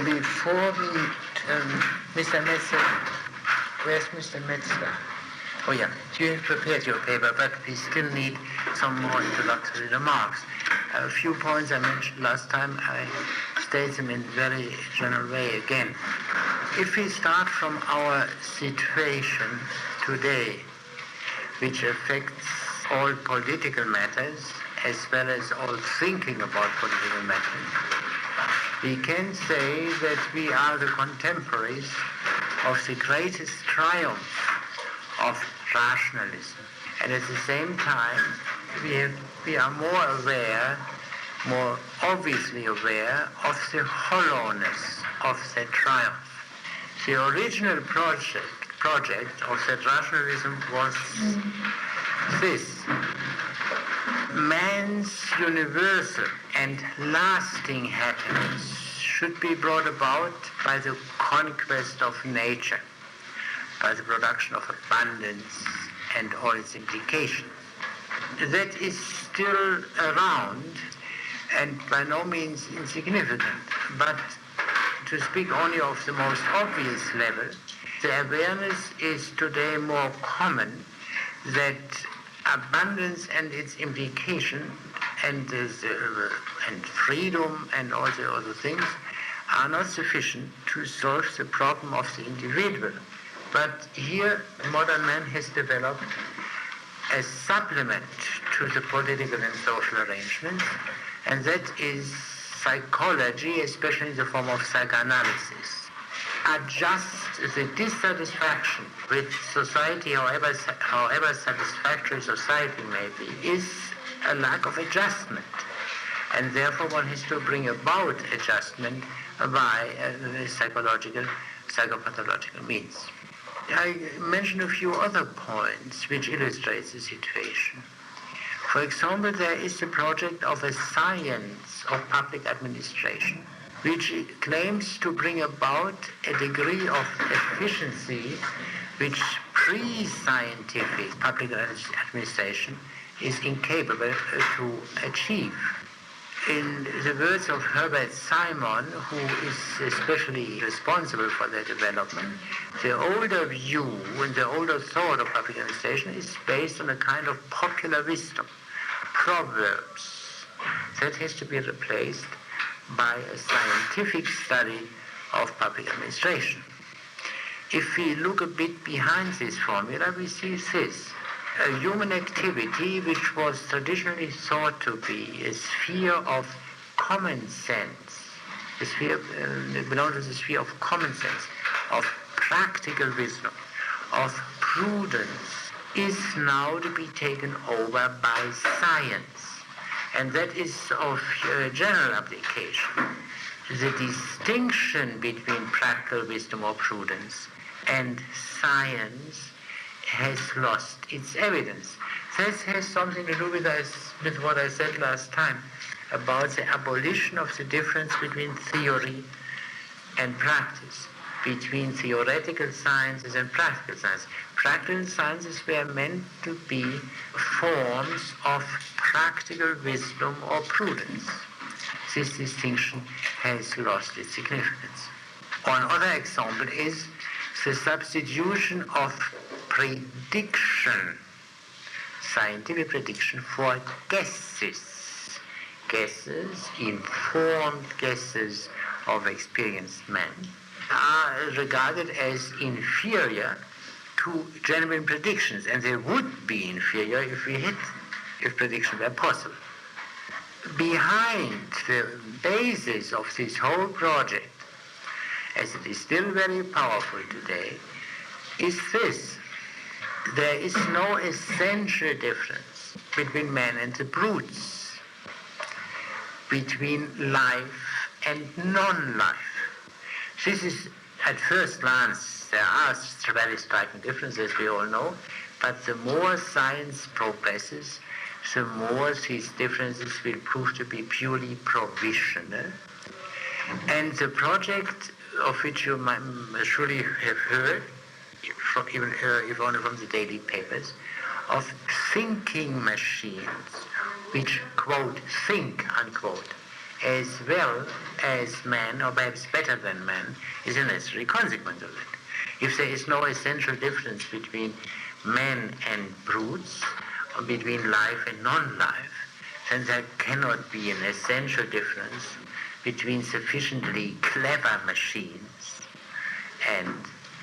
Before we Mr. Metzler, where's Mr. Metzler? Oh yeah, you have prepared your paper, but we still need some more introductory remarks. A few points I mentioned last time, I state them in very general way again. If we start from our situation today, which affects all political matters as well as all thinking about political matters, we can say that we are the contemporaries of the greatest triumph of rationalism. And at the same time, we are more obviously aware of the hollowness of that triumph. The original project of that rationalism was this: man's universal and lasting happiness should be brought about by the conquest of nature, by the production of abundance and all its implications. That is still around and by no means insignificant, but to speak only of the most obvious level, the awareness is today more common that abundance and its implication and freedom and all the other things are not sufficient to solve the problem of the individual. But here modern man has developed a supplement to the political and social arrangements, and that is psychology, especially in the form of psychoanalysis. Adjust the dissatisfaction with society, however satisfactory society may be, is a lack of adjustment. And therefore one has to bring about adjustment by psychopathological means. I mention a few other points which illustrate the situation. For example, there is the project of a science of public administration, which claims to bring about a degree of efficiency which pre-scientific public administration is incapable to achieve. In the words of Herbert Simon, who is especially responsible for their development, the older view and the older thought of public administration is based on a kind of popular wisdom, proverbs, that has to be replaced by a scientific study of public administration. If we look a bit behind this formula, we see this: a human activity which was traditionally thought to be a sphere of common sense, belongs to the sphere of common sense, of practical wisdom, of prudence, is now to be taken over by science. And that is of general application. The distinction between practical wisdom or prudence and science has lost its evidence. This has something to do with what I said last time about the abolition of the difference between theory and practice, between theoretical sciences and practical science. Practical sciences were meant to be forms of practical wisdom or prudence. This distinction has lost its significance. Another example is the substitution of prediction, scientific prediction, for guesses. Guesses, informed guesses of experienced men, are regarded as inferior to genuine predictions, and they would be inferior if prediction were possible. Behind the basis of this whole project, as it is still very powerful today, is this: there is no essential difference between man and the brutes, between life and non-life. This is, at first glance, there are very striking differences, we all know, but the more science progresses, the more these differences will prove to be purely provisional. And the project of which you might surely have heard, if only from the daily papers, of thinking machines which, quote, think, unquote, as well as man, or perhaps better than man, is a necessary consequence of it. If there is no essential difference between man and brutes, or between life and non-life, then there cannot be an essential difference between sufficiently clever machines and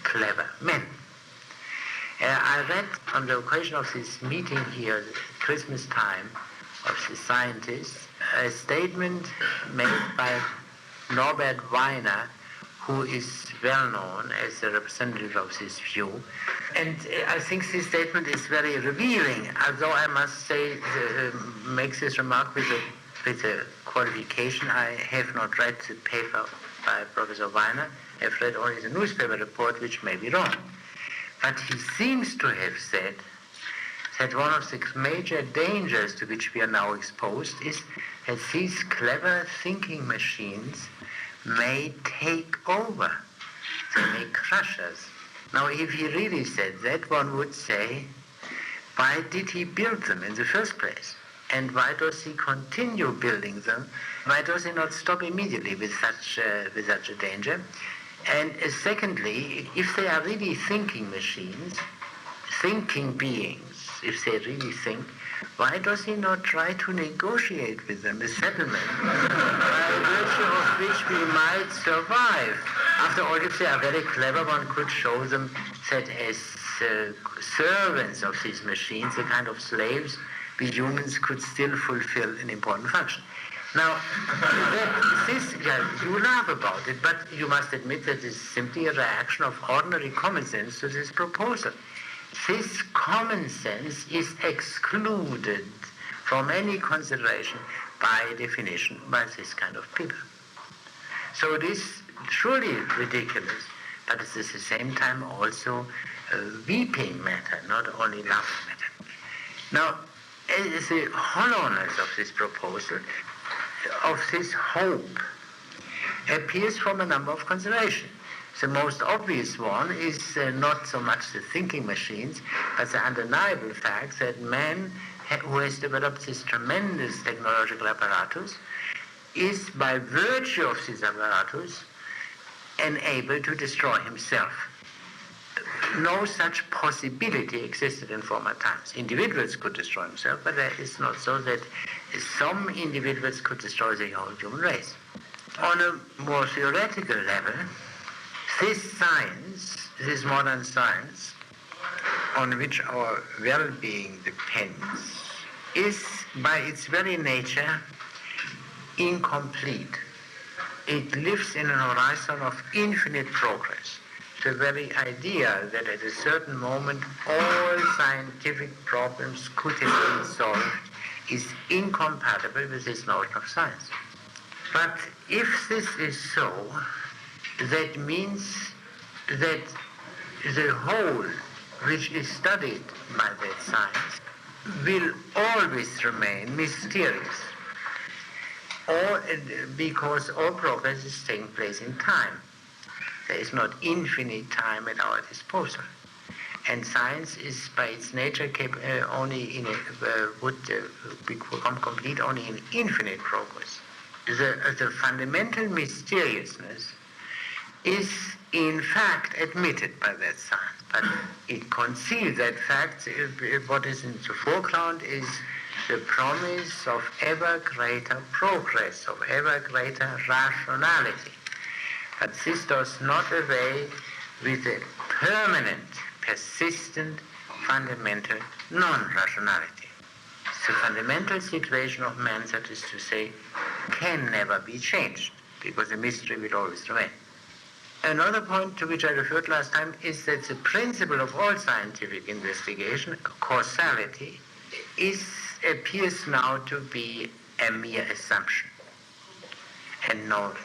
clever men. I read on the occasion of this meeting here, at Christmas time, of the scientists, a statement made by Norbert Weiner, who is well known as a representative of this view. And I think this statement is very revealing, although I must say, make this remark with a qualification. I have not read the paper by Professor Weiner. I have read only the newspaper report, which may be wrong. But he seems to have said that one of the major dangers to which we are now exposed is that these clever thinking machines may take over. They may crush us. Now, if he really said that, one would say, why did he build them in the first place? And why does he continue building them? Why does he not stop immediately with such a danger? And secondly, if they are really thinking machines, thinking beings, if they really think, why does he not try to negotiate with them a settlement by virtue of which we might survive? After all, if they are very clever, one could show them that as servants of these machines, the kind of slaves, we humans could still fulfill an important function. Now, you laugh about it, but you must admit that it's simply a reaction of ordinary common sense to this proposal. This common sense is excluded from any consideration by definition by this kind of people. So it is surely ridiculous, but it's at the same time also a weeping matter, not only laughing matter. Now, the hollowness of this proposal, of this hope, appears from a number of considerations. The most obvious one is not so much the thinking machines, but the undeniable fact that man, who has developed this tremendous technological apparatus, is by virtue of this apparatus enabled to destroy himself. No such possibility existed in former times. Individuals could destroy themselves, but it is not so that some individuals could destroy the whole human race. On a more theoretical level, this science, this modern science, on which our well-being depends, is by its very nature incomplete. It lives in an horizon of infinite progress. The very idea that at a certain moment all scientific problems could have been solved is incompatible with this notion of science. But if this is so, that means that the whole which is studied by that science will always remain mysterious, because all progress is taking place in time. There is not infinite time at our disposal. And science is by its nature would become complete only in infinite progress. The fundamental mysteriousness is in fact admitted by that science, but it conceals that fact. What is in the foreground is the promise of ever greater progress, of ever greater rationality. But this does not away with the permanent, persistent, fundamental non-rationality. The fundamental situation of man, that is to say, can never be changed, because the mystery will always remain. Another point to which I referred last time is that the principle of all scientific investigation, causality, appears now to be a mere assumption and not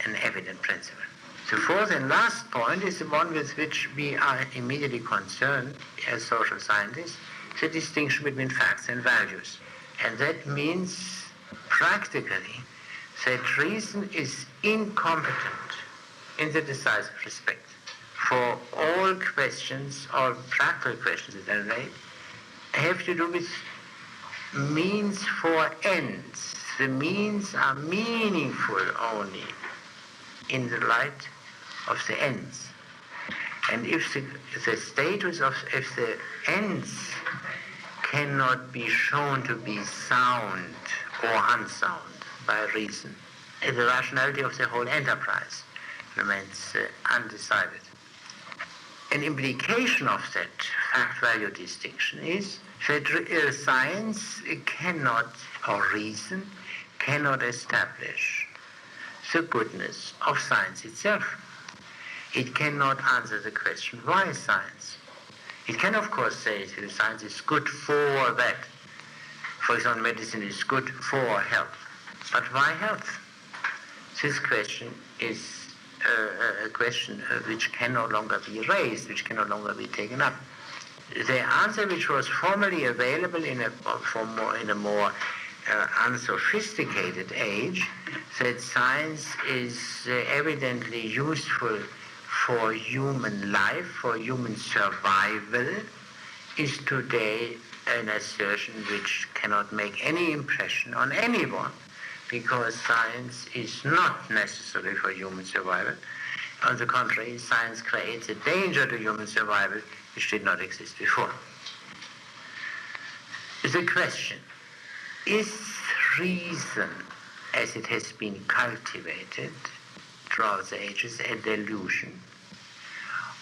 an evident principle. The fourth and last point is the one with which we are immediately concerned as social scientists, the distinction between facts and values. And that means practically that reason is incompetent in the decisive respect for all questions, all practical questions that are made, have to do with means for ends, the means are meaningful only in the light of the ends. And if the ends cannot be shown to be sound or unsound by reason, the rationality of the whole enterprise remains undecided. An implication of that fact-value distinction is that science cannot, or reason, cannot establish the goodness of science itself. It cannot answer the question, why science? It can, of course, say that science is good for that. For example, medicine is good for health. But why health? This question is a question which can no longer be raised, which can no longer be taken up. The answer which was formerly available in a more unsophisticated age, that science is evidently useful for human life, for human survival, is today an assertion which cannot make any impression on anyone, because science is not necessary for human survival. On the contrary, science creates a danger to human survival which did not exist before. The question, is reason, as it has been cultivated throughout the ages, a delusion?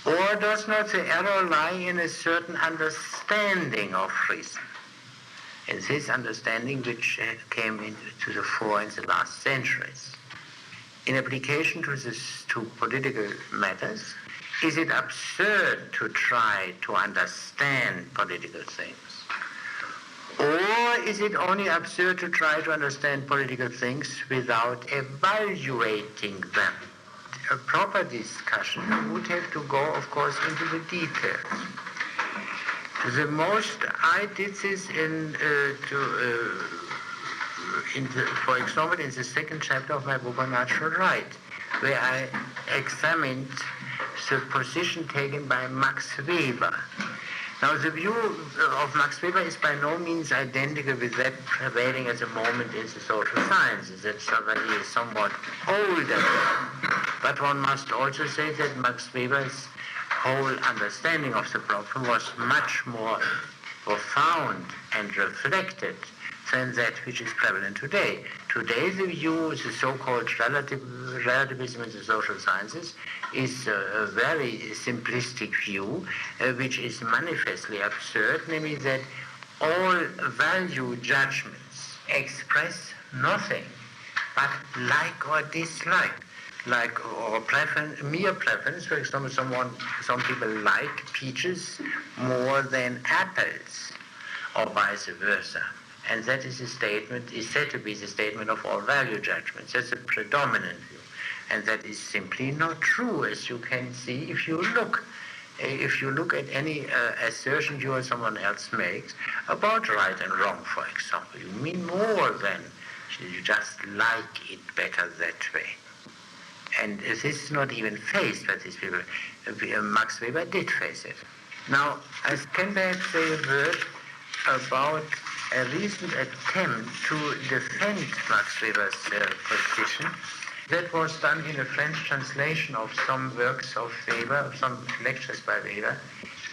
Or does not the error lie in a certain understanding of reason? And this understanding which came into the fore in the last centuries. In application to political matters, is it absurd to try to understand political things? Or is it only absurd to try to understand political things without evaluating them? A proper discussion would have to go, of course, into the details. I did this for example, in the second chapter of my book on natural right, where I examined the position taken by Max Weber. Now, the view of Max Weber is by no means identical with that prevailing at the moment in the social sciences. That's already a somewhat older. But one must also say that Max Weber's whole understanding of the problem was much more profound and reflected than that which is prevalent today. Today, the view, the so-called relativism in the social sciences, is a very simplistic view, which is manifestly absurd, namely that all value judgments express nothing but like or dislike, or mere preference. For example, some people like peaches more than apples, or vice versa. And that is said to be the statement of all value judgments. That's a predominant view. And that is simply not true, as you can see if you look at any assertion you or someone else makes about right and wrong, for example. You mean more than you just like it better that way. And this is not even faced by these people. Max Weber did face it. Now, I can perhaps say a word about a recent attempt to defend Max Weber's position. That was done in a French translation of some works of Weber, of some lectures by Weber,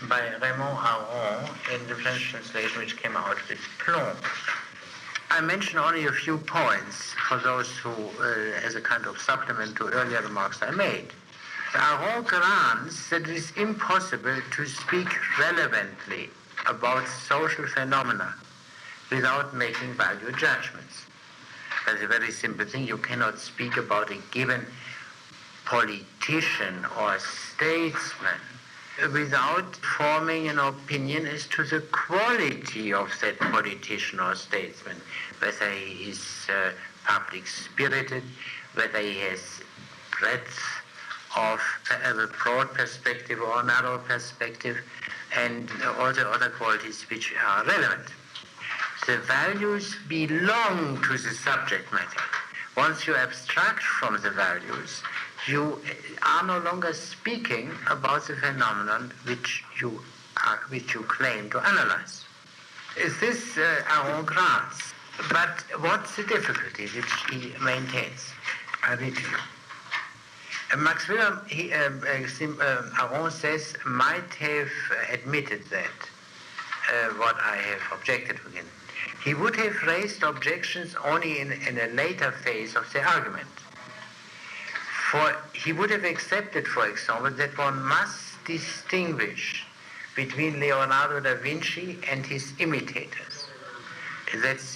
by Raymond Aron, in the French translation which came out with Plomb. I mention only a few points for those who, as a kind of supplement to earlier remarks I made. Aron grants that it is impossible to speak relevantly about social phenomena without making value judgments. That's a very simple thing. You cannot speak about a given politician or statesman without forming an opinion as to the quality of that politician or statesman, whether he is public-spirited, whether he has breadth of a broad perspective or a narrow perspective, and all the other qualities which are relevant. The values belong to the subject matter. Once you abstract from the values, you are no longer speaking about the phenomenon which you claim to analyze. Is this Aron grants? But what's the difficulty which he maintains? I read to you. Max Weber, Aron says, might have admitted that what I have objected against. He would have raised objections only in a later phase of the argument. For he would have accepted, for example, that one must distinguish between Leonardo da Vinci and his imitators. That's,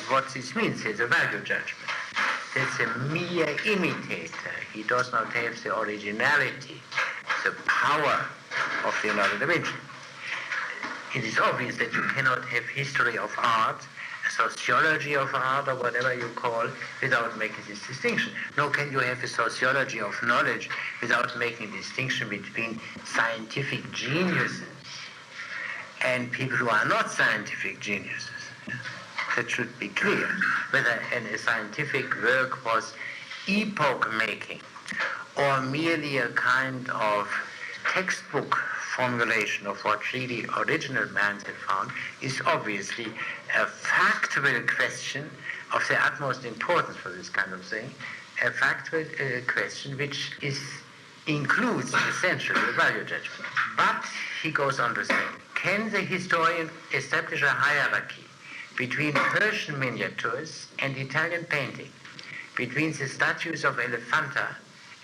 what this means. It's a value judgment. That's a mere imitator. He does not have the originality, the power of Leonardo da Vinci. It is obvious that you cannot have history of art, sociology of art, or whatever you call, without making this distinction. Nor can you have a sociology of knowledge without making a distinction between scientific geniuses and people who are not scientific geniuses. That should be clear. Whether a scientific work was epoch-making or merely a kind of textbook formulation of what really original minds had found is obviously a factual question of the utmost importance for this kind of thing, a factual question which includes essentially the value judgment. But he goes on to say, can the historian establish a hierarchy between Persian miniatures and Italian painting, between the statues of Elephanta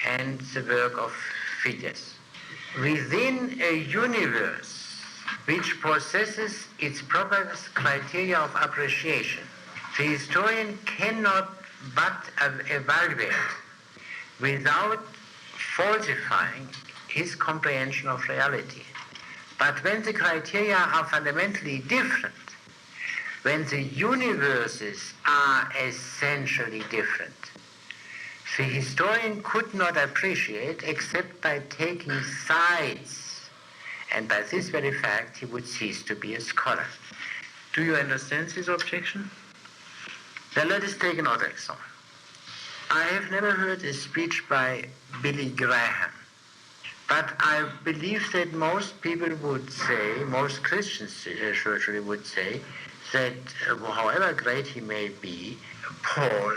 and the work of Phidias? Within a universe which possesses its proper criteria of appreciation, the historian cannot but evaluate without falsifying his comprehension of reality. But when the criteria are fundamentally different, when the universes are essentially different, the historian could not appreciate except by taking sides, and by this very fact he would cease to be a scholar. Do you understand this objection? Then let us take another example. I have never heard a speech by Billy Graham, but I believe that most people would say, most Christians surely would say, that however great he may be, Paul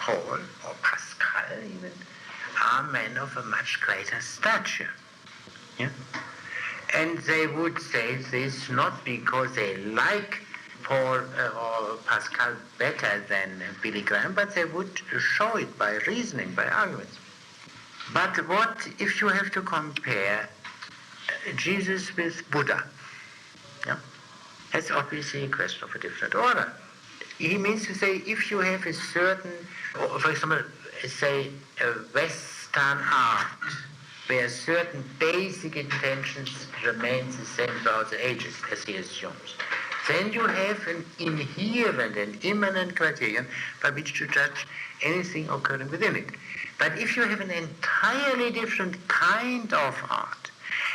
or Pascal even, are men of a much greater stature. Yeah? And they would say this not because they like Paul or Pascal better than Billy Graham, but they would show it by reasoning, by arguments. But what if you have to compare Jesus with Buddha? Yeah? That's obviously a question of a different order. He means to say, if you have a certain, for example, say a Western art, where certain basic intentions remain the same throughout the ages, as he assumes, then you have an inherent and immanent criterion by which to judge anything occurring within it. But if you have an entirely different kind of art,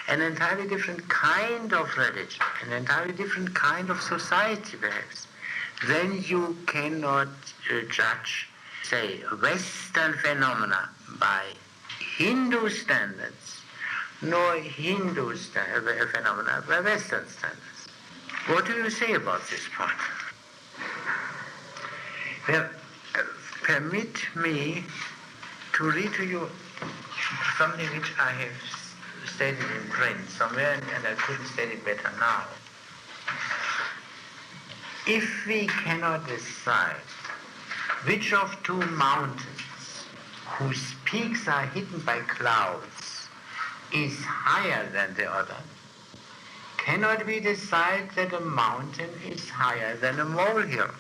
an entirely different kind of religion, an entirely different kind of society perhaps, then you cannot judge, say, Western phenomena by Hindu standards, nor Hindu phenomena by Western standards. What do you say about this point? Well, permit me to read to you something which I have stated in print somewhere, and I couldn't state it better now. If we cannot decide which of two mountains whose peaks are hidden by clouds is higher than the other, cannot we decide that a mountain is higher than a molehill?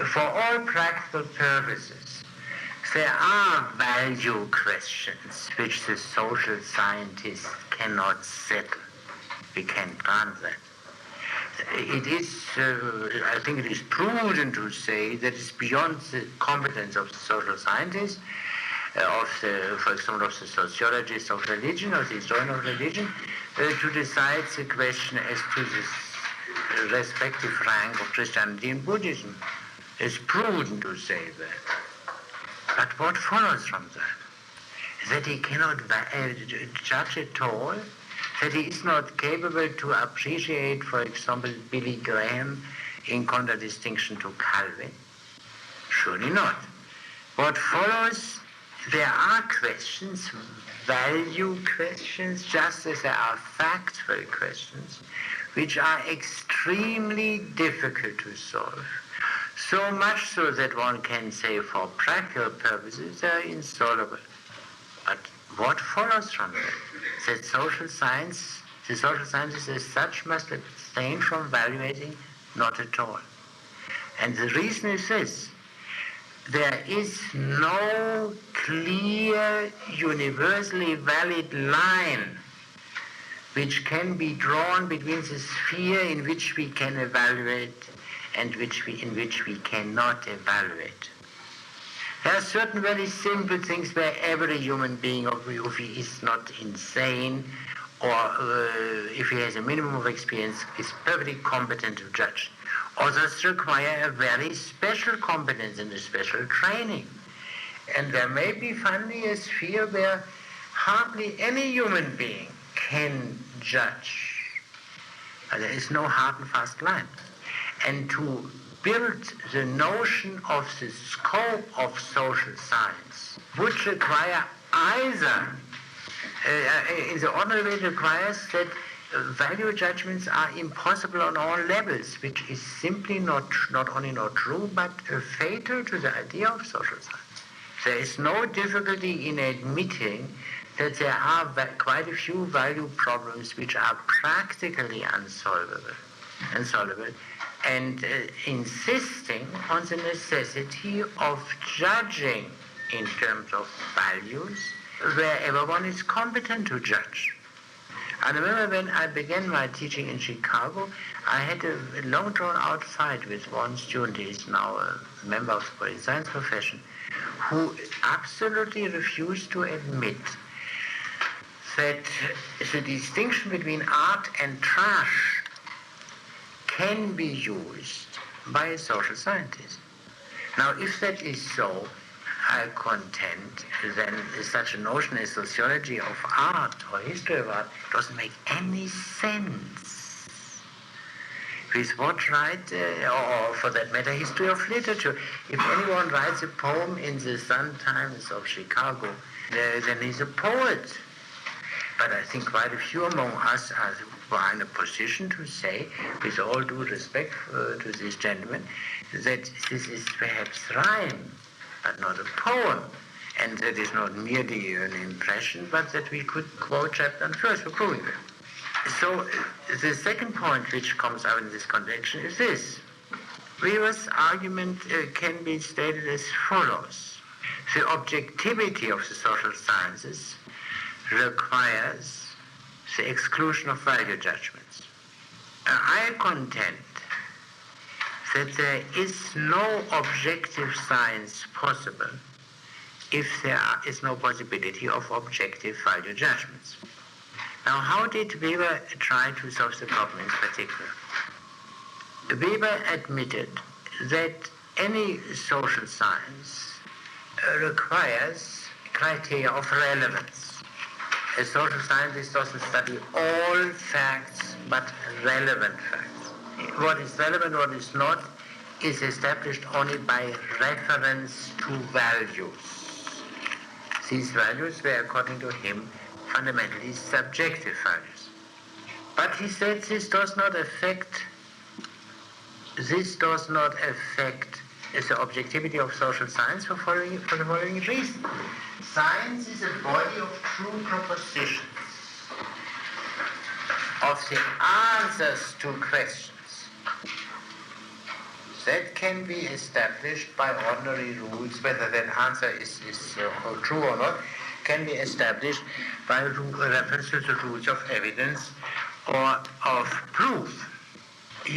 For all practical purposes, there are value questions which the social scientists cannot settle. We can grant that. It is, I think it is prudent to say that it's beyond the competence of the social scientists, for example, of the sociologists of religion, or the historian of religion, to decide the question as to the respective rank of Christianity and Buddhism. It's prudent to say that. But what follows from that? That he cannot judge at all, that he is not capable to appreciate, for example, Billy Graham in contradistinction to Calvin? Surely not. What follows, there are questions, value questions, just as there are factual questions, which are extremely difficult to solve. So much so that one can say for practical purposes they are insoluble. But what follows from that? That the social sciences as such must abstain from evaluating? Not at all. And the reason is this: there is no clear, universally valid line which can be drawn between the sphere in which we can evaluate and in which we cannot evaluate. There are certain very simple things where every human being, if he is not insane or if he has a minimum of experience, is perfectly competent to judge. Others require a very special competence and a special training. And there may be finally a sphere where hardly any human being can judge. There is no hard and fast line. And to build the notion of the scope of social science would require either, in the ordinary way, it requires that value judgments are impossible on all levels, which is simply not only not true, but fatal to the idea of social science. There is no difficulty in admitting that there are quite a few value problems which are practically unsolvable, and insisting on the necessity of judging in terms of values wherever one is competent to judge. I remember when I began my teaching in Chicago, I had a long drawn-out fight with one student. He is now a member of the political science profession, who absolutely refused to admit that the distinction between art and trash can be used by a social scientist. Now, if that is so, I contend then such a notion as sociology of art or history of art doesn't make any sense. With what right, or for that matter, history of literature? If anyone writes a poem in the Sun Times of Chicago, then he's a poet. But I think quite a few among us are in a position to say, with all due respect to this gentleman, that this is perhaps rhyme, but not a poem, and that is not merely an impression, but that we could quote chapter and verse for proving that. So the second point which comes out in this connection is this. Weber's argument can be stated as follows. The objectivity of the social sciences requires the exclusion of value judgments. I contend that there is no objective science possible if there is no possibility of objective value judgments. Now, how did Weber try to solve the problem in particular? Weber admitted that any social science requires criteria of relevance. A social scientist doesn't study all facts, but relevant facts. What is relevant, what is not, is established only by reference to values. These values were, according to him, fundamentally subjective values. But he said this does not affect the objectivity of social science for the following reason. Science is a body of true propositions, of the answers to questions that can be established by ordinary rules. Whether that answer is true or not can be established by reference to the rules of evidence or of proof.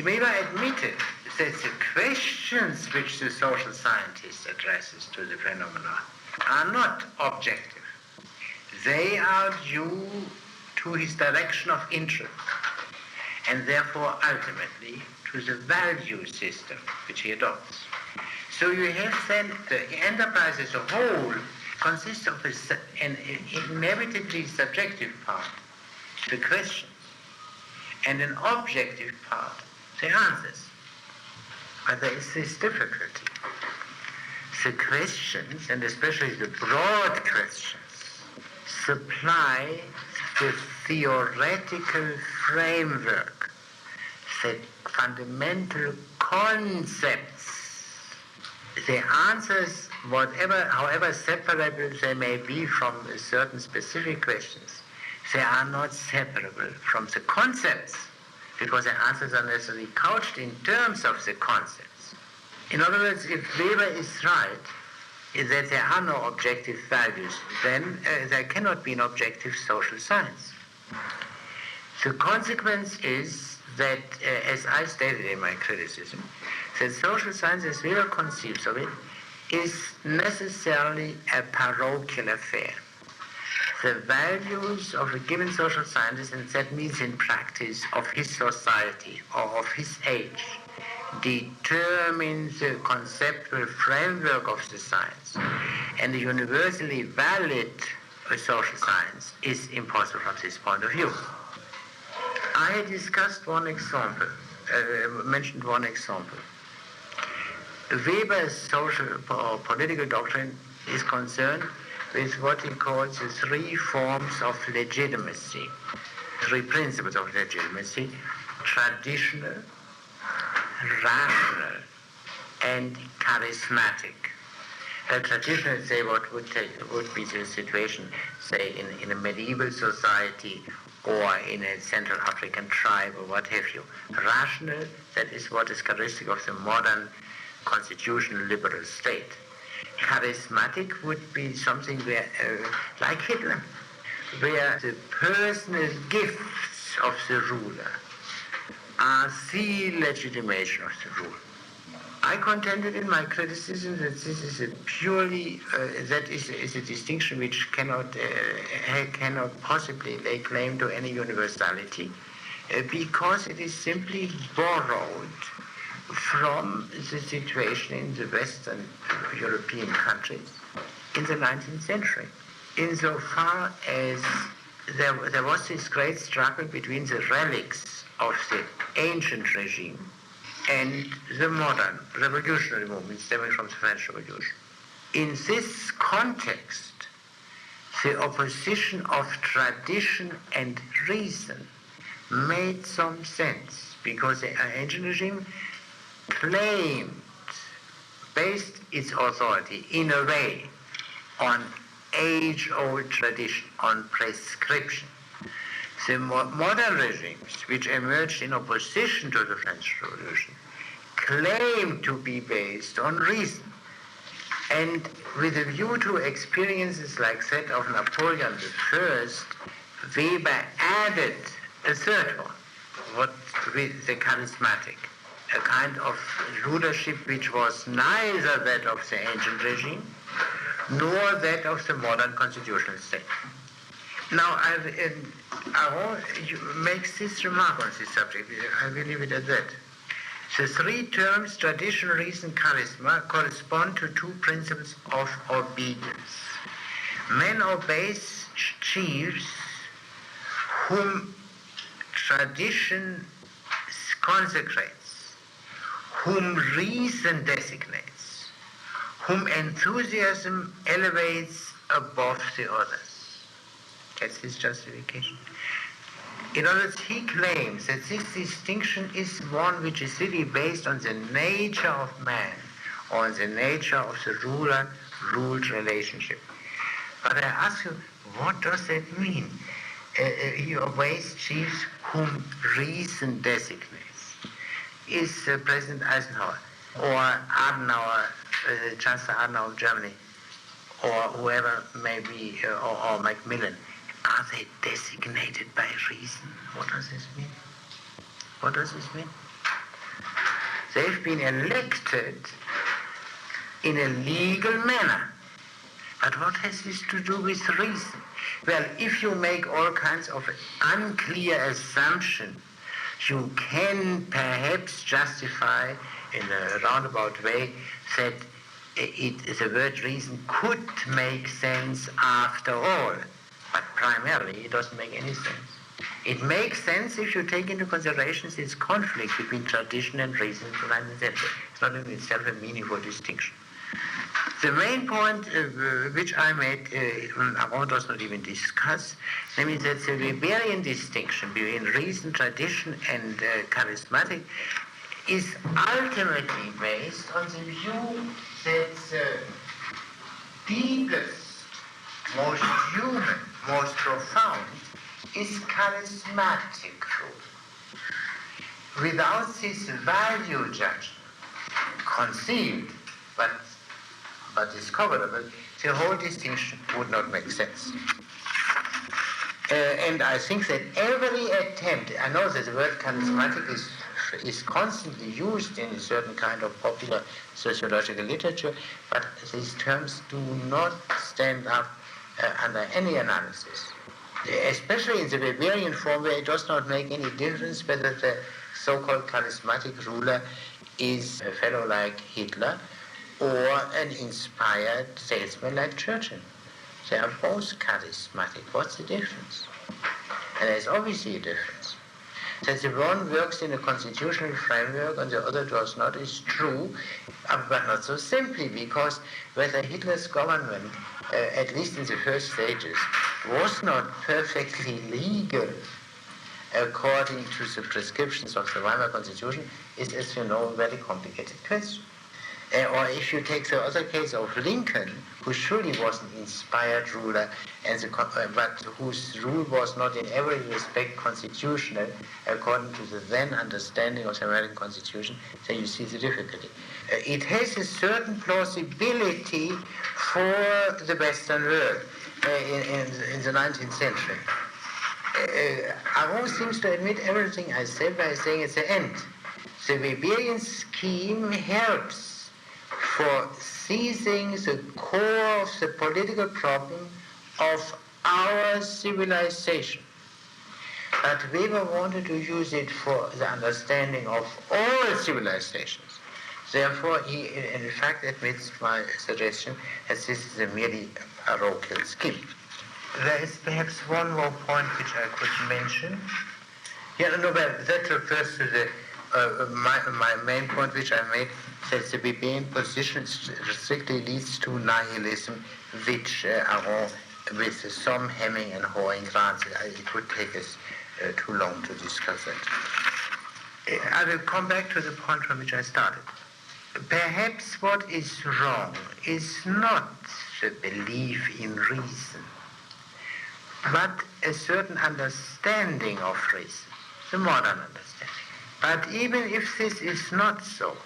Weber admitted that the questions which the social scientist addresses to the phenomena are not objective. They are due to his direction of interest, and therefore ultimately to the value system which he adopts. So you have then the enterprise as a whole consists of an inevitably subjective part, the questions, and an objective part, the answers. But there is this difficulty. The questions, and especially the broad questions, supply the theoretical framework, the fundamental concepts. The answers, however separable they may be from certain specific questions, they are not separable from the concepts, because the answers are necessarily couched in terms of the concepts. In other words, if Weber is right, that there are no objective values, then there cannot be an objective social science. The consequence is that, as I stated in my criticism, that social science, as Weber conceives of it, is necessarily a parochial affair. The values of a given social scientist, and that means in practice of his society or of his age, determines the conceptual framework of the science. And the universally valid social science is impossible from this point of view. I discussed one example, mentioned one example. Weber's social or political doctrine is concerned with what he calls the three forms of legitimacy, three principles of legitimacy: traditional, rational, and charismatic. Traditional, say, what would be the situation, say, in a medieval society or in a Central African tribe or what have you. Rational, that is what is characteristic of the modern constitutional liberal state. Charismatic would be something where, like Hitler, where the personal gifts of the ruler are the legitimation of the rule. I contended in my criticism that this is a purely, that is a distinction which cannot possibly lay claim to any universality, because it is simply borrowed from the situation in the Western European countries in the 19th century, insofar as there was this great struggle between the relics of the ancient regime and the modern revolutionary movement stemming from the French Revolution. In this context, the opposition of tradition and reason made some sense, because the ancient regime based its authority in a way on age-old tradition, on prescription. The modern regimes, which emerged in opposition to the French Revolution, claim to be based on reason. And with a view to experiences like that of Napoleon I, Weber added a third one, with the charismatic, a kind of rulership which was neither that of the ancient regime nor that of the modern constitutional state. Now, I make this remark on this subject. I will leave it at that. The three terms, tradition, reason, charisma, correspond to two principles of obedience. Men obey chiefs whom tradition consecrates, whom reason designates, whom enthusiasm elevates above the others. That's his justification. In other words, he claims that this distinction is one which is really based on the nature of man, or on the nature of the ruler-ruled relationship. But I ask you, what does that mean? He obeys chiefs whom reason designates. Is President Eisenhower or Adenauer, Chancellor Adenauer of Germany, or whoever may be, or Macmillan, are they designated by reason? What does this mean? What does this mean? They've been elected in a legal manner. But what has this to do with reason? Well, if you make all kinds of unclear assumptions, you can perhaps justify in a roundabout way that the word reason could make sense after all. But primarily, it doesn't make any sense. It makes sense if you take into consideration this conflict between tradition and reason in the 19th century. It's not in itself a meaningful distinction. The main point which I made, Aron does not even discuss, namely that the Weberian distinction between reason, tradition, and charismatic is ultimately based on the view that the deepest, most human, most profound is charismatic truth. Without this value judgment, conceived but discoverable, the whole distinction would not make sense. And I think that every attempt, I know that the word charismatic is constantly used in a certain kind of popular sociological literature, but these terms do not stand up under any analysis. Especially in the Weberian form, where it does not make any difference whether the so-called charismatic ruler is a fellow like Hitler or an inspired statesman like Churchill. They are both charismatic. What's the difference? And there's obviously a difference. That the one works in a constitutional framework and the other does not is true, but not so simply, because whether Hitler's government, at least in the first stages, was not perfectly legal according to the prescriptions of the Weimar Constitution is, as you know, a very complicated question. Or if you take the other case of Lincoln, who surely was an inspired ruler, but whose rule was not in every respect constitutional, according to the then understanding of the American Constitution, then you see the difficulty. It has a certain plausibility for the Western world in the 19th century. Aron seems to admit everything I said by saying at the end, the Weberian scheme helps for seizing the core of the political problem of our civilization. But Weber wanted to use it for the understanding of all civilizations. Therefore, he in fact admits my suggestion that this is a merely parochial scheme. There is perhaps one more point which I could mention. That refers to the my main point which I made, that the Weberian position strictly leads to nihilism, which Aron, with some hemming and hawing, grants. It would take us too long to discuss that. I will come back to the point from which I started. Perhaps what is wrong is not the belief in reason, but a certain understanding of reason, the modern understanding. But even if this is not so,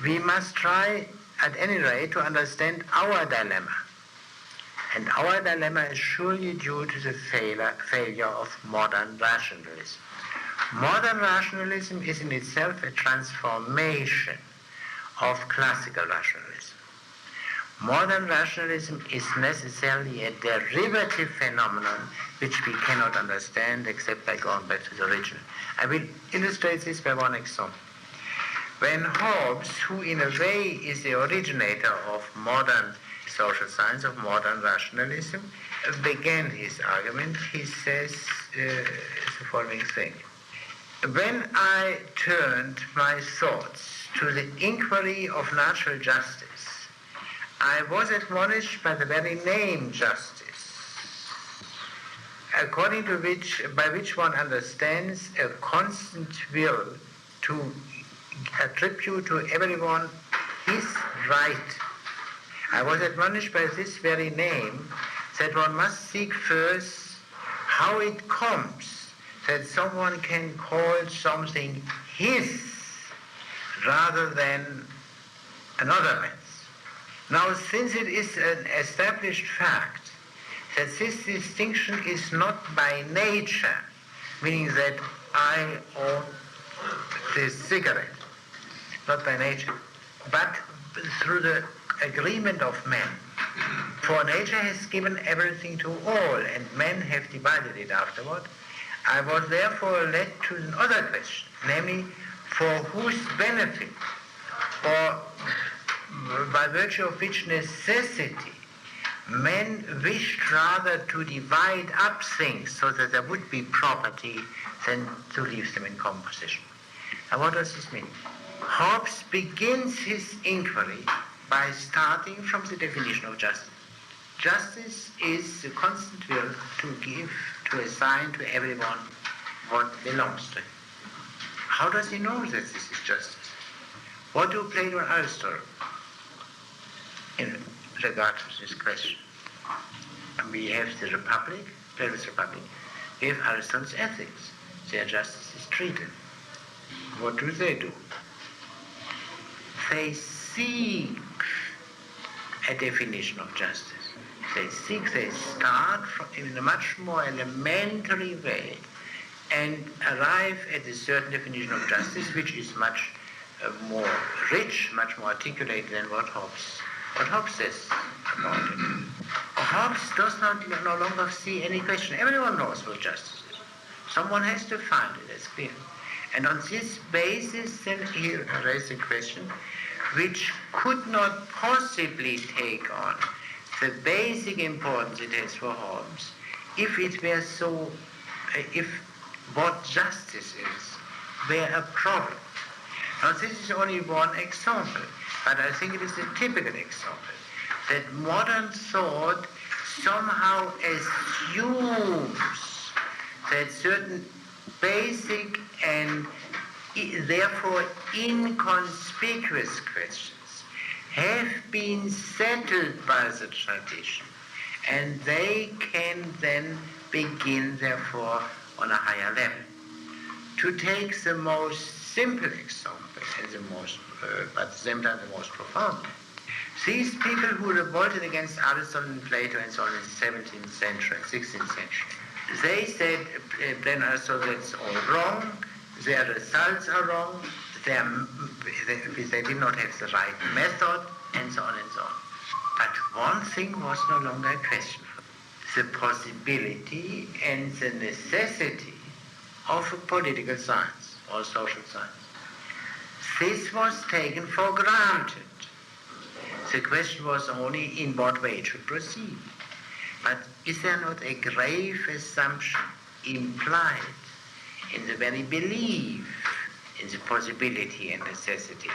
we must try at any rate to understand our dilemma. And our dilemma is surely due to the failure of modern rationalism. Modern rationalism is in itself a transformation of classical rationalism. Modern rationalism is necessarily a derivative phenomenon which we cannot understand except by going back to the original. I will illustrate this by one example. When Hobbes, who in a way is the originator of modern social science, of modern rationalism, began his argument, he says the following thing. When I turned my thoughts to the inquiry of natural justice, I was admonished by the very name justice, according to by which one understands a constant will to attribute to everyone his right. I was admonished by this very name that one must seek first how it comes that someone can call something his rather than another man's. Now, since it is an established fact that this distinction is not by nature, meaning that I own this cigarette, not by nature, but through the agreement of men. For nature has given everything to all, and men have divided it afterward. I was therefore led to another question, namely, for whose benefit, or by virtue of which necessity, men wished rather to divide up things so that there would be property than to leave them in common possession. Now what does this mean? Hobbes begins his inquiry by starting from the definition of justice. Justice is the constant will to give, to assign to everyone what belongs to him. How does he know that this is justice? What do Plato and Aristotle in regard to this question? And we have the Republic, Plato's Republic. We have Aristotle's Ethics. Their justice is treated. What do? They seek a definition of justice. They start from, in a much more elementary way and arrive at a certain definition of justice which is much more rich, much more articulate than what Hobbes says about it. Hobbes does no longer see any question. Everyone knows what justice is. Someone has to find it, that's clear. And on this basis, then he raised a question which could not possibly take on the basic importance it has for Hobbes if it were so, if what justice is were a problem. Now this is only one example, but I think it is a typical example that modern thought somehow assumes that certain basic and therefore inconspicuous questions have been settled by the tradition, and they can then begin therefore on a higher level. To take the most simple example and the most, but at the same time the most profound, these people who revolted against Aristotle and Plato and so on in the 17th century, 16th century, they said, Plato and Aristotle, that's all wrong, their results are wrong, they did not have the right method, and so on and so on. But one thing was no longer a question for them: the possibility and the necessity of a political science or social science. This was taken for granted. The question was only in what way it should proceed. But is there not a grave assumption implied in the very belief in the possibility and necessity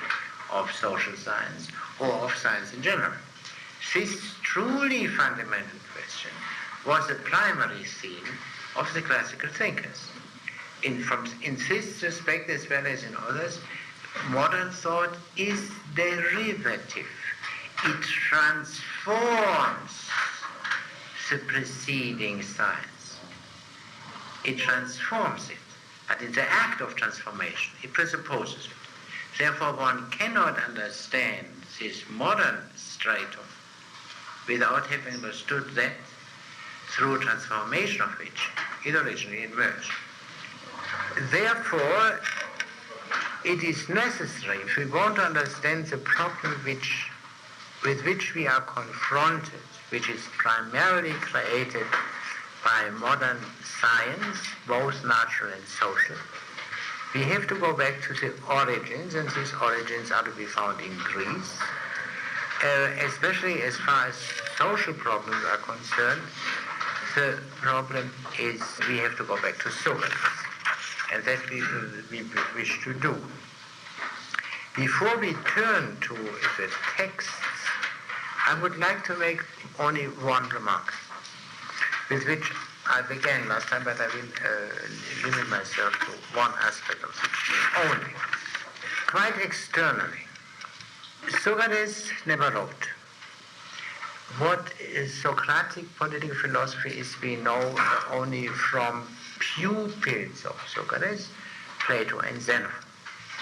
of social science or of science in general? This truly fundamental question was a primary theme of the classical thinkers. In this respect, as well as in others, modern thought is derivative. It transforms the preceding science. It transforms it. But in the act of transformation, it presupposes it. Therefore, one cannot understand this modern stratum without having understood that through transformation of which it originally emerged. Therefore, it is necessary, if we want to understand the problem with which we are confronted, which is primarily created by modern science, both natural and social, we have to go back to the origins, and these origins are to be found in Greece. Especially as far as social problems are concerned, the problem is we have to go back to Socrates, and that we wish to do. Before we turn to the texts, I would like to make only one remark, with which I began last time, but I will limit myself to one aspect of it only. Quite externally, Socrates never wrote. What is Socratic political philosophy is we know only from pupils of Socrates, Plato and Xenophon.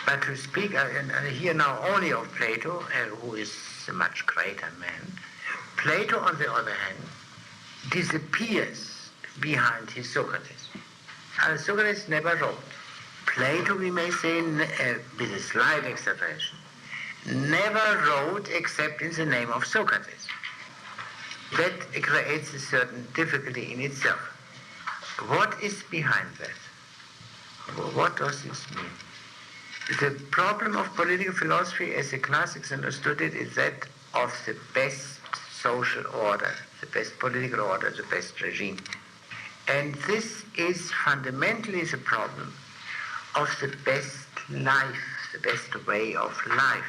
But to speak, and here now only of Plato, who is a much greater man, Plato, on the other hand, disappears behind his Socrates. Socrates never wrote. Plato, we may say, with a slight exaggeration, never wrote except in the name of Socrates. That creates a certain difficulty in itself. What is behind that? What does this mean? The problem of political philosophy, as the classics understood it, is that of the best social order, the best political order, the best regime. And this is fundamentally the problem of the best life, the best way of life.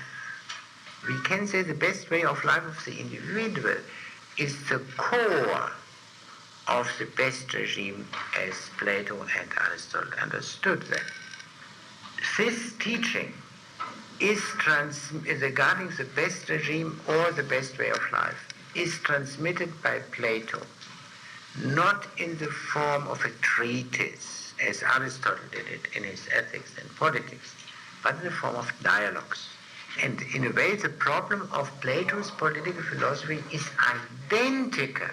We can say the best way of life of the individual is the core of the best regime as Plato and Aristotle understood them. This teaching is regarding the best regime or the best way of life is transmitted by Plato, not in the form of a treatise, as Aristotle did it in his Ethics and Politics, but in the form of dialogues. And in a way, the problem of Plato's political philosophy is identical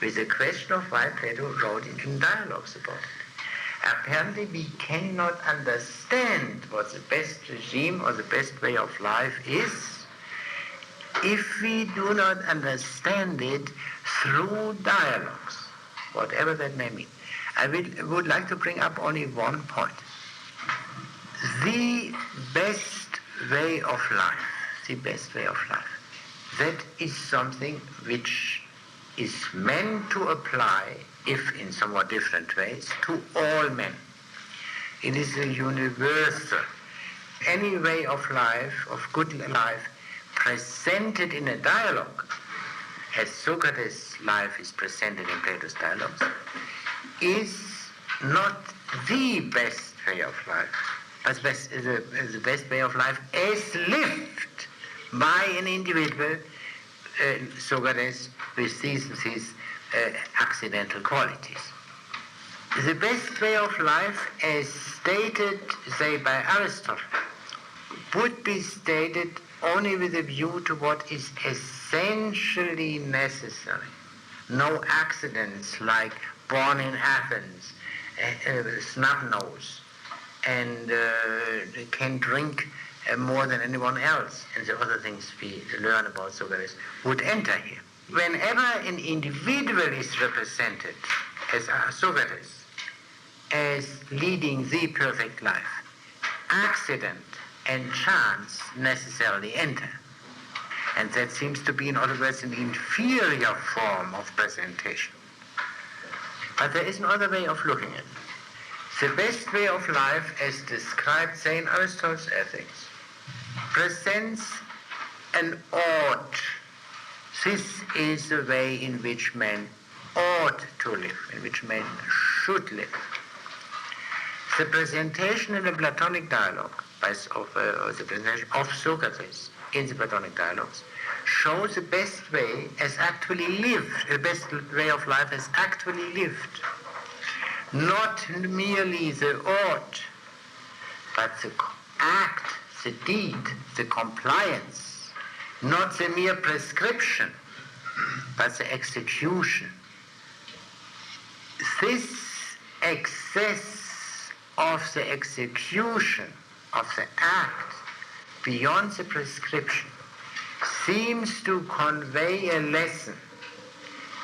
with the question of why Plato wrote in dialogues about it. Apparently, we cannot understand what the best regime or the best way of life is if we do not understand it through dialogues, whatever that may mean. I would like to bring up only one point. The best way of life, that is something which is meant to apply, if in somewhat different ways, to all men. It is a universal. Any way of life, of good life, presented in a dialogue, as Socrates' life is presented in Plato's dialogues, is not the best way of life, but the best way of life as lived by an individual, Socrates, with these accidental qualities. The best way of life, as stated, say, by Aristotle, would be stated only with a view to what is essentially necessary. No accidents like born in Athens, snub-nose, and can drink more than anyone else, and the other things we learn about Socrates would enter here. Whenever an individual is represented as Socrates, as leading the perfect life, accident and chance necessarily enter. And that seems to be, in other words, an inferior form of presentation. But there is another way of looking at it. The best way of life, as described, say, in Aristotle's Ethics, presents an ought. This is the way in which men ought to live, in which men should live. The presentation in the Platonic dialogue the presentation of Socrates in the Platonic dialogues shows the best way as actually lived, the best way of life as actually lived. Not merely the ought, but the act, the deed, the compliance, not the mere prescription, but the execution. This excess of the execution of the act beyond the prescription seems to convey a lesson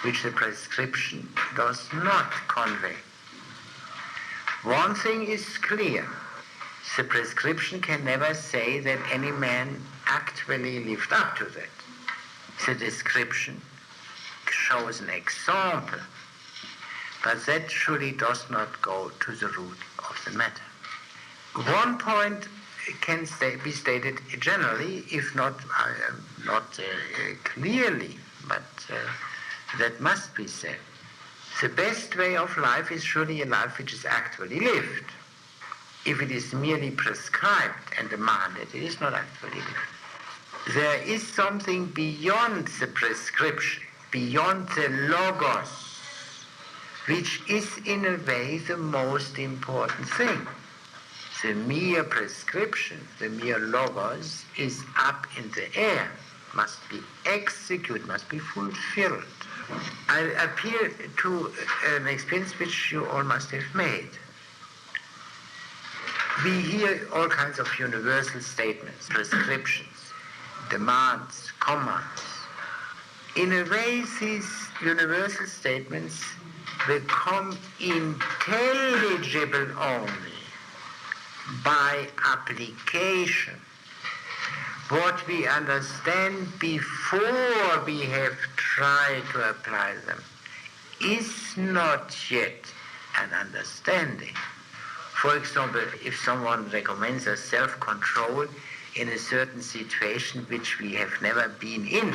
which the prescription does not convey. One thing is clear: the prescription can never say that any man actually lived up to that. The description shows an example, but that surely does not go to the root of the matter. One point can be stated generally, if not clearly, but that must be said. The best way of life is surely a life which is actually lived. If it is merely prescribed and demanded, it is not actually lived. There is something beyond the prescription, beyond the logos, which is in a way the most important thing. The mere prescription, the mere logos, is up in the air, must be executed, must be fulfilled. I appeal to an experience which you all must have made. We hear all kinds of universal statements, prescriptions, demands, commands. In a way, these universal statements become intelligible only by application, what we understand before we have tried to apply them is not yet an understanding. For example, if someone recommends us self-control in a certain situation which we have never been in,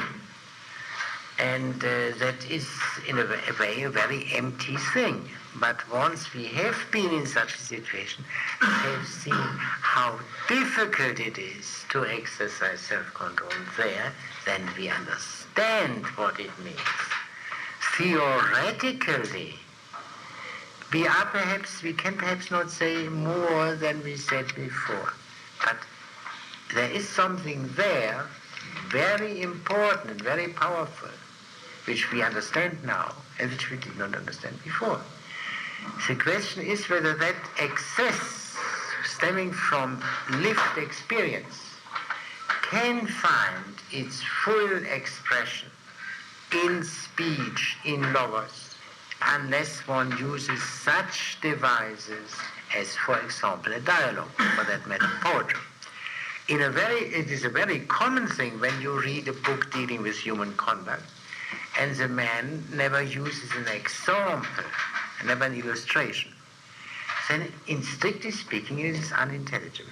and that is in a way a very empty thing. But once we have been in such a situation, we have seen how difficult it is to exercise self-control there, then we understand what it means. Theoretically, we can perhaps not say more than we said before, but there is something there very important, very powerful, which we understand now and which we did not understand before. The question is whether that excess stemming from lived experience can find its full expression in speech, in logos, unless one uses such devices as, for example, a dialogue, for that matter, poetry. It is a very common thing when you read a book dealing with human conduct, and the man never uses an example, never an illustration. Then, in strictly speaking, it is unintelligible.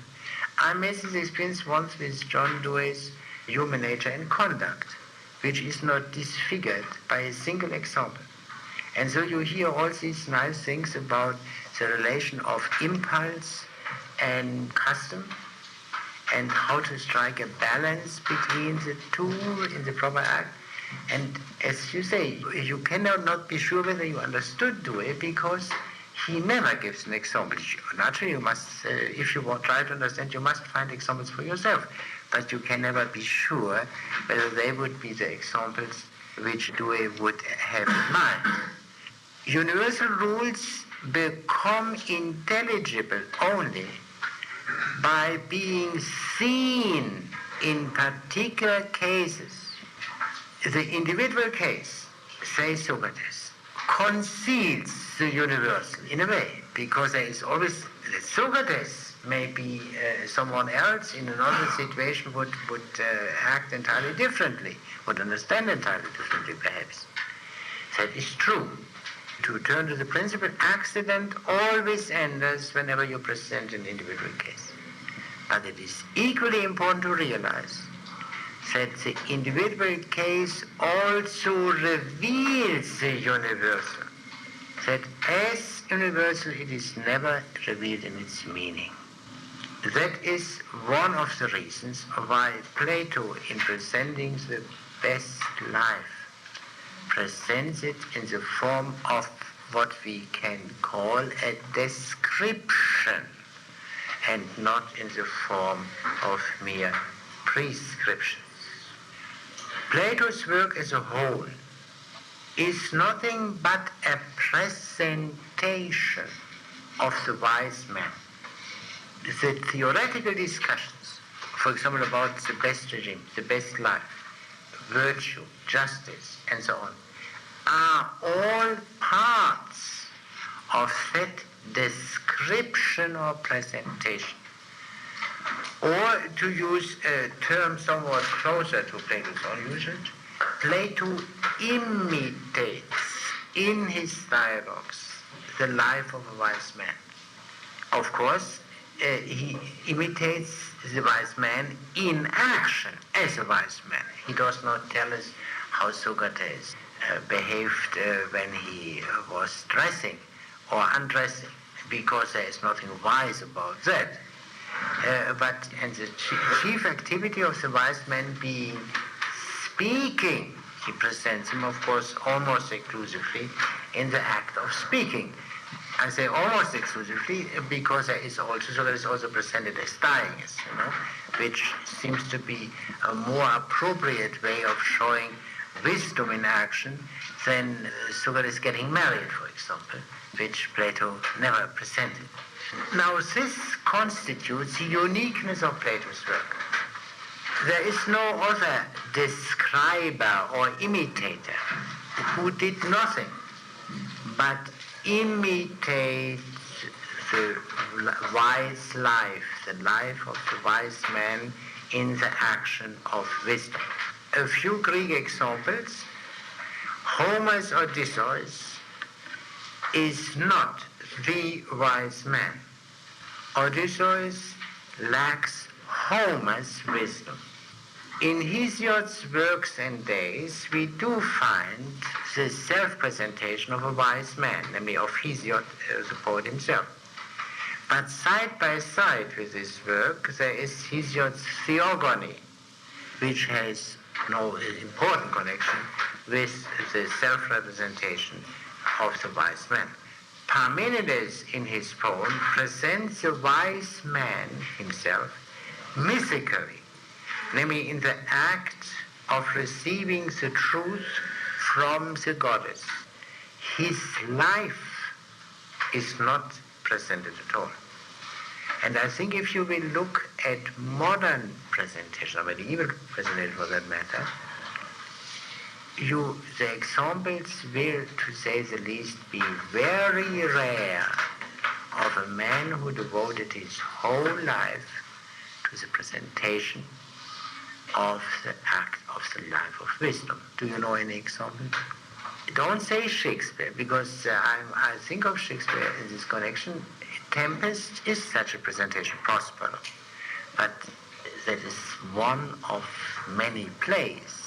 I made this experience once with John Dewey's Human Nature and Conduct, which is not disfigured by a single example. And so you hear all these nice things about the relation of impulse and custom, and how to strike a balance between the two in the proper act. And as you say, you cannot not be sure whether you understood Dewey, because he never gives an example. Naturally, you must, if you try to understand, you must find examples for yourself. But you can never be sure whether they would be the examples which Dewey would have in mind. Universal rules become intelligible only by being seen in particular cases. The individual case, say Socrates, conceals the universal in a way, because there is always, Socrates may be someone else in another situation would act entirely differently, would understand entirely differently perhaps. That is true. To turn to the principle, accident always enters whenever you present an individual case. But it is equally important to realize that the individual case also reveals the universal. That as universal, it is never revealed in its meaning. That is one of the reasons why Plato, in presenting the best life, presents it in the form of what we can call a description, and not in the form of mere prescriptions. Plato's work as a whole is nothing but a presentation of the wise man. The theoretical discussions, for example, about the best regime, the best life, virtue, justice, and so on, are all parts of that description or presentation. Or, to use a term somewhat closer to Plato's own usage, Plato imitates in his dialogues the life of a wise man. Of course, he imitates the wise man in action as a wise man. He does not tell us how Socrates behaved when he was dressing or undressing, because there is nothing wise about that. And the chief activity of the wise man being speaking, he presents him, of course, almost exclusively in the act of speaking. I say almost exclusively because there is also presented as dying, which seems to be a more appropriate way of showing wisdom in action than Socrates getting married, for example, which Plato never presented. Now, this constitutes the uniqueness of Plato's work. There is no other describer or imitator who did nothing but imitate the wise life, the life of the wise man in the action of wisdom. A few Greek examples. Homer's Odysseus is not the wise man. Odysseus lacks Homer's wisdom. In Hesiod's Works and Days, we do find the self-presentation of a wise man, namely of Hesiod, the poet himself. But side by side with this work, there is Hesiod's Theogony, which has no important connection with the self-representation of the wise man. Parmenides, in his poem, presents the wise man himself mystically, namely in the act of receiving the truth from the goddess. His life is not presented at all. And I think if you will look at modern presentation, or medieval presentation for that matter, the examples will, to say the least, be very rare of a man who devoted his whole life to the presentation of the act of the life of wisdom. Do you know any example? Don't say Shakespeare, because I think of Shakespeare in this connection. Tempest is such a presentation, Prospero, but that is one of many plays.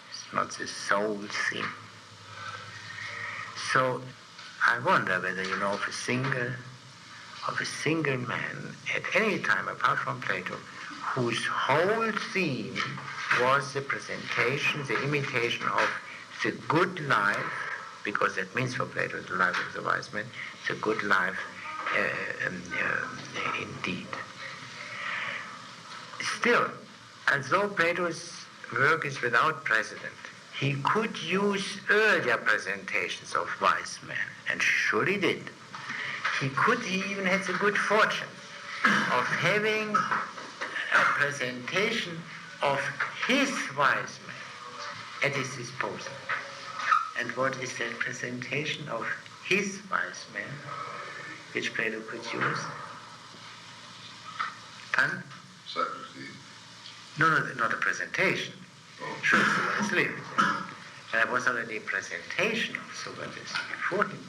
It's not the sole theme. So I wonder whether you know of a single man at any time apart from Plato whose whole theme was the presentation, the imitation of the good life, because that means for Plato the life of the wise man, the good life indeed. Still, although Plato's work is without precedent, he could use earlier presentations of wise men, and surely did. He even had the good fortune of having a presentation of his wise man at his disposal. And what is that presentation of his wise man which Plato could use? Pardon? Socrates. No, not a presentation. Oh. Sure, Socrates lived. And there was already a presentation of Socrates before him,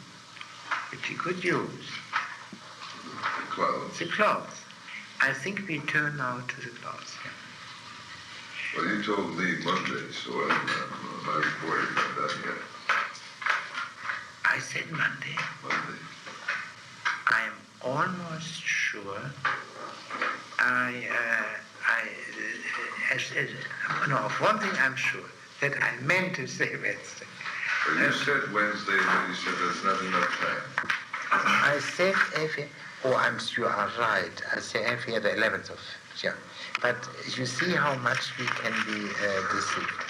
which he could use. The clouds. The clouds. I think we turn now to the clouds. Yeah. Well, you told me Monday, so I'm not reporting on that yet. I said Monday. Monday. I am almost sure of one thing I'm sure, that I meant to say Wednesday. Well, you said Wednesday, and then you said there's not enough time. I said you are right. I said the 11th of, yeah. But you see how much we can be deceived.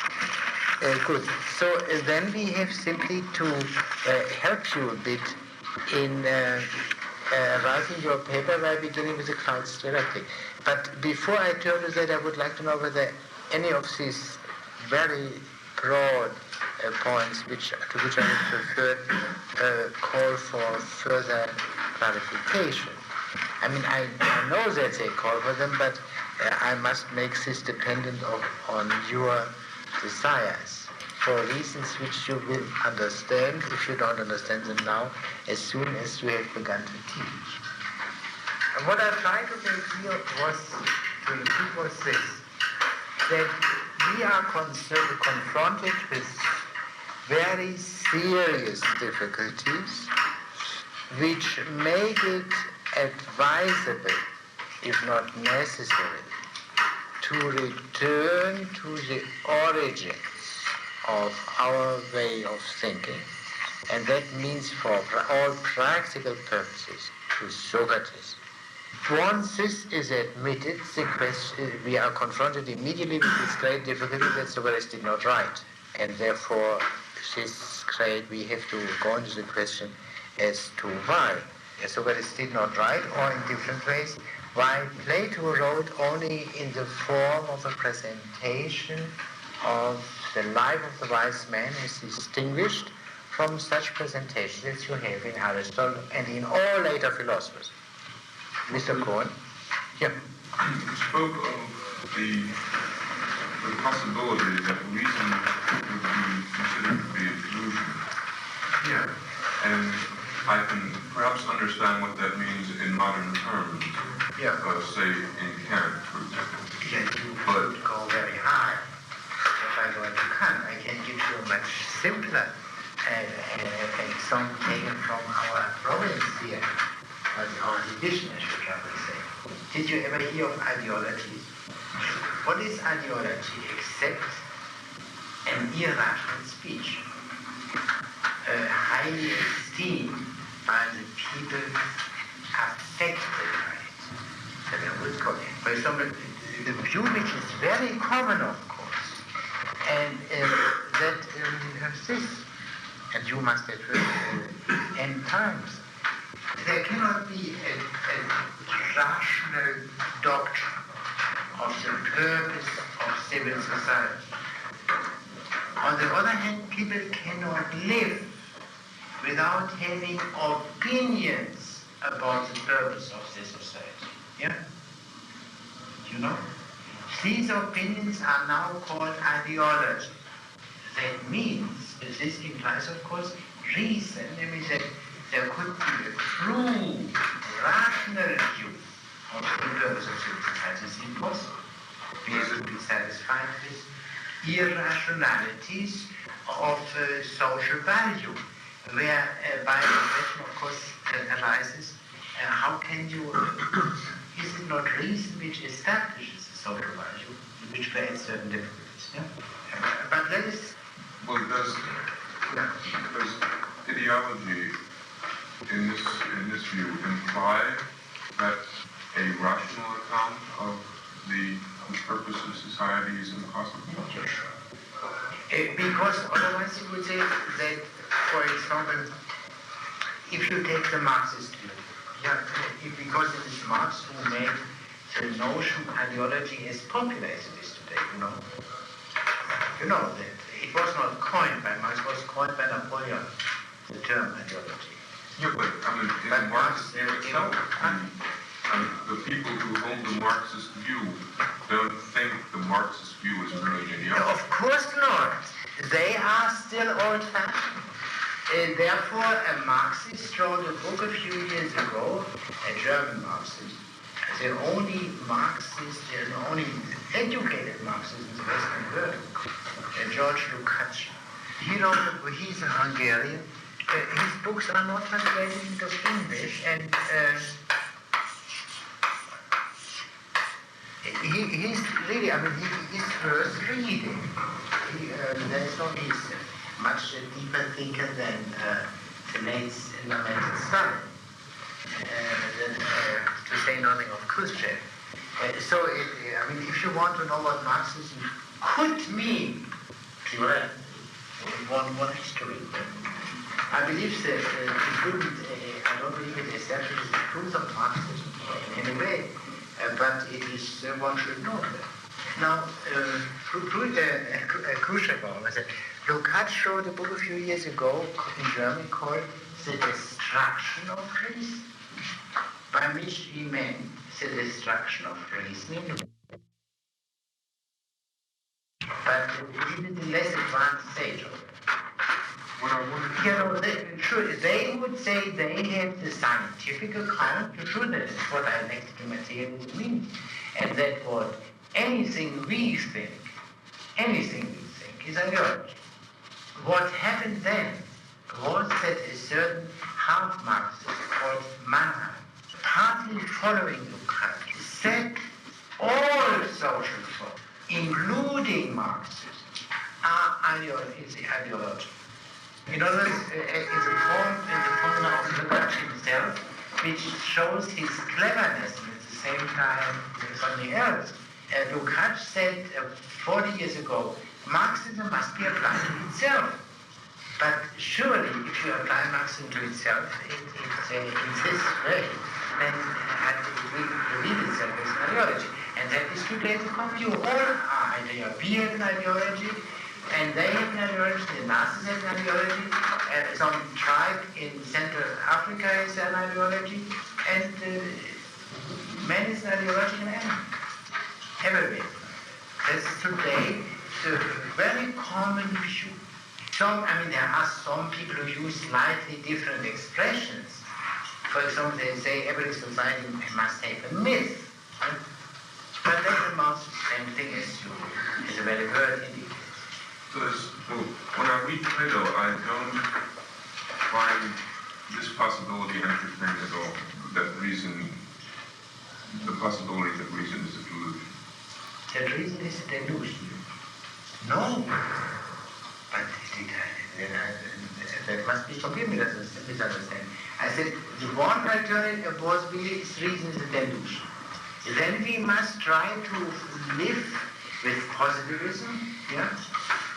Good. So then we have simply to help you a bit in writing your paper by beginning with the clouds directly. But before I turn to that, I would like to know whether any of these very broad points to which I would prefer call for further clarification. I mean, I know that they call for them, but I must make this dependent on your desires, for reasons which you will understand, if you don't understand them now, as soon as you have begun to teach. And what I tried to make clear was this, that we are confronted with very serious difficulties which make it advisable, if not necessary, to return to the origins of our way of thinking, and that means for all practical purposes to Socrates. Once this is admitted, we are confronted immediately with this great difficulty that Socrates did not write, and therefore we have to go into the question as to why Socrates did not write, or in different ways, why Plato wrote only in the form of a presentation of the life of the wise man as distinguished from such presentations as you have in Aristotle and in all later philosophers. Mr. Cohen? Yeah. You spoke of the possibility that reason would be considered to be a delusion. Yeah. And I can perhaps understand what that means in modern terms. Yeah. Say in Kant, for example. Yeah, you could go very high. If I go into Kant, I can give you a much simpler example taken from our province here, our division, I should rather say. Did you ever hear of ideologies? What is ideology except an irrational speech? Highly esteemed by the people affected by it. That I would call it. For example, the view which is very common, of course, and that this, and you must have heard end times. There cannot be a rational doctrine of the purpose of civil society. On the other hand, people cannot live without having opinions about the purpose of the society. Yeah? You know? These opinions are now called ideology. That means, this implies, of course, reason. That means that there could be a true, rational view of the purpose of civil society. It's impossible. We have to be satisfied with irrationalities of social value, where by the question, of course, arises, how can you, is it not reason which establishes the social value, which creates certain difficulties? Yeah? But let us... Well, does ideology in this view imply that a rational account of the purpose of society is impossible? Because otherwise you would say that, for example, if you take the Marxist view, because it is Marx who made the notion ideology as popular as it is today, you know. You know that it was not coined by Marx, it was coined by Napoleon, the term ideology. Yeah, but I mean, in Marx itself, the people who hold the Marxist view don't think the Marxist view is really ideology. Of course not. They are still old-fashioned. Therefore, a Marxist wrote a book a few years ago, a German Marxist, the only Marxist, the only educated Marxist in the Western world, George Lukács. He's a Hungarian. His books are not translated into English, and he's really, I mean, he's first reading. That's not he's much deeper thinker than the late Stalin, to say nothing of Khrushchev. So, I mean, if you want to know what Marxism could mean, one history. I believe that I don't believe it establishes the truth of Marxism in any way, but it is, one should know that. Now, Khrushchev, Lukács wrote a book a few years ago in German called The Destruction of Reason, by which he meant the destruction of reasoning. But even the less advanced stage of it. You know, they would say they have the scientific account to show that it's what dialectical materialism means. And that what anything we think is ideology. What happened then was that a certain half-Marxist called Mannheim, partly following Lukács, said all social thought, including Marxism, are ideology. In other words, is a form in the formula of Lukács himself, which shows his cleverness and at the same time something else. Lukács said 40 years ago, Marxism must be applied to itself. But surely, if you apply Marxism to itself, in this way, then it will reveal itself as an ideology. And that is today's view. All are ideology. We have an ideology, and they have an ideology, the Nazis have an ideology, some tribe in Central Africa has an ideology, and man is an ideological animal. everywhere. That's today the very common view. There are some people who use slightly different expressions. For example, they say every society must have a myth. Right? But that amounts to the same thing as a very word indicates. When I read Plato, I don't find this possibility entertained at all. The possibility that reason is a delusion. That reason is a delusion. No. But that must be forgiven me, that's a misunderstanding. I said the one alternative possibility is reason is a delusion. Then we must try to live with positivism, yeah?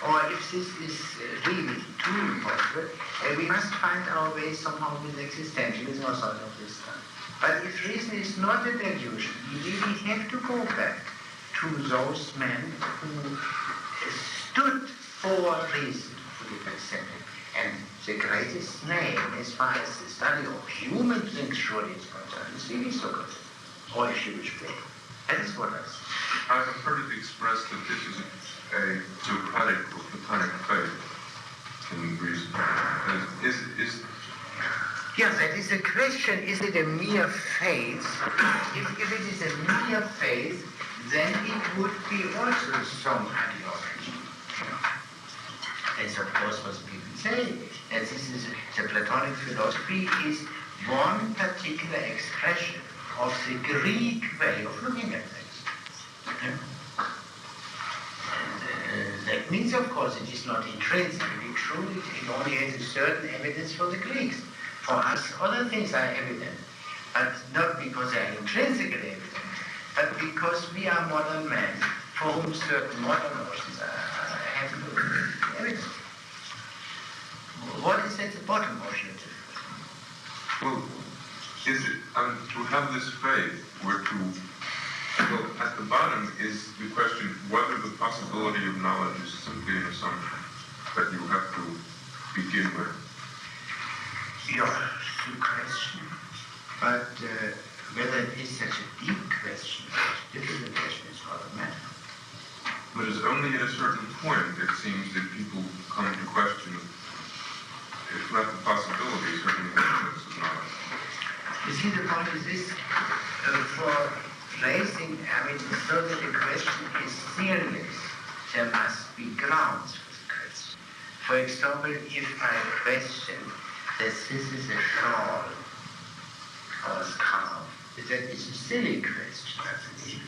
Or if this is really too impossible, we must find our way somehow with existentialism or sort of this kind. But if reason is not a delusion, we really have to go back to those men who stood for reason, to be example. And the greatest name, as far as the study of human things surely is concerned, is really Socratic. Or if you wish, Plato. That is what I say. I've heard it expressed that this is a Socratic or Platonic faith in reason. Yes, that is the question, is it a mere faith? If it is a mere faith, then it would be also some ideology. That's of course what people say. That this is the Platonic philosophy is one particular expression of the Greek way of looking at things. That means, of course, it is not intrinsically true. It only has a certain evidence for the Greeks. For us, other things are evident, but not because they are intrinsically evident, but because we are modern men, for whom certain modern notions have no evidence. What is at the bottom of your difficulty? Well, to have this faith, at the bottom is the question whether the possibility of knowledge is simply an assumption that you have to begin with. Yes, the question. But whether it is such a deep question, difficult question is rather a matter. But it's only at a certain point, it seems, that people come to question, if not the possibility, certainly the evidence of knowledge. You see, the point is this, for raising, so that the question is serious, there must be grounds for the question. For example, if I question that this is a shawl or a scarf, that is a silly question, I believe.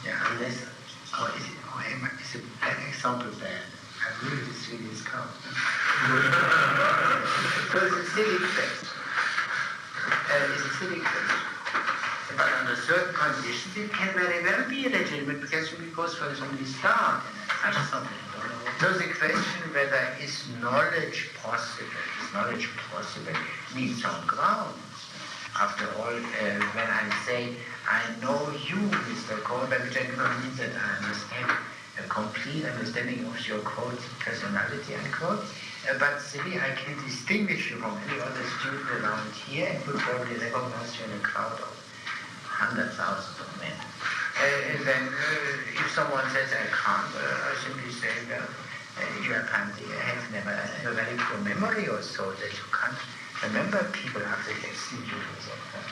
Yeah, unless, is a bad example bad? I really see this scarf. So it's a silly question. It's a silly question. But under certain conditions, it can very well be a legitimate question because, for example, we start and such something. So the question whether is knowledge possible, needs some grounds. After all, when I say, I know you, Mr. Kohlberg, which I do not mean that I understand a complete understanding of your, quote, personality, unquote, but simply I can distinguish you from any other student around here and would probably recognize you in a crowd of hundreds, thousands of men. And then if someone says I can't, I simply say, well, you apparently have never a very poor memory or so that you can't remember people after they've seen you or something.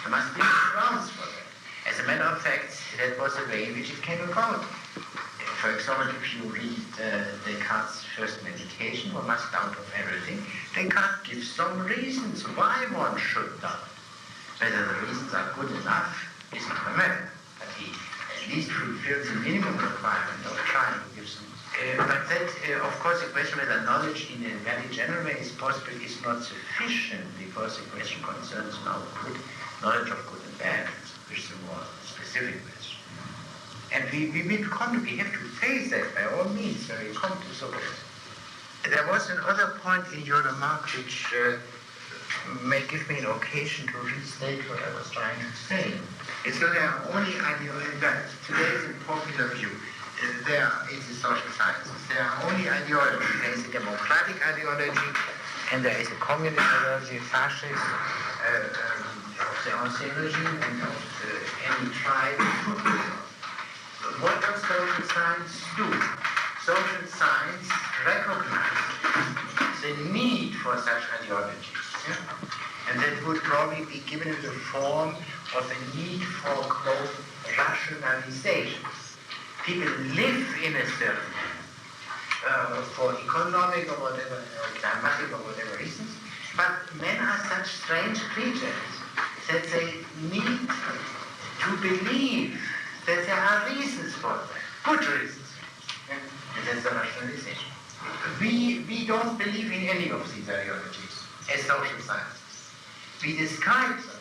There must be grounds for that. As a matter of fact, that was the way in which it came about. For example, if you read Descartes' first meditation, one must doubt of everything. Descartes gives some reasons why one should doubt. Whether the reasons are good enough isn't a matter, but he at least fulfills the minimum requirement of trying to give some. But that, of course, the question whether knowledge in a very general way is possible is not sufficient because the question concerns knowledge of good and bad, which is a more specific question. And we have to face that by all means when we come to Socrates. There was another point in your remark which may give me an occasion to restate what I was trying to say. So there are only ideologies, today is a popular view. There is the social sciences. There are only ideologies. There is a democratic ideology, and there is a communist ideology, fascist, of the ancien regime, and of any tribe. what does social science do? Social science recognizes the need for such ideologies. Yeah? And that would probably be given in the form of a need for, quote, rationalization. People live in a certain for economic or whatever, or climatic or whatever reasons, but men are such strange creatures that they need to believe that there are reasons for that, good reasons. And that's the rationalization. We don't believe in any of these ideologies as social scientists. We describe them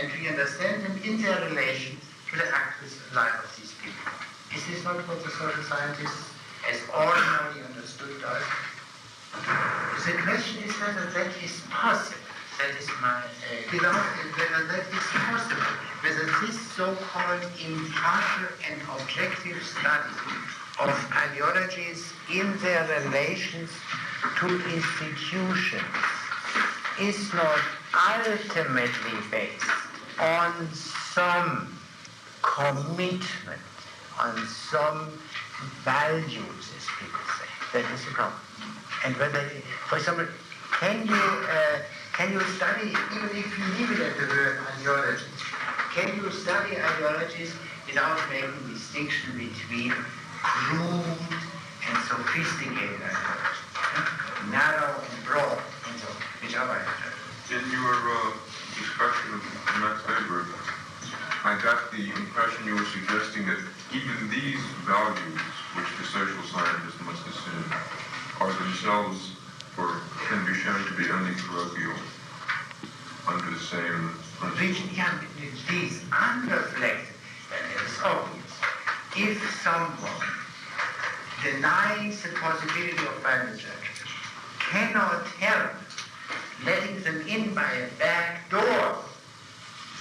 and we understand them in their relation to the active life of these people. Is this not what the social scientists as ordinarily understood does? The question is whether that is possible. That is my, whether that is possible. Whether this so-called impartial and objective study of ideologies in their relations to institutions is not ultimately based on some commitment, on some values, as people say. That is the problem. And whether, for example, can you study, even if you leave it at the word ideology, can you study ideologies without making distinction between crude and sophisticated ideologies? Narrow and broad, and so which are ideologies? In your discussion of Max Weber, I got the impression you were suggesting that even these values, which the social scientist must assume, are themselves, or can be shown to be only parochial under the same principle. These unreflected, it's obvious. If someone denies the possibility of value judgment cannot help letting them in by a back door,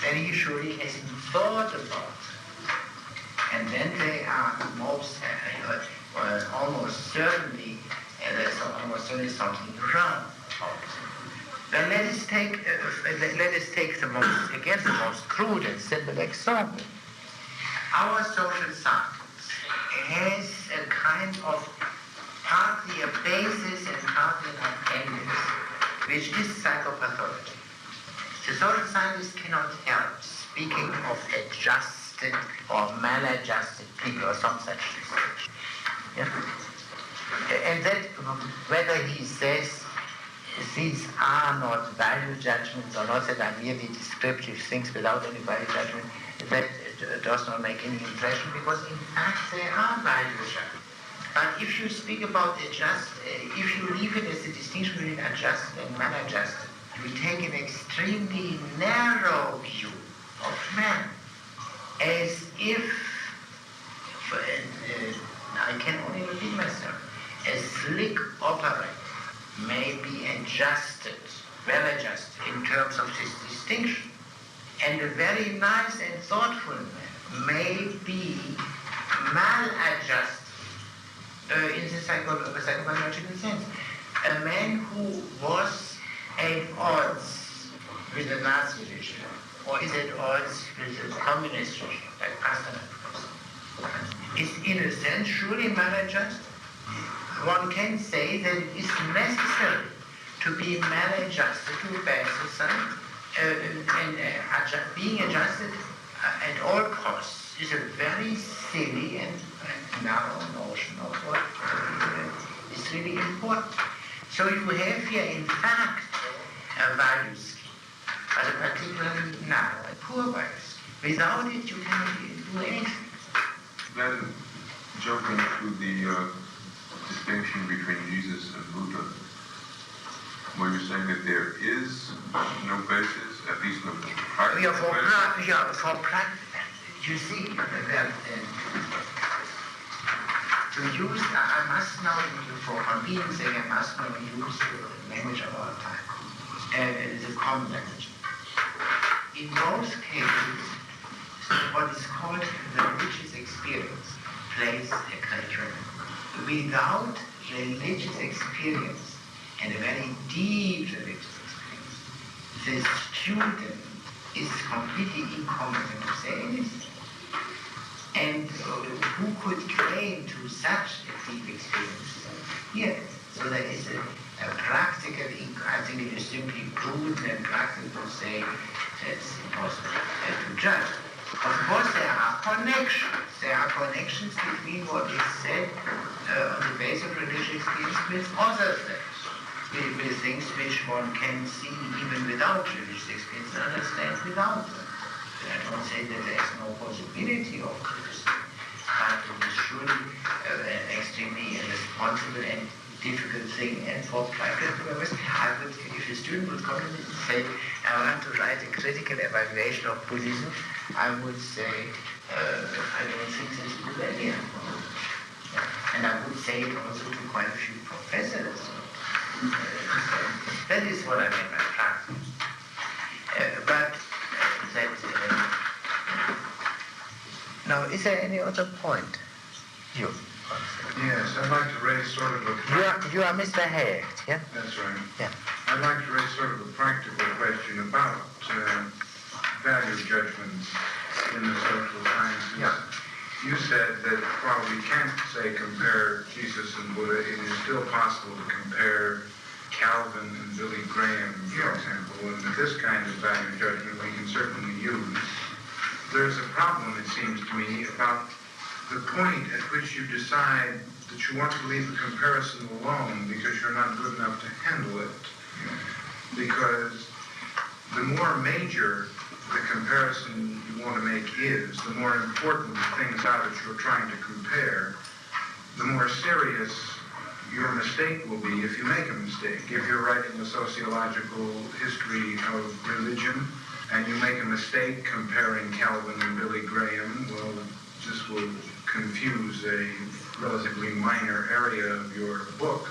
then he surely hasn't thought about it. And then they are almost certainly, there's almost certainly something wrong about it. Then let us take the most crude and simple example. Our social science has a kind of partly a basis and partly an appendix, which is psychopathology. The social scientist cannot help speaking of adjusted or maladjusted people or some such distinction. Yeah? And that whether he says these are not value judgments or not, that are merely descriptive things without any value judgment, that does not make any impression, because in fact they are value judgments. But if you speak about if you leave it as a distinction between adjusted and maladjusted, you take an extremely narrow view of man, as if, I can only repeat myself, a slick operator may be adjusted, well adjusted in terms of this distinction, and a very nice and thoughtful man may be maladjusted in the psychological sense. A man who was at odds with the Nazi regime, or is at odds with the communist regime, like Pasternak, is in a sense surely maladjusted. One can say that it is necessary to be maladjusted to a bad society, and being adjusted at all costs is a very silly and narrow notion of what is really important. So you have here, in fact, a value scheme, but a particularly narrow and poor value scheme. Without it, you cannot do anything. Then, jumping to the distinction between Jesus and Buddha, where you're saying that there is no basis, at least no practical basis. You see, to use, I must now, for convenience sake, I must now use the language of our time, the common language. In most cases, what is called the religious experience plays a great role. Without religious experience, and a very deep religious experience, the student is completely incompetent to say anything. And who could claim to such a deep experience? Here. So there is a practical, I think it is simply prudent and practical to say that's impossible to judge. Of course, there are connections. There are connections between what is said on the basis of religious experience with other things, with things which one can see even without religious experience and understand without them. I don't say that there is no possibility of criticism, but it is surely an extremely irresponsible and difficult thing. And for private purpose, if a student would come to me and say, I want to write a critical evaluation of Buddhism, I would say, I don't think this is a good idea. And I would say it also to quite a few professors. That is what I meant by practice. Now, is there any other point? You. Yes, I'd like to raise sort of a... You are Mr. Hecht, yeah? That's right. Yeah. I'd like to raise sort of a practical question about value judgments in the social sciences. Yeah. You said that while we can't say compare Jesus and Buddha, it is still possible to compare Calvin and Billy Graham, for example, and that this kind of value judgment we can certainly use. There's a problem, it seems to me, about the point at which you decide that you want to leave the comparison alone because you're not good enough to handle it. Because the more major the comparison you want to make is, the more important the things are that you're trying to compare, the more serious your mistake will be if you make a mistake. If you're writing a sociological history of religion and you make a mistake comparing Calvin and Billy Graham, well, this will confuse a relatively minor area of your book.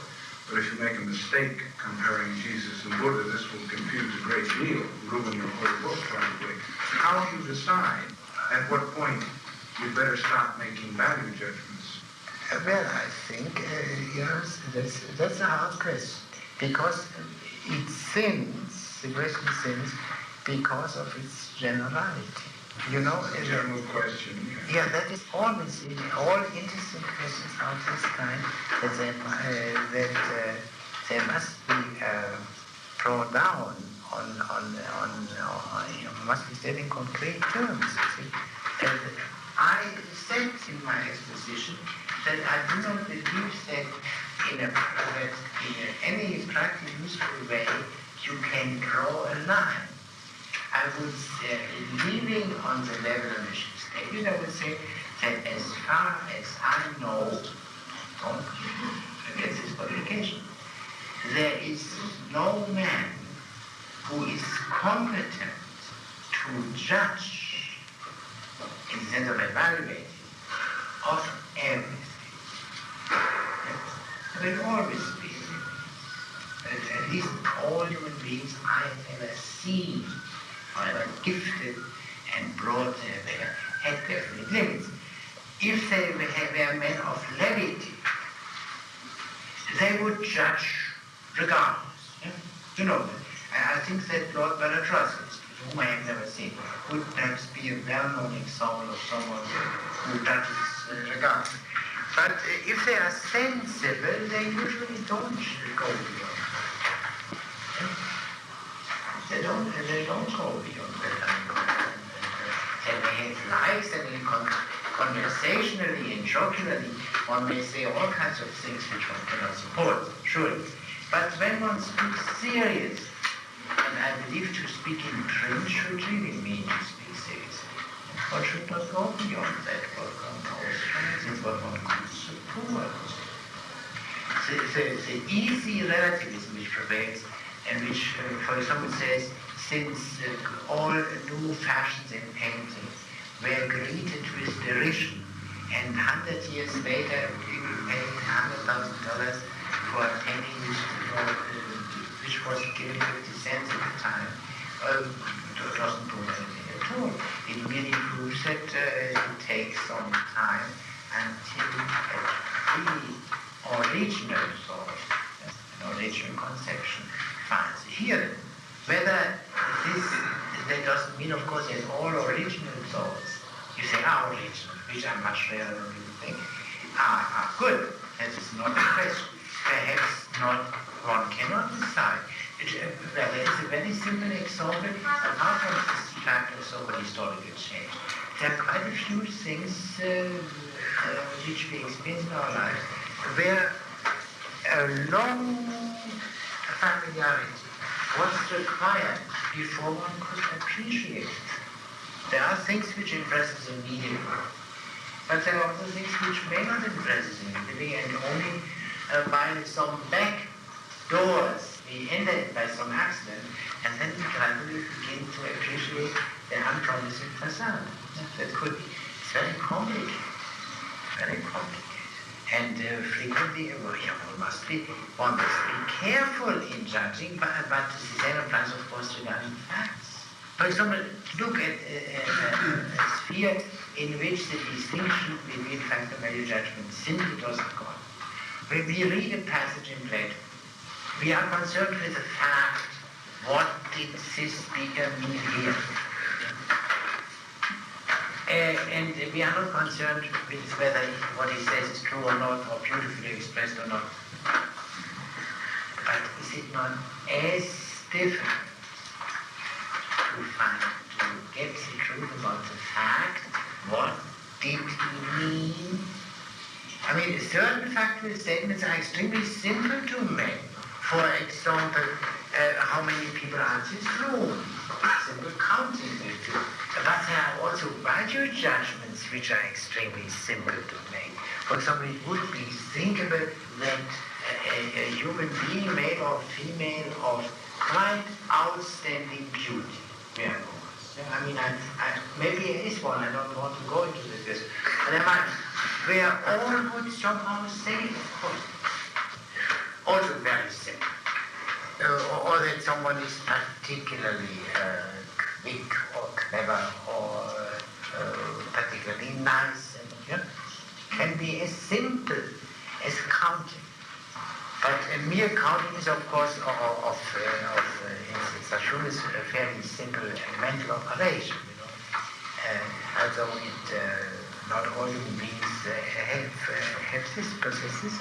But if you make a mistake comparing Jesus and Buddha, this will confuse a great deal, ruin your whole book probably. How do you decide at what point you better stop making value judgments? Well, I think, that's a hard question. Because it sins, the question sins, because of its generality. You know, a general question. Yeah, that is always in all interesting questions of this kind, that there must be brought down you must be said in concrete terms. You see. I said in my exposition that I do not believe that in any practically useful way you can draw a line. I would say, leaving on the level of mission statement, I would say that as far as I know, against this publication, there is no man who is competent to judge, in the sense of evaluating, of everything. There will always be, at least all human beings I have ever seen, however gifted and brought there, had definite limits. If they were men of levity, they would judge regardless. Yeah? You know, I think that Lord Bellatrus, whom I have never seen, would perhaps be a well-known example of someone who judges regardless. But if they are sensible, they usually don't go beyond. They don't go beyond that. And they have lives, and conversationally and jocularly, one may say all kinds of things which one cannot support, surely. But when one speaks serious, and I believe to speak in print should really mean to speak seriously, one should not go beyond that what one knows, is what one could support. The easy relativism which prevails, and which, for example, says, since all new fashions in painting were greeted with derision, and 100 years later people paid $100,000 for a painting which was given 50 cents at the time, doesn't prove anything at all. It merely proves that it takes some time until a original source, an original conception, finds a hearing. Whether that doesn't mean, of course, there's all original thoughts You say, religion, which are much rarer than people think, are good. That is not the question. Perhaps not, one cannot decide. There is a very simple example, apart from this fact of so many historical change. There are quite a few things which we experience in our lives where a long familiarity was required before one could appreciate it. There are things which impress us immediately, but there are also things which may not impress us immediately, and only by some back doors we enter it by some accident, and then we gradually begin to appreciate the unpromising facade. That could be. It's very complicated. Very complicated. And frequently, one must be careful in judging, but the same applies, of course, regarding facts. For example, look at a sphere in which the distinction between fact and value judgment simply doesn't go on. When we read a passage in Plato, we are concerned with the fact, what did this speaker mean here? And we are not concerned with whether what he says is true or not, or beautifully expressed or not. But is it not as difficult to get the truth about the fact? What did he mean? I mean, certain factual statements are extremely simple to make. For example, how many people are in this room? Simple counting will do. But there are also value judgments which are extremely simple to make. For example, it would be thinkable that a human being, male or female, of quite outstanding beauty. Yeah. I mean, maybe there is one, I don't want to go into this, but there might. Where all would somehow say, of course, also very simple. Or that someone is particularly quick or clever or particularly nice, and, can be as simple as counting. But a mere counting is, of course, Sachun is a fairly simple mental operation, although not all human beings have this, possess this.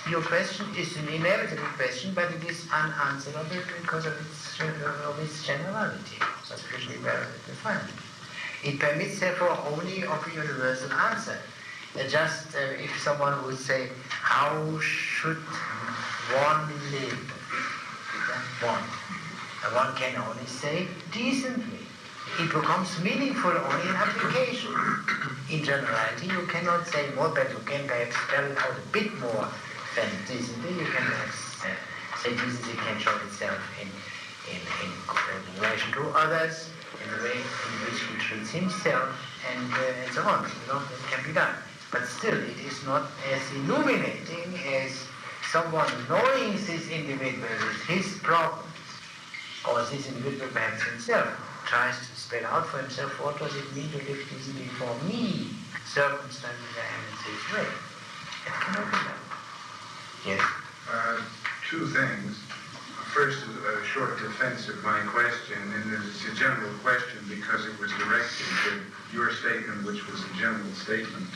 Your question is an inevitable question, but it is unanswerable because of its generality, sufficiently well defined. It permits, therefore, only of a universal answer. Just if someone would say, how should one live? One can only say decently. It becomes meaningful only in application. In generality, you cannot say more, but you can perhaps spell it out a bit more than decently. You can perhaps say decency can show itself in relation to others, in the way in which he treats himself, and so on. It can be done. But still, it is not as illuminating as someone knowing this individual with his problems, or this individual perhaps himself tries to spell out for himself, what does it mean to live decently for me, circumstances I am in this way. It cannot be done. Yes? Two things. First, a short defense of my question, and it's a general question because it was directed to your statement, which was a general statement.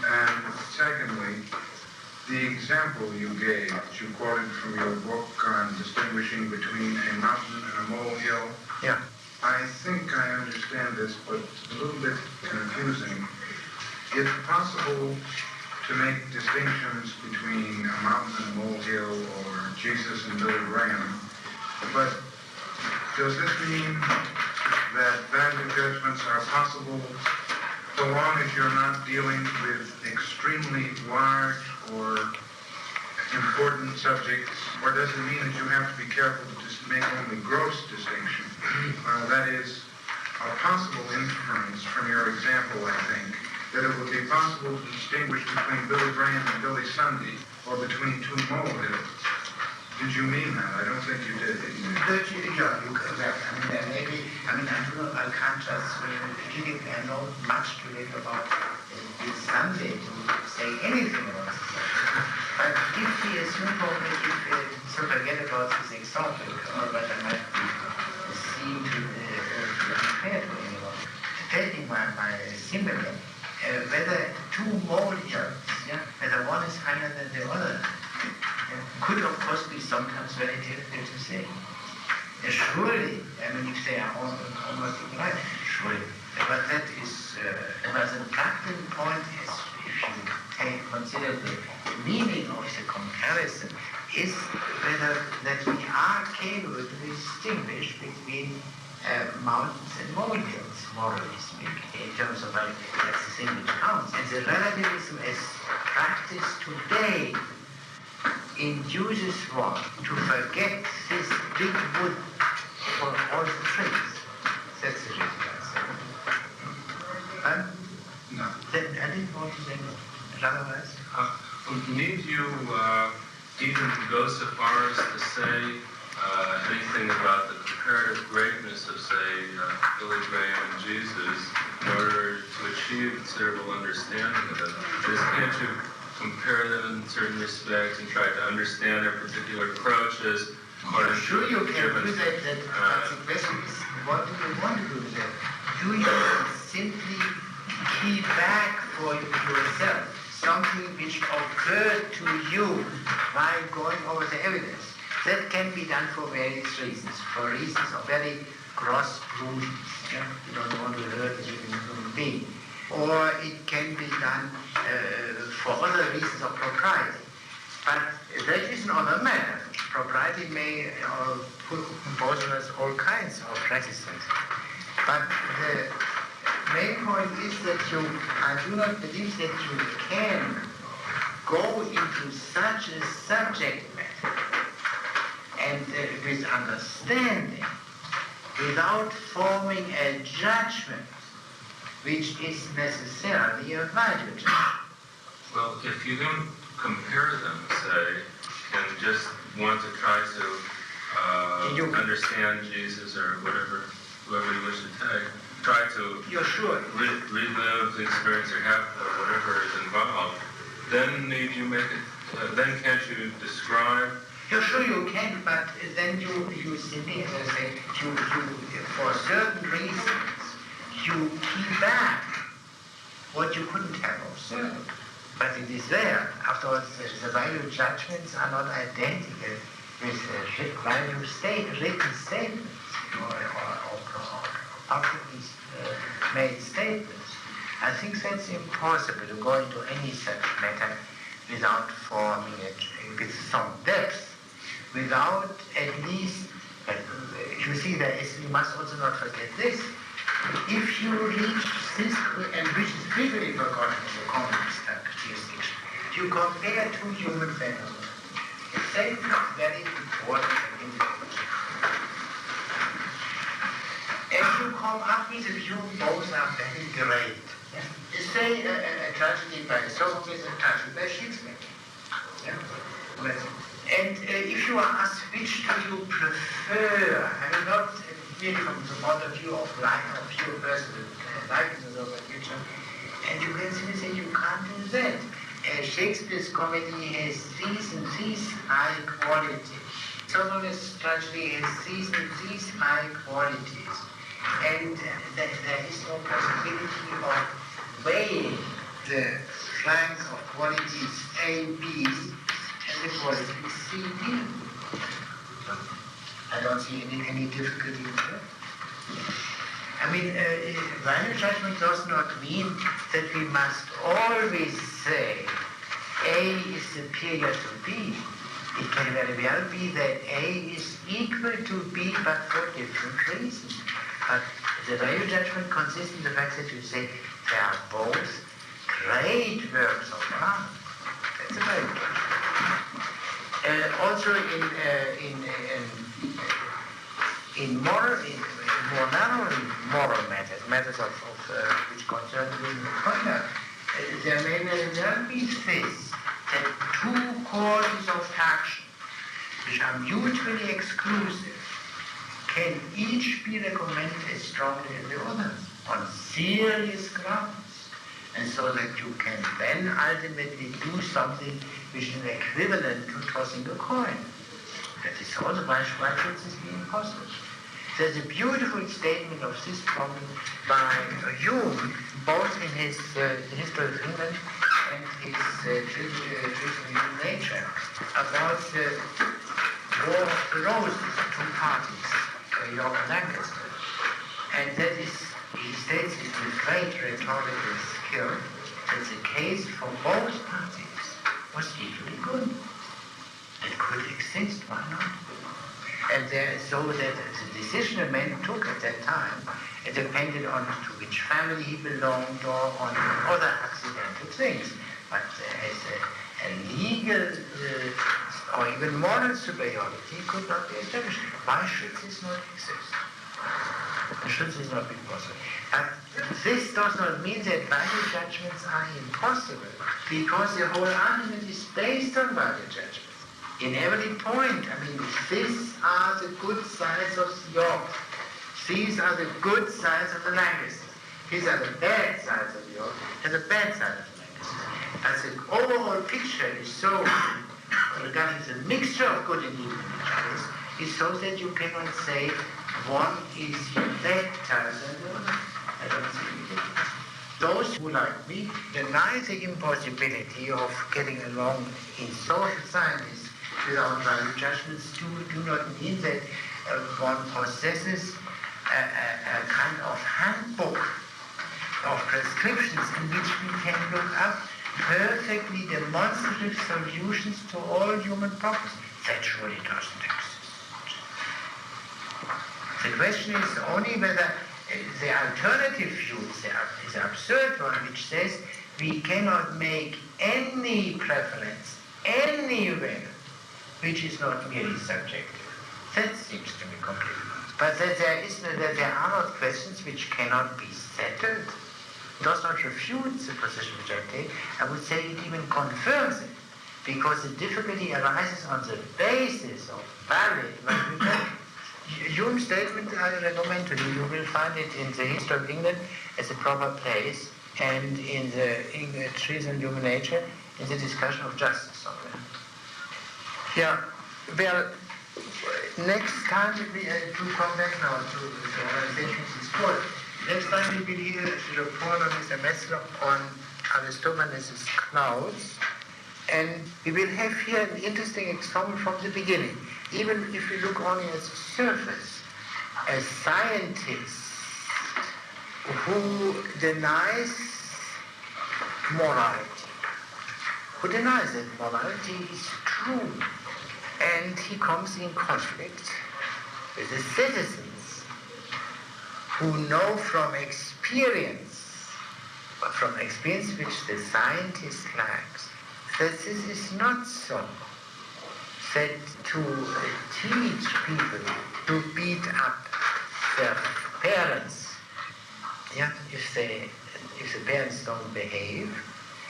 And secondly, the example you gave, that you quoted from your book on distinguishing between a mountain and a molehill. Yeah. I think I understand this, but it's a little bit confusing. It's possible to make distinctions between a mountain and a molehill, or Jesus and Billy Graham, but does this mean that value judgments are possible so long as you're not dealing with extremely large or important subjects, or does it mean that you have to be careful to just make only gross distinctions? That is a possible inference from your example, I think, that it would be possible to distinguish between Billy Graham and Billy Sunday, or between two molehills. Did you mean that? I don't think you did. Yeah, you correct. I can't just really know much too little about this Sunday to say anything about this. But if we assume so forget about this example, or that I might seem to be unfair to anyone, to tell him my simile, whether two molehills, whether one is higher than the other, could of course be sometimes very difficult to say. Surely, if they are almost right, surely. But that is, as a practical point, is if you consider the meaning of the comparison, is whether that we are capable to distinguish between mountains and molehills, morally speaking, in terms of that's the thing which counts. And the relativism as practiced today induces one to forget this big wood for all the trees. That's the reason I say. No. Then I didn't want to say otherwise. Need you even go so far as to say anything about the comparative greatness of, say, Billy Graham and Jesus in order to achieve considerable understanding of them? Can't you compare them in certain respects and try to understand their particular approaches? I'm sure you can do that. That's the question is, what do you want to do with that? Do you simply keep back for yourself something which occurred to you while going over the evidence? That can be done for various reasons, for reasons of very gross prudence. You don't want to hurt a human being. Or it can be done for other reasons of propriety. But that is another matter. Propriety may impose on us all kinds of resistance. But the main point is that I do not believe that you can go into such a subject matter and with understanding without forming a judgment which is necessarily a value judgment. Well, if you don't compare them, say, and just want to try to understand Jesus or whoever you wish to take, try to relive the experience or have whatever is involved, then need you make it, then can't you describe? You're sure you can, but then you simply, as I say, you for certain reasons, you keep back what you couldn't have observed. But it is there. After all, the value judgments are not identical with value written statements or publicly made statements. I think that's impossible to go into any such matter without forming it with some depth, without at least, you see, you must also not forget this. If you reach this, and which is frequently forgotten in the communist jurisdiction, you compare two human phenomena. The same is very important and important. As you come up with a view, both are very great. Say a tragedy by Socratic, a tragedy by Shakespeare. And if you are asked which do you prefer, I mean not really from the point of view of life, of your personal likeness of a future, and you can simply say you can't do that. Shakespeare's comedy has these and these high qualities. Socrates' tragedy has these and these high qualities. And there is no possibility of weighing the flank of qualities A, B, and the quality C, D. I don't see any difficulty in that. I mean, value judgment does not mean that we must always say A is superior to B. It can very well be that A is equal to B, but for different reasons. But the value judgment consists in the fact that you say they are both great works of art. That's a value judgment. Also in more narrowly moral matters of which concern human conduct, there may well be this, that two causes of action, which are mutually exclusive, can each be recommended as strongly as the other on serious grounds. And so that you can then ultimately do something which is equivalent to tossing a coin. That is also why should this be impossible? There's a beautiful statement of this problem by Hume, both in his History of England and his Treatise of Human Nature, about the War of the Roses, two parties, York and Lancaster. And that is, he states it with great rhetorical skill, that the case for both parties was equally good. It could exist, why not? And so that the decision a man took at that time, it depended on to which family he belonged or on other accidental things. But as a legal or even moral superiority could not be established. Why should this not exist? Should this not be possible? But this does not mean that value judgments are impossible, because the whole argument is based on value judgments. In every point, these are the good sides of York. These are the good sides of the Lancasters. These are the bad sides of York and the bad side of the Lancasters. As the overall picture is so, regarding the mixture of good and evil in each other, is so that you cannot say one is better than the other. I don't think it is. Those who, like me, deny the impossibility of getting along in social science without value judgments do not mean that one possesses a kind of handbook of prescriptions in which we can look up perfectly demonstrative solutions to all human problems. That surely doesn't exist. The question is only whether the alternative view is the absurd one, which says we cannot make any preference anywhere which is not merely subjective. That seems to me completely. But that there are not questions which cannot be settled. It does not refute the position which I take. I would say it even confirms it, because the difficulty arises on the basis of valid value judgment. Hume's statement, I recommend to you. You will find it in the History of England as a proper place, and in the Treatise on Human Nature, in the discussion of justice on that. Yeah, well, next time to come back now to the organization of this course. Next time we will hear the report of Mr. Metzler on Aristophanes' clouds, and we will have here an interesting example from the beginning. Even if we look only at the surface, a scientist who denies morality, who denies that morality is true, and he comes in conflict with the citizens who know from experience, but from experience which the scientist lacks, that this is not so. That to teach people to beat up their parents, if the parents don't behave,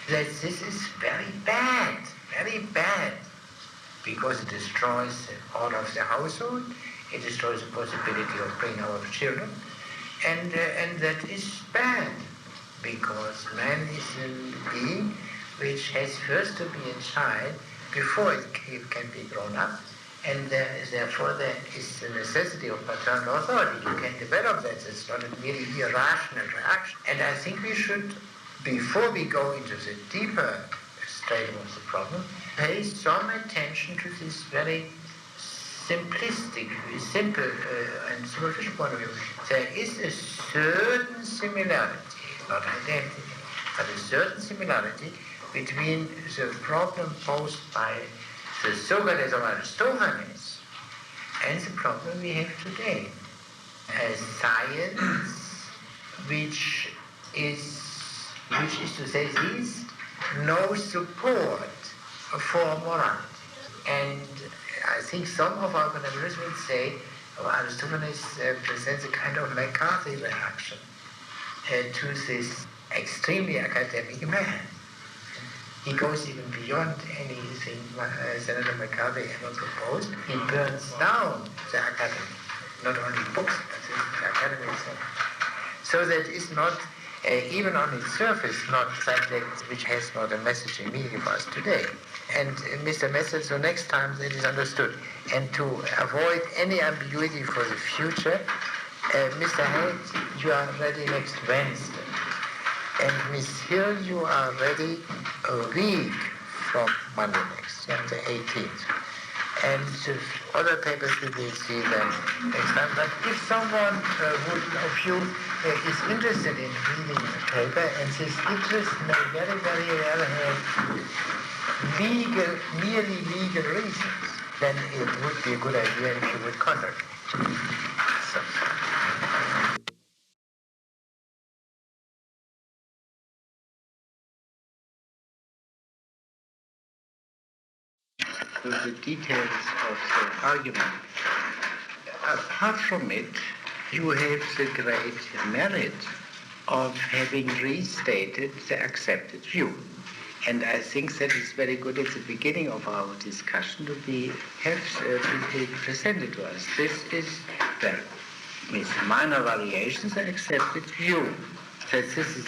that this is very bad, because it destroys the order of the household, it destroys the possibility of bringing up children, and that is bad, because man is a being which has first to be a child before it can be grown up, and therefore there is the necessity of paternal authority. You can develop that. It's not a merely irrational reaction. And I think we should, before we go into the deeper stratum of the problem, pay some attention to this very simplistic, simple and superficial point of view. There is a certain similarity, not identity, but a certain similarity between the problem posed by the Socrates of Aristophanes and the problem we have today. A science which is to say this, no support for morality. And I think some of our contemporaries will say Aristophanes presents a kind of McCarthy reaction to this extremely academic man. He goes even beyond anything Senator McCarthy ever proposed. He burns down the academy, not only books, but the academy itself. So that is not even on its surface, not subjects which has not a message in meaning for us today. And Mr. Messel, so next time that is understood. And to avoid any ambiguity for the future, Mr. Haidt, you are ready next Wednesday. And Miss Hill, you are ready a week from Monday next, on the 18th. And other papers we will see then next time. But if someone of you is interested in reading a paper, and this interest may very, very well have merely legal reasons, then it would be a good idea if you would contact me. So. The details of the argument. Apart from it, you have the great merit of having restated the accepted view. And I think that is very good at the beginning of our discussion to be presented to us. This is, well, with minor variations, the accepted view. That this is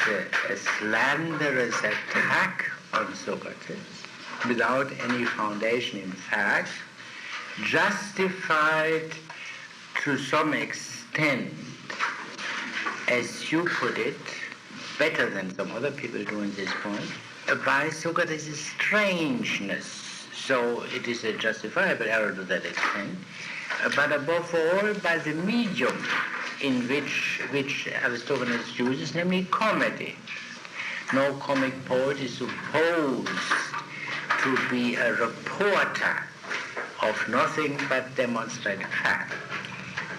a slanderous attack on Socrates, without any foundation in fact, justified to some extent, as you put it, better than some other people do in this point, by Socrates' strangeness. So it is a justifiable error to that extent, but above all by the medium in which Aristophanes uses, namely comedy. No comic poet is supposed to be a reporter of nothing but demonstrated fact.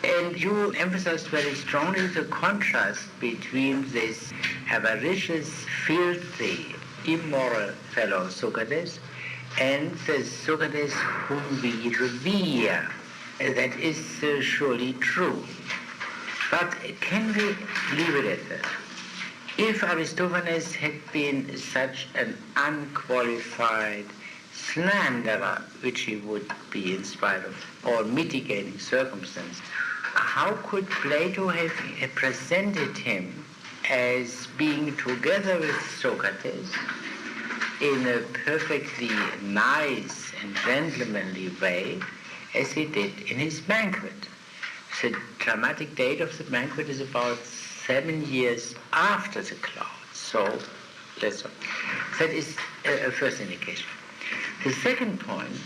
And you emphasized very strongly the contrast between this avaricious, filthy, immoral fellow Socrates and the Socrates whom we revere. That is surely true. But can we leave it at that? If Aristophanes had been such an unqualified slanderer, which he would be in spite of all mitigating circumstances, how could Plato have presented him as being together with Socrates in a perfectly nice and gentlemanly way as he did in his banquet? The dramatic date of the banquet is about 7 years after the clouds. So that's all. That is a first indication. The second point,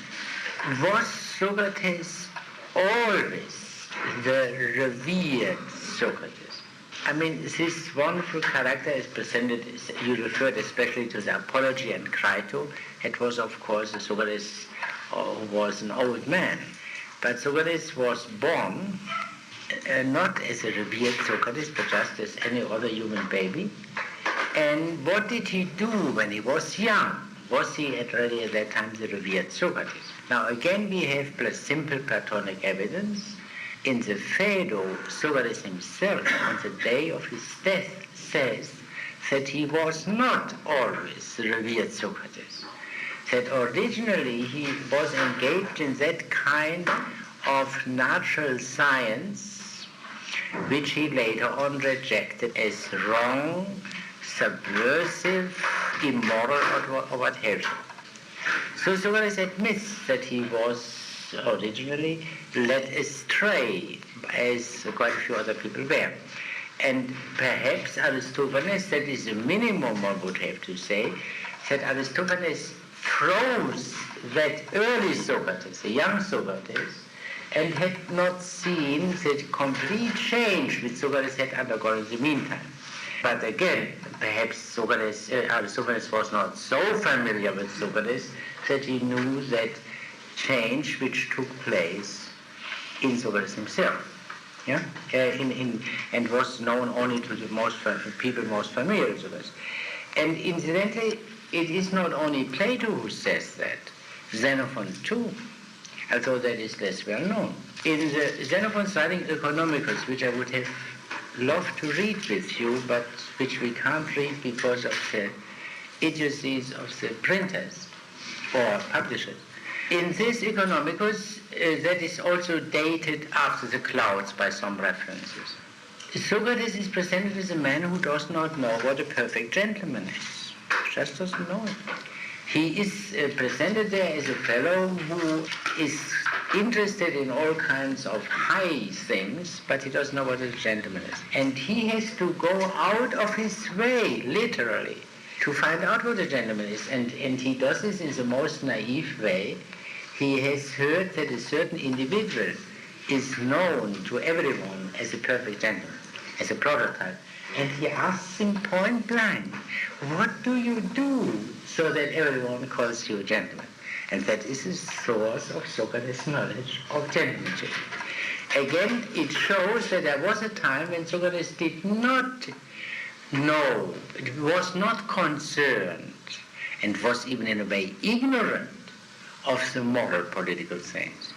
was Socrates always the revered Socrates? I mean, this wonderful character is presented, you referred especially to the Apology and Crito. It was, of course, Socrates who was an old man. But Socrates was born not as a revered Socrates, but just as any other human baby. And what did he do when he was young? Was he already at that time the revered Socrates? Now again we have simple Platonic evidence. In the Phaedo, Socrates himself, on the day of his death, says that he was not always the revered Socrates. That originally he was engaged in that kind of natural science, which he later on rejected as wrong, subversive, immoral, or what have you. So Socrates admits that he was originally led astray, as quite a few other people were. And perhaps Aristophanes, that is the minimum one would have to say, that Aristophanes froze that early Socrates, the young Socrates, and had not seen the complete change which Socrates had undergone in the meantime. But again, perhaps Aristophanes was not so familiar with Socrates that he knew that change which took place in Socrates himself, and was known only to the people most familiar with Socrates. And incidentally, it is not only Plato who says that, Xenophon too, although that is less well known. In the Xenophon's writing Economicus, which I would have loved to read with you, but which we can't read because of the idiocies of the printers or publishers. In this Economicus, that is also dated after the clouds by some references. Socrates is presented as a man who does not know what a perfect gentleman is. Just doesn't know it. He is presented there as a fellow who is interested in all kinds of high things, but he doesn't know what a gentleman is. And he has to go out of his way, literally, to find out what a gentleman is. And he does this in the most naive way. He has heard that a certain individual is known to everyone as a perfect gentleman, as a prototype. And he asks him point blank, what do you do so that everyone calls you a gentleman? And that is the source of Socrates' knowledge of gentlemanship. Again, it shows that there was a time when Socrates did not know, was not concerned, and was even in a way ignorant of the moral political things,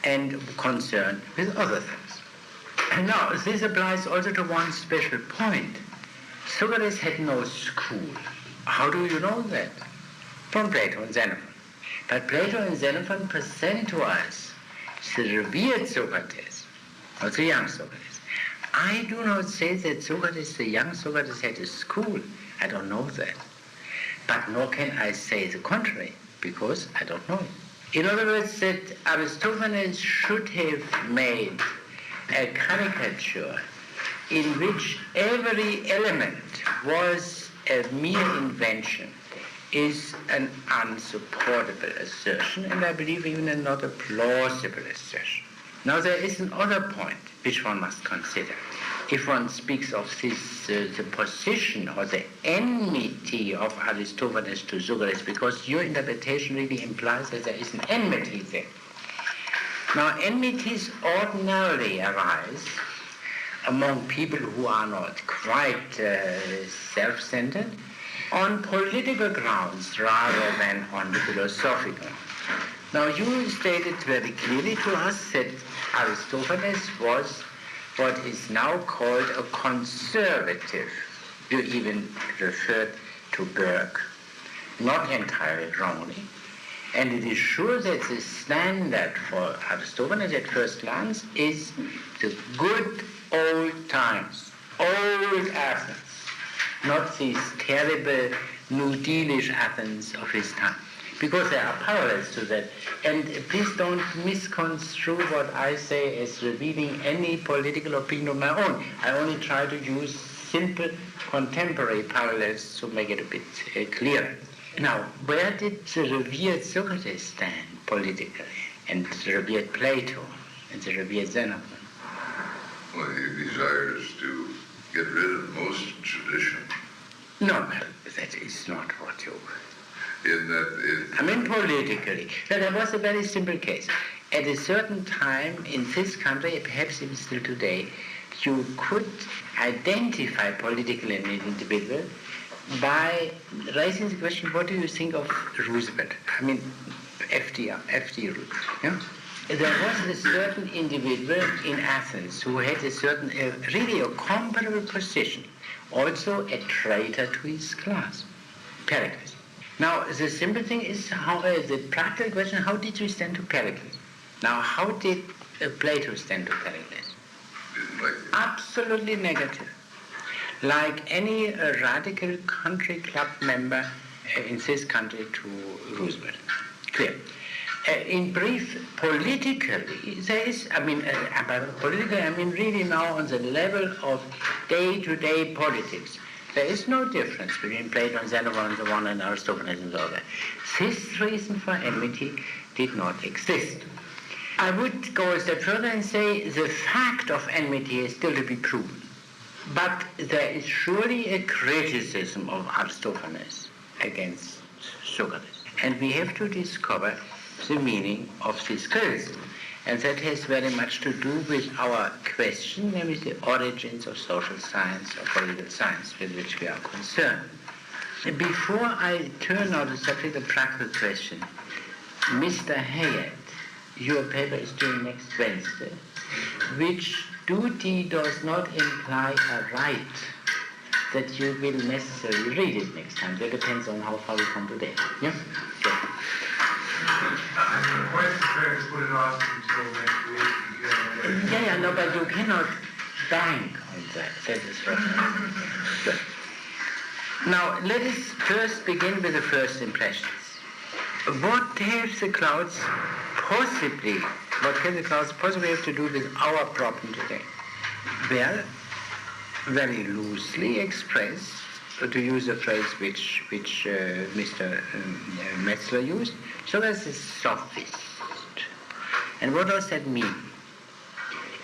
and concerned with other things. Now, this applies also to one special point. Socrates had no school. How do you know that? From Plato and Xenophon. But Plato and Xenophon present to us the revered Socrates, not the young Socrates. I do not say that Socrates, the young Socrates, had a school. I don't know that. But nor can I say the contrary, because I don't know it. In other words, that Aristophanes should have made a caricature in which every element was a mere invention is an unsupportable assertion, and I believe even not a plausible assertion. Now there is another point which one must consider. If one speaks of this, the position or the enmity of Aristophanes to Socrates, because your interpretation really implies that there is an enmity there. Now enmities ordinarily arise among people who are not quite self-centered, on political grounds rather than on philosophical. Now you stated very clearly to us that Aristophanes was what is now called a conservative. You even referred to Burke, not entirely wrongly. And it is sure that the standard for Aristophanes at first glance is the good old times, old Athens, not these terrible New Dealish Athens of his time, because there are parallels to that. And please don't misconstrue what I say as revealing any political opinion of my own. I only try to use simple contemporary parallels to make it a bit clearer. Now, where did the revered Socrates stand politically, and the revered Plato, and the revered Xenophon? Well, he desires to get rid of most tradition. No, that is not what you... In that... I mean politically. So there was a very simple case. At a certain time in this country, perhaps even still today, you could identify politically an individual by raising the question, what do you think of Roosevelt? I mean, FD Roosevelt. Yeah? There was a certain individual in Athens who had a certain, really a comparable position, also a traitor to his class, Pericles. Now, the simple thing is, the practical question, how did you stand to Pericles? Now, how did Plato stand to Pericles? Didn't like it. Absolutely negative. Like any radical country club member in this country to Roosevelt. Clear. In brief, politically, there is, by politically, I mean really now on the level of day-to-day politics, there is no difference between Plato and Xenophon on the one and Aristophanes on the other. This reason for enmity did not exist. I would go a step further and say the fact of enmity is still to be proven. But there is surely a criticism of Aristophanes against Socrates. And we have to discover the meaning of this criticism. And that has very much to do with our question, namely the origins of social science or political science with which we are concerned. Before I turn now to the subject of practical question, Mr. Hayat, your paper is due next Wednesday, which duty does not imply a right that you will necessarily read it next time. That depends on how far we come today. Yeah? Yeah. I'm quite prepared to put it off until next week. No, but you cannot bank and that is right. Now, let us first begin with the first impressions. What have the clouds possibly, what can the clouds possibly have to do with our problem today? Well, very loosely expressed, to use a phrase which Mr. Metzler used, so as a sophist. And what does that mean?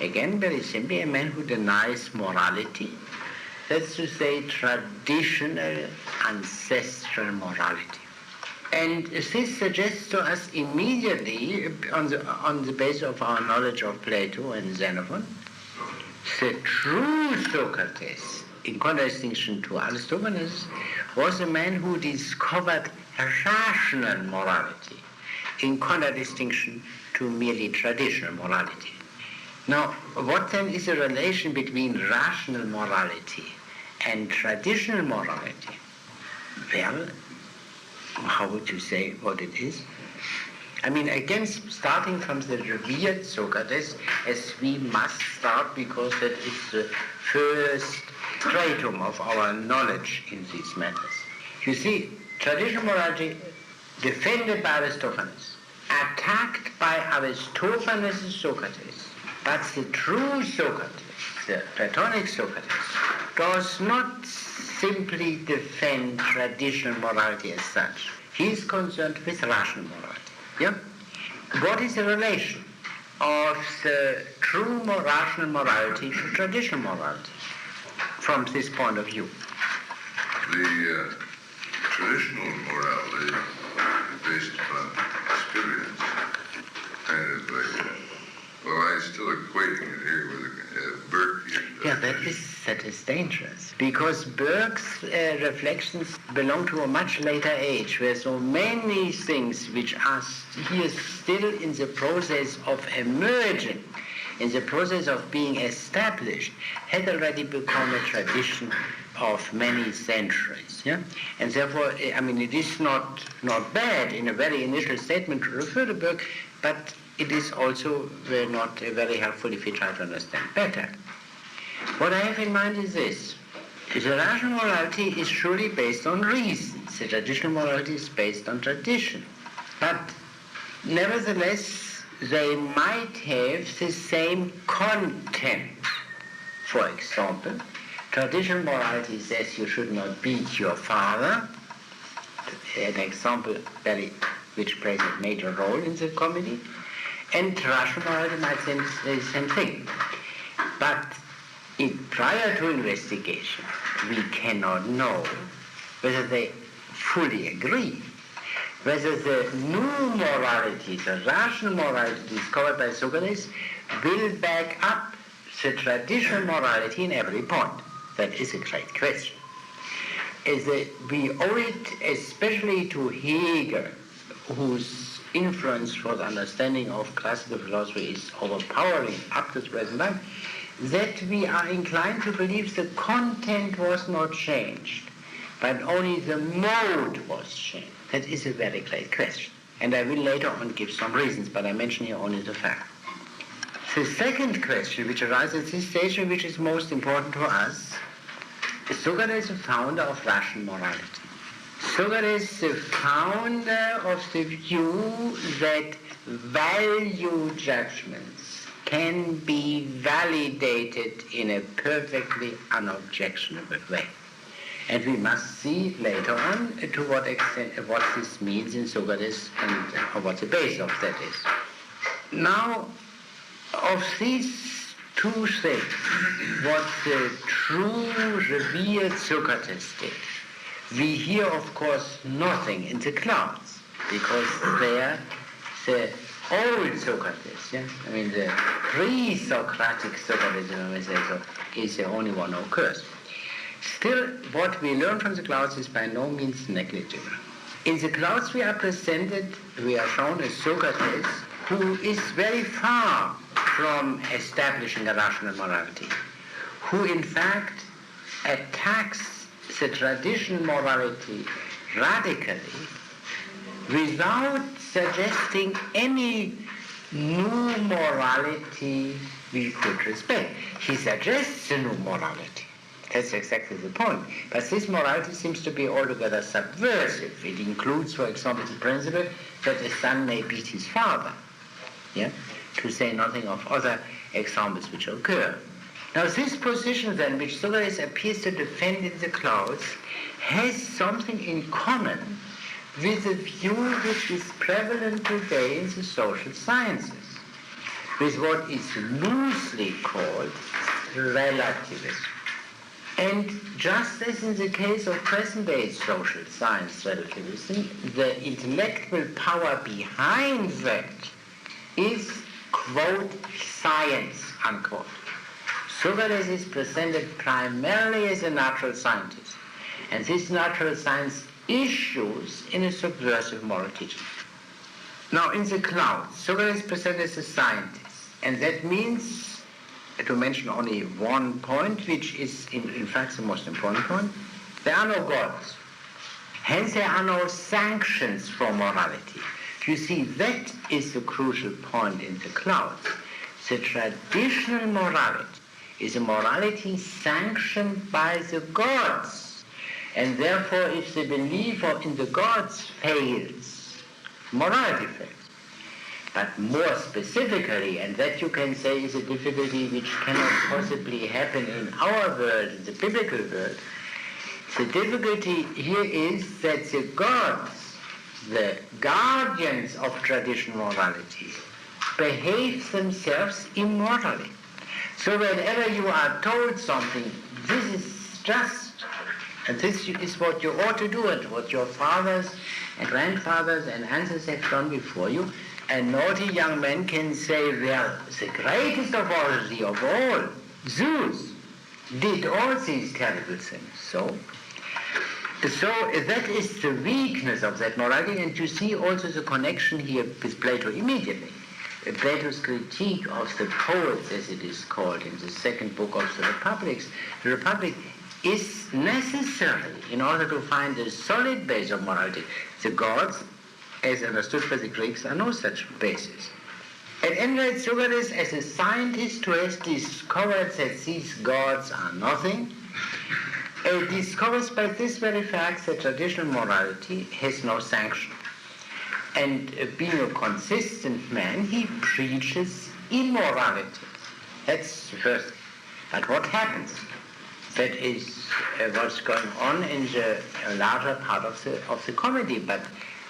Again, very simply, a man who denies morality, that's to say traditional, ancestral morality. And this suggests to us immediately, on the basis of our knowledge of Plato and Xenophon, the true Socrates, in contradistinction to Aristophanes, was a man who discovered rational morality, in contradistinction to merely traditional morality. Now, what then is the relation between rational morality and traditional morality? Well, how would you say what it is? I mean, again, starting from the revered Socrates, as we must start because that is the first stratum of our knowledge in these matters. You see, traditional morality defended by Aristophanes, attacked by Aristophanes' Socrates, but the true Socrates, the Platonic Socrates, does not simply defend traditional morality as such. He is concerned with rational morality. Yeah? What is the relation of the true rational morality to traditional morality from this point of view? The traditional morality is based upon experience, kind of like, I'm still equating it here with Burkean. Yeah, that is dangerous, because Burke's reflections belong to a much later age, where so many things which are here still in the process of emerging, in the process of being established, had already become a tradition of many centuries. Yeah? And therefore, I mean, it is not bad in a very initial statement to refer to Burke, but it is also not very helpful if we try to understand better. What I have in mind is this. The rational morality is surely based on reason. The traditional morality is based on tradition. But nevertheless, they might have the same content. For example, traditional morality says you should not beat your father. An example which plays a major role in the comedy. And rational morality might say the same thing. But prior to investigation, we cannot know whether they fully agree, whether the new morality, the rational morality discovered by Socrates, will back up the traditional morality in every point. That is a great question. We owe it especially to Hegel, whose influence for the understanding of classical philosophy is overpowering up to the present time, that we are inclined to believe the content was not changed, but only the mode was changed. That is a very great question. And I will later on give some reasons, but I mention here only the fact. The second question which arises at this stage, and which is most important to us, is Socrates is the founder of rational morality. Socrates is the founder of the view that value judgments can be validated in a perfectly unobjectionable way. And we must see later on to what extent what this means in Socrates and what the base of that is. Now, of these two things, what the true revered Socrates did, we hear, of course, nothing in the clouds, because there the old Socrates, yeah? I mean the pre-Socratic Socrates, if I may say so, is the only one who occurs. Still, what we learn from the clouds is by no means negligible. In the clouds we are shown a Socrates who is very far from establishing a rational morality, who in fact attacks the traditional morality radically without suggesting any new morality we could respect. He suggests a new morality. That's exactly the point. But this morality seems to be altogether subversive. It includes, for example, the principle that a son may beat his father, yeah? To say nothing of other examples which occur. Now this position then, which Socrates appears to defend in the Clouds, has something in common with the view which is prevalent today in the social sciences, with what is loosely called relativism. And just as in the case of present-day social science relativism, the intellectual power behind that is, quote, science, unquote. Socrates is presented primarily as a natural scientist, and this natural science issues in a subversive moral teaching. Now, in the Clouds, Socrates is presented as a scientist, and that means, to mention only one point, which is in fact the most important point, there are no gods. Hence there are no sanctions for morality. You see, that is the crucial point in the Clouds. The traditional morality is a morality sanctioned by the gods. And therefore, if the belief in the gods fails, morality fails. But more specifically, and that you can say is a difficulty which cannot possibly happen in our world, in the biblical world, the difficulty here is that the gods, the guardians of traditional morality, behave themselves immorally. So whenever you are told something, this is just, and this is what you ought to do, and what your fathers and grandfathers and ancestors have done before you, a naughty young man can say, well, the greatest of all, Zeus, did all these terrible things. So that is the weakness of that morality, and you see also the connection here with Plato immediately. Plato's critique of the poets, as it is called in the second book of the Republic, is necessary in order to find a solid base of morality. The gods, as understood by the Greeks, are no such basis. At any rate, Socrates, as a scientist who has discovered that these gods are nothing, discovers by this very fact that traditional morality has no sanction. And being a consistent man, he preaches immorality. That's the first thing. But what happens? That is what's going on in the larger part of the comedy, but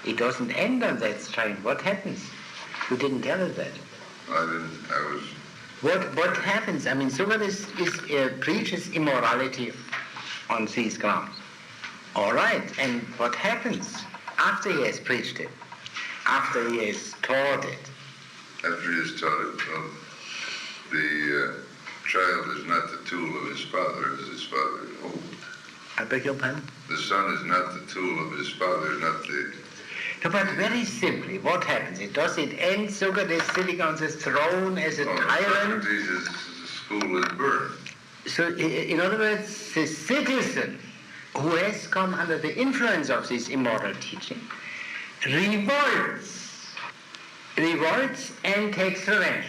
it doesn't end on that strain. What happens? You didn't tell us that. What happens? I mean, Socrates preaches immorality on these grounds. All right, and what happens after he has preached it? After he has taught it? After he has taught it, well, the child is not the tool of his father, as his father is old. I beg your pardon? The son is not the tool of his father, not the... No, but very simply, what happens? Does it end Socrates sitting on the throne as a tyrant? Socrates' school is burned. So, in other words, the citizen who has come under the influence of this immoral teaching revolts and takes revenge.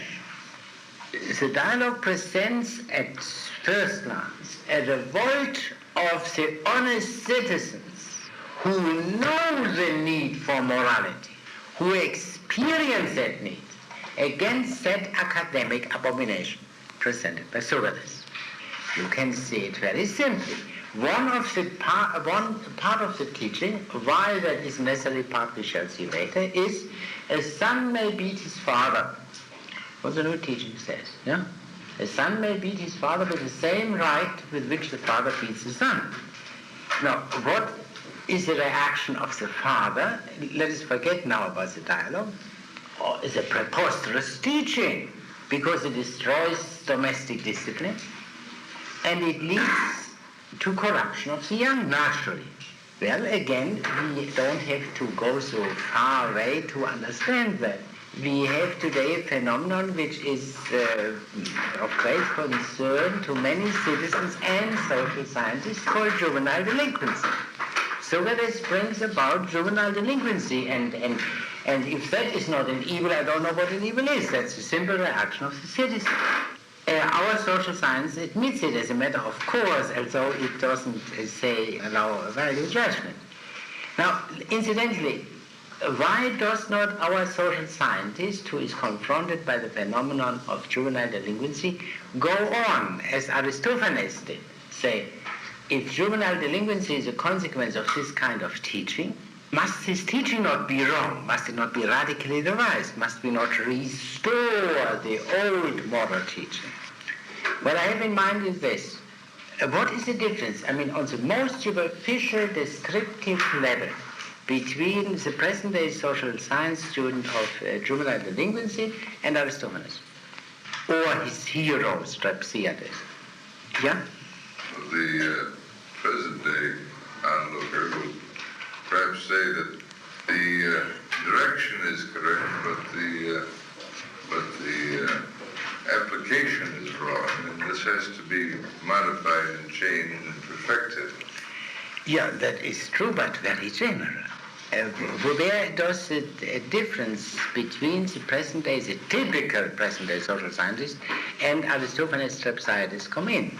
The dialogue presents at first glance a revolt of the honest citizens who know the need for morality, who experience that need, against that academic abomination presented by Socrates. You can see it very simply. One part of the teaching, why that is necessary part we shall see later, is a son may beat his father. What the new teaching says, yeah? A son may beat his father with the same right with which the father beats the son. Now, what is the reaction of the father? Let us forget now about the dialogue. It's a preposterous teaching, because it destroys domestic discipline, and it leads to corruption of the young, naturally. Well, again, we don't have to go so far away to understand that. We have today a phenomenon which is of great concern to many citizens and social scientists called juvenile delinquency. Socrates brings about juvenile delinquency, and if that is not an evil, I don't know what an evil is. That's a simple reaction of the citizen. Our social science admits it as a matter of course, although it doesn't allow a value judgment. Now, incidentally, why does not our social scientist, who is confronted by the phenomenon of juvenile delinquency, go on, as Aristophanes did, say, if juvenile delinquency is a consequence of this kind of teaching, must this teaching not be wrong? Must it not be radically revised? Must we not restore the old moral teaching? What I have in mind is this. What is the difference, on the most superficial descriptive level, between the present-day social science student of juvenile delinquency and Aristophanes? Or his hero, Straussiades? Yeah? The present-day onlooker would perhaps say that the direction is correct, but the application is wrong, and this has to be modified and changed and perfected. Yeah, that is true, but very general. Where does the difference between the present-day, the typical present-day social scientist, and Aristophanes' Straussiades come in?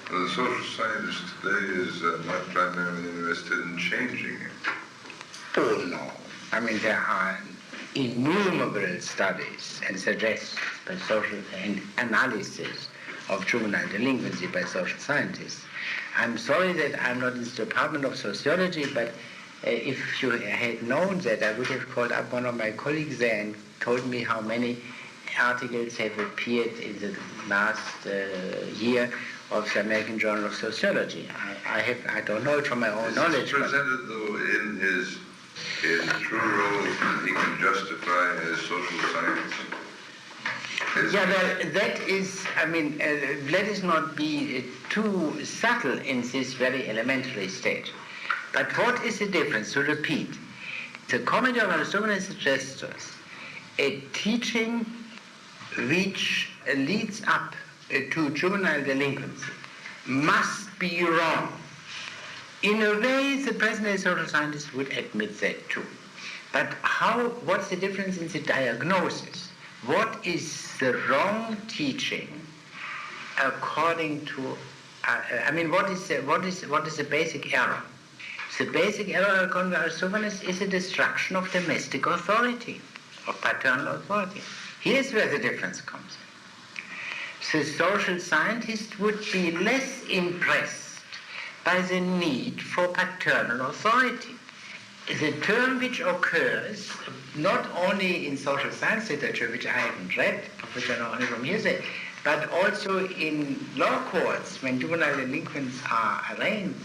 The social scientist today is not primarily interested in changing it. Oh, no. There are innumerable studies and suggestions by social analysis of juvenile delinquency by social scientists. I'm sorry that I'm not in the Department of Sociology, but if you had known that, I would have called up one of my colleagues there and told me how many articles have appeared in the last year of the American Journal of Sociology. I don't know it from my own knowledge. Is presented, though, in his true role that he can justify his social science? Yeah, well, that is, let us not be too subtle in this very elementary stage. But what is the difference? To repeat, the comedy of Aristophanes suggests us a teaching which leads up to juvenile delinquency must be wrong. In a way, the present-day social scientists would admit that too. But what's the difference in the diagnosis? What is the wrong teaching according to, what is the basic error? The basic error according to Aristophanes is the destruction of domestic authority, of paternal authority. Here's where the difference comes in. The social scientist would be less impressed by the need for paternal authority. The term which occurs not only in social science literature, which I haven't read, which I know only from hearsay, but also in law courts when juvenile delinquents are arraigned,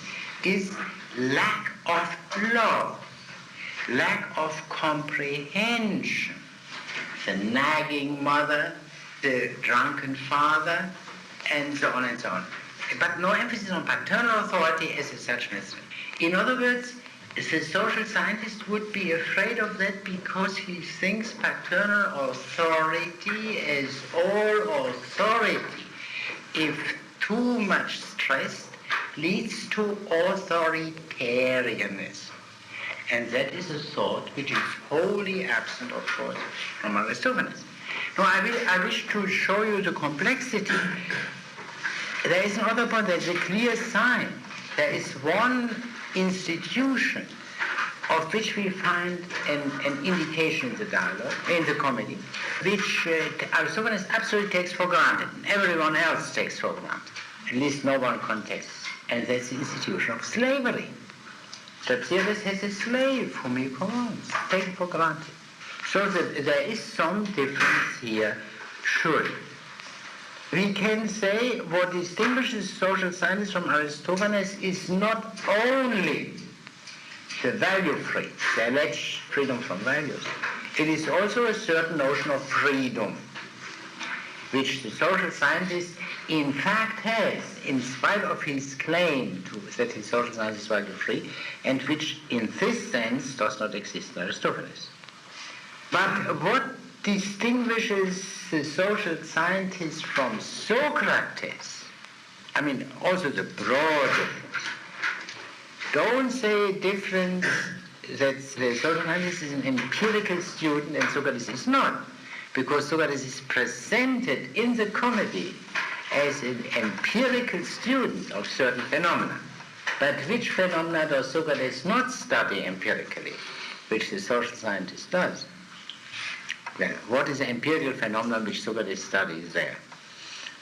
is lack of love, lack of comprehension. The nagging mother, the drunken father, and so on and so on. But no emphasis on paternal authority as a such method. In other words, the social scientist would be afraid of that because he thinks paternal authority as all authority, if too much stressed, leads to authoritarianism. And that is a thought which is wholly absent, of course, from Aristophanes. Now, I wish to show you the complexity. There is another point, there is a clear sign. There is one institution of which we find an indication in the dialogue, in the comedy, which Aristophanes absolutely takes for granted, and everyone else takes for granted. At least no one contests. And that's the institution of slavery. Straussiades has a slave whom he commands, taken for granted. So that there is some difference here, surely. We can say what distinguishes social science from Aristophanes is not only the value free, the alleged freedom from values. It is also a certain notion of freedom, which the social scientist in fact has, in spite of his claim that his social science is value free, and which in this sense does not exist in Aristophanes. But what distinguishes the social scientist from Socrates, also the broad difference. Don't say difference that the social scientist is an empirical student and Socrates is not. because Socrates is presented in the comedy as an empirical student of certain phenomena. But which phenomena does Socrates not study empirically, which the social scientist does? Well, what is the empirical phenomenon which Socrates studies there?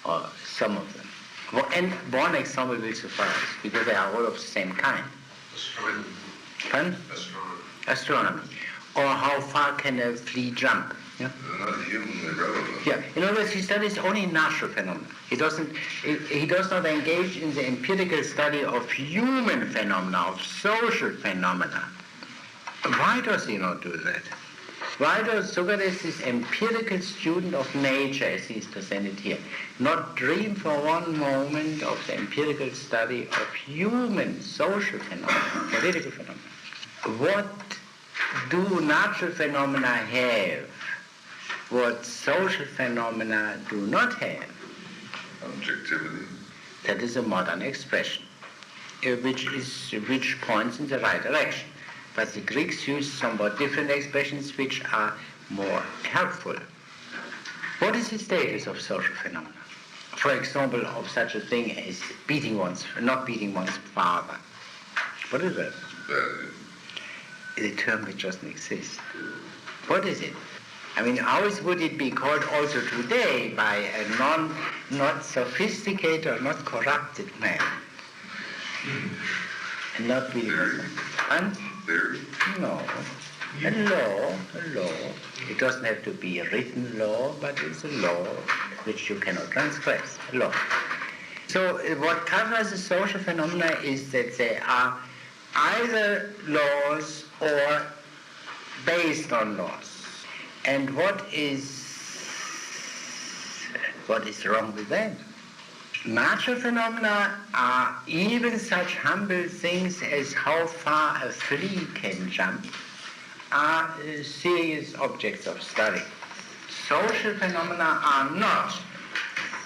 Or some of them. And one example will suffice, because they are all of the same kind. Astronomy. Pardon? Astronomy. Astronomy. Or how far can a flea jump? Yeah? They're not humanly relevant. Yeah. In other words, he studies only natural phenomena. He does not engage in the empirical study of human phenomena, of social phenomena. Why does he not do that? Why does Socrates, this empirical student of nature, as he is presented here, not dream for one moment of the empirical study of human social phenomena, political phenomena? What do natural phenomena have what social phenomena do not have? Objectivity. That is a modern expression, which points in the right direction. But the Greeks use somewhat different expressions which are more helpful. What is the status of social phenomena? For example, of such a thing as not beating one's father. What is that? Value. It's a term which doesn't exist. What is it? I mean, how would it be called also today by a not sophisticated or not corrupted man? And not really. Theory. No. A law. It doesn't have to be a written law, but it's a law which you cannot transgress. A law. So what covers the social phenomena is that they are either laws or based on laws. And what is wrong with that? Natural phenomena are even such humble things as how far a flea can jump, are serious objects of study. Social phenomena are not.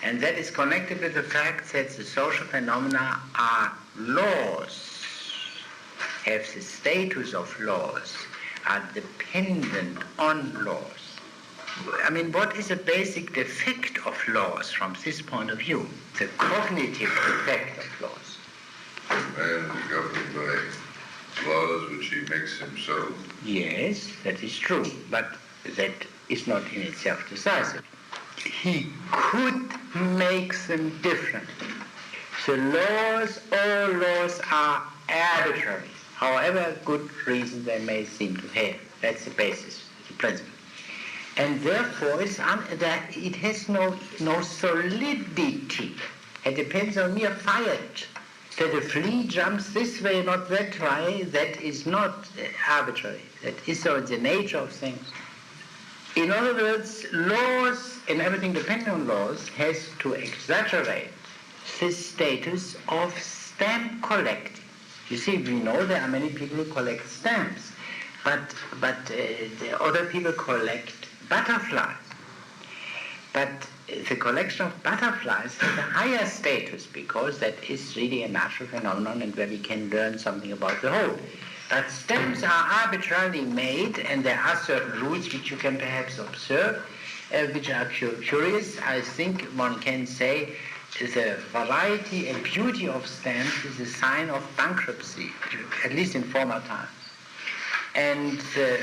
And that is connected with the fact that the social phenomena are laws, have the status of laws, are dependent on laws. I mean, what is a basic defect of laws from this point of view? The cognitive defect of laws. Man is governed by laws which he makes himself. Yes, that is true, but that is not in itself decisive. He could make them differently. So all laws are arbitrary, however good reason they may seem to have. That's the basis, the principle. And therefore it has no solidity. It depends on mere fiat. That a flea jumps this way, not that way, that is not arbitrary. That is so in the nature of things. In other words, laws and everything depending on laws has to exaggerate the status of stamp collecting. You see, we know there are many people who collect stamps, but the other people collect butterflies. But the collection of butterflies has a higher status because that is really a natural phenomenon and where we can learn something about the whole. But stamps are arbitrarily made, and there are certain rules which you can perhaps observe, which are curious. I think one can say the variety and beauty of stamps is a sign of bankruptcy, at least in former times. And the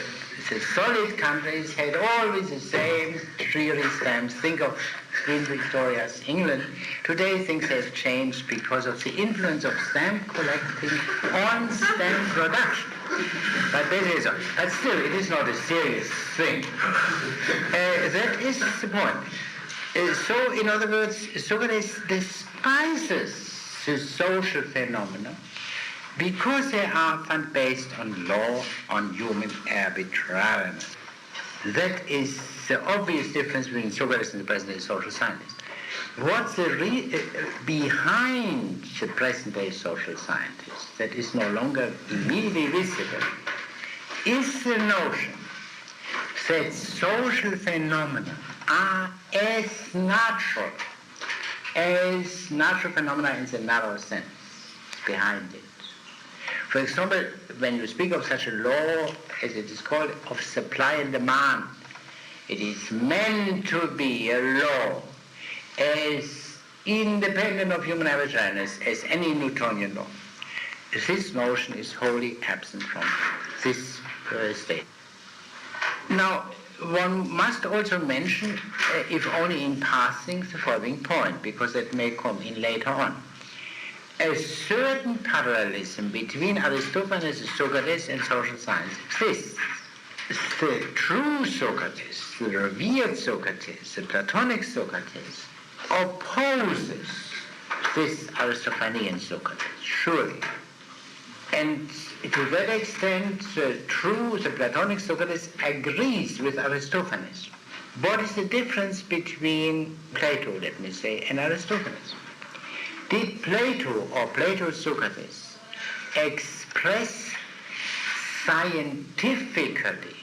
solid countries had always the same dreary stamps. Think of Queen Victoria's England. Today things have changed because of the influence of stamp collecting on stamp production. But still, it is not a serious thing. That is the point. So, in other words, Socrates despises the social phenomena because they are based on law, on human arbitrariness. That is the obvious difference between Socrates and the present-day social scientist. What's behind the present-day social scientist that is no longer immediately visible is the notion that social phenomena are as natural phenomena in the narrow sense behind it. For example, when you speak of such a law, as it is called, of supply and demand, It is meant to be a law as independent of human arbitrariness as any Newtonian law. This notion is wholly absent from this state. Now, one must also mention, if only in passing, the following point, because that may come in later on. A certain parallelism between Aristophanes, Socrates, and social science exists. The true Socrates, the revered Socrates, the Platonic Socrates, opposes this Aristophanean Socrates, surely. And to that extent, the Platonic Socrates agrees with Aristophanes. What is the difference between Plato, let me say, and Aristophanes? Did Plato or Plato's Socrates express scientifically,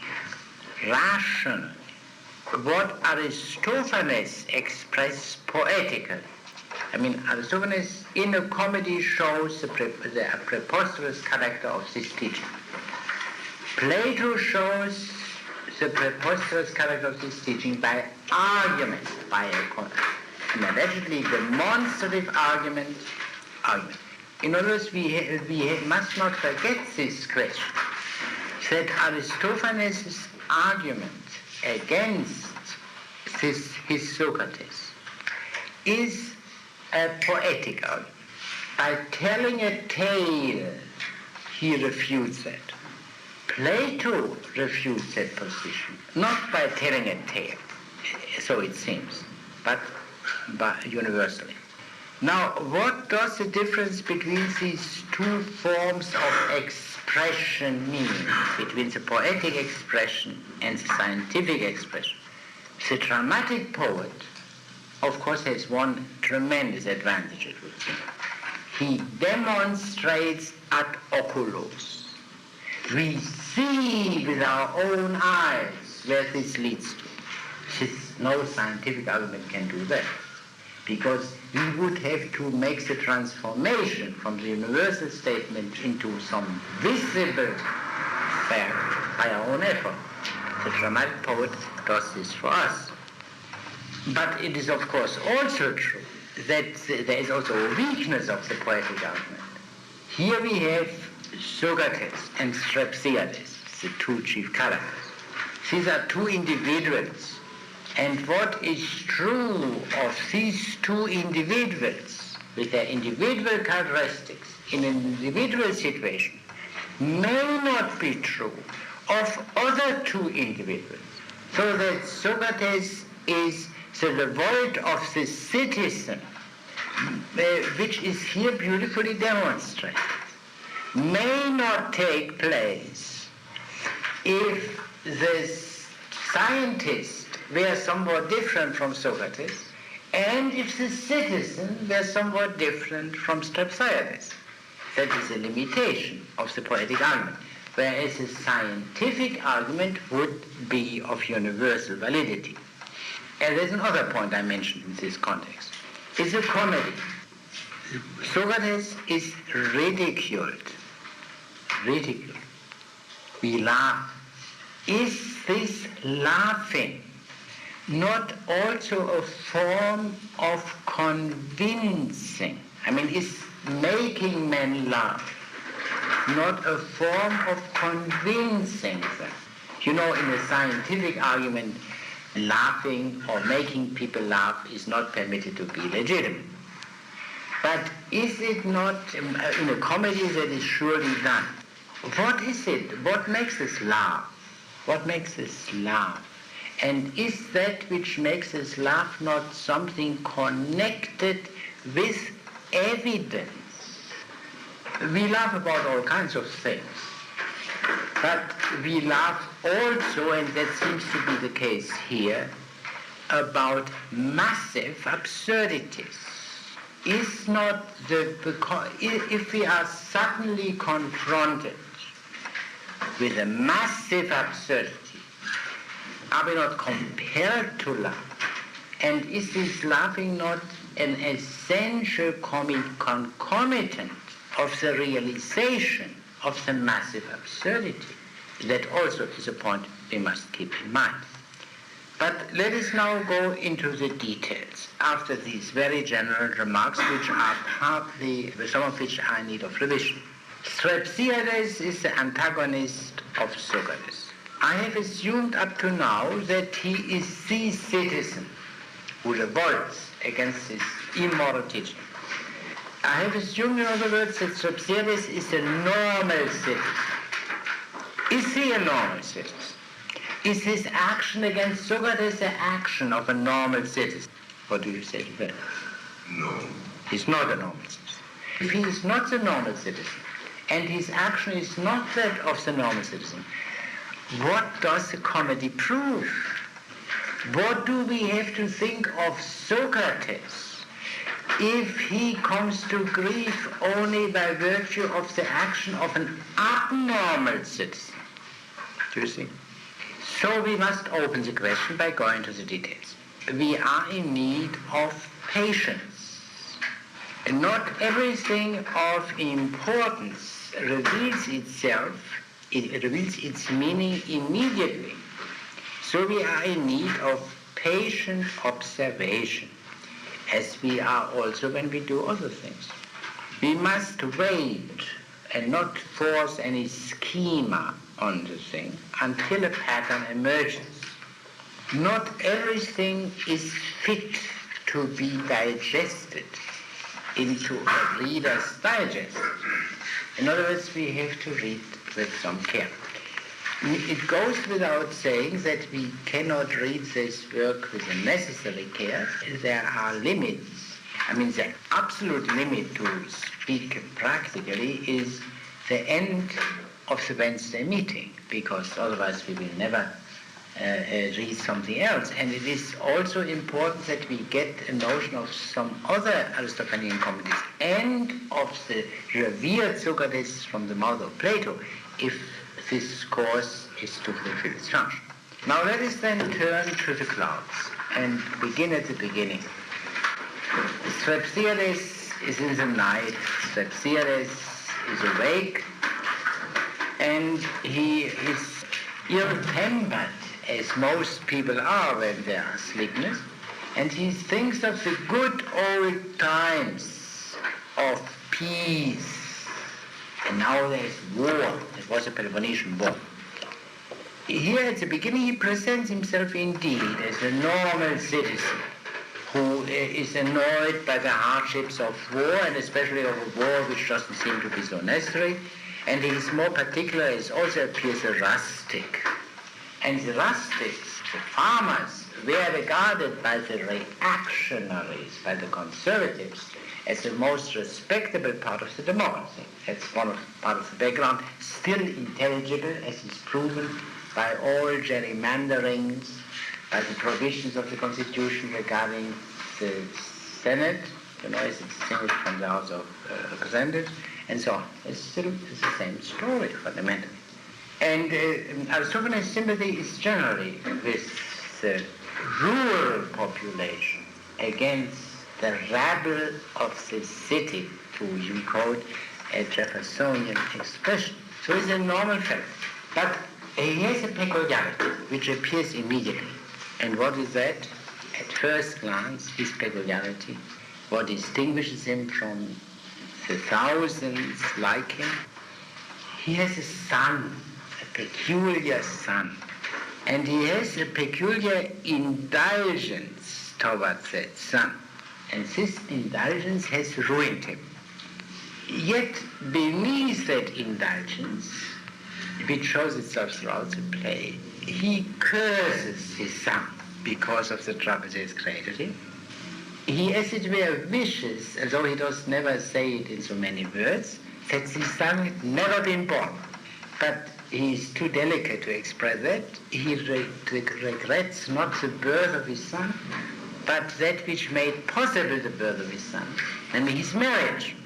rationally, what Aristophanes expressed poetically? I mean, Aristophanes in a comedy shows the preposterous character of this teaching. Plato shows the preposterous character of this teaching by argument, by an allegedly demonstrative argument. In other words, we must not forget this question, that Aristophanes' argument against his Socrates is a poetic argument. By telling a tale, he refutes that. Plato refutes that position, not by telling a tale, so it seems, but universally. Now, what does the difference between these two forms of expression mean, between the poetic expression and the scientific expression? The dramatic poet, of course, has one tremendous advantage, it would seem. He demonstrates ad oculos. We see with our own eyes where this leads to. No scientific argument can do that, because we would have to make the transformation from the universal statement into some visible fact by our own effort. The dramatic poet does this for us. But it is, of course, also true that there is also a weakness of the poetic argument. Here we have Socrates and Strauss, the two chief characters. These are two individuals. And what is true of these two individuals, with their individual characteristics, in an individual situation, may not be true of other two individuals. So that Socrates is the revolt of the citizen, which is here beautifully demonstrated, may not take place if the scientist were somewhat different from Socrates, and if the citizen were somewhat different from Strauss. That is a limitation of the poetic argument, whereas a scientific argument would be of universal validity. And there's another point I mentioned in this context. It's a comedy. Socrates is ridiculed. We laugh. Is this laughing not also a form of convincing? I mean, is making men laugh not a form of convincing them? You know, in a scientific argument, laughing or making people laugh is not permitted to be legitimate. But is it not, in a comedy that is surely done, what is it? What makes us laugh? What makes us laugh? And is that which makes us laugh not something connected with evidence? We laugh about all kinds of things, but we laugh also, and that seems to be the case here, about massive absurdities. Is not if we are suddenly confronted with a massive absurdity, are we not compelled to laugh? And is this laughing not an essential concomitant of the realization of the massive absurdity? That also is a point we must keep in mind. But let us now go into the details after these very general remarks, which are some of which are in need of revision. Strauss is the antagonist of Socrates. I have assumed up to now that he is the citizen who revolts against this immoral teaching. I have assumed, in other words, that Strauss is a normal citizen. Is he a normal citizen? Is his action against Socrates the action of a normal citizen? What do you say to that? No. He's not a normal citizen. If he is not a normal citizen, and his action is not that of the normal citizen, what does the comedy prove? What do we have to think of Socrates if he comes to grief only by virtue of the action of an abnormal citizen? Do you see? So we must open the question by going to the details. We are in need of patience. Not everything of importance reveals itself, it reveals its meaning immediately. So we are in need of patient observation, as we are also when we do other things. We must wait and not force any schema on the thing until a pattern emerges. Not everything is fit to be digested into a reader's digest. In other words, we have to read with some care. It goes without saying that we cannot read this work with the necessary care. There are limits. The absolute limit, to speak practically, is the end of the Wednesday meeting, because otherwise we will never read something else. And it is also important that we get a notion of some other Aristotelian comedies and of the revered Socrates from the mouth of Plato, if this course is to fulfill its function. Now let us then turn to the clouds and begin at the beginning. Strauss is in the night. Strauss is awake, and he is ill-tempered, as most people are when they are sleepless, and he thinks of the good old times of peace. And now there is war. There was a Peloponnesian War. Here at the beginning he presents himself indeed as a normal citizen who is annoyed by the hardships of war, and especially of a war which doesn't seem to be so necessary. And he is more particular, as also appears a rustic. And the rustics, the farmers, were regarded by the reactionaries, by the conservatives, as the most respectable part of the democracy. That's part of the background, still intelligible, as is proven by all gerrymanderings, by the provisions of the Constitution regarding the Senate, is distinguished from the House of Representatives, and so on. It's the same story, fundamentally. And Aristophanes' sympathy is generally with the rural population against the rabble of the city, to you quote a Jeffersonian expression. So he's a normal fellow. But he has a peculiarity which appears immediately. And what is that? At first glance, his peculiarity, what distinguishes him from the thousands like him, he has a son, a peculiar son. And he has a peculiar indulgence towards that son. And this indulgence has ruined him. Yet beneath that indulgence, which shows itself throughout the play, he curses his son because of the trouble that has created him. He, as it were, wishes, although he does never say it in so many words, that his son had never been born. But he is too delicate to express that. He regrets not the birth of his son, but that which made possible the birth of his son, namely his marriage.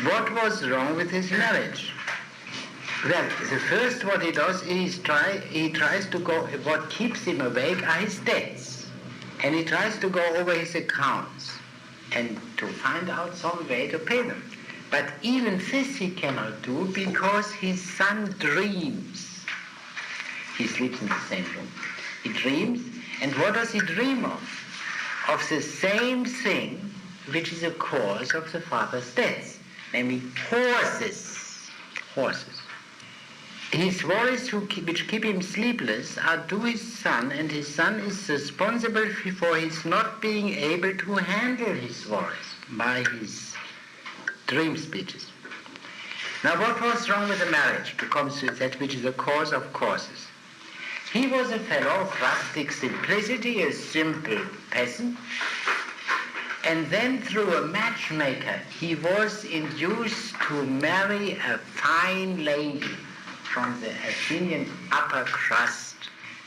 What was wrong with his marriage? Well, the first what he does is he tries to go, what keeps him awake are his debts. And he tries to go over his accounts and to find out some way to pay them. But even this he cannot do because his son dreams. He sleeps in the same room. He dreams, And what does he dream of? Of the same thing which is a cause of the father's death, namely horses. Horses. His worries which keep him sleepless are to his son, and his son is responsible for his not being able to handle his worries by his dream speeches. Now, what was wrong with the marriage to come to that which is the cause of causes? He was a fellow of rustic simplicity, a simple peasant, and then through a matchmaker he was induced to marry a fine lady from the Athenian upper crust.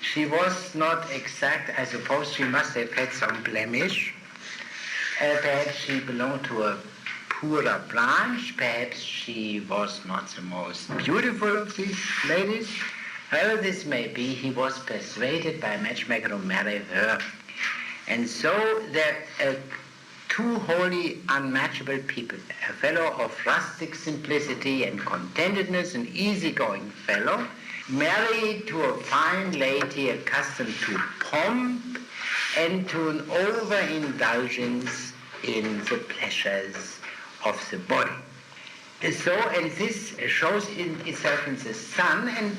She was not exact. I suppose she must have had some blemish. Perhaps she belonged to a poorer branch. Perhaps she was not the most beautiful of these ladies. However this may be, he was persuaded by a matchmaker to marry her. And so there are two wholly unmatchable people, a fellow of rustic simplicity and contentedness, an easygoing fellow, married to a fine lady accustomed to pomp and to an overindulgence in the pleasures of the body. So, and this shows itself in the son and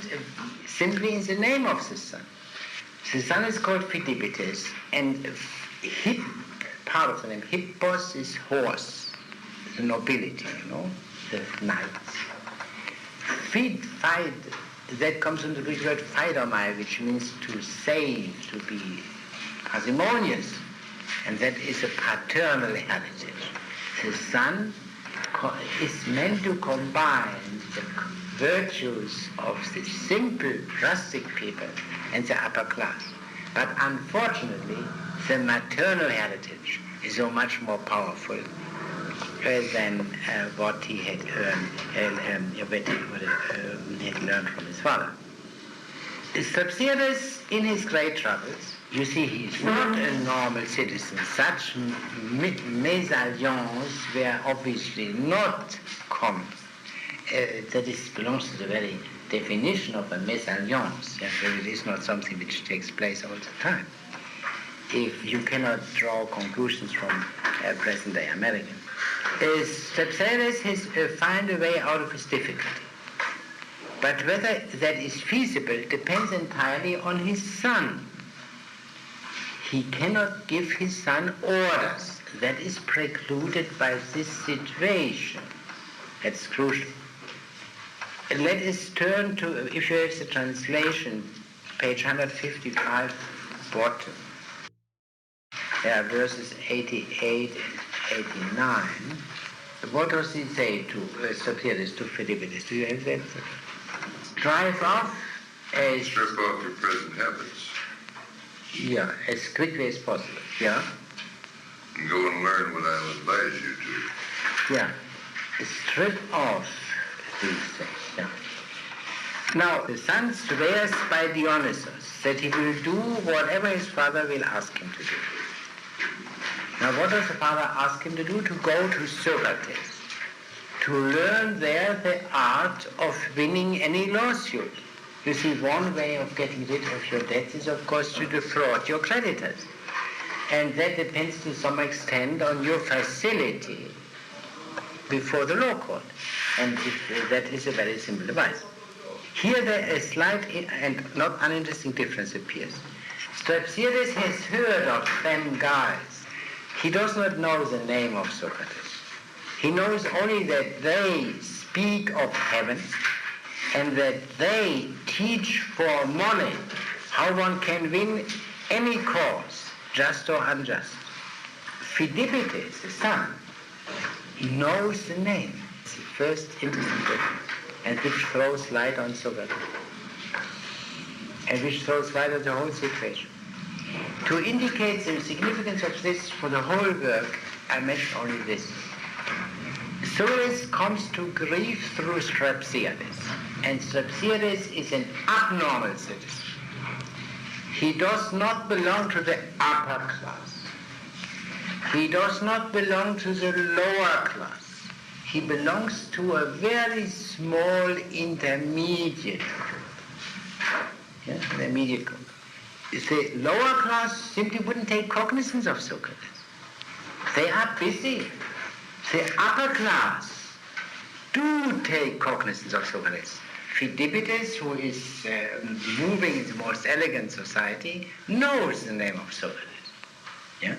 simply in the name of the son. The son is called Phidibites, and part of the name, hippos is horse, the nobility, the knights. Fight, that comes from the Greek word phaidomai, which means to save, to be parsimonious, and that is a paternal heritage. The son is meant to combine the virtues of the simple, rustic people and the upper class. But unfortunately, the maternal heritage is so much more powerful than what he had learned from his father. Strauss, in his great troubles, you see, he is not a normal citizen. Such mésalliances were obviously not common. That belongs to the very definition of a mésalliance. It is not something which takes place all the time. If you cannot draw conclusions from present-day American. Strauss has found a way out of his difficulty. But whether that is feasible depends entirely on his son. He cannot give his son orders. That is precluded by this situation. That's crucial. Let us turn to, if you have the translation, page 155, bottom. There are verses 88 and 89. What does he say to Socrates, to Phidibites? Do you have that? Drive off as... Strip off your present habits. Yeah, as quickly as possible. Yeah? And go and learn what I would advise you to. Yeah. Strip off these things. Yeah. Now, the son swears by Dionysus that he will do whatever his father will ask him to do. Now, what does the father ask him to do? To go to Socrates, to learn there the art of winning any lawsuit. You see, one way of getting rid of your debts is, of course, to defraud your creditors. And that depends to some extent on your facility before the law court. And that is a very simple device. Here a slight and not uninteresting difference appears. Strauss has heard of them guys. He does not know the name of Socrates. He knows only that they speak of heaven and that they teach for money how one can win any cause, just or unjust. Phidibites, the son, knows the name. It's the first interesting difference, and which throws light on Socrates, and which throws light on the whole situation. To indicate the significance of this for the whole work, I mention only this. Socrates comes to grief through Strauss, and Strauss is an abnormal citizen. He does not belong to the upper class. He does not belong to the lower class. He belongs to a very small intermediate group. Yeah, an intermediate group. the lower class simply wouldn't take cognizance of Socrates. They are busy. The upper class do take cognizance of Socrates. Pheidippides, who is moving in the most elegant society, knows the name of Socrates. Yeah?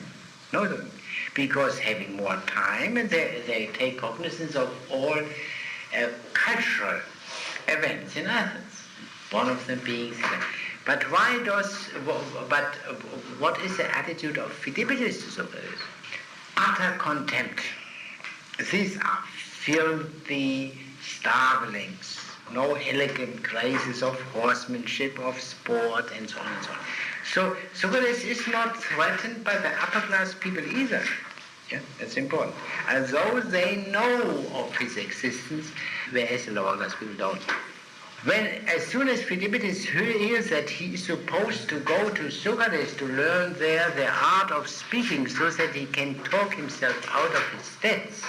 Knows them. Because having more time, and they take cognizance of all cultural events in Athens. One of them being... But what is the attitude of Pheidippides to Socrates? Utter contempt. These are filthy starvelings. No elegant graces of horsemanship, of sport, and so on and so on. So Socrates is not threatened by the upper class people either. Yeah, that's important. Although they know of his existence, whereas the lower class people don't. As soon as Pheidippides hears that he is supposed to go to Socrates to learn there the art of speaking so that he can talk himself out of his debts,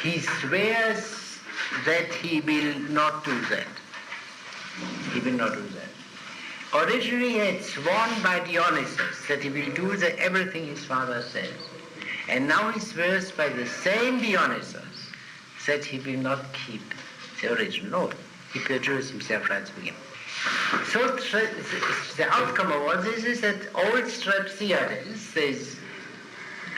he swears that he will not do that. He will not do that. Originally he had sworn by Dionysus that he will do everything his father says. And now he swears by the same Dionysus that he will not keep the original oath. He perjures himself right to begin. So the outcome of all this is that old Strauss, this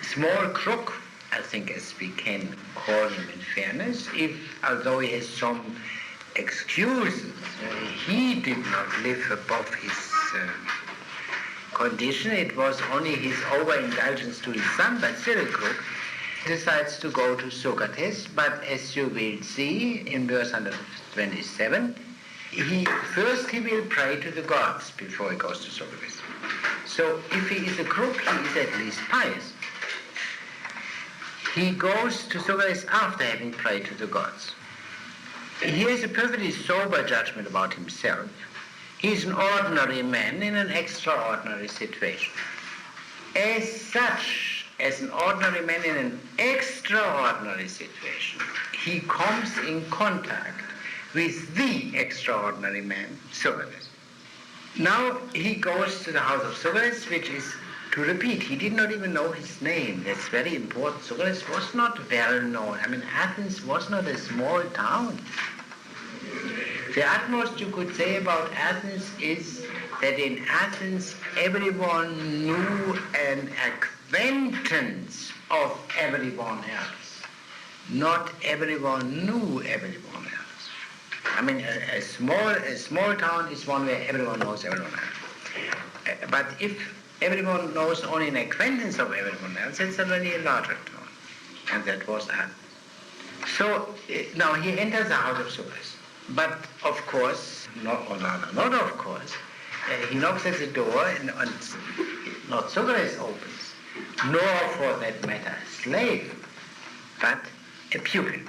small crook, I think as we can call him in fairness, although he has some excuses, he did not live above his condition. It was only his overindulgence to his son, but still a crook, decides to go to Socrates. But as you will see in verse 127, he will pray to the gods before he goes to Socrates. So if he is a crook, he is at least pious. He goes to Socrates after having prayed to the gods. He has a perfectly sober judgment about himself. He is an ordinary man in an extraordinary situation. As such, as an ordinary man in an extraordinary situation, he comes in contact with the extraordinary man, Socrates. Now he goes to the house of Socrates, which is, to repeat, he did not even know his name. That's very important. Socrates was not well known. Athens was not a small town. The utmost you could say about Athens is that in Athens everyone knew an acquaintance of everyone else. Not everyone knew everyone else. A small town is one where everyone knows everyone else. But if everyone knows only an acquaintance of everyone else, it's already a larger town. And that was Athens. So now he enters the house of Socrates. But of course, he knocks at the door and not Socrates opens, nor for that matter a slave, but a pupil.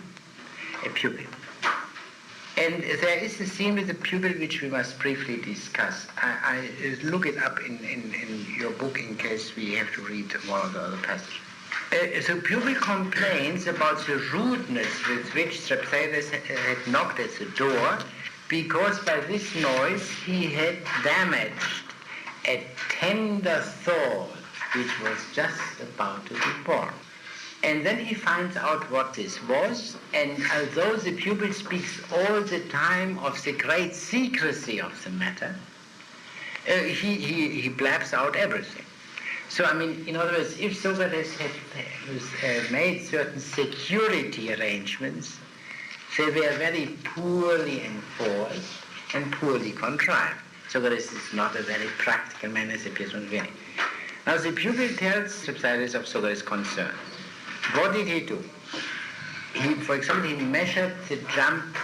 And there is a scene with the pupil which we must briefly discuss. I look it up in your book in case we have to read one of the other passages. The pupil complains about the rudeness with which Strauss had knocked at the door, because by this noise he had damaged a tender thought which was just about to be born. And then he finds out what this was, and although the pupil speaks all the time of the great secrecy of the matter, he blabs out everything. So, in other words, if Socrates had made certain security arrangements, they were very poorly enforced and poorly contrived. Socrates is not a very practical man, as appears from the beginning. Now, the pupil tells Strauss of Socrates' concerns. What did he do? For example, he measured the jump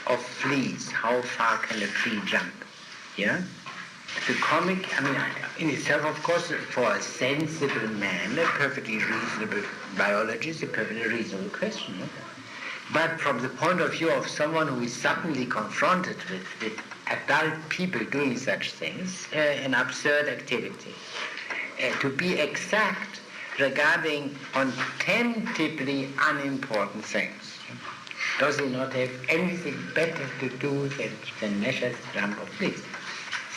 of fleas. How far can a flea jump? Yeah? The comic, in itself, of course, for a sensible man, a perfectly reasonable biology is a perfectly reasonable question. No? But from the point of view of someone who is suddenly confronted with adult people doing such things, an absurd activity. To be exact regarding contemptibly unimportant things. Does he not have anything better to do than measure the jump of fleas?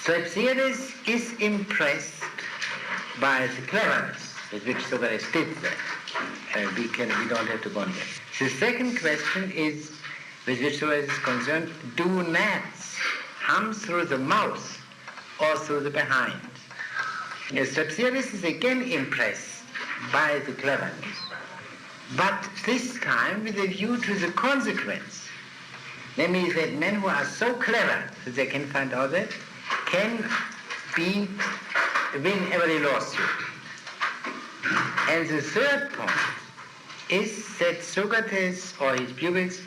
Strauss is impressed by the cleverness with which Socrates did that. We don't have to go on there. The second question is, with which Socrates is concerned, do gnats hum through the mouth or through the behind? Strauss is again impressed by the cleverness, but this time with a view to the consequence. Namely, that men who are so clever that they can find out that can win every lawsuit. And the third point is that Socrates or his pupils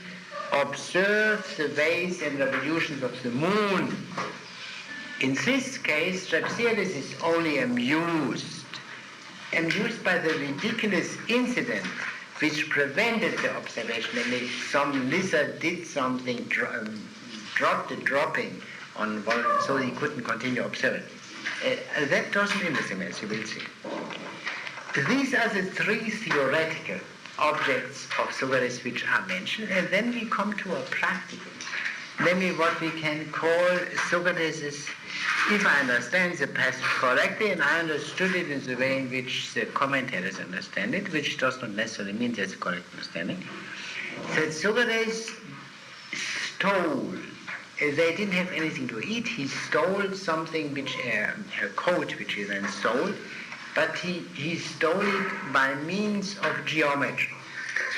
observe the ways and revolutions of the moon. In this case, Strauss is only amused by the ridiculous incident which prevented the observation. Namely, some lizard did something, dropped a dropping on one, so he couldn't continue observing. That doesn't interest him, as you will see. These are the three theoretical objects of Socrates which are mentioned, and then we come to a practical, namely what we can call Socrates' if I understand the passage correctly, and I understood it in the way in which the commentators understand it, which does not necessarily mean that's a correct understanding, that Socrates stole, they didn't have anything to eat, he stole something, which a coat which he then stole, but he stole it by means of geometry.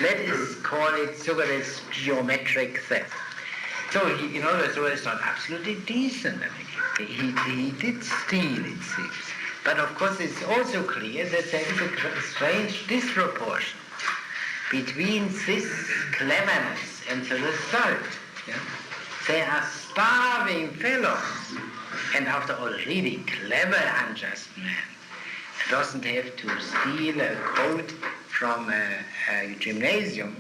Let us call it Socrates' geometric theft. So, Socrates is not absolutely decent. He did steal, it seems. But of course, it's also clear that there is a strange disproportion between this cleverness and the result. Yeah? They are starving fellows. And after all, a really clever, unjust man doesn't have to steal a coat from a gymnasium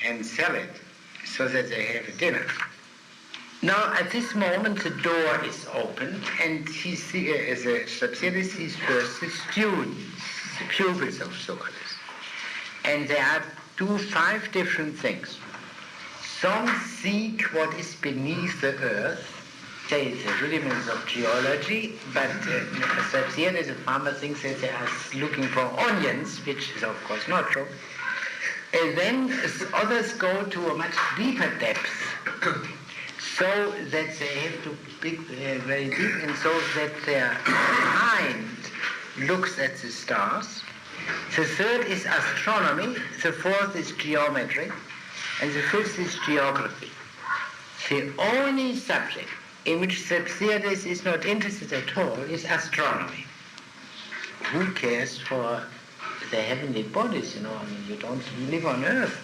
and sell it so that they have a dinner. Now, at this moment, the door is opened, and he sees, as Strauss, he first the students, the pupils of Socrates. And they do 5 different things. Some seek what is beneath the earth, say the rudiments of geology, but Strauss, as a farmer, thinks that they are looking for onions, which is of course not true. And then others go to a much deeper depth, so that they have to dig very deep, and so that their mind looks at the stars. The third is astronomy, the fourth is geometry, and the fifth is geography. The only subject in which Strauss is not interested at all is astronomy. Who cares for the heavenly bodies, you don't live on earth.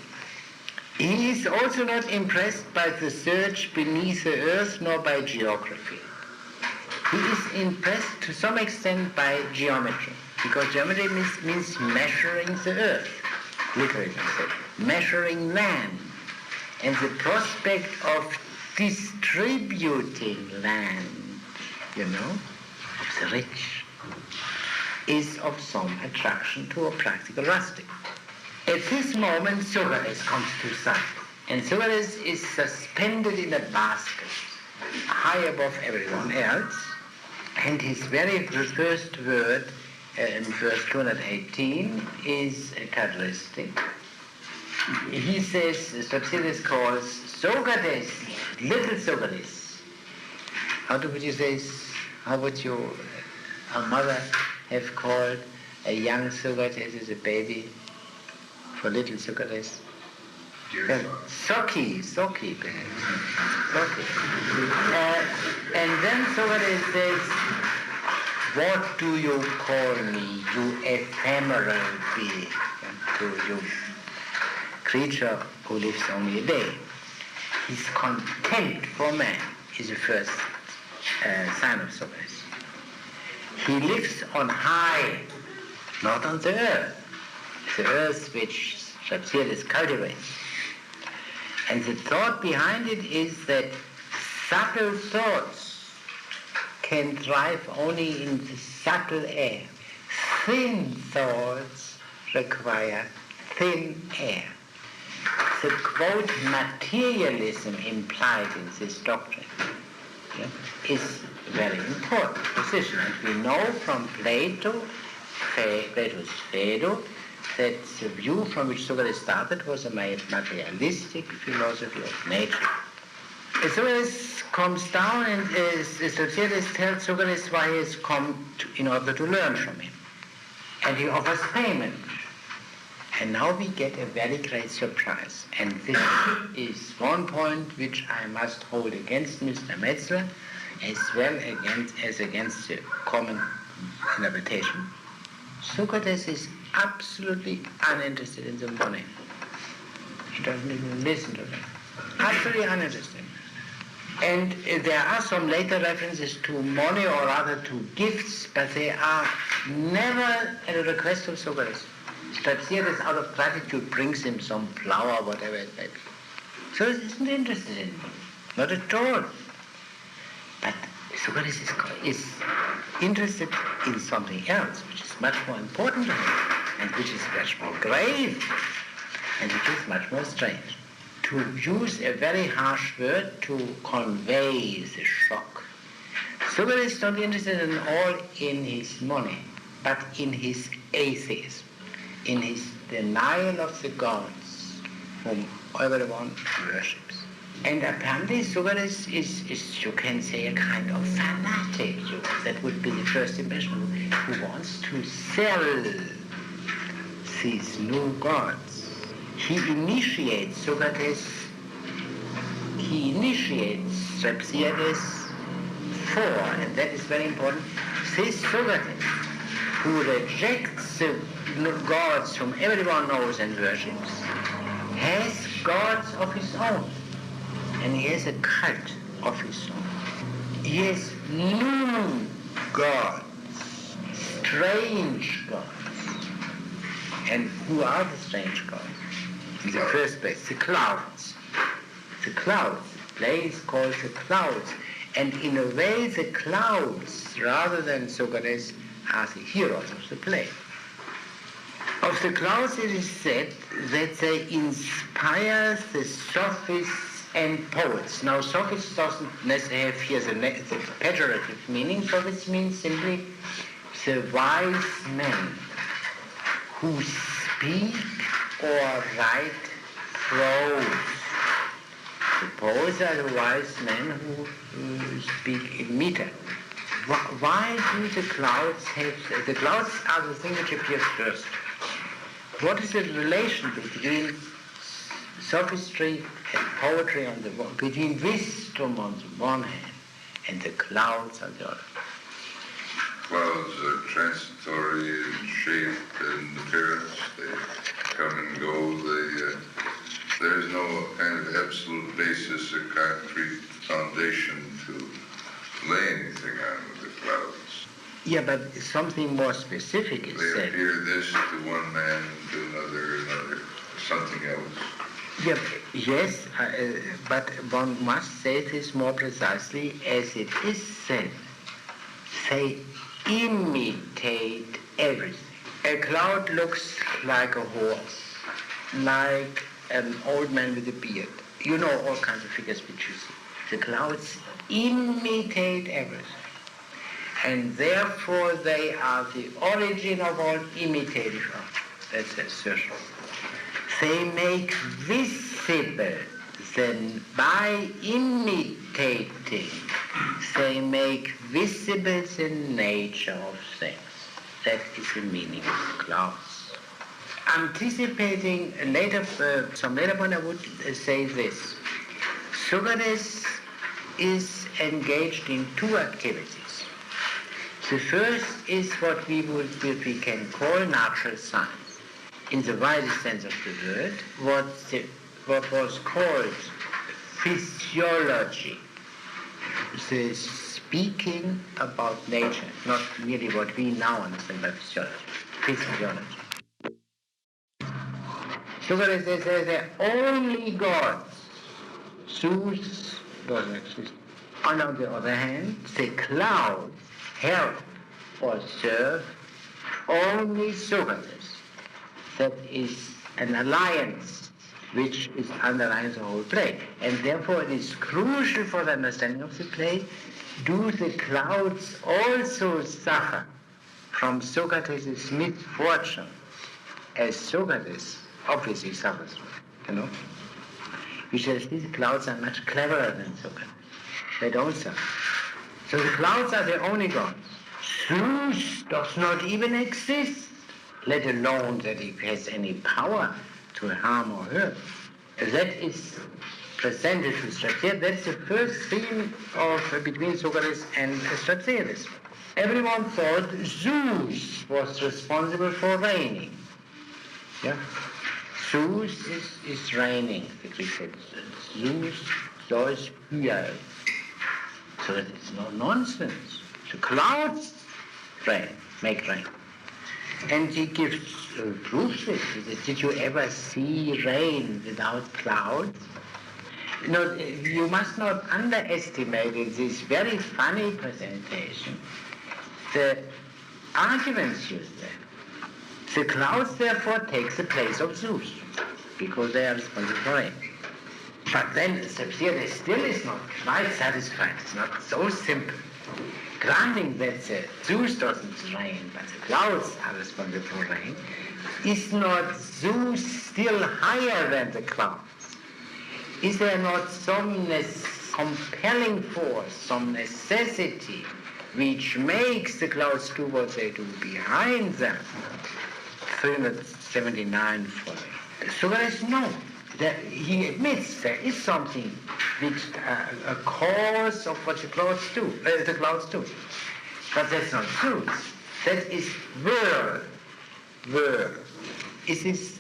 He is also not impressed by the search beneath the earth nor by geography. He is impressed to some extent by geometry, because geometry means measuring the earth, literally translated, measuring land, and the prospect of distributing land, of the rich, is of some attraction to a practical rustic. At this moment, Socrates comes to sight, and Socrates is suspended in a basket, high above everyone else, and his very first word in verse 218 is characteristic. He says, Strauss calls Socrates, little Socrates. How would you say, a mother have called a young Socrates as a baby? For little Socrates? Socky, perhaps. Socky. And then Socrates says, what do you call me, you ephemeral being, you creature who lives only a day? His contempt for man is the first sign of Socrates. He lives on high, not on the earth which Strauss cultivates. And the thought behind it is that subtle thoughts can thrive only in the subtle air. Thin thoughts require thin air. The quote materialism implied in this doctrine yeah, is a very important position. And we know from Plato's Phaedo that the view from which Socrates started was a materialistic philosophy of nature. Socrates comes down and Socrates tells Socrates why he has come in order to learn from him. And he offers payment. And now we get a very great surprise. And this is one point which I must hold against Mr. Metzler as well as against the common interpretation. Socrates is absolutely uninterested in the money. He doesn't even listen to them. Absolutely uninterested. And there are some later references to money or rather to gifts, but they are never at a request of Socrates. Socrates out of gratitude brings him some flower, whatever it may be. Socrates isn't interested in money, not at all. But Socrates is interested in something else, which is much more important to him, and which is much more grave, and which is much more strange. To use a very harsh word to convey the shock. Socrates is not interested at all in his money, but in his atheism, in his denial of the gods whom everyone worships. And apparently Socrates is, you can say, a kind of fanatic. That would be the first impression, who wants to sell these new gods. He initiates Socrates for, and that is very important, this Socrates, who rejects the gods whom everyone knows and worships, has gods of his own. And he has a cult of his own. He has new gods, strange gods. And who are the strange gods? In the first place, the clouds. The clouds. The play is called the clouds. And in a way, the clouds, rather than Socrates, are the heroes of the play. Of the clouds, it is said that they inspire the sophists and poets. Now, sophists doesn't necessarily have here the pejorative meaning. Sophists means simply the wise men who speak or write prose. The poets are the wise men who speak in meter. Why do the clouds have... The clouds are the thing which appears first. What is the relation between sophistry and poetry on the one, between wisdom on the one hand and the clouds on the other? Clouds are transitory in shape and appearance. They come and go. There's no kind of absolute basis or concrete foundation to lay anything on with the clouds. Yeah, but something more specific is They said. appear this to one man, to another, something else. Yeah, yes, but one must say this more precisely as it is said. They imitate everything. A cloud looks like a horse, like an old man with a beard. You know all kinds of figures which you see. The clouds imitate everything. And therefore they are the origin of all imitative art. That's the assertion. They make visible, then by imitating, they make visible the nature of things. That is the meaning of clouds. Anticipating some later point, I would say this. Socrates is engaged in two activities. The first is what we can call natural science. In the widest sense of the word, what was called physiology, the speaking about nature, not merely what we now understand by physiology. Socrates says they're only gods. Zeus doesn't exist. And on the other hand, the clouds help or serve only Socrates. That is an alliance which is underlying the whole play. And therefore it is crucial for the understanding of the play, do the clouds also suffer from Socrates' misfortune, as Socrates obviously suffers from, He says these clouds are much cleverer than Socrates. They don't suffer. So the clouds are the only gods. Zeus does not even exist, let alone that he has any power to harm or hurt. That is presented to Strauss. That's the first theme between Socrates and Strauss. Everyone thought Zeus was responsible for reigning. Yeah? Zeus is reigning, the Greek said. Zeus hyai. So it's no nonsense. The clouds rain, make rain. And he gives proofs it. He says, did you ever see rain without clouds? You must not underestimate in this very funny presentation the arguments used there. The clouds therefore take the place of Zeus, because they are responsible for rain. But then Socrates still is not quite satisfied. It's not so simple. Granting that Zeus doesn't rain, but the clouds are responsible for rain, is not Zeus still higher than the clouds? Is there not some compelling force, some necessity, which makes the clouds do what they do behind them? 379 folly. Socrates, no. He admits there is something which a cause of what the clouds do. But that's not Zeus. That is world. Is this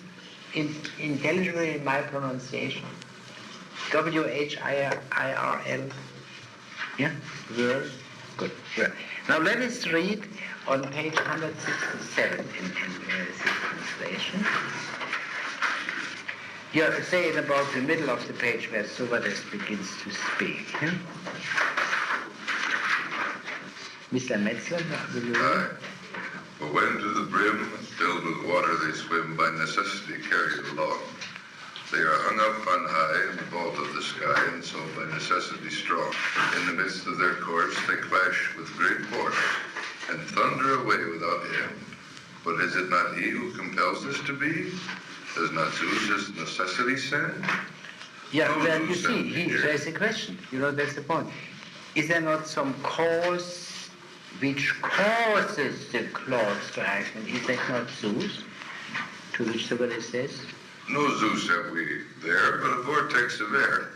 intelligible in my pronunciation? W-H-I-R-L. Yeah? World. Good. World. Now let us read on page 167 in this translation. You're saying about the middle of the page where Socrates begins to speak. Yeah? Mr. Metzler, will you read? For when to the brim, filled with water, they swim, by necessity carried along. They are hung up on high in the vault of the sky, and so by necessity strong. In the midst of their course, they clash with great force, and thunder away without end. But is it not he who compels this to be? Does not Zeus' necessity send? Yeah, well, you see, there's a question. That's the point. Is there not some cause which causes the clouds to act? And is that not Zeus? To which Socrates says? No Zeus have we there, but a vortex of air.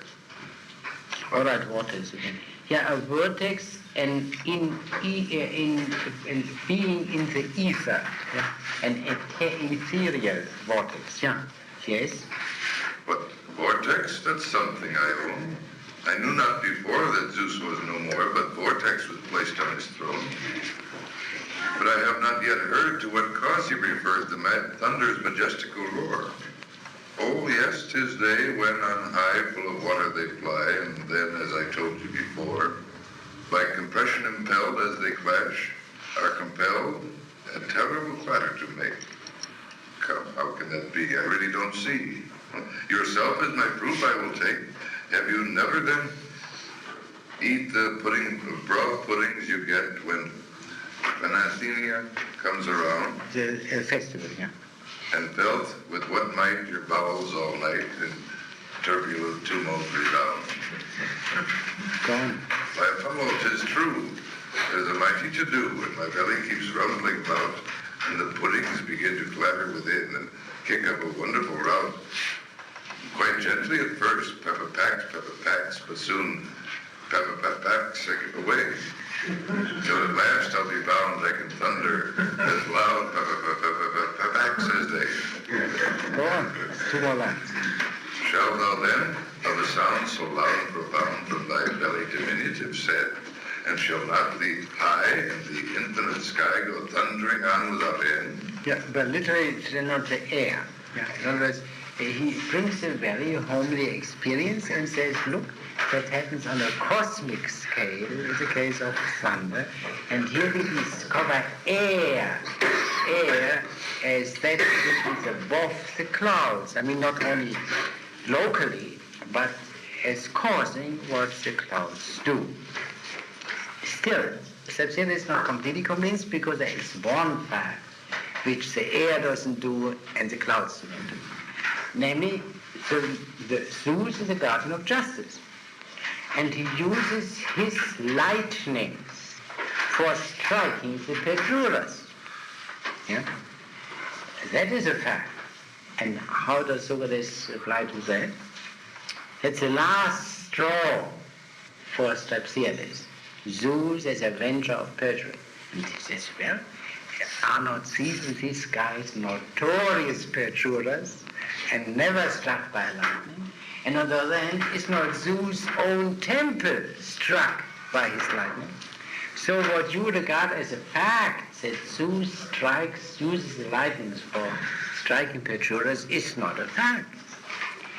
All right, vortex again. Yeah, a vortex and being in the ether, yeah? An ethereal vortex, yeah. Yes? But vortex, that's something I own. I knew not before that Zeus was no more, but vortex was placed on his throne. But I have not yet heard to what cause he refers the mad thunder's majestical roar. Oh, yes, 'tis they, when on high full of water they fly, and then, as I told you before, by compression impelled as they clash, are compelled a terrible clatter to make. Come, how can that be? I really don't see. Yourself as my proof I will take. Have you never then eat the broth puddings you get when Athenia comes around? The festival, yeah. And felt with what might your bowels all night in turbulent tumult resound. Go on. My fellow, 'tis true, there's a mighty to-do, and my belly keeps rumbling about, and the puddings begin to clatter within and kick up a wonderful rout. Quite gently at first, pepper-packs, but soon pepper-packs away. Till at last I'll be bound I can thunder as loud pepper-packs as they. Go on. Two more lines. Shall thou then, of a sound so loud and profound from thy belly diminutive said, and shall not the high and the infinite sky go thundering on without end? Yeah, but literally it's not the air. Yeah. In other words, he brings a very homely experience and says, look, that happens on a cosmic scale in the case of thunder, and here we discover air as that which is above the clouds. I mean, not only locally, but as causing what the clouds do. Still, Straussian is not completely convinced because there is one fact which the air doesn't do and the clouds don't do. Namely, the Zeus is a guardian of justice. And he uses his lightnings for striking the perjurers. Yeah? That is a fact. And how does Socrates reply to that? That's the last straw for Straussiades. Zeus as avenger of perjury. And he says, well, are not these guys notorious perjurers and never struck by lightning? And on the other hand, is not Zeus' own temple struck by his lightning? So what you regard as a fact that Zeus uses the lightnings for striking perjurers is not a fact.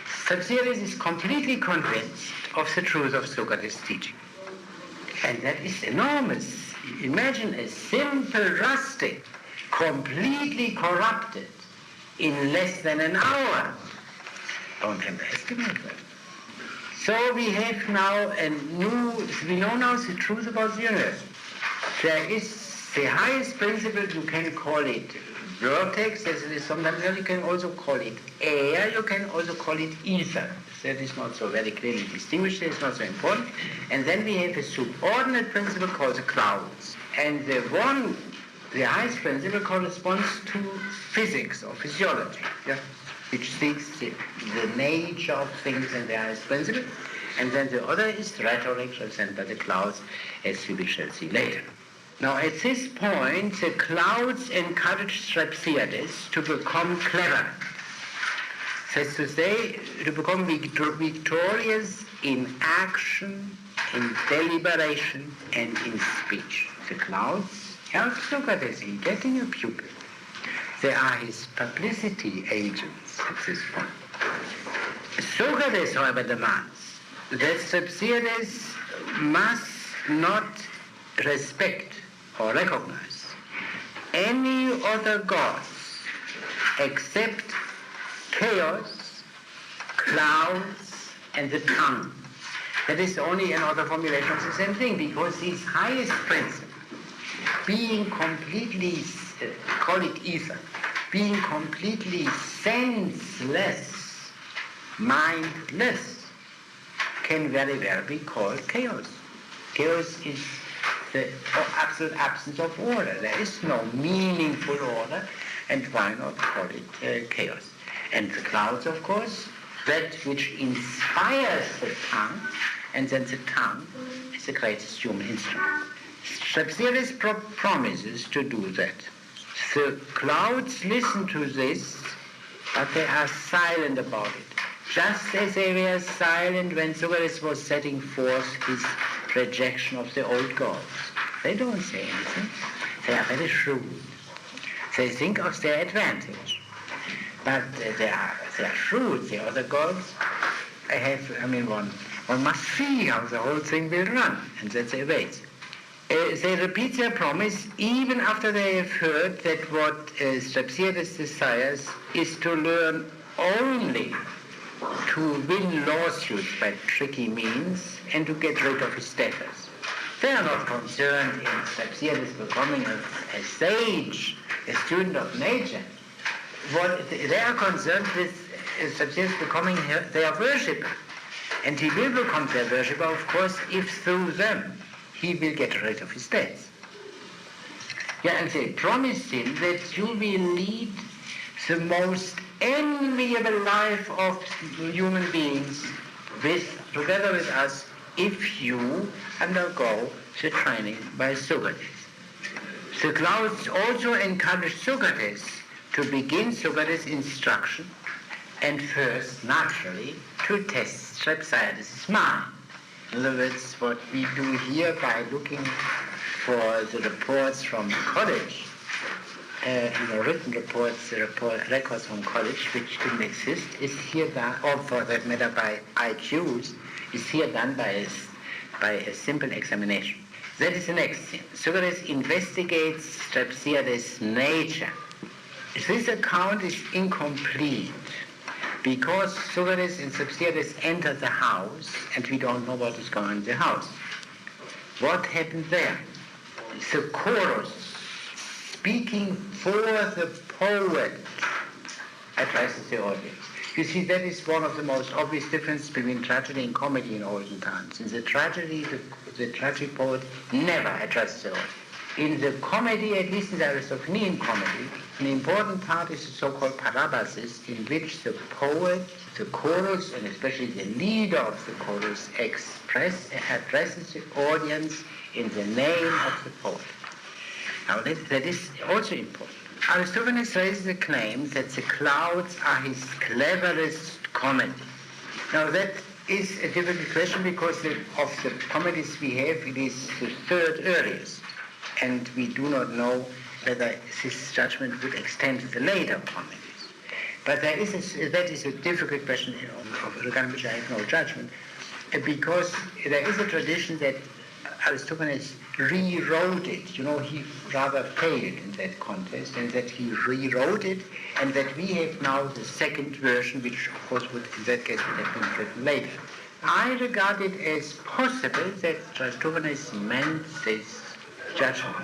Straussiades is completely convinced of the truth of Socrates' teaching. And that is enormous. Imagine a simple rustic, completely corrupted in less than an hour. Don't underestimate that. So we have now we know now the truth about the universe. There is the highest principle, you can call it vortex, as it is sometimes, you can also call it air, you can also call it ether. That is not so very clearly distinguished, it's not so important. And then we have a subordinate principle called the clouds. And the highest principle corresponds to physics or physiology, yeah, which seeks the nature of things and the highest principle. And then the other is rhetoric, represented by the clouds, as we shall see later. Now, at this point, the clouds encourage Straussiades to become clever. That's to say, to become victorious in action, in deliberation, and in speech. The clouds help Socrates in getting a pupil. They are his publicity agents at this point. Socrates, however, demands that Straussiades must not respect or recognize any other gods except chaos, clouds, and the tongue. That is only another formulation of the same thing, because his highest principle, being completely, call it ether, being completely senseless, mindless, can very well be called chaos. Chaos is the absolute absence of order. There is no meaningful order, and why not call it chaos? And the clouds, of course, that which inspires the tongue, and then the tongue is the greatest human instrument. Straussiades promises to do that. The clouds listen to this, but they are silent about it. Just as they were silent when Socrates was setting forth his rejection of the old gods. They don't say anything. They are very shrewd. They think of their advantage. But they are shrewd, the other gods. One must see how the whole thing will run, and that they wait. They repeat their promise even after they have heard that what Straussiades desires is to learn only to win lawsuits by tricky means and to get rid of his debtors. They are not concerned in Straussiades becoming a sage, a student of nature. What they are concerned with is Straussiades becoming their worshipper. And he will become their worshipper, of course, if through them he will get rid of his debts. Yeah, and they promised him that you will lead the most enviable life of human beings together with us if you undergo the training by Socrates. The clouds also encourage Socrates to begin Socrates' instruction and first, naturally, to test Straussiades' mind. In other words, what we do here by looking for the reports from college, written reports, records from college which didn't exist, is here done, or for that matter by IQs, is here done by a simple examination. That is the next thing. Socrates investigates Straussiades' nature. This account is incomplete Because Socrates and Socrates enter the house and we don't know what is going on in the house. What happened there? The chorus, speaking for the poet, addresses the audience. You see, that is one of the most obvious differences between tragedy and comedy in olden times. In the tragedy, the tragic poet never addresses the audience. In the comedy, at least in the Aristophanean comedy, an important part is the so-called parabasis, in which the poet, the chorus, and especially the leader of the chorus addresses the audience in the name of the poet. Now that is also important. Aristophanes raises the claim that the clouds are his cleverest comedy. Now that is a difficult question because of the comedies we have, it is the third earliest. And we do not know whether this judgment would extend to the later comedies. But that is a difficult question regarding which I have no judgment, because there is a tradition that Aristophanes rewrote it. You know, he rather failed in that contest, and that he rewrote it, and that we have now the second version, which of course would, in that case, would have been written later. I regard it as possible that Aristophanes meant this judgment,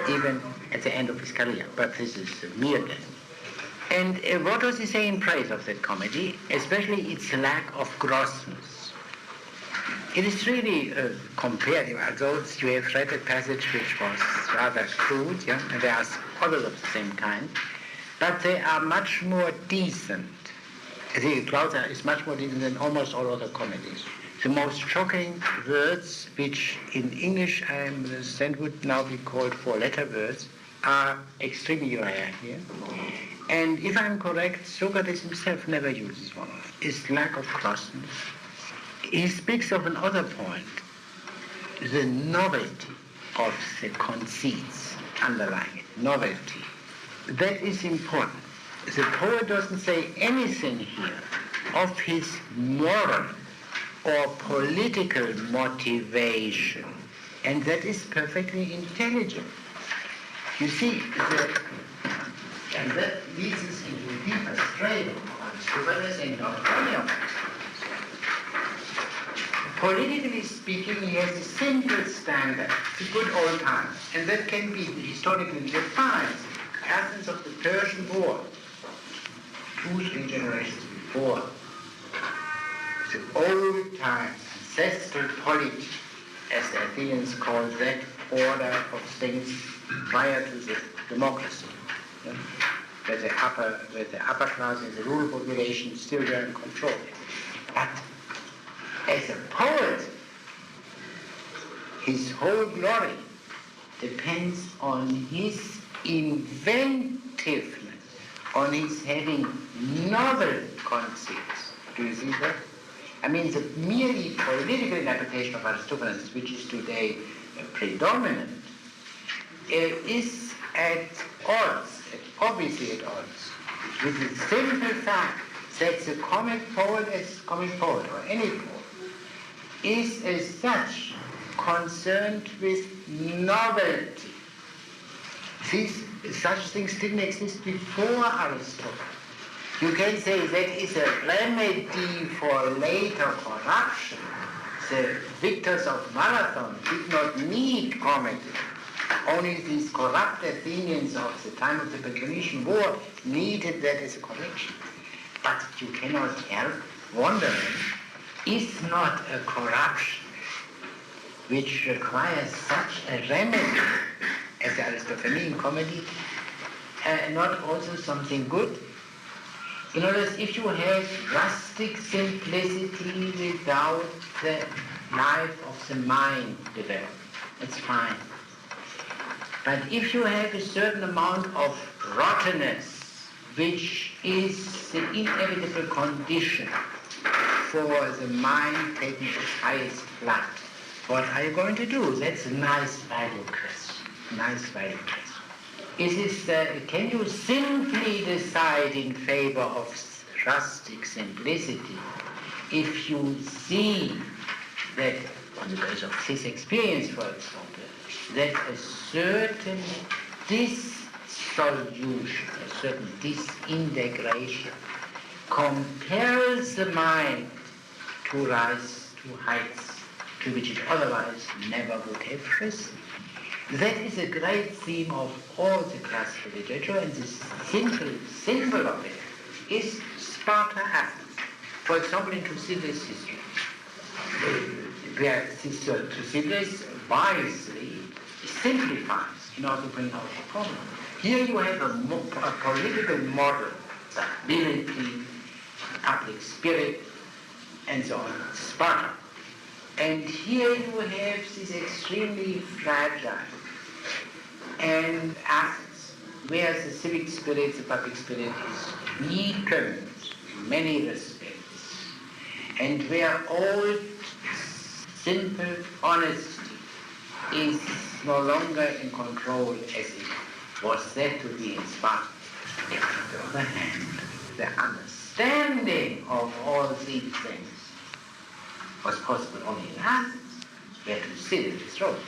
even at the end of his career, but this is a mere guess. And what does he say in praise of that comedy, especially its lack of grossness? It is really compared, although you have read a passage which was rather crude, yeah, and there are others of the same kind, but they are much more decent. The Clouds is much more decent than almost all other comedies. The most shocking words, which in English I understand would now be called four-letter words, are extremely rare here. And if I'm correct, Socrates himself never uses one of them. His lack of grossness. He speaks of another point, the novelty of the conceits underlying it, novelty. That is important. The poet doesn't say anything here of his moral or political motivation, and that is perfectly intelligent. You see, and that leads us into a deeper strain of Socrates and not only of politically speaking, he has a simple standard, the good old times, and that can be historically defined. Athens of the Persian War, 2-3 generations before, the old times, ancestral polity, as the Athenians called that order of things prior to the democracy, yeah? where the upper class and the rural population still were in control. But as a poet, his whole glory depends on his inventiveness, on his having novel concepts. Do you see that? I mean, the merely political interpretation of Aristophanes, which is today predominant, is at odds, obviously at odds, with the simple fact that the comic poet, or any poet, is as such concerned with novelty. Such things didn't exist before Aristotle. You can say that is a remedy for later corruption. The victors of Marathon did not need comedy. Only these corrupt Athenians of the time of the Peloponnesian War needed that as a correction. But you cannot help wondering, is not a corruption which requires such a remedy as the Aristophanean comedy not also something good? In other words, if you have rustic simplicity without the life of the mind developed, it's fine. But if you have a certain amount of rottenness, which is the inevitable condition for the mind taking its highest flight, what are you going to do? That's a nice value question. Can you simply decide in favor of rustic simplicity if you see that, on the basis of this experience, for example, that a certain dissolution, a certain disintegration compels the mind to rise to heights to which it otherwise never would have risen. That is a great theme of all the classical literature, and the simple symbol of it is Sparta Athens. For example, in Thucydides' history, where Thucydides wisely simplifies in order to bring out the problem. Here you have a political model, stability, public spirit, and so on, Sparta. And here you have this extremely fragile and Athens, where the civic spirit, the public spirit is weakened in many respects, and where old, simple honesty is no longer in control as it was said to be in Sparta. On the other hand, the understanding of all these things was possible only in Athens, where Thucydides wrote,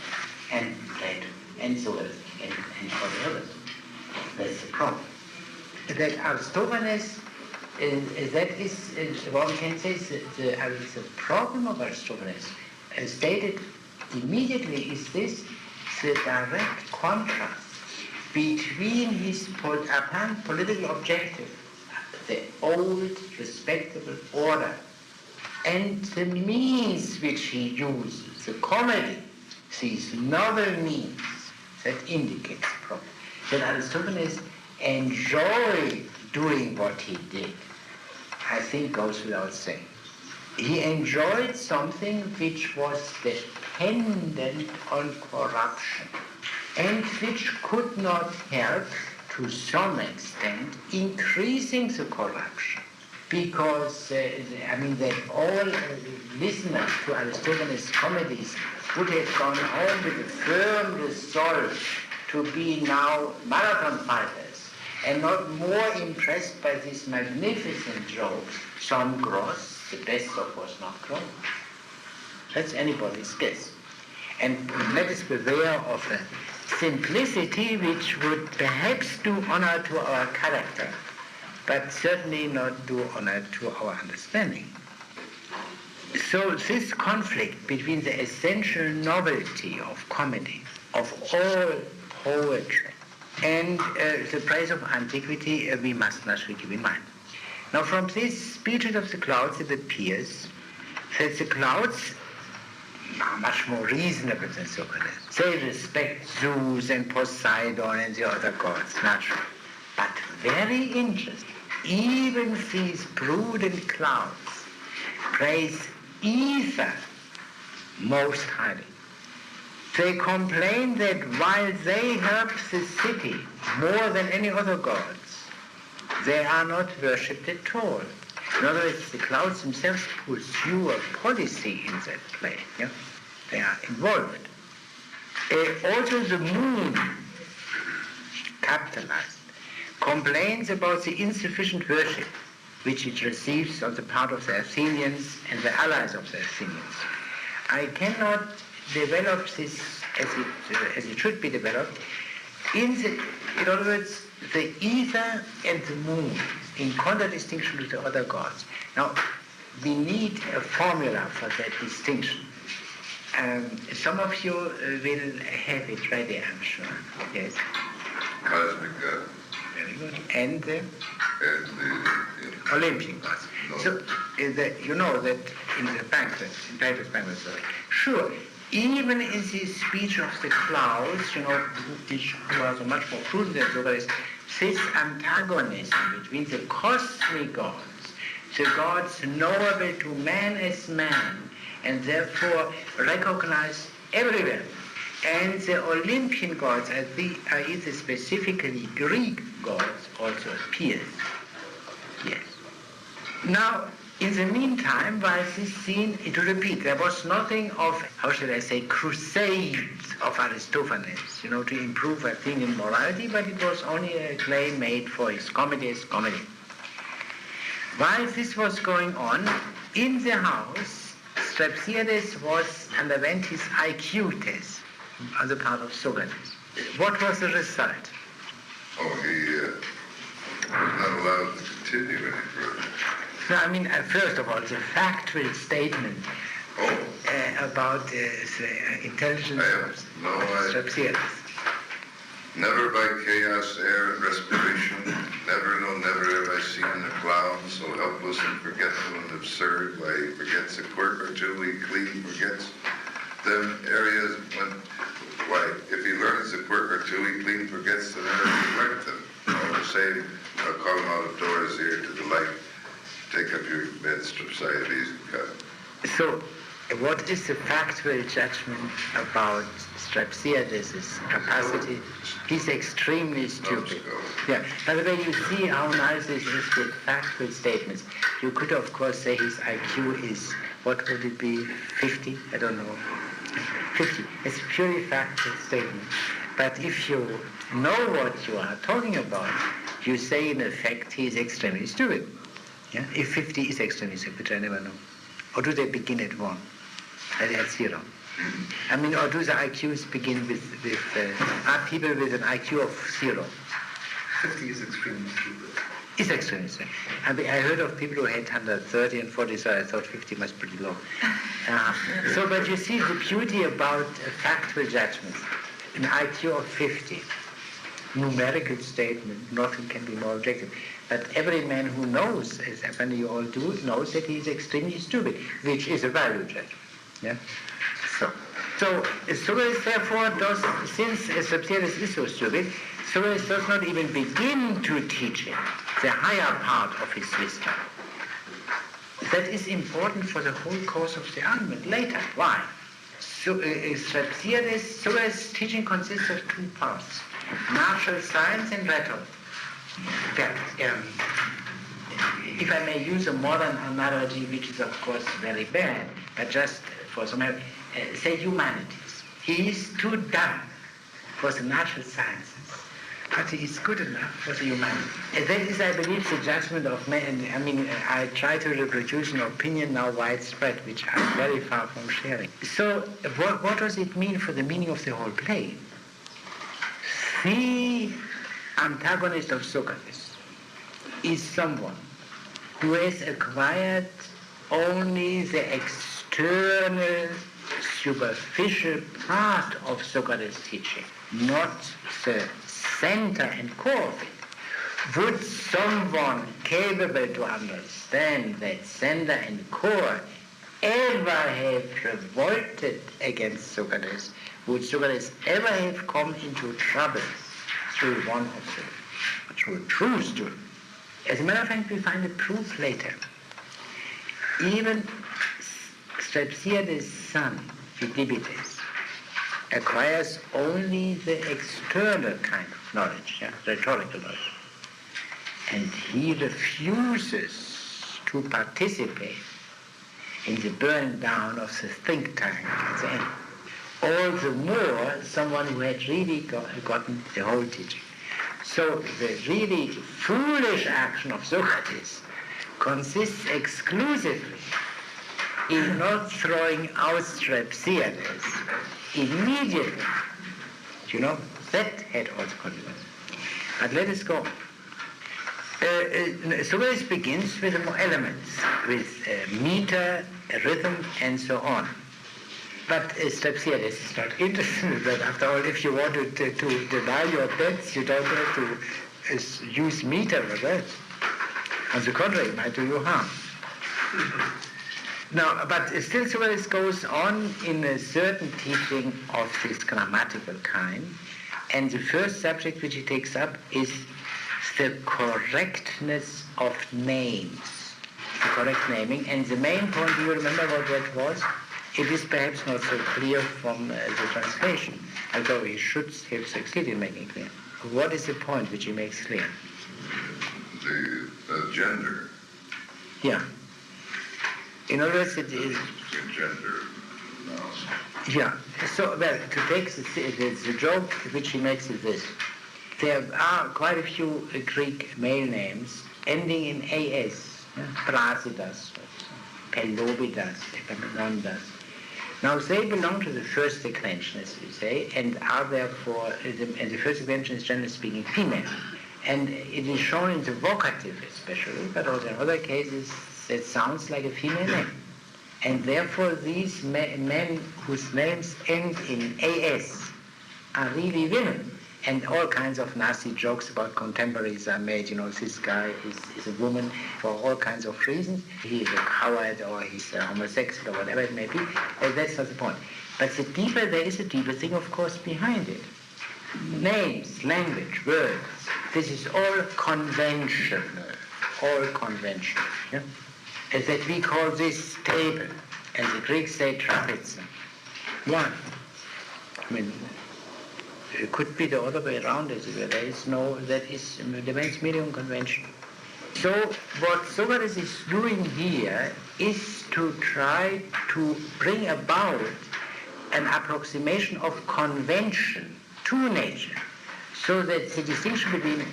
and Plato, and so on, and all the others. That's the problem. That Aristophanes, that is what we can say, the problem of Aristophanes, stated immediately, is this: the direct contrast between his apparent political objective, the old respectable order, and the means which he uses, the comedy, these novel means that indicate the problem. That Aristophanes enjoyed doing what he did, I think goes without saying. He enjoyed something which was dependent on corruption, and which could not help, to some extent, increasing the corruption. Because, that all listeners to Aristophanes' comedies would have gone home with a firm resolve to be now marathon fighters, and not more impressed by these magnificent jokes, some gross, the best of was not gross. That's anybody's guess. And let us beware of a simplicity which would perhaps do honor to our character, but certainly not do honor to our understanding. So this conflict between the essential novelty of comedy, of all poetry, and the praise of antiquity, we must naturally keep in mind. Now, from these speeches of the clouds, it appears that the clouds are much more reasonable than Socrates. They respect Zeus and Poseidon and the other gods, naturally. But very interesting, even these prudent clouds praise ether most highly. They complain that while they help the city more than any other gods, they are not worshipped at all. In other words, the clouds themselves pursue a policy in that play. Yeah? They are involved. Also the moon, capitalized, complains about the insufficient worship which it receives on the part of the Athenians and the allies of the Athenians. I cannot develop this as it should be developed. In other words, the ether and the moon, in contradistinction to the other gods. Now, we need a formula for that distinction. Some of you will have it ready, I'm sure. Yes? Cosmic God. Very good. And the And Olympian gods. No. So, you know that in the banquet, in Plato's banquet, sure, even in the speech of the clouds, which was much more prudent than Socrates, this antagonism between the cosmic gods, the gods knowable to man as man, and therefore recognized everywhere, and the Olympian gods, either specifically Greek gods, also appears. Yes. Now, in the meantime, while this scene, it will repeat, there was nothing of, how should I say, crusades of Aristophanes, to improve Athenian morality, but it was only a claim made for his comedy as comedy. While this was going on, in the house, Strepsiades underwent his IQ test on the part of Socrates. What was the result? Oh, he was not allowed to continue any further. No, I mean, first of all, the factual statement about the intelligence of Strauss. Never by chaos, air, and respiration, never, no, never have I seen a clown so helpless and forgetful and absurd, why he forgets a quirk or two, he clean forgets them areas when, why, if he learns a quirk or two, he clean forgets them areas he learned them. All the same, I'll call him out of doors here to the light, take up your meds, Straussides, and cut. So, what is the factual judgment about Straussides' capacity? He's extremely stupid. Yeah. By the way, you see how nice this is with factual statements. You could, of course, say his IQ is, what would it be, 50? I don't know. 50. It's a purely factual statement. But if you know what you are talking about, you say, in effect, he is extremely stupid. Yeah? If 50 is extremely stupid, which I never know. Or do they begin at 1? At 0? I mean, or do the IQs begin with are people with an IQ of 0? 50 is extremely stupid. It's extremely stupid. I mean, I heard of people who had 130 and 40, so I thought 50 was pretty low. So, but you see the beauty about factual judgments. An IQ of 50, numerical statement, nothing can be more objective. But every man who knows, as apparently you all do, knows that he is extremely stupid, which is a value judgment. Yeah. So Strauss therefore does, since Strauss is so stupid, Strauss does not even begin to teach him the higher part of his wisdom. That is important for the whole course of the argument later. Why? So Strauss' teaching consists of 2 parts: natural science and rhetoric. If I may use a modern analogy, which is of course very bad, but just for some help, say humanities. He is too dumb for the natural sciences, but he is good enough for the humanities. That is, I believe, the judgment of men. I mean, I try to reproduce an opinion now widespread, which I'm very far from sharing. So, what does it mean for the meaning of the whole play? The antagonist of Socrates is someone who has acquired only the external, superficial part of Socrates' teaching, not the center and core of it. Would someone capable to understand that center and core ever have revolted against Socrates? Would Socrates ever have come into trouble through one of the true students? As a matter of fact, we find a proof later. Even Strauss' son, Legitimacy, acquires only the external kind of knowledge, rhetorical knowledge. And he refuses to participate in the burning down of the think tank at the end. All the more someone who had really gotten the whole teaching. So the really foolish action of Socrates consists exclusively in not throwing out Strauss immediately. You know, that had also consequences. But let us go. Socrates begins with elements, with meter, rhythm, and so on. But Strauss is not interested in that. After all, if you want to deny your debts, you don't have to use meter for that. On the contrary, it might do you harm. Now, but still Socrates goes on in a certain teaching of this grammatical kind, and the first subject which he takes up is the correctness of names, the correct naming. And the main point, do you remember what that was? It is perhaps not so clear from the translation, although he should have succeeded in making it clear. What is the point which he makes clear? The gender. Yeah. In other words, it is... Gender. No. Yeah. So, well, to take the joke which he makes is this. There are quite a few Greek male names ending in AS. Brasidas, Pelopidas, Epaminondas. Now, they belong to the first declension, as we say, and are therefore, and the first declension is generally speaking female. And it is shown in the vocative especially, but also in other cases, that sounds like a female name. And therefore these men whose names end in AS are really women. And all kinds of nasty jokes about contemporaries are made. This guy is a woman for all kinds of reasons. He is a coward or he's a homosexual or whatever it may be. That's not the point. But there is a deeper thing, of course, behind it. Names, language, words, this is all conventional. All conventional. Yeah? As that we call this table, and the Greeks say trapezum. One. It could be the other way around as well. There is no, that is the men's medium convention. So what Socrates is doing here is to try to bring about an approximation of convention to nature, so that the distinction between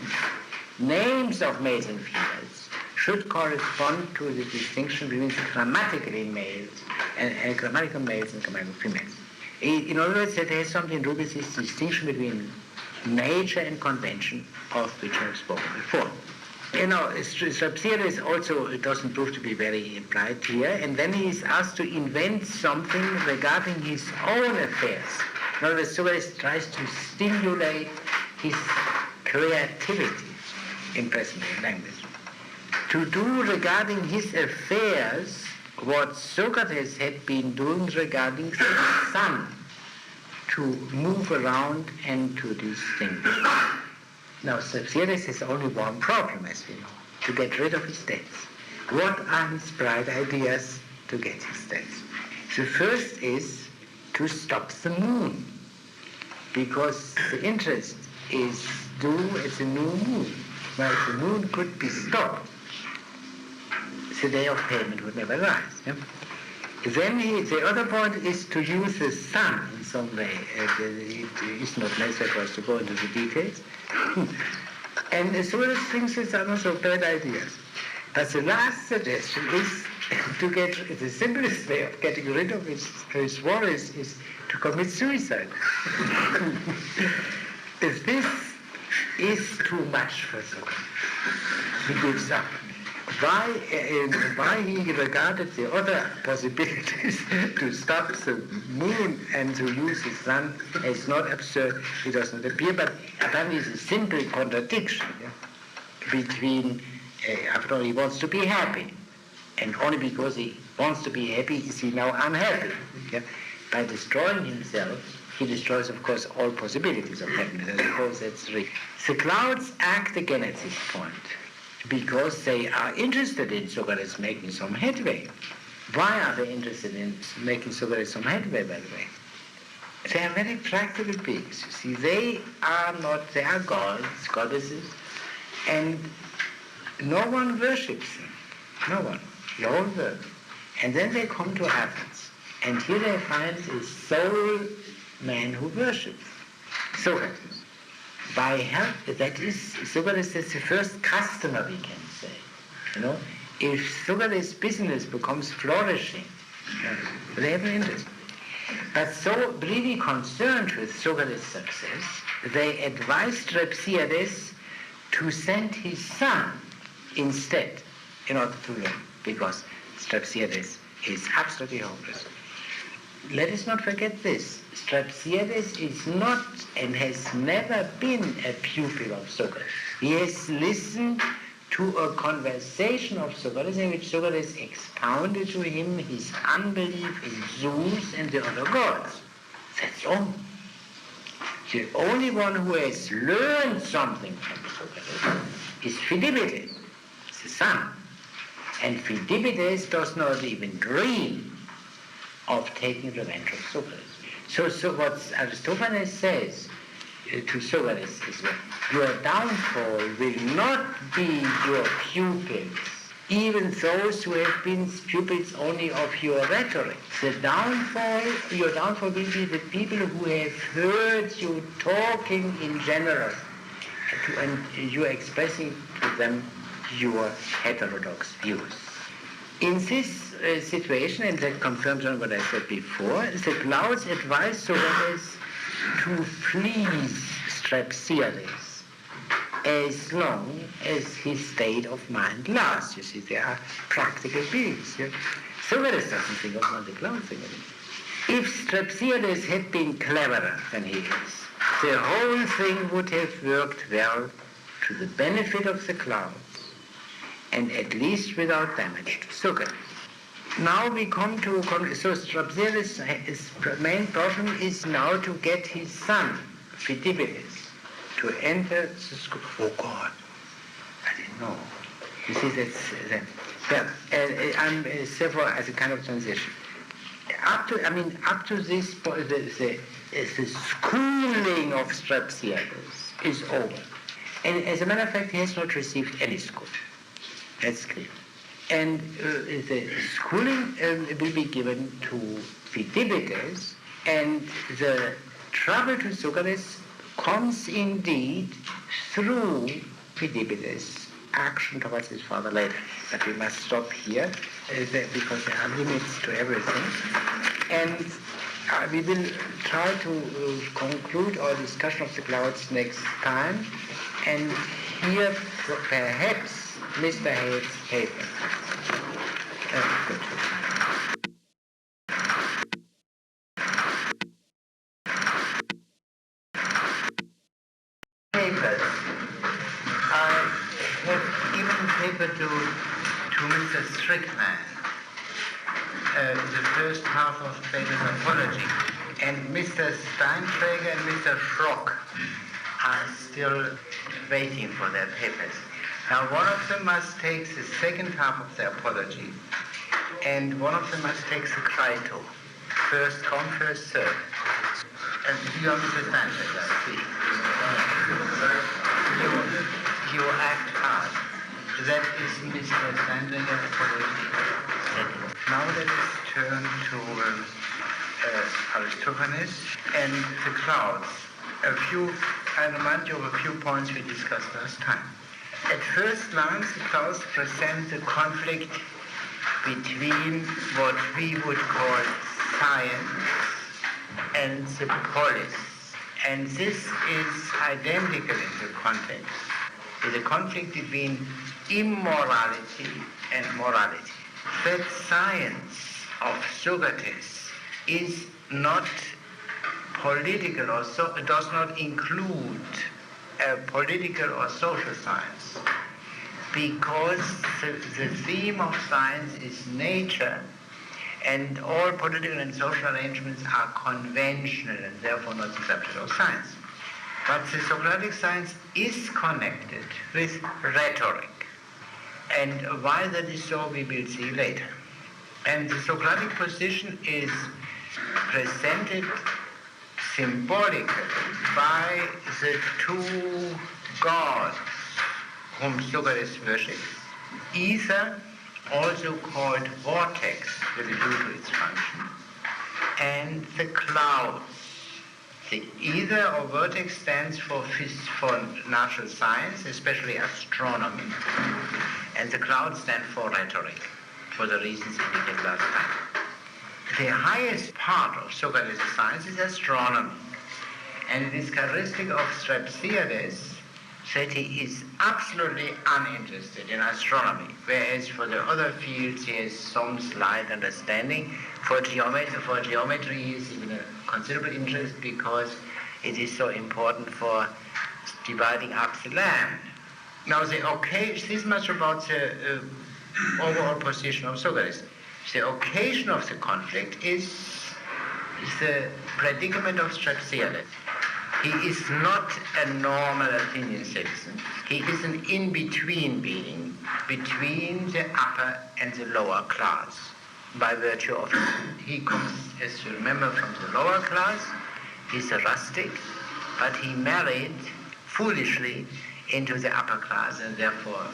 names of males and females should correspond to the distinction between the grammatically males and grammatical males and grammatical females. In other words, that has something to do with this distinction between nature and convention, of which I have spoken before. Strauss also doesn't prove to be very bright here, and then he is asked to invent something regarding his own affairs. In other words, Socrates tries to stimulate his creativity in present language. To do regarding his affairs what Socrates had been doing regarding the sun, to move around and to distinguish. Now, Strauss has only one problem, as we know, to get rid of his states. What are his bright ideas to get his states? The first is to stop the moon, because the interest is due at the new moon. Now, if the moon could be stopped, the day of payment would never rise. Yeah? Then the other point is to use the sun in some way. It is not necessary for us to go into the details. And as well as things that are not so bad ideas. But the last suggestion is to get, the simplest way of getting rid of his worries is to commit suicide. If this is too much for Socrates, he gives up. Why he regarded the other possibilities to stop the moon and to use the sun as not absurd, it does not appear, but apparently it's a simple contradiction between, after all, he wants to be happy, and only because he wants to be happy is he now unhappy. Yeah? By destroying himself, he destroys, of course, all possibilities of happiness. I suppose that's right. The clouds act again at this point, because they are interested in Socrates making some headway. Why are they interested in making Socrates some headway, by the way? They are very practical beings. You see, they are gods, goddesses, and no one worships them. No one. The whole world. And then they come to Athens, and here they find a sole man who worships Socrates. By help, that is, Socrates is the first customer, we can say. If Socrates' business becomes flourishing, they have an interest. But so really concerned with Socrates' success, they advised Strauss to send his son instead in order to learn, because Strauss is absolutely hopeless. Let us not forget this. Strauss is not and has never been a pupil of Socrates. He has listened to a conversation of Socrates in which Socrates expounded to him his unbelief in Zeus and the other gods. That's all. The only one who has learned something from Socrates is Phidippides, the son. And Phidippides does not even dream of taking revenge of Socrates. So what Aristophanes says to Socrates is that your downfall will not be your pupils, even those who have been pupils only of your rhetoric. Your downfall will be the people who have heard you talking in general, and you are expressing to them your heterodox views. In this situation, and that confirms on what I said before, the clouds advise Socrates to please Strauss. as long as his state of mind lasts. You see, they are practical beings. Yeah? Socrates doesn't think of Monte Clausing. If Strepsiades had been cleverer than he is, the whole thing would have worked well to the benefit of the clouds and at least without damage to Socrates. Now we come to, so Strepsiades' his main problem is now to get his son, Phidippus, to enter the school. Oh God, I didn't know. You see, I'm several as a kind of transition. Up to this point, the schooling of Strepsiades is over. And as a matter of fact, he has not received any school. That's clear. And the schooling will be given to Phidippus, and the trouble to Socrates comes indeed through Phidippus' action towards his father later. But we must stop here because there are limits to everything. And we will try to conclude our discussion of the clouds next time, and hear perhaps Mr. Hayes' paper. Good. Papers. I have given paper to Mr. Strickman, the first half of Plato's Apology, and Mr. Steintrager and Mr. Schrock are still waiting for their papers. Now, one of them must take the second half of the Apology, and one of them must take the Crito. First come, first served. And you are Mr. Steintrager, I see. You act hard. That is Mr. Steintrager Apology. Now let us turn to Aristophanes and the clouds. I remind you of a few points we discussed last time. At first glance, the clouds present the conflict between what we would call science and the polis. And this is identical in the context. It's a conflict between immorality and morality. That science of Socrates is not political or does not include political or social science, because the theme of science is nature, and all political and social arrangements are conventional and therefore not the subject of science. But the Socratic science is connected with rhetoric, and why that is so we will see later. And the Socratic position is presented symbolically by the two gods whom Socrates worships: ether, also called vortex with a due to its function, and the clouds. The ether or vortex stands for natural science, especially astronomy, and the clouds stand for rhetoric, for the reasons indicated last time. The highest part of Socrates' science is astronomy, and it is characteristic of Strepsiades that he is absolutely uninterested in astronomy, whereas for the other fields he has some slight understanding. For geometry he is in a considerable interest because it is so important for dividing up the land. Now this much about the overall position of Socrates. The occasion of the conflict is the predicament of Strepsiades. He is not a normal Athenian citizen. He is an in-between being, between the upper and the lower class, by virtue of he comes, as you remember, from the lower class. He's a rustic, but he married foolishly into the upper class, and therefore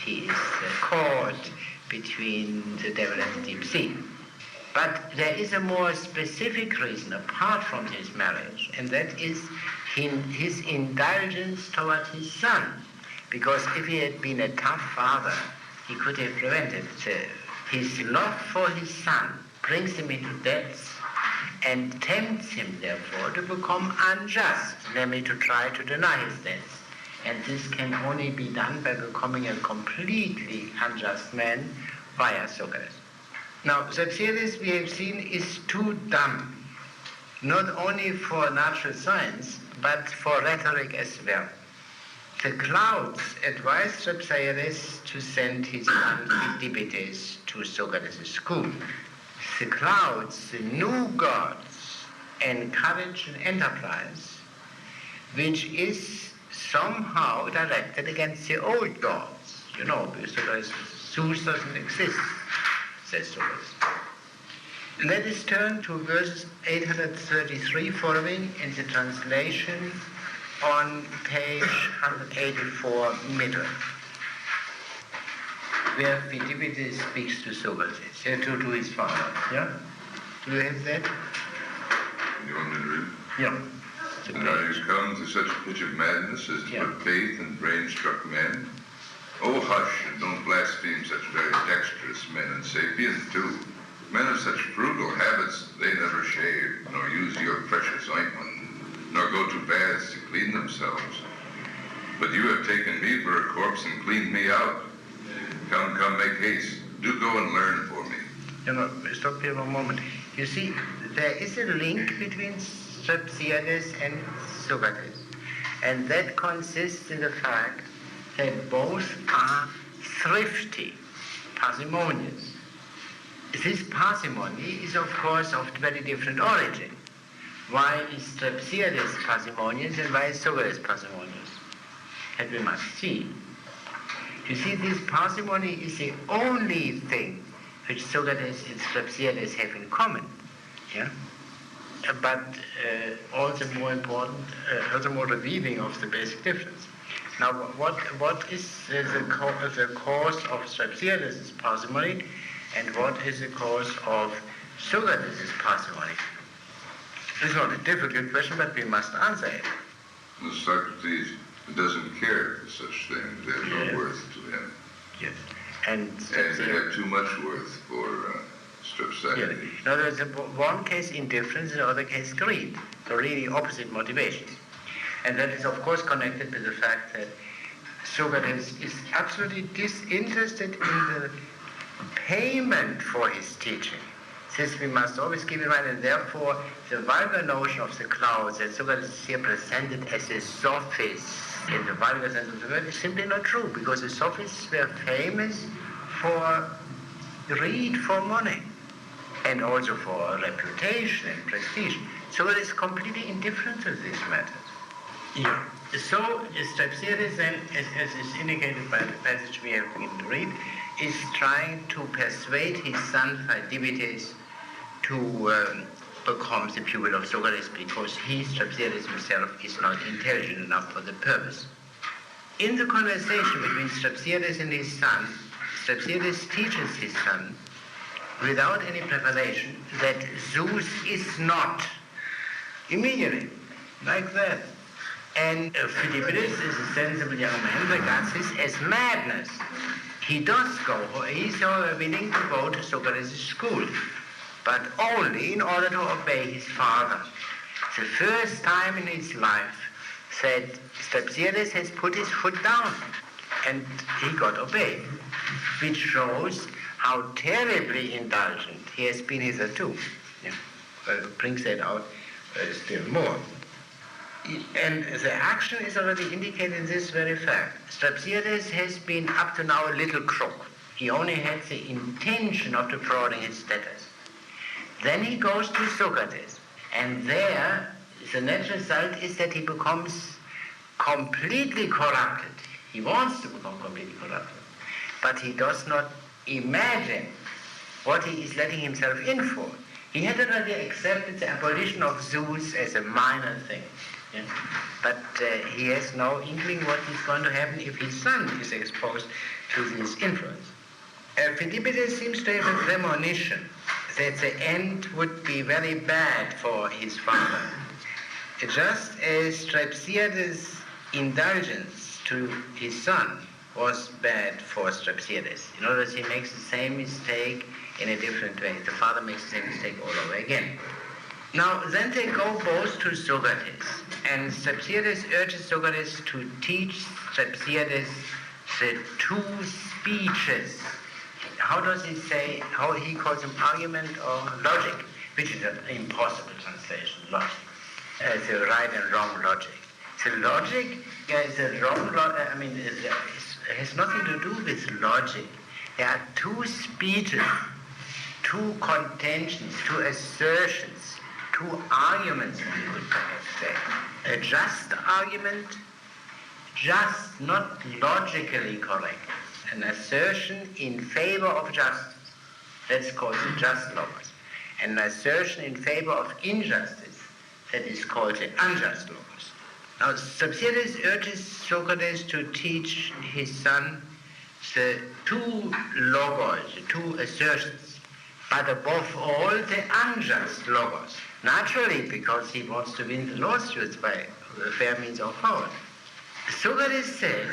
he is caught between the devil and the deep sea. But there is a more specific reason apart from his marriage, and that is his indulgence toward his son. Because if he had been a tough father, he could have prevented it. His love for his son brings him into debts and tempts him, therefore, to become unjust, namely to try to deny his debts. and this can only be done by becoming a completely unjust man via Socrates. Now, Strauss, we have seen, is too dumb, not only for natural science, but for rhetoric as well. The clouds advised Strauss to send his son Phidippidis to Socrates' school. The clouds, the new gods, encourage an enterprise which is somehow directed against the old gods. You know, because Zeus doesn't exist, says Socrates. Let us turn to verses 833 following in the translation on page 184 middle, where Phidippidis speaks to Socrates, to his father. Yeah? Do you have that? You want me to read? Yeah. And now you've come to such a pitch of madness as to put faith in brain-struck men. Oh, hush, and don't blaspheme such very dexterous men, and sapient too. Men of such frugal habits, they never shave, nor use your precious ointment, nor go to baths to clean themselves. But you have taken me for a corpse and cleaned me out. Come, make haste. Do go and learn for me. You know, stop here for a moment. You see, there is a link between Strauss and Socrates, and that consists in the fact that both are thrifty, parsimonious. This parsimony is, of course, of very different origin. Why is Strauss parsimonious and why is Socrates parsimonious? That we must see. You see, this parsimony is the only thing which Socrates and Strauss have in common. Yeah? But also more important, also more revealing of the basic difference. Now, what is the cause of Strauss' parsimony, and what is the cause of Socrates' parsimony? It's not a difficult question, but we must answer it. Socrates doesn't care for such things. They have no worth to him. Yes. And they have too much worth for Strauss. Yeah. Now, there's one case indifference, in the other case greed. So really opposite motivations. And that is, of course, connected with the fact that Socrates is absolutely disinterested in the payment for his teaching. This we must always keep in mind, and therefore the vulgar notion of the clouds that Socrates is here presented as a sophist in the vulgar sense of the word is simply not true, because the sophists were famous for greed for money and also for reputation and prestige. Socrates is completely indifferent to this matter. Yeah. So Strauss then, as is indicated by the passage we have begun to read, is trying to persuade his son Phidippidis to become the pupil of Socrates, because he, Strauss himself, is not intelligent enough for the purpose. In the conversation between Strauss and his son, Strauss teaches his son, without any preparation, that Zeus is not. Immediately, like that. And Phidippidis is a sensible young man, regards this as madness. He does go, he's willing to go to Socrates' school, but only in order to obey his father. The first time in his life that Strauss has put his foot down, and he got obeyed, which shows how terribly indulgent he has been hitherto. Yeah. Brings that out still more. And the action is already indicated in this very fact. Strauss has been up to now a little crook. He only had the intention of defrauding his debtors. Then he goes to Socrates, and there the net result is that he becomes completely corrupted. He wants to become completely corrupted, but he does not imagine what he is letting himself in for. He had already accepted the abolition of Zeus as a minor thing. Yeah. But he has no inkling what is going to happen if his son is exposed to this influence. Phidippidis seems to have a premonition that the end would be very bad for his father. Just as Strauss' indulgence to his son was bad for Strauss. In other words, he makes the same mistake in a different way. The father makes the same mistake all over again. Now, then they go both to Socrates. And Strauss urges Socrates to teach Strauss the two speeches. How does he say, how he calls them argument or logic, which is an impossible translation, logic. The right and wrong logic. The logic is a wrong logic, it has nothing to do with logic. There are two speeches, two contentions, two assertions, two arguments, we would perhaps say. A just argument, just, not logically correct. An assertion in favor of justice. That's called the just logos. An assertion in favor of injustice. That is called the unjust logos. Now, Strauss urges Socrates to teach his son the two logos, the two assertions, but above all the unjust logos. Naturally, because he wants to win the lawsuits by fair means or power. Socrates says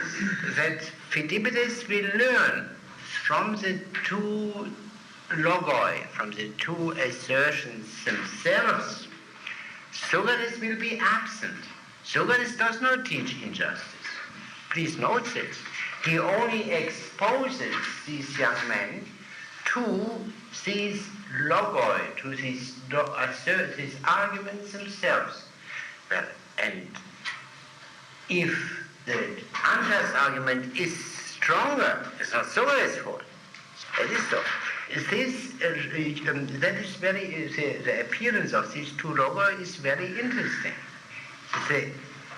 that Pheidippides will learn from the two logoi, from the two assertions themselves. Socrates will be absent. Socrates does not teach injustice. Please note this. He only exposes these young men to these logoi, to these arguments themselves. Well, and if the unjust argument is stronger, it's not Socrates' fault. It is so. That is very, the appearance of these two logoi is very interesting. The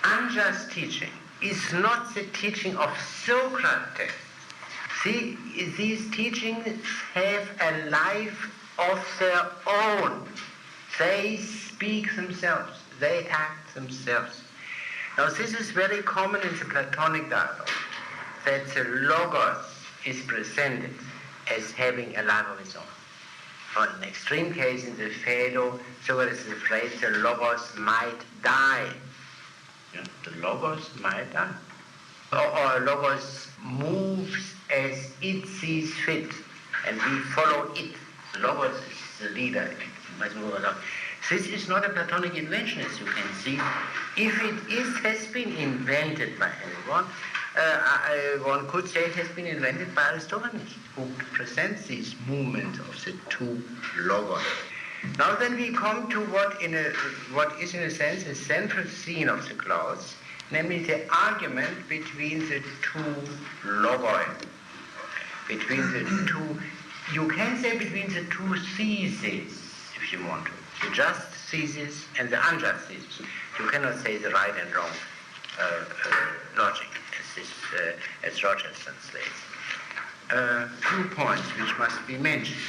unjust teaching is not the teaching of Socrates. See, these teachings have a life of their own. They speak themselves. They act themselves. Now, this is very common in the Platonic dialogue, that the logos is presented as having a life of its own. For an extreme case in the Phaedo, Socrates is afraid the logos might die. The logos might die. Or logos moves as it sees fit, and we follow it. The logos is the leader. It must move along. This is not a Platonic invention, as you can see. If it has been invented by anyone, one could say it has been invented by Aristophanes, who presents these movements of the two logos. Now then we come to what is in a sense a central scene of the clause, namely the argument between the two logoi, between the two, you can say between the two theses, if you want to. The just thesis and the unjust thesis. You cannot say the right and wrong logic, as Rogers translates. 2 points which must be mentioned.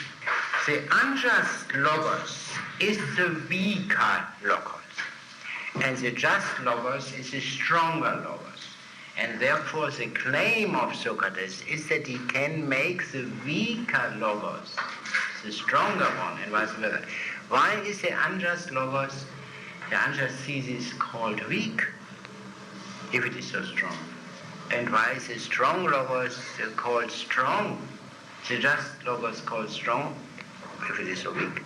The unjust logos is the weaker logos, and the just logos is the stronger logos. And therefore the claim of Socrates is that he can make the weaker logos the stronger one, and vice versa. Why is the unjust logos, the unjust thesis, called weak, if it is so strong? And why is the strong logos called strong, the just logos called strong, if it is so weak?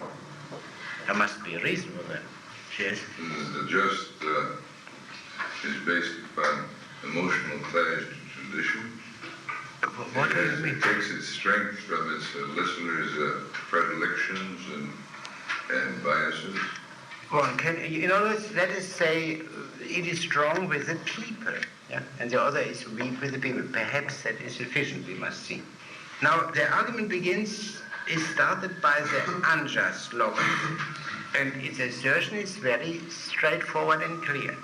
There must be a reason for that. Yes? The just is based upon emotional ties to tradition. What do you mean? It takes its strength from its listeners' predilections and biases. One can, in other words, let us say it is strong with the people, yeah? And the other is weak with the people. Perhaps that is sufficient, we must see. Now, the argument is started by the unjust logos, and its assertion is very straightforward and clear.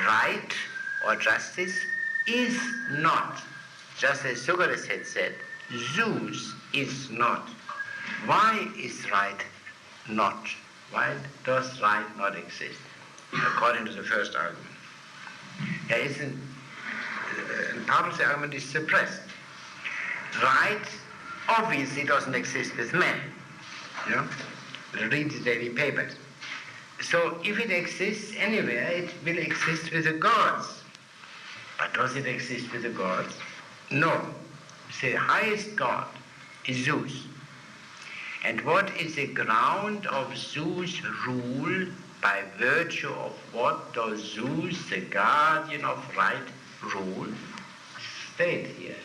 Right or justice is not, just as Socrates had said, Zeus is not. Why is right not? Why does right not exist? According to the first argument. There is part of the argument is suppressed. Right obviously doesn't exist with men. You know? Read the daily papers. So if it exists anywhere, it will exist with the gods. But does it exist with the gods? No. The highest god is Zeus. And what is the ground of Zeus' rule by virtue of what does Zeus, the guardian of right, rule, state here.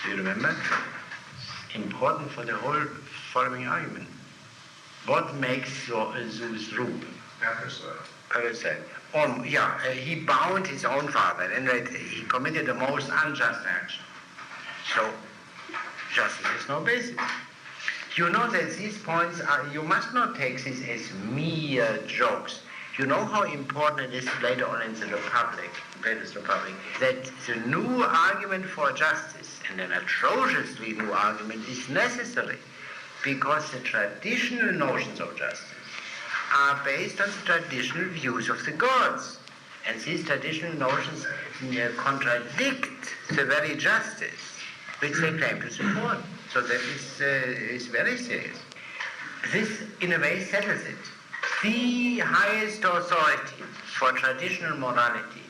Do you remember? Important for the whole following argument. What makes Zeus rule? Parasite. He bound his own father, and he committed the most unjust action. So, justice is no basis. You know that these points are, you must not take this as mere jokes. You know how important it is later on in the Republic, Plato's Republic, that the new argument for justice, and an atrociously new argument, is necessary, because the traditional notions of justice are based on the traditional views of the gods. And these traditional notions contradict the very justice which they claim to support. So that is very serious. This, in a way, settles it. The highest authority for traditional morality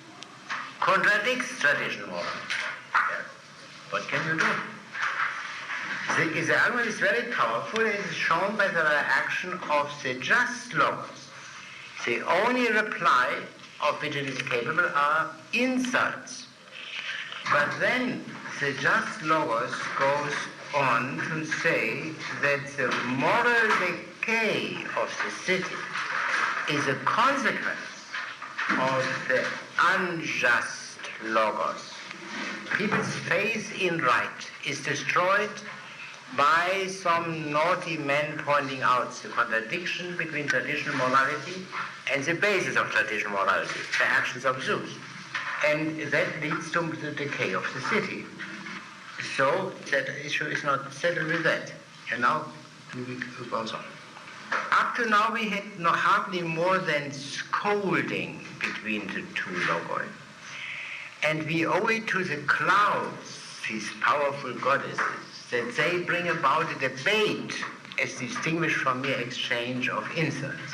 contradicts traditional morality. Yeah. What can you do? The argument is very powerful. It is shown by the reaction of the just logos. The only reply of which it is capable are insults. But then the just logos goes on to say that the moral decay of the city is a consequence of the unjust logos. People's faith in right is destroyed by some naughty men pointing out the contradiction between traditional morality and the basis of traditional morality, the actions of Zeus. And that leads to the decay of the city. So that issue is not settled with that. And now we go on. Up to now we had hardly more than scolding between the two logoi. And we owe it to the clouds, these powerful goddesses, that they bring about a debate as distinguished from mere exchange of insults.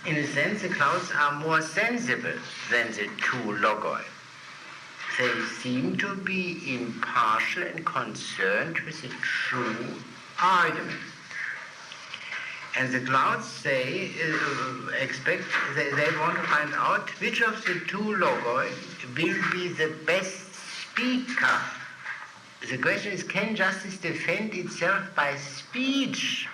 In a sense, the clouds are more sensible than the two logoi. They seem to be impartial and concerned with the true argument. And the clouds say, they want to find out which of the two logoi will be the best speaker. The question is, can justice defend itself by speech?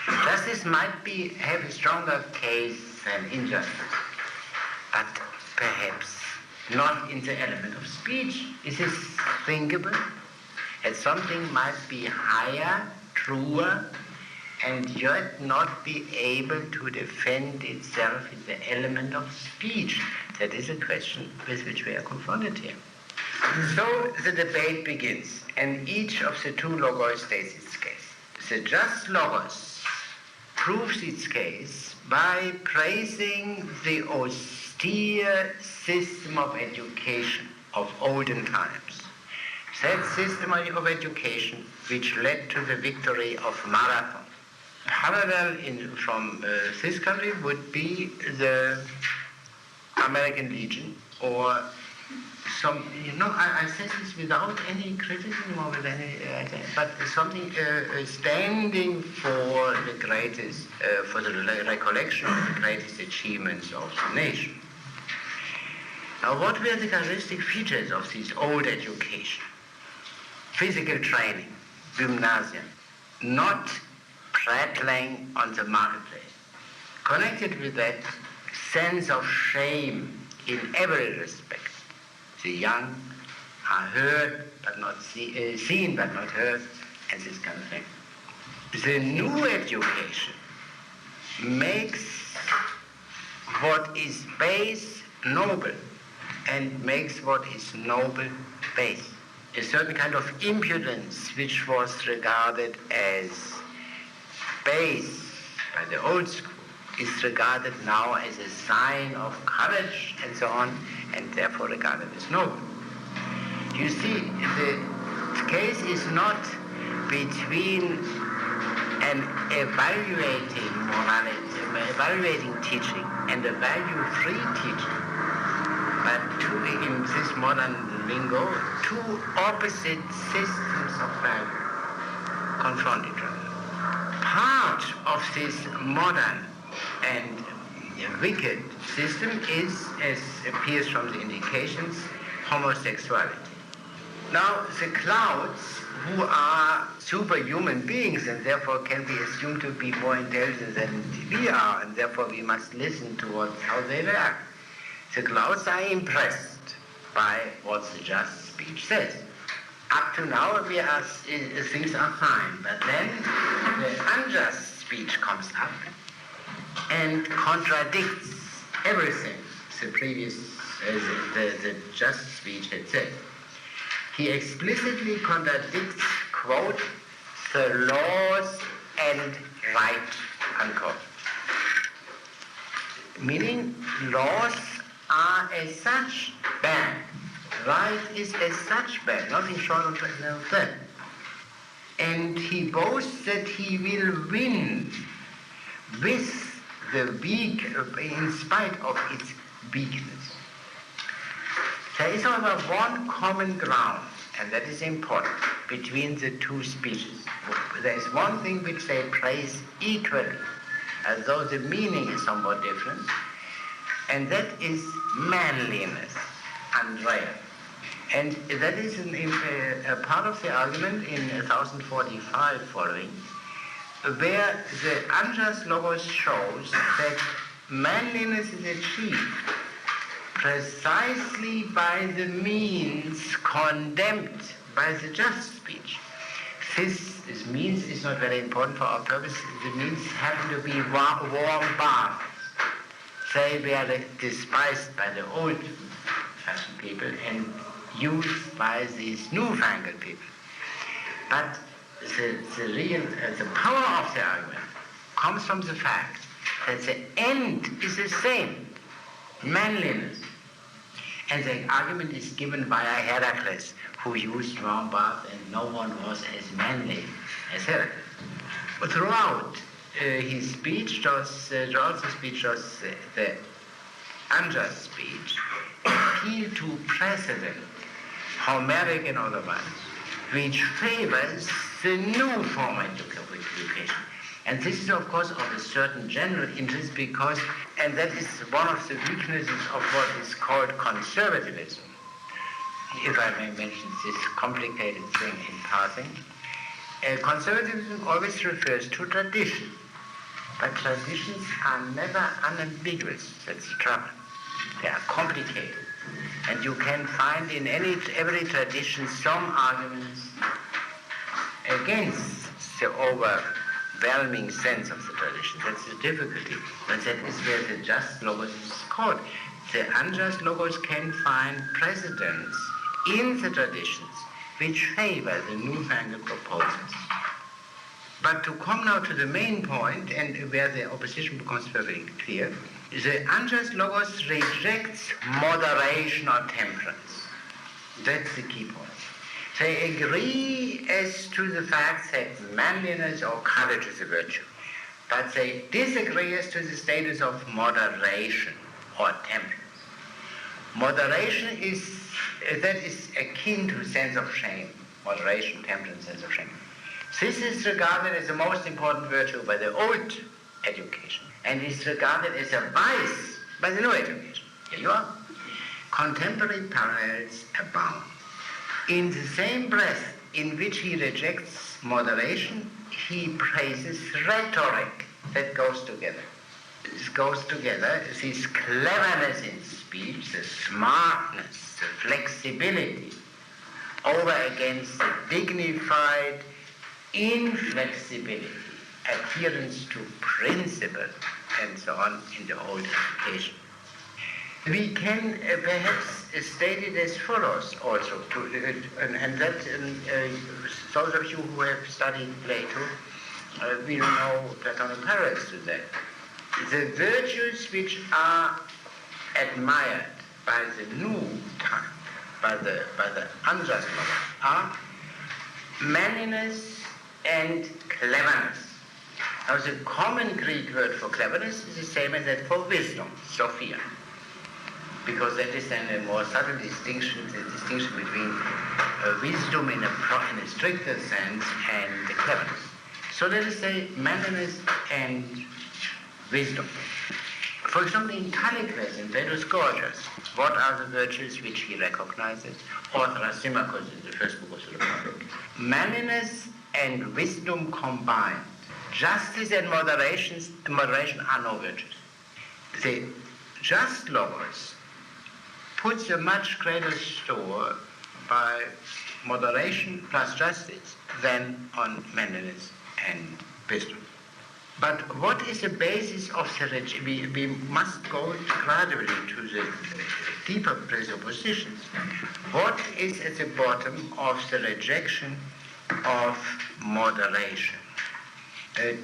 Justice might have a stronger case than injustice, but perhaps not in the element of speech. Is this thinkable? That something might be higher, truer, and yet not be able to defend itself in the element of speech? That is a question with which we are confronted here. So the debate begins, and each of the two logoi states its case. The just logos proves its case by praising the austere system of education of olden times. That system of education which led to the victory of Marathon. Parallel from this country would be the American Legion, or some, I say this without any criticism or with any, but something standing for the greatest, for the recollection of the greatest achievements of the nation. Now, what were the characteristic features of this old education? Physical training, gymnasium, not prattling on the marketplace. Connected with that, sense of shame in every respect. The young are heard but not seen but not heard, and this kind of thing. The new education makes what is base noble and makes what is noble base. A certain kind of impudence which was regarded as base by the old school is regarded now as a sign of courage and so on, and therefore regarded as noble. You see, the case is not between an evaluating morality, evaluating teaching, and a value-free teaching, but in this modern lingo, two opposite systems of value confront each other. Part of this modern and wicked system is, as appears from the indications, homosexuality. Now, the clouds, who are superhuman beings and therefore can be assumed to be more intelligent than we are, and therefore we must listen to how they work. The clouds are impressed by what the just speech says. Up to now, things are fine, but then the unjust speech comes up and contradicts everything the previous, the just speech had said. He explicitly contradicts, quote, the laws and right, unquote. Meaning, laws are as such bad. Right is as such bad, nothing short of that. And he boasts that he will win with the weak, in spite of its weakness. There is, however, one common ground, and that is important, between the two speeches. There is one thing which they praise equally, as though the meaning is somewhat different, and that is manliness, Andrea. And that is a part of the argument in 1045 following, where the unjust logos shows that manliness is achieved precisely by the means condemned by the just speech. This means is not very important for our purpose. The means happen to be warm baths. They were despised by the old-fashioned people and used by these newfangled people. But the power of the argument comes from the fact that the end is the same, manliness. And the argument is given by a Heracles who used warm bath, and no one was as manly as Heracles. But throughout his speech, throughout the speech, the unjust speech, appeal to precedent, Homeric and otherwise, which favors the new form of education. And this is, of course, of a certain general interest because, and that is one of the weaknesses of what is called conservatism. If I may mention this complicated thing in passing, conservatism always refers to tradition, but traditions are never unambiguous. That's the trouble. They are complicated. And you can find in every tradition some arguments against the overwhelming sense of the tradition. That's the difficulty. But that is where the just logos is caught. The unjust logos can find precedents in the traditions which favor the newfangled proposals. But to come now to the main point, and where the opposition becomes very clear, the unjust logos rejects moderation or temperance. That's the key point. They agree as to the fact that manliness or courage is a virtue, but they disagree as to the status of moderation or temperance. Moderation is akin to sense of shame. Moderation, temperance, sense of shame. This is regarded as the most important virtue by the old education, and is regarded as a vice by the new education. Here you are. Contemporary parallels abound. In the same breath in which he rejects moderation, he praises rhetoric that goes together. This goes together, this cleverness in speech, the smartness, the flexibility, over against the dignified inflexibility, adherence to principle, and so on in the old education. We can perhaps state it as follows also, and that those of you who have studied Plato will know Platonic parallels to that. The virtues which are admired by the new time, by the unjust lovers, are manliness and cleverness. Now the common Greek word for cleverness is the same as that for wisdom, Sophia, because that is then a more subtle distinction, the distinction between wisdom in a stricter sense and cleverness. So let us say manliness and wisdom. For example, in Callicles, in Phaedrus Gorgias, what are the virtues which he recognizes? Or Thrasymachus in the first book of the Republic. Manliness and wisdom combined. Justice and moderation are no virtues. The just logos puts a much greater store by moderation plus justice than on manliness and wisdom. But what is the basis of the we must go gradually to the deeper presuppositions. What is at the bottom of the rejection of moderation?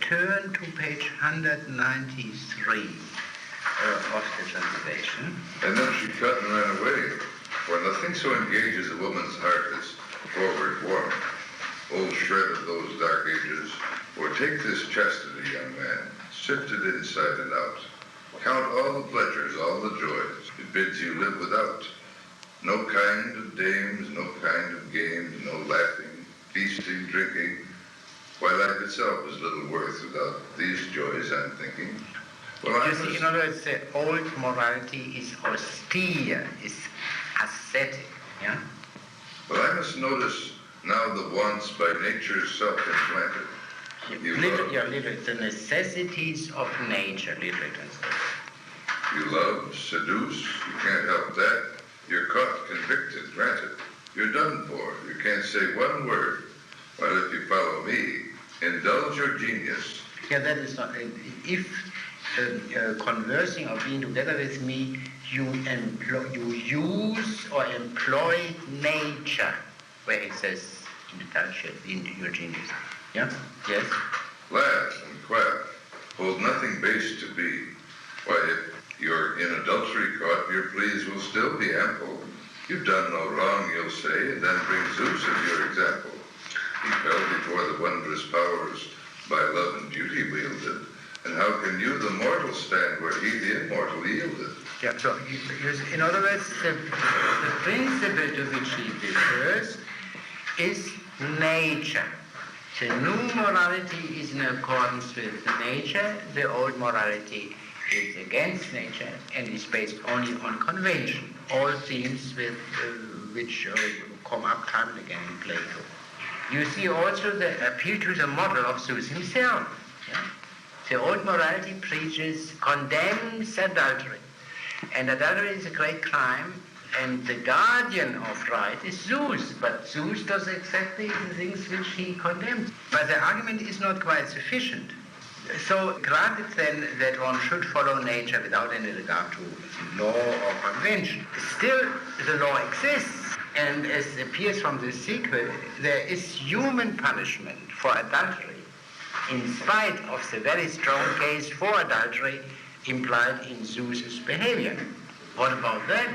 Turn to page 193 of the translation. And then she cut and ran away, for nothing so engages a woman's heart as forward warmth. Old shred of those dark ages, or take this chastity, young man, sift it inside and out. Count all the pleasures, all the joys it bids you live without. No kind of dames, no kind of games, no laughing, feasting, drinking. Why, life itself is little worth without these joys, I'm thinking. Well, you see, in other words, the old morality is austere, is ascetic, yeah? Well, I must notice now the wants by nature self-implanted. The necessities of nature, literally translated. You love, seduce, you can't help that. You're caught, convicted, granted. You're done for. You can't say one word. While if you follow me, indulge your genius. Yeah, that is not. If conversing or being together with me, you use or employ nature, where it says indulge in your genius. Yeah? Yes? Laugh and quaff. Hold nothing base to be. Why, if you're in adultery caught, your pleas will still be ample. You've done no wrong, you'll say, and then bring Zeus as your example. He fell before the wondrous powers by love and beauty wielded. And how can you, the mortal, stand where he, the immortal, yielded? Yeah, so in other words, the principle to which he refers is nature. The new morality is in accordance with nature, the old morality is against nature and is based only on convention, all themes with, which come up time and again in Plato. You see also the appeal to the model of Zeus himself. Yeah? The old morality preaches, condemns adultery. And adultery is a great crime, and the guardian of right is Zeus. But Zeus does exactly the things which he condemns. But the argument is not quite sufficient. So granted then that one should follow nature without any regard to law or convention. Still, the law exists. And as appears from the sequel, there is human punishment for adultery, in spite of the very strong case for adultery implied in Zeus's behavior. What about that?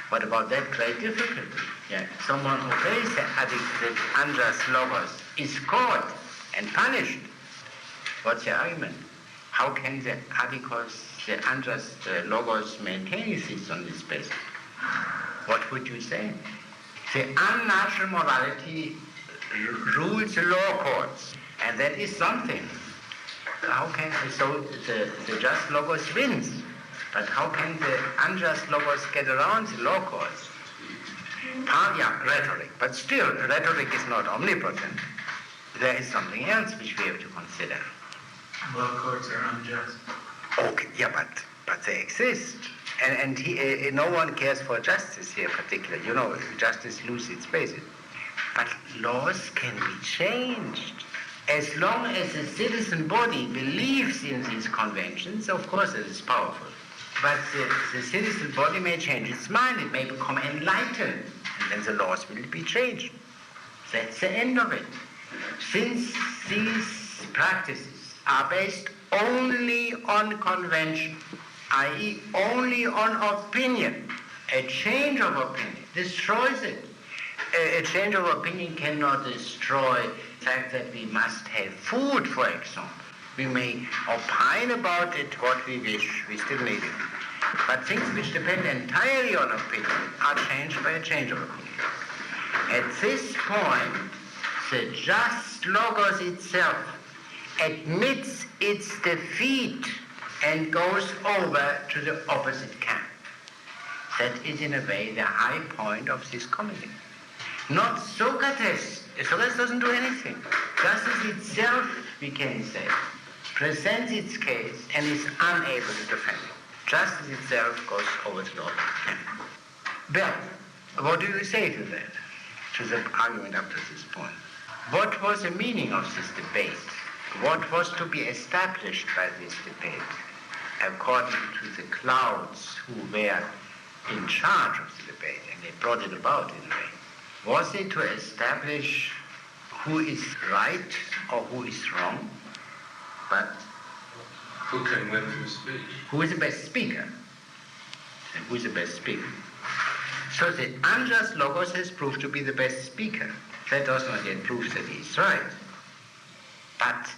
What about that great difficulty? Yeah, someone obeys the unjust logos, is caught and punished. What's the argument? How can the adikos, the unjust logos, maintain existence on this basis? What would you say? The unnatural morality rules the law courts, and that is something. How can the just logos wins? But how can the unjust logos get around the law courts? Rhetoric. But still, rhetoric is not omnipotent. There is something else which we have to consider. Law courts are unjust. Okay, yeah, but they exist. And no one cares for justice here particularly. You know, justice loses its basis. But laws can be changed. As long as the citizen body believes in these conventions, of course it is powerful. But the citizen body may change its mind, it may become enlightened, and then the laws will be changed. That's the end of it. Since these practices are based only on convention, i.e. only on opinion, a change of opinion destroys it. A change of opinion cannot destroy the fact that we must have food, for example. We may opine about it what we wish, we still need it. But things which depend entirely on opinion are changed by a change of opinion. At this point, the just logos itself admits its defeat and goes over to the opposite camp. That is in a way the high point of this comedy. Not Socrates. Socrates doesn't do anything. Justice itself, we can say, presents its case and is unable to defend it. Justice itself goes over to the opposite camp. Well, what do you say to that? To the argument up to this point? What was the meaning of this debate? What was to be established by this debate? According to the clouds who were in charge of the debate, and they brought it about in a way. Was it to establish who is right or who is wrong? But who can win through speech? Who is the best speaker? And who is the best speaker? So the unjust Logos has proved to be the best speaker. That does not yet prove that he is right. But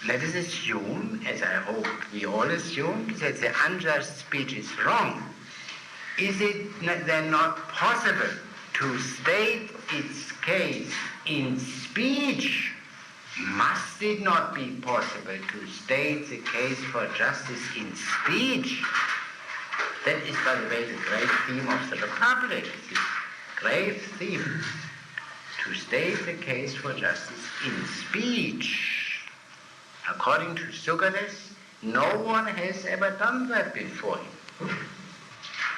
let us assume, as I hope we all assume, that the unjust speech is wrong. Is it then not possible to state its case in speech? Must it not be possible to state the case for justice in speech? That is, by the way, the great theme of the Republic, this grave theme, to state the case for justice in speech. According to Socrates, no one has ever done that before him.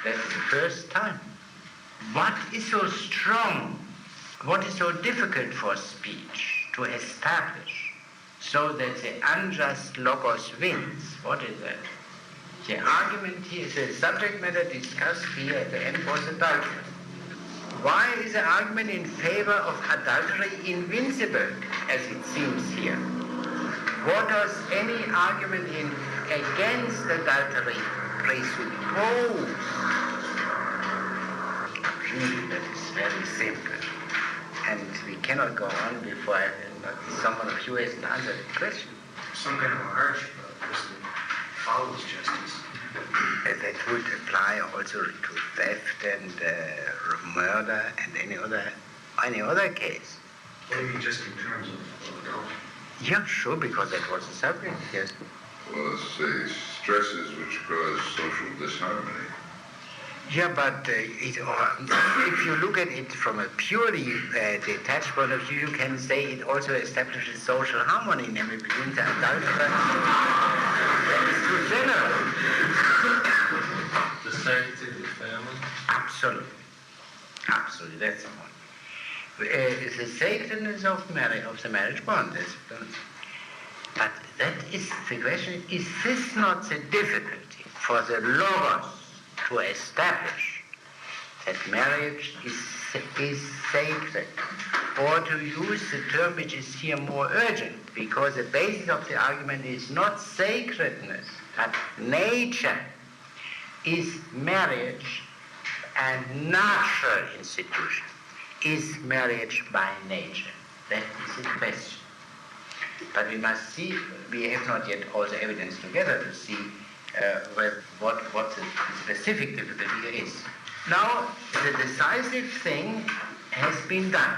That's the first time. What is so strong? What is so difficult for speech to establish so that the unjust Logos wins? What is that? The argument here, the subject matter discussed here at the end was adultery. Why is the argument in favor of adultery invincible, as it seems here? What does any argument against adultery presuppose? Really, that is very simple. And we cannot go on before someone of you has answered the question. Some kind of a harsh person follows justice. That would apply also to theft and murder and any other case. Maybe just in terms of adultery. Yeah, sure, because that was the subject, yes. Well, let's say stresses which cause social disharmony. Yeah, but if you look at it from a purely detached point of view, you can say it also establishes social harmony, namely between the adulterer. That is too general. The sanctity of the family? Absolutely. Absolutely, that's the point. The sacredness of the marriage bond. But that is the question, is this not the difficulty for the Logos to establish that marriage is sacred? Or to use the term which is here more urgent, because the basis of the argument is not sacredness, but nature. Is marriage a natural institution? Is marriage by nature? That is the question. But we must see, we have not yet all the evidence together to see what the specific difficulty is. Now, the decisive thing has been done.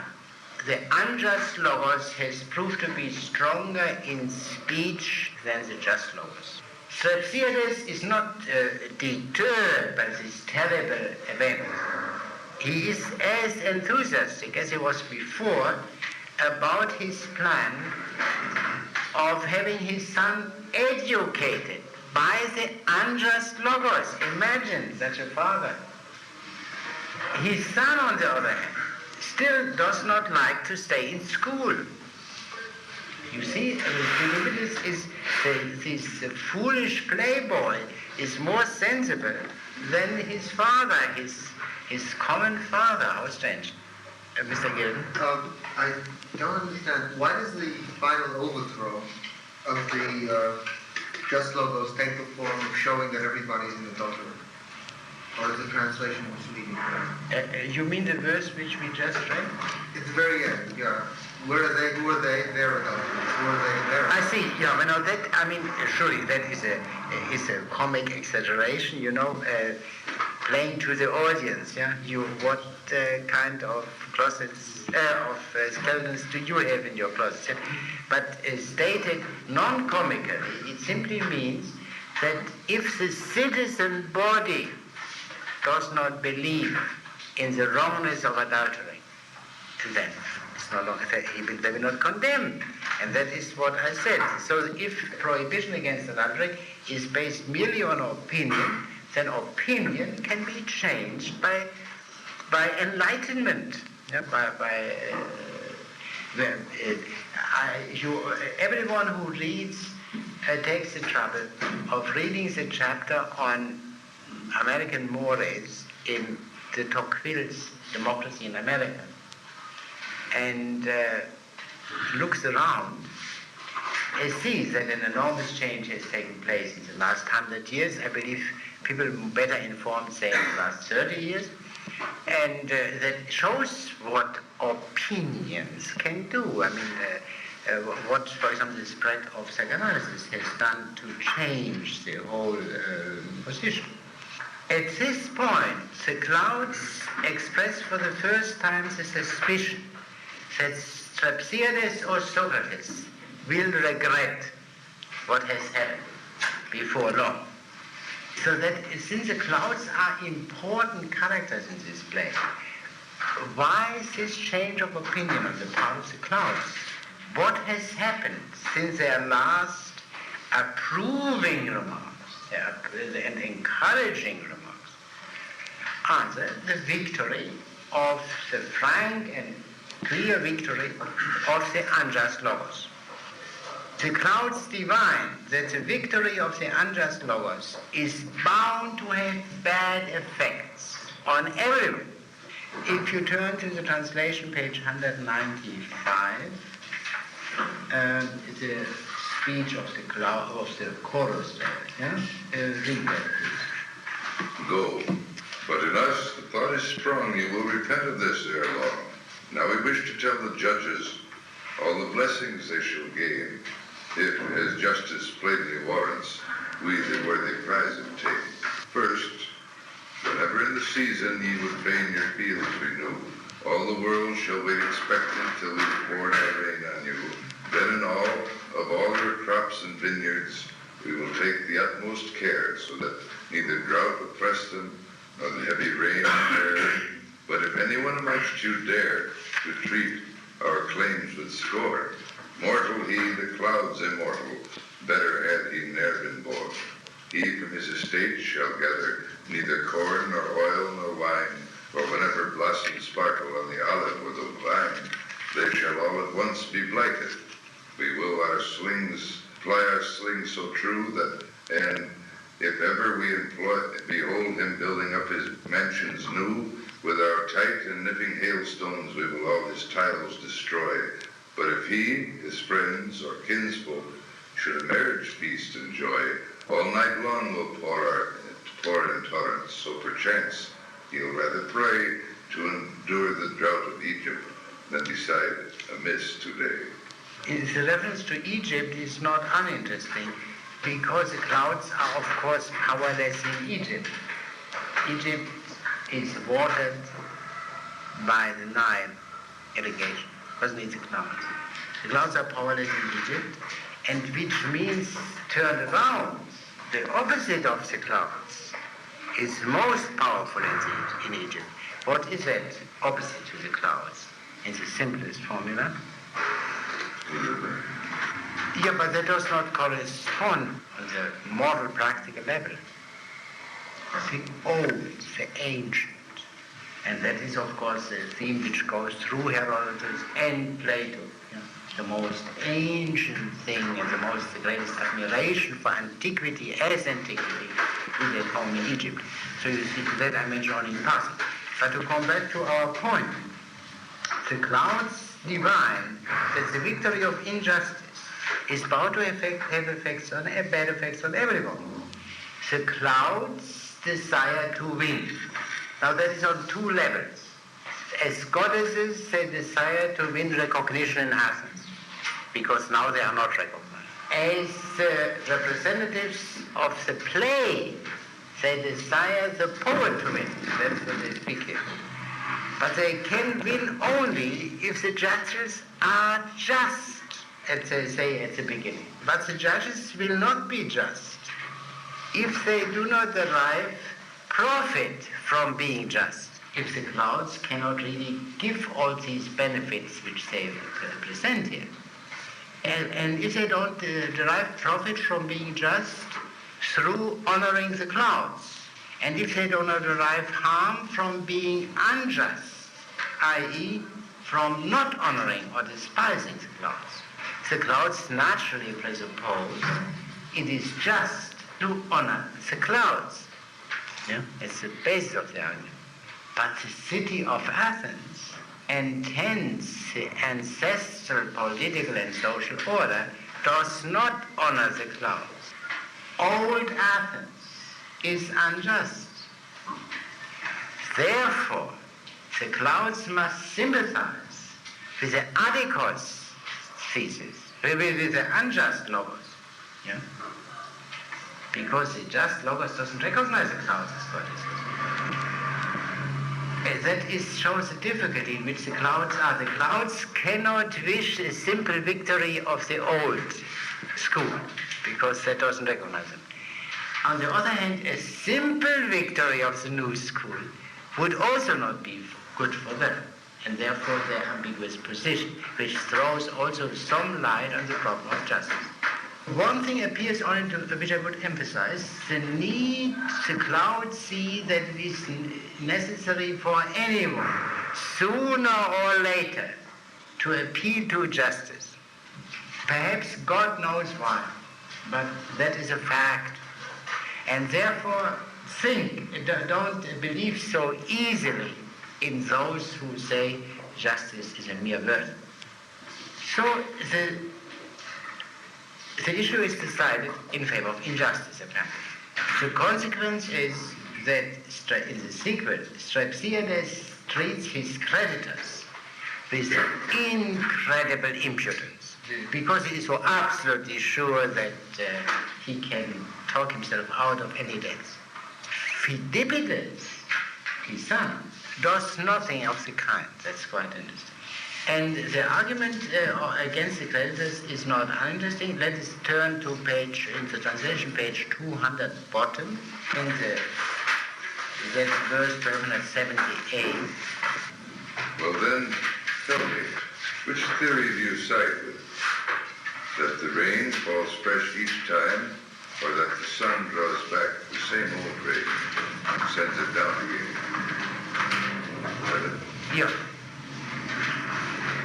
The unjust Logos has proved to be stronger in speech than the just Logos. Strauss is not deterred by this terrible event. He is as enthusiastic as he was before about his plan of having his son educated by the unjust Logos. Imagine such a father. His son, on the other hand, still does not like to stay in school. You see, this foolish playboy is more sensible than his father, his common father. How strange. Mr. Gilden? I don't understand. Why does the final overthrow of the just Logos take the form of showing that everybody's an adulterer? Or is the translation misleading? You mean the verse which we just read? At the very end, yeah. Where are they? Who are they? They're adulterers. Who are they? They're I see. Yeah, well, no, that, I mean, surely that is a comic exaggeration, playing to the audience, yeah? What kind of closets, skeletons do you have in your closet? Yeah? But stated non-comically, it simply means that if the citizen body does not believe in the wrongness of adultery, then it's no longer, they will not condemn. And that is what I said. So if prohibition against adultery is based merely on opinion, then opinion can be changed by enlightenment. Yeah, everyone who reads takes the trouble of reading the chapter on American mores in de Tocqueville's Democracy in America, and looks around and sees that an enormous change has taken place in the last 100 years. I believe people better informed say in the last 30 years. And that shows what opinions can do. I mean, what, for example, the spread of psychoanalysis has done to change the whole position. At this point, the clouds express for the first time the suspicion that Strauss or Socrates will regret what has happened before long. So that since the clouds are important characters in this play, why is this change of opinion on the part of the clouds? What has happened since their last approving remarks and encouraging remarks? Answer, the victory of the frank and clear victory of the unjust logos. The clouds divine that the victory of the unjust logos is bound to have bad effects on everyone. If you turn to the translation, page 195, the speech of the cloud of the chorus there. Read that, please. Go. But in us the thought is strong, you will repent of this ere long. Now we wish to tell the judges all the blessings they shall gain, if, as justice plainly warrants, we the worthy prize obtain. First, whenever in the season ye would fain your fields renew, all the world shall wait expectant till we pour our rain on you. Then in all, of all your crops and vineyards, we will take the utmost care, so that neither drought oppress them, nor the heavy rain impair. But if anyone amongst you dare to treat our claims with scorn, mortal he, the clouds immortal, better had he ne'er been born. He from his estate shall gather neither corn, nor oil, nor wine, or whenever blossoms sparkle on the olive or the vine, they shall all at once be blighted. We will ply our slings so true that, and if ever we behold him building up his mansions new, with our tight and nipping hailstones we will all his tiles destroy. But if he, his friends, or kinsfolk should a marriage feast enjoy, all night long will pour in torrents, so perchance he'll rather pray to endure the drought of Egypt than decide amiss today. The reference to Egypt is not uninteresting, because the clouds are, of course, powerless in Egypt. Egypt is watered by the Nile irrigation. Doesn't need the clouds. The clouds are powerless in Egypt, and which means, turned around, the opposite of the clouds is most powerful in Egypt. What is that opposite to the clouds? In the simplest formula. Yeah, but that does not correspond on the moral practical level. The old, the ancient. And that is, of course, a theme which goes through Herodotus and Plato. Yeah. The most ancient thing and the greatest admiration for antiquity as antiquity is at home in Egypt. So you see, that I mentioned only in passing. But to come back to our point, the clouds divine that the victory of injustice is bound to have bad effects on everyone. The clouds desire to win. Now that is on two levels. As goddesses, they desire to win recognition in Athens, because now they are not recognized. As representatives of the play, they desire the poet to win. That's what they speak here. But they can win only if the judges are just, as they say at the beginning. But the judges will not be just if they do not derive profit from being just, if the clouds cannot really give all these benefits which they present here. And if they don't derive profit from being just through honoring the clouds, and if they do not derive harm from being unjust, i.e. from not honoring or despising the clouds naturally presuppose it is just to honor the clouds. Yeah? It's the basis of the argument. But the city of Athens intends the ancestral political and social order does not honor the clouds. Old Athens is unjust. Therefore, the clouds must sympathize with the adikos thesis, with the unjust logos. Yeah? Because the just logos doesn't recognize the clouds as God is. That shows the difficulty in which the clouds are. The clouds cannot wish a simple victory of the old school, because that doesn't recognize them. On the other hand, a simple victory of the new school would also not be good for them, and therefore their ambiguous position, which throws also some light on the problem of justice. One thing appears only to which I would emphasize, the need the clouds see that it is necessary for anyone, sooner or later, to appeal to justice. Perhaps God knows why, but that is a fact. And therefore, don't believe so easily in those who say justice is a mere word. So the issue is decided in favor of injustice, apparently. The consequence is that in the sequel, Strauss treats his creditors with incredible impudence, because he is so absolutely sure that he can talk himself out of any debts. Phidippides, his son, does nothing of the kind. That's quite interesting. And the argument against the creditors is not uninteresting. Let us turn to in the translation, page 200 bottom, in that's verse 1278. Well then, tell me, which theory do you side with? That the rain falls fresh each time, or that the sun draws back the same old rain and sends it down again? Yeah.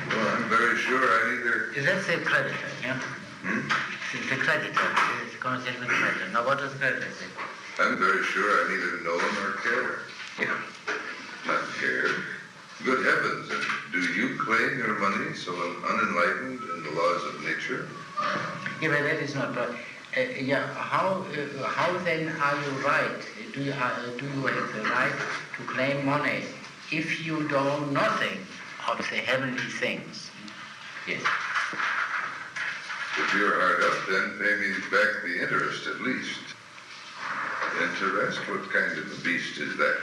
Well, I'm very sure I neither... That's the creditor, yeah? The creditor, the conversation with the creditor. Now what does the creditor say? I'm very sure I neither know nor care. Yeah. Not care. Good heavens, and do you claim your money so unenlightened in the laws of nature? Yeah, but that is not right. How then are you right? Do you have the right to claim money if you know nothing of the heavenly things? Yes. If you're hard up, then pay me back the interest at least. Interest? What kind of a beast is that?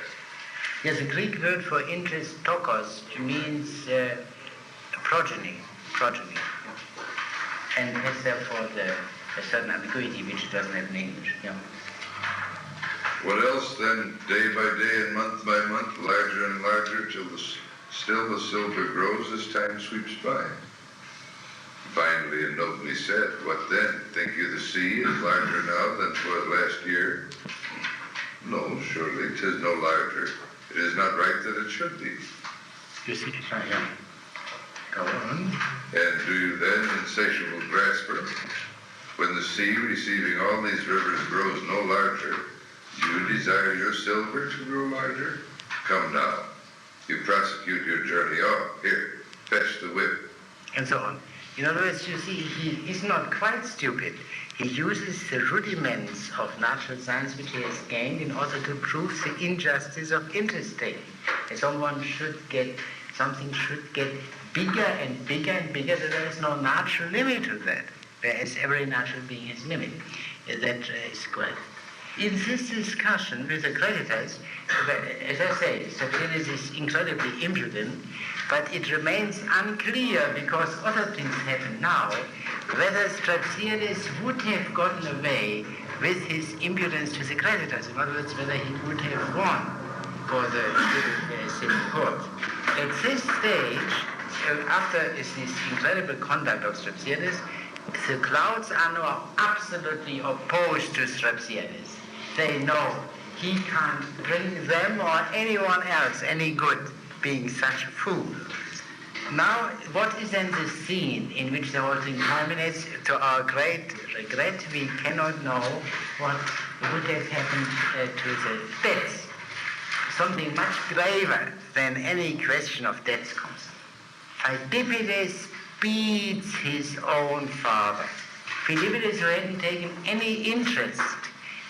Yes, the Greek word for interest, tokos, means progeny, and has therefore a certain ambiguity which it doesn't have in English. Yeah. What else then, day by day and month by month, larger and larger, till still the silver grows as time sweeps by? Finally and nobly said, what then? Think you the sea is larger now than 'twas last year? No, surely 'tis no larger. It is not right that it should be. You see, yeah. Go on. And do you then, insatiable grasper, when the sea receiving all these rivers grows no larger, do you desire your silver to grow larger? Come now, you prosecute your journey off. Here, fetch the whip. And so on. In other words, you see, he is not quite stupid. He uses the rudiments of natural science which he has gained in order to prove the injustice of interest taking. And something should get bigger and bigger and bigger, that there is no natural limit to that, whereas every natural being has a limit. That is correct. In this discussion with the creditors, as I say, Socrates is incredibly impudent, but it remains unclear, because other things happen now, whether Strauss would have gotten away with his impudence to the creditors. In other words, whether he would have won for the civil court. At this stage, after this incredible conduct of Strauss, the clouds are now absolutely opposed to Strauss. They know he can't bring them or anyone else any good, being such a fool. Now, what is then the scene in which the whole thing culminates? To our great regret, we cannot know what would have happened to the debts. Something much graver than any question of debts comes. Philippides beats his own father. Philippides, who hadn't taken any interest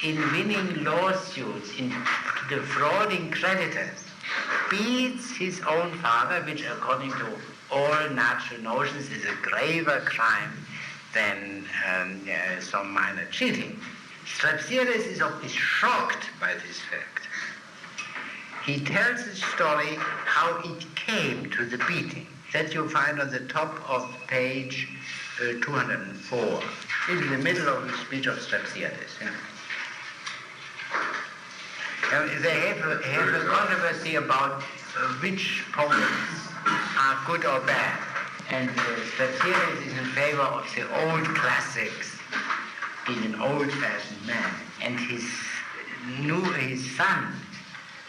in winning lawsuits, in defrauding creditors, beats his own father, which according to all natural notions is a graver crime than some minor cheating. Strauss is shocked by this fact. He tells the story how it came to the beating. That you find on the top of page 204, in the middle of the speech of Strauss. They have a controversy about which poems are good or bad. And Strauss is in favor of the old classics, being an old-fashioned man. And his son,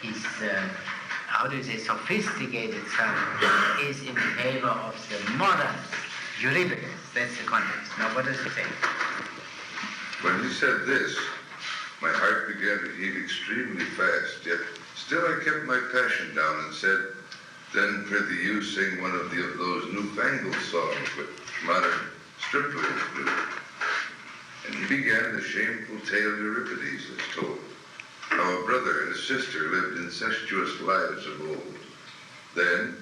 his sophisticated son, is in favor of the modern Euripides. That's the context. Now, what does he say? When he said this, my heart began to beat extremely fast, yet still I kept my passion down and said, then prithee you sing one of those newfangled songs which modern striplings do. And he began the shameful tale Euripides has told, how a brother and a sister lived incestuous lives of old. Then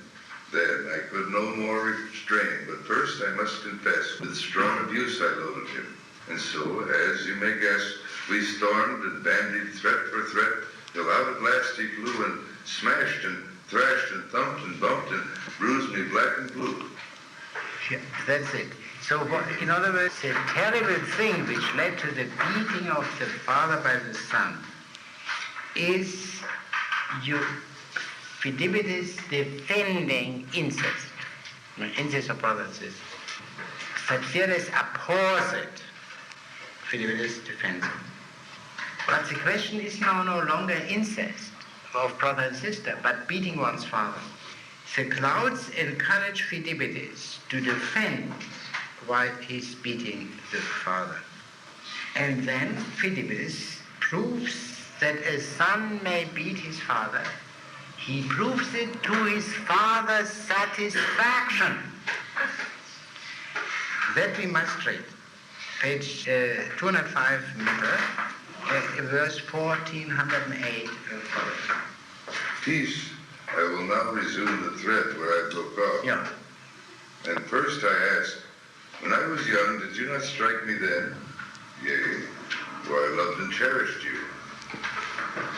I could no more restrain, but first I must confess, with strong abuse I loaded him. And so, as you may guess, we stormed and bandied threat for threat, till out at last he flew and smashed and thrashed and thumped and bumped and bruised me black and blue. Yeah, that's it. So, in other words, the terrible thing which led to the beating of the father by the son is Philippides defending incest. Incest of brother and sister. Strauss abhors it. Philippides defends it. But the question is now no longer incest of brother and sister, but beating one's father. The clouds encourage Philippides to defend why he's beating the father. And then Philippides proves that a son may beat his father. He proves it to his father's satisfaction. That we must read. Page 205, verse 1408. Peace, I will now resume the thread where I broke off. Yeah. And first I asked, when I was young, did you not strike me then? Yea, for I loved and cherished you.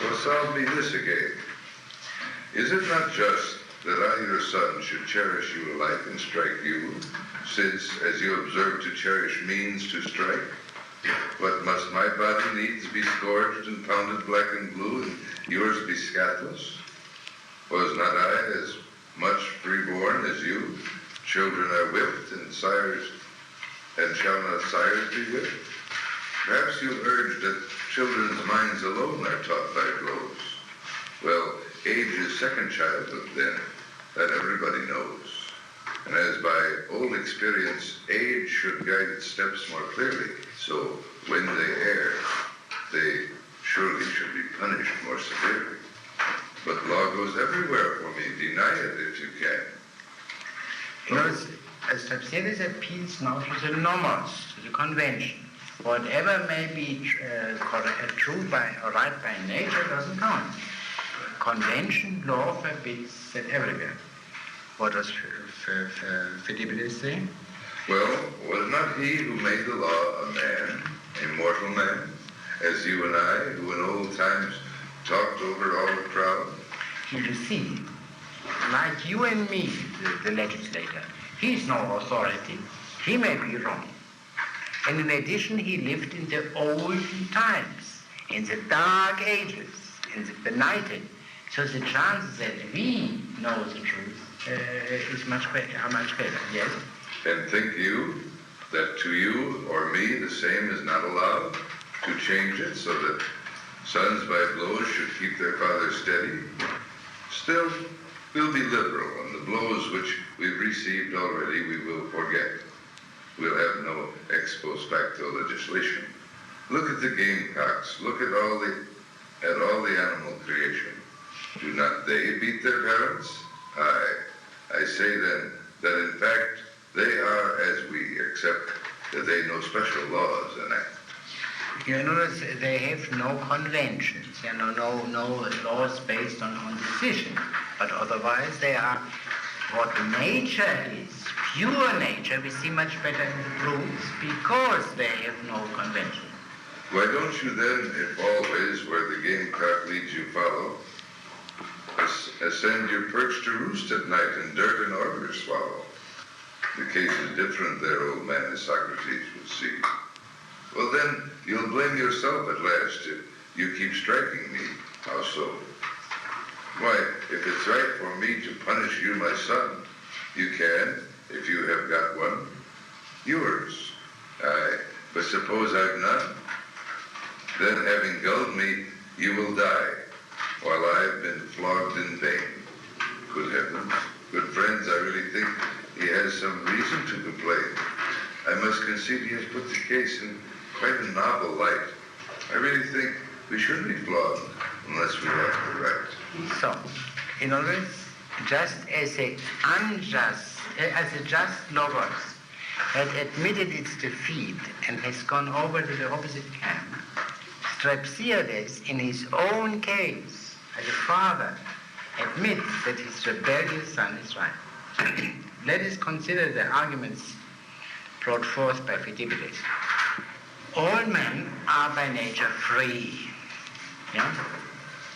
Well, solve me this again. Is it not just that I, your son, should cherish you alike and strike you, since, as you observe, to cherish means to strike? But must my body needs be scourged and pounded black and blue, and yours be scathless? Was not I as much freeborn as you? Children are whipped, and sires, and shall not sires be whipped? Perhaps you urge that children's minds alone are taught by blows. Well, age is second childhood then, that everybody knows. And as by old experience, age should guide its steps more clearly. So when they err, they surely should be punished more severely. But law goes everywhere for me. Deny it if you can. You know, Strauss appeals now to the nomos, to the convention. Whatever may be true by or right by nature doesn't count. Convention, law forbids that everywhere. What does Philippides say? Well, was not he who made the law a man, a mortal man, as you and I, who in old times talked over all the crowd? You see, like you and me, the legislator, he's no authority. He may be wrong. And in addition, he lived in the old times, in the dark ages, in the benighted. So the chances that we know the truth is much greater. Yes? And think you that to you or me the same is not allowed, to change it so that sons by blows should keep their father steady? Still, we'll be liberal, and the blows which we've received already we will forget. We'll have no ex post facto legislation. Look at the gamecocks. Look at all the animal creation. Do not they beat their parents? I say then that in fact they are as we, except that they know special laws enact. You notice they have no conventions, no laws based on decision, but otherwise they are what nature is, pure nature, we see much better in the brutes because they have no convention. Why don't you then, if always where the gamecock leads you follow, ascend your perch to roost at night and dirt and order swallow? The case is different there, old man, as Socrates would see. Well then, you'll blame yourself at last if you keep striking me. How so? Why, if it's right for me to punish you, my son, you can, if you have got one. Yours. Aye, but suppose I've none. Then, having gulled me, you will die, while I've been flogged in vain. Good heavens, good friends, I really think he has some reason to complain. I must concede he has put the case in quite a novel light. I really think we shouldn't be flogged unless we have the right. So, in other words, just as a just logos had admitted its defeat and has gone over to the opposite camp, Strauss, in his own case, as a father, admits that his rebellious son is right. Let us consider the arguments brought forth by Phidippus. All men are by nature free. Yeah?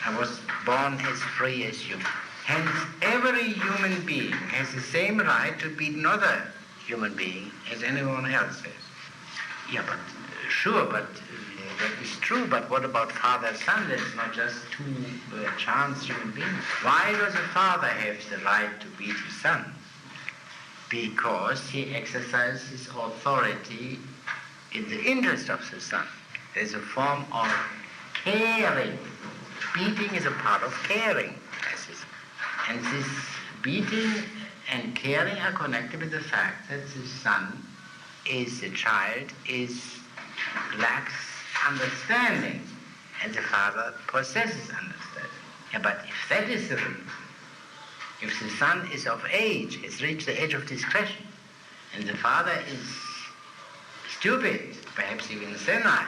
I was born as free as you. Hence, every human being has the same right to beat another human being as anyone else has. Yeah, but sure, but that is true. But what about father-son? That's not just two chance human beings. Why does a father have the right to beat his son? Because he exercises his authority in the interest of the son. There's a form of caring. Beating is a part of caring. And this beating and caring are connected with the fact that the son is, the child lacks understanding, and the father possesses understanding. Yeah, but if that is the reason, if the son is of age, has reached the age of discretion, and the father is stupid, perhaps even senile,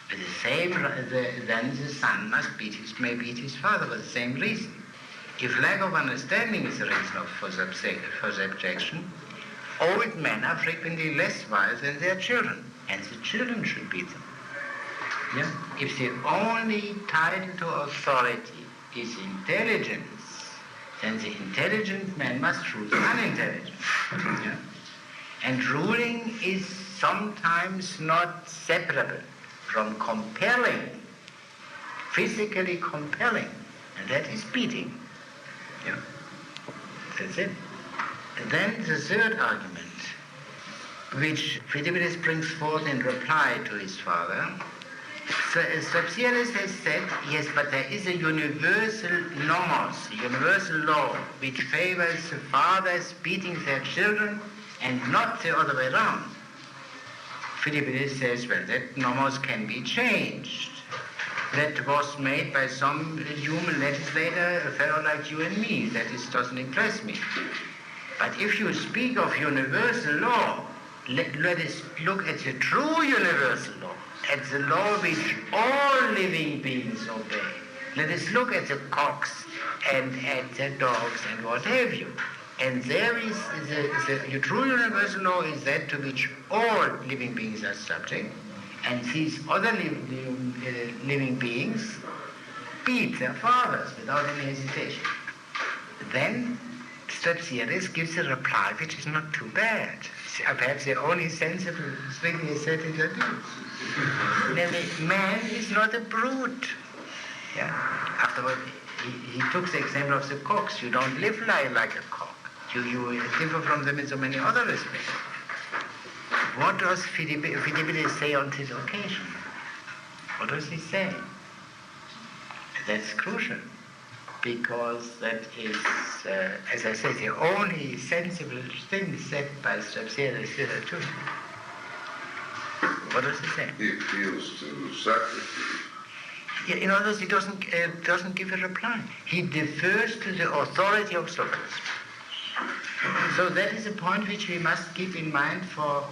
then the son may beat his father for the same reason. If lack of understanding is the reason for subjection, old men are frequently less wise than their children, and the children should beat them. Yeah? If the only title to authority is intelligence, then the intelligent man must rule the unintelligent. Yeah? And ruling is sometimes not separable from compelling, physically compelling, and that is beating. Yeah. That's it. And then the third argument, which Phidippus brings forth in reply to his father, Strauss has said, yes, but there is a universal nomos, a universal law, which favors the fathers beating their children and not the other way around. Phidippus says, well, that nomos can be changed. That was made by some human legislator, a fellow like you and me. That doesn't impress me. But if you speak of universal law, let us look at the true universal law, at the law which all living beings obey. Let us look at the cocks and at the dogs and what have you. And there is the true universal law is that to which all living beings are subject. And these other living beings beat their fathers without any hesitation. Then Strauss gives a reply which is not too bad. perhaps the only sensible thing he said in the do. Namely, man is not a brute. Yeah. Afterward, he took the example of the cocks. You don't live like a cock. You differ from them in so many other respects. What does Phidippidis say on this occasion? What does he say? That's crucial, because that is, as I said, the only sensible thing said by Strauss too. What does he say? He appeals to Socrates. Yeah, in other words, he doesn't give a reply. He defers to the authority of Socrates. So that is a point which we must keep in mind for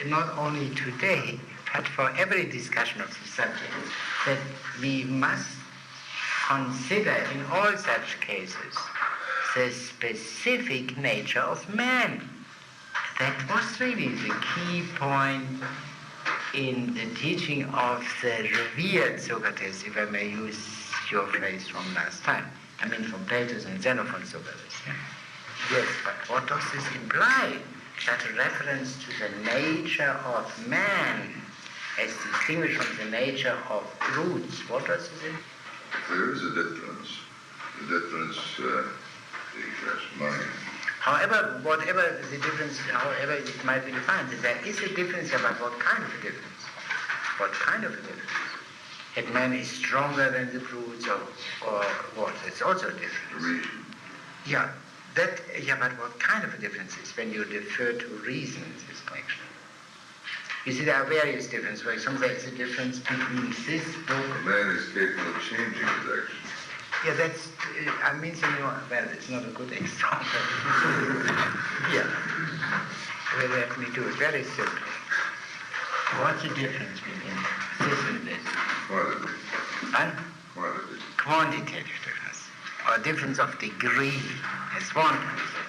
not only today, but for every discussion of the subject, that we must consider in all such cases the specific nature of man. That was really the key point in the teaching of the revered Socrates, if I may use your phrase from last time. I mean from Plato's and Xenophon's Socrates. Yeah? Yes, but what does this imply? That a reference to the nature of man as distinguished from the nature of brutes. What does it mean? There is a difference. The difference is mind. However, whatever the difference, however it might be defined, there is a difference about what kind of a difference. What kind of a difference? That man is stronger than the brutes or what? It's also a difference. Reason. Yeah, but what kind of a difference is when you defer to reason in this connection? You see, there are various differences. For example, there is a difference between this book. Man is capable of changing his action. Yeah, that's, I mean, well, it's not a good example. Yeah. Well, let me do it very simply. What's the difference between this and this? Quantity. Huh? Quantity. Quantitative difference. Or difference of degree, as one can say.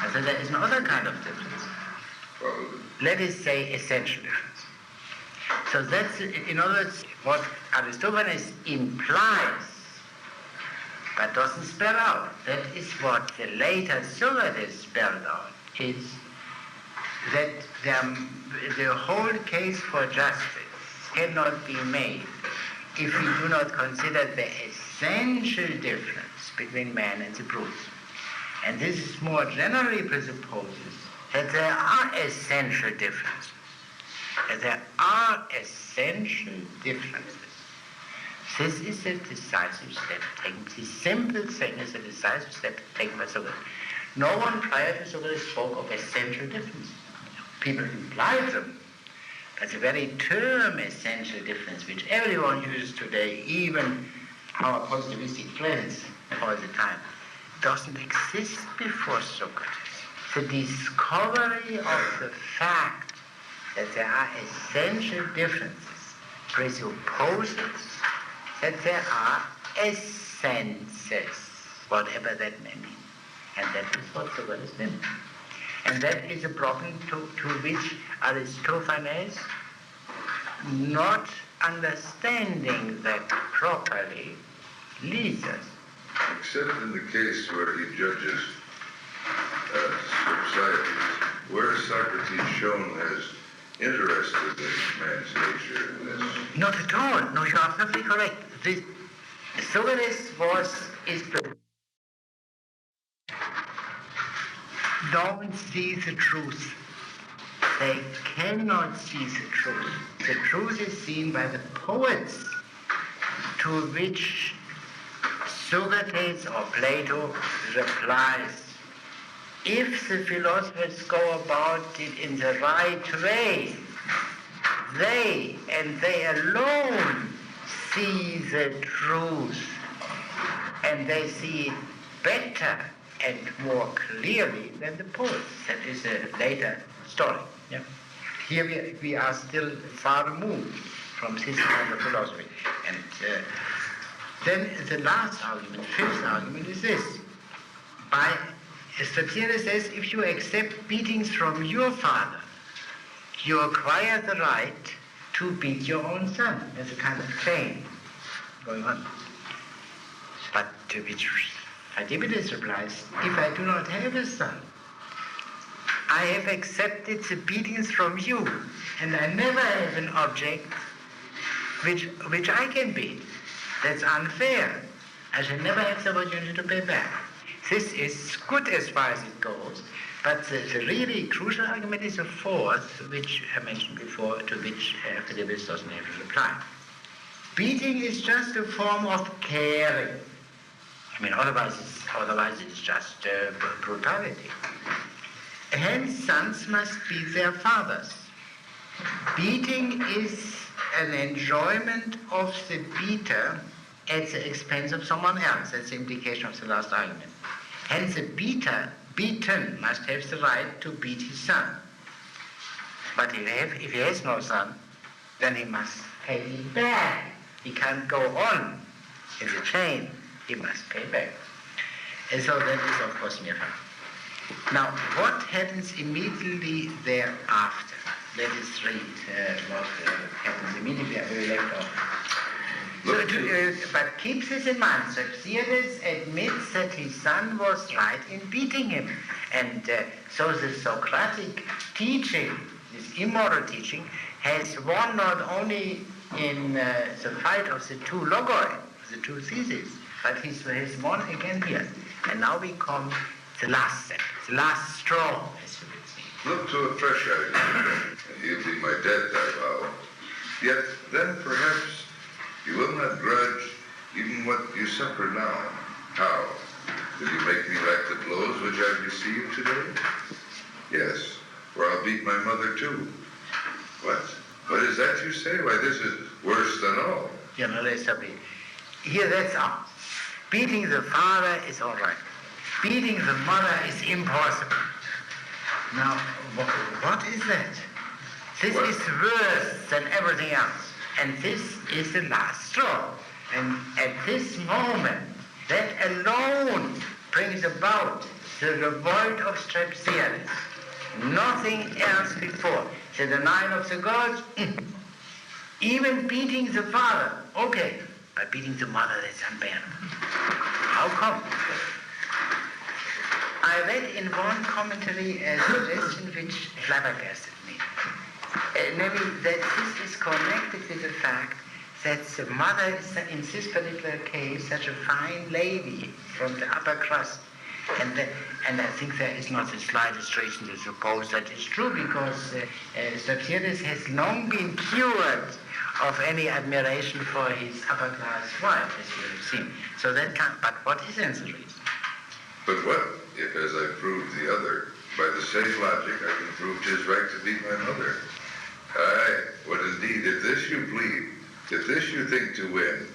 And so there is another kind of difference. Quality. Let us say essential difference. So that's, in other words, what Aristophanes implies, but doesn't spell out. That is what the later Socrates spelled out, is that the whole case for justice cannot be made if we do not consider the essential difference between man and the brutes. And this more generally presupposes that there are essential differences. That there are essential differences. This is a decisive step taken. The simple thing is a decisive step taken by Socrates. No one prior to Socrates spoke of essential difference. People implied them. But the very term essential difference, which everyone uses today, even our positivistic friends all the time, doesn't exist before Socrates. The discovery of the fact that there are essential differences presupposes that there are essences, whatever that may mean. And that is what Socrates meant. And that is a problem to which Aristophanes, not understanding that properly, leads us. Except in the case where he judges societies, where is Socrates shown as interested in man's nature in this? Not at all. No, you are perfectly correct. Socrates is don't see the truth. They cannot see the truth. The truth is seen by the poets, to which Socrates or Plato replies, if the philosophers go about it in the right way, they and they alone see the truth, and they see it better and more clearly than the poets. That is a later story. Yeah. Here we are still far removed from this kind of philosophy. And then the last argument, fifth argument, is this. Strauss says, if you accept beatings from your father, you acquire the right to beat your own son. There's a kind of chain going on. But to which Phidippidis replies, if I do not have a son, I have accepted the beatings from you, and I never have an object which I can beat. That's unfair. I shall never have the opportunity to pay back. This is good as far as it goes, but the really crucial argument is the fourth, which I mentioned before, to which Philippus doesn't have to reply. Beating is just a form of caring. I mean, otherwise it's just brutality. Hence, sons must be their fathers. Beating is an enjoyment of the beater at the expense of someone else. That's the implication of the last argument. Hence, the beaten must have the right to beat his son. But if he has no son, then he must pay it back. He can't go on in the chain. He must pay back. And so that is, of course, Mirfa. Now, what happens immediately thereafter? Let us read what happens immediately after we left off. But keep this in mind. Socrates admits that his son was right in beating him. And so the Socratic teaching, this immoral teaching, has won not only in the fight of the two logoi, the two theses, but he has won again here. And now we come to the last step, the last straw, as you would say. Look to a fresh attitude, and he'll be my debt, I vow. Yet then perhaps you will not grudge even what you suffer now. How? Will you make me like the blows which I've received today? Yes, for I'll beat my mother too. What? What is that you say? Why, this is worse than all. Yeah, no, let's stop it. Here, that's all. Beating the father is all right. Beating the mother is impossible. Now, what is that? This is worse than everything else. And this is the last straw. And at this moment, that alone brings about the revolt of Straussianus. Nothing else before. The denial of the gods, even beating the father, okay. But beating the mother, that's unbearable. How come? I read in one commentary a suggestion which flabbergasted me. Namely, that this is connected with the fact that the mother is, in this particular case, such a fine lady from the upper crust. And I think there is not the slightest reason to suppose that it's true, because Strauss has long been cured of any admiration for his upper-class wife, as you have seen. So that can't, but what is the reason? But what, if as I proved the other, by the same logic I can prove 'tis right to beat my mother? Aye, what indeed, if this you plead, if this you think to win,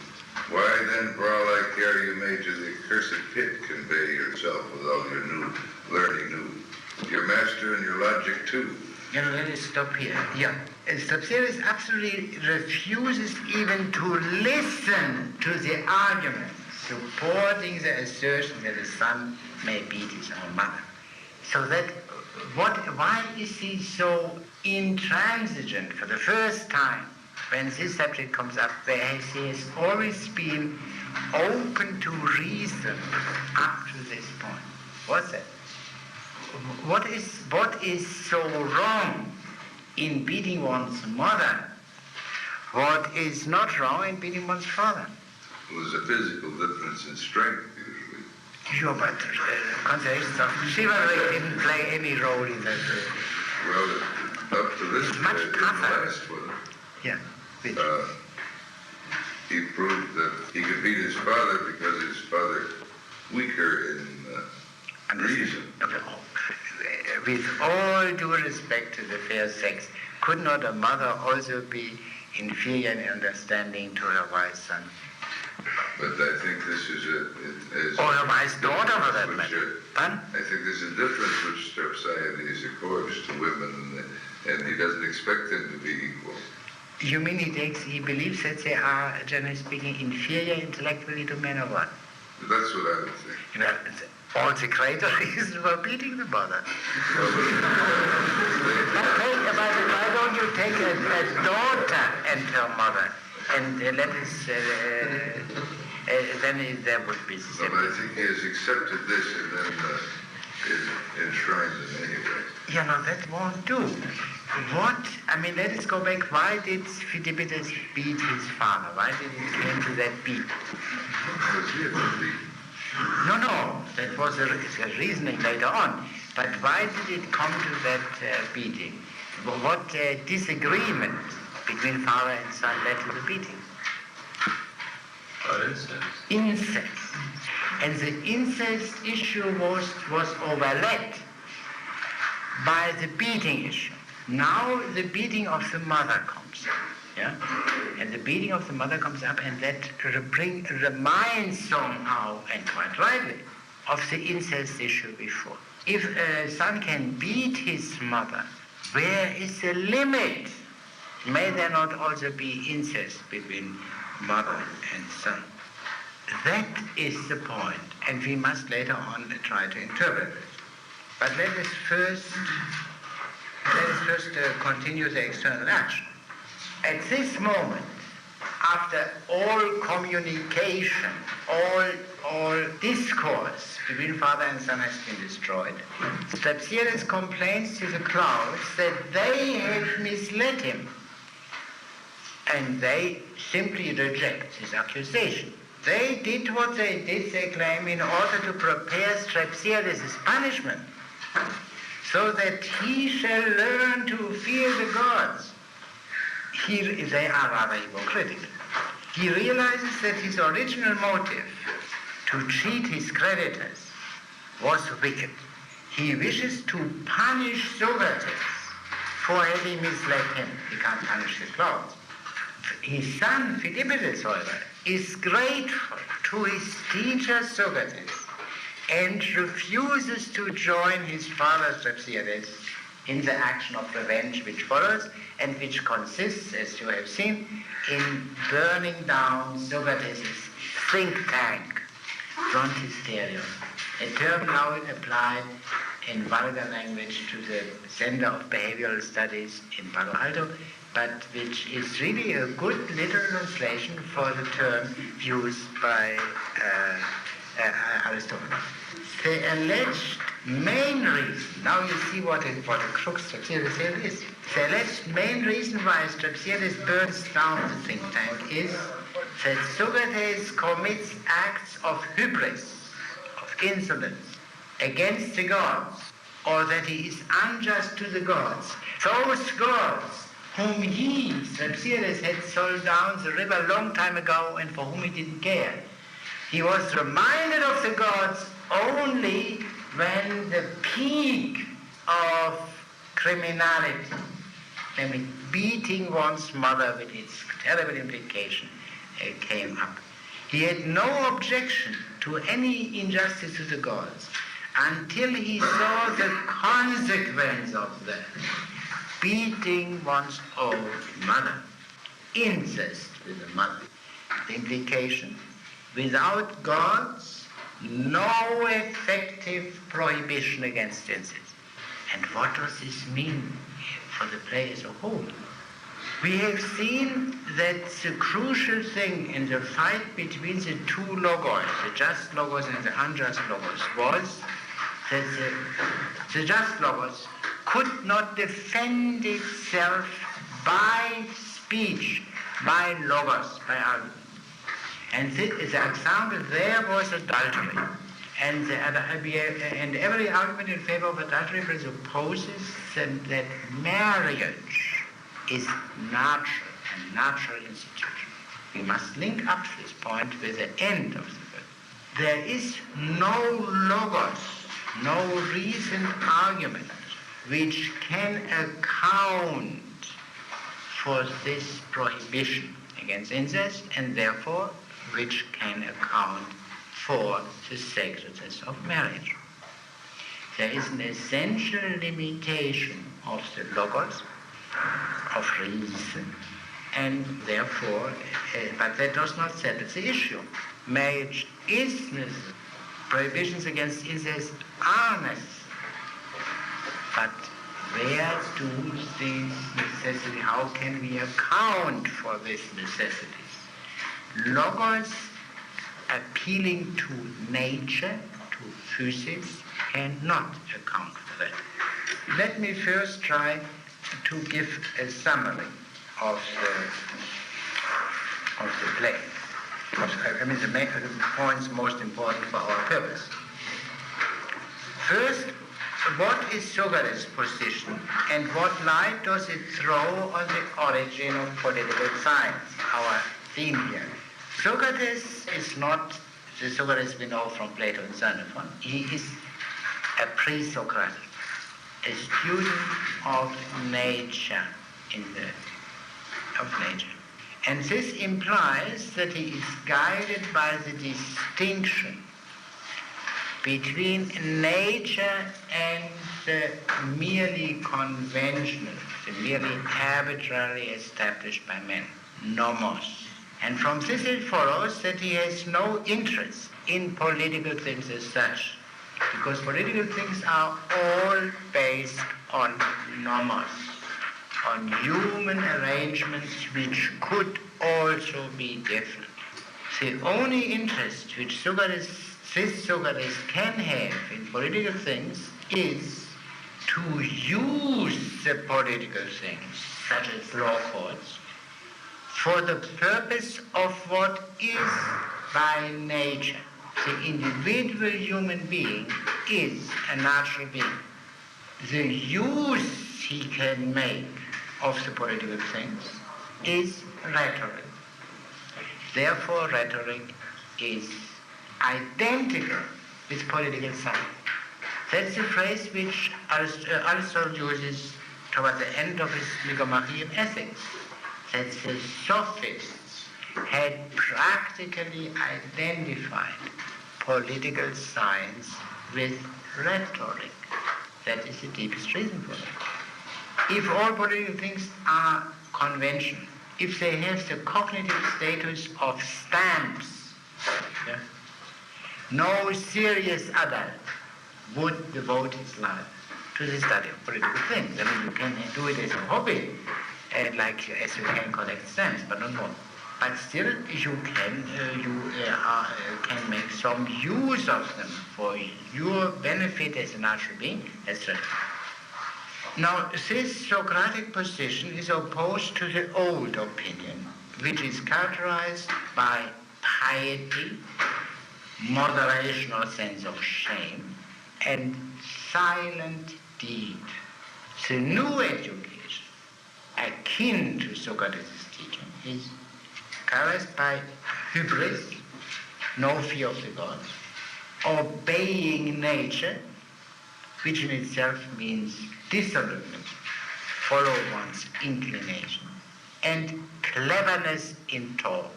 why then, for all I care, you may to the accursed pit convey yourself with all your new learning new, your master and your logic too. You know, let us stop here. Yeah. Strauss absolutely refuses even to listen to the arguments supporting the assertion that a son may beat his own mother. So that, why is he so intransigent for the first time? When this subject comes up, he has always been open to reason up to this point. What's that? What is so wrong in beating one's mother? What is not wrong in beating one's father? Well, there's a physical difference in strength, usually. Sure, but considerations of chivalry didn't play any role in that. Well, up to this It's much point, in the tougher. last one, Yeah. Which? he proved that he could beat his father because his father weaker in reason. With all due respect to the fair sex, could not a mother also be inferior in understanding to her wise son? But I think this is Or her wise daughter, for that matter. Pardon? I think there's a difference which Strauss accords to women, and he doesn't expect them to be equal. You mean he believes that they are, generally speaking, inferior intellectually to men, or what? That's what I would think. You know, all the greater reason for beating the mother. Why don't you take a daughter and her mother, and let us, then there would be Well, I think he has accepted this and then enshrined it anyway. That won't do. Let us go back. Why did Phidippides beat his father? Why did it came to that beat? No, that was a reasoning later on. But why did it come to that beating? What disagreement between father and son led to the beating? Incest. And the incest issue was overlapped by the beating issue. Now the beating of the mother comes up. Yeah? And the beating of the mother comes up, and that reminds somehow, and quite rightly, of the incest issue before. If a son can beat his mother, where is the limit? May there not also be incest between mother and son? That is the point, and we must later on try to interpret it. But let us first continue the external action. At this moment, after all communication, all discourse between father and son has been destroyed, Strauss complains to the clouds that they have misled him, and they simply reject his accusation. They did what they did, they claim, in order to prepare Strauss' punishment, so that he shall learn to fear the gods. They are rather hypocritical. He realizes that his original motive, to cheat his creditors, was wicked. He wishes to punish Socrates for having misled him. He can't punish the clouds. His son, Phidippides, however, is grateful to his teacher Socrates and refuses to join his father Strauss in the action of revenge which follows, and which consists, as you have seen, in burning down Socrates' think tank, Frontisterium, a term now applied in vulgar language to the Center of Behavioral Studies in Palo Alto, but which is really a good literal translation for the term used by Aristotle. The alleged main reason, now you see what a crux Strauss is. The alleged main reason why Strauss burns down the think tank is that Socrates commits acts of hubris, of insolence, against the gods, or that he is unjust to the gods. Those gods whom he, Strauss, had sold down the river a long time ago and for whom he didn't care. He was reminded of the gods only when the peak of criminality, namely beating one's mother with its terrible implication, came up. He had no objection to any injustice to the gods until he saw the consequence of that, beating one's own mother, incest with the mother. The implication, without gods, no effective prohibition against incest. And what does this mean for the play as a whole? We have seen that the crucial thing in the fight between the two logos, the just logos and the unjust logos, was that the just logos could not defend itself by speech, by logos, by argument. And the example there was adultery. And every argument in favor of adultery presupposes that marriage is natural, a natural institution. We must link up this point with the end of the book. There is no logos, no reasoned argument which can account for this prohibition against incest, and therefore which can account for the sacredness of marriage. There is an essential limitation of the logos, of reason, and therefore, but that does not settle the issue. Marriage is necessary. Prohibitions against incest are necessary. But where do these necessities, how can we account for these necessities? Logos appealing to nature, to physics, cannot account for that. Let me first try to give a summary of the play. The points most important for our purpose. First, what is Socrates' position and what light does it throw on the origin of political science, our theme here? Socrates is not the Socrates we know from Plato and Xenophon. He is a pre-Socratic, a student of nature, And this implies that he is guided by the distinction between nature and the merely conventional, the merely arbitrarily established by men, nomos. And from this it follows that he has no interest in political things as such, because political things are all based on nomos, on human arrangements which could also be different. The only interest which this Socrates can have in political things is to use the political things, such as law courts, for the purpose of what is by nature. The individual human being is a natural being. The use he can make of the political things is rhetoric. Therefore, rhetoric is identical with political science. That's the phrase which Aristotle uses toward the end of his Nicomachean Ethics, that the sophists had practically identified political science with rhetoric. That is the deepest reason for it. If all political things are conventional, if they have the cognitive status of stamps, no serious adult would devote his life to the study of political things. You can do it as a hobby, as you can collect stamps, but not more. But still, you can make some use of them for your benefit as a natural being. That's right. Now, this Socratic position is opposed to the old opinion, which is characterized by piety, moderation or sense of shame, and silent deed. The new education, akin to Socrates' teaching, is characterized by hubris, no fear of the gods, obeying nature, which in itself means dissolutely follow one's inclination, and cleverness in talk.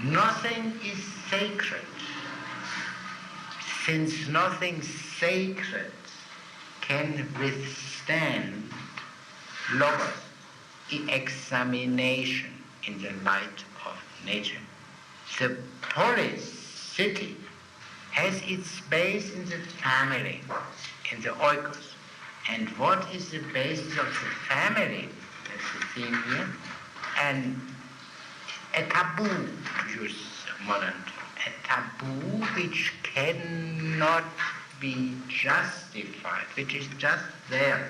Nothing is sacred, since nothing sacred can withstand logos, examination in the light of nature. The polis, city, has its base in the family, in the oikos. And what is the basis of the family? That's the theme here. And a taboo, to use modern term, a taboo which cannot be justified, which is just there.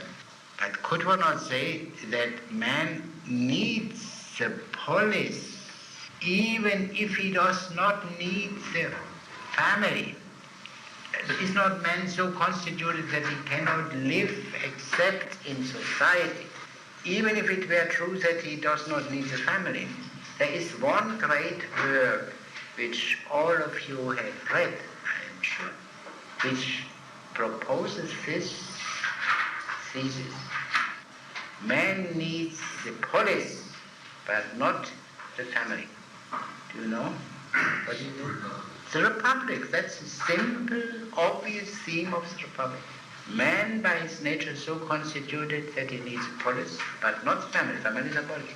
But could one not say that man needs the polis, even if he does not need the family? Is not man so constituted that he cannot live except in society? Even if it were true that he does not need the family, there is one great work which all of you have read, I am sure, which proposes this thesis. Man needs the polis, but not the family. Do you know what it is? The Republic. That's a simple, obvious theme of the Republic. Man by his nature is so constituted that he needs a polis, but not the family. Family is abolished.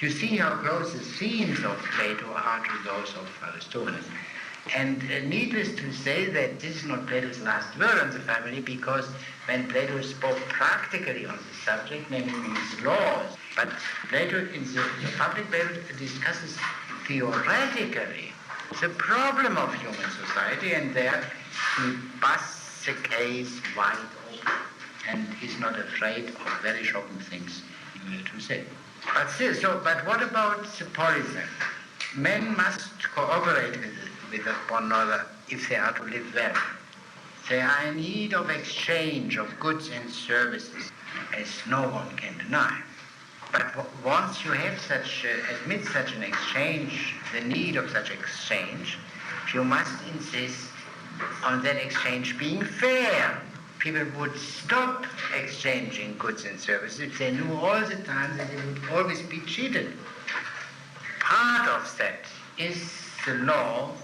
You see how close the themes of Plato are to those of Aristotle. And needless to say that this is not Plato's last word on the family, because when Plato spoke practically on the subject, namely his laws, but Plato in the Republic, Plato discusses theoretically the problem of human society, and there he busts the case wide open. and is not afraid of very shocking things he will to say. But still, but what about the polis then? Men must cooperate with one another if they are to live well. They are in need of exchange of goods and services, as no one can deny. But once you have admit such an exchange, the need of such exchange, you must insist on that exchange being fair. People would stop exchanging goods and services if they knew all the time that they would always be cheated. Part of that is the law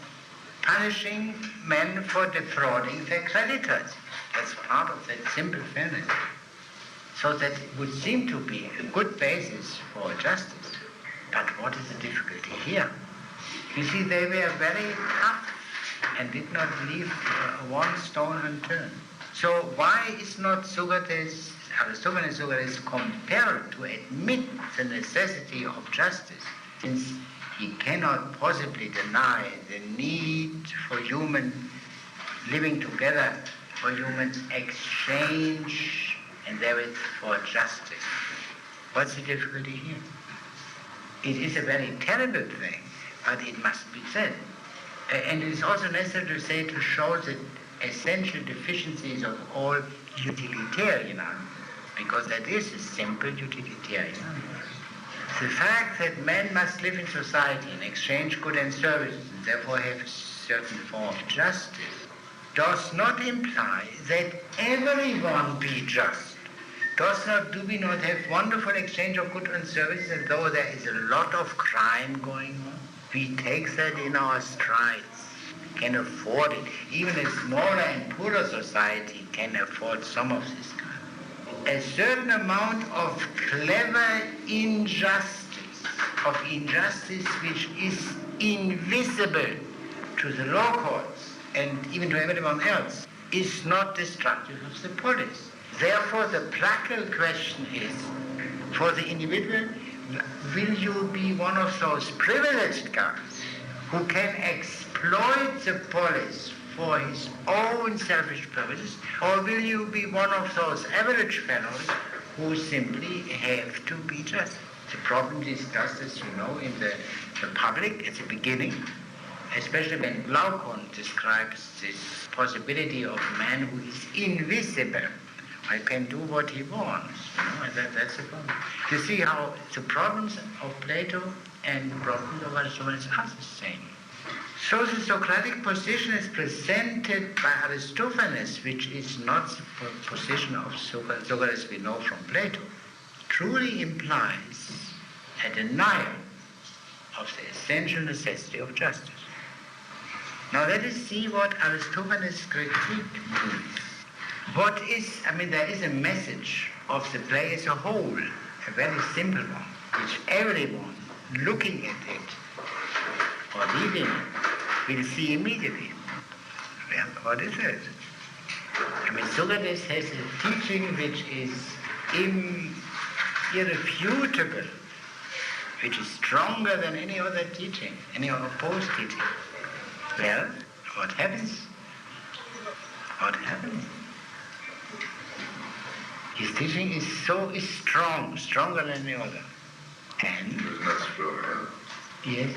punishing men for defrauding their creditors. That's part of that simple fairness. So that would seem to be a good basis for justice. But what is the difficulty here? You see, they were very tough and did not leave one stone unturned. So why is not Aristotle and Socrates compelled to admit the necessity of justice, since he cannot possibly deny the need for human living together, for human exchange, and therewith for justice? What's the difficulty here? It is a very terrible thing, but it must be said. And it is also necessary to say, to show the essential deficiencies of all utilitarianism, because that is a simple utilitarianism. The fact that men must live in society and exchange goods and services, and therefore have a certain form of justice, does not imply that everyone be just. Do we not have wonderful exchange of goods and services, and though there is a lot of crime going on, we take that in our strides, can afford it. Even a smaller and poorer society can afford some of this kind. A certain amount of clever injustice, which is invisible to the law courts and even to everyone else, is not destructive of the polis. Therefore, the practical question is, for the individual, will you be one of those privileged guys who can exploit the polis for his own selfish purposes, or will you be one of those average fellows who simply have to be just? The problem discussed, as you know, in the public at the beginning, especially when Glaucon describes this possibility of a man who is invisible. I can do what he wants, and that's the problem. You see how the problems of Plato and the problems of Aristotle are the same. So the Socratic position is presented by Aristophanes, which is not the position of Socrates we know from Plato, truly implies a denial of the essential necessity of justice. Now let us see what Aristophanes' critique means. There is a message of the play as a whole, a very simple one, which everyone looking at it or reading it will see immediately. Well, what is it? Socrates has a teaching which is irrefutable, which is stronger than any other teaching, any opposed teaching. Well, what happens? What happens? His teaching is strong, stronger than any other. And? It was not strong. Yes.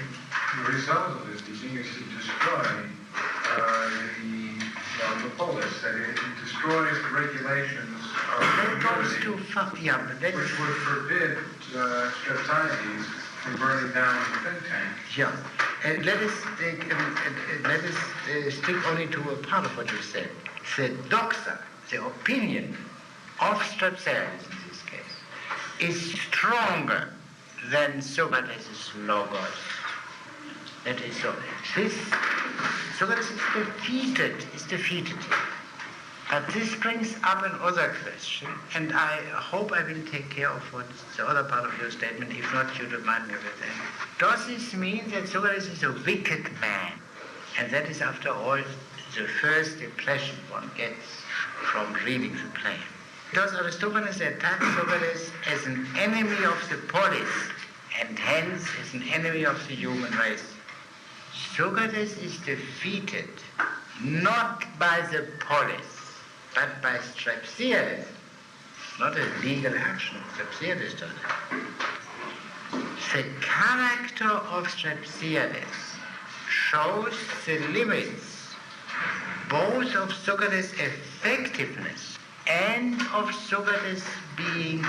The result of this teaching is to destroy the polis, that it destroys the regulations of that goes community, too far. Yeah, but that which would forbid Strauss from burning down the think tank. Yeah. Let us stick only to a part of what you said. The doxa, the opinion of Strauss in this case, is stronger than Socrates' logos. That is so. Socrates is defeated. But this brings up another question, and I hope I will take care of what the other part of your statement. If not, you remind me of it then. Does this mean that Socrates is a wicked man? And that is, after all, the first impression one gets from reading the play. Does Aristophanes attack Socrates as an enemy of the polis, and hence as an enemy of the human race? Socrates is defeated not by the polis, but by Strauss. not a legal action. Strepsiades does it. The character of Strepsiades shows the limits both of Socrates' effectiveness and of Socrates being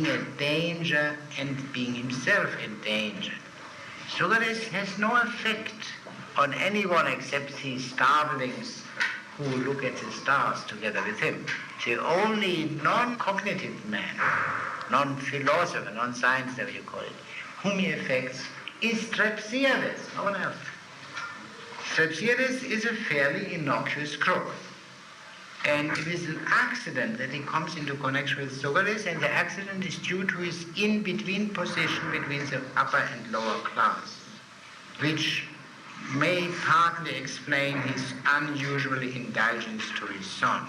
a danger and being himself in danger. Socrates has no effect on anyone except the starvelings who look at the stars together with him. The only non-cognitive man, non-philosopher, non-science, whatever you call it, whom he affects is Strepsiades, no one else. Strepsiades is a fairly innocuous crook. And it is an accident that he comes into connection with Socrates, and the accident is due to his in-between position between the upper and lower class, which may partly explain his unusual indulgence to his son.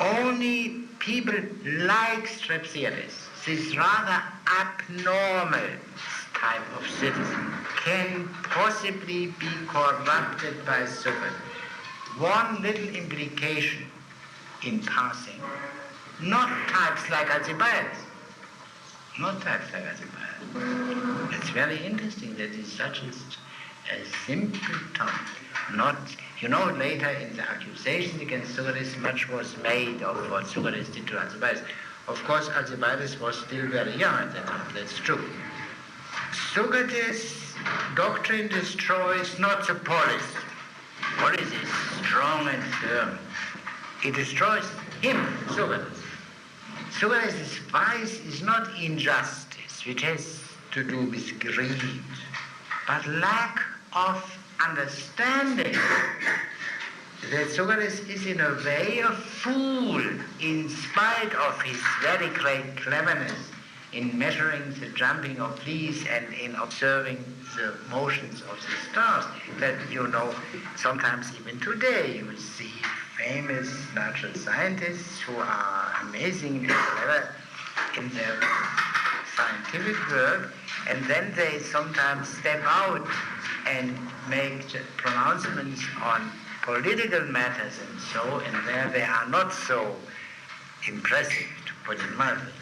Only people like Strepsiades, this rather abnormal type of citizen, can possibly be corrupted by Socrates. One little implication in passing, not types like Alcibiades. Not types like Alcibiades. It's very interesting that he's such a simpleton. Not, later in the accusations against Socrates, much was made of what Socrates did to Alcibiades. Of course, Alcibiades was still very young at that time, that's true. Socrates' doctrine destroys not the polis. Polis is strong and firm. It destroys him, Socrates. Socrates' vice is not injustice, which has to do with greed, but lack of understanding that Socrates is in a way a fool in spite of his very great cleverness in measuring the jumping of fleas and in observing the motions of the stars. That, sometimes even today you see famous natural scientists who are amazingly clever in their scientific work, and then they sometimes step out and make pronouncements on political matters and there they are not so impressive, to put it mildly.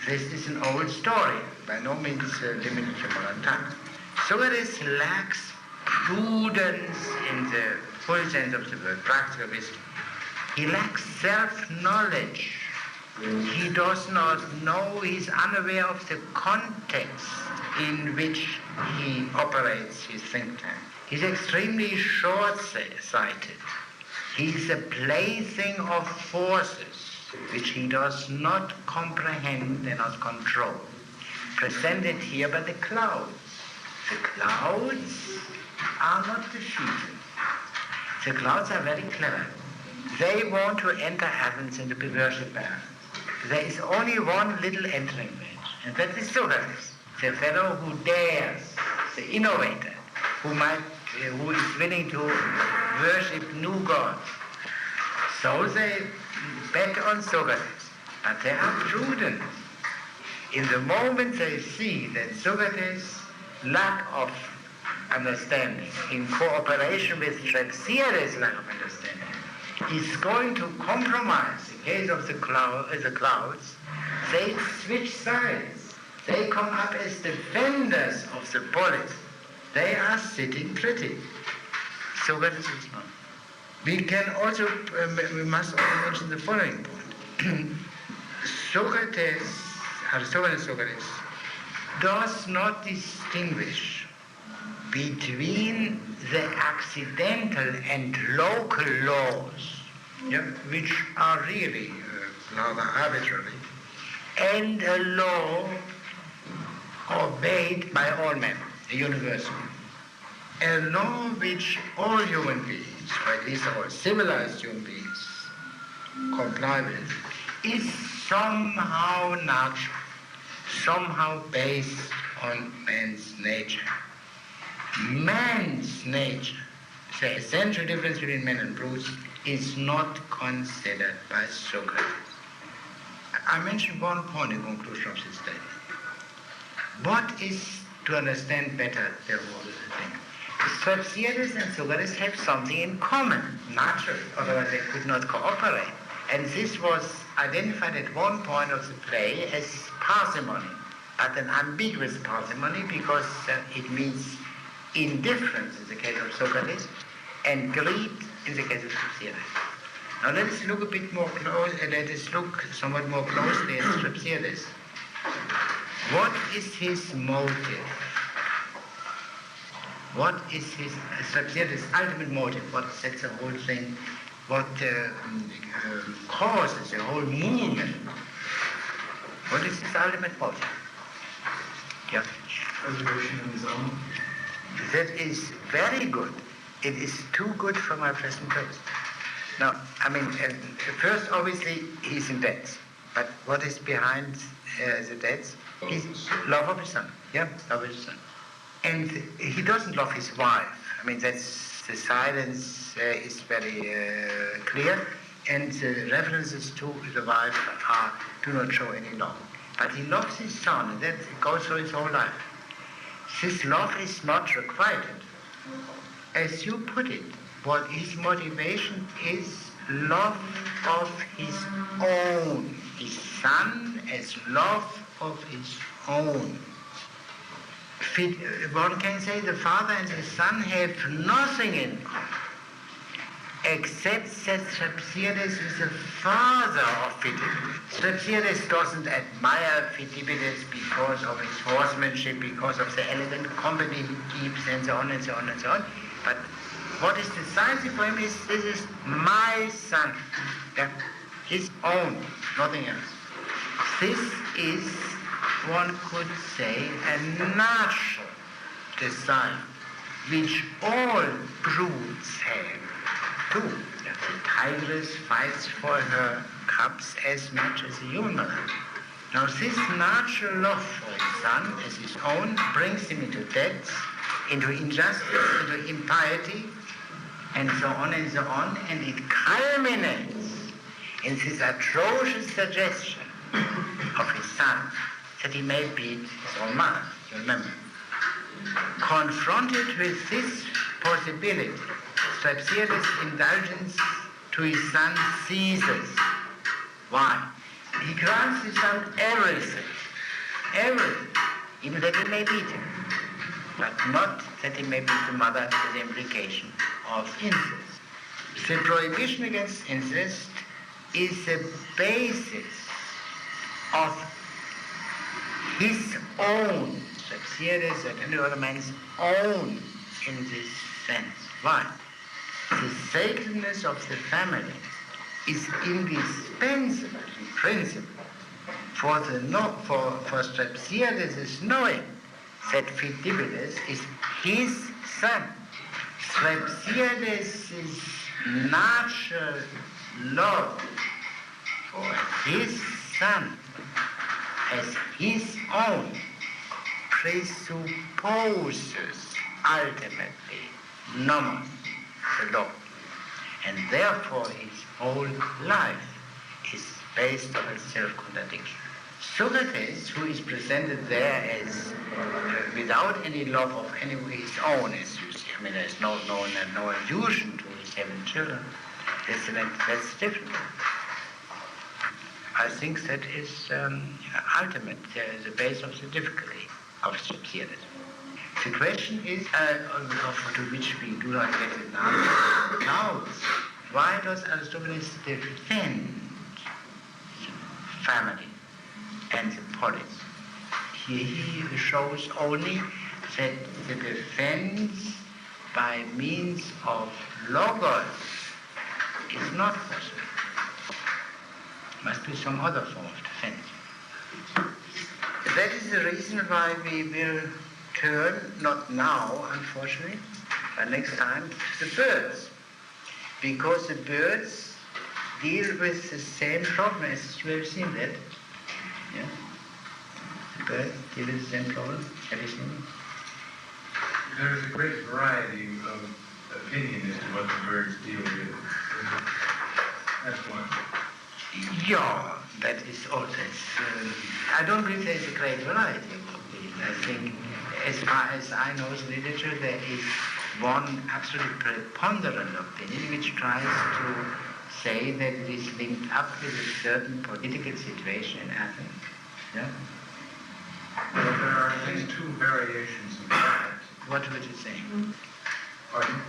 This is an old story, by no means limited to modern times. Socrates lacks prudence in the full sense of the word, practical wisdom. He lacks self-knowledge. He does not know, he's unaware of the context in which he operates his think tank. He's extremely short-sighted. He's a plaything of forces which he does not comprehend and not control. Presented here by the clouds. The clouds are not defeated. The clouds are very clever. They want to enter Athens and to be worshipped by Athens. There is only one little entering range, and that is Socrates, the fellow who dares, the innovator, who is willing to worship new gods. So they bet on Socrates, but they are prudent. In the moment they see that Socrates' lack of understanding, in cooperation with Strepsiades' lack of understanding, is going to compromise the case of the clouds, they switch sides. They come up as defenders of the polis. They are sitting pretty. Socrates is not. We must also mention the following point. Socrates does not distinguish between the accidental and local laws, which are really rather arbitrary, and a law obeyed by all men, a universal. A law which all human beings, or at least all civilized human beings, comply with, is somehow natural, somehow based on man's nature. Man's nature, the essential difference between men and brutes, is not considered by Socrates. I mentioned one point in conclusion of this statement. What is to understand better the whole thing? Strepsiades and Socrates have something in common, naturally, otherwise they could not cooperate. And this was identified at one point of the play as parsimony, but an ambiguous parsimony because it means indifference in the case of Socrates and greed in the case of Strauss. Now let us look a bit more let us look somewhat more closely at Strauss. What is his motive? What is his Strauss' ultimate motive? What sets the whole thing? What causes the whole movement? What is his ultimate motive? Yeah. Preservation of his own. That is very good. It is too good for my present purpose. Now, I mean, first, obviously, he's in debt. But what is behind the debts? His love of his son. Yeah, love of his son. And he doesn't love his wife. I mean, that's the silence is very clear, and the references to the wife do not show any love. But he loves his son, and that goes through his whole life. This love is not requited. As you put it, what his motivation is love of his own. His son as love of his own. One can say the father and the son have nothing in common, except that Strauss is the father of Phidippus. Strauss doesn't admire Phidippus because of his horsemanship, because of the elegant company he keeps, and so on and so on and so on. But what is decisive for him is, this is my son, yeah? His own, nothing else. This is, one could say, a natural desire which all brutes have too. The tigress fights for her cubs as much as a human mother. Now this natural love for his son as his own brings him into debt, into injustice, into impiety, and so on, and it culminates in this atrocious suggestion of his son that he may beat his own mother, you remember. Confronted with this possibility, Strauss' indulgence to his son ceases. Why? He grants his son everything, even that he may beat him, but not that he may beat the mother with the implication of incest. The prohibition against incest is the basis of his own, Strauss and any other man's own in this sense. Why? The sacredness of the family is indispensable in principle for Strauss' knowing that Phidippus is his son. Strauss' natural love for his son as his own presupposes ultimately nomos, the law, and therefore his whole life is based on a self-contradiction. Socrates, who is presented there as without any love of any his own, as you see, I mean, there's no allusion to his having children. That's different. I think that is ultimate, the base of the difficulty of Strauss. The question is, to which we do not get an answer now, why does Aristophanes defend family and the polis? He shows only that the defense by means of logos is not possible. Must be some other form of defense. That is the reason why we will turn, not now, unfortunately, but next time, to the birds. Because the birds deal with the same problem as you have seen that. Yeah? The birds deal with the same problem. Have you seen it? There is a great variety of opinion as to what the birds deal with. That's one. Yeah, that is also. I don't believe there is a great variety of opinion. I think, as far as I know the literature, there is one absolutely preponderant opinion which tries to say that it is linked up with a certain political situation in Athens. Yeah? Well, there are at least two variations in that. What would you say? Pardon?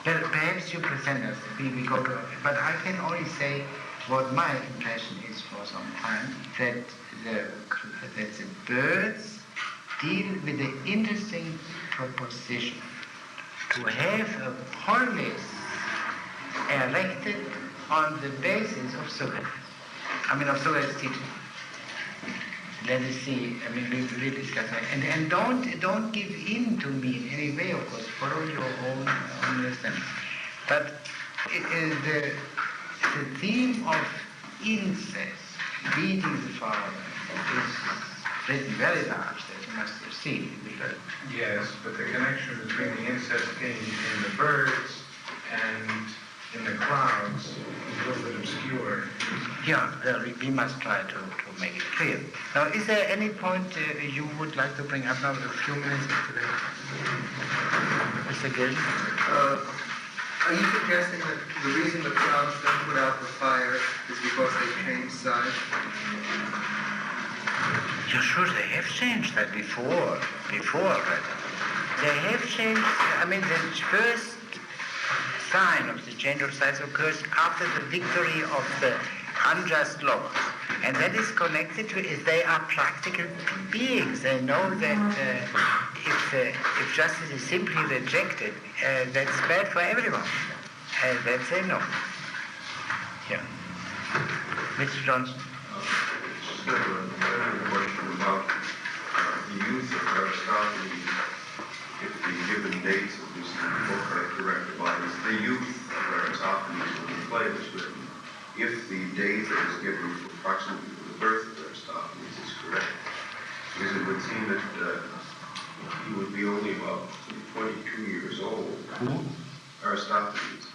Perhaps you present us, we go to, but I can only say what my impression is for some time, that the birds deal with the interesting proposition to have a polis erected on the basis of Socrates. Of Socrates' teaching. Let us see. We discuss that, and don't give in to me in any way. Of course, follow your own understanding. But the theme of incest, beating the father, is written very large. That you must have seen. Yes, but the connection between the incest theme in the birds and in the clouds is a little bit obscure. Yeah, we must try to make it clear. Now, is there any point you would like to bring up now? A few minutes today. Mr. Gill? Are you suggesting that the reason the clouds don't put out the fire is because they change size? Yeah, sure, they have changed that before. They have changed, the first sign of the change of size occurs after the victory of the unjust laws. And that is connected to, is they are practical beings. They know that if justice is simply rejected, that's bad for everyone. That they know. Yeah. Mr. Johnson? Just a question about the use of Aristotle, if the given dates of this book are correct about is the youth of Aristotle when the play was written. If the days that is given approximately for the birth of Aristotle is correct, because it would seem that he would be only about 22 years old. Who? Aristophanes.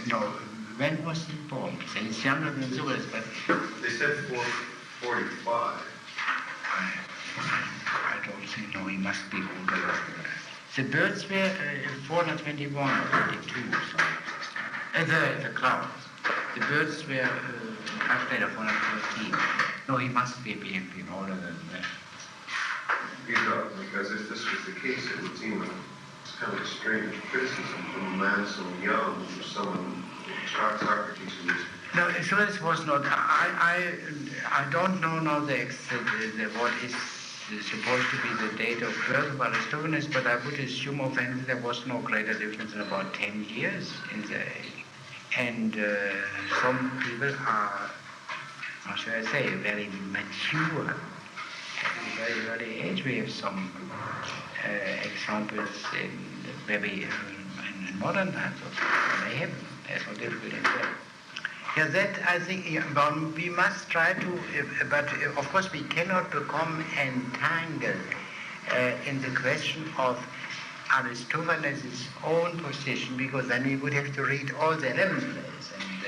No, when was he born? He's younger than Socrates, but... They said 445. I don't think, no, he must be older than Socrates. The birds were 421 or 22 or something. The clouds. The birds were much later, 413. No, he must be being older than that. Because if this was the case, it would seem like it's kind of a strange criticism from a man so young, or someone, Socrates, who was... No, Socrates was not. I don't know now what is supposed to be the date of birth of Aristophanes, but I would assume offensively there was no greater difference than about 10 years in the age. And some people are, how should I say, very mature at a very early age. We have some examples in modern times. They happen. There's no difficulty in that. Yeah, that I think we must try to, but of course we cannot become entangled in the question of Aristophanes' own position, because then we would have to read all the 11 plays, and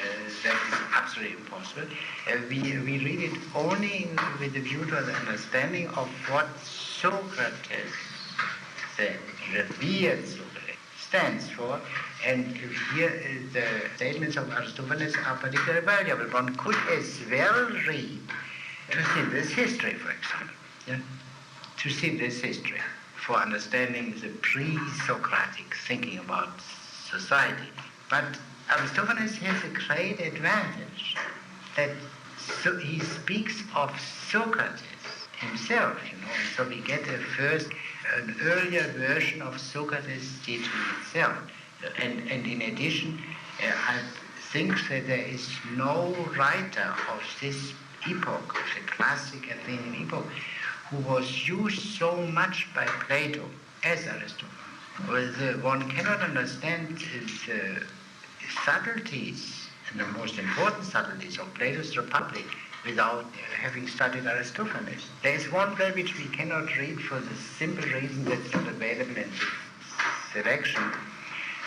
that is absolutely impossible. We read it only with a view to the understanding of what Socrates said, revered Socrates, stands for, and here the statements of Aristophanes are particularly valuable. One could as well read Thucydidus' history, for example. Yeah? Thucydidus' history, for understanding the pre-Socratic thinking about society. But Aristophanes has a great advantage that he speaks of Socrates himself, and so we get an earlier version of Socrates' teaching itself. And in addition, I think that there is no writer of this epoch, of the classic Athenian epoch, who was used so much by Plato as Aristophanes. One cannot understand the subtleties, and the most important subtleties of Plato's Republic without having studied Aristophanes. There is one play which we cannot read for the simple reason that it's not available in the selection,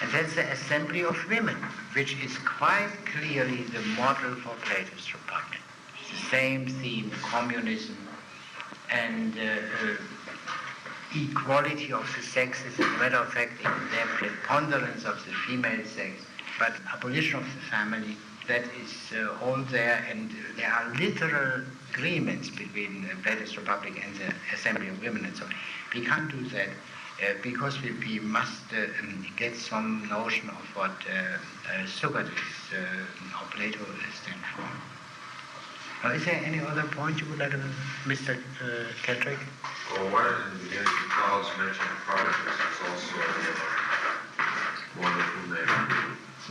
and that's the Assembly of Women, which is quite clearly the model for Plato's Republic. It's the same theme, communism, and equality of the sexes. As a matter of fact, the preponderance of the female sex. But abolition of the family, that is all there, and there are literal agreements between Plato's Republic and the Assembly of Women and so on. We can't do that because we must get some notion of what Socrates or Plato stand for. Now, is there any other point you would like to, Mr. Kendrick? Well, why in the beginning of college mention Protestants is also one of whom they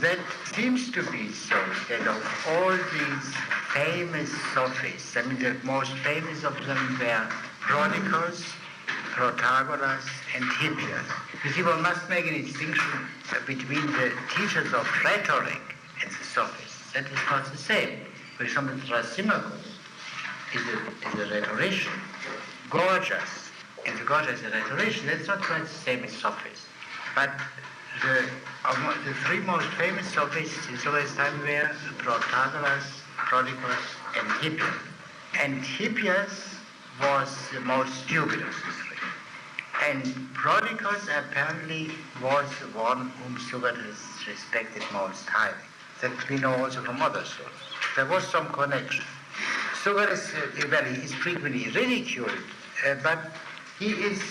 That seems to be so, that of all these famous sophists, I mean the most famous of them were Prodicus, Protagoras, and Hippias. You see, one must make a distinction between the teachers of rhetoric and the sophists. That is not the same. For example, Thrasymachus is a rhetorician. Gorgias, and the Gorgias is a rhetorician. That's not quite the same as sophists. But the three most famous sophists in Socrates' time were Protagoras, Prodicus, and Hippias. And Hippias was the most stupid of the three. And Prodicus apparently was the one whom Socrates respected most highly. That we know also from other sources. There was some connection. Socrates, well, he is frequently ridiculed, but he is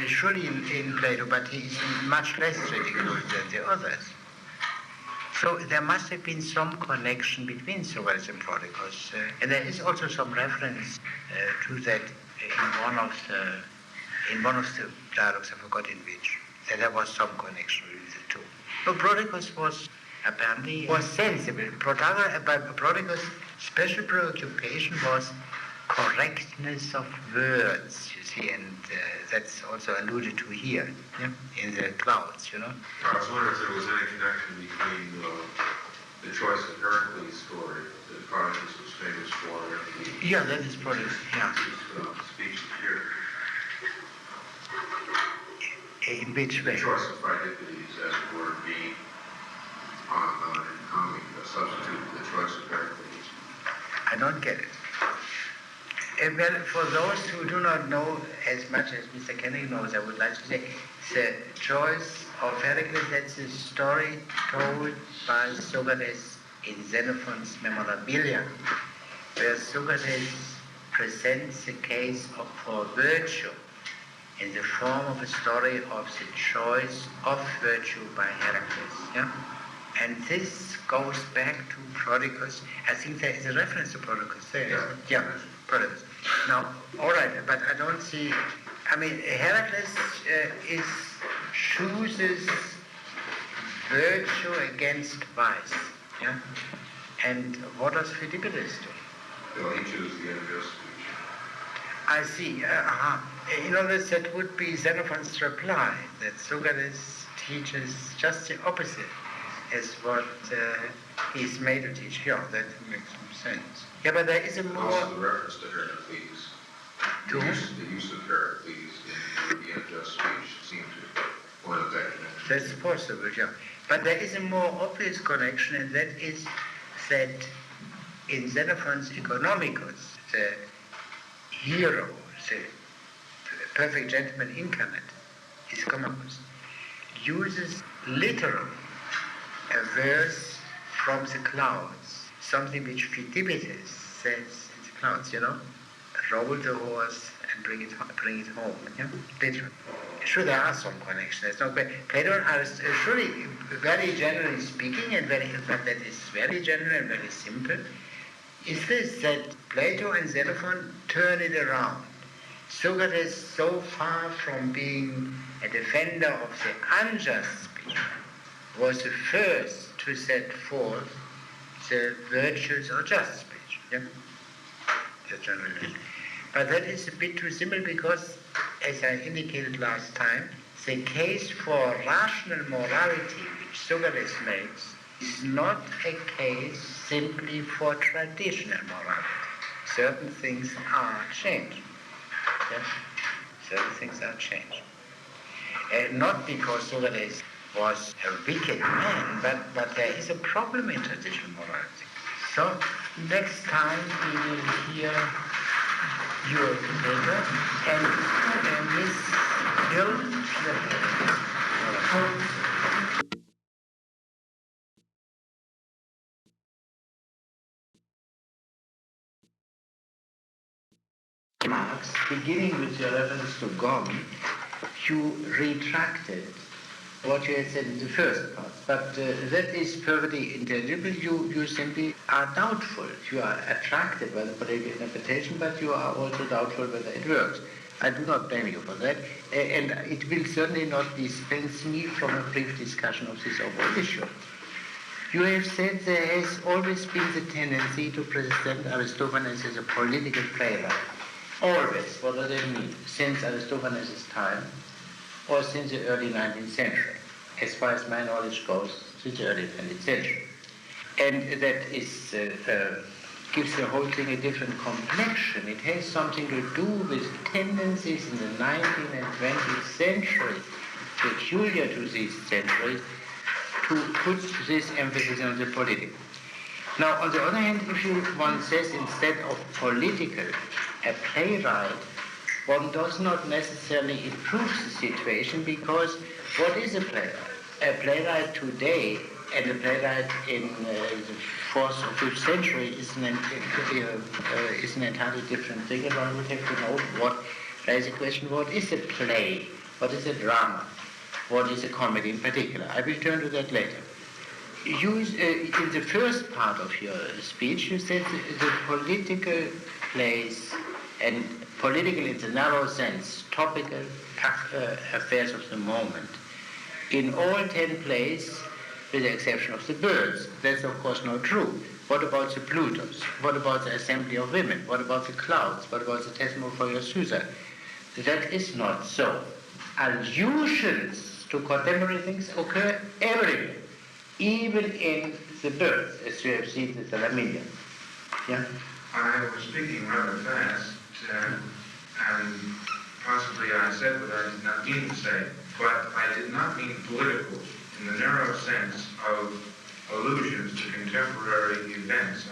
surely in Plato, but he is much less ridiculed than the others. So there must have been some connection between Socrates and Prodicus, and there is also some reference to that in one of the dialogues, I forgot in which, that there was some connection between the two. But Prodicus was apparently sensible. Prodicus' special preoccupation was correctness of words, you see, and that's also alluded to here, yeah, in the clouds, you know. I was wondering if there was any connection between the choice of Heracles' story that Prodicus was famous for and the Yeah, that is Prodicus, yeah. speech here. In which way? The choice of Philippides as it were being a substitute for the choice of Heracles. I don't get it. Well, for those who do not know as much as Mr. Kenning knows, I would like to say the choice of Heracles, that's a story told by Socrates in Xenophon's Memorabilia, where Socrates presents the case for virtue in the form of a story of the choice of virtue by Heracles. Yeah? And this goes back to Prodicus. I think there is a reference to Prodicus there. Yeah, Prodicus. Now, all right, but I don't see. I mean, Heracles chooses virtue against vice. Yeah? And what does Philippides do? Well, he chooses the unjust speech. I see. In other words, that would be Xenophon's reply, that Socrates teaches just the opposite as what he's made to teach. Yeah, that makes some sense. Yeah, but there is a more... Also the reference to Heracles. The use of Heracles in the unjust speech seems to point out that connection. That's possible, yeah. But there is a more obvious connection, and that is that in Xenophon's Economicus, the hero, the perfect gentleman incarnate, Ischomachus, uses literally a verse from the clouds, something which Philippides says in the clouds, you know, roll the horse and bring it home, yeah, literally. Sure, there are some connections. There's no Plato are surely very generally speaking, and that is very general and very simple, is this, that Plato and Xenophon turn it around. Socrates, so far from being a defender of the unjust speech, was the first to set forth the virtues of just speech. Yeah? That's generally. But that is a bit too simple because, as I indicated last time, the case for rational morality which Socrates makes is not a case simply for traditional morality. Certain things are changed. Yes? Certain things are changed. Not because Socrates was a wicked man, but there is a problem in traditional morality. So next time we will hear your paper and Miss Hill. remarks, beginning with your reference to Gom, you retracted what you had said in the first part. But that is perfectly intelligible. You simply are doubtful. You are attracted by the political interpretation, but you are also doubtful whether it works. I do not blame you for that, and it will certainly not dispense me from a brief discussion of this overall issue. You have said there has always been the tendency to present Aristophanes as a political playwright. Always. What does that mean? Since Aristophanes' time, or since the early 19th century. As far as my knowledge goes, since the early 20th century. And that is gives the whole thing a different complexion. It has something to do with tendencies in the 19th and 20th century, peculiar to these centuries, to put this emphasis on the political. Now, on the other hand, if one says instead of political, a playwright, one does not necessarily improve the situation, because what is a playwright? A playwright today and a playwright in the 4th or 5th century is an entirely different thing, and one would have to know raise the question, what is a play? What is a drama? What is a comedy in particular? I will turn to that later. In the first part of your speech, you said the political plays, and political in the narrow sense, topical affairs of the moment, in all 10 plays, with the exception of the birds. That's of course not true. What about the Plutos? What about the Assembly of Women? What about the Clouds? What about the Testimony for your Susa? That is not so. Allusions to contemporary things occur everywhere, even in the birds, as you have seen in the Laminium. Yeah? I was speaking rather fast, and possibly I said what I did not mean to say, but I did not mean political in the narrow sense of allusions to contemporary events.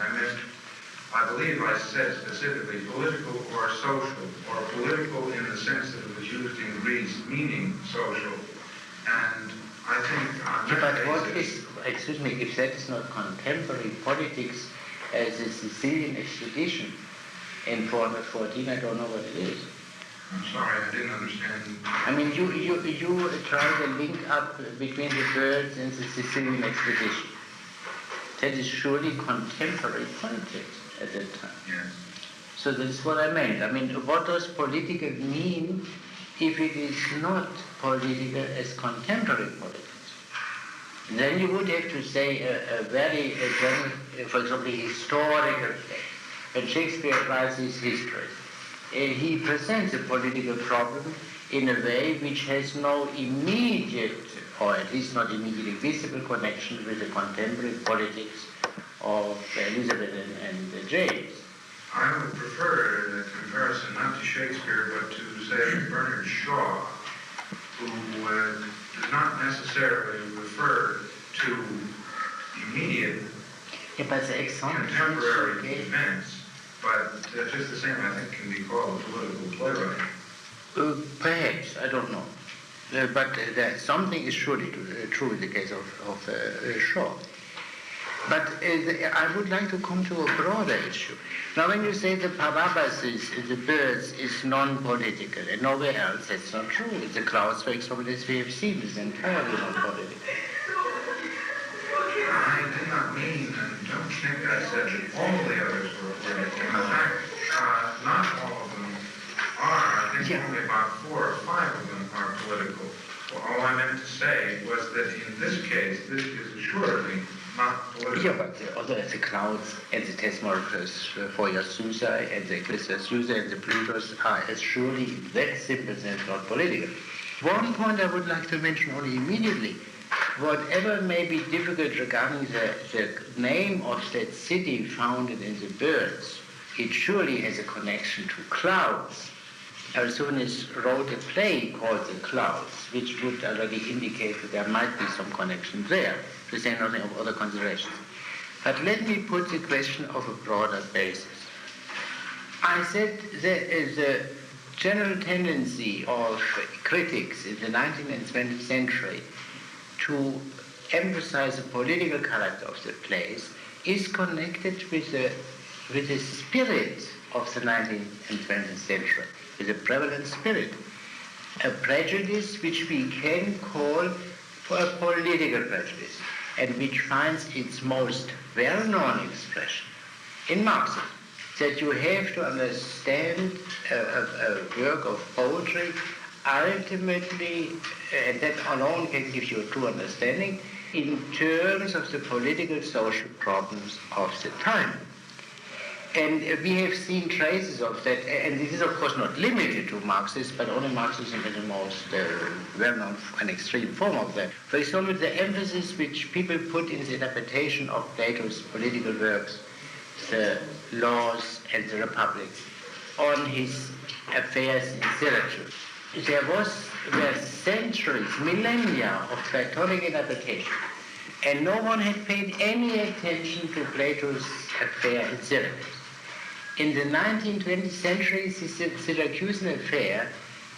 I believe I said specifically political or social, or political in the sense that it was used in Greece, meaning social. And I think on that but what basis, is, excuse me, if that is not contemporary politics, as the Sicilian expedition in 414, I don't know what it is. I'm sorry, I didn't understand. I mean, you try to link up between the birds and the Sicilian expedition. That is surely contemporary politics at that time. Yes. So that's what I meant. I mean, what does political mean if it is not political as contemporary politics? Then you would have to say a very general, for example, historical play. When Shakespeare writes his history, he presents a political problem in a way which has no immediate, or at least not immediately visible connection with the contemporary politics of Elizabeth and James. I would prefer the comparison not to Shakespeare, but to, say, Bernard Shaw, who does not necessarily refer to immediate contemporary events, but just the same, I think, can be called a political playwright. Perhaps, I don't know. But something is surely true in the case of Shaw. But I would like to come to a broader issue. Now, when you say the parabasis, the birds, is non-political, and nowhere else, that's not true. The clouds, for example, as we have seen, is entirely non-political. I did not mean, and don't think I said that all the others were political. In fact, not all of them are. I think only about 4 or 5 of them are political. Well, all I meant to say was that in this case, this is assuredly not political. Yeah, but the clouds and the Testimony for your Susa and the Susa and the Plutos are as surely that simple as not political. One point I would like to mention only immediately. Whatever may be difficult regarding the name of that city founded in the birds, it surely has a connection to clouds. Aristophanes wrote a play called The Clouds, which would already indicate that there might be some connection there, to say nothing of other considerations. But let me put the question of a broader basis. I said there is a general tendency of critics in the 19th and 20th century to emphasize the political character of the plays is connected with the spirit of the 19th and 20th century, with a prevalent spirit, a prejudice which we can call for a political prejudice, and which finds its most well-known expression in Marxism, that you have to understand a work of poetry ultimately, and that alone can give you a true understanding, in terms of the political social problems of the time. And we have seen traces of that, and this is of course not limited to Marxism, but only Marxism is the most well-known and extreme form of that. For example, the emphasis which people put in the interpretation of Plato's political works, the Laws and the Republic, on his affairs in Syracuse. There were centuries, millennia of Platonic interpretation, and no one had paid any attention to Plato's affair in Syracuse. In the 19th, 20th century, the Syracusan affair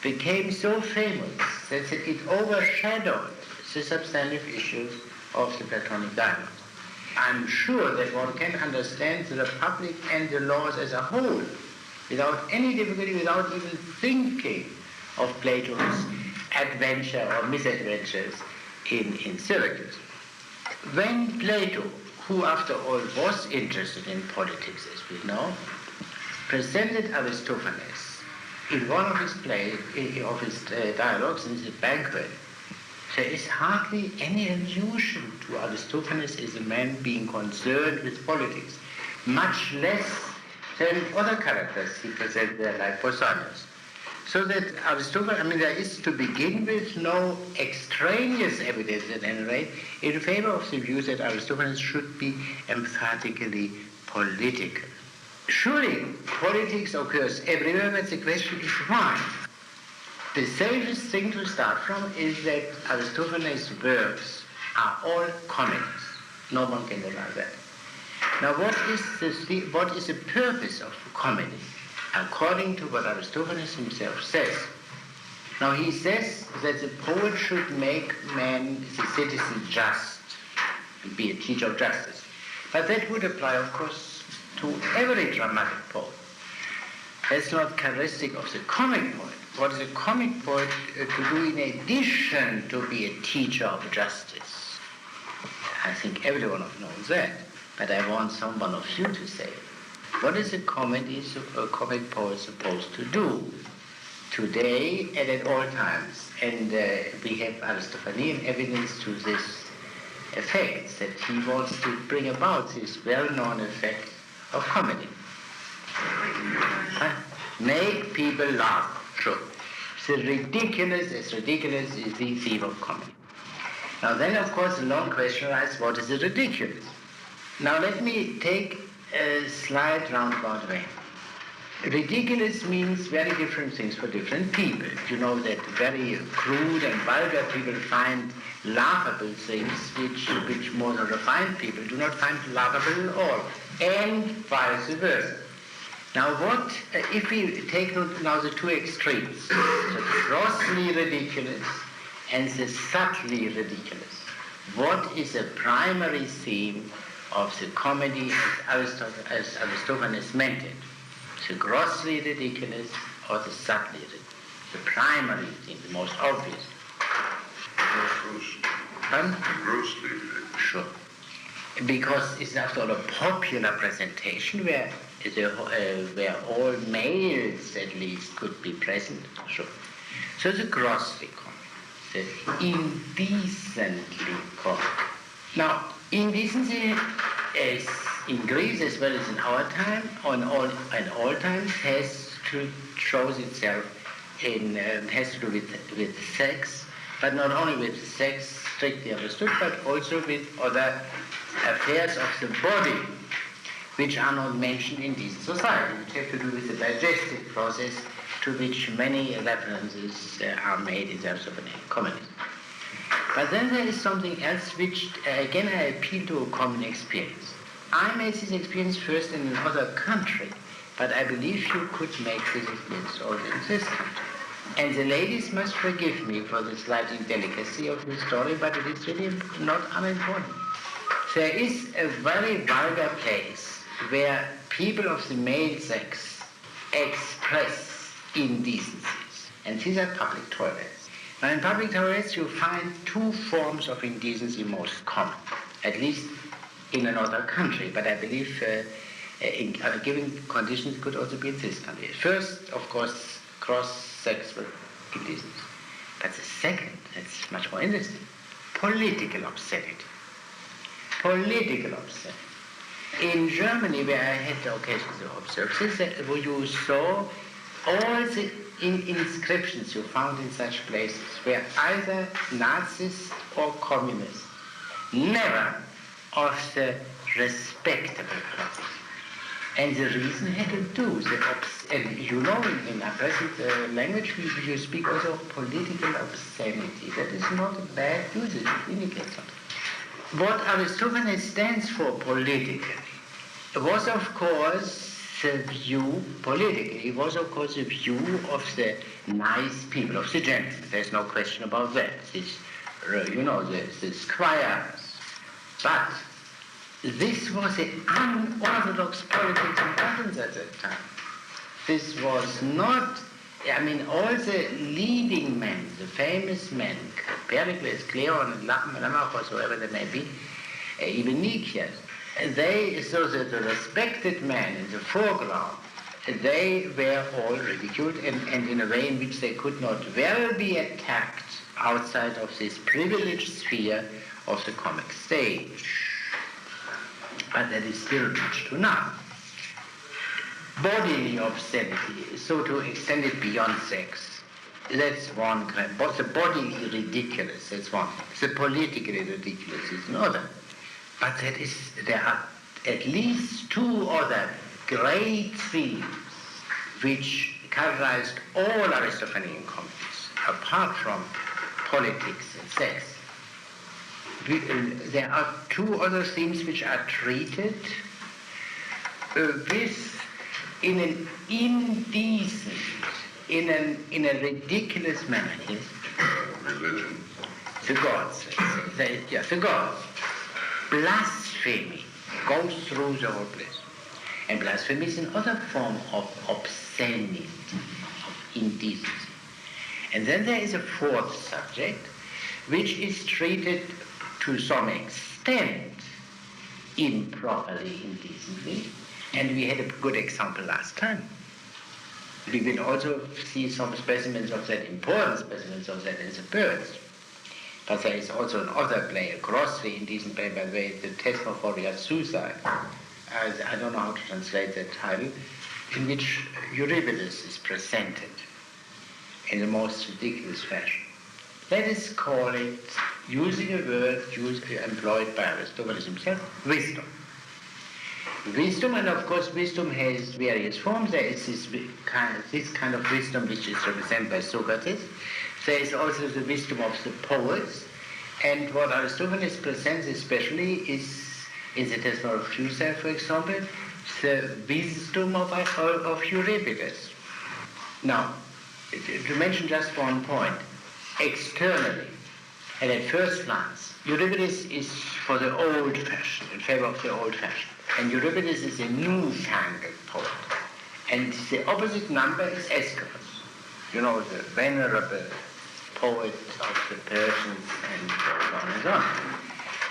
became so famous that it overshadowed the substantive issues of the Platonic dialogue. I'm sure that one can understand the Republic and the Laws as a whole without any difficulty, without even thinking of Plato's adventure or misadventures in Syracuse. When Plato, who after all was interested in politics, as we know, presented Aristophanes in one of his dialogues in the banquet, there is hardly any allusion to Aristophanes as a man being concerned with politics, much less than other characters he presented there, like Pausanias. So that Aristophanes, there is to begin with no extraneous evidence at any rate in favor of the view that Aristophanes should be emphatically political. Surely politics occurs everywhere, but the question is why? The safest thing to start from is that Aristophanes' works are all comedies. No one can deny that. Now what is the purpose of comedy? According to what Aristophanes himself says. Now he says that the poet should make man, the citizen, just, and be a teacher of justice. But that would apply, of course, to every dramatic poet. That's not characteristic of the comic poet. What is a comic poet to do in addition to be a teacher of justice? I think everyone knows that, but I want someone of you to say it. What is a comic poet supposed to do today and at all times? And we have Aristophanean evidence to this effect, that he wants to bring about this well-known effect of comedy. Make people laugh. Sure. The ridiculous is the theme of comedy. Now then, of course, the long question arises, what is the ridiculous? Now let me take a slight roundabout way. Ridiculous means very different things for different people. You know that very crude and vulgar people find laughable things which more refined people do not find laughable at all, and vice versa. Now what, if we take now the two extremes, the grossly ridiculous and the subtly ridiculous, what is the primary theme of the comedy as Aristophanes meant it? The grossly ridiculous or the subtly ridiculous? The primary theme, the most obvious. Grossly ridiculous. Sure. Because it's after all a popular presentation where all males at least could be present. Sure. So the grossly comic, the indecently comic. Now, indecency, as in Greece as well as in our time, at all times, shows itself has to do with sex, but not only with sex strictly understood, but also with other affairs of the body, which are not mentioned in decent society, which have to do with the digestive process, to which many references are made in the Aristophanean comedies. But then there is something else which, again, I appeal to a common experience. I made this experience first in another country, but I believe you could make this experience also in this country. And the ladies must forgive me for the slight indelicacy of this story, but it is really not unimportant. There is a very vulgar place where people of the male sex express indecencies. And these are public toilets. Now in public toilets you find two forms of indecency most common, at least in another country, but I believe in given conditions it could also be in this country. First, of course, cross-sexual indecency. But the second, that's much more interesting, political obscenity. Political obscenity. In Germany, where I had the occasion to observe this, where you saw all the inscriptions you found in such places were either Nazis or communists, never of the respectable class. And the reason had to do, and you know, in our present language, you speak also of political obscenity. That is not a bad usage, it indicates something. What Aristophanes stands for politically was, of course, the view, politically, was, of course, the view of the nice people, of the gentlemen. There's no question about that. This, the squires. But this was an unorthodox politics in Athens at that time. This was not, all the leading men, the famous men, Pericles, Cleon, and Lamachos, whoever they may be, even Nicias, so that the respected men in the foreground, they were all ridiculed and in a way in which they could not well be attacked outside of this privileged sphere of the comic stage. But that is still much too now. Bodily obscenity, so to extend it beyond sex, that's one kind. But the bodily ridiculous, that's one. The politically ridiculous is another. But there are at least two other great themes which characterized all Aristophanean comedies, apart from politics and sex. There are two other themes which are treated in an indecent, in a ridiculous manner. Yes? Religion. The gods. The gods. Blasphemy goes through the whole place. And blasphemy is another form of obscenity, of indecency. And then there is a fourth subject, which is treated to some extent improperly, indecently, and we had a good example last time. We will also see some specimens of that, important specimens of that in the birds. But there is also another play, a grossly indecent play, by the way, the Thesmophoria Suicide. I don't know how to translate that title, in which Euripides is presented in the most ridiculous fashion. Let us call it, using a word employed by Aristophanes himself, wisdom. Wisdom, and of course wisdom has various forms. There is this kind of wisdom which is represented by Socrates. There is also the wisdom of the poets, and what Aristophanes presents especially is, in the Thesmophoria of Suicide, for example, the wisdom of Euripides. Now, to mention just one point, externally, and at first glance, Euripides is for the old fashion, in favor of the old fashion. And Euripides is a newfangled poet. And the opposite number is Aeschylus, the venerable poet of the Persians and so on and so on.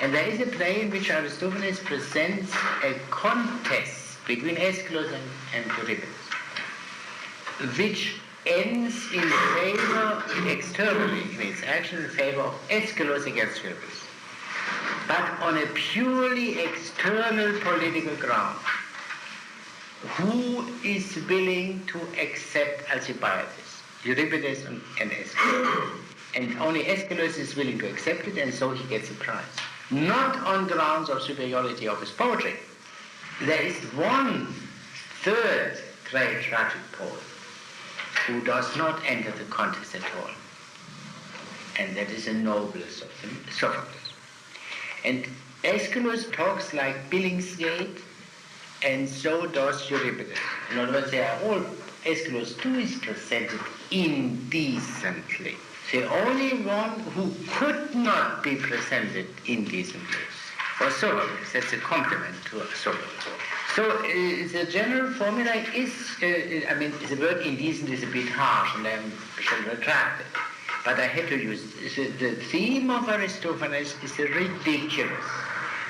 And there is a play in which Aristophanes presents a contest between Aeschylus and Euripides, which ends in favor, externally, in its action in favor of Aeschylus against Euripides. But on a purely external political ground, who is willing to accept Alcibiades? Euripides and Aeschylus. And only Aeschylus is willing to accept it, and so he gets a prize. Not on grounds of superiority of his poetry. There is one third great tragic poet who does not enter the contest at all. And that is the noblest of them, Sophocles. And Aeschylus talks like Billingsgate, and so does Euripides. In other words, they are all, Aeschylus too is presented indecently. The only one who could not be presented indecently was Sophocles. That's a compliment to Sophocles. So the general formula is, the word indecent is a bit harsh, and I shall retract it. But I have to use the theme of Aristophanes is the ridiculous.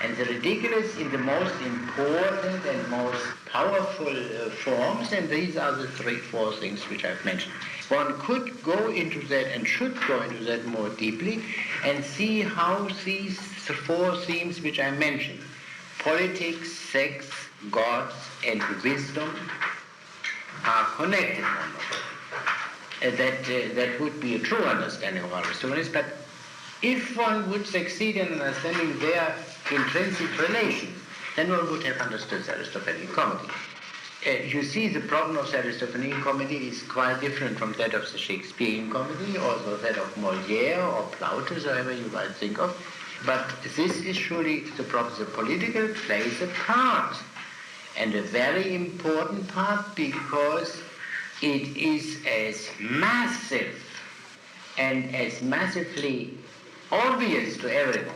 And the ridiculous in the most important and most powerful forms, and these are the 3-4 things which I've mentioned. One could go into that and should go into that more deeply and see how these 4 themes which I mentioned, politics, sex, gods, and wisdom, are connected one another. That would be a true understanding of Aristophanes, but if one would succeed in understanding their intrinsic relations, then one would have understood the Aristophanean comedy. You see, the problem of the Aristophanean comedy is quite different from that of the Shakespearean comedy, or that of Molière or Plautus, however you might think of. But this is surely the problem. The political plays a part, and a very important part, because it is as massive and as massively obvious to everyone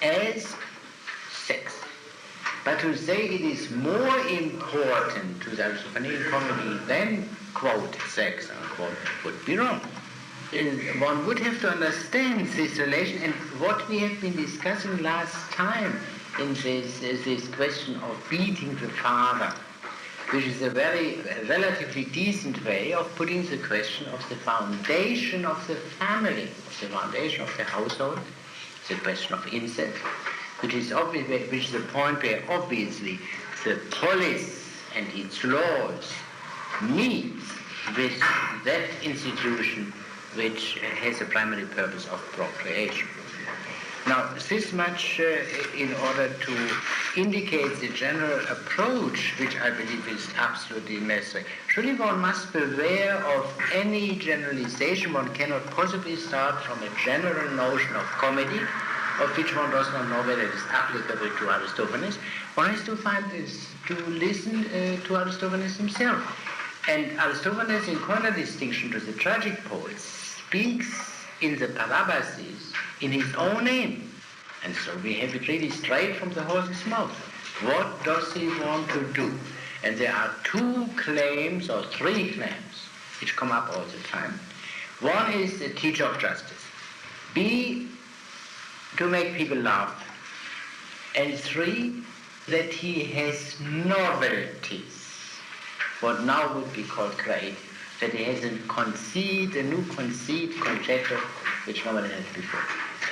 as sex. But to say it is more important to the Aristophanean comedy than, quote, sex, unquote, would be wrong. One would have to understand this relation, and what we have been discussing last time in this question of beating the father, which is a very relatively decent way of putting the question of the foundation of the family, of the foundation of the household, the question of incest, which is the point where obviously the polis and its laws meet with that institution which has a primary purpose of procreation. Now, this much in order to indicate the general approach, which I believe is absolutely necessary. Surely one must beware of any generalization. One cannot possibly start from a general notion of comedy, of which one does not know whether it is applicable to Aristophanes. One has to listen to Aristophanes himself. And Aristophanes, in contradistinction to the tragic poets, speaks in the Parabasis in his own name. And so we have it really straight from the horse's mouth. What does he want to do? And there are 2 claims or 3 claims which come up all the time. One is the teacher of justice. B, to make people laugh. And 3, that he has novelties, what now would be called creative, that he has a new conceit, conjecture, which nobody had before.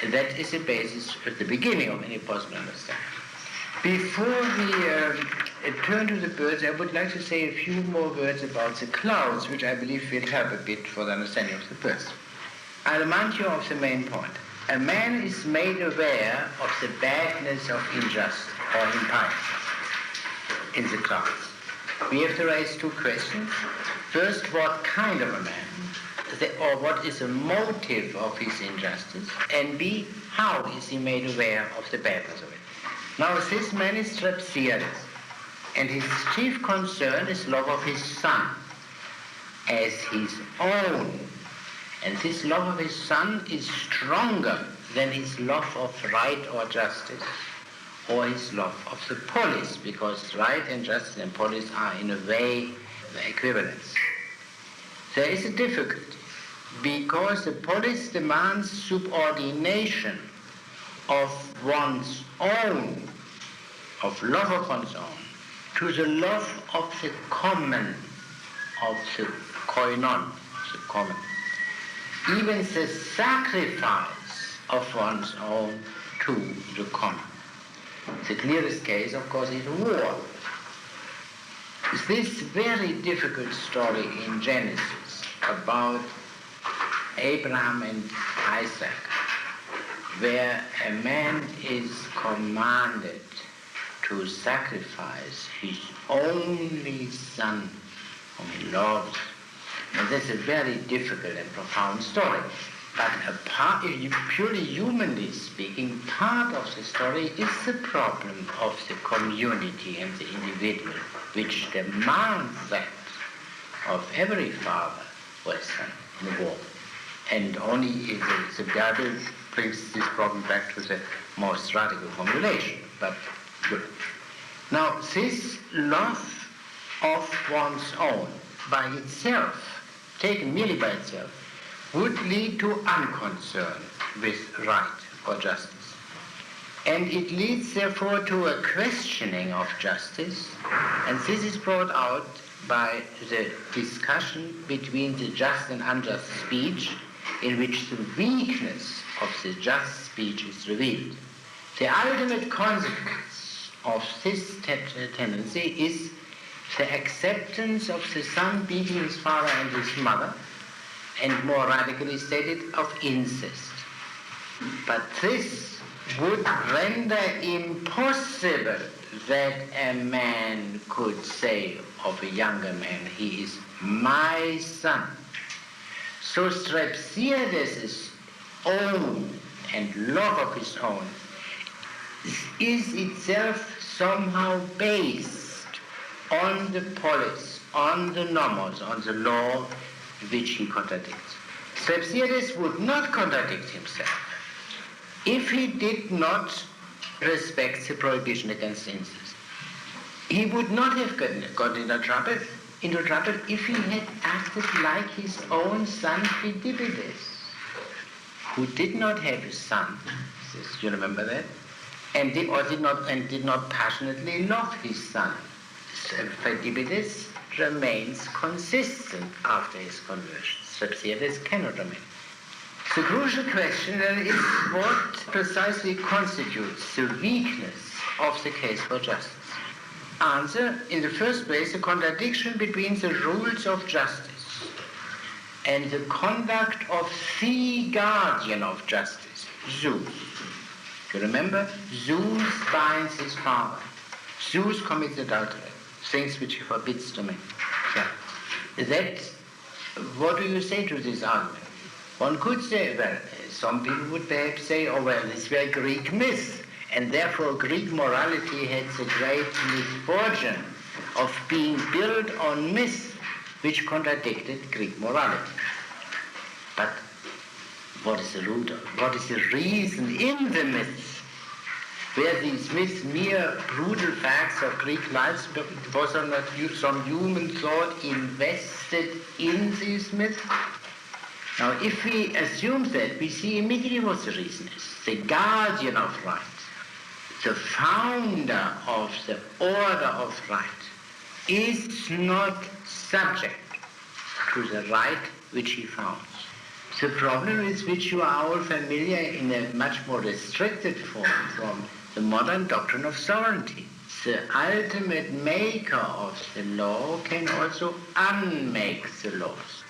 And that is the basis at the beginning of any possible understanding. Before we turn to the birds, I would like to say a few more words about the clouds, which I believe will help a bit for the understanding of the birds. I remind you of the main point. A man is made aware of the badness of injustice or impiety in the clouds. We have to raise 2 questions. First, what kind of a man? Or what is the motive of his injustice? And B, how is he made aware of the badness of it? Now, this man is Strauss, and his chief concern is love of his son as his own. And this love of his son is stronger than his love of right or justice, or his love of the polis, because right and justice and polis are in a way equivalents. There is a difficulty, because the polis demands subordination of one's own, of love of one's own, to the love of the common, of the koinon, the common. Even the sacrifice of one's own to the common. The clearest case, of course, is war. This very difficult story in Genesis about Abraham and Isaac, where a man is commanded to sacrifice his only son whom he loves. And that's a very difficult and profound story. But purely humanly speaking, part of the story is the problem of the community and the individual, which demands that of every father or son in the war. And only the Bible brings this problem back to the more radical formulation, but good. Now, this love of one's own by itself, taken merely by itself, would lead to unconcern with right or justice. And it leads, therefore, to a questioning of justice, and this is brought out by the discussion between the just and unjust speech, in which the weakness of the just speech is revealed. The ultimate consequence of this tendency is the acceptance of the son beating his father and his mother, and more radically stated, of incest. But this would render impossible that a man could say of a younger man, he is my son. So Strauss' own and love of his own is itself somehow based on the polis, on the nomos, on the law which he contradicts. Strauss would not contradict himself if he did not respect the prohibition against incest. He would not have got into trouble if he had acted like his own son Phidippides, who did not have a son, you remember that, and did not passionately love his son. Phidippides remains consistent after his conversion. Strauss cannot remain. The crucial question then is what precisely constitutes the weakness of the case for justice. Answer, in the first place, the contradiction between the rules of justice and the conduct of the guardian of justice, Zeus. You remember? Zeus binds his father. Zeus commits adultery, things which he forbids to men. Yeah. What do you say to this argument? One could say, well, some people would perhaps say, oh, well, this were Greek myth, and therefore Greek morality had the great misfortune of being built on myth, which contradicted Greek morality. But what is the root of, what is the reason in the myths? Were these myths mere brutal facts of Greek lives? Was there not some human thought invested in these myths? Now, if we assume that, we see immediately what the reason is. The guardian of right, the founder of the order of right, is not subject to the right which he founds. The problem with which you are all familiar in a much more restricted form from the modern doctrine of sovereignty. The ultimate maker of the law can also unmake the laws.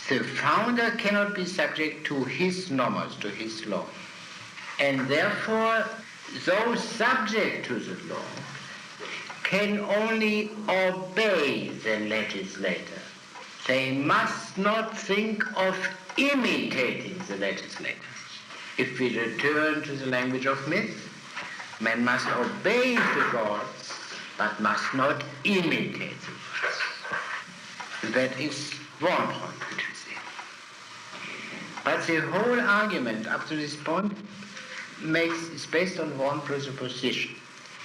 The founder cannot be subject to his nomos, to his law. And therefore, those subject to the law can only obey the legislator. They must not think of imitating the legislator. If we return to the language of myth, man must obey the gods, but must not imitate the gods. That is one point which we see. But the whole argument up to this point is based on one presupposition.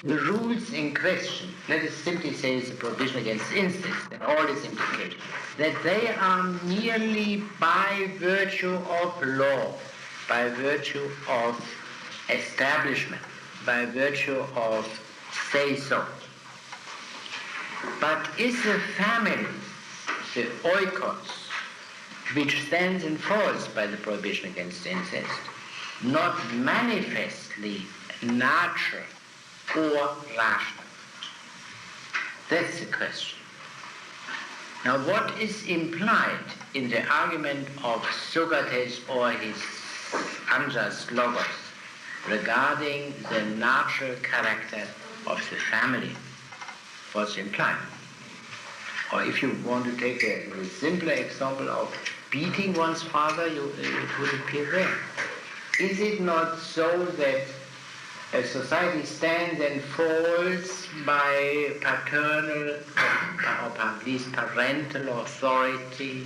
The rules in question, let us simply say it's a prohibition against incest and all its implications, that they are merely by virtue of law, by virtue of establishment, by virtue of say-so. But is the family, the oikos, which stands and falls by the prohibition against incest, not manifestly natural or rational? That's the question. Now, what is implied in the argument of Socrates or his unjust logos regarding the natural character of the family? What's implied? Or if you want to take a simpler example of beating one's father, it would appear there. Is it not so that a society stands and falls by paternal or at least parental authority,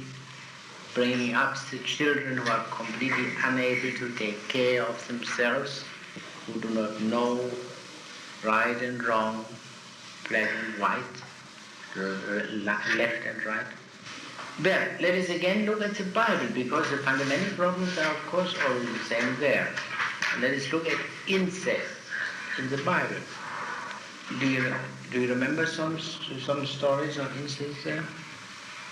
bringing up the children who are completely unable to take care of themselves, who do not know right and wrong, black and white, left and right. Well, let us again look at the Bible, because the fundamental problems are, of course, always the same there. And let us look at incest in the Bible. Do you remember some stories of incest there?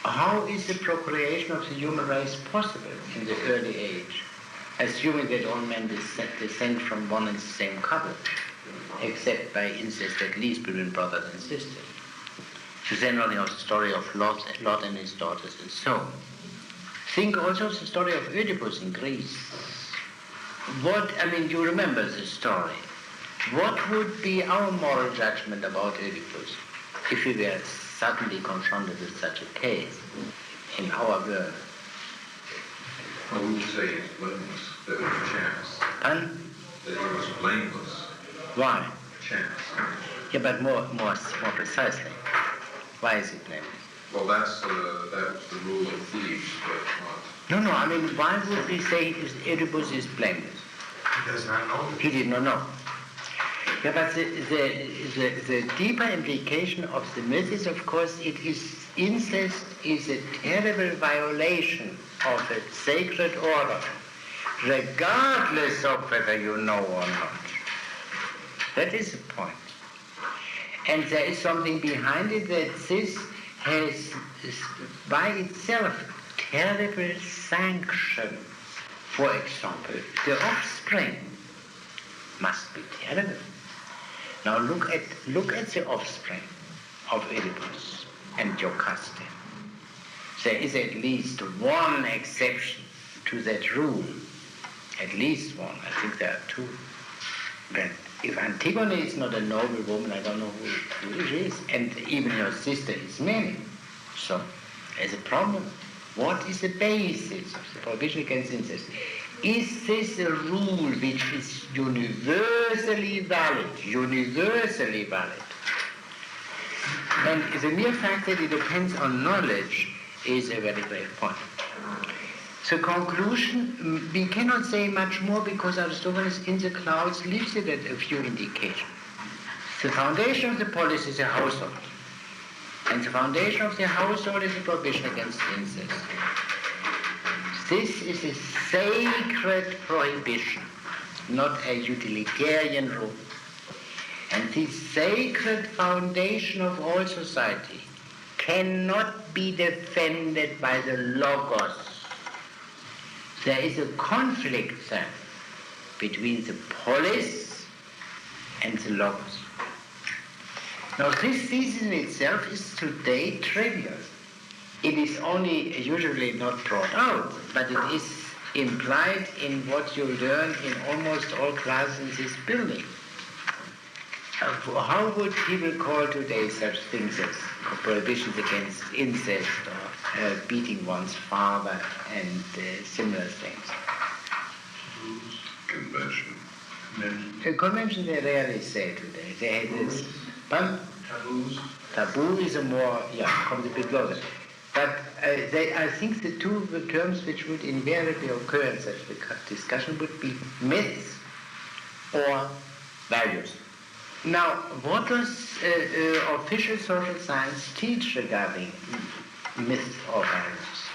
How is the procreation of the human race possible in the early age, assuming that all men descend from one and the same couple, except by incest at least between brothers and sisters? To say nothing of the story of Lot and his daughters and so on. Think also of the story of Oedipus in Greece. You remember the story. What would be our moral judgment about Oedipus if we were suddenly confronted with such a case in our world? Well, we would say he's blameless, that it was chance. And That he was blameless. why? Chance. Yeah, but more precisely. Why is it blameless? Well, that was the rule of thieves, but not. No, why would we say Oedipus is blameless? He does not know. He did not know. Yeah, but the deeper implication of the myth is, of course, incest is a terrible violation of a sacred order, regardless of whether you know or not. That is the point. And there is something behind it that this has, by itself, terrible sanctions. For example, the offspring must be terrible. Now look at the offspring of Oedipus and Jocasta. There is at least one exception to that rule. At least one. I think there are two. But if Antigone is not a noble woman, I don't know who she is. And even her sister is Mary. So there's a problem. What is the basis of the prohibition against incest? Is this a rule which is universally valid? Universally valid. And the mere fact that it depends on knowledge is a very grave point. So conclusion, we cannot say much more because Aristophanes in the Clouds leaves it at a few indications. The foundation of the polis is a household. And the foundation of the household is a prohibition against incest. This is a sacred prohibition, not a utilitarian rule. And this sacred foundation of all society cannot be defended by the logos. There is a conflict then between the polis and the logos. Now this thesis in itself is today trivial. It is only usually not brought out, but it is implied in what you learn in almost all classes in this building. How would people call today such things as prohibitions against incest or beating one's father and similar things? Convention. A convention they rarely say today. They have this. Taboos. Taboo is comes a bit closer. But I think the two terms which would invariably occur in such a discussion would be myths or values. Now, what does official social science teach regarding myths or values?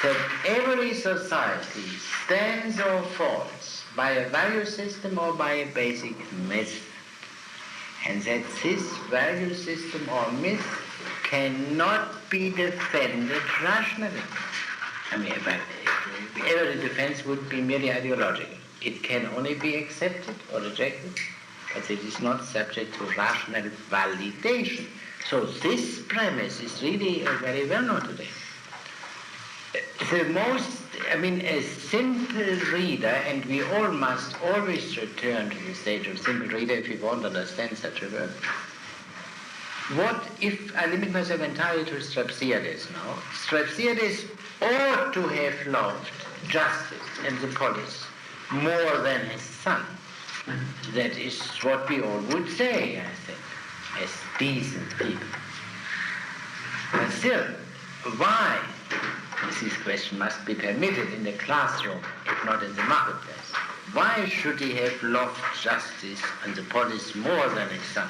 That every society stands or falls by a value system or by a basic myth. And that this value system or myth cannot be defended rationally. Every defense would be merely ideological. It can only be accepted or rejected, but it is not subject to rational validation. So this premise is really very well known today. A simple reader, and we all must always return to the stage of simple reader if we want to understand such a word. What if I limit myself entirely to Straussiades now? Straussiades ought to have loved justice and the polis more than his son. That is what we all would say, I think, as decent people. But still, why? This question must be permitted in the classroom, if not in the marketplace. Why should he have loved justice and the polis more than his son?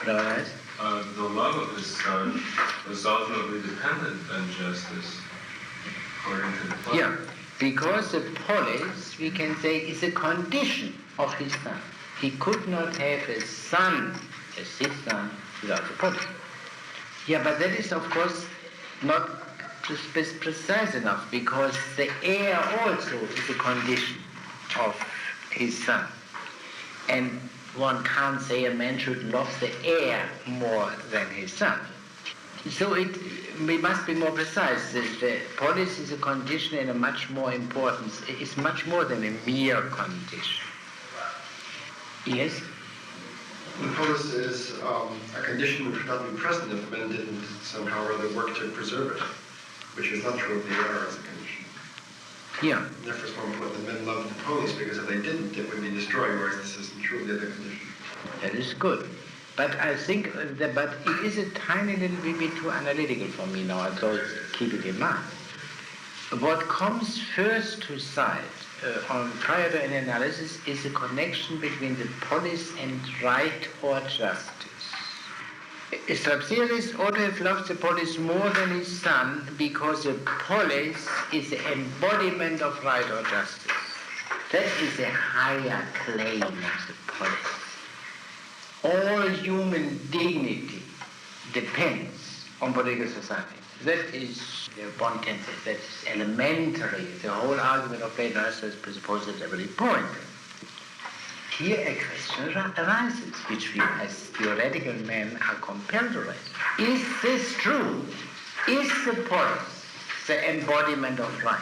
Right? The love of his son was ultimately dependent on justice, according to the play. Yeah, because the polis, we can say, is a condition of his son. He could not have a son as his son without the polis. Yeah, but that is, of course, not precise enough, because the heir also is a condition of his son. And one can't say a man should love the heir more than his son. So we must be more precise. The polis is a condition and a much more importance. It is much more than a mere condition. Yes? The polis is a condition which would not be present if men didn't somehow or other work to preserve it, which is not true of the heir as a condition. Yeah. Therefore, it's more important that men love the polis, because if they didn't, it would be destroyed, whereas this isn't true of the other condition. That is good. But I think but it is a tiny little bit too analytical for me now, so keep it in mind. What comes first to sight prior to an analysis is the connection between the polis and right or justice. Strauss ought to have loved the polis more than his son, because the polis is the embodiment of right or justice. That is a higher claim of the polis. All human dignity depends on political society. That is, one can say, that is elementary. The whole argument of Plato presupposes every point. Here a question arises, which we as theoretical men are compelled to raise. Is this true? Is the polis the embodiment of right?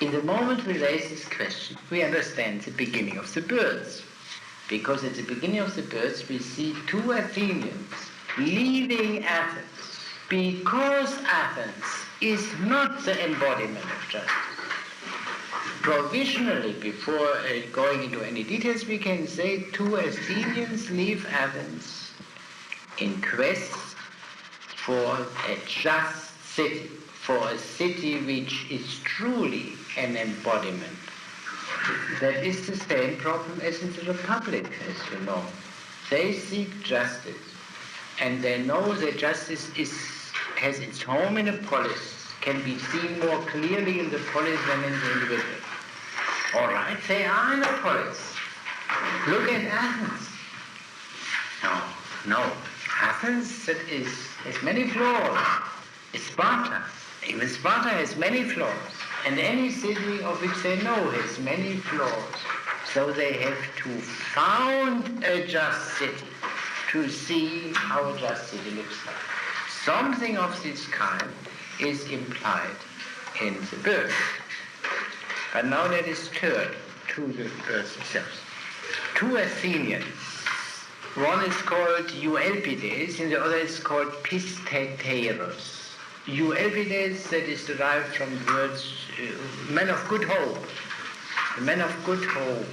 In the moment we raise this question, we understand the beginning of the birds. Because at the beginning of the birds, we see two Athenians leaving Athens, because Athens is not the embodiment of justice. Provisionally, before going into any details, we can say two Athenians leave Athens in quest for a just city, for a city which is truly an embodiment. That is the same problem as in the Republic, as you know. They seek justice, and they know that justice has its home in a polis, can be seen more clearly in the polis than in the individual. All right, they are in a polis. Look at Athens. No. Athens has many flaws. Sparta, even Sparta has many flaws. And any city of which they know has many flaws. So they have to found a just city to see how a just city looks like. Something of this kind is implied in the birds. But now let us turn to the birds themselves. Two Athenians. One is called Euelpides and the other is called Pisteteros. Euelpides, that is derived from the words men of good hope. The men of good hope.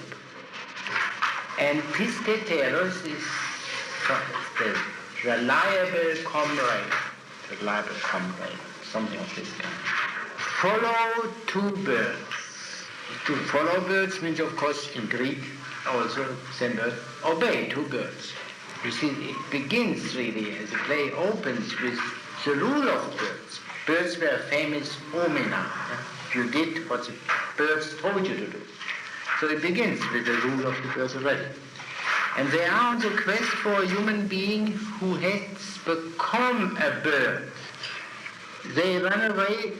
And Pisteteros is the reliable comrade, something of this kind. Follow two birds. To follow birds means, of course, in Greek, also same word, obey two birds. You see, it begins really, as the play opens with the rule of birds. Birds were famous omina. You did what the birds told you to do. So it begins with the rule of the birds already. And they are on the quest for a human being who has become a bird. They run away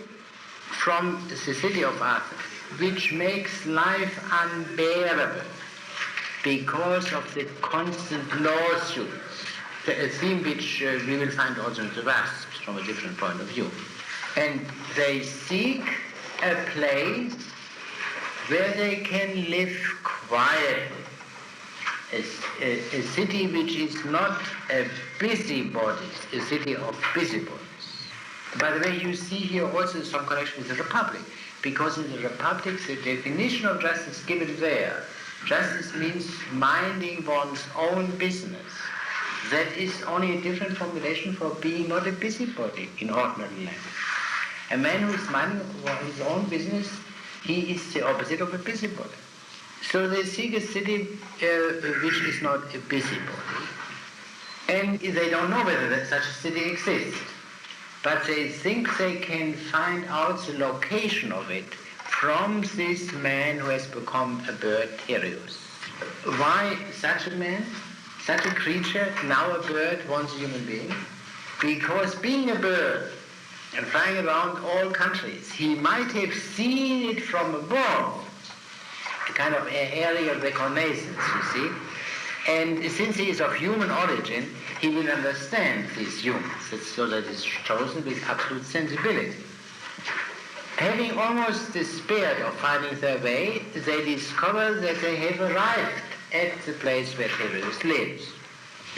from the city of Athens, which makes life unbearable because of the constant lawsuits, a theme which we will find also in the Wasps from a different point of view. And they seek a place where they can live quietly, a city which is not a busybody, a city of busybodies. By the way, you see here also some connection with the Republic, because in the Republic the definition of justice given there, justice means minding one's own business. That is only a different formulation for being not a busybody in ordinary language. A man who is minding his own business, he is the opposite of a busybody. So they seek a city which is not a busybody. And they don't know whether such a city exists. But they think they can find out the location of it from this man who has become a bird, Tereus. Why such a man, such a creature, now a bird, once a human being? Because being a bird and flying around all countries, he might have seen it from above, a kind of aerial reconnaissance, you see. And since he is of human origin, he will understand these humans, so that is chosen with absolute sensibility. Having almost despaired of finding their way, they discover that they have arrived at the place where Tereus lives.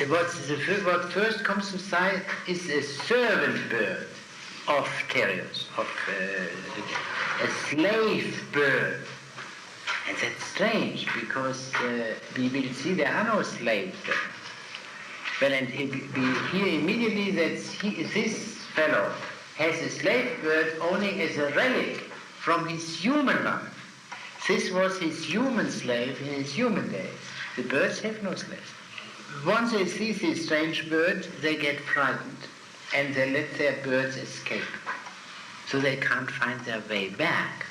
What first comes to sight is a servant bird of Tereus, of a slave bird. And that's strange, because we will see there are no slaves there. Well, and we hear immediately that this fellow has a slave bird only as a relic from his human life. This was his human slave in his human days. The birds have no slaves. Once they see this strange bird, they get frightened, and they let their birds escape. So they can't find their way back.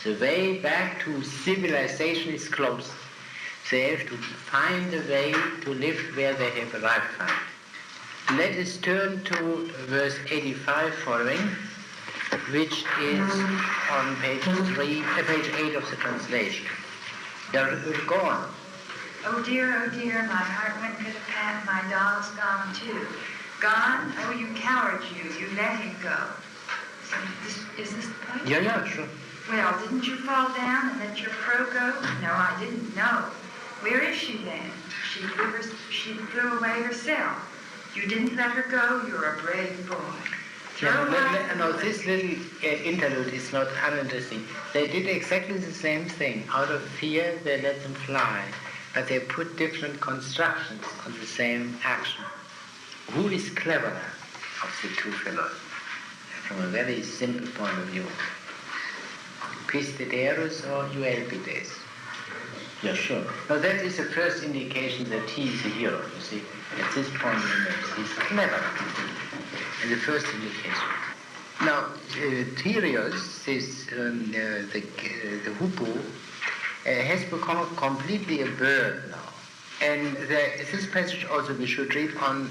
The way back to civilization is closed. They have to find a way to live where they have arrived from. Let us turn to verse 85 following, which is on page 8 of the translation. Go on. Oh dear, my heart went pit-a-pat, my dog's gone too. Gone? Oh, you coward, you let him go. So is this the point? Yeah, sure. Well, didn't you fall down and let your crow go? No, I didn't know. Where is she then? She flew away herself. You didn't let her go. You're a brave boy. No, this little interlude is not uninteresting. They did exactly the same thing. Out of fear, they let them fly, but they put different constructions on the same action. Who is cleverer of the two fellows? From a very simple point of view. Pistederus or Euelpides? Yeah, sure. Now that is the first indication that he is a hero, you see. At this point in the verse, he's clever. And the first indication. Now, Tereus, the hoopoe, has become completely a bird now. And this passage also we should read on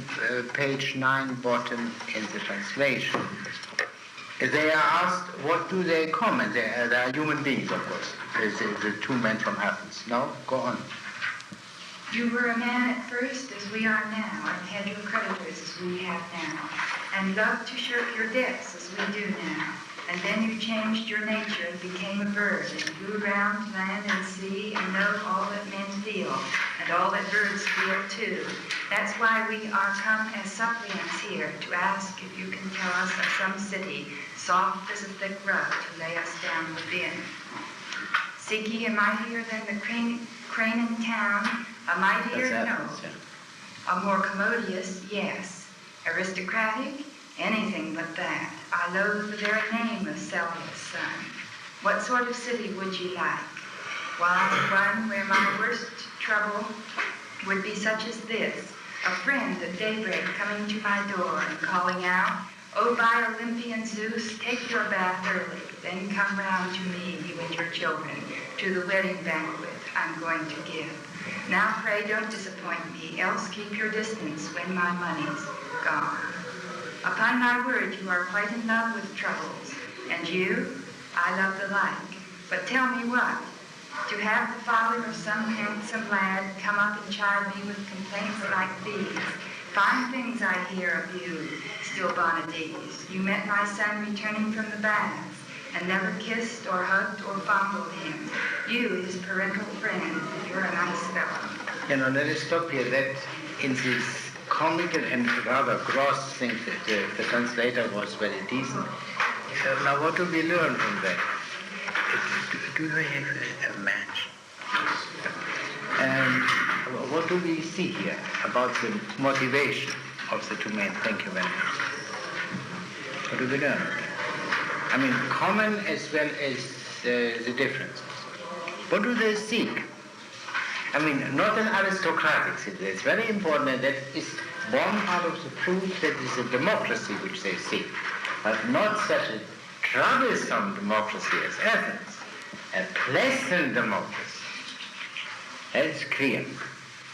page 9 bottom in the translation. They are asked, what do they comment? They are human beings, of course. The two men from Athens. No? Go on. You were a man at first, as we are now, and had your creditors as we have now, and loved to shirk your debts as we do now. And then you changed your nature and became a bird, and flew round land and sea, and know all that men feel, and all that birds feel too. That's why we are come as suppliants here, to ask if you can tell us of some city, soft as a thick rug, to lay us down within. Seek ye a mightier than the Cranian town, a mightier, no. A more commodious, yes. Aristocratic, anything but that. I loathe the very name of Selja's son. What sort of city would ye like? Why, one where my worst trouble would be such as this, a friend at daybreak coming to my door and calling out, "Oh, by Olympian Zeus, take your bath early, then come round to me, you and your children, to the wedding banquet I'm going to give. Now pray don't disappoint me, else keep your distance when my money's gone." Upon my word, you are quite in love with troubles, and you, I love the like. But tell me what? To have the father of some handsome lad come up and chide me with complaints like these. Fine things I hear of you, still Bonadies. You met my son returning from the baths, and never kissed or hugged or fondled him. You, his parental friend, you're a nice fellow. Let us stop here. That in this comical and rather gross thing that the translator was very decent. Now what do we learn from that? Do they have a match? And what do we see here about the motivation of the two men? Thank you very much. What do we learn? I mean, common as well as the differences. What do they seek? I mean, not an aristocratic city. It's very important, and that is one part of the proof that is a democracy which they seek, but not such a troublesome democracy as Athens, a pleasant democracy. That's clear,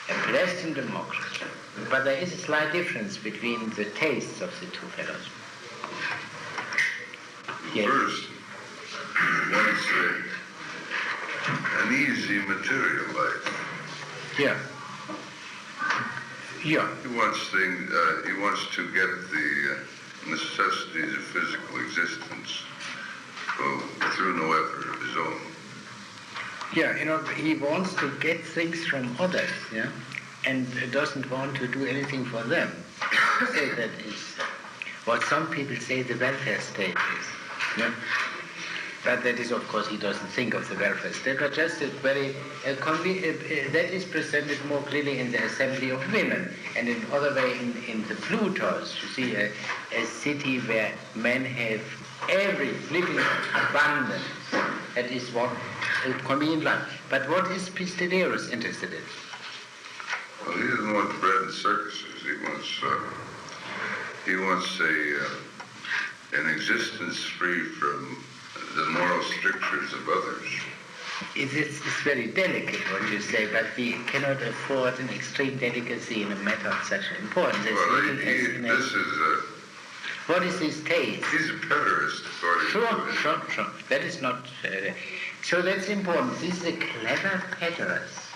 a pleasant democracy. But there is a slight difference between the tastes of the two fellows. Yes. First, wants an easy material life. Yeah. Yeah. He wants to get the necessities of physical existence through no effort of his own. Yeah, he wants to get things from others, yeah, and doesn't want to do anything for them. Say that is what some people say the welfare state is, yeah. But that is, of course, he doesn't think of the welfare state, but just a very, that is presented more clearly in the assembly of women, and in other way in the Plutos, you see, a city where men have every living abundance. That is what convenient life. But what is Pistolero interested in? Well, he doesn't want bread and circuses. He wants an existence free from the moral strictures of others. It's very delicate what you say, but we cannot afford an extreme delicacy in a matter of such importance. Well, what is his taste? He's a pederast, according to him. Sure. That is not... so that's important. This is a clever pederast.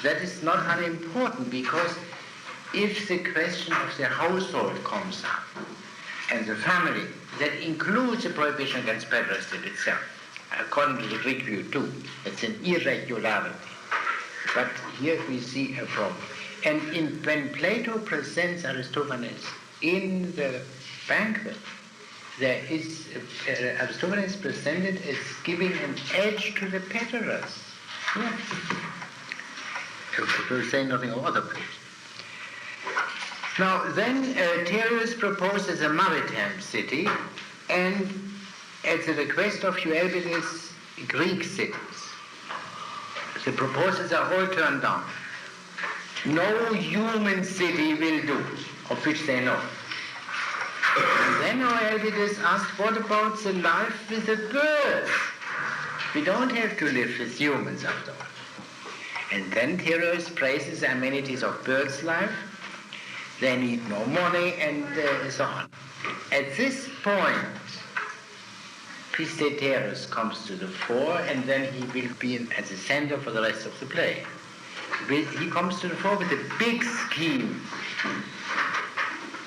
That is not unimportant, because if the question of the household comes up, and the family, that includes a prohibition against pederasty itself, according to the Greek view too. It's an irregularity. But here we see a problem. And when Plato presents Aristophanes in the banquet, there is Aristophanes presented as giving an edge to the pederast. Yeah. To say nothing of other people. Now, then Tereus proposes a maritime city, and at the request of Eualpides, Greek cities. The proposals are all turned down. No human city will do, of which they know. And then Eualpides asked, what about the life with the birds? We don't have to live with humans after all. And then Tereus praises the amenities of birds' life. They need no money, and so on. At this point, Pistolero comes to the fore, and then he will be at the center for the rest of the play. He comes to the fore with a big scheme.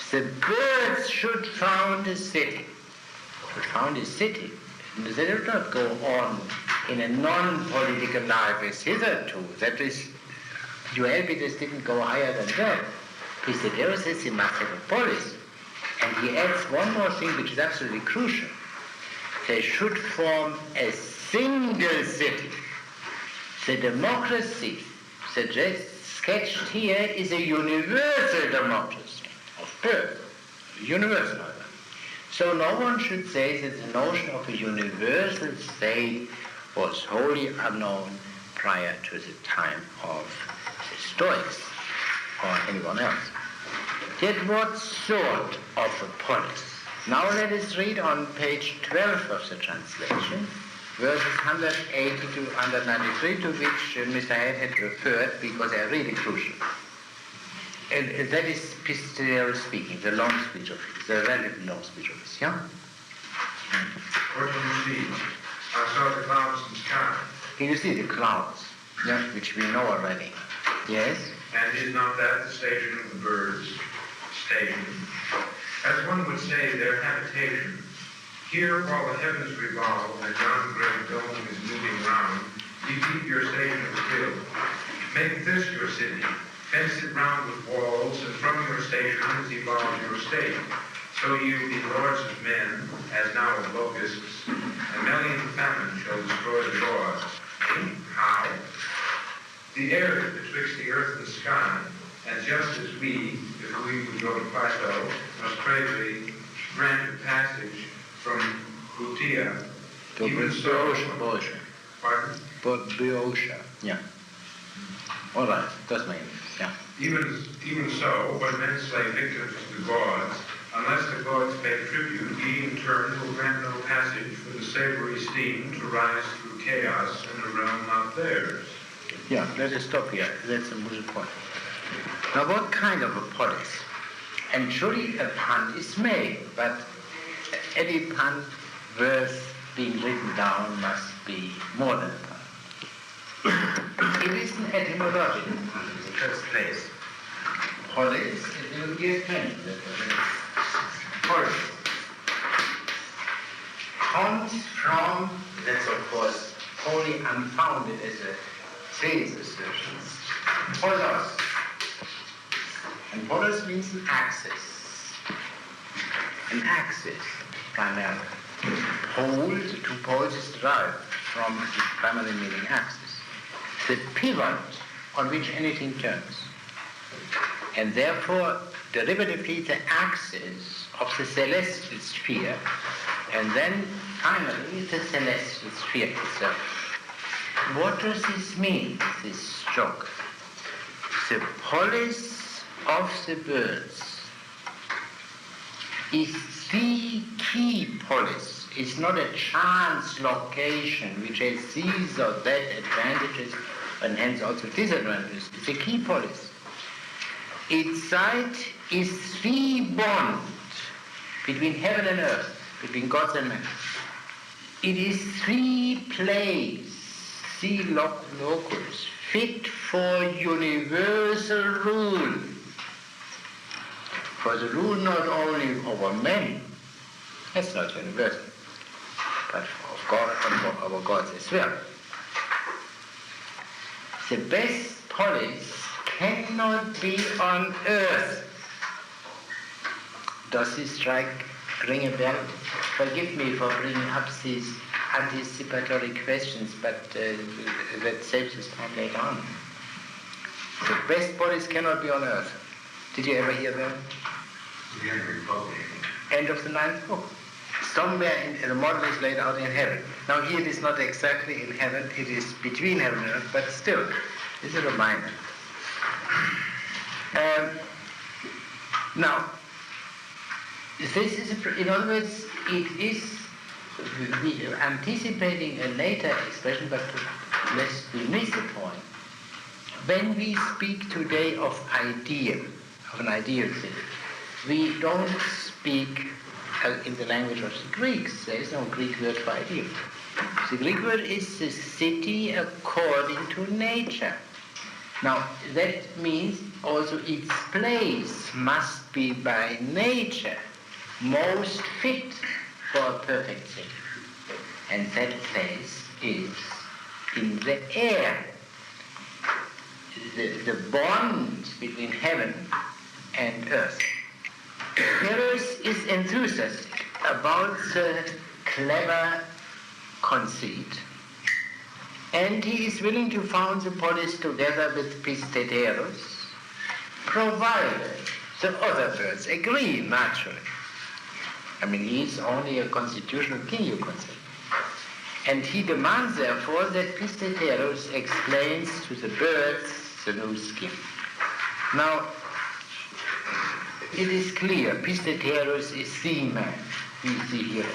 The birds should found a city. They do not go on in a non-political life as hitherto. That is, Eualpides didn't go higher than that. Pistolero says he must have a polis. And he adds one more thing which is absolutely crucial. They should form a single city. The democracy sketched here is a universal democracy of birth, universal. So no one should say that the notion of a universal state was wholly unknown prior to the time of the Stoics or anyone else. Yet what sort of a polis? Now let us read on page 12 of the translation, verses 180 to 193, to which Mr. Head had referred because they are really crucial. And that is Pistolero speaking, the long speech of his, the relatively long speech of his, yeah? What do you see? I saw the clouds in the sky. Can you see the clouds, yeah, which we know already? Yes? And is not that the station of the birds? Station. As one would say, their habitation. Here, while the heavens revolve and yon great dome is moving round, you keep your station still. Make this your city. Fence it round with walls, and from your stations evolve your state. So you be lords of men, as now of locusts, and Melian famine shall destroy the laws. How? The air is betwixt the earth and the sky, and just as we, if we would go to Plato, must bravely grant a passage from Bhutia, even so... Bosch. Pardon? Boeotia. Yeah. All right, that's my yeah. Even so, when men slay victims to the gods, unless the gods pay tribute, he in turn will grant no passage for the savory steam to rise through chaos in a realm not theirs. Yeah, let us stop here. That's a good point. Now, what kind of a polis? And surely a pun is made, but any pun worth being written down must be more than a pun. It is an etymological pun in the first place. Polis, it will be a kind polis comes from, that's of course wholly unfounded as a Strauss assertion, polos. And polos means an axis. An axis, primarily. Pole, the two poles is derived from the primary meaning axis. The pivot on which anything turns. And therefore, derivatively, the axis of the celestial sphere, and then finally the celestial sphere itself. What does this mean, this joke? The polis of the birds is the key polis. It's not a chance location which has these or that advantages and hence also disadvantages. It's a key polis. Its site is the bond between heaven and earth, between gods and men. It is the place, the locus, fit for universal rule. For the rule not only over men, that's not universal, but of God and over gods as well. The best polis cannot be on earth. Does this ring a bell? Forgive me for bringing up these anticipatory questions, but that saves us time later on. The best polis cannot be on earth. Did you ever hear that? The end of the Republic. End of the 9th book. Somewhere in the model is laid out in heaven. Now here it is not exactly in heaven, it is between heaven and earth, but still, it's a reminder. Now, this is, in other words, it is anticipating a later expression, but lest we miss the point. When we speak today of ideal, of an ideal city, we don't speak in the language of the Greeks. There is no Greek word for ideal. The Greek word is the city according to nature. Now, that means also its place must be by nature most fit for a perfect city. And that place is in the air. The bond between heaven and earth. Eros is enthusiastic about the clever conceit, and he is willing to found the polis together with Pisteteros, provided the other birds agree naturally. I mean, he is only a constitutional king, you could say. And he demands, therefore, that Pisteteros explains to the birds the new scheme. Now, it is clear, Pisteteros is the man, he is the hero.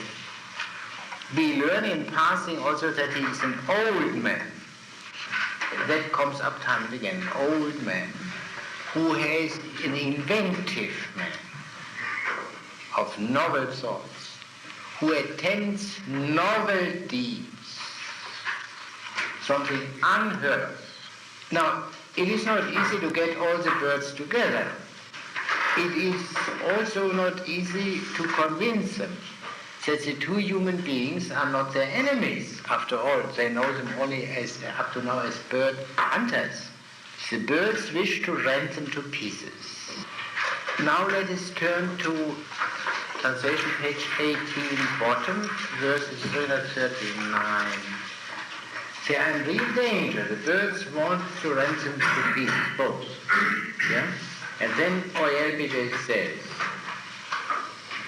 We learn in passing also that he is an old man. That comes up time and again, an old man who has an inventive man of novel thoughts, who attempts novel deeds, something unheard of. Now, it is not easy to get all the birds together. It is also not easy to convince them that the two human beings are not their enemies. After all, they know them only as, up to now, as bird hunters. The birds wish to rend them to pieces. Now let us turn to translation page 18, bottom, verses 339. They are in real danger. The birds want to rend them to pieces, both. Yeah? And then Oyelbide says,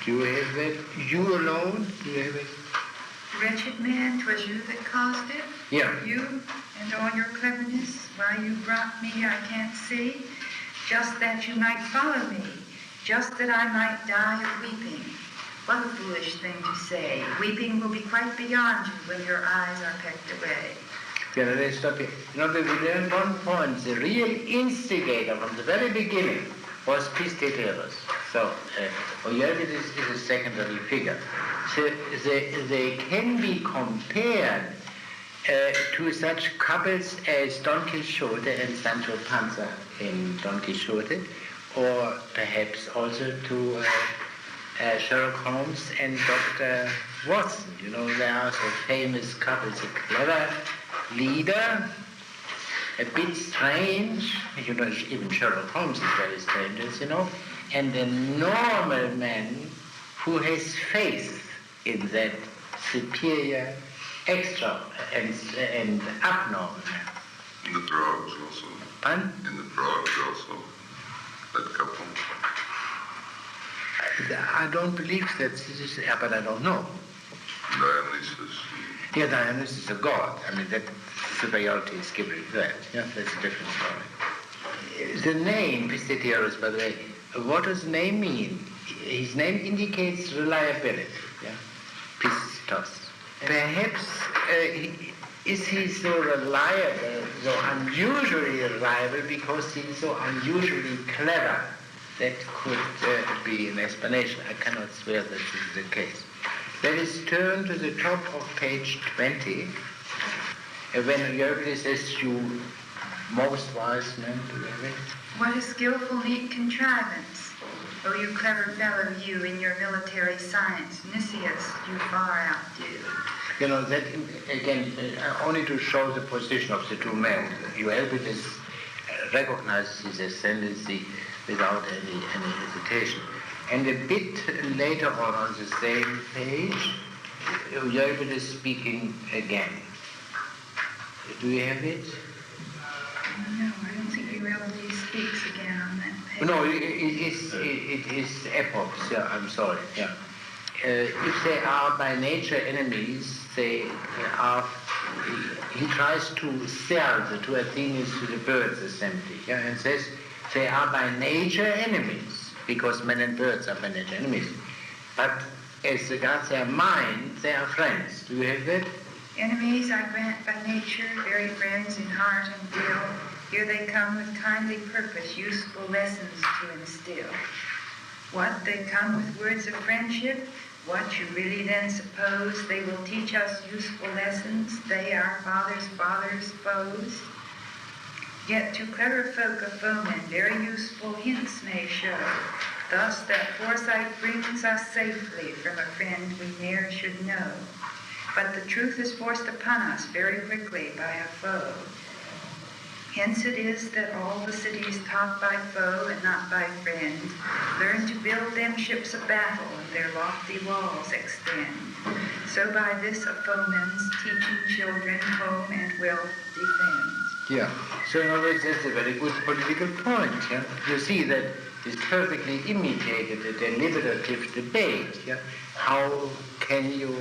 do you have that? You alone? Do you have it? Wretched man, 'twas you that caused it? Yeah. You and all your cleverness, why you brought me, I can't see. Just that you might follow me, just that I might die of weeping. What a foolish thing to say. Weeping will be quite beyond you when your eyes are pecked away. Yeah, let's stop here. You know, we learned one point. The real instigator from the very beginning was Pisteteros. So, Eurypides is a secondary figure. So they can be compared to such couples as Don Quixote and Sancho Panza in Don Quixote, or perhaps also to Sherlock Holmes and Dr. Watson. You know, they are so famous couples, a clever leader, a bit strange, you know, even Sherlock Holmes is very strange, as you know, and a normal man who has faith in that superior, extra, and abnormal man. In the frogs also. Pardon? In the frogs also. That couple. I don't believe that this is, but I don't know. Dionysus. Yeah, Dionysus is a god. I mean, that superiority is given to that. Yeah, that's a different story. The name Pisteteros, by the way, what does the name mean? His name indicates reliability. Yeah, Pistos. Perhaps is he so reliable, so unusually reliable, because he's so unusually clever? That could be an explanation. I cannot swear that this is the case. Let us turn to the top of page 20, when Eurypides says, "You most wise men," do you have it? What a skillful, neat contrivance. Oh, you clever fellow, you, in your military science. Nicias, you far outdo. You know, that, again, only to show the position of the two men. Eurypides recognizes his ascendancy without any hesitation. And a bit later on the same page, Eurypides speaking again. Do you have it? No, I don't think Eurypides speaks again on that page. No, it is epochs, yeah, I'm sorry, yeah. If they are by nature enemies, they are, he tries to sell the two Athenians to the birds assembly, yeah, and says they are by nature enemies, because men and birds are by nature enemies. But as regards their mind, they are friends. Do you have that? Enemies, I grant by nature, very friends in heart and will. Here they come with kindly purpose, useful lessons to instill. What, they come with words of friendship? What, you really then suppose they will teach us useful lessons? They, our fathers' foes? Yet to clever folk of foemen, very useful hints may show. Thus that foresight brings us safely from a friend we ne'er should know. But the truth is forced upon us very quickly by a foe. Hence it is that all the cities taught by foe and not by friend learn to build them ships of battle and their lofty walls extend. So by this of foemen's teaching children home and wealth defend. Yeah. So in other words, that's a very good political point. Yeah? You see that is perfectly imitated a deliberative debate. Yeah? How can you?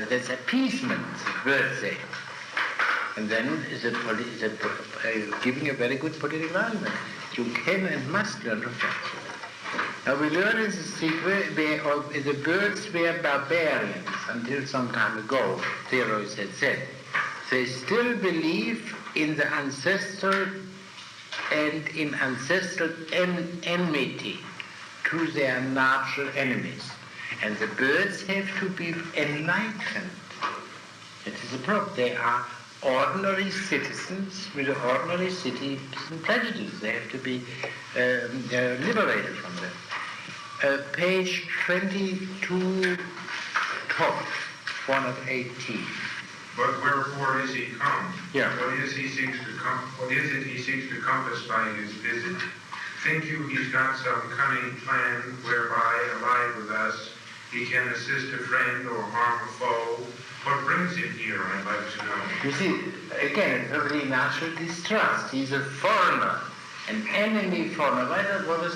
That's appeasement, birthday. And then is giving a very good political argument. You can and must learn from that. Now we learn in the secret, the birds were barbarians until some time ago, Theros had said. They still believe in the ancestral and in ancestral enmity to their natural enemies. And the birds have to be enlightened. It is a problem. They are ordinary citizens with ordinary citizen prejudices. They have to be liberated from them. Page 22, top, 118. But wherefore is he come? Yeah. What is it he seeks to compass by his visit? Think you he's got some cunning plan whereby, allied with us, he can assist a friend or harm a foe? What brings him here, I'd like to know. You see, again, very natural distrust. He's a foreigner, an enemy foreigner.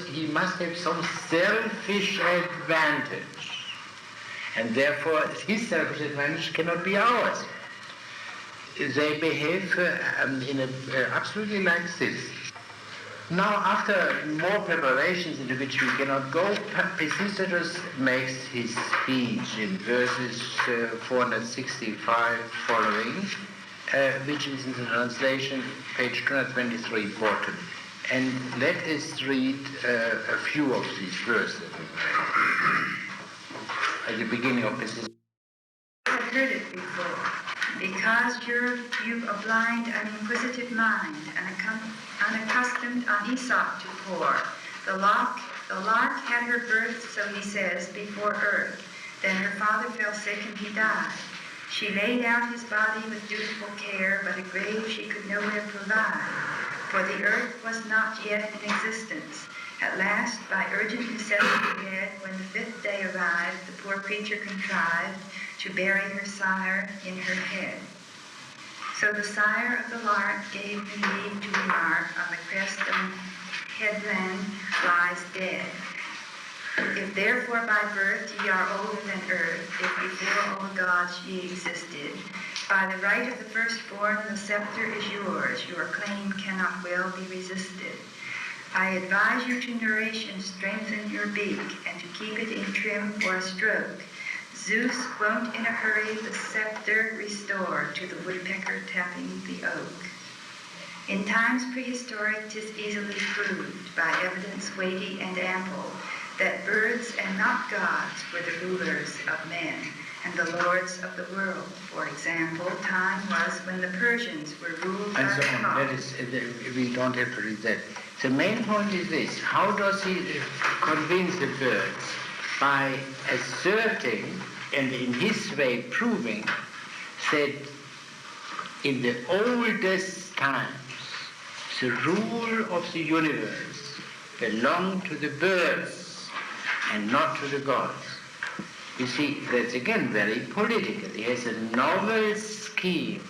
He must have some selfish advantage. and therefore his selfish advantage cannot be ours. They behave absolutely like this. Now, after more preparations into which we cannot go, Pisistratus makes his speech in verses 465 following, which is in the translation, page 223, bottom. And let us read a few of these verses at the beginning of Pisistratus. I have heard it before. Because you've a blind and inquisitive mind, and unaccustomed on Aesop to pour. The lark had her birth, so he says, before earth. Then her father fell sick and he died. She laid out his body with dutiful care, but a grave she could nowhere provide. For the earth was not yet in existence. At last, by urgent necessity dead, when the 5th day arrived, the poor creature contrived to bury her sire in her head. So the sire of the lark gave me leave to remark, on the crest of headland lies dead. If therefore by birth ye are older than earth, if before all gods ye existed, by the right of the firstborn the scepter is yours, your claim cannot well be resisted. I advise you to nourish and strengthen your beak, and to keep it in trim for a stroke. Zeus won't in a hurry the scepter restore to the woodpecker tapping the oak. In times prehistoric 'tis easily proved, by evidence weighty and ample, that birds and not gods were the rulers of men, and the lords of the world. For example, time was when the Persians were ruled by And so the on. cock. That is, we don't have to read that. The main point is this: how does he convince the birds? By asserting, and in his way proving, that in the oldest times the rule of the universe belonged to the birds and not to the gods. You see, that's again very political. He has a novel scheme,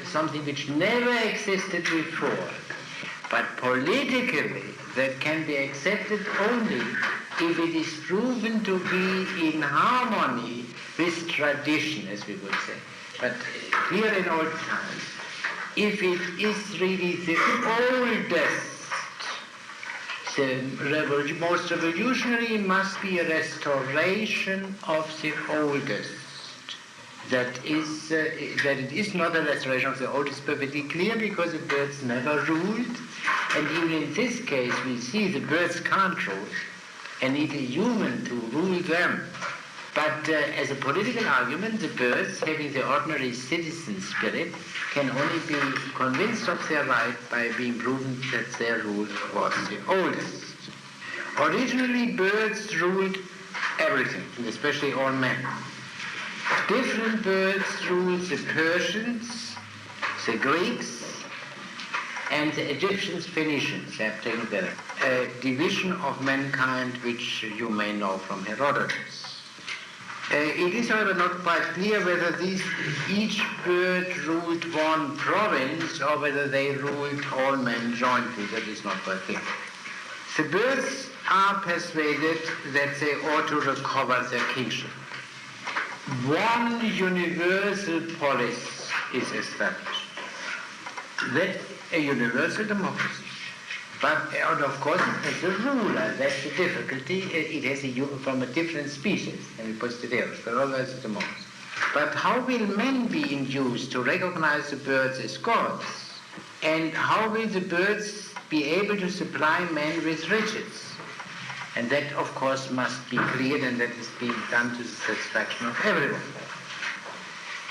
something which never existed before, but politically that can be accepted only if it is proven to be in harmony with tradition, as we would say. But here in old times, if it is really the oldest, the most revolutionary must be a restoration of the oldest. That it is not a restoration of the oldest, perfectly clear, because the birds never ruled, and even in this case we see the birds can't rule, and need a human to rule them. But as a political argument, the birds, having the ordinary citizen spirit, can only be convinced of their right by being proven that their rule was the oldest. Originally, birds ruled everything, and especially all men. Different birds ruled the Persians, the Greeks, and the Egyptians, Phoenicians. They have taken a division of mankind which you may know from Herodotus. It is, however, not quite clear whether each bird ruled one province or whether they ruled all men jointly. That is not quite clear. The birds are persuaded that they ought to recover their kingship. One universal polis is established. That's a universal democracy. But, and of course, it has a ruler. That's the difficulty. It has from a different species, and it puts it there. But otherwise, it's a democracy. But how will men be induced to recognize the birds as gods? And how will the birds be able to supply men with riches? And that, of course, must be cleared, and that is being done to the satisfaction of everyone.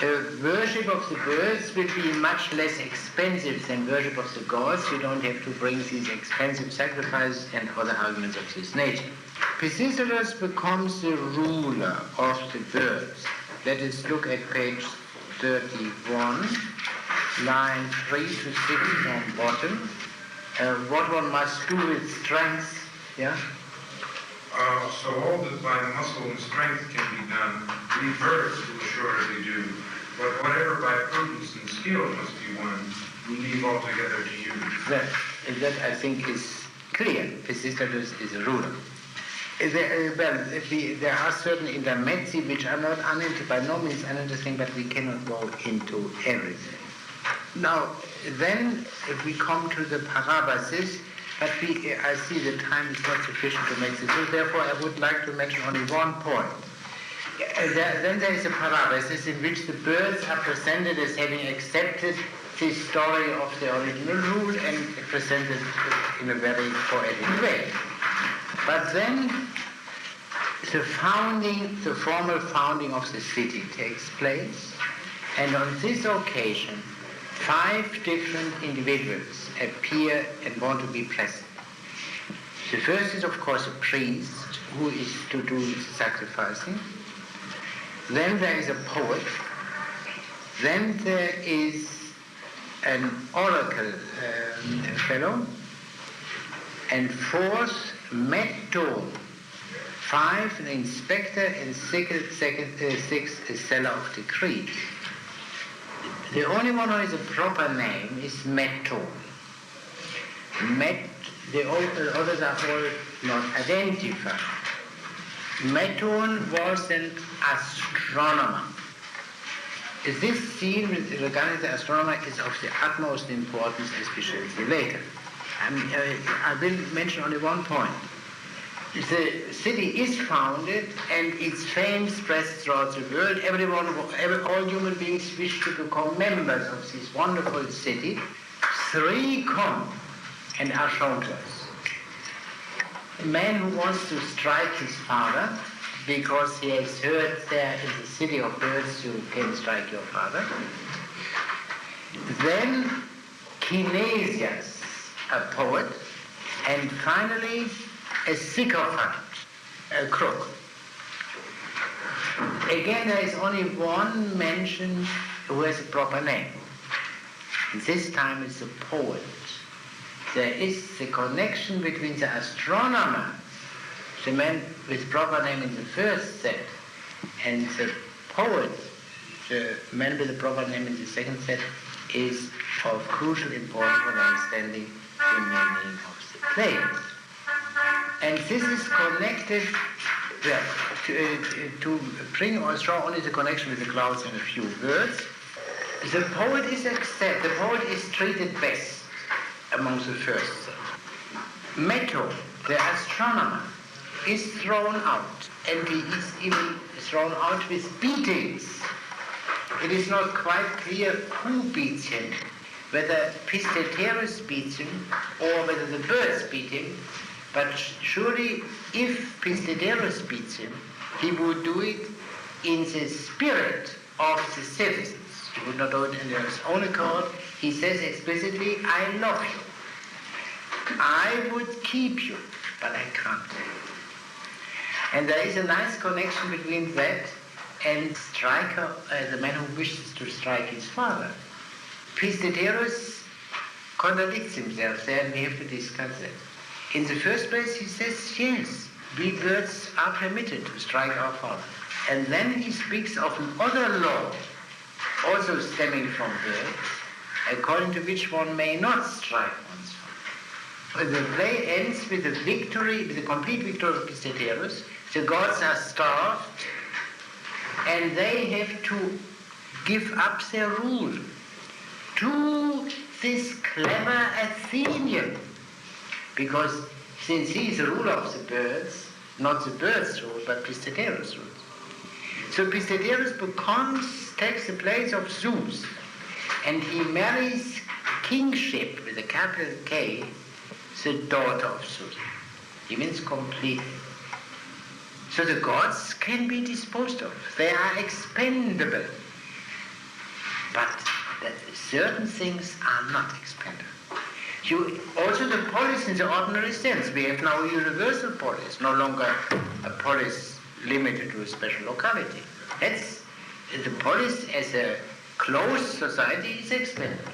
Worship of the birds will be much less expensive than worship of the gods. You don't have to bring these expensive sacrifices and other arguments of this nature. Pisistratus becomes the ruler of the birds. Let us look at page 31, line 3 to 6 on bottom. What one must do with strength, yeah? So all that by muscle and strength can be done, we birds will assuredly do. But whatever by prudence and skill must be won, we leave altogether to you. That I think is clear. Pisistratus is a ruler. There are certain intermezzi which are not by no means uninteresting, but we cannot go into everything. Now, then, if we come to the parabasis, but I see the time is not sufficient to make this, so therefore I would like to mention only one point. Then there is a parabasis in which the birds are presented as having accepted the story of the original rule and presented in a very poetic way. But then the formal founding of the city takes place, and on this occasion 5 different individuals appear and want to be present. The first is, of course, a priest who is to do the sacrificing. Then there is a poet. Then there is an oracle fellow. And 4th, Metton. 5, an inspector, and 6th, a seller of decrees. The only one who has a proper name is Metton. The others are all not identified. Metton was an astronomer. This scene regarding the astronomer is of the utmost importance, as we shall see later. I will mention only one point. The city is founded and its fame spreads throughout the world. All human beings wish to become members of this wonderful city. 3 come and are shown to us. A man who wants to strike his father because he has heard there in the city of birds you can strike your father. Then Kinesias, a poet, and finally a sycophant, a crook. Again, there is only one mention who has a proper name. And this time it's a poet. There is the connection between the astronomer, the man with proper name in the first set, and the poet, the man with the proper name in the second set, is of crucial importance for understanding the meaning of the play. And this is connected to bring or show only the connection with the clouds in a few words. The poet is treated best among the first set. Metto, the astronomer, is thrown out, and he is even thrown out with beatings. It is not quite clear who beats him, whether Pisteterus beats him or whether the birds beat him, but surely if Pisteterus beats him, he would do it in the spirit of the citizens. He would not do it in his own accord. He says explicitly, I love you. I would keep you, but I can't. And there is a nice connection between that and Striker, the man who wishes to strike his father. Pisteterus contradicts himself there, and we have to discuss that. In the first place, he says, yes, we birds are permitted to strike our father. And then he speaks of another law, also stemming from birds, according to which one may not strike one's father. The play ends with a complete victory of Pisteterus. The gods are starved, and they have to give up their rule to this clever Athenian, because since he is the ruler of the birds, not the birds rule, but Pisteterus rules. So Pisteterus takes the place of Zeus, and he marries kingship with a capital K, the daughter of Zeus. He means completely. So the gods can be disposed of. They are expendable. But certain things are not expendable. Also the polis in the ordinary sense. We have now a universal polis, no longer a polis limited to a special locality. The polis as a closed society is expendable.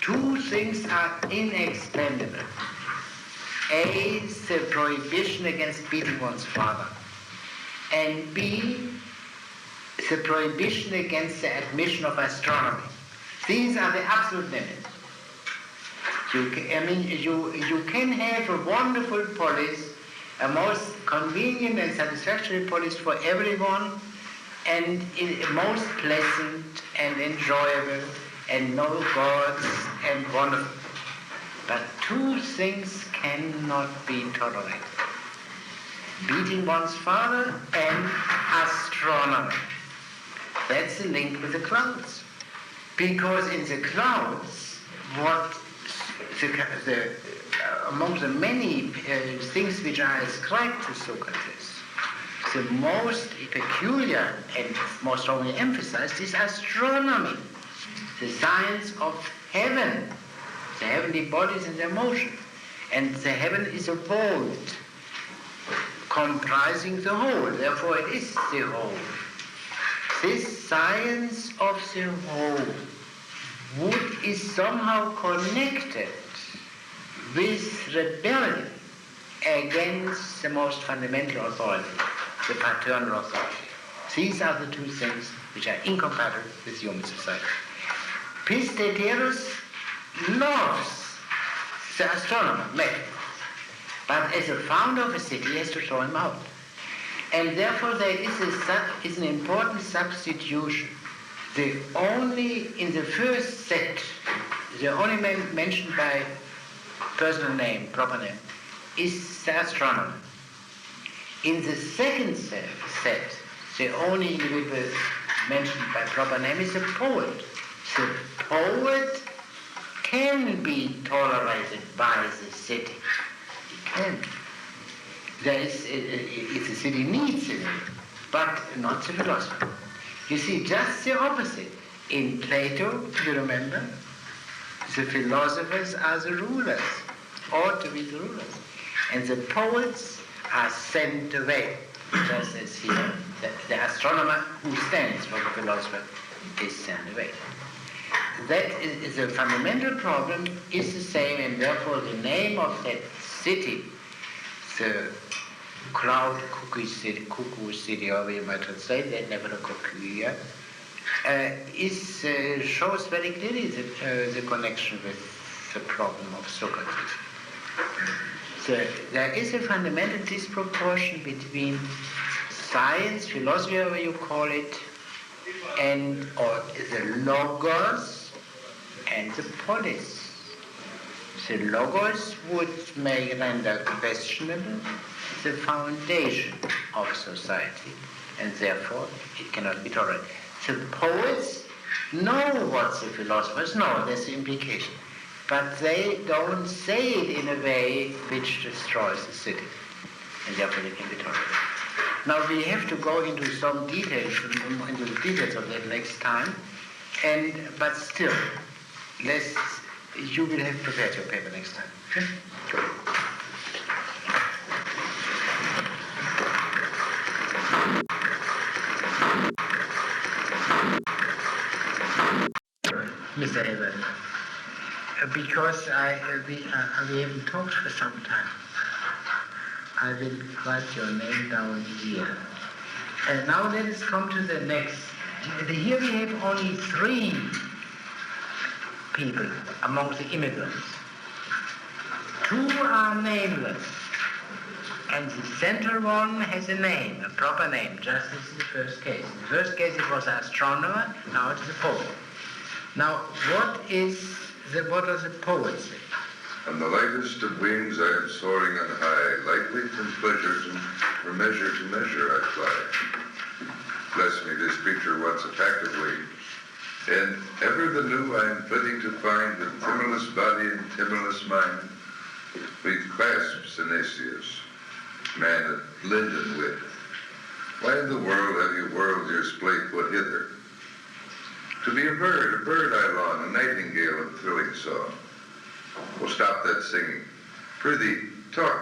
2 things are inexpendable. A, the prohibition against beating one's father. And B, the prohibition against the admission of astronomy. These are the absolute limits. You can have a wonderful polis a most convenient and satisfactory polis for everyone, and most pleasant and enjoyable, and no gods and wonderful. But two things cannot be tolerated: beating one's father and astronomy. That's the link with the clouds. Because in the clouds, among the many things which are ascribed to Socrates, the most peculiar and most strongly emphasized is astronomy, the science of heaven, the heavenly bodies and their motion. And the heaven is a vault comprising the whole, therefore it is the whole. This science of the whole is somehow connected with rebellion against the most fundamental authority, the paternal authority. These are the two things which are incompatible with human society. Pisteterus loves the astronomer, method, but as a founder of a city, he has to throw him out. And therefore there is an important substitution. The only, in the first set, the only mentioned by personal name, proper name, is the astronomer. In the second set, the only individual mentioned by proper name is the poet. The poet can be tolerated by the city. It can. If the city needs it, but not the philosopher. You see, just the opposite. In Plato, you remember, the philosophers are the rulers, ought to be the rulers. And the poets are sent away, just as here, the astronomer who stands for the philosopher is sent away. That is a fundamental problem, is the same, and therefore the name of that city, the cloud cuckoo city, or you might translate that, never a cuckoo, shows very clearly the connection with the problem of Socrates. So there is a fundamental disproportion between science, philosophy, whatever you call it, or the logos and the polis. The logos would render questionable the foundation of society, and therefore it cannot be tolerated. The poets know what the philosophers know, that's the implication, but they don't say it in a way which destroys the city, and therefore they can be tolerated. Now we have to go into some details, into the details of that next time, but still, you will have prepared your paper next time. Okay? Good. Mr. Eben, because we haven't talked for some time, I will write your name down here. And now let us come to the next. Here we have only 3 people among the immigrants. 2 are nameless, and the central one has a name, a proper name, just as in the first case. In the first case it was an astronomer, now it is a poet. Now, what does the poet say? On the lightest of wings I am soaring on high, lightly from measure to measure I fly. Bless me, this creature wants a pack of wings, and ever the new I am flitting to find, with timorless body and timorless mind, with clasps Synesius, man of linden wit. Why in the world have you whirled your splay foot hither? To be a bird I long, a nightingale of thrilling song. Well, stop that singing. Prithee,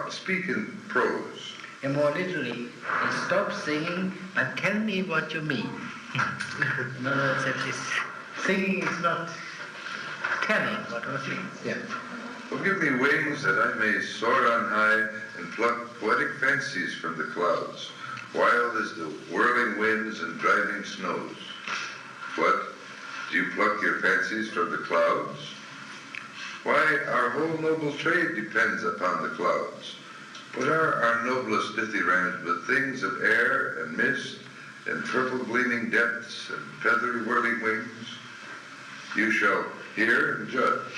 speak in prose. And more literally, stop singing, but tell me what you mean. In other words, that is, singing is not telling what one means. Yeah. Well, give me wings that I may soar on high and pluck poetic fancies from the clouds, wild as the whirling winds and driving snows. What? Do you pluck your fancies from the clouds? Why, our whole noble trade depends upon the clouds. What are our noblest dithyrambs but things of air and mist and purple gleaming depths and feathery whirling wings? You shall hear and judge.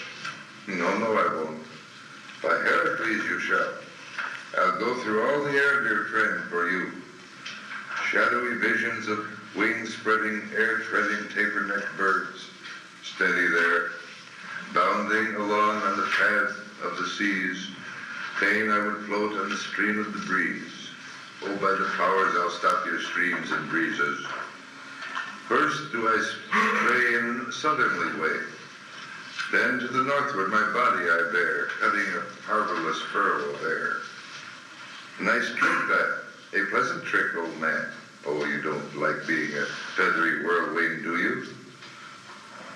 No, I won't. By Heracles you shall. I'll go through all the air, dear friend, for you. Shadowy visions of wing-spreading, air-treading, taper-necked birds, steady there, bounding along on the path of the seas. Fain I would float on the stream of the breeze. Oh, by the powers, I'll stop your streams and breezes. First do I stray in southerly way. Then to the northward my body I bear, cutting a harborless furrow there. Nice trick that, a pleasant trick, old man. Oh, you don't like being a feathery whirlwind, do you?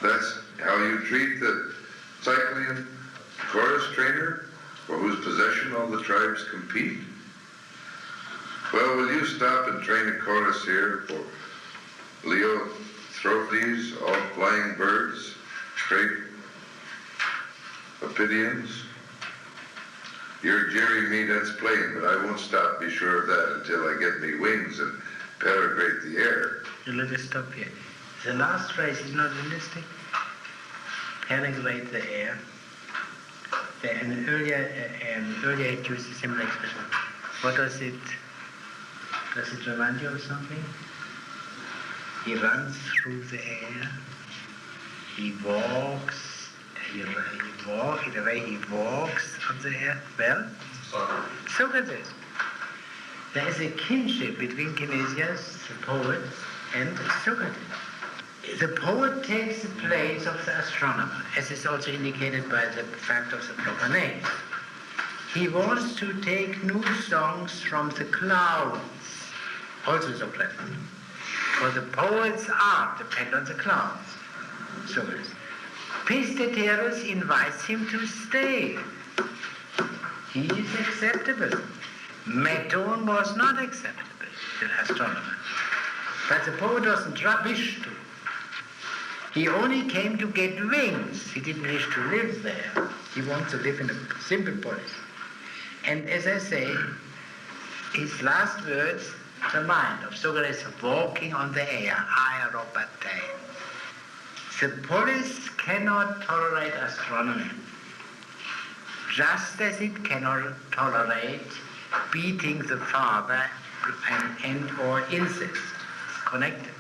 That's how you treat the Cyclian chorus trainer, for whose possession all the tribes compete? Well, will you stop and train a chorus here for Leothrophes, all flying birds, straight Ophidians? You're jeering me, that's plain, but I won't stop, be sure of that, until I get me wings and penetrate the air. Let us stop here. The last phrase is not realistic. Penetrate the air. An earlier it used a similar expression. What does it? Does it remind you of something? He runs through the air. He walks. In a way he walks on the air. Well, Socrates. There is a kinship between Kinesias, the poet, and Socrates. The poet takes the place of the astronomer, as is also indicated by the fact of the proper names. He wants to take new songs from the clouds, also Socrates. For the poet's art depends on the clouds. Socrates. Pisteterus invites him to stay. He is acceptable. Meton was not acceptable, the astronomer. But the poet doesn't wish to. He only came to get wings. He didn't wish to live there. He wants to live in a simple polis. And as I say, his last words remind of Socrates walking on the air, aerobate. The polis cannot tolerate astronomy, just as it cannot tolerate beating the father and or incest. It's connected.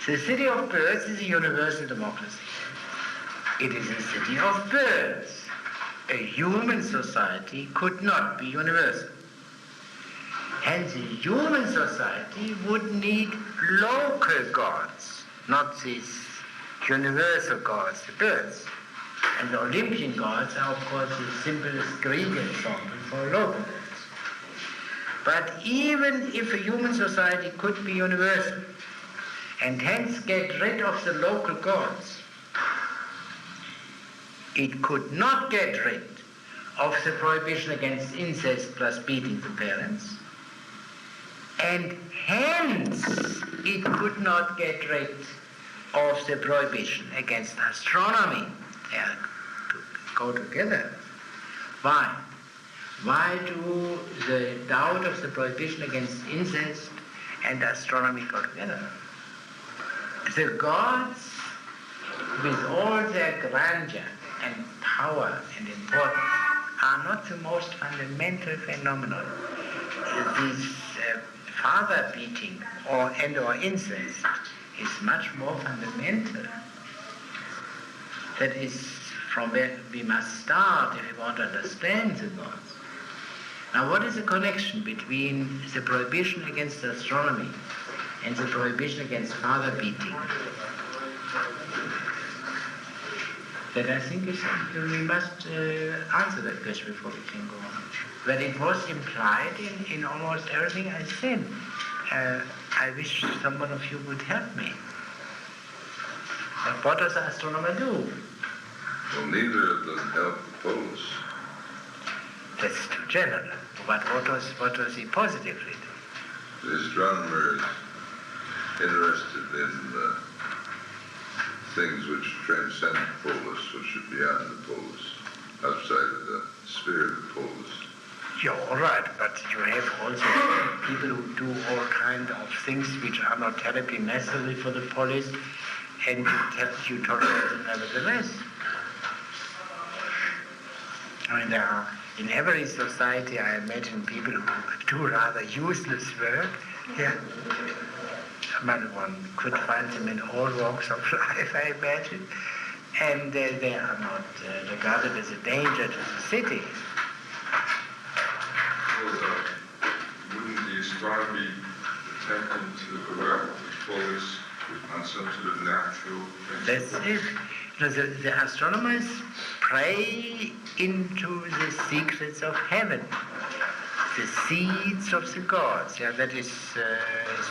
The city of birds is a universal democracy. It is a city of birds. A human society could not be universal. Hence, a human society would need local gods, not these universal gods, the birds. And the Olympian gods are, of course, the simplest Greek example for local gods. But even if a human society could be universal, and hence get rid of the local gods, it could not get rid of the prohibition against incest plus beating the parents, and hence it could not get rid of the prohibition against astronomy. They are to go together. Why? Why do the doubt of the prohibition against incest and astronomy go together? The gods, with all their grandeur and power and importance, are not the most fundamental phenomenon. This father beating or incest is much more fundamental. That is from where we must start if we want to understand the gods. Now, what is the connection between the prohibition against astronomy and the prohibition against father beating? That I think is we must answer that question before we can go on. But it was implied in almost everything I said. I wish someone of you would help me. But what does the astronomer do? Well, neither of them help the polis. That's too general. But what does he positively do? The astronomer is interested in things which transcend the polis, which are beyond the polis, outside of the sphere of the polis. You're all right, but you have also people who do all kinds of things which are not terribly necessary for the polis, and you tolerate them nevertheless. I mean, there are, in every society, I imagine people who do rather useless work. Yeah. One could find them in all walks of life, I imagine, and they are not regarded as a danger to the city. Wouldn't the astronomy attempting to correct the polis on some sort of natural principle? That's it. The astronomers pray into the secrets of heaven, the seeds of the gods. Yeah, that is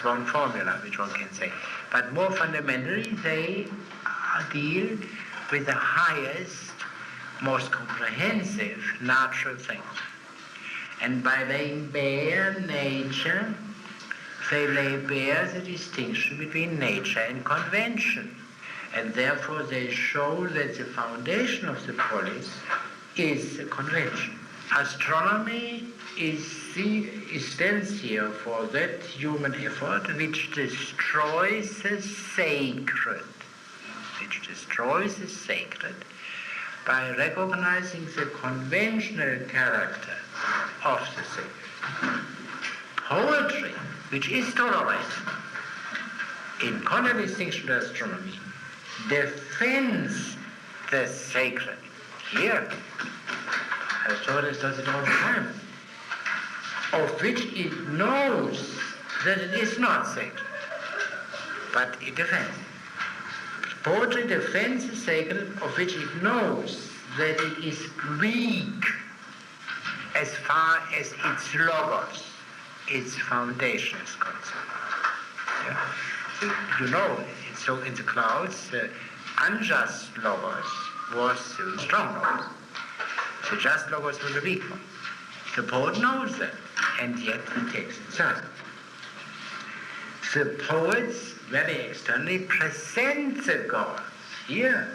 one formula which one can say. But more fundamentally, they deal with the highest, most comprehensive natural things. And by laying bare nature, they lay bare the distinction between nature and convention. And therefore they show that the foundation of the polis is the convention. Astronomy stands here for that human effort which destroys the sacred, by recognizing the conventional character of the sacred. Poetry, which is tolerated, in contradistinction to astronomy, defends the sacred. Here, Aristotle does it all the time, of which it knows that it is not sacred, but it defends it. Poetry defends the sacred, of which it knows that it is weak as far as its logos, its foundation is concerned. Yeah? So, you know, so in the clouds, the unjust logos was the strong logos. The just logos was the weak one. The poet knows that, and yet he takes it aside. The poets very externally present the gods. Here,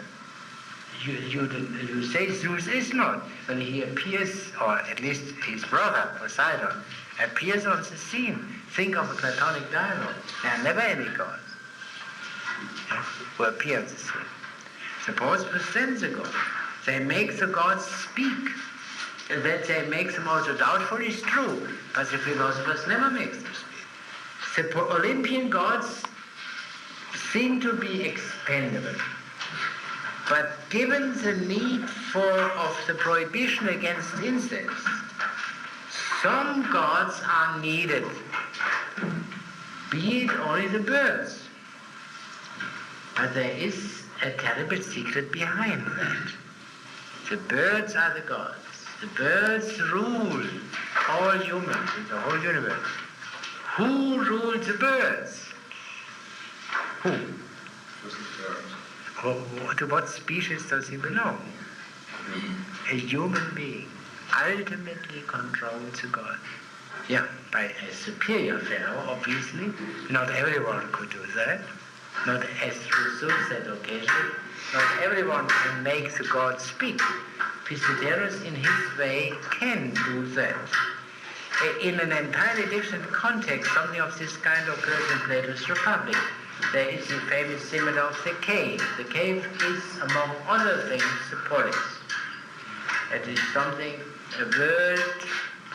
you say Zeus is not. When he appears, or at least his brother, Poseidon, appears on the scene. Think of a Platonic dialogue. There are never any gods who appear on the scene. The poets present the gods. They make the gods speak. And that they make them also doubtful is true, but the philosophers never make them speak. The Olympian gods seem to be expendable, but given the need of the prohibition against incest, some gods are needed, be it only the birds. But there is a terrible secret behind that. The birds are the gods. The birds rule all humans in the whole universe. Who rules the birds? Who? To what species does he belong? A human being ultimately controls the gods. Yeah, by a superior pharaoh, obviously. Not everyone could do that. Not, as Rousseau said occasionally, not everyone can make the gods speak. Pisiderus, in his way, can do that. In an entirely different context, something of this kind occurs in Plato's Republic. There is the famous simile of the cave. The cave is, among other things, the polis. It is something, a world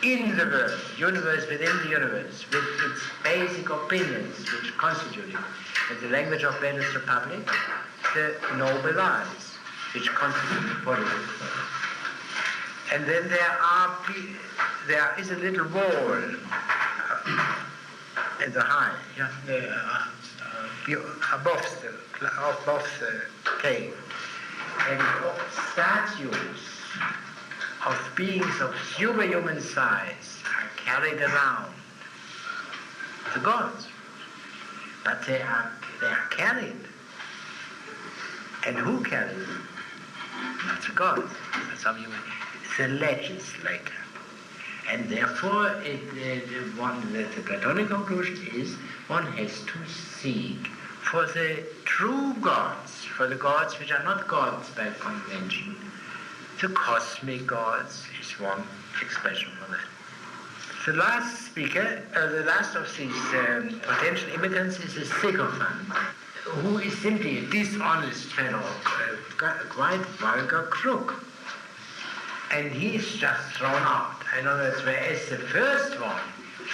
in the world, universe within the universe, with its basic opinions which constitute it. In the language of Plato's Republic, the noble lies, which constitute the polis. And then there is a little wall in the high, above the cave, and statues of beings of superhuman size are carried around the gods, but they are carried. And who carries them? Not the gods, but some human. The legislator. And therefore, the Platonic conclusion is one has to seek for the true gods, for the gods which are not gods by convention. The cosmic gods is one expression for that. The last speaker, the last of these potential immigrants is a sycophant, who is simply a dishonest fellow, a quite vulgar crook. And he is just thrown out. In other words, whereas the first one,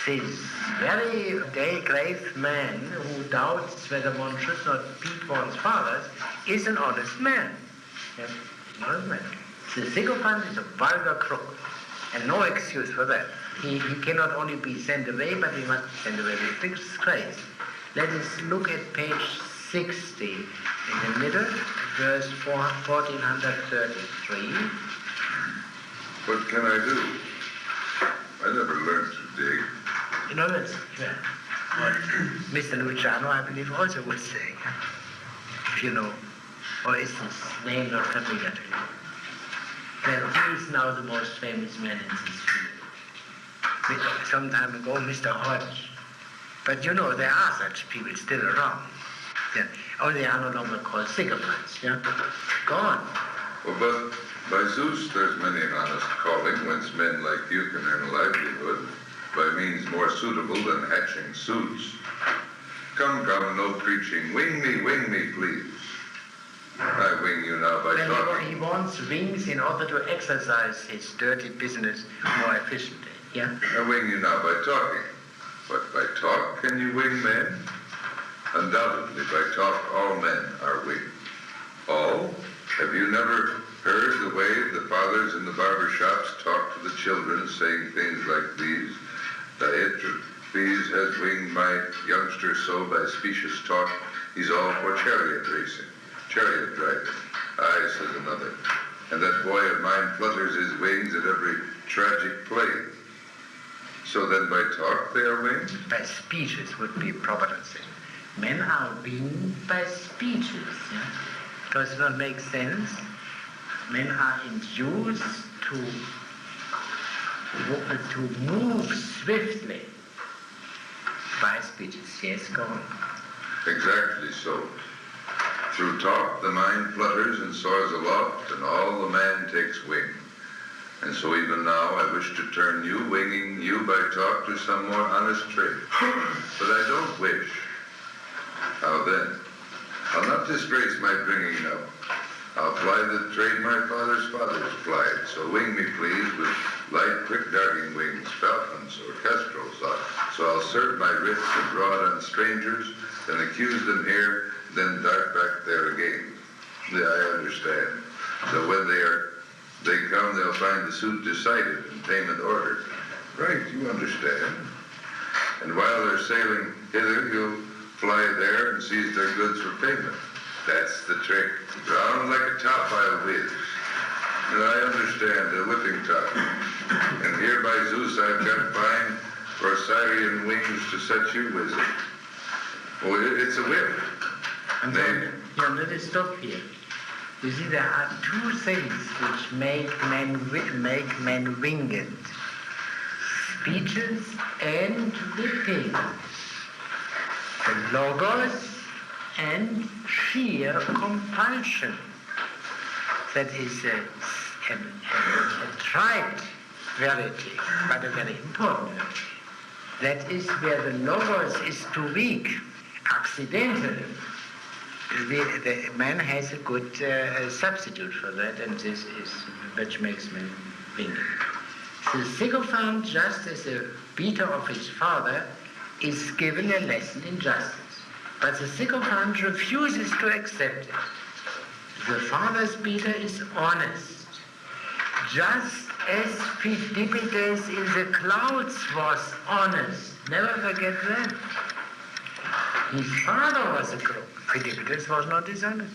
this very grave man who doubts whether one should not beat one's fathers, is an honest man. Yes, an honest man. The sycophant is a vulgar crook, and no excuse for that. He cannot only be sent away, but he must be sent away with disgrace. Let us look at page 60 in the middle, verse 1433. What can I do? I never learned to dig. In other words, what Mr. Luciano, I believe, also would say, if you know, or is his name not familiar to you? Well, he is now the most famous man in this field. Some time ago, Mr. Hodge. But you know, there are such people still around. Yeah. Oh, they are no longer called sycophants. Yeah? Go on. Well, but by Zeus, there's many an honest calling, whence men like you can earn a livelihood, by means more suitable than hatching suits. Come, no preaching. Wing me, please. I wing you now by talking. He wants wings in order to exercise his dirty business more efficiently. Yeah? I wing you now by talking. But by talk, can you wing men? Undoubtedly, by talk, all men are winged. All? Have you never heard the way the fathers in the barber shops talk to the children, saying things like these? Diotrephes has winged my youngster so by specious talk, he's all for chariot racing, chariot driving. Aye, says another. And that boy of mine flutters his wings at every tragic play. So then by talk they are winged? By speeches would be proper to say. Men are winged by speeches. Yeah? Does it not make sense? Men are induced to move swiftly by speeches. Yes, go on. Exactly so. Through talk the mind flutters and soars aloft, and all the man takes wing. And so even now I wish to turn you, winging you by talk, to some more honest trade. But I don't wish. How then? I'll not disgrace my bringing up. I'll ply the trade my father's fathers plied. So wing me, please, with light, quick darting wings, falcons or kestrels. So I'll serve my writs abroad on strangers, then accuse them here, then dart back there again. Yeah, I understand. So when they come, they'll find the suit decided and payment ordered. Right, you understand. And while they're sailing hither, you'll fly there and seize their goods for payment. That's the trick. Round like a top I'll whiz. And I understand the whipping top. And here by Zeus I've got fine Corsairian wings to set you whizzing. Oh, it's a whip. Let us stop here. You see, there are two things which make men winged. Speeches and whipping. The logos and sheer compulsion. That is a trite verity, but a very important verity. That is where the logos is too weak, accidentally. The man has a good substitute for that, and this is which makes men winged. The sycophant, just as a beater of his father, is given a lesson in justice. But the sycophant refuses to accept it. The father's beater is honest. Just as Phidippides in the clouds was honest. Never forget that. His father was a crook. Phidippides was not dishonest.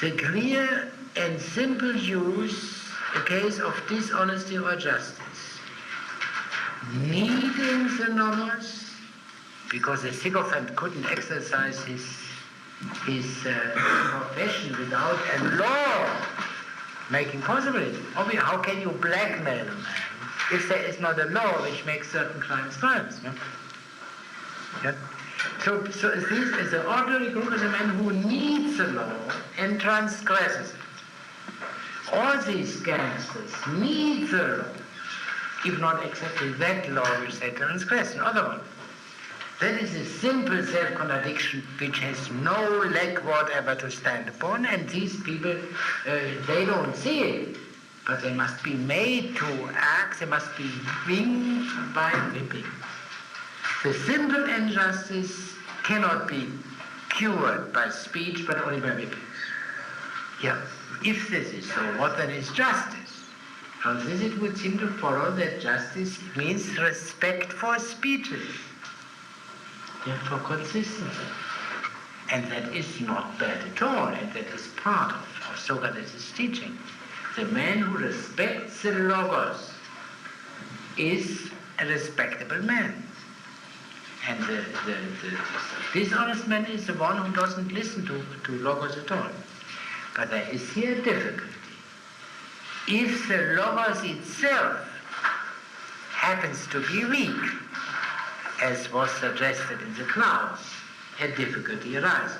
The clear and simple use, a case of dishonesty or justice. Needing the nomos, because the sycophant couldn't exercise his profession without a law making possible. Obviously, how can you blackmail a man if there is not a law which makes certain crimes crimes? No? Yeah? So this is an ordinary group is a man who needs the law and transgresses it. All these gangsters need the law. if not exactly that law which they transgress, another one. That is a simple self-contradiction which has no leg whatever to stand upon, and these people, they don't see it, but they must be made to act, they must be winged by whipping. The simple injustice cannot be cured by speech, but only by whipping. Yeah, if this is so, what then is justice? From this it would seem to follow that justice means respect for speeches. For consistency. And that is not bad at all, and that is part of Socrates' teaching. The man who respects the logos is a respectable man. And the dishonest man is the one who doesn't listen to logos at all. But there is here a difficulty. If the logos itself happens to be weak, as was suggested in the clouds, a difficulty arises.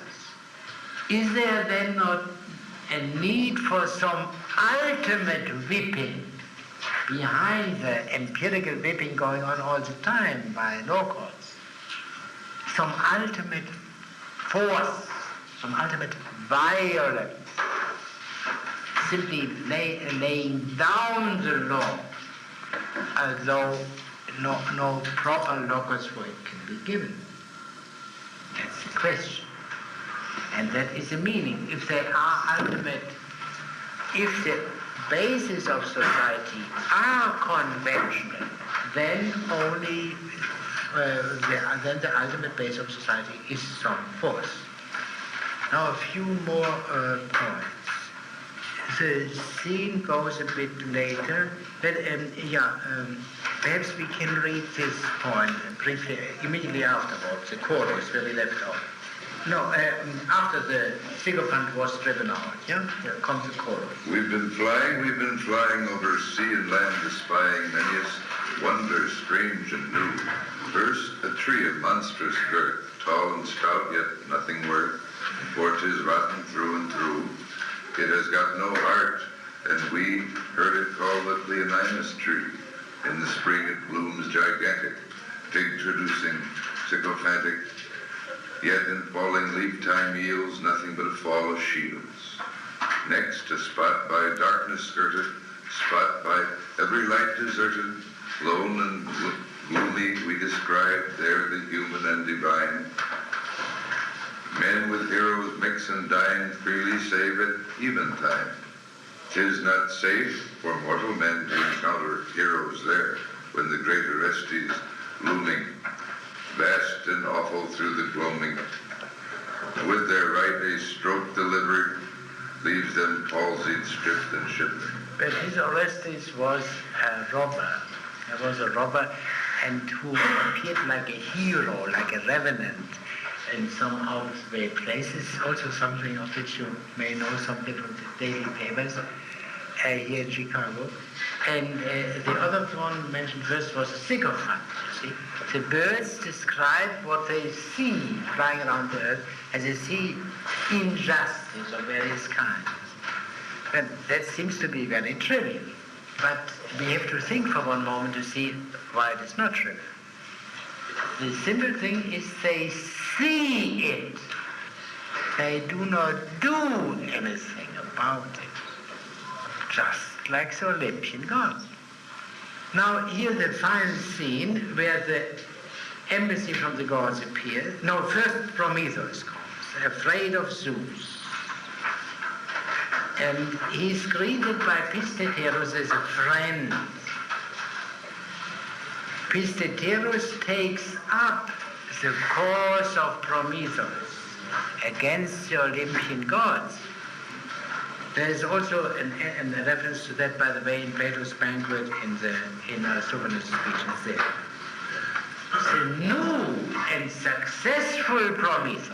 Is there then not a need for some ultimate whipping behind the empirical whipping going on all the time by law courts? Some ultimate force, some ultimate violence, simply laying down the law, although no proper logos for it can be given. That's the question. And that is the meaning. If they are ultimate, if the basis of society are conventional, then only then the ultimate base of society is some force. Now a few more points. The scene goes a bit later, but perhaps we can read this point briefly, immediately afterwards, the chorus where we left off. No, after the sycophant was driven out, yeah? Here comes the chorus. We've been flying over sea and land, espying many wonders strange and new. First, a tree of monstrous girth, tall and stout, yet nothing worth, for 'tis rotten through and through. It has got no heart, and we heard it called the Leonidas tree. In the spring it blooms gigantic, fig-traducing, sycophantic, yet in falling leaf time yields nothing but a fall of shields. Next, a spot by darkness skirted, spot by every light deserted, lone and gloomy we describe, there the human and divine. Men with heroes mix and dine, freely save at eventide. 'Tis not safe for mortal men to encounter heroes there, when the great Orestes looming, vast and awful through the gloaming, with their right a stroke delivered, leaves them palsied, stripped and shivered. But his Orestes was a robber. He was a robber, and who appeared like a hero, like a revenant, in some out-of-the-way places, also something of which you may know something from the daily papers here in Chicago. And the other one mentioned first was a sycophant, you see. The birds describe what they see flying around the earth as they see injustice of various kinds. And that seems to be very trivial. But we have to think for one moment to see why it is not trivial. The simple thing is they see it. They do not do anything about it. Just like the Olympian gods. Now here the final scene where the embassy from the gods appears. No, first Prometheus comes, afraid of Zeus. And he's greeted by Pisteteros as a friend. Pisteteros takes up the cause of Prometheus against the Olympian gods. There is also a reference to that, by the way, in Plato's banquet in Aristophanes' speeches there. The new and successful Prometheus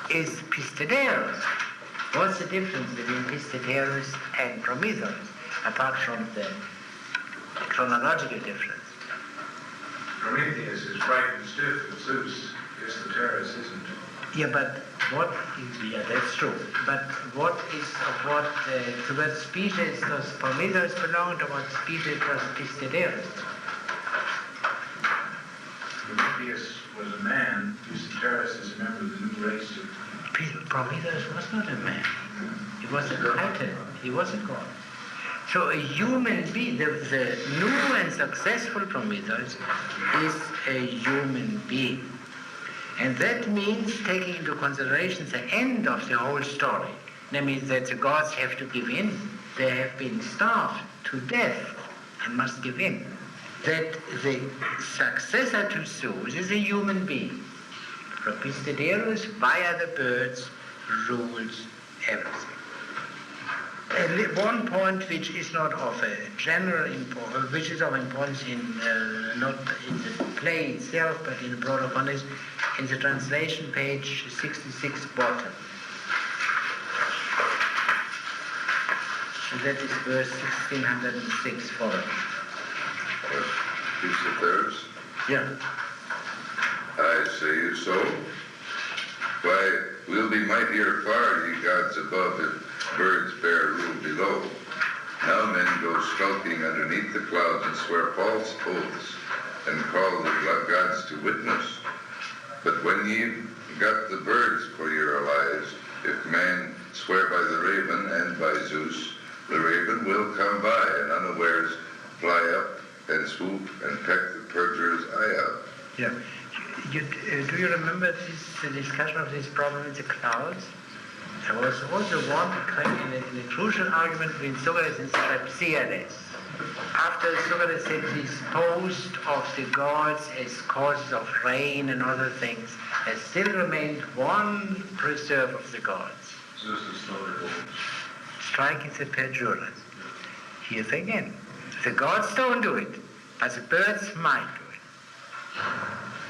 is Pisteteros. What's the difference between Pisteteros and Prometheus, apart from the chronological difference? Prometheus is bright and stiff, and Zeus, Pisteteros isn't. Yeah, but what? Yeah, that's true. But what to what species does Prometheus belong? To what species does Pistideus? Prometheus was a man. Euthydeus is a member of the new race of... Prometheus was not a man. He was a titan. He was a god. So a human being, the new and successful Prometheus is a human being. And that means taking into consideration the end of the whole story. That means that the gods have to give in. They have been starved to death and must give in. That the successor to Zeus is a human being. Pistideus, via the birds, rules everything. And one point which is not of a general importance, which is of importance in not in the play itself, but in the broader context, in the translation page 66 bottom. And that is verse 1606 following. Pistideus? Yeah. I say so. Why, we'll be mightier far, ye gods above, if birds bear rule below. Now men go skulking underneath the clouds and swear false oaths and call the gods to witness. But when ye got the birds for your allies, if man swear by the raven and by Zeus, the raven will come by and unawares fly up and swoop and peck the perjurer's eye out. Yeah. Do you remember the discussion of this problem in the clouds? There was also one in a crucial argument between Socrates and Strauss. After Socrates had disposed of the gods as causes of rain and other things, there still remained one preserve of the gods. Zeus is slowly Striking the perjurers. Here's again. The gods don't do it, but the birds might do it.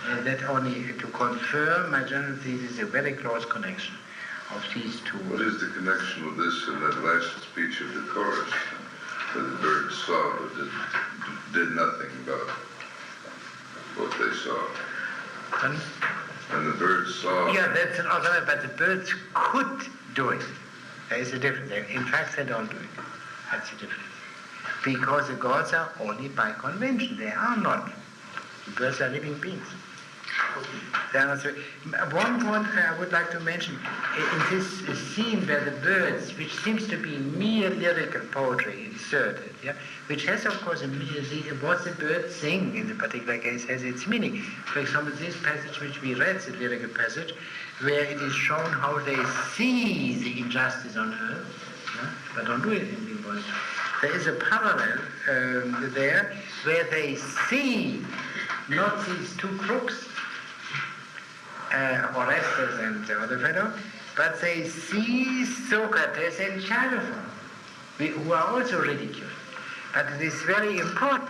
And that only to confirm my general thesis, a very close connection of these two. What is the connection with this in that last speech of the chorus, where the birds saw but did nothing about what they saw? And the birds saw... Yeah, that's another, but the birds could do it. There is a difference. In fact, they don't do it. That's the difference. Because the gods are only by convention. They are not. The birds are living beings. They are not. One point I would like to mention, in this scene where the birds, which seems to be mere lyrical poetry inserted, yeah, which has of course what the birds sing in the particular case has its meaning. For example, this passage which we read, the lyrical passage, where it is shown how they see the injustice on earth, yeah, but don't do anything about it. There is a parallel there where they see not these two crooks, Orestes and the other fellow, but they see Socrates and Charismatic, who are also ridiculed. But it is very important.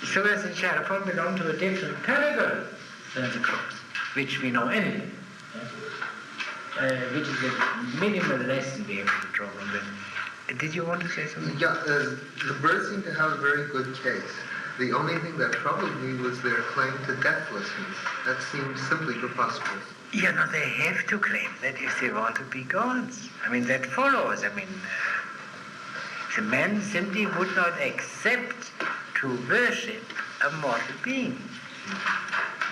Socrates and Charismatic belong to a different category than the crooks, which we know anyway, which is a minimal lesson we have to draw from them. Did you want to say something? Yeah, the birds seem to have a very good case. The only thing that troubled me was their claim to deathlessness. That seems simply preposterous. Yeah, no, they have to claim that if they want to be gods. I mean, that follows. I mean, the man simply would not accept to worship a mortal being.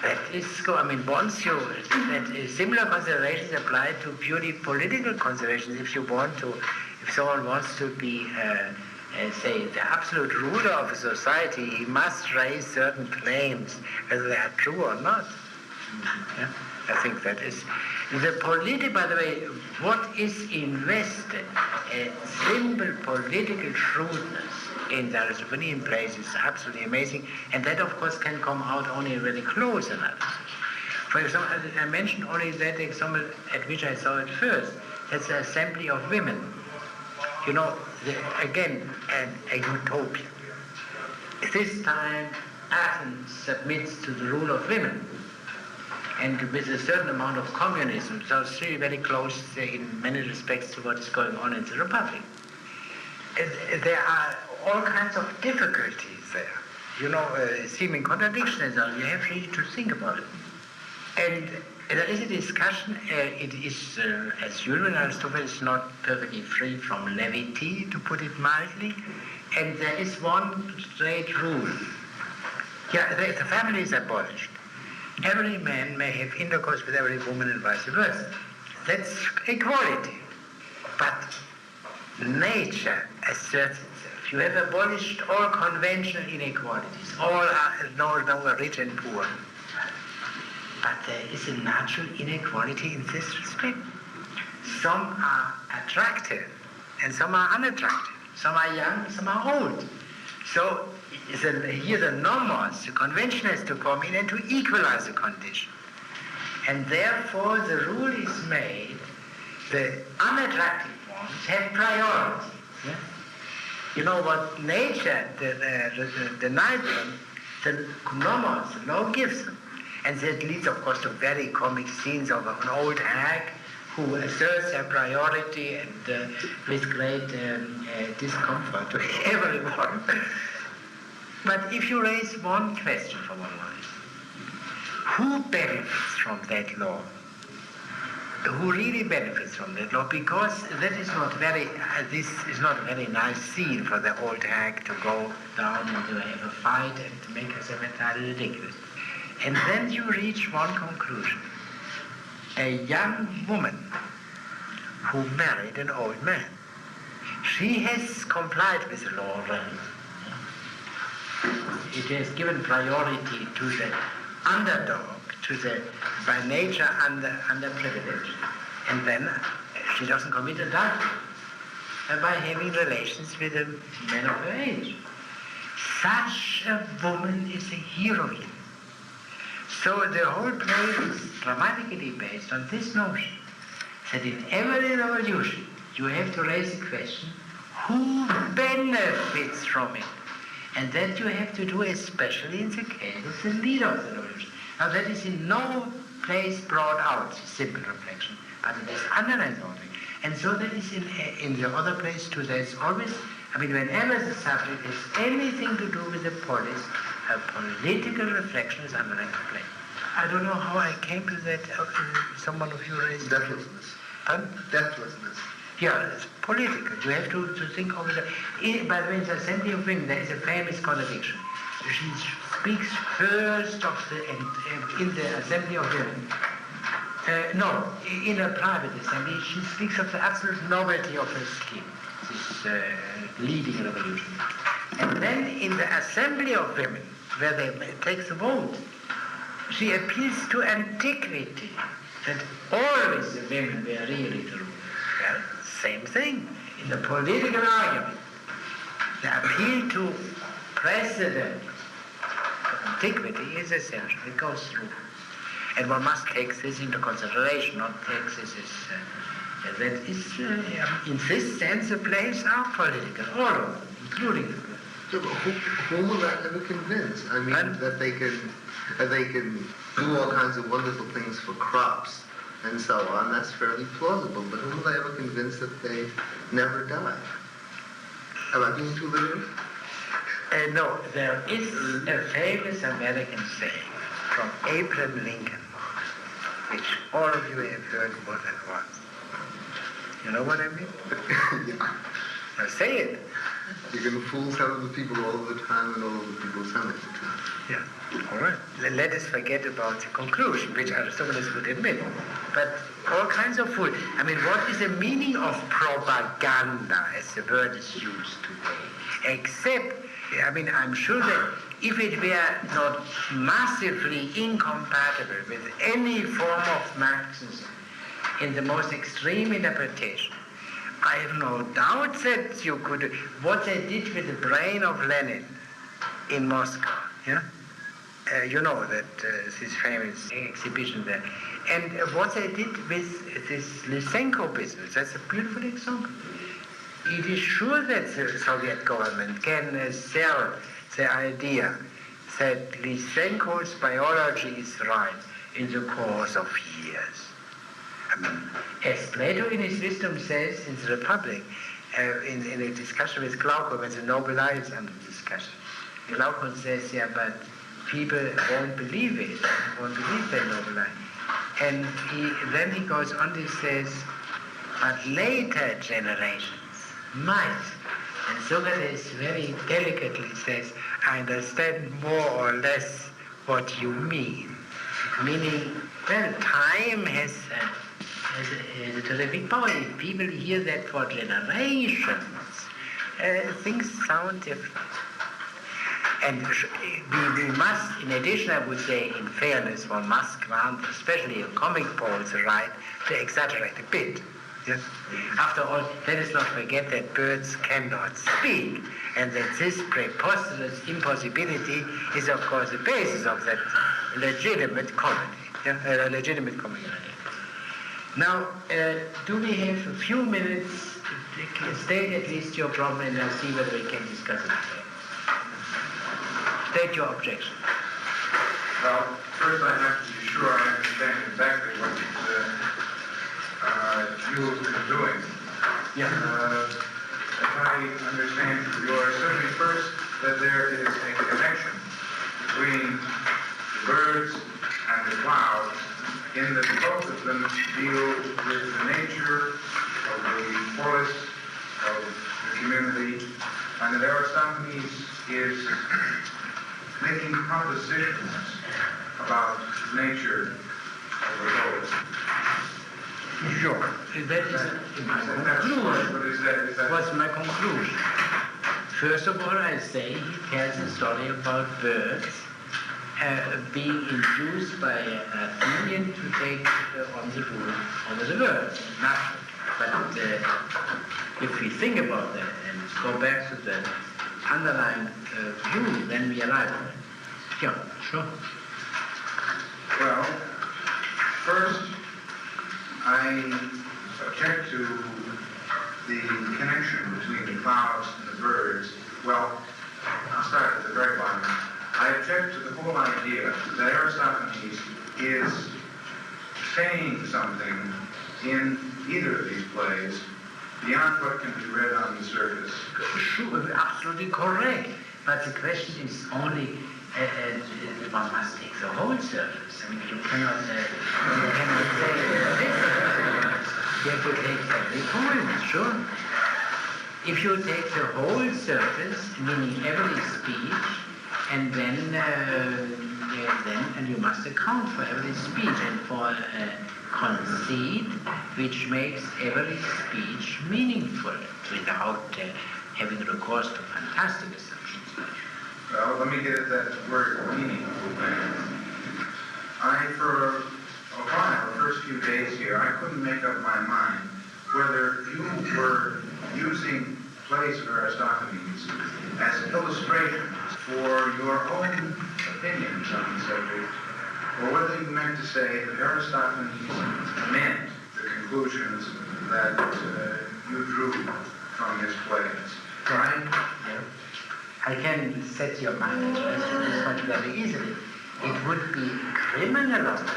That is, I mean, once you, that similar considerations apply to purely political considerations. If someone wants to be, say, the absolute ruler of a society, he must raise certain claims, whether they are true or not. Yeah? I think that is by the way, what is invested, a simple political shrewdness in the Aristotelian plays is absolutely amazing, and that of course can come out only in very close analysis. For example, I mentioned only that example at which I saw it first. That's the assembly of women. You know, again, a utopia. This time, Athens submits to the rule of women, and with a certain amount of communism, so it's really very close in many respects to what is going on in the Republic. There are all kinds of difficulties there, you know, seeming contradictions, and you have really to think about it. And There is a discussion, it is, as usual, Aristotle is not perfectly free from levity, to put it mildly, and there is one straight rule. Yeah, the family is abolished. Every man may have intercourse with every woman and vice versa. That's equality. But nature asserts itself. You have abolished all conventional inequalities, all are no longer rich and poor. But there is a natural inequality in this respect. Some are attractive and some are unattractive. Some are young, some are old. So here the nomos, the convention has to come in and to equalize the condition. And therefore the rule is made, the unattractive ones have priority. Yeah? You know what nature denied them, the nomos, the law gives them. And that leads, of course, to very comic scenes of an old hag who asserts her priority and with great discomfort to everyone. But if you raise one question for one moment, who benefits from that law? Who really benefits from that law? Because that is not this is not a very nice scene for the old hag to go down and to have a fight and to make herself entirely ridiculous. And then you reach one conclusion. A young woman who married an old man. She has complied with the law already. It has given priority to the underdog, to the by nature underprivileged. And then she doesn't commit adultery by having relations with a man of her age. Such a woman is a heroine. So the whole play is dramatically based on this notion that in every revolution you have to raise the question, who benefits from it? And that you have to do especially in the case of the leader of the revolution. Now that is in no place brought out, simple reflection, but it is underlined only. And so that is in the other place too. There is always, whenever the subject has anything to do with the polis, a political reflection is underlined to play. I don't know how I came to that. Someone of you raised Deathlessness. Pardon? Deathlessness. Yeah, it's political. You have to think of it. By the way, in the Assembly of Women, there is a famous contradiction. She speaks first of in the Assembly of Women. In a private assembly, she speaks of the absolute novelty of her scheme, this leading a revolution. And then in the Assembly of Women, where they take the vote, she appeals to antiquity, that always the women were really the rule. Well, same thing in the political argument. The appeal to precedent, antiquity is essential. It goes through. And one must take this into consideration, not take this as that is, in this sense, the plays are political, all of them, including the play. So, whom will that ever convince? That they can do all kinds of wonderful things for crops and so on. That's fairly plausible. But whom will they ever convince that they never die? Am I being too literal? No, there is a famous American saying from Abraham Lincoln, which all of you have heard more than once. You know what I mean? Yeah. Now say it. You can fool some of the people all of the time and all of the people some of the time. Yeah, all right. Let us forget about the conclusion, which Aristotles would admit. But all kinds of food. What is the meaning of propaganda, as the word is used today? Except, I'm sure that if it were not massively incompatible with any form of Marxism in the most extreme interpretation, I have no doubt that you could, what they did with the brain of Lenin in Moscow, yeah? You know that this famous exhibition there. And what they did with this Lysenko business, that's a beautiful example. It is sure that the Soviet government can sell the idea that Lysenko's biology is right in the course of years. As Plato in his wisdom says in the Republic, in a discussion with Glaucon, when the noble lie is under discussion, Glaucon says, yeah, but people won't believe it, won't believe the noble lie. And then he goes on to says, but later generations might. And Socrates very delicately says, I understand more or less what you mean. Meaning, well, time has a terrific power. If people hear that for generations, things sound different. And we must, in addition, I would say, in fairness, one must grant, especially in comic poets, the right to exaggerate a bit. Yes? After all, let us not forget that birds cannot speak, and that this preposterous impossibility is, of course, the basis of that legitimate comedy. Legitimate comedy. Now, do we have a few minutes to state at least your problem, and I'll see whether we can discuss it further. State your objection. Well, first I have to be sure I understand exactly what you've been doing. Yeah. If I understand your asserting first that there is a connection between the birds and the clouds in that both of them deal with the nature of the forest, of the community, and that Aristophanes is making propositions about nature of the forest. Sure. That is my conclusion. What's my conclusion? First of all, I say he tells a story about birds being induced by an Athenian to take on the rule over the birds. Nothing. But if we think about that and go back to the underlying view, then we arrive at it. Yeah, sure. Well, first, I object to the connection between the clouds and the birds. Well, I'll start at the very bottom. I object to the whole idea that Aristophanes is saying something in either of these plays beyond what can be read on the surface. Sure, absolutely correct. But the question is only, one must take the whole surface. I mean, you cannot say this. You have to take every point, sure. If you take the whole surface, meaning every speech, and then you must account for every speech and for conceit, which makes every speech meaningful without having recourse to fantastic assumptions. Well, let me get at that word meaningful thing. For a while, the first few days here, I couldn't make up my mind whether you were using plays of Aristophanes as illustrations for your own opinions on the subject, or whether you meant to say that Aristophanes meant the conclusions that you drew from his plays. Right? Yeah. I can set your mind at rest on this one very easily. It would be criminal of me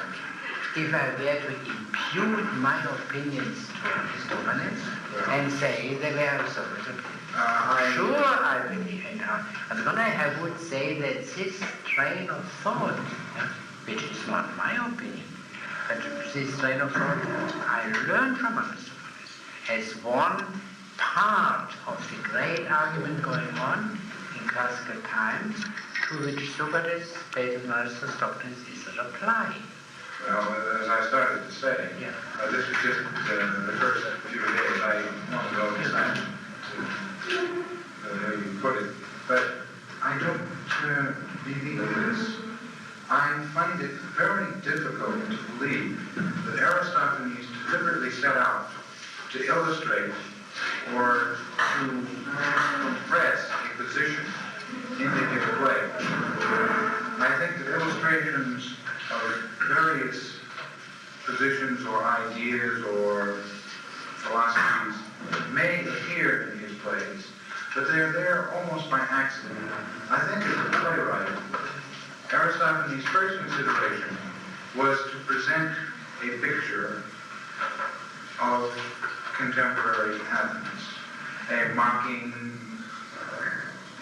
if I were to impute my opinions to Aristophanes and say they were Socratic. Sure, I believe in her. And then I would say that this train of thought, which is not my opinion, but this train of thought I learned from Aristophanes as one part of the great argument going on in classical times, to which Socrates, based on Aristophanes, is a reply. Well, as I started to say, this was just the first few days. I want to go inside how you put it. But I don't believe this. I find it very difficult to believe that Aristophanes deliberately set out to illustrate or to compress a position in a given way. I think that illustrations of various positions or ideas or philosophies may appear in his plays, but they're there almost by accident. I think as a playwright, Aristophanes' first consideration was to present a picture of contemporary Athens, a mocking,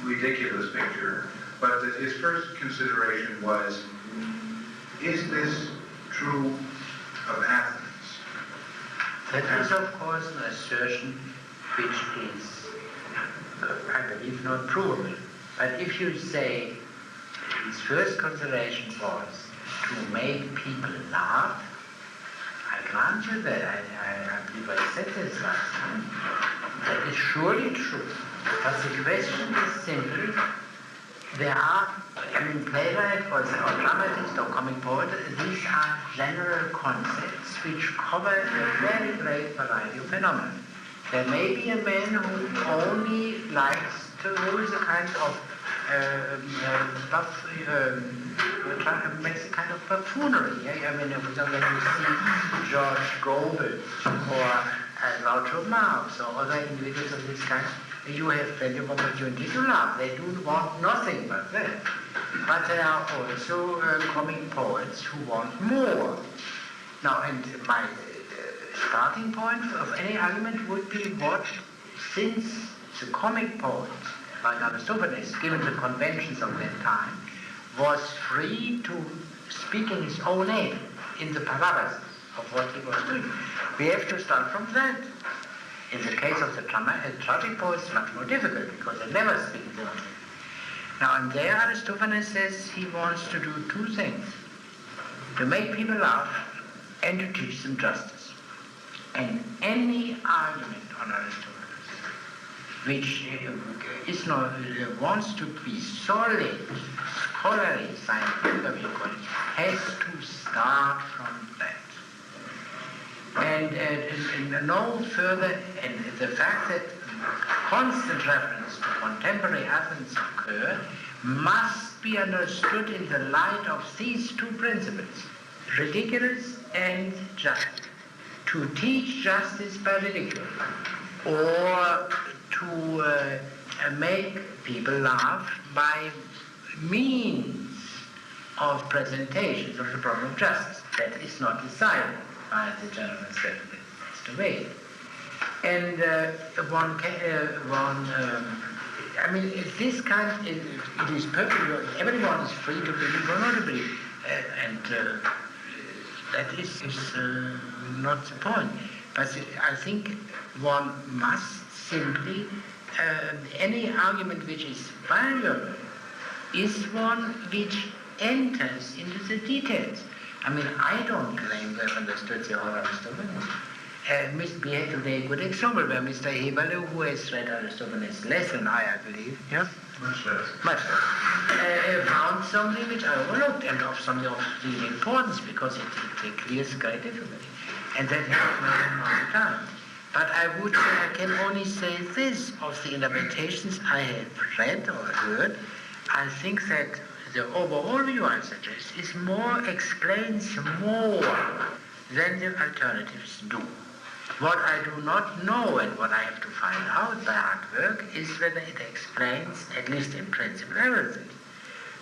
ridiculous picture, but that his first consideration was, is this true of Athens. That is, of course, an assertion which is, I believe, not provable. But if you say his first consideration was to make people laugh, I grant you that. I believe I said this last time. That is surely true. But the question is simply, there are, playwright or dramatist or comic poet, these are general concepts which cover a very great variety of phenomena. There may be a man who only likes to use a kind of makes a kind of buffoonery. When you see George Gobel or Groucho Marx or other individuals of this kind, you have plenty of opportunity to laugh. They do want nothing but that. But there are also comic poets who want more. Now, and my starting point of any argument would be what, since the comic poet, like Aristophanes, given the conventions of that time, was free to speak in his own name, in the paralysis of what he was doing. We have to start from that. In the case of the tragic poets, it's much more difficult, because they never speak in their own name. Now, and there Aristophanes says he wants to do two things: to make people laugh and to teach them justice. And any argument on Aristophanes which wants to be solid, scholarly, scientific, has to start from that. And no further, and the fact that constant reference to contemporary Athens occur must be understood in the light of these two principles, ridiculous and just. To teach justice by ridicule, or to make people laugh by means of presentations of the problem of justice. That is not decided by the general assembly. That's the way. And this kind, it is perfectly, everyone is free to believe or not to believe. That is not the point. But I think one must simply, any argument which is valuable is one which enters into the details. I don't claim to have understood the whole Aristophanes. We had today a good example where Mr. Heberle, who has read Aristophanes less than I believe, yeah? Much less. Much less. Found something which I overlooked, and of something of real importance, because it clears great difficulty. And that happens all the time. But I would say, I can only say this of the interpretations I have read or heard. I think that the overall view I suggest explains more than the alternatives do. What I do not know and what I have to find out by hard work is whether it explains, at least in principle, everything.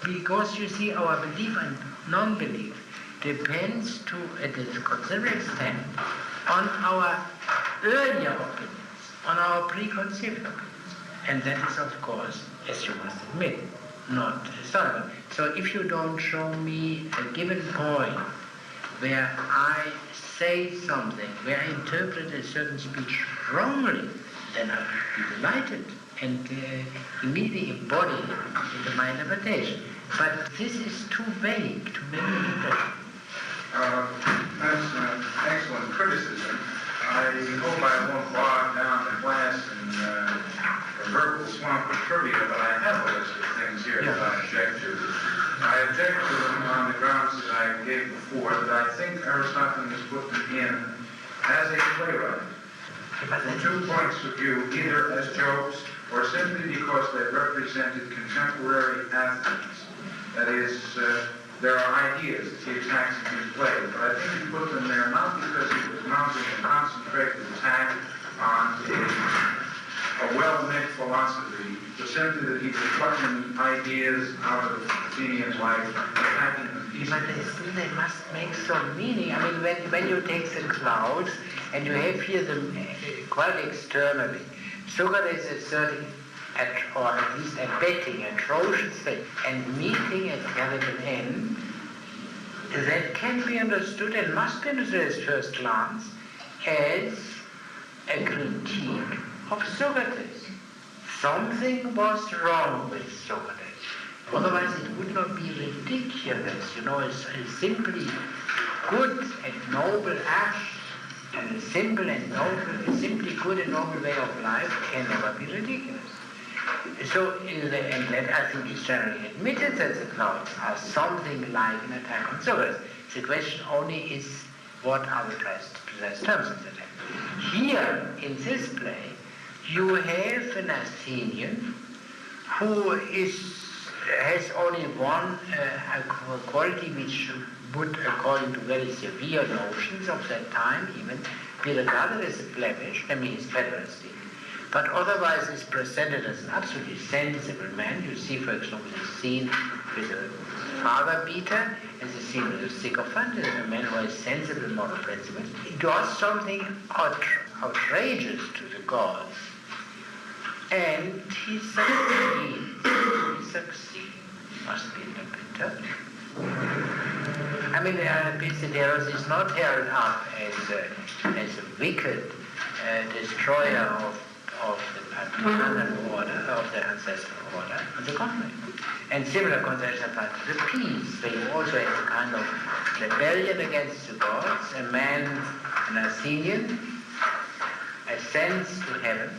Because you see, our belief and non-belief depends to a considerable extent on our earlier opinions, on our preconceived opinions. And that is, of course, as you must admit, not historical. So if you don't show me a given point where I say something, where I interpret a certain speech wrongly, then I would be delighted and immediately embody it into my interpretation. But this is too vague to make an impression. That's excellent criticism. I hope I won't bog down the class in a verbal swamp of trivia, but I have a list of things here that I object to. I object to them on the grounds that I gave before, that I think Aristophanes put them in as a playwright, from 2 points of view, either as jokes or simply because they represented contemporary Athens. That is, there are ideas that he attacks in his play, but I think he put them there not because he was mounting a concentrated attack on a well-meant philosophy, but simply that he was plucking ideas out of Athenian life, attacking them. But they must make some meaning. When you take the clouds and you have here them quite externally, Socrates asserting, or at least abetting atrocious things, and meeting at capital N, that can be understood and must be understood at first glance as a critique of Socrates. Something was wrong with Socrates. Otherwise it would not be ridiculous. A simply good and noble act and a simply good and noble way of life can never be ridiculous. So, and that I think is generally admitted that the clouds are something like an attack on Socrates. The question only is what are the precise terms of the attack. Here, in this play, you have an Athenian who has only one quality which would, according to very severe notions of that time even, be regarded as a blemish, namely his pederasty. But otherwise is presented as an absolutely sensible man. You see, for example, the scene with a father beater and the scene with a sycophant, a man who has sensible moral principles. He does something outrageous to the gods. And he succeeds. Must be interpreted. I mean, Pisideros is not held up as a wicked destroyer of the paternal order, of the ancestral order. On the contrary. And similar conceptions apply to the peace, where you also have a kind of rebellion against the gods. A man, an Athenian, ascends to heaven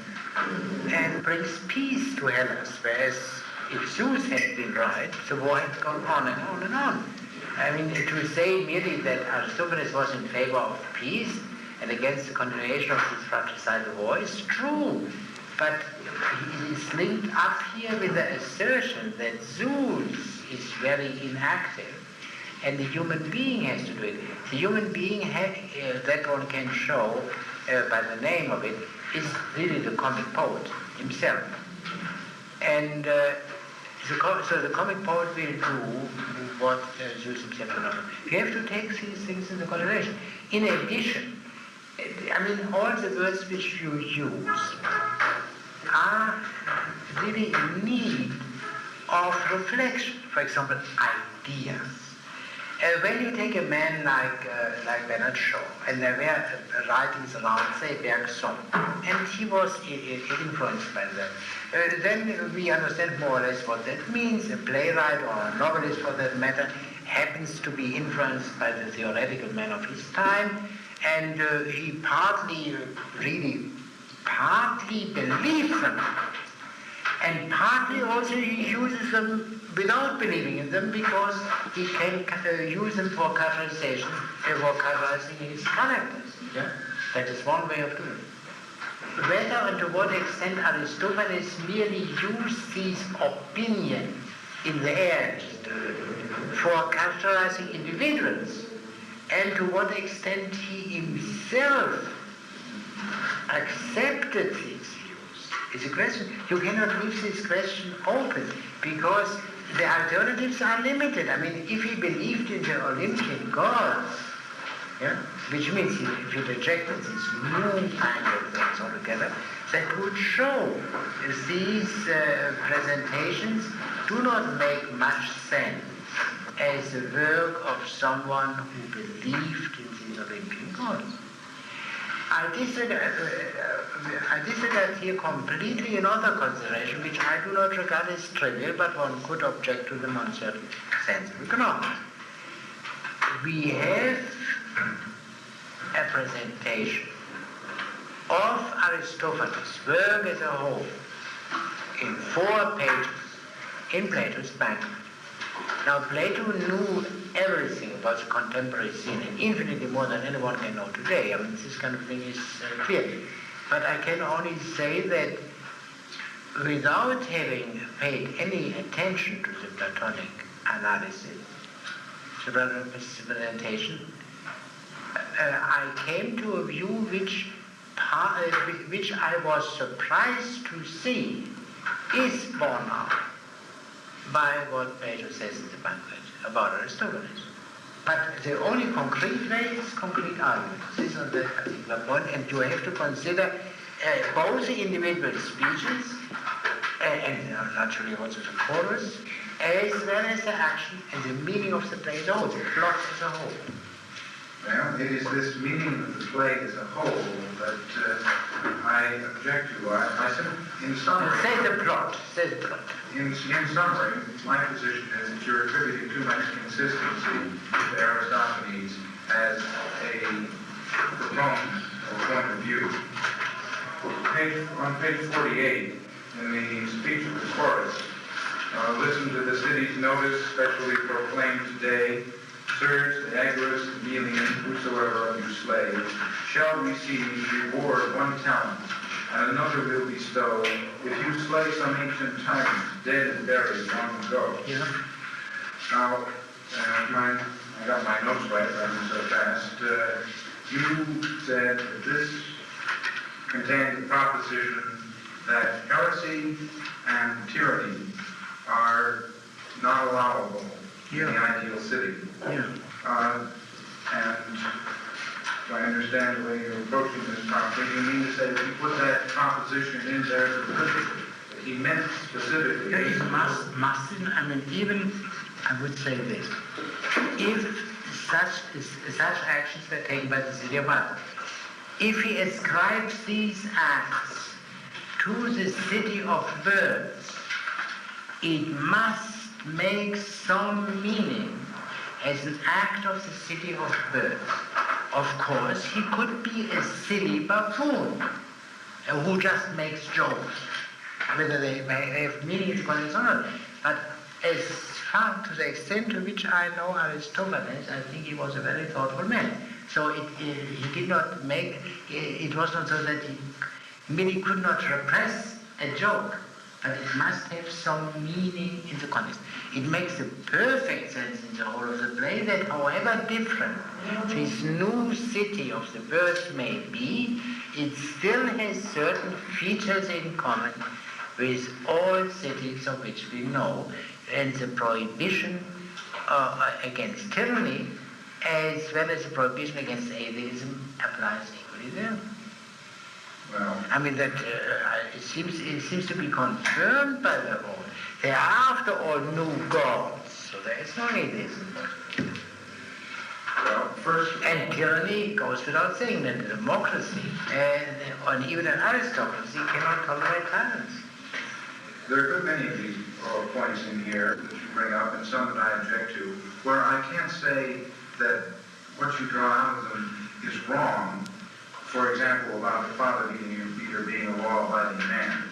and brings peace to Hellas, whereas if Zeus had been right, the war had gone on and on and on. I mean, to say merely that Aristophanes was in favor of peace and against the continuation of this fratricidal war is true, but he is linked up here with the assertion that Zeus is very inactive and the human being has to do it. The human being, that one can show by the name of it, is really the comic poet himself. And so the comic poet will do what Zeus himself cannot do. You have to take these things into consideration. In addition, I mean, all the words which you use are really in need of reflection. For example, ideas. When you take a man like Bernard Shaw, and there were writings around, say, Bergson, and he was influenced by them, then we understand more or less what that means. A playwright or a novelist, for that matter, happens to be influenced by the theoretical man of his time, and he partly believes them, and partly also he uses them without believing in them, because he can use them for characterization, for characterizing his characters. Yeah? That is one way of doing it. Whether and to what extent Aristophanes merely used these opinions in the air for characterizing individuals, and to what extent he himself accepted these views, is a question. You cannot leave this question open, because the alternatives are limited. I mean, if he believed in the Olympian gods, yeah, which means if he rejected these new kind of things altogether, that would show these presentations do not make much sense as the work of someone who believed in the Olympian gods. I disregard here completely another consideration, which I do not regard as trivial, but one could object to them on certain sensible grounds. We have a presentation of Aristophanes' work as a whole in 4 pages in Plato's Banquet. Now, Plato knew everything about the contemporary scene, and infinitely more than anyone can know today. I mean, this kind of thing is clear. But I can only say that without having paid any attention to the Platonic analysis, the presentation, I came to a view which I was surprised to see is borne out by what Plato says in the Banquet about Aristophanes. But the only concrete way is concrete argument. This is the particular point, and you have to consider both the individual speeches and naturally also the chorus, as well as the action and the meaning of the play as a whole, the plot as a whole. Well, it is this meaning of the play as a whole that I object to. I said, in summary... Say the plot. In summary, my position is that you're attributing too much consistency to Aristophanes as a proponent or point of view. On page 48, in the speech of the chorus, listen to the city's notice, specially proclaimed today. Sirs, the Agorist, the Melian, whosoever of you slay, shall receive reward 1 talent, and another will bestow, if you slay some ancient tyrant, dead and buried long ago. Yeah. Now, I got my notes right, running so fast. You said that this contained the proposition that heresy and tyranny are not allowable in the ideal city. Yeah. And if I understand the way you're approaching this properly, you mean to say that he put that proposition in there specifically, that he meant specifically. It mustn't, I mean, even, I would say this, if such actions were taken by the city of Athens, if he ascribes these acts to the city of birth, it must make some meaning as an act of the city of birth. Of course, he could be a silly buffoon who just makes jokes, whether they have meaning in context or not. But as far to the extent to which I know Aristophanes, I think he was a very thoughtful man. So he did not make, it was not so that he merely could not repress a joke, but it must have some meaning in the context. It makes a perfect sense in the whole of the play that however different this new city of the birth may be, it still has certain features in common with all cities of which we know, and the prohibition against tyranny as well as the prohibition against atheism applies equally there. Well, I mean that it seems to be confirmed by the whole. They are after all new gods, so there is no atheism. well, first, And tyranny goes without saying that democracy and even an aristocracy cannot tolerate tyrants. there are a good many of these points in here that you bring up, and some that I object to, where I can't say that what you draw out of them is wrong. For example, about the father Peter being a law-abiding man.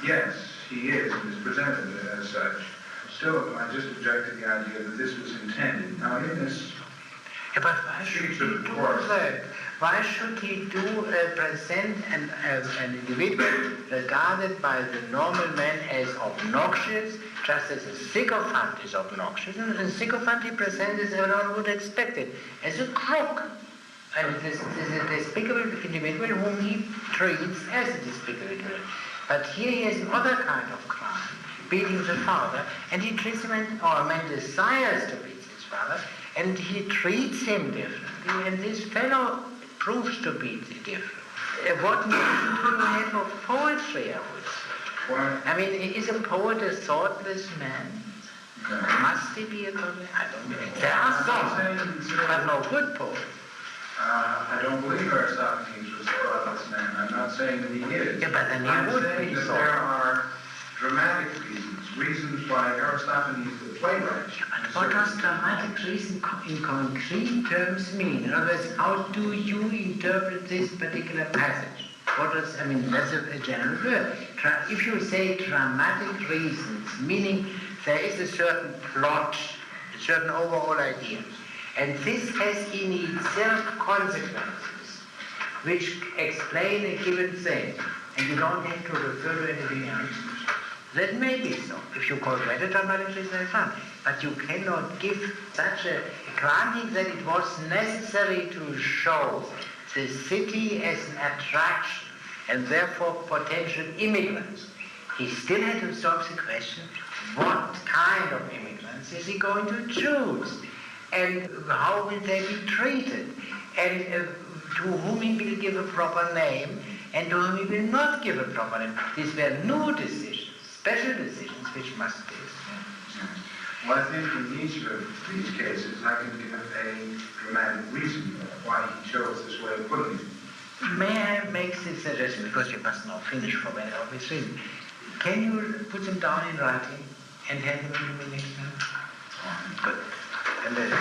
Yes, he is, and is presented as such. Still, I just object to the idea that this was intended. Now, in this Yeah, but why should he do that? Why should he present an individual regarded by the normal man as obnoxious, just as a sycophant is obnoxious, and a sycophant he presents as everyone would expect it, as a crook. And this is a despicable individual whom he treats as a despicable individual. But here he has another kind of crime, beating the father, and he treats him, or a man desires to beat his father, and he treats him differently, and this fellow proves to be different. What meaning do you have of poetry, I would say? point, I mean, is a poet a thoughtless man? no. Must he be a good man? I don't know. There are some, but no good poets. I don't believe Aristophanes was a thoughtless man. I'm not saying that he is. Yeah, but then he I'm would saying be that so. there are dramatic reasons why Aristophanes, the playwright, What does dramatic reason in concrete terms mean? In other words, how do you interpret this particular passage? What does, I mean, that's a general word. If you say dramatic reasons, meaning there is a certain plot, a certain overall idea, and this has in itself consequences which explain a given thing, and you don't have to refer to anything else, that may be so. If you call that a dramatic reason, that's fine. But you cannot give such a granting that it was necessary to show the city as an attraction and therefore potential immigrants. He still had to solve the question, what kind of immigrants is he going to choose? And how will they be treated? And to whom he will give a proper name and to whom he will not give a proper name. These were new decisions, special decisions, which must be. Well, I think in each of these cases, I can give a dramatic reason why he chose this way of putting it. May I make this suggestion, because you must now finish for very obvious reason. Can you put them down in writing and hand them to me next time? Good. And then,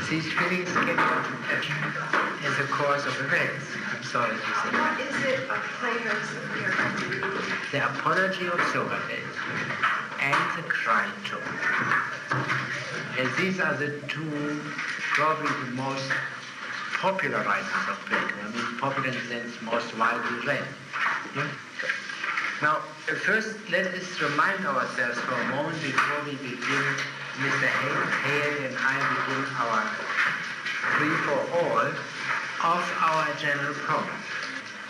these feelings get as a cause of events. I'm sorry to say. What is it of Plato's that we are going to read? The Apology of Socratic and the Crito. And these are the two, probably the most popular writings of Plato. I mean, popular in the sense most widely read. Yeah? Now, first, let us remind ourselves for a moment before we begin, Mr. Hale and I begin our free-for-all of our general problem.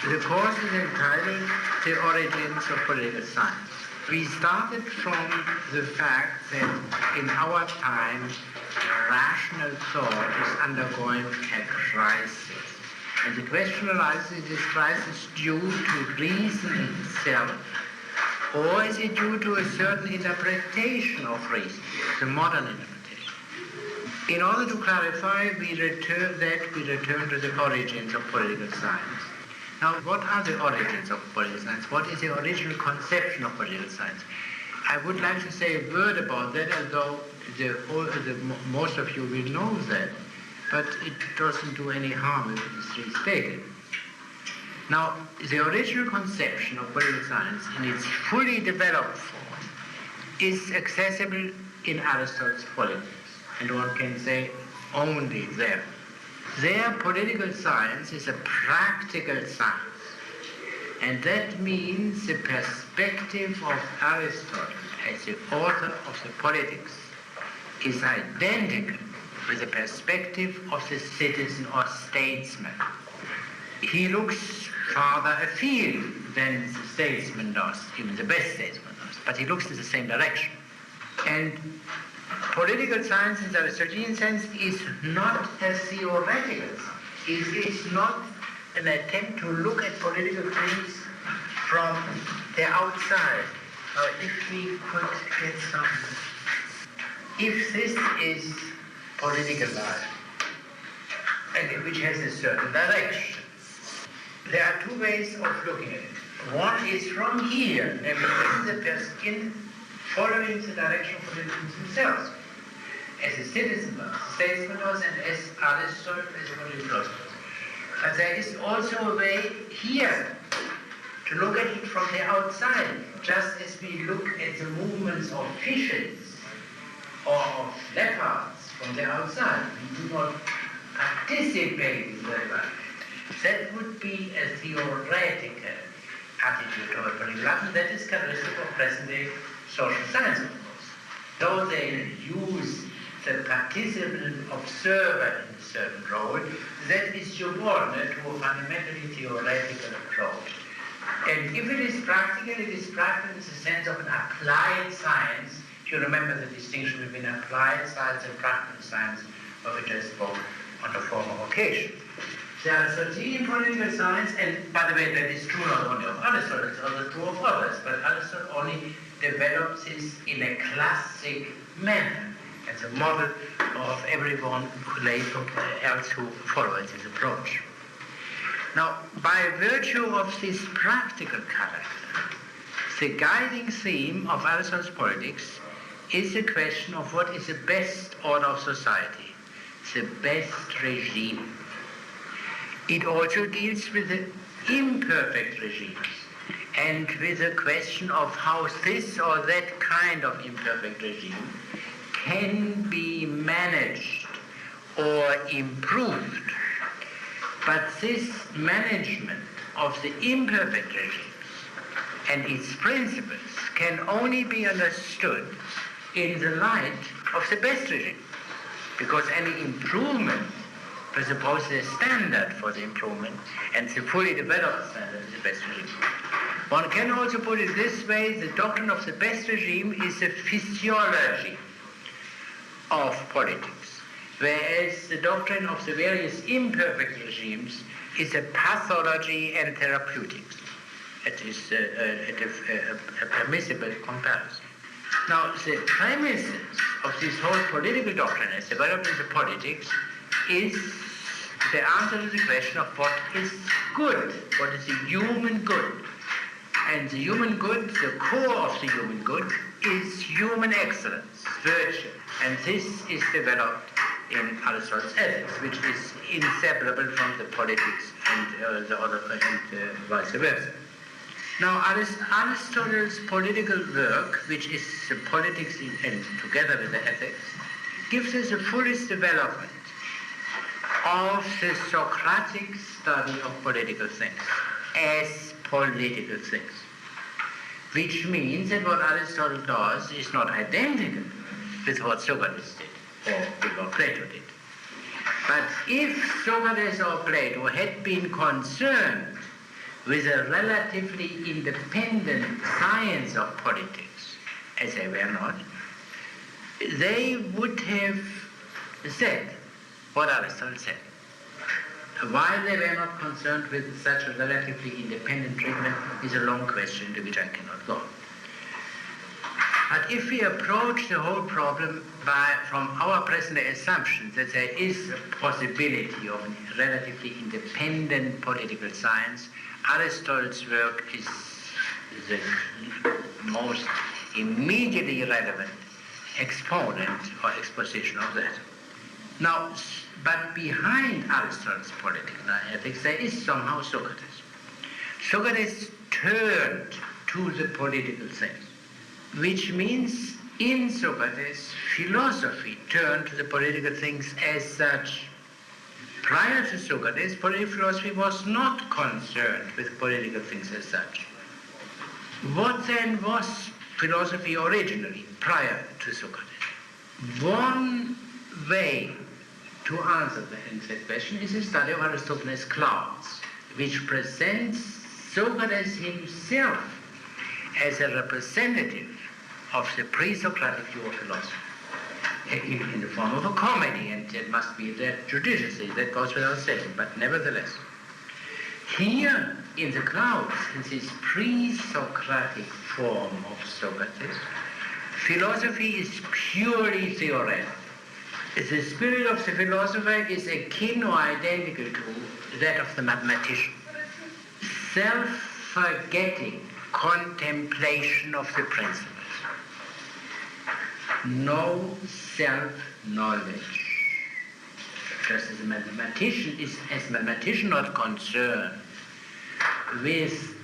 The course is entirely the origins of political science. We started from the fact that in our time, rational thought is undergoing a crisis. And the question arises, is this crisis due to reason itself, or is it due to a certain interpretation of reason, the modern interpretation? In order to clarify, we return to the origins of political science. Now, what are the origins of political science? What is the original conception of political science? I would like to say a word about that, although most of you will know that, but it doesn't do any harm if it is restated. Now, the original conception of political science in its fully developed form is accessible in Aristotle's Politics, and one can say only there. Their political science is a practical science, and that means the perspective of Aristotle as the author of the Politics is identical with the perspective of the citizen or statesman. He looks farther afield than the statesman does, even the best statesman does, but he looks in the same direction. And political science in the Aristotelian sense is not a theoretical science. It is not an attempt to look at political things from the outside. If we could get some... If this is political life, and which has a certain direction, there are two ways of looking at it. One is from here, namely in following the direction of politicians themselves, as a citizen does, a statesman does, and as Aristotle as a political philosopher. But there is also a way here to look at it from the outside, just as we look at the movements of fishes or of leopards from the outside. We do not participate in the environment. That would be a theoretical attitude toward political life, and that is characteristic of present-day social science, of course. Though they use the participant observer in a certain role, that is subordinate to a fundamentally theoretical approach. And if it is practical in the sense of an applied science. If you remember the distinction between applied science and practical science, of which I spoke on a former occasion. There are certain political science, and by the way, that is true not only of Aristotle, it's also true of others, but Aristotle only develops this in a classic manner as a model of everyone else who follows his approach. Now, by virtue of this practical character, the guiding theme of Aristotle's Politics is the question of what is the best order of society, the best regime. It also deals with the imperfect regimes and with the question of how this or that kind of imperfect regime can be managed or improved. But this management of the imperfect regimes and its principles can only be understood in the light of the best regime, because any improvement presupposes a standard for the improvement, and the fully developed standard is the best regime. One can also put it this way: the doctrine of the best regime is the physiology of politics, whereas the doctrine of the various imperfect regimes is a pathology and therapeutics. It is a permissible comparison. Now, the premises of this whole political doctrine as developed into politics is the answer to the question of what is good, what is the human good. And the human good, the core of the human good, is human excellence, virtue. And this is developed in Aristotle's ethics, which is inseparable from the politics and the other, and vice versa. Now, Aristotle's political work, which is the politics and together with the ethics, gives us the fullest development of the Socratic study of political things as political things, which means that what Aristotle does is not identical with what Socrates did or with what Plato did. But if Socrates or Plato had been concerned with a relatively independent science of politics, as they were not, they would have said what Aristotle said. Why they were not concerned with such a relatively independent treatment is a long question to which I cannot go. But if we approach the whole problem from our present assumption that there is a possibility of a relatively independent political science, Aristotle's work is the most immediately relevant exponent or exposition of that. Now, but behind Aristotle's political ethics, there is somehow Socrates. Socrates turned to the political things, which means in Socrates, philosophy turned to the political things as such. Prior to Socrates, political philosophy was not concerned with political things as such. What then was philosophy originally, prior to Socrates? One way to answer that question is a study of Aristophanes' Clouds, which presents Socrates himself as a representative of the pre-Socratic view of philosophy, in the form of a comedy, and it must be that judiciously, that goes without saying, but nevertheless. Here in the Clouds, in this pre-Socratic form of Socrates, philosophy is purely theoretical. The spirit of the philosopher is akin or identical to that of the mathematician. Self-forgetting contemplation of the principles. No self-knowledge. Just as a mathematician is, not concerned with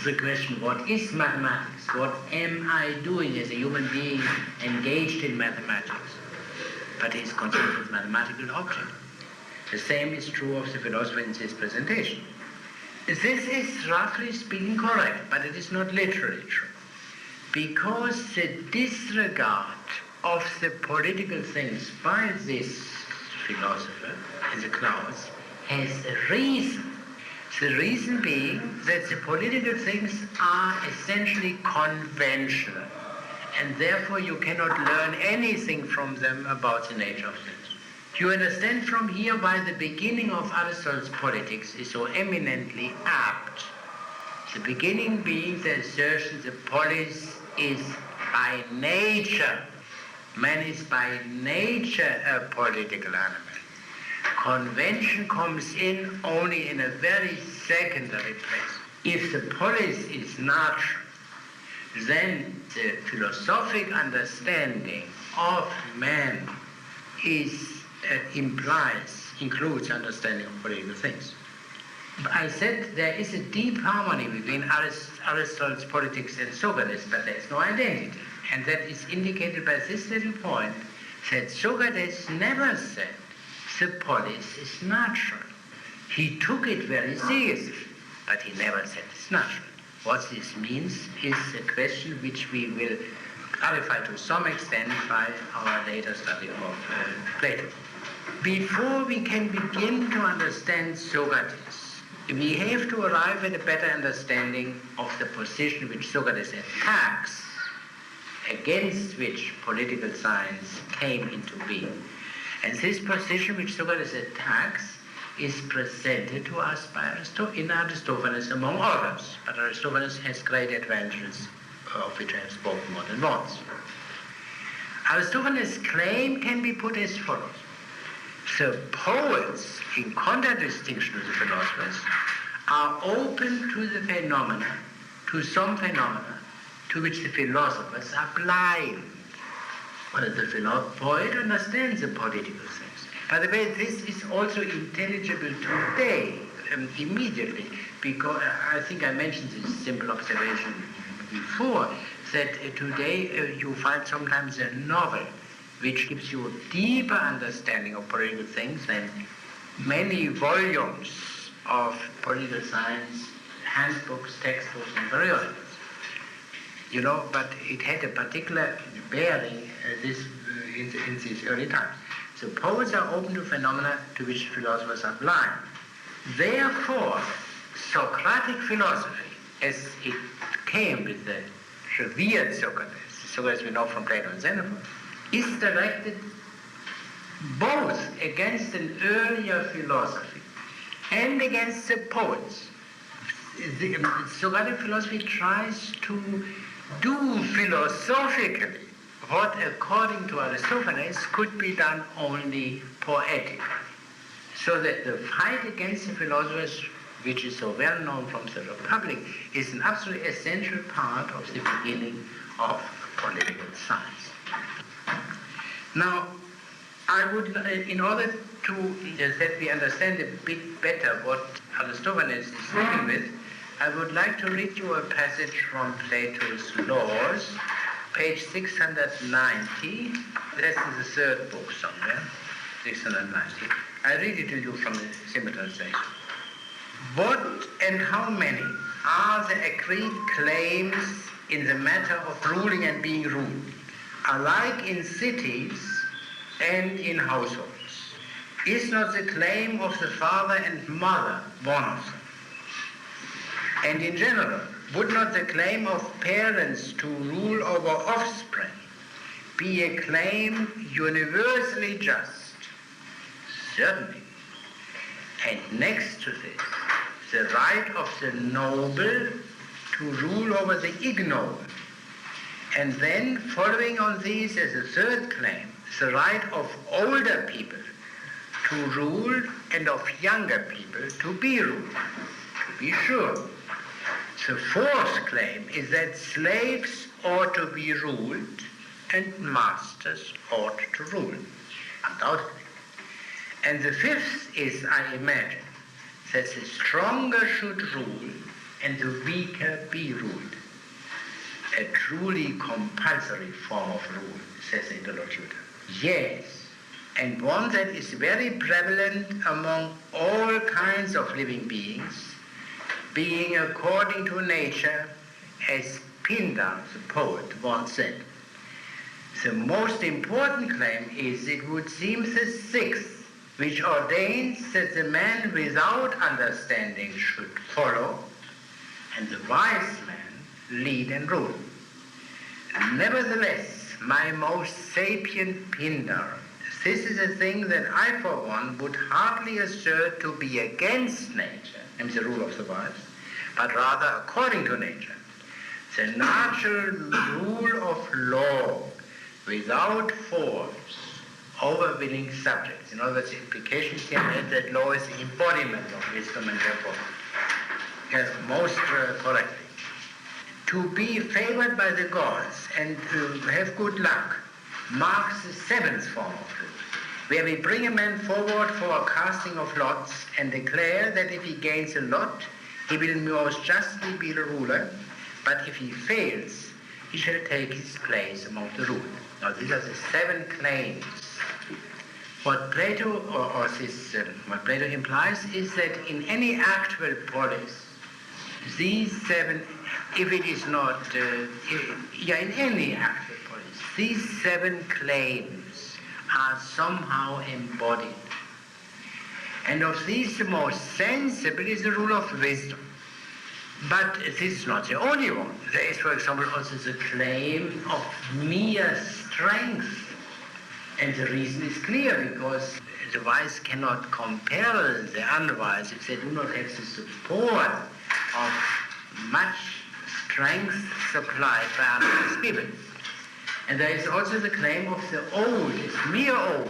the question, what is mathematics? What am I doing as a human being engaged in mathematics? But he is concerned with mathematical object. The same is true of the philosopher in this presentation. This is, roughly speaking, correct, but it is not literally true. Because the disregard of the political things by this philosopher in the Clouds has a reason. The reason being that the political things are essentially conventional, and therefore you cannot learn anything from them about the nature of things. You understand from here why the beginning of Aristotle's politics is so eminently apt. The beginning being the assertion the polis is by nature. Man is by nature a political animal. Convention comes in only in a very secondary place. If the polis is natural, then the philosophic understanding of man includes understanding of political things. I said there is a deep harmony between Aristotle's politics and Socrates, but there is no identity. And that is indicated by this little point, that Socrates never said the polis is natural. He took it very seriously, but he never said it's natural. What this means is a question which we will clarify to some extent by our later study of Plato. Before we can begin to understand Socrates, we have to arrive at a better understanding of the position which Socrates attacks, against which political science came into being. And this position which Socrates attacks is presented to us by Aristophanes among others. But Aristophanes has great advantages, of which I have spoken more than once. Aristophanes' claim can be put as follows. The poets, in contradistinction to the philosophers, are open to the phenomena, to some phenomena, to which the philosophers are blind. Well, the poet understands the political things. By the way, this is also intelligible today, immediately, because I think I mentioned this simple observation before, that today you find sometimes a novel which gives you a deeper understanding of political things than many volumes of political science, handbooks, textbooks, and periodicals. But it had a particular bearing in these early times. So poets are open to phenomena to which philosophers are blind. Therefore, Socratic philosophy, as it came with the revered Socrates we know from Plato and Xenophon, is directed both against an earlier philosophy and against the poets. The Socratic philosophy tries to do philosophically what, according to Aristophanes, could be done only poetically. So that the fight against the philosophers, which is so well known from the Republic, is an absolutely essential part of the beginning of political science. Now, I would, in order to that we understand a bit better what Aristophanes is dealing with, I would like to read you a passage from Plato's Laws, page 690. That's in the third book somewhere, 690. I read it to you from the simple translation. What and how many are the agreed claims in the matter of ruling and being ruled, alike in cities and in households? Is not the claim of the father and mother one of them? And in general, would not the claim of parents to rule over offspring be a claim universally just? Certainly. And next to this, the right of the noble to rule over the ignoble. And then, following on these as a third claim, the right of older people to rule and of younger people to be ruled. To be sure. The fourth claim is that slaves ought to be ruled and masters ought to rule, undoubtedly. And the fifth is, I imagine, that the stronger should rule and the weaker be ruled. A truly compulsory form of rule, says the interlocutor. Yes, and one that is very prevalent among all kinds of living beings, being according to nature, as Pindar, the poet, once said. The most important claim is, it would seem, the sixth, which ordains that the man without understanding should follow, and the wise man lead and rule. Nevertheless, my most sapient Pindar, this is a thing that I, for one, would hardly assert to be against nature, and the rule of the wise, but rather according to nature. The natural rule of law without force over willing subjects. In other words, the implication here is that law is the embodiment of wisdom and therefore most correctly. To be favored by the gods and to have good luck marks the seventh form of rule, where we bring a man forward for a casting of lots and declare that if he gains a lot, he will most justly be the ruler, but if he fails, he shall take his place among the ruled. Now these are the seven claims. What Plato what Plato implies is that in any actual polis, these seven, if it is not, in any actual polis, these seven claims are somehow embodied. And of these, the most sensible is the rule of wisdom. But this is not the only one. There is, for example, also the claim of mere strength. And the reason is clear, because the wise cannot compel the unwise if they do not have the support of much strength supplied by unwise people. And there is also the claim of the old, mere old,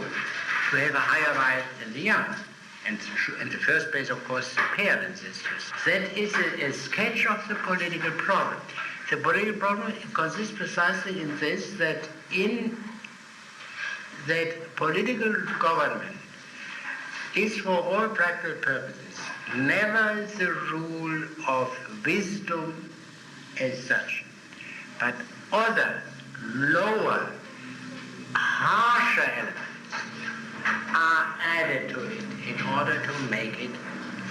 to have a higher right than the young. And in the first place, of course, the parents is just. That is a sketch of the political problem. The political problem consists precisely in this, that in that political government is for all practical purposes never the rule of wisdom as such, but other, lower, harsher elements are added to it in order to make it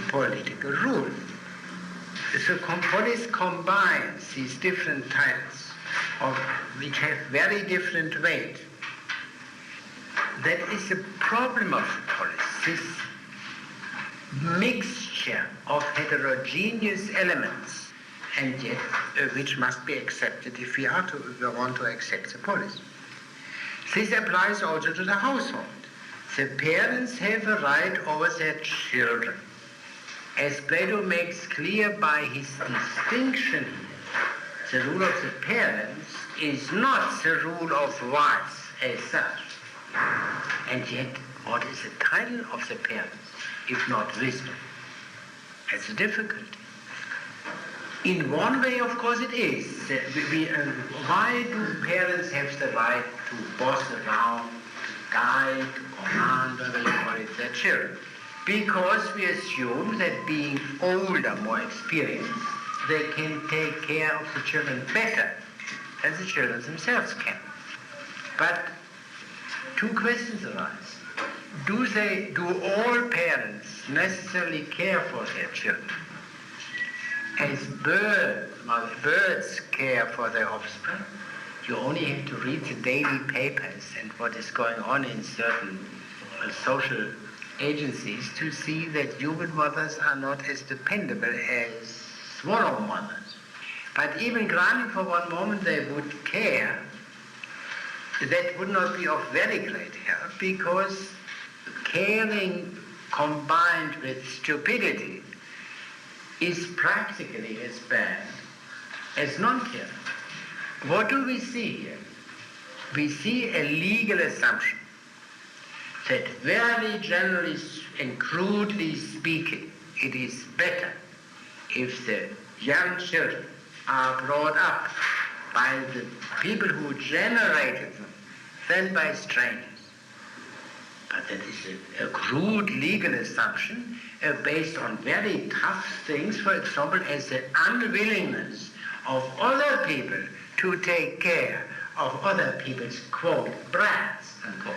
political rule. So polis combines these different types which have very different weight. That is the problem of polis, this mixture of heterogeneous elements, and yet which must be accepted if we want to accept the polis. This applies also to the household. The parents have a right over their children. As Plato makes clear by his distinction, the rule of the parents is not the rule of wives as such. And yet, what is the title of the parents, if not wisdom? That's a difficulty. In one way, of course, it is. Why do parents have the right to boss around, to guide, to command, whatever you call it, their children? Because we assume that being older, more experienced, they can take care of the children better than the children themselves can. But two questions arise. Do all parents necessarily care for their children? As birds care for their offspring, you only have to read the daily papers and what is going on in certain social agencies to see that human mothers are not as dependable as swallow mothers. But even granting for one moment they would care, that would not be of very great help, because caring combined with stupidity is practically as bad as non-caring. What do we see here? We see a legal assumption that very generally and crudely speaking, it is better if the young children are brought up by the people who generated them than by strangers. But that is a crude legal assumption based on very tough things, for example, as the unwillingness of other people to take care of other people's, quote, brats, unquote.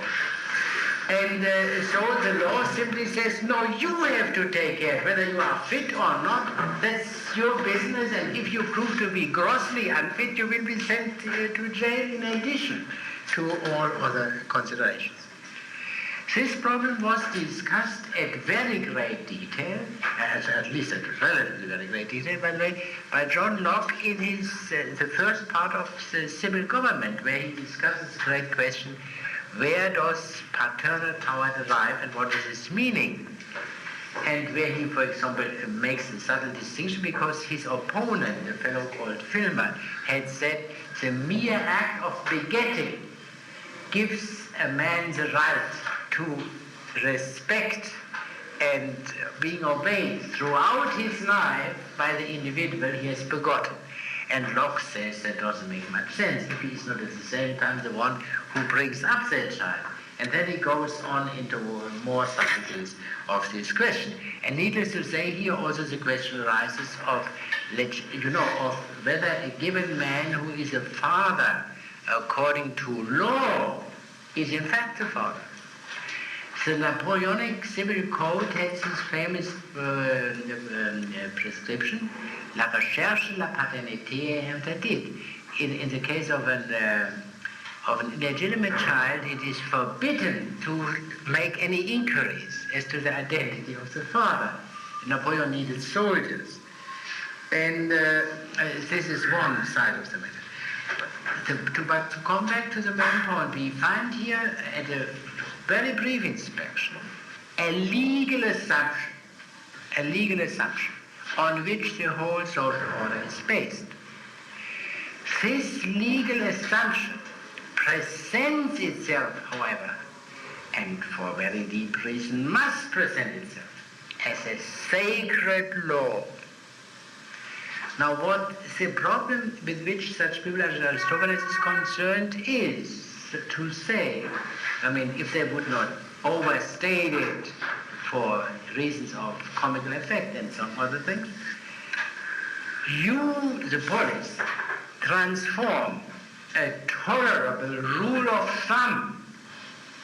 And so the law simply says, no, you have to take care. Whether you are fit or not, that's your business. And if you prove to be grossly unfit, you will be sent to jail in addition to all other considerations. This problem was discussed at very great detail, at least at relatively very great detail, by the way, by John Locke in his the first part of the Civil Government, where he discusses the great question, where does paternal power derive and what is its meaning? And where he, for example, makes a subtle distinction because his opponent, a fellow called Filmer, had said the mere act of begetting gives a man the right to respect and being obeyed throughout his life by the individual he has begotten. And Locke says that doesn't make much sense if he is not at the same time the one who brings up that child. And then he goes on into more subtleties of this question. And needless to say, here also the question arises of whether a given man who is a father according to law is in fact a father. The Napoleonic Civil Code has this famous prescription, la recherche la paternité est interdite. In the case of an illegitimate child, it is forbidden to make any inquiries as to the identity of the father. Napoleon needed soldiers. And this is one side of the matter. But to come back to the main point, we find here at a very brief inspection a legal assumption on which the whole social order is based. This legal assumption presents itself, however, and for very deep reason must present itself, as a sacred law. Now, what the problem with which such people as Aristophanes is concerned is to say, I mean, if they would not overstate it for reasons of comical effect and some other things, you, the polis, transform a tolerable rule of thumb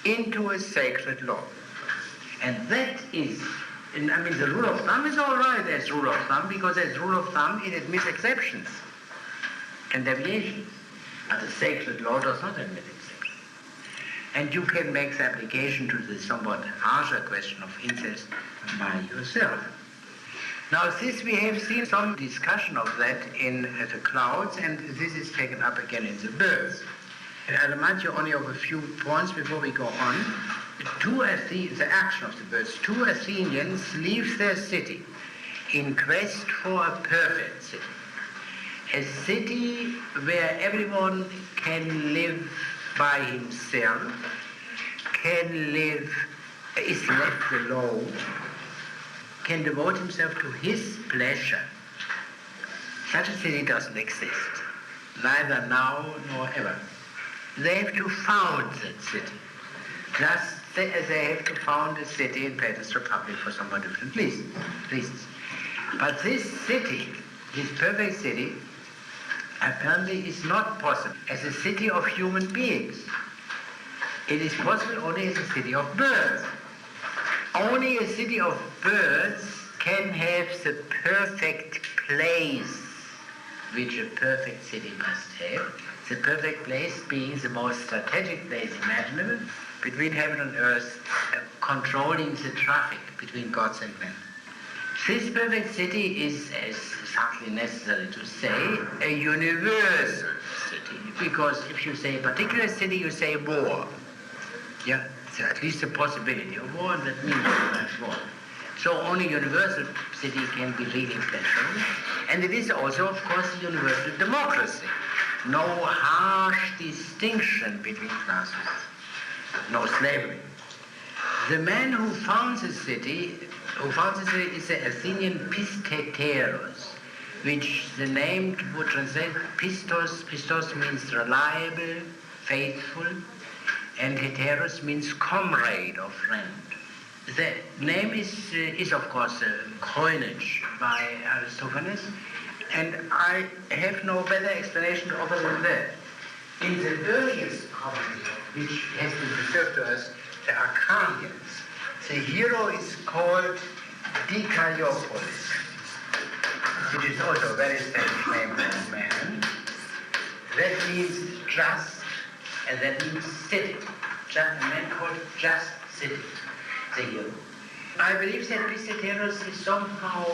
into a sacred law. And that is, I mean, the rule of thumb is all right as rule of thumb, because as rule of thumb it admits exceptions and deviations. But the sacred law does not admit exceptions. And you can make the application to the somewhat harsher question of incest by yourself. Now, this we have seen some discussion of that in the clouds, and this is taken up again in the birds. And I'll remind you only of a few points before we go on. The action of the birds. 2 Athenians leave their city in quest for a perfect city. A city where everyone can live by himself, is left alone, can devote himself to his pleasure. Such a city doesn't exist, neither now nor ever. They have to found that city, just as they have to found a city in Plato's Republic for somewhat different reasons. But this city, this perfect city, apparently is not possible as a city of human beings. It is possible only as a city of birds. Only a city of birds can have the perfect place which a perfect city must have. The perfect place being the most strategic place imaginable between heaven and earth, controlling the traffic between gods and men. This perfect city is, as hardly necessary to say, a universal city, because if you say particular city, you say war. Yeah, so at least a possibility of war, and that means very much war. So only universal city can be really pleasurable, and it is also, of course, a universal democracy. No harsh distinction between classes, no slavery. The man who founds a city is the Athenian pisteteros, which the name would translate pistos. Pistos means reliable, faithful, and heteros means comrade or friend. The name is of course a coinage by Aristophanes, and I have no better explanation to offer than that. In the earliest comedy, which has been preserved to us, the Arcadians, the hero is called Dikaiopoulos, which is also a very Spanish name for a man. That means just, and that means city. A man called just city, the hero. I believe that Pisteteros is somehow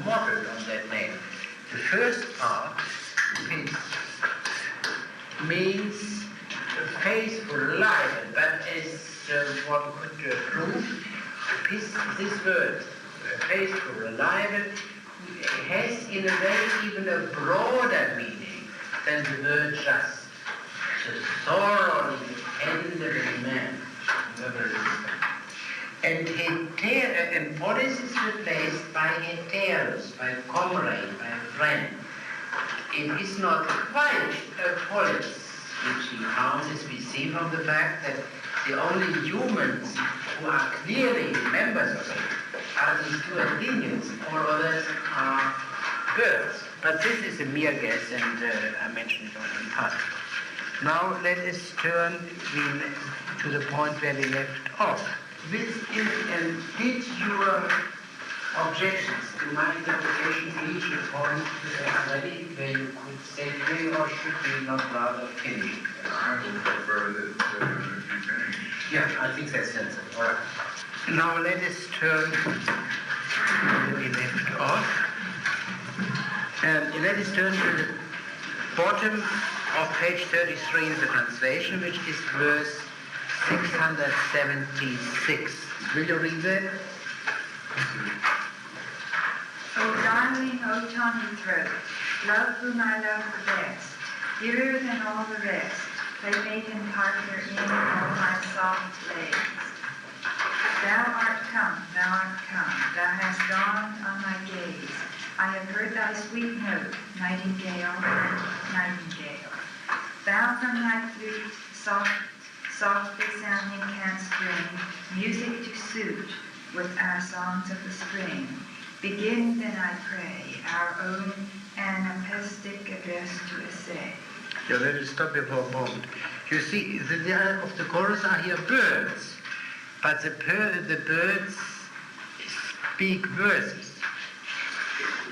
modeled on that name. The first part, peace, means faithful, reliable, but as one could prove, peace, this word, faithful, reliable, has in a way even a broader meaning than the word just. The thoroughly dependable man, and polis is replaced by heteros, by comrade, by friend. It is not quite a polis which he founds, as we see from the fact that the only humans who are clearly members of it are these 2 Athenians, all others are birds. But this is a mere guess, and I mentioned it only in passing. Now let us turn to the point where we left off. Did your objections to my interpretation reach a point already where you could say clearly, or should we not rather finish? I would prefer that you finish. Yeah, I think that's sensible. All right. Now let us turn where we left off. And let us turn to the bottom of page 33 in the translation, which is verse 676. Will you read that? O darling, O tawny throat, love whom I love the best, dearer than all the rest, playmate and partner in all my soft legs. Thou art come, thou hast dawned on my gaze. I have heard thy sweet note, nightingale, nightingale. Thou from thy flute softly sounding canst bring music to suit with our songs of the spring. Begin then, I pray, our own anapaestic address to essay. Yeah, let us stop here for a moment. You see, the of the chorus are here birds, but the birds speak verses.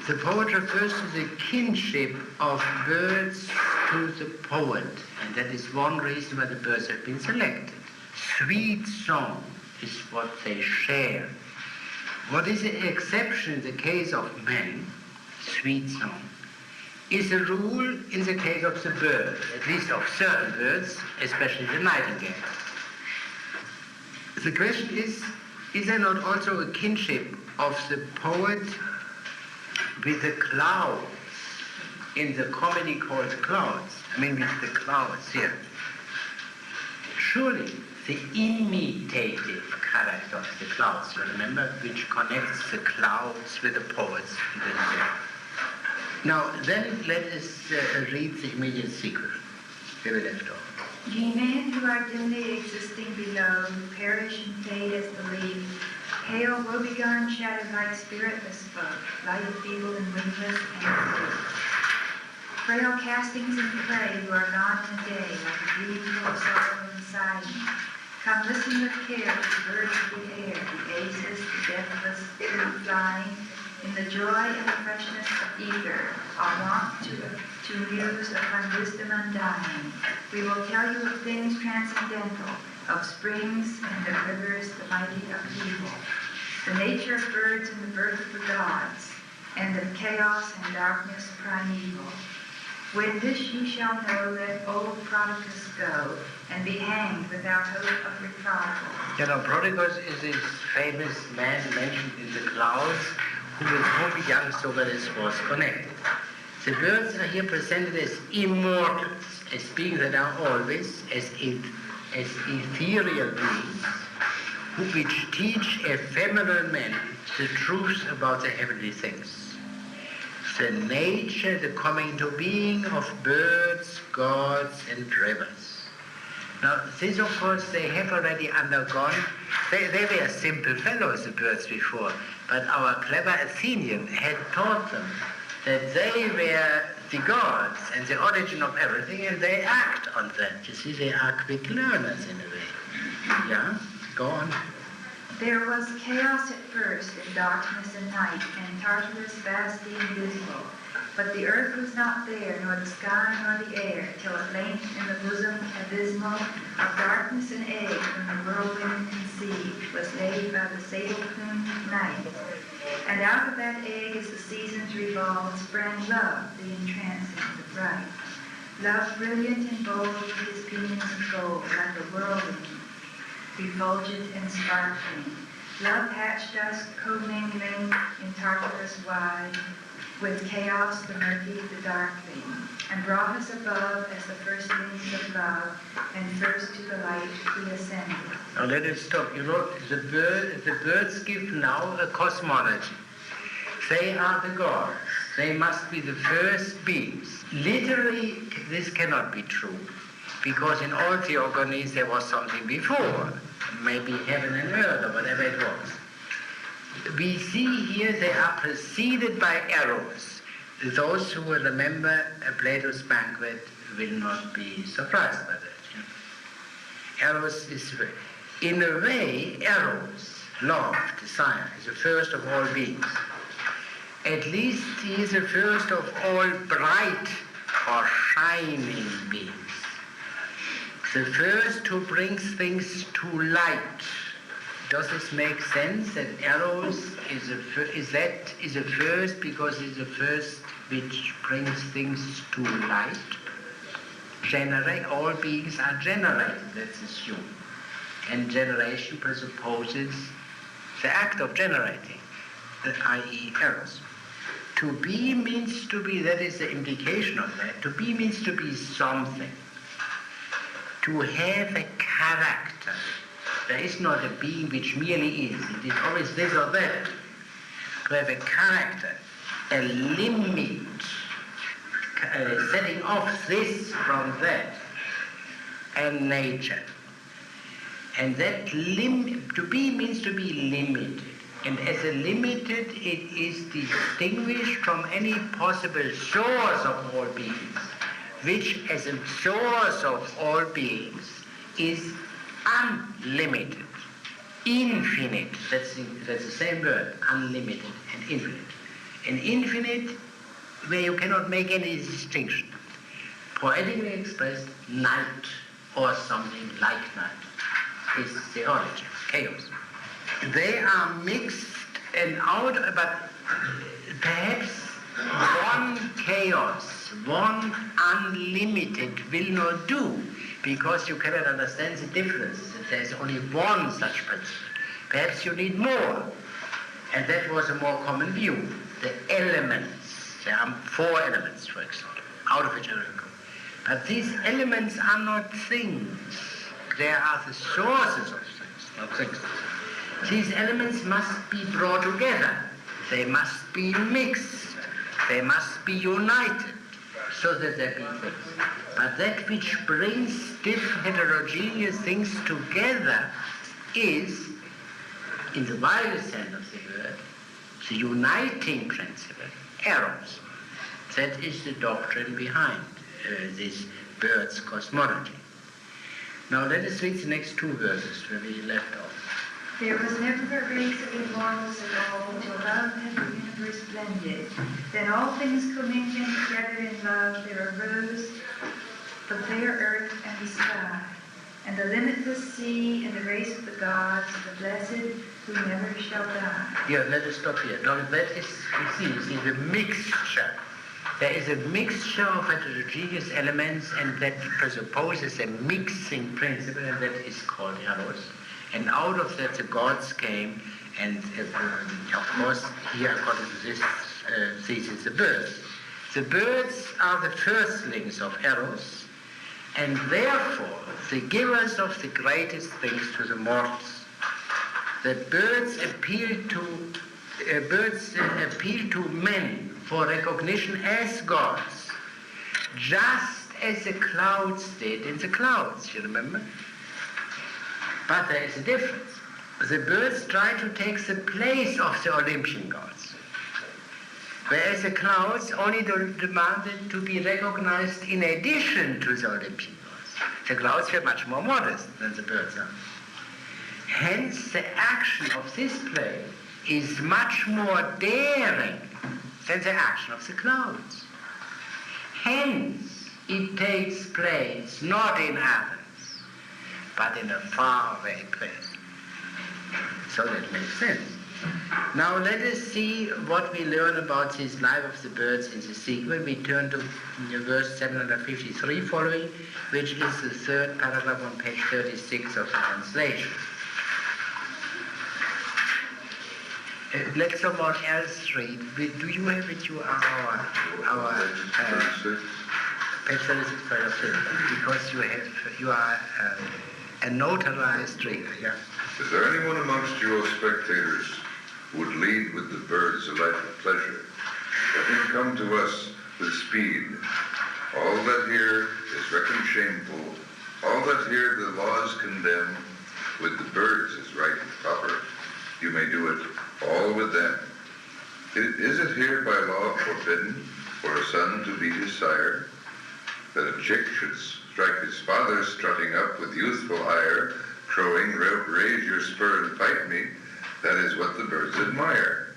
The poet refers to the kinship of birds to the poet, and that is one reason why the birds have been selected. Sweet song is what they share. What is an exception in the case of men, sweet song, is a rule in the case of the bird, at least of certain birds, especially the nightingale. The question is there not also a kinship of the poet with the clouds in the comedy called Clouds? I mean with the clouds here. Surely the imitative character of the clouds, you remember, which connects the clouds with the poets. Now, then let us read the immediate sequel. Where we left off. Ye men who are dimly existing below, who perish and fade as the leaf, pale, woebegone, shattered like spiritless folk, lighted, feeble, and wingless, and aloof. Frail castings in clay, who are gone in a day, like a dream full of sorrow and sighing. Come listen with care to the birds of the air, the aces, the deathless, the flying. In the joy and the freshness of ether, are wont to muse upon wisdom undying. We will tell you of things transcendental, of springs and of rivers, the mighty upheaval, the nature of birds and the birth of the gods, and of chaos and darkness primeval. When this ye shall know, let old Prodicus go, and be hanged without hope of retrieval. You know, Prodicus is this famous man mentioned in the Clouds, who with whom young Socrates was connected. The birds are here presented as immortals, as beings that are always, as ethereal beings, which teach ephemeral men the truth about the heavenly things. The nature, the coming into being of birds, gods, and rivers. Now, this, of course, they have already undergone. They were simple fellows, the birds, before, but our clever Athenian had taught them that they were the gods and the origin of everything, and they act on that. You see, they are quick learners in a way. Yeah? Go on. There was chaos at first, and darkness and night, and Tartarus vastly invisible. But the earth was not there, nor the sky, nor the air, till at length in the bosom abysmal of darkness an egg from the whirlwind conceived was laid by the sable-plumed night. And out of that egg, as the seasons revolved, sprang love, the entrancing, the bright. Love brilliant and bold with his pinions of gold, like a whirlwind, refulgent and sparkling. Love hatched us, commingling in Tartarus wide, with chaos, the murky, the darkling, and brought us above as the firstlings of love, and first to the light we ascended. Now let us stop. You know, the birds give now a cosmology. They are the gods. They must be the first beings. Literally, this cannot be true, because in all theogonies there was something before, maybe heaven and earth or whatever it was. We see here they are preceded by Eros. Those who will remember Plato's banquet will not be surprised by that. Eros is, in a way, Eros, love, desire, is the first of all beings. At least he is the first of all bright or shining beings. The first who brings things to light. Does this make sense that Eros is the first because it's the first which brings things to light? All beings are generated, let's assume. And generation presupposes the act of generating, i.e. eros. To be means to be, that is the implication of that. To be means to be something. To have a character. There is not a being which merely is. It is always this or that. To have a character, a limit, setting off this from that, and nature. And that to be means to be limited. And as a limited, it is distinguished from any possible source of all beings, which as a source of all beings is unlimited, infinite. That's the same word, unlimited and infinite. An infinite where you cannot make any distinction. Poetically expressed, night or something like night is the origin, chaos. They are mixed and out, but perhaps one chaos, one unlimited will not do, because you cannot understand the differences. There's only one such principle. Perhaps you need more. And that was a more common view. The elements, there are 4 elements, for example, out of which I will go. But these elements are not things. They are the sources of things, not things. These elements must be brought together. They must be mixed. They must be united so that there be things. But that which brings stiff, heterogeneous things together is, in the widest sense of the word, the uniting principle, eros. That is the doctrine behind this bird's cosmology. Now let us read the next 2 verses where we left off. There was never a race of immortals at all till love had the universe blended. Then all things commingling together in love, there arose the fair earth and the sky, and the limitless sea, and the race of the gods, and the blessed who never shall die. Yeah, let us stop here. Now that is, you see the mixture. There is a mixture of heterogeneous elements, and that presupposes a mixing principle, and that is called eros. And out of that the gods came, and of course here according to this thesis the birds. The birds are the firstlings of eros, and therefore the givers of the greatest things to the mortals. The birds appeal to men for recognition as gods, just as the clouds did in the clouds, you remember? But there is a difference. The birds try to take the place of the Olympian gods, whereas the clouds only demanded to be recognized in addition to the Olympian gods. The clouds were much more modest than the birds are. Hence, the action of this play is much more daring than the action of the clouds. Hence, it takes place not in Athens, but in a faraway place. So that makes sense. Now let us see what we learn about this life of the birds in the sequel. We turn to verse 753 following, which is the 3rd paragraph on page 36 of the translation. Let someone else read. Do you have it? You are our page 36, because you are a notarized reader. Yeah. Is there anyone amongst you, O spectators, who would lead with the birds a life of pleasure? Let him come to us with speed. All that here is reckoned shameful, all that here the laws condemn, with the birds is right and proper. You may do it all with them. Is it here by law forbidden for a son to beat his sire, that a chick should strike his father strutting up with youthful ire, crowing, raise your spur and fight me? That is what the birds admire.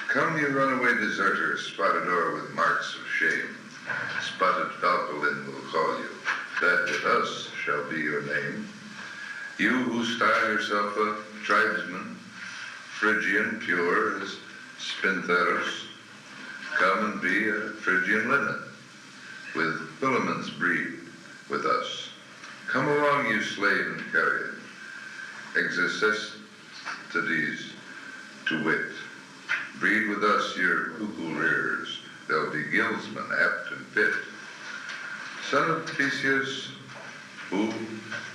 Come, you runaway deserter, spotted o'er with marks of shame. Spotted falcon will call you, that with us shall be your name. You who style yourself a tribesman, Phrygian pure as Spintheros, come and be a Phrygian linen, with Philemon's breed with us. Come along, you slave and carrion, Exercites, to wit. Breed with us your cuckoo rears, they'll be guildsmen apt and fit. Son of Theseus, who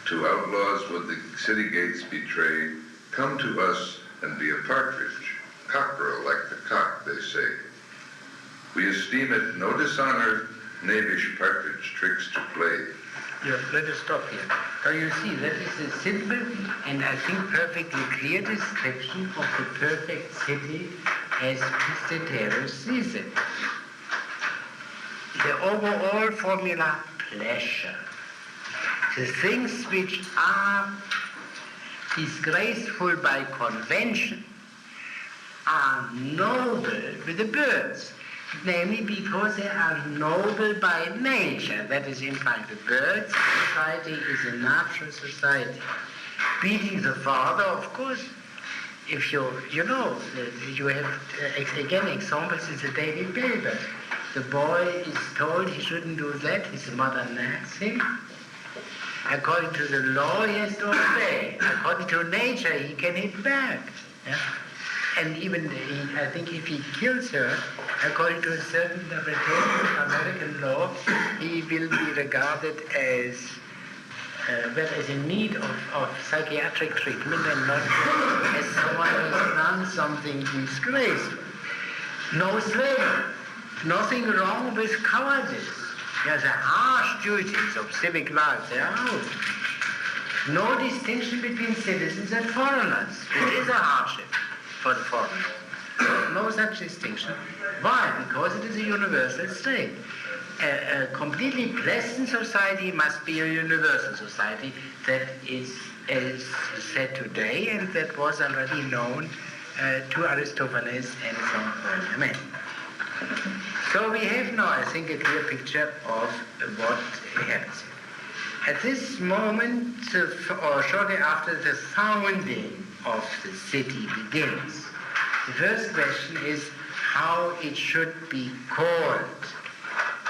to outlaws would the city gates betray, come to us and be a partridge, cockerel like the cock, they say. We esteem it no dishonor, knavish partridge tricks to play. Yeah, let us stop here. So you see, that is a simple and I think perfectly clear description of the perfect city as Pistotero sees it. The overall formula, pleasure. The things which are disgraceful by convention are noble with the birds, namely because they are noble by nature. That is, in fact, the birds' society is a natural society. Beating the father, of course, if you have, again, examples in the daily paper. The boy is told he shouldn't do that, his mother nags him. According to the law, he has to obey. According to nature, he can hit back. Yeah? And even, I think if he kills her, according to a certain interpretation of American law, he will be regarded as in need of psychiatric treatment and not as someone who has done something disgraceful. No slavery. Nothing wrong with cowardice. There's a harsh duties of civic life. They are out. No distinction between citizens and foreigners. It is a hardship for the foreigner. No such distinction. Why? Because it is a universal state. A completely pleasant society must be a universal society. That is said today, and that was already known to Aristophanes and some earlier men. So we have now, I think, a clear picture of what happens. At this moment, or shortly after the founding of the city begins, the first question is how it should be called.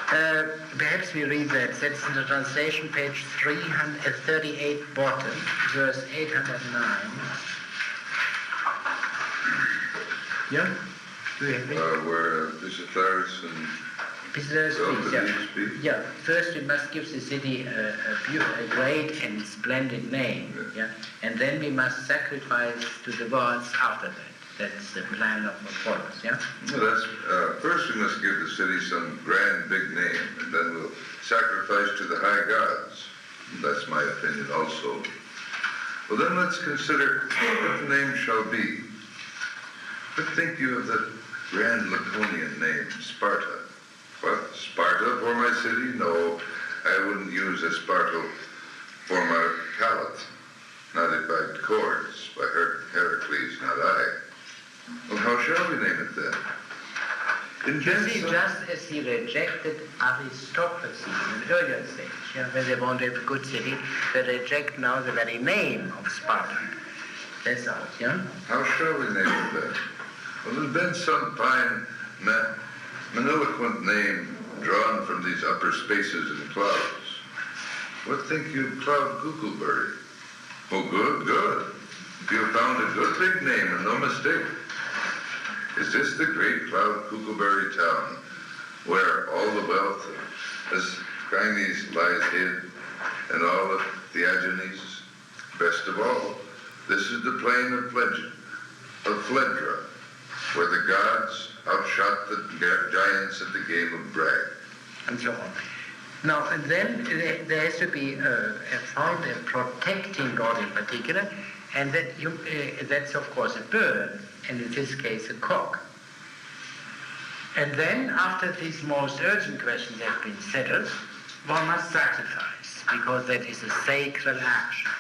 Perhaps we read that. That's in the translation, page 338, bottom, verse 809. Yeah? Do you have it? Where Pistotherus and Pistotherus speaks, yeah. Yeah. First we must give the city a great and splendid name, yeah? And then we must sacrifice to the gods after that. That's the plan of Apollos, yeah? Well, first we must give the city some grand big name, and then we'll sacrifice to the high gods. That's my opinion also. Well, then let's consider what the name shall be. What think you of that grand Laconian name, Sparta? What, Sparta for my city? No, I wouldn't use a Sparta for my palate. Not if I'd chords, by Heracles, not I. Well, how shall we name it then? You see, just as he rejected aristocracy in an earlier stage, when they want to have a good city, they reject now the very name of Sparta. That's out, yeah? How shall we name it then? Well, invent some fine, magniloquent name drawn from these upper spaces and clouds. What think you of Cloud Cuckooberry? Oh, good. You have found a good big name and no mistake. Is this the great Cloud Cuckooberry town, where all the wealth of Ascanius lies hid, and all of Theagenes? Best of all, this is the plain of Phledra, where the gods outshot the giants at the game of brag. And so on. Now, and then there has to be found a protecting god in particular, and that's of course a bird, and in this case a cock. And then, after these most urgent questions have been settled, one must sacrifice, because that is a sacred action,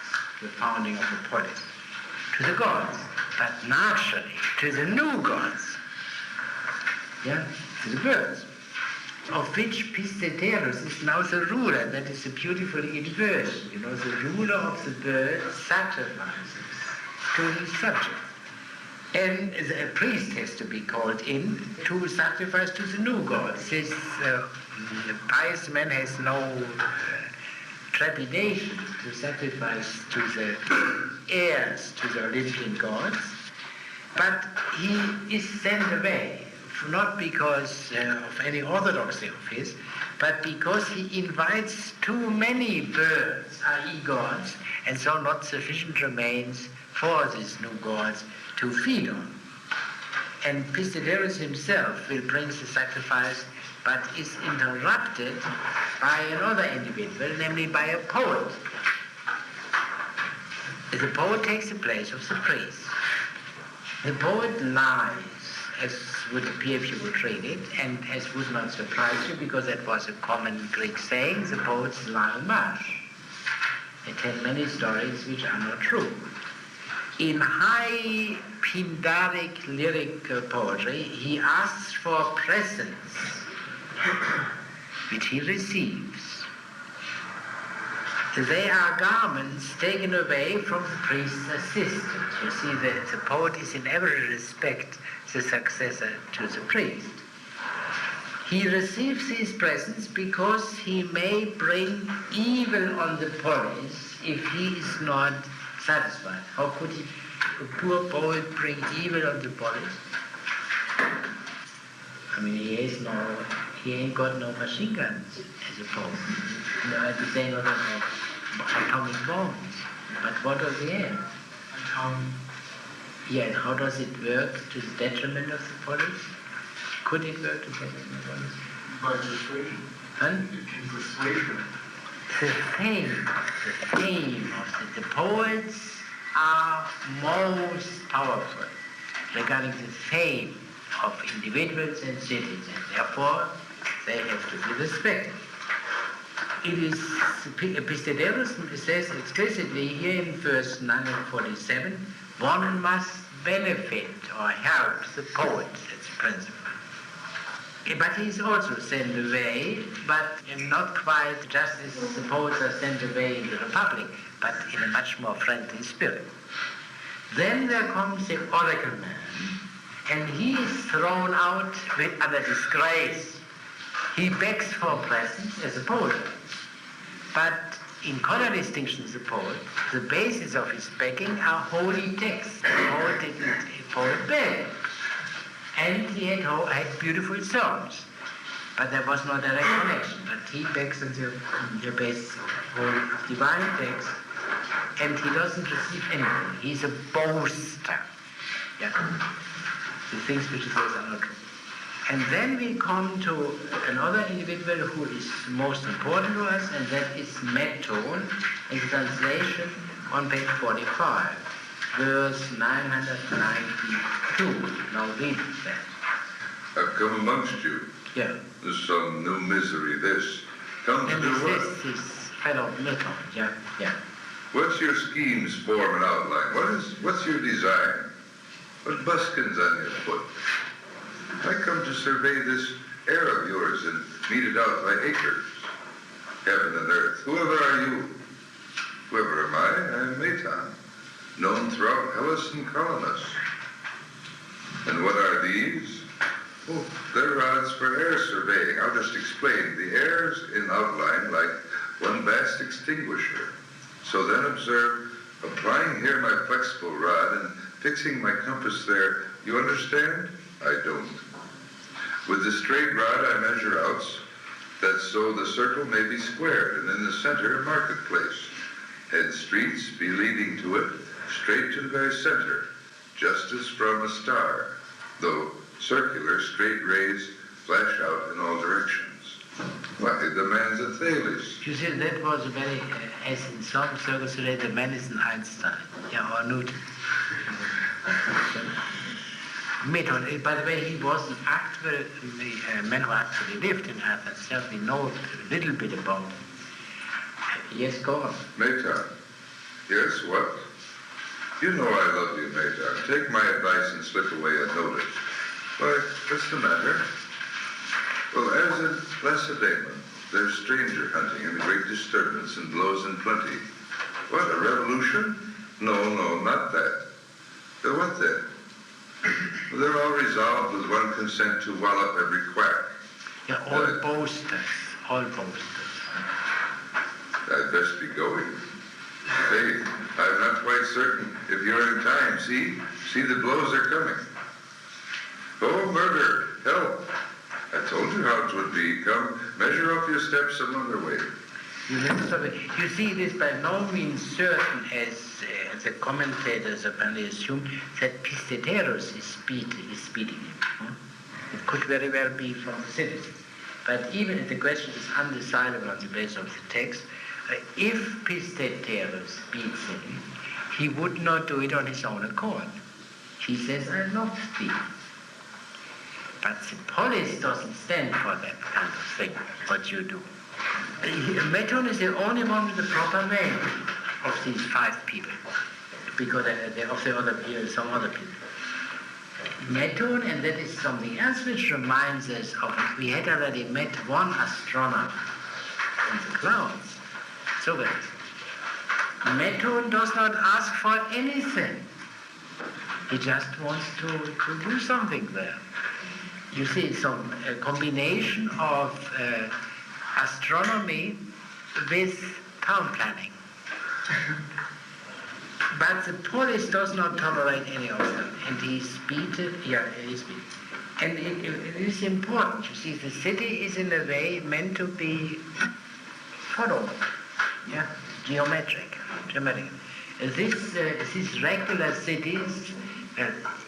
the founding of the polis, to the gods, but naturally to the new gods, to the birds, of which Pistotherus is now the ruler. That is a beautiful inversion. The ruler of the birds sacrifices to his subject. And a priest has to be called in to sacrifice to the new gods. This pious man has no trepidation to sacrifice to the heirs to the Olympian gods. But he is sent away, not because of any orthodoxy of his, but because he invites too many birds, i.e. gods, and so not sufficient remains for these new gods to feed on. And Pistiderus himself will bring the sacrifice, but is interrupted by another individual, namely by a poet. The poet takes the place of the priest. The poet lies, as would appear if you would read it, and as would not surprise you, because that was a common Greek saying, the poets lie much. They tell many stories which are not true. In high Pindaric lyric poetry, he asks for presents, which he receives. They are garments taken away from the priest's assistant. You see, the poet is in every respect the successor to the priest. He receives these presents because he may bring evil on the polis if he is not satisfied. How could a poor poet bring evil on the polis? I mean, he ain't got no machine guns as a poet. No, to say not of atomic bombs. But what does he have? Yeah, and how does it work to the detriment of the polis? Could it work to the detriment of the polis? By persuasion. Huh? In persuasion. The fame of the poets are most powerful regarding the fame of individuals and cities, and therefore they have to be respected. It is, Pistiderus says explicitly here in verse 947, one must benefit or help the poet, that's the principle. But he is also sent away, but not quite just as the poets are sent away in the Republic, but in a much more friendly spirit. Then there comes the oracle man, and he is thrown out under disgrace. He begs for presents as a poet. But in contradistinction to the poet, the basis of his begging are holy texts. The poet begged. And he had beautiful songs. But there was no direct connection. But he begs on the basis of divine text, and he doesn't receive anything. He's a boaster. Yeah. The things which he says are not true. And then we come to another individual who is most important to us, and that is Method, in translation on page 45, verse 992. Now read that. I've come amongst you. Yeah. There's some new misery, this. Come to And do what? this fellow Method, yeah. What's your scheme's form and outline? What's your design? What buskins on your foot? I come to survey this air of yours and meet it out by acres. Heaven and earth, whoever are you? Whoever am I am Meton, known throughout Hellas and Colonus. And what are these? Oh, they're rods for air surveying. I'll just explain. The air's in outline like one vast extinguisher. So then observe, applying here my flexible rod and fixing my compass there. You understand? I don't. With the straight rod I measure out that so the circle may be squared, and in the center a marketplace. Head streets be leading to it, straight to the very center, just as from a star, though circular straight rays flash out in all directions. Why, the man's a Thales. You see, that was a very, as in some circles today, the man is an Einstein, or Newton. Method, by the way, he was an actual man who actually lived in Athens, certainly know a little bit about him. Yes, go on. Meton. Yes, what? You know I love you, Meton. Take my advice and slip away unnoticed. Why, what's the matter? Well, as in Lacedaemon, there's stranger hunting and great disturbance and blows in plenty. What, a revolution? No, not that. What then? They're all resolved with one consent to wallop every quack. Yeah, all boasters. I'd best be going. Hey, I'm not quite certain if you're in time. See the blows are coming. Oh, murder, help. I told you how it would be. Come, measure up your steps some other way. You see, it is by no means certain, as the commentators apparently assume, that Pisteteros is speeding him. It could very well be from the citizens. But even if the question is undecidable on the basis of the text, if Pisteteros beats him, he would not do it on his own accord. He says, I'll not speak. But the polis doesn't stand for that kind of thing, what you do. Meton is the only one with the proper name of these 5 people, because of the other people, some other people. Meton, and that is something else which reminds us of, we had already met one astronomer in the clouds, Socratic. Meton does not ask for anything. He just wants to do something there. You see, a combination of astronomy with town planning. But the polis does not tolerate any of them, and he speeds. And it is important. You see, the city is in a way meant to be followed, geometric. These regular cities,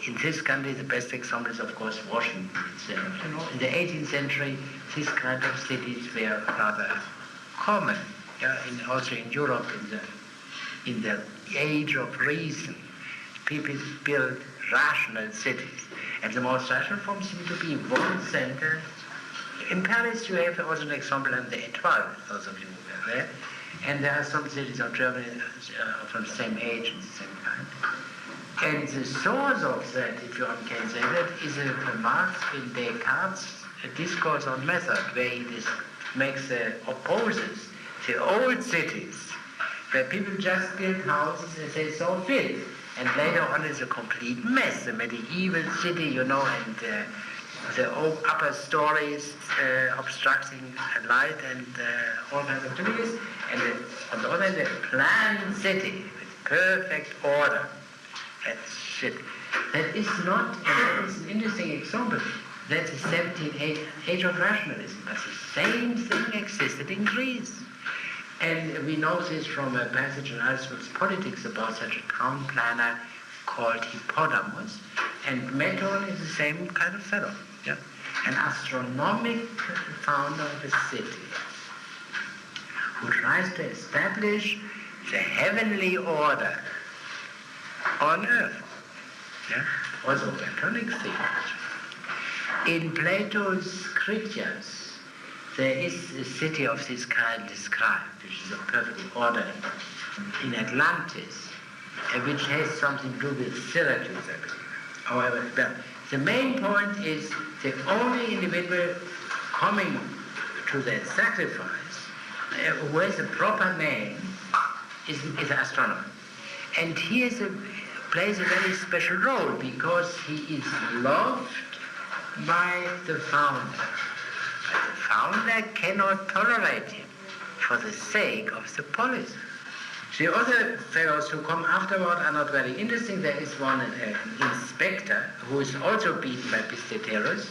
in this country, the best example is, of course, Washington itself. In the 18th century, this kind of cities were rather common. Also in Europe, in the age of reason, people built rational cities, and the most rational forms seem to be one center. In Paris, you have also an example in the A12. Those of you who were there, and there are some cities of Germany from the same age and the same kind. And the source of that, if you can say that, is a remark in Descartes' discourse on method, where he opposes the old cities, where people just build houses as they saw fit. And later on it's a complete mess, the medieval city, and the upper stories obstructing light and all kinds of activities. And on the other hand, the planned city with perfect order. That's shit. That is not, and that is an interesting example. That's the 17th age of rationalism. But the same thing existed in Greece. And we know this from a passage in Aristotle's Politics about such a town planner called Hippodamus. And Meton is the same kind of fellow. Yeah? An astronomic founder of a city who tries to establish the heavenly order on earth. Yeah? Also Platonic theology. In Plato's Critias, there is a city of this kind described, which is of perfect order in Atlantis, which has something to do with Syracuse, I believe. However, the main point is the only individual coming to that sacrifice who has a proper name is an astronomer. And he plays a very special role because he is loved by the founder. But the founder cannot tolerate him for the sake of the polis. The other fellows who come afterward are not very interesting. There is one inspector who is also beaten by Pisteteros,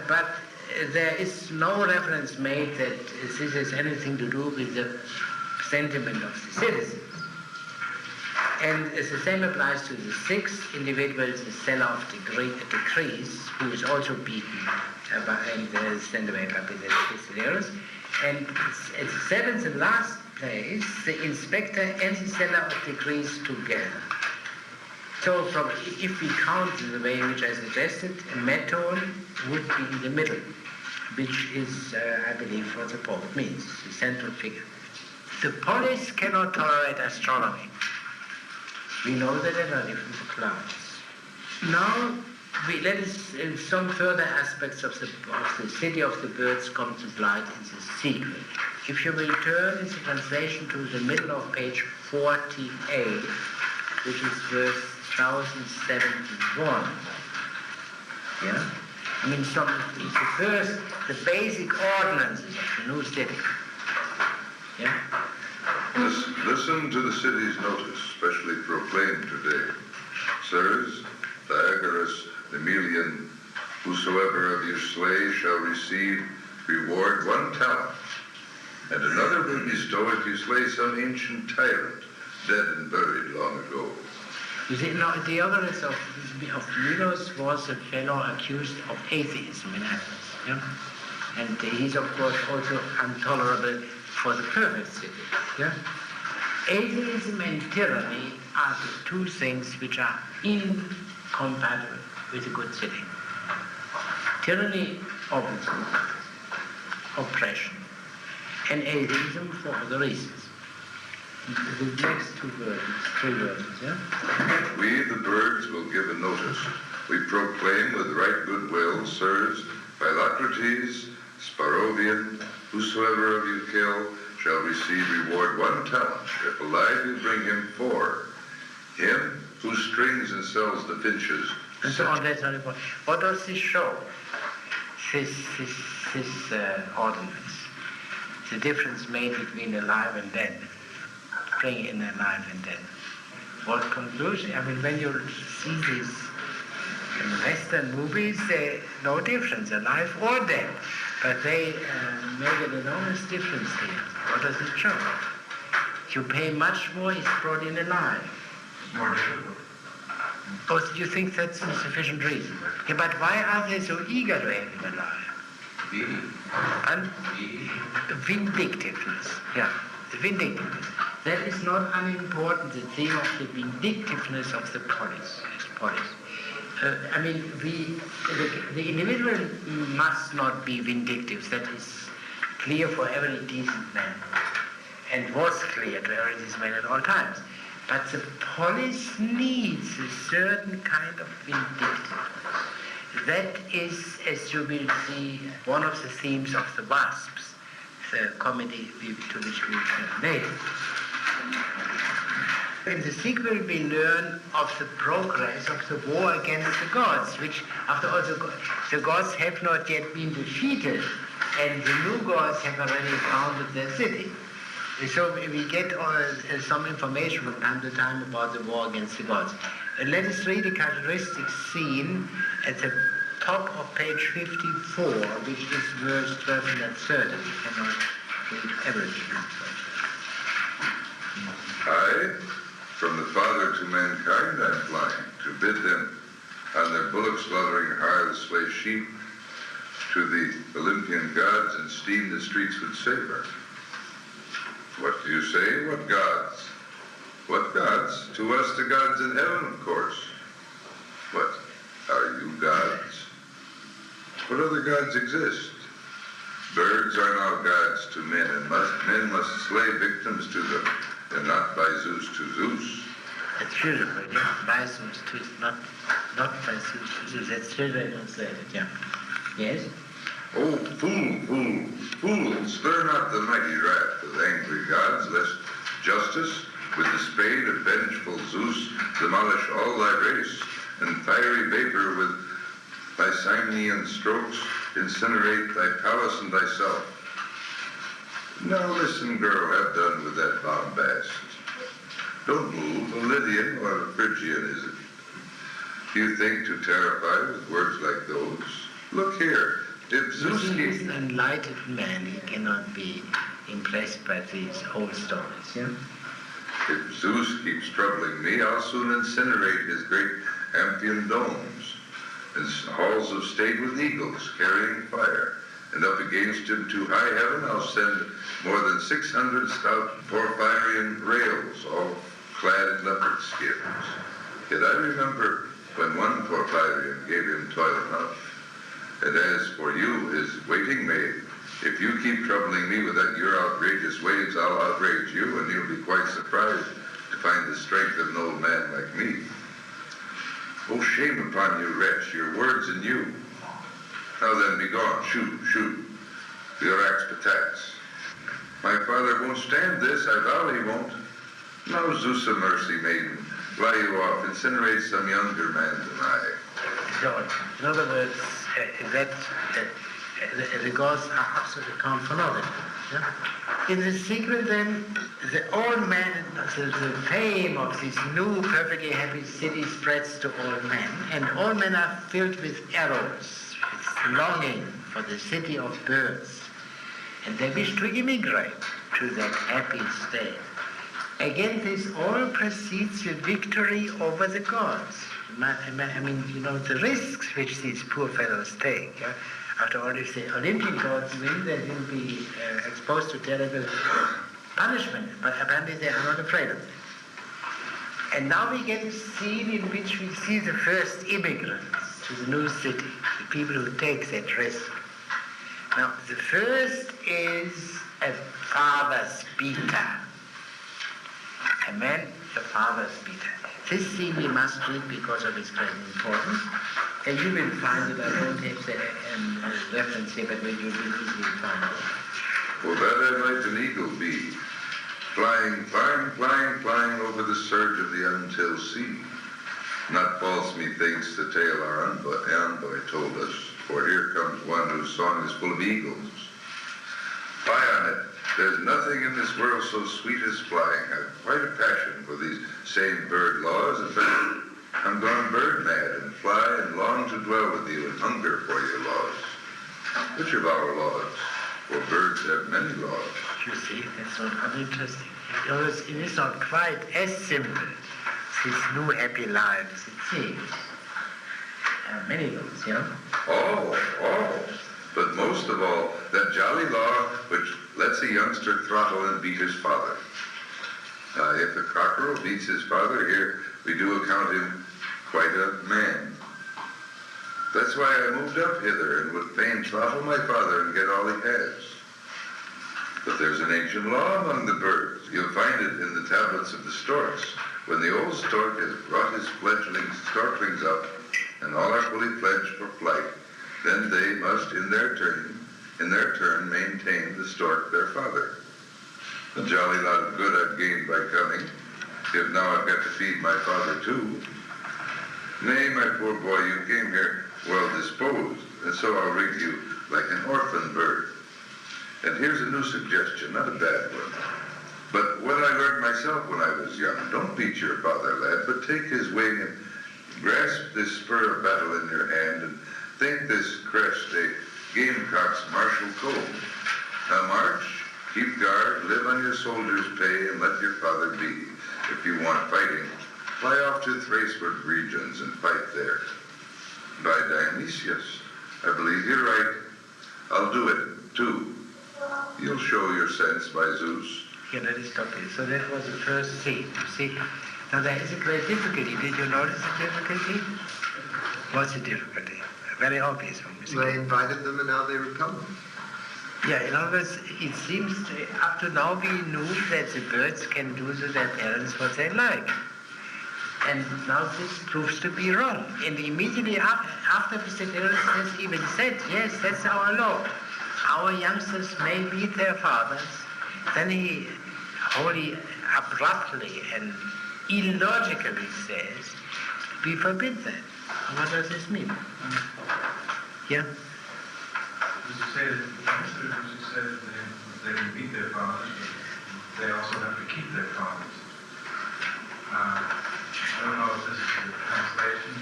but there is no reference made that this has anything to do with the sentiment of the citizens. And the same applies to the 6th individual, the seller of decrees, who is also beaten and sent away by Pisteteros. And at the 7th and last place, the inspector and the seller of decrees together. So if we count in the way which I suggested, Meton would be in the middle, which is, I believe, what the poet means, the central figure. The polis cannot tolerate astronomy. We know that they are different from the clouds. Now, let us, some further aspects of the city of the birds come to light in the secret. If you will turn in the translation to the middle of page 48, which is verse 1071. Yeah? I mean, it's the basic ordinances of the new city. Yeah? listen to the city's notice, specially proclaimed today. Sirs, Diagoras, the Melian, whosoever of you slay shall receive reward 1 talent, and another will bestow if you slay some ancient tyrant, dead and buried long ago. You see, now Diagoras of Milos was a fellow accused of atheism in Athens. Yeah? And he's, of course, also intolerable for the perfect city. Yeah? Atheism and tyranny are the 2 things which are incompatible with a good city. Tyranny, obviously, oppression, and atheism for other reasons. The next 3 words, yeah? We, the birds, will give a notice. We proclaim with right goodwill, sirs, Philocrates, Sparovian, whosoever of you kill, shall receive reward 1 talent. If alive, you bring him 4. Him who strings and sells the finches. And so on, that's not important. What does this show? This ordinance. The difference made between alive and dead. Bring in alive and dead. What conclusion? I mean, when you see these in Western movies, there's no difference, alive or dead. But they make an enormous difference here. What does it show? You pay much more, he's brought in alive. More difficult. Oh, you think that's a sufficient reason? Yeah, but why are they so eager to have him alive? And vindictiveness. Yeah, the vindictiveness. That is not unimportant, the theme of the vindictiveness of the polis. I mean, the individual must not be vindictive. That is clear for every decent man, and was clear to every decent man at all times. But the polis needs a certain kind of vindictiveness. That is, as you will see, one of the themes of the Wasps, the comedy to which we turn later. In the sequel, we learn of the progress of the war against the gods, which, after all, the gods have not yet been defeated, and the new gods have already founded their city. So we get some information from time to time about the war against the gods. And let us read a characteristic scene at the top of page 54, which is verse 12 and 30. We cannot read everything. I, from the Father to mankind, I'm flying, to bid them on their bullock slaughtering hire slay sheep to the Olympian gods and steam the streets with savor. What do you say? What gods? What gods? To us the gods in heaven, of course. What? Are you gods? What other gods exist? Birds are now gods to men, and men must slay victims to them, and not by Zeus to Zeus. That's beautiful, yeah. By Zeus to not by Zeus to Zeus. That's literally translated, yeah. Yes? Oh, fool, stir not the mighty wrath of angry gods, lest justice, with the spade of vengeful Zeus, demolish all thy race, and fiery vapor with thy Simonian strokes incinerate thy palace and thyself. Now listen, girl, have done with that bombast. Don't move, a Lydian or a Phrygian is it? Do you think to terrify with words like those? Look here. If Zeus is an enlightened man, he cannot be impressed by these old stories, yeah? If Zeus keeps troubling me, I'll soon incinerate his great Amphion domes and halls of state with eagles carrying fire. And up against him to high heaven, I'll send more than 600 stout Porphyrian rails, all clad in leopard skins. Yet I remember when one Porphyrian gave him toil enough. And as for you, his waiting maid, if you keep troubling me with your outrageous ways, I'll outrage you, and you'll be quite surprised to find the strength of an old man like me. Oh, shame upon you, wretch, your words and you. Now then, be gone, shoot, your axe patax. My father won't stand this, I vow he won't. Now, Zeus of mercy, maiden, fly you off, incinerate some younger man than I. So, in other words, the gods are absolutely can't follow them. Yeah? In the sequel, then, the fame of this new perfectly happy city spreads to all men, and all men are filled with arrows, with longing for the city of birds, and they wish to immigrate to that happy state. Again, this all precedes the victory over the gods. I mean, the risks which these poor fellows take. After all, if the Olympian gods win, they will be exposed to terrible punishment, but apparently they are not afraid of it. And now we get a scene in which we see the first immigrants to the new city, the people who take that risk. Now, the first is a father's beater. A man, the father's beater. This scene we must read because of its great importance. And you will find it, I don't have the reference here, but you will easily find it. For that I might an eagle be, flying, flying, flying, flying over the surge of the untilled sea. Not false, methinks, the tale our envoy told us, for here comes one whose song is full of eagles. Fly on it. There's nothing in this world so sweet as flying. I've quite a passion for these same bird laws. In fact, I'm gone bird mad and fly and long to dwell with you and hunger for your laws. Which of our laws? For birds have many laws. You see, that's not uninteresting. It is not quite as simple, this new happy life as it seems. There are many laws, Oh. But most of all, that jolly law which lets a youngster throttle and beat his father. If the cockerel beats his father, here we do account him quite a man. That's why I moved up hither and would fain throttle my father and get all he has. But there's an ancient law among the birds. You'll find it in the tablets of the storks. When the old stork has brought his storklings up, and all are fully fledged for flight, then they must in their turn maintain the stork their father. A jolly lot of good I've gained by coming, if now I've got to feed my father too. Nay, my poor boy, you came here well disposed, and so I'll read you like an orphan bird. And here's a new suggestion, not a bad one, but what I learned myself when I was young. Don't beat your father, lad, but take his wing and grasp this spur of battle in your hand and think this crest a gamecock's martial comb. Now march, keep guard, live on your soldier's pay, and let your father be. If you want fighting, fly off to Thraceward regions and fight there. By Dionysius, I believe you're right. I'll do it, too. You'll show your sense by Zeus. Here, let us stop here. So that was the first scene, you see. Now there is a great difficulty. Did you notice the difficulty? What's the difficulty? Very obvious one. They invited them and now they repel them. Yeah, in other words, it seems up to now we knew that the birds can do to their parents what they like. And now this proves to be wrong. And immediately after Mr. Terence has even said, yes, that's our law. Our youngsters may beat their fathers. Then he wholly abruptly and illogically says, we forbid that. What does this mean? Yeah? Does it say that the youngsters, does it say that they can beat their fathers, but they also have to keep their fathers? I don't know if this is the translation.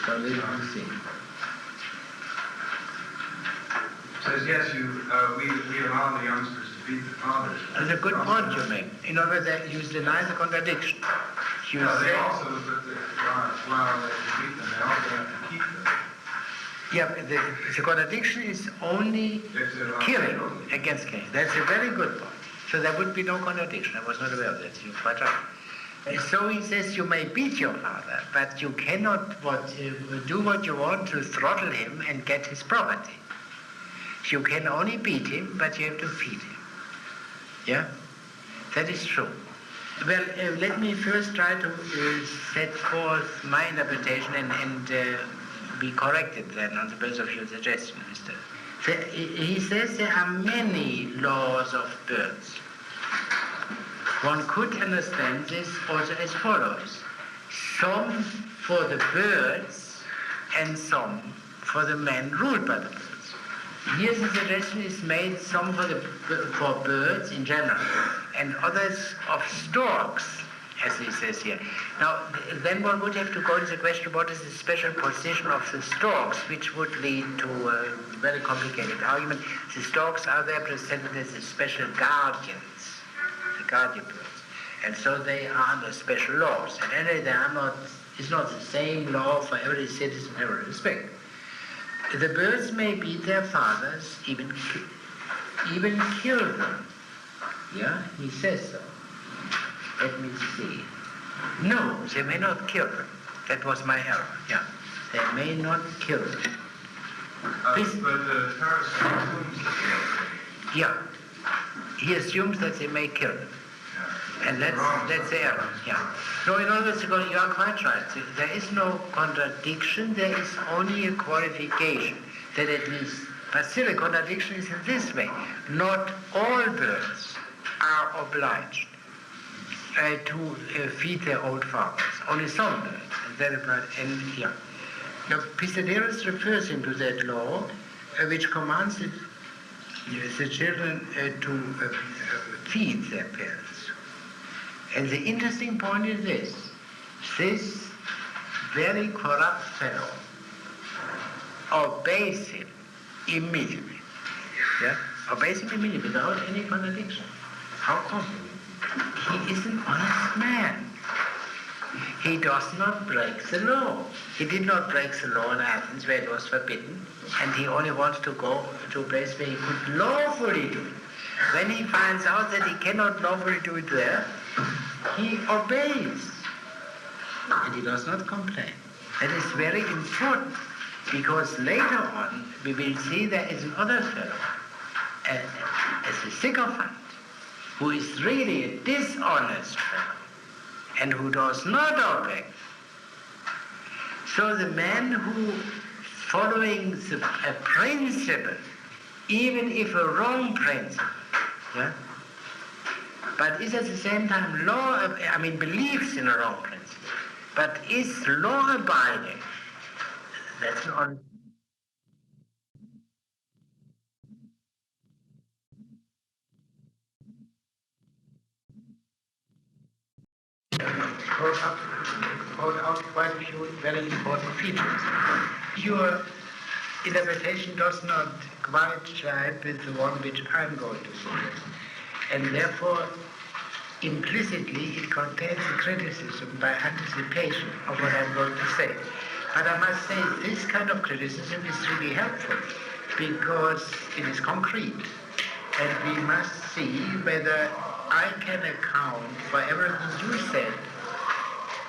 So let me see. It says, yes, we allow the youngsters to beat the fathers. That's a good point you make. In other words, you deny the contradiction. You No, say, they also, while they can beat them, they also have to keep them. yeah, the contradiction is only killing against killing. That's a very good point. So there would be no contradiction. I was not aware of that. You're quite right. So he says you may beat your father, but you cannot do what you want to throttle him and get his property. You can only beat him, but you have to feed him. Yeah? That is true. Well, let me first try to set forth my interpretation and be corrected then on the basis of your suggestion, Mr. He says there are many laws of birds. One could understand this also as follows. Some for the birds and some for the men ruled by the birds. Here the suggestion is made, some for birds in general, and others of storks, as he says here. Now, then one would have to go to the question, what is the special position of the storks, which would lead to a very complicated argument. The storks are there presented as the special guardians, the guardian birds. And so they are under special laws. And anyway, it's not the same law for every citizen in every respect. The birds may beat their fathers, even kill them. Yeah, he says so. Let me see. No, they may not kill them. That was my error. Yeah, they may not kill them. But the Taurus assumes that they Yeah, he assumes that they may kill them. And that's the error. Yeah. So in other words, you are quite right. There is no contradiction. There is only a qualification. That at least, but still a contradiction is in this way. Not all birds are obliged to feed their old fathers. Only some birds. And that applies. And yeah. Now, Pistaderus refers him to that law, which commands the children to feed their parents. And the interesting point is this very corrupt fellow obeys him immediately. Yeah? Obeys him immediately without any contradiction. How come? He is an honest man. He does not break the law. He did not break the law in Athens where it was forbidden, and he only wants to go to a place where he could lawfully do it. When he finds out that he cannot lawfully do it there, he obeys, and he does not complain. That is very important, because later on we will see there is another fellow, as a sycophant, who is really a dishonest fellow, and who does not obey. So the man who, following a principle, even if a wrong principle, yeah, but is at the same time believes in a wrong principle, but is law-abiding, that's an honest. Brought out quite a few very important features. Your interpretation does not quite jive with the one which I'm going to suggest. And therefore, implicitly, it contains a criticism by anticipation of what I'm going to say. But I must say, this kind of criticism is really helpful because it is concrete. And we must see whether I can account for everything you said,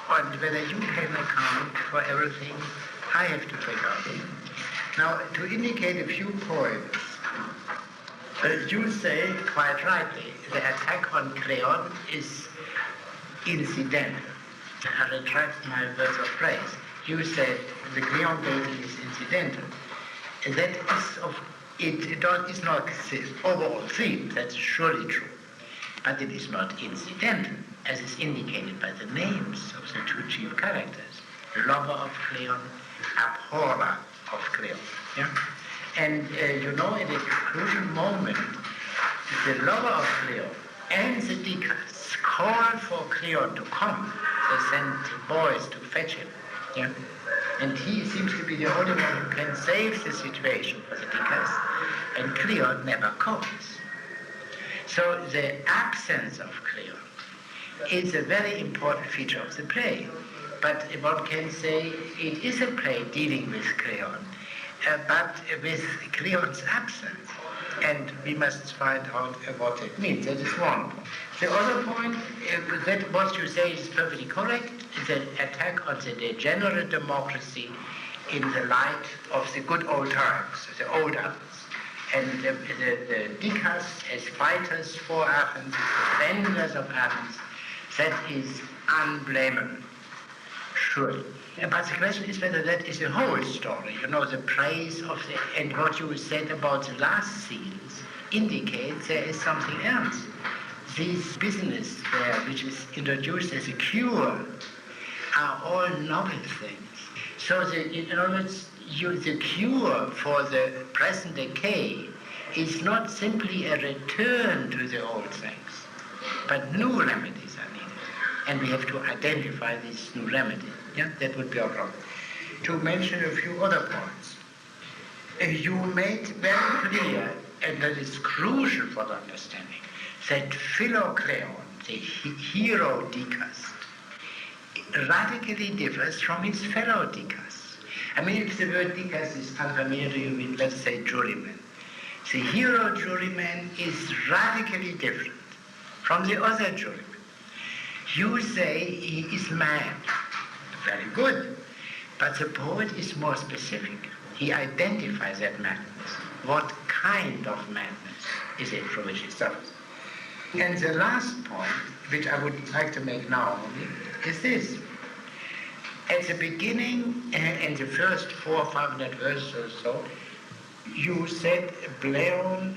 and whether you can account for everything I have to take out. Now, to indicate a few points, you say, quite rightly, the attack on Creon is incidental. I retract my words of praise. You said the Creon basis is incidental. And that is not the overall theme, that's surely true. But it is not incidental, as is indicated by the names of the two chief characters, lover of Creon, abhorrer of Creon. Yeah? And at a crucial moment, the lover of Creon and the Dicas call for Creon to come. They send boys to fetch him. Yeah? And he seems to be the only one who can save the situation for the Dicas, and Creon never comes. So the absence of Creon is a very important feature of the play. But one can say it is a play dealing with Creon, but with Creon's absence. And we must find out what it means. That is one point. The other point, that what you say is perfectly correct, is an attack on the degenerate democracy in the light of the good old times, the old Athens. And the Dicas as fighters for Athens, defenders of Athens, that is unblameable, surely. But the question is whether that is the whole story. The praise of and what you said about the last scenes indicates there is something else. This business there, which is introduced as a cure, are all novel things. So in other words, the cure for the present decay is not simply a return to the old things, but new remedies are needed. And we have to identify these new remedies. Yeah, that would be our problem. To mention a few other points. You made very clear, and that is crucial for the understanding, that Philocleon, the hero Dicast, radically differs from his fellow Dicasts. I mean, if the word Dicast is unfamiliar to you, mean, let's say juryman. The hero juryman is radically different from the other juryman. You say he is mad. Very good. But the poet is more specific. He identifies that madness. What kind of madness is it from which he suffers? And the last point, which I would like to make now only, is this. At the beginning, in the first 400 or 500 verses or so, you said Pleiadion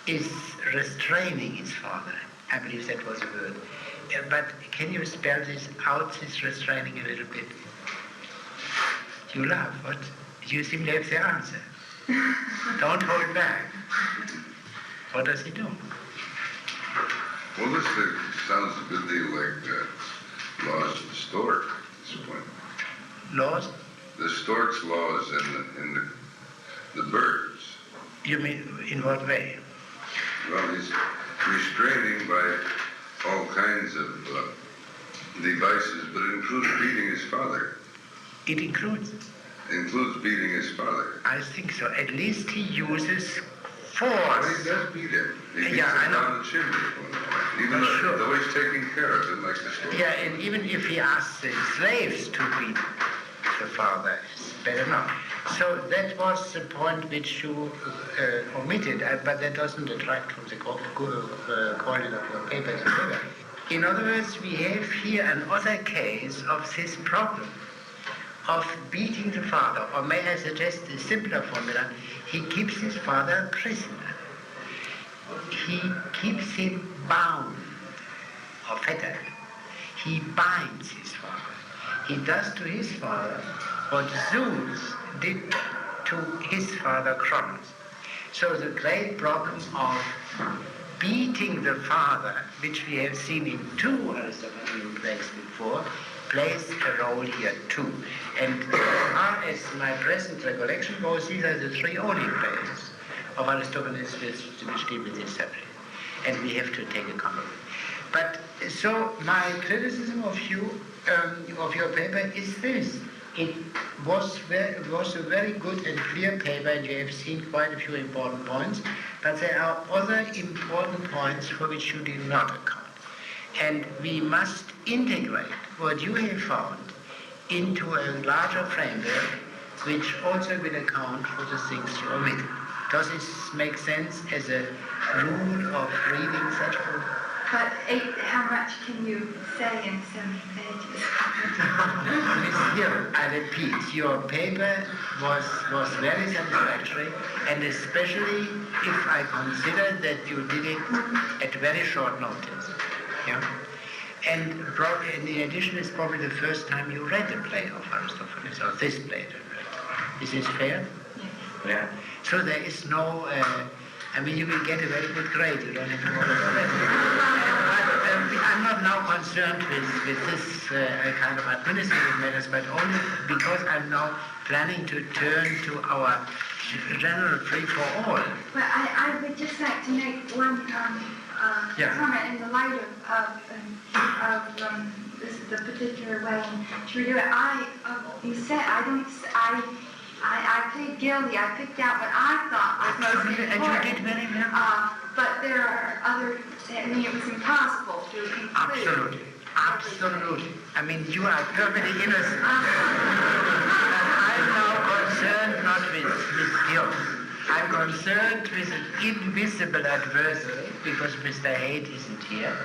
is restraining his father. I believe that was a word. But can you spell this out, this restraining, a little bit? You laugh, what? You seem to have the answer. Don't hold back. What does he do? Well, this sounds a good deal like laws of the stork at this point. Laws? The stork's laws in the birds. You mean, in what way? Well, he's restraining by all kinds of devices, but it includes beating his father. It includes? Includes beating his father. I think so. At least he uses Well, force. he does beat him. He beats Yeah, I him know. down the chimney at one point. Even though he's taking care of him like the stork. Yeah, and even if he asks the slaves to beat the father, it's better not. So that was the point which you omitted, but that doesn't detract from the quality of your papers. In other words, we have here another case of this problem of beating the father, or may I suggest a simpler formula, he keeps his father a prisoner. He keeps him bound or fettered. He binds his father. He does to his father what Zeus did to his father Kronos. So the great problem of beating the father, which we have seen in 2 Aristotelian plays before, plays a role here too. And as far as my present recollection goes, these are the 3 only plays of Aristophanes which deal with this subject. And we have to take account of it. But so my criticism of you, of your paper is this. It was a very good and clear paper, and you have seen quite a few important points, but there are other important points for which you did not account. And we must integrate what you have found into a larger framework, which also will account for the things you omitted. Does this make sense as a rule of reading such books? But how much can you say in 70 pages? Here, I repeat, your paper was very satisfactory, and especially if I consider that you did it at very short notice. Yeah? And in addition, it's probably the first time you read a play of Aristophanes, or this play. Is this fair? Yes. Yeah. So there is no, you will get a very good grade. You don't have to worry about that. But I'm not now concerned with this kind of administrative matters, but only because I'm now planning to turn to our general free for all. Well, I would just like to make one comment in the light of the particular way to do it. You said I plead guilty. I picked out what I thought was most important. And you did very well. But there are other. It was impossible to include. Absolutely. You are perfectly innocent. I'm now concerned not with guilt. I'm concerned with an invisible adversary, because Mr. Haight isn't here.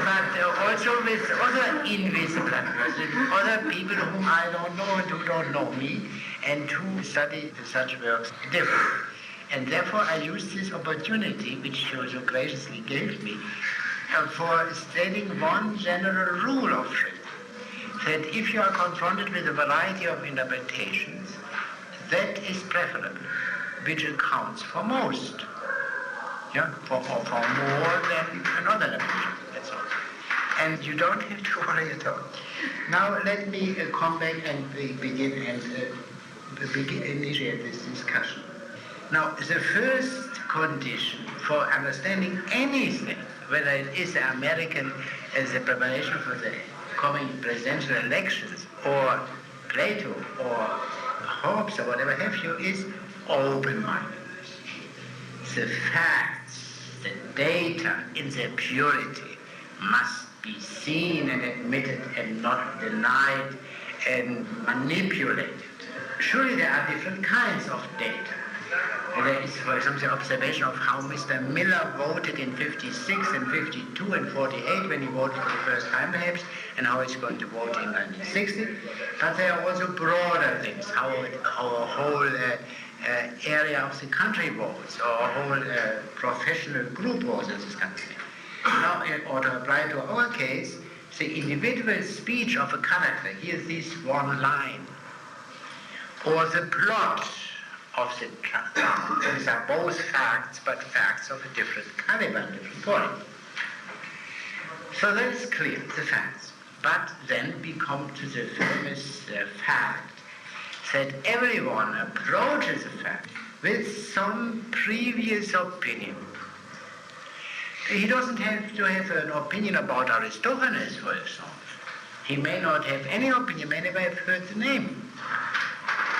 But also with other invisible adversaries, other people whom I don't know and who don't know me, and who study such works differently. And therefore I use this opportunity, which you so graciously gave me, for stating one general rule of truth, that if you are confronted with a variety of interpretations, that is preferable, which accounts for most, for more than another interpretation, that's all. And you don't have to worry at all. Now let me come back and begin initiate this discussion. Now, the first condition for understanding anything, whether it is the American as a preparation for the coming presidential elections, or Plato, or Hobbes, or whatever have you, is open-mindedness. The facts, the data in their purity must be seen and admitted and not denied and manipulated. Surely there are different kinds of data. There is, for example, the observation of how Mr. Miller voted in 56 and 52 and 48 when he voted for the first time, perhaps, and how he's going to vote in 1960. But there are also broader things, how a whole area of the country votes, or a whole professional group votes in this country. Now, in order to apply to our case, the individual speech of a character, here's this one line, or the plot of the drama. These are both facts, but facts of a different caliber, different quality. So that is clear, the facts. But then we come to the famous fact that everyone approaches a fact with some previous opinion. He doesn't have to have an opinion about Aristophanes, for example. He may not have any opinion, may never have heard the name.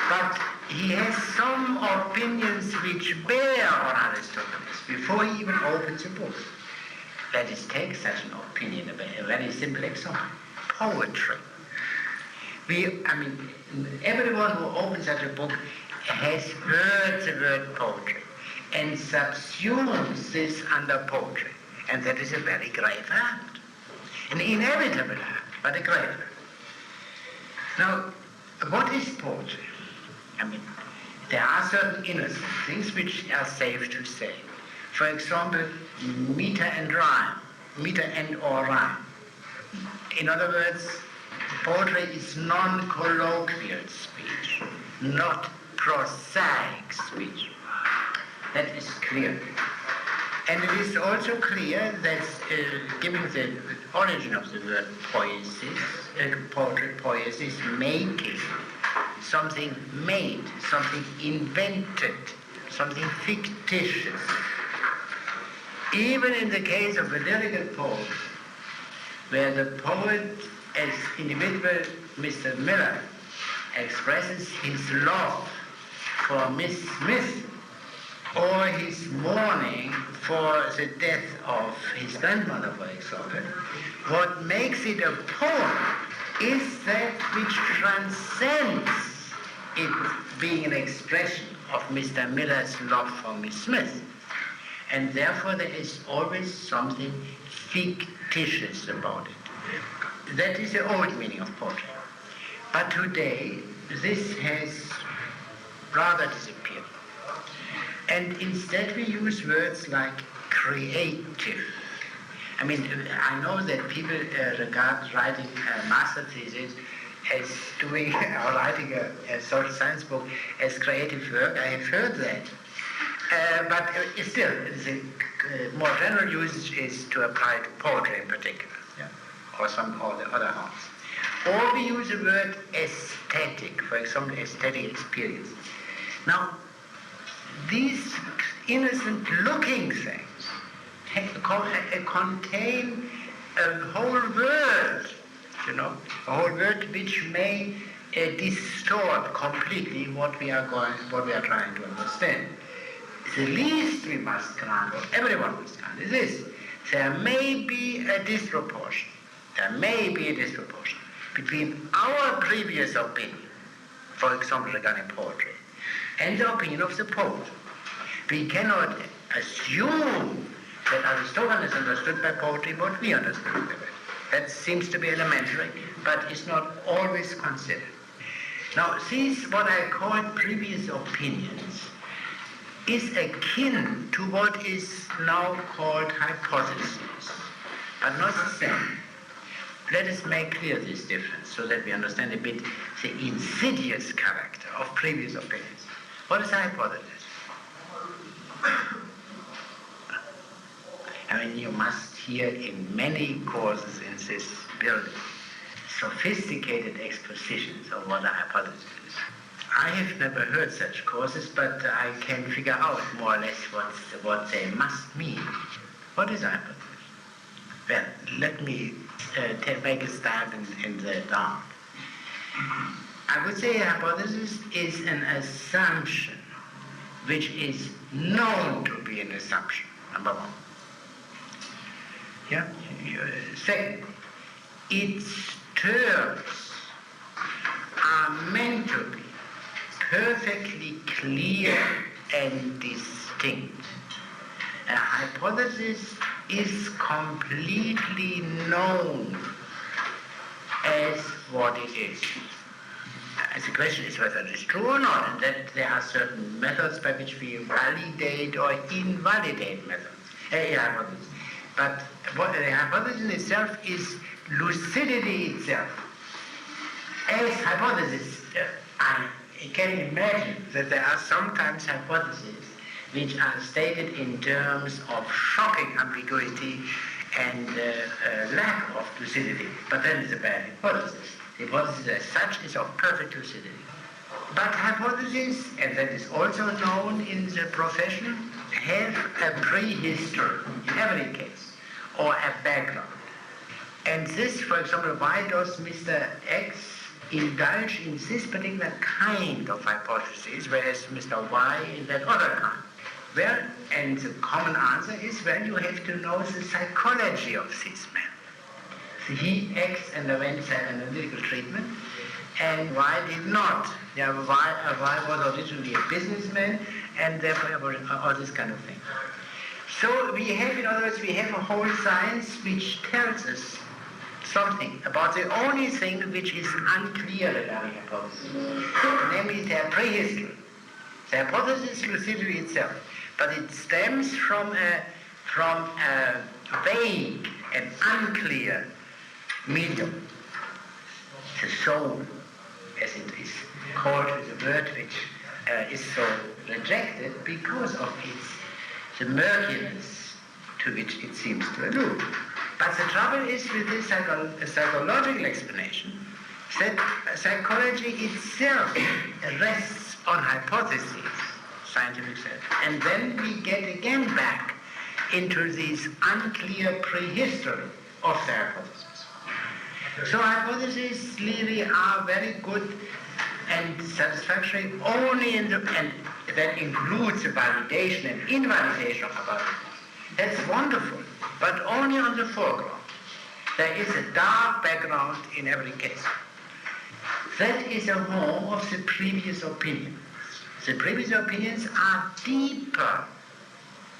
But he has some opinions which bear on Aristophanes before he even opens a book. Let us take such an opinion, a very simple example. Poetry. Everyone who opens such a book has heard the word poetry and subsumes this under poetry. And that is a very grave act. An inevitable act, but a grave act. Now, what is poetry? There are certain innocent things which are safe to say. For example, meter and or rhyme. In other words, poetry is non-colloquial speech, not prosaic speech. That is clear. And it is also clear that given the origin of the word poetry, poiesis, making, something made, something invented, something fictitious. Even in the case of a lyrical poem, where the poet, as individual Mr. Miller, expresses his love for Miss Smith, or his mourning for the death of his grandmother, for example, what makes it a poem is that which transcends it being an expression of Mr. Miller's love for Miss Smith. And therefore there is always something fictitious about it. That is the old meaning of poetry. But today, this has rather disappeared. And instead we use words like creative. I know that people regard writing a master thesis as doing or writing a social science book as creative work. I have heard that. But still, the more general usage is to apply to poetry in particular, or the other arts. Or we use the word aesthetic, for example, aesthetic experience. Now, these innocent-looking things contain a whole world, a whole world which may distort completely what we are trying to understand. The least we must grant, or everyone must grant, is this: there may be a disproportion. Between our previous opinion, for example, regarding poetry, and the opinion of the poet. We cannot assume that Aristophanes understood by poetry what we understood by it. That seems to be elementary, but is not always considered. Now, these, what I call previous opinions, is akin to what is now called hypotheses, but not the same. let us make clear this difference so that we understand a bit the insidious character of previous opinions. What is a hypothesis? I mean, you must hear in many courses in this building sophisticated expositions of what a hypothesis is. I have never heard such courses, but I can figure out more or less what they must mean. What is a hypothesis? Well, let me make a stab in the dark. I would say a hypothesis is an assumption which is known to be an assumption, number one. Yeah? Second, its terms are meant to be perfectly clear and distinct. A hypothesis is completely known as what it is. The question is whether it is true or not, and that there are certain methods by which we validate or invalidate hypotheses. But what the hypothesis itself is lucidity itself. As hypothesis, I can imagine that there are sometimes hypotheses which are stated in terms of shocking ambiguity and lack of lucidity. But then it's a bad hypothesis. The hypothesis as such is of perfect lucidity. But hypotheses, and that is also known in the profession, have a prehistory in every case, or a background. And this, for example, why does Mr. X indulge in this particular kind of hypothesis, whereas Mr. Y in that other kind? Well, and the common answer is, well, you have to know the psychology of this man. He, X, underwent psychoanalytical treatment, and Y did not. Y was originally a businessman, and therefore all this kind of thing. So we have, in other words, we have a whole science which tells us something about the only thing which is unclear regarding hypothesis, namely their prehistory. The hypothesis is lucidity itself, but it stems from a vague and unclear medium. The soul, as it is called with a word which is so rejected because of the murkiness to which it seems to allude. But the trouble is with this psychological explanation that psychology itself rests on hypotheses, scientific sense. And then we get again back into this unclear prehistory of the hypothesis. So hypotheses really are very good and satisfactory only and that includes the validation and invalidation of hypotheses. That's wonderful, but only on the foreground. There is a dark background in every case. That is a home of the previous opinions. The previous opinions are deeper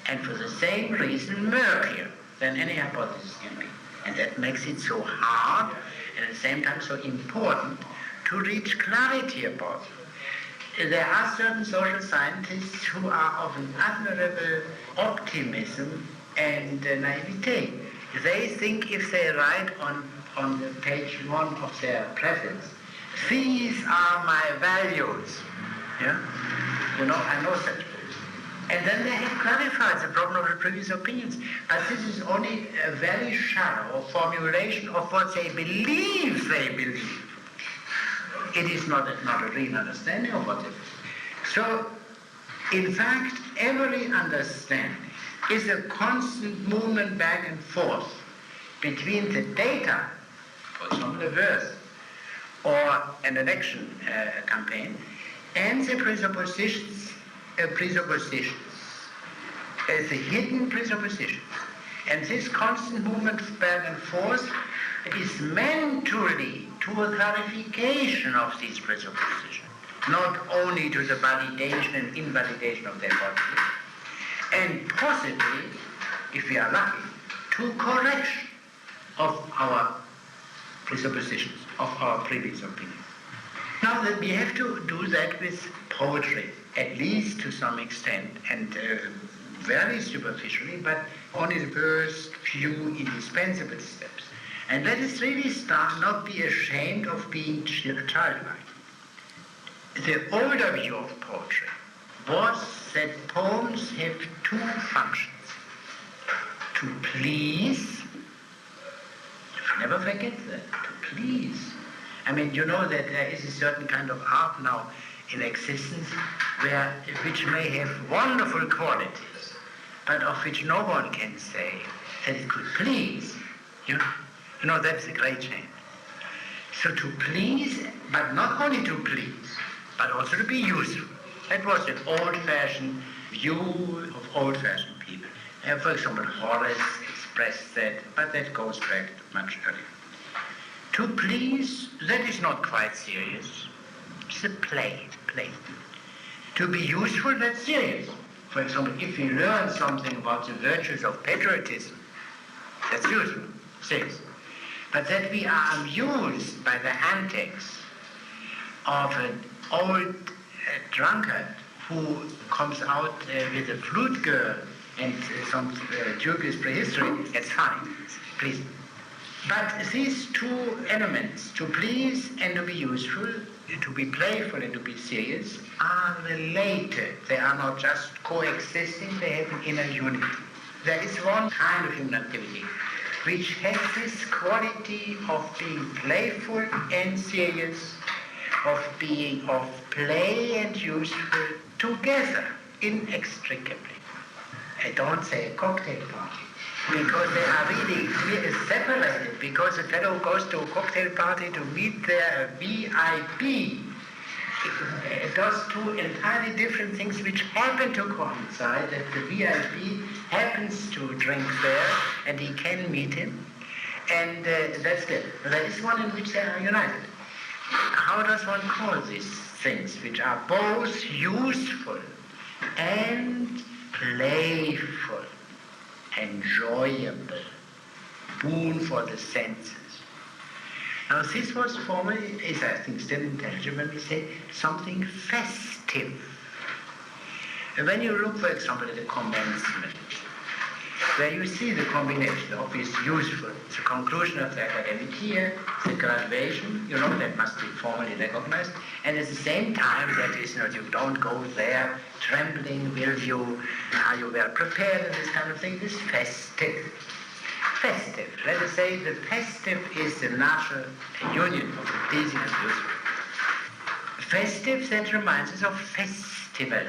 and for the same reason murkier than any hypothesis can be. And that makes it so hard and at the same time so important to reach clarity about it. There are certain social scientists who are of an admirable optimism and naivete. They think if they write on the page 1 of their preface, these are my values. Yeah? You know, I know such books. And then they have clarified the problem of the previous opinions. But this is only a very shallow formulation of what they believe they believe. It is not a real understanding of what it is. So, in fact, every understanding is a constant movement back and forth between the data, for example, a verse, or an election campaign, and the presuppositions, the hidden presuppositions. And this constant movement back and forth is meant to lead to a clarification of these presuppositions, not only to the validation and invalidation of their hypothesis, and possibly, if we are lucky, to correction of our presuppositions, of our previous opinions. Now that we have to do that with poetry, at least to some extent, and very superficially, but only the first few indispensable steps. And let us really not be ashamed of being childlike. The older view of poetry was that poems have two functions. To please, never forget that, to please. I mean, you know that there is a certain kind of art now in existence which may have wonderful qualities, but of which no one can say that it could please. You know, that's a great change. So to please, but not only to please, but also to be useful. That was an old-fashioned view of old-fashioned people. For example, Horace expressed that, but that goes back much earlier. To please, that is not quite serious. It's a play. To be useful, that's serious. For example, if we learn something about the virtues of patriotism, that's useful, serious. But that we are amused by the antics of an old drunkard who comes out with a flute girl and some Turkish prehistory, that's fine, please. But these two elements, to please and to be useful, to be playful and to be serious, are related. They are not just coexisting, they have an inner unity. There is one kind of human activity which has this quality of being playful and serious, of play and useful together, inextricably. I don't say a cocktail party, because they are really separated, because a fellow goes to a cocktail party to meet their VIP. It does two entirely different things which happen to coincide, that the VIP happens to drink there and he can meet him, and that's good. But there is one in which they are united. How does one call these things which are both useful and playful, enjoyable, boon for the senses? Now this was formerly, is I think still intelligible when we say something festive. When you look, for example, at the commencement, where you see the combination of is useful, the conclusion of the academic year, the graduation, you know, that must be formally recognized, and at the same time, that is, you don't go there trembling, are you well prepared, and this kind of thing, this festive. Festive. Let us say the festive is the natural union of the pleasing and useful. Festive, that reminds us of festivals,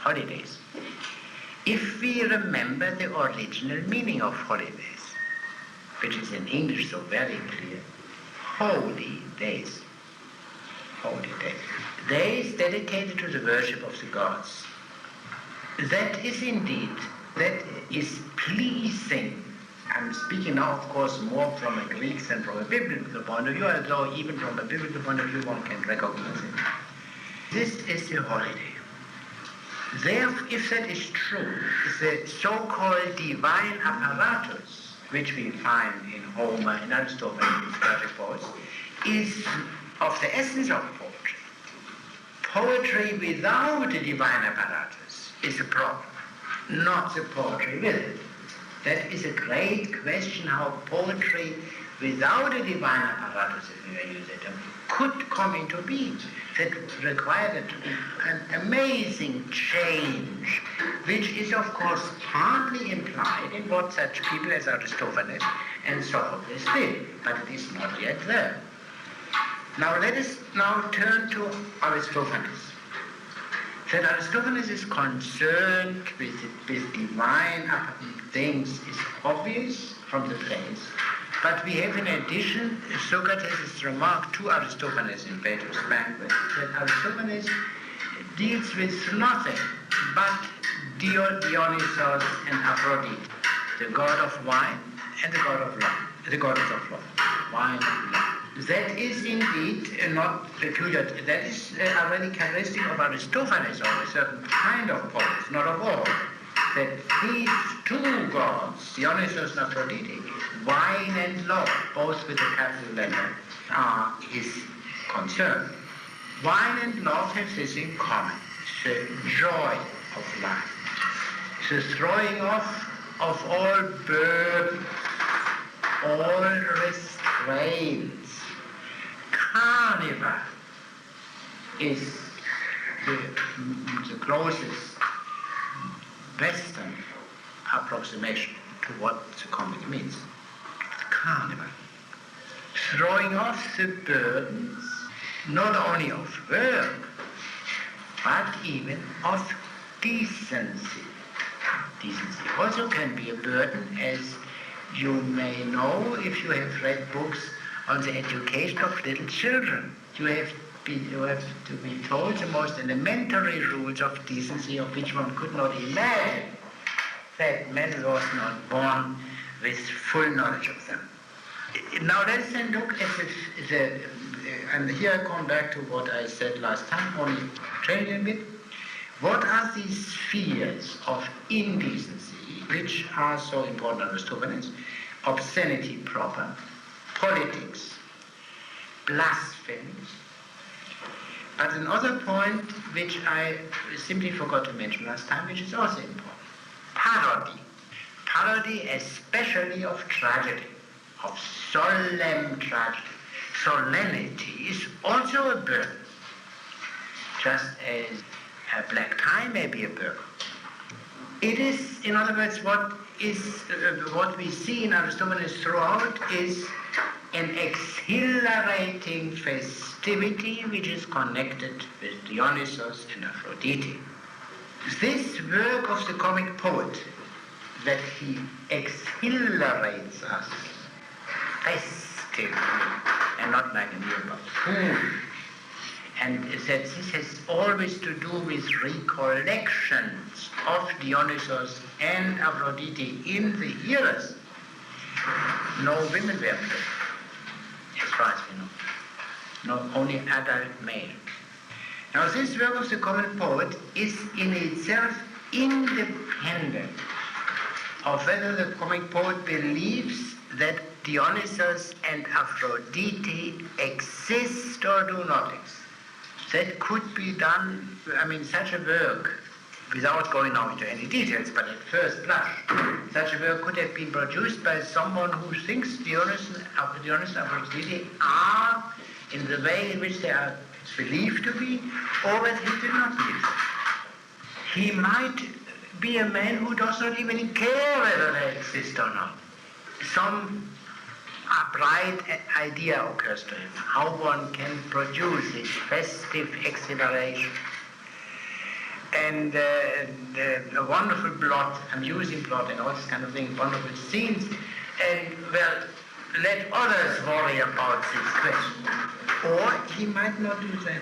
holidays. If we remember the original meaning of holidays, which is in English so very clear, holy days. Days dedicated to the worship of the gods. That is pleasing. I'm speaking now, of course, more from a Greek than from a biblical point of view, although even from a biblical point of view one can recognize it. This is a holiday. Therefore, if that is true, the so-called divine apparatus, which we find in Homer, in Aristotle, in Socratic poets, is of the essence of poetry. Poetry without the divine apparatus is a problem, not the poetry with it. That is a great question, how poetry without a divine apparatus, if we may use it, could come into being. That required an amazing change, which is of course partly implied in what such people as Aristophanes and Socrates did, but it is not yet there. Now let us now turn to Aristophanes. That Aristophanes is concerned with divine things is obvious from the place, but we have in addition Socrates' remark to Aristophanes in Plato's Banquet, that Aristophanes deals with nothing but Dionysos and Aphrodite, the god of wine and the god of love, the goddess of love, wine and love. That is indeed not peculiar. That is already characteristic of Aristophanes, or a certain kind of poets, not of all. That these two gods, Dionysos and Aphrodite, wine and love, both with a capital letter, are his concern. Wine and love have this in common, the joy of life, the throwing off of all burdens, all restraints. Carnival is the closest Western approximation to what the comic means. Carnival. Throwing off the burdens, not only of work, but even of decency. Decency also can be a burden, as you may know if you have read books on the education of little children. You have to be told the most elementary rules of decency, of which one could not imagine that man was not born with full knowledge of them. Now let's then look at and here I come back to what I said last time, only changing a bit. What are these spheres of indecency which are so important on Aristophanes? Obscenity proper, politics, blasphemies. But another point which I simply forgot to mention last time, which is also important, parody. Parody especially of tragedy, of solemn tragedy. Solemnity is also a burden, just as a black tie may be a burden. It is, in other words, what we see in Aristophanes throughout is an exhilarating festivity which is connected with Dionysus and Aphrodite. This work of the comic poet, that he exhilarates us festively and not like a mere buffoon, and that this has always to do with recollections of Dionysus and Aphrodite in the hearers. No women were played, as far as we know. No, only adult male. Now this work of the common poet is in itself independent of whether the comic poet believes that Dionysus and Aphrodite exist or do not exist. That could be done, such a work, without going now into any details, but at first blush, such a work could have been produced by someone who thinks Dionysus and Aphrodite are in the way in which they are believed to be, or that he did not believe them. He might be a man who does not even care whether they exist or not. Some bright idea occurs to him, how one can produce this festive exhilaration. And a wonderful plot, amusing plot, and all this kind of thing, wonderful scenes. And, well, let others worry about this question. Or he might not do that.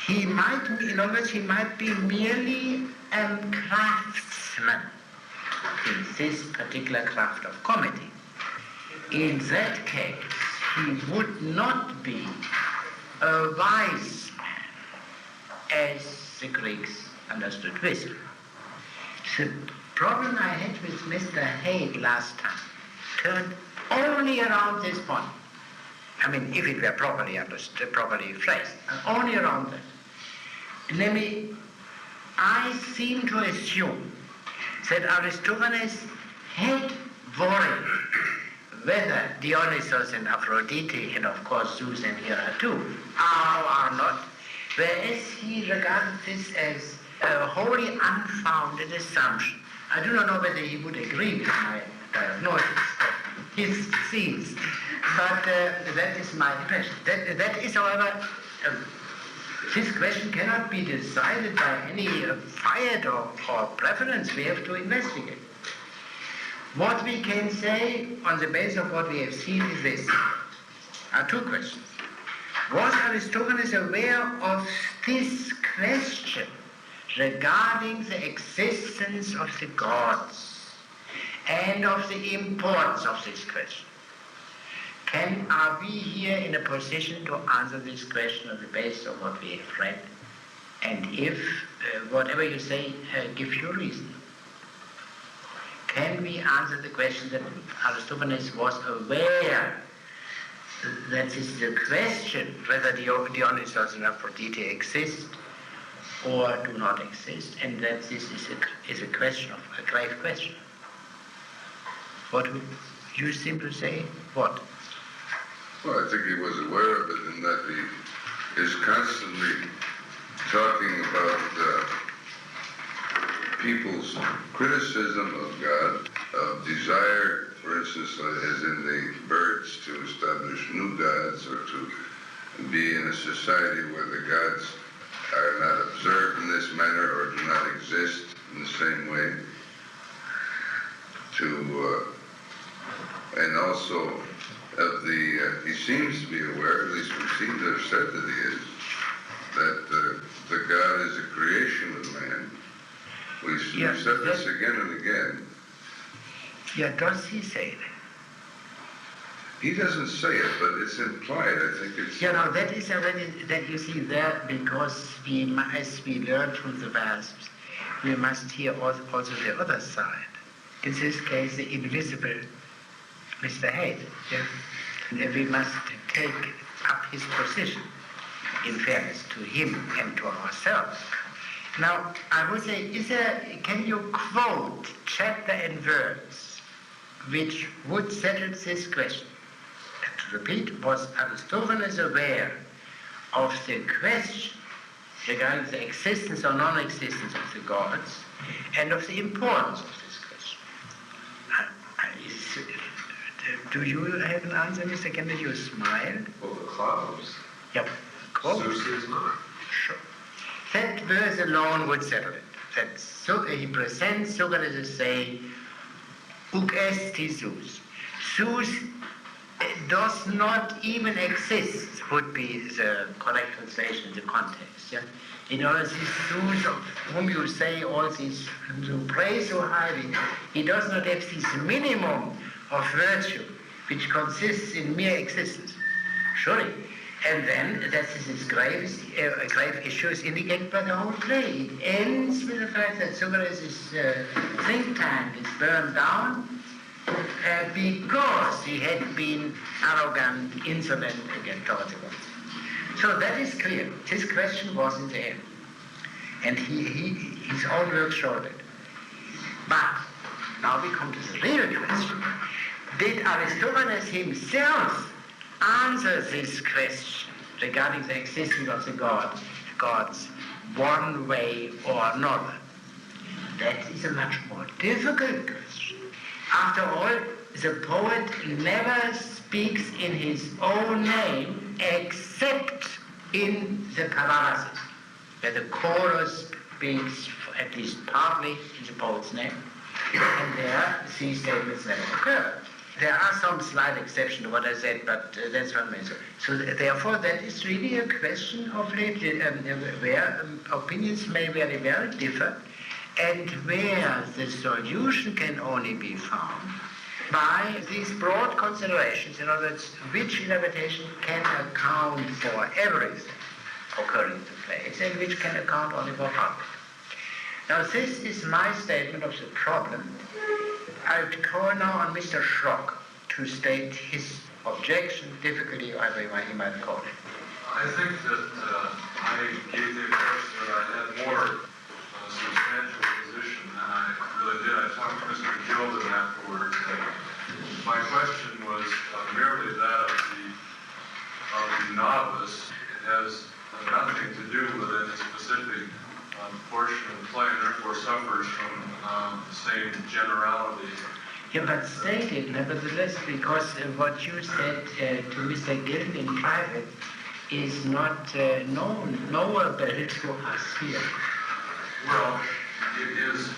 He might, in other words, he might be merely a craftsman in this particular craft of comedy. In that case, he would not be a wise man, as the Greeks understood wisdom. The problem I had with Mr. Haid last time turned only around this point. If it were properly understood, properly phrased, only around that. Namely, I seem to assume that Aristophanes had worried whether Dionysus and Aphrodite, and of course Zeus and Hera too, are or not, whereas he regarded this as a wholly unfounded assumption. I do not know whether he would agree with my diagnosis of his scenes, but that is my impression. That is, however, this question cannot be decided by any fiat or preference. We have to investigate. What we can say on the basis of what we have seen is this. Are two questions. Was Aristophanes aware of this question regarding the existence of the gods and of the importance of this question? Are we here in a position to answer this question on the basis of what we have read? And if whatever you say gives you reason, can we answer the question that Aristophanes was aware that this is a question whether Dionysus and Aphrodite exist or do not exist, and that this is a question of a grave question? What would you seem to say? What? Well, I think he was aware of it in that he is constantly talking about people's criticism of God, of desire, for instance, as in the birds, to establish new gods or to be in a society where the gods are not observed in this manner or do not exist in the same way. And also of he seems to be aware, at least we seem to have said that he is, that the God is a creation of man. We've said this again and again. Yeah, does he say that? He doesn't say it, but it's implied. I think it's... That is already, that you see there, because as we learn from the Wasps, we must hear also the other side. In this case, the invisible Mr. Haidt. Yeah? And we must take up his position in fairness to him and to ourselves. Now, I would say, can you quote chapter and verse which would settle this question? And to repeat, was Aristophanes aware of the question regarding the existence or non-existence of the gods and of the importance of this question? Do you have an answer, Mr. Kennedy? You smile? Well, the clouds. Yep. Quote. Zeus is not. Sure. That verse alone would settle it. He presents Socrates as saying, "Uk esti Zeus." Zeus does not even exist, would be the correct translation in the context. Yeah? In other words, this Zeus of whom you say all these, to praise so highly, he does not have this minimum of virtue, which consists in mere existence. Surely. And then that this grave issue is indicated by the whole play. It ends with the fact that Socrates' think tank is burned down because he had been arrogant, insolent against towards the gods. So that is clear. This question was in the air. And his own work showed it. But now we come to the real question. Did Aristophanes himself answer this question regarding the existence of the gods one way or another? That is a much more difficult question. After all, the poet never speaks in his own name except in the paralysis, where the chorus speaks at least partly in the poet's name, and there these statements never occur. There are some slight exceptions to what I said, but that's what I mean. So therefore, that is really a question of where opinions may very well differ, and where the solution can only be found by these broad considerations. In other words, which interpretation can account for everything occurring in the place, and which can account only for part. Now, this is my statement of the problem. I would call now on Mr. Schrock to state his objection, difficulty, whatever he might call it. I think that I gave the impression that I had more substantial position than I really did. I talked to Mr. Gilden afterwards, and my question was merely that of the novice. It has nothing to do with any specific portion of the play, and therefore suffers from the same generality. Yeah, but stated nevertheless, because what you said to Mr. Gilden in private is not knowable to us here. Well, it is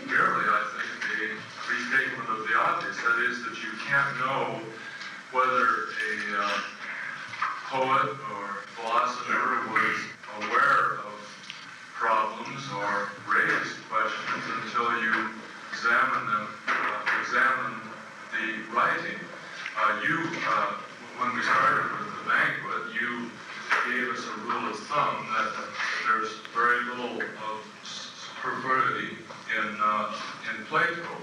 merely, I think, a restatement of the obvious. That is, that you can't know whether a poet or philosopher was aware of problems or raised questions until you examine the writing. When we started with the banquet, you gave us a rule of thumb that there's very little of superfluity in Plato.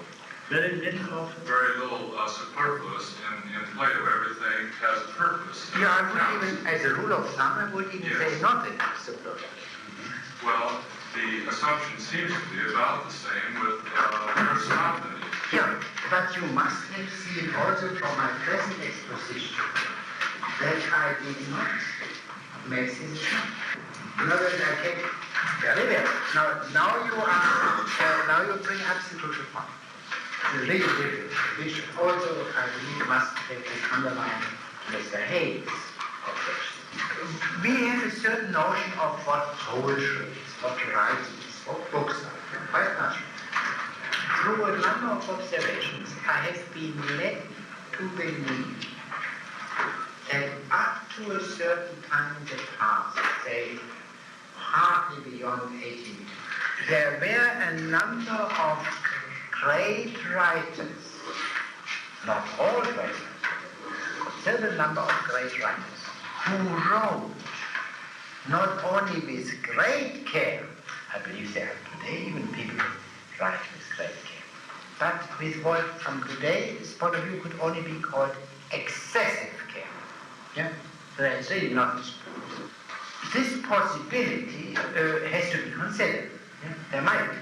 Very little of... Very little superfluous in Plato. Everything has a purpose. Yeah, I would even, as a rule of thumb, I would even say nothing superfluous. Well, the assumption seems to be about the same with Aristophanes. Yeah, But you must have seen also from my present exposition that I did not make this up. In other words, I came very well. Now you bring up the crucial point. The real difference, which also I believe must have been underlined Mr. Hayes' objection. We have a certain notion of what poetry is, what writing is, what books are, quite natural. Through a number of observations, I have been led to believe that up to a certain time in the past, say hardly beyond 18, there were a number of great writers, not all writers, but a number of great writers, who wrote not only with great care, I believe there are today even people who write with great care, but with what from today's point of view could only be called excessive care. Yeah? There is really not. This possibility has to be considered. Yeah? There might be.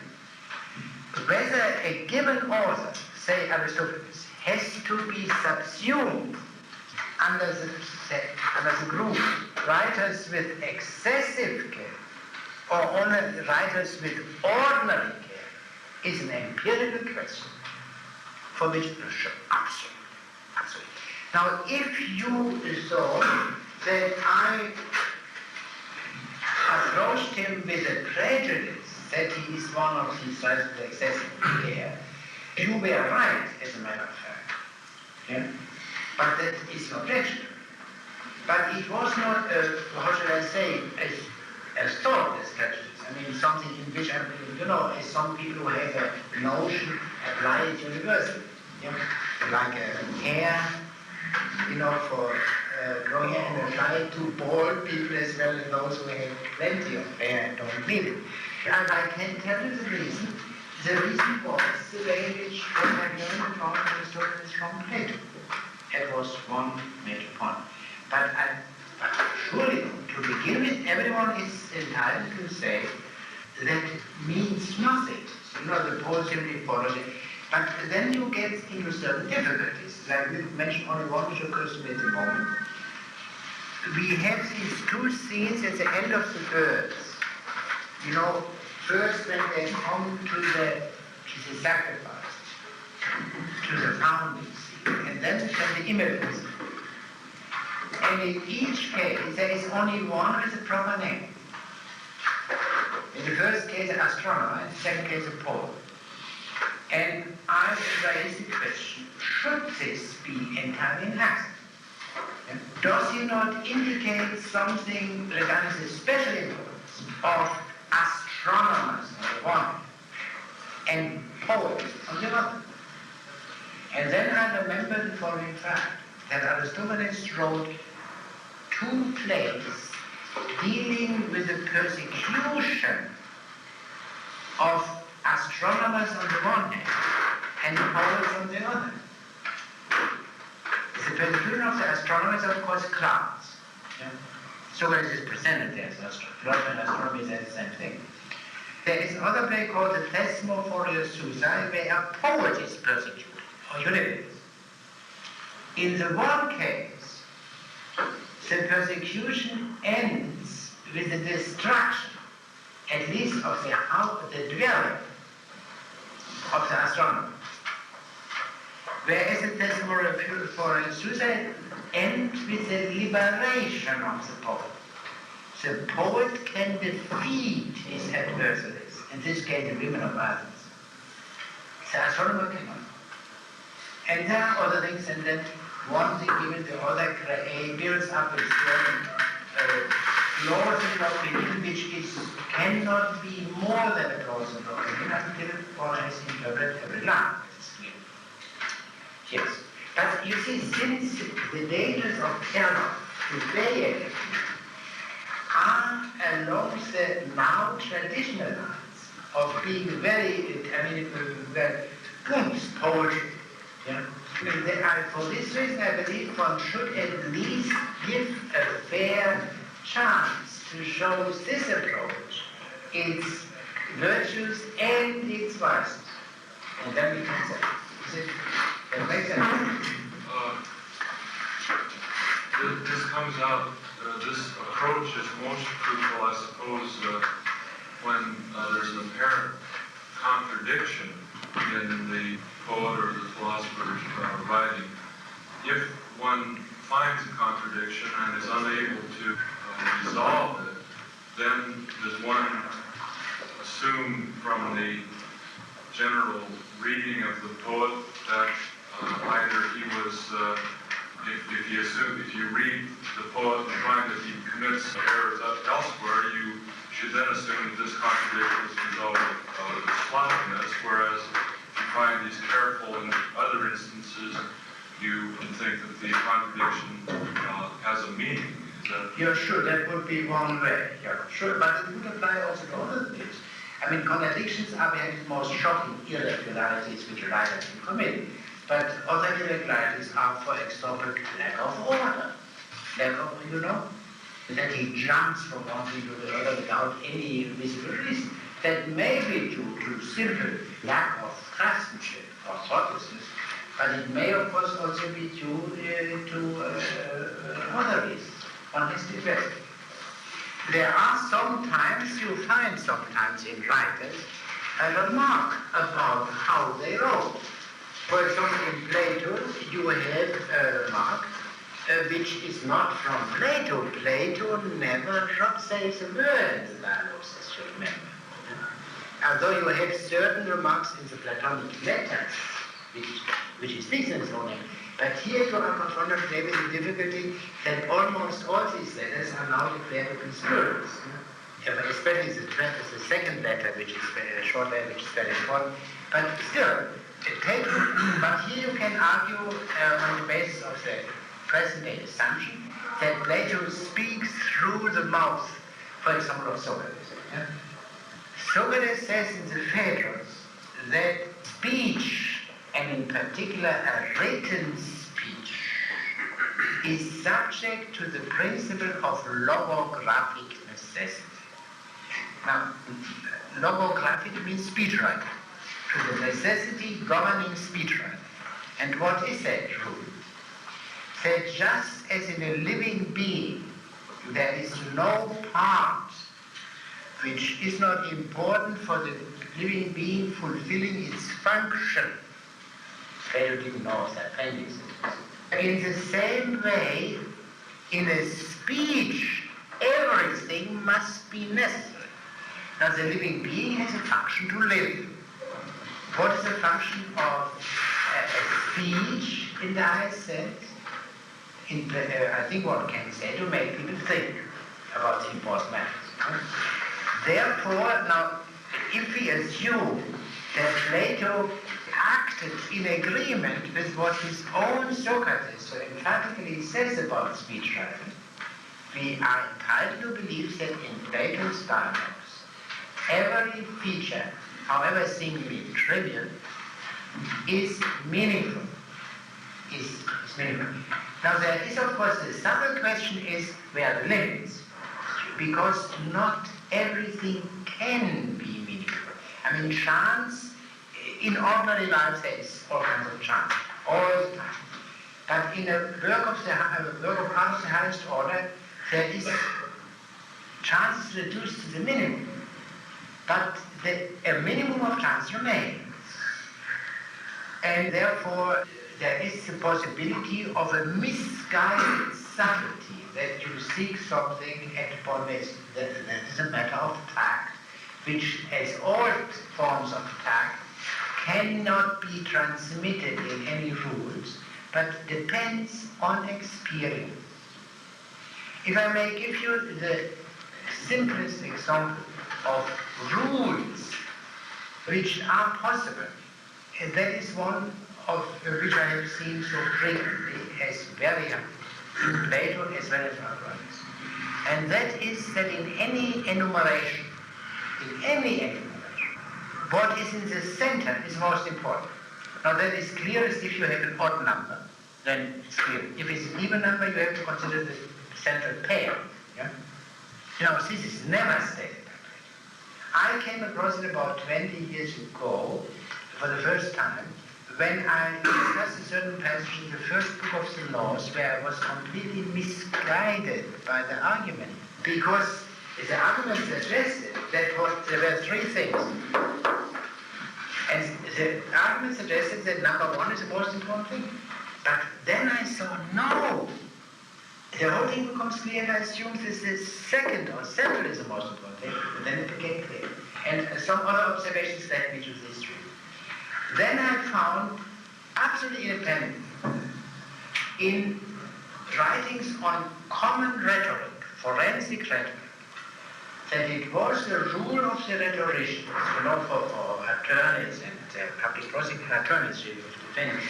Whether a given author, say Aristophanes, has to be subsumed under the group writers with excessive care or only writers with ordinary care is an empirical question for which absolutely. Now, if you thought that I approached him with a prejudice that he is one of these writers with excessive care, you were right, as a matter of fact. Yeah? But that is not rational. But it was not, how should I say, a thoughtless prejudice. I mean, something in which, as some people who have a notion apply it universally. Yeah? Like a hair, for growing hair, and apply it to bald people as well as those who have plenty of hair and don't need it. And I can tell you the reason. The reason was the way in which what I learned from Aristophanes from Plato. That was one major point. But surely, to begin with, everyone is entitled to say that means nothing. The Paul simply follows it. But then you get into certain difficulties. Like we mentioned only one which occurs to me at the moment. We have these two scenes at the end of the birds. First when they come to the sacrifice, to the founding scene, and then the images. And in each case, there is only one with a proper name. In the first case, an astronomer, in the second case, a poet. And I raise the question, should this be entirely an accident? Does he not indicate something regarding the special importance of astronomers on the one and poets on the other? And then I remember the following fact, that Aristophanes wrote 2 plays dealing with the persecution of astronomers on the one hand and poets on the other. The persecution of the astronomers are, of course, clouds. Yeah? Socrates is presented there, so philosophy and astronomy is the same thing. There is another play called the Thesmophorious Suicide, where a poet is persecuted, or Euripides. In the one case, the persecution ends with the destruction, at least of the dwelling of the astronomer. Whereas the Thesmophorious Suicide ends with the liberation of the poet. The poet can defeat his adversaries, in this case the women of Athens. The astronomer cannot. And there are other things, and then one thing given the other builds up a certain laws of belief which cannot be more than a clause of belief until one has interpreted every line. Yes. But you see, since the dangers of error today are along the now traditional lines of being very, Kunst, poetry. Yeah? For this reason, I believe one should at least give a fair chance to show this approach, its virtues and its vices. And then we can say. That makes sense. This comes out, this approach is most fruitful, I suppose, when there's an apparent contradiction in the poet or the philosopher's writing. If one finds a contradiction and is unable to resolve it, then does one assume from the general reading of the poet that either he was, if you read the poet and find that he commits errors elsewhere, you should then assume that this contradiction is a result of sloppiness, whereas if you find these careful in other instances, you can think that the contradiction has a meaning. Yeah, sure, that would be one way. Yeah, sure, but it would apply also to other things. I mean, contradictions are perhaps the most shocking irregularities which a writer can commit. But other irregularities are, for example, lack of order. Lack of, that he jumps from one thing to the other without any visible reason. That may be due to simple lack of craftsmanship or thoughtlessness, but it may, of course, also be due to other reasons. One has to investigate. There are sometimes, you find sometimes in writers, a remark about how they wrote. For example, in Plato, you have a remark which is not from Plato. Plato never says a word in the dialogues, as you remember. Although you have certain remarks in the Platonic letters, which he speaks in his own name, but here you are confronted today with the difficulty that almost all these letters are now declared to be spurious. Especially the second letter, which is a short letter, which is very important. But still, but here you can argue on the basis of the present-day assumption that Plato speaks through the mouth, for example, of Socrates. Socrates says in the Phaedrus that speech, and in particular a written speech, is subject to the principle of logographic necessity. Now, logographic means speech writing, to the necessity governing speech writing. And what is that rule? That just as in a living being there is no part which is not important for the living being fulfilling its function. Plato didn't know of that appendix. In the same way, in a speech, everything must be necessary. Now, the living being has a function to live. What is the function of a speech in the highest sense? I think one can say to make people think about the important matters. Therefore, now, if we assume that Plato acted in agreement with what his own Socrates so emphatically says about speech writing, we are entitled to believe that in Plato's dialogues, every feature, however seemingly trivial, is meaningful. Is meaningful. Now there is, of course, the subtle question is where the limits, because not everything can be meaningful. I mean, chance, in ordinary life there is all kinds of chance, all the time. But in a work of art of the highest order, there is chance is reduced to the minimum. But a minimum of chance remains. And therefore, there is the possibility of a misguided subtlety, that you seek something at upon this. That is a matter of tact, which, as all forms of tact, cannot be transmitted in any rules, but depends on experience. If I may give you the simplest example of rules which are possible, and that is one of which I have seen so frequently as very in Plato as well as otherwise. And that is that in any enumeration, what is in the center is most important. Now that is clearest if you have an odd number, then it's clear. If it's an even number, you have to consider the central pair. Yeah? Now this is never stated. I came across it about 20 years ago for the first time when I discussed a certain passage in the first book of the laws where I was completely misguided by the argument. Because the argument suggested that there were three things. And the argument suggested that number one is the most important thing. But then I saw, no, the whole thing becomes clear and I assumed this is second or central is the most important thing. And then it became clear. And some other observations led me to this truth. Then I found, absolutely independent, in writings on common rhetoric, forensic rhetoric, that it was the rule of the rhetoricians, for attorneys and public prosecutors, attorneys of defense,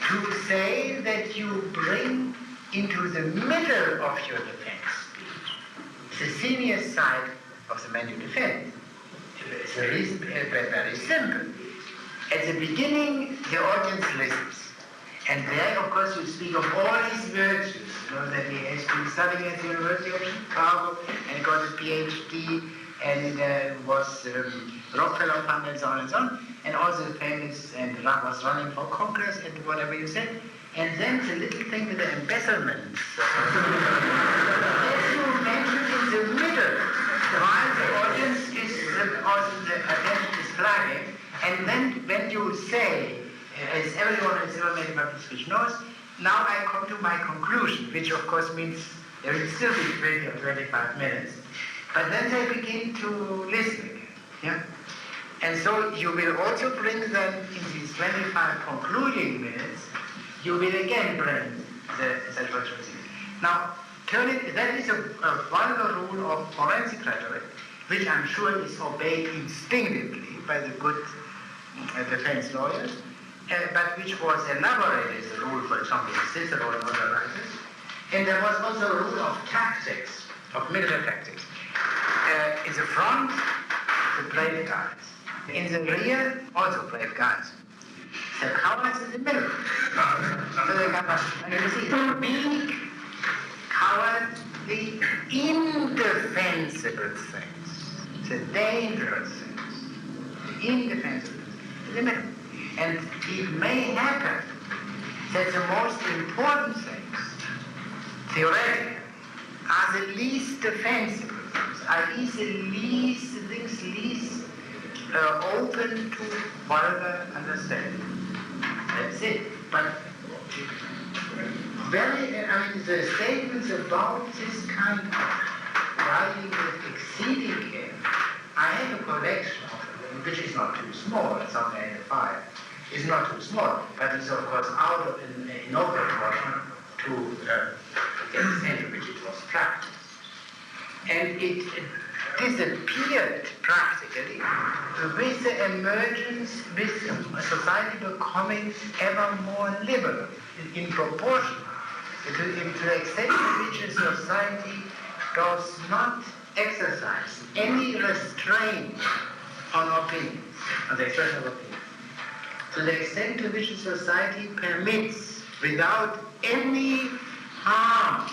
to say that you bring into the middle of your defense speech the senior side of the man you defend. It's a reason, very simple. At the beginning, the audience listens. And there, of course, you speak of all these virtues. You know, that he has been studying at the University of Chicago and got a PhD and was Rockefeller Fund and so on and so on. And also famous and was running for Congress and whatever you said. And then the little thing with the embezzlement. As you mentioned in the middle, while the audience is also the attention is flagging, and then when you say, as everyone who has ever made a public speech knows, now I come to my conclusion, which of course means there will still be 20 or 25 minutes. But then they begin to listen again. Yeah? And so you will also bring them in these 25 concluding minutes, you will again bring the central truth. Now, that is one of the rule of forensic rhetoric, which I'm sure is obeyed instinctively by the good defense lawyers, but which was elaborated as a rule, for example, in Cicero and other writers. And there was also a rule of tactics, of military tactics. In the front, the brave guys. In the rear, also brave guys. The cowards in the middle. So they got, and you see, the weak, cowardly, indefensible things, the dangerous things, the indefensible things, in the middle. And it may happen that the most important things, theoretically, are the least defensible things, i.e. the things least open to vulgar understanding. That's it. But the statements about this kind of writing with exceeding care, I have a collection of them, which is not too small, it's somewhere in the file. It's not too small, but it's of course out of no proportion to the extent to which it was practiced. And it disappeared practically with the emergence, with society becoming ever more liberal in proportion to the extent to which a society does not exercise any restraint on opinion, on the expression of opinion. To the extent to which a society permits, without any harm,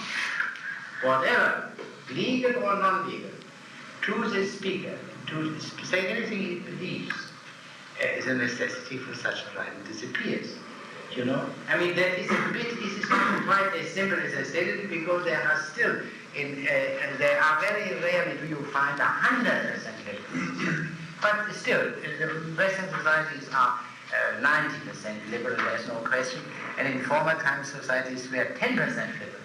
whatever, legal or non-legal, to the speaker, to say anything he believes, the necessity for such a writing disappears. You know? I mean, that is a bit, this is not quite as simple as I stated it, because there are still, there are very rarely do you find 100% liberal. But still, the Western societies are 90% liberal, there's no question, and in former times societies were 10% liberal,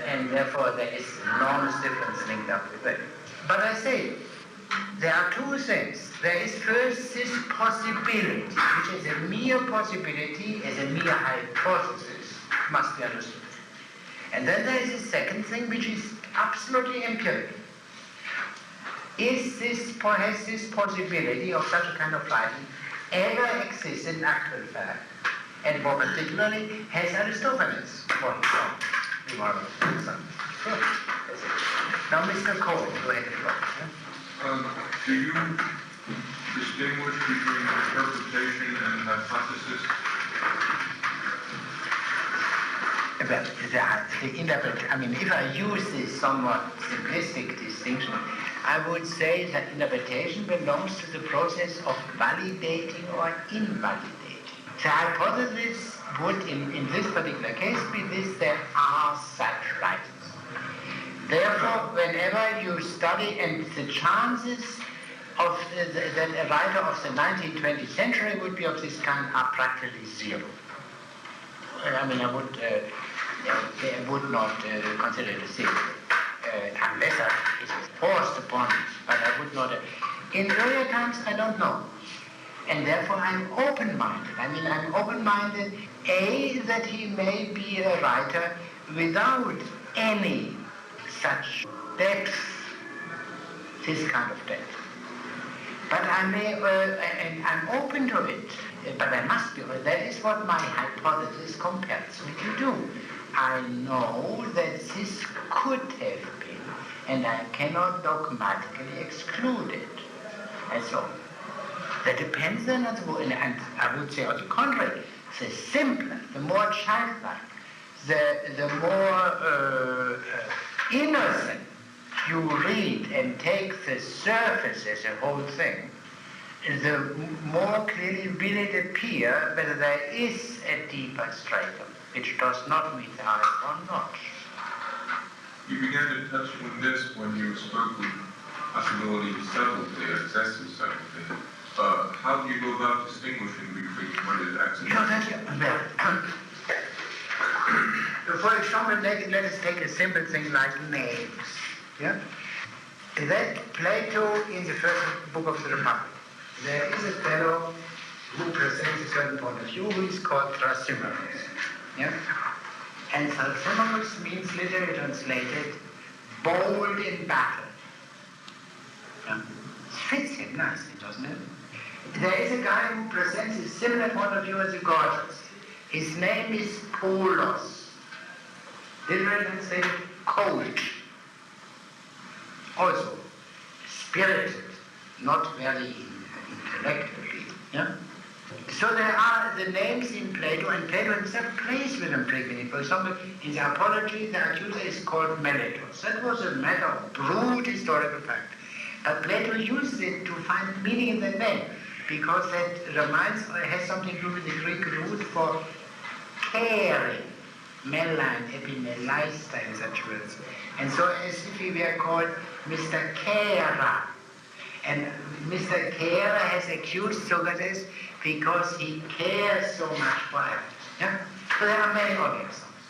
and therefore there is enormous difference linked up with that. But I say, there are two things. There is first this possibility, which is a mere possibility, as a mere hypothesis, must be understood. And then there is a second thing, which is absolutely empirical. Has this possibility of such a kind of writing ever existed in actual fact? And more particularly, has Aristophanes for himself? Now, Mr. Cole, go ahead and talk. Do you distinguish between interpretation and hypothesis? Well, if I use this somewhat simplistic distinction, I would say that interpretation belongs to the process of validating or invalidating. The hypothesis would, in this particular case, be this: there are such writers. Therefore, whenever you study, and the chances of that a writer of the 19th, 20th century would be of this kind are practically zero. I mean, I would not consider it a sin, unless it is forced upon me, but I would not. In earlier times, I don't know. And therefore, I'm open-minded. I mean, I'm open-minded, A, that he may be a writer without any such depth, this kind of depth. But I may, and I'm open to it, but I must be, that is what my hypothesis compels me to do. I know that this could have been, and I cannot dogmatically exclude it. And so, that depends then on the, and I would say on the contrary, the simpler, the more childlike, the more innocent you read and take the surface as a whole thing, the more clearly will it appear whether there is a deeper stratum which does not meet the eye or not. You began to touch on this when you spoke of possibility of subtlety, excessive subtlety. How do you go about distinguishing between what is accidental? For example, let us take a simple thing like names. Yeah? That Plato, in the first book of the Republic, there is a fellow who presents a certain point of view who is called Thrasymachus. Yeah? And Thrasymachus means, literally translated, bold in battle. Yeah? It fits him nicely, doesn't it? There is a guy who presents a similar point of view as the Gorgias. His name is Paulos. Literally translated, cold. Also, spirited, not very intellectually. Yeah? So there are the names in Plato, and Plato himself plays with them frequently. For example, in the Apology, the accuser is called Meletos. That was a matter of brute historical fact. But Plato uses it to find meaning in the name, because that has something to do with the Greek root for caring. Meline, epimelaista in such words. And so as if he were called Mr. Carer. And Mr. Carer has accused Socrates because he cares so much for others. Yeah? So there are many other examples.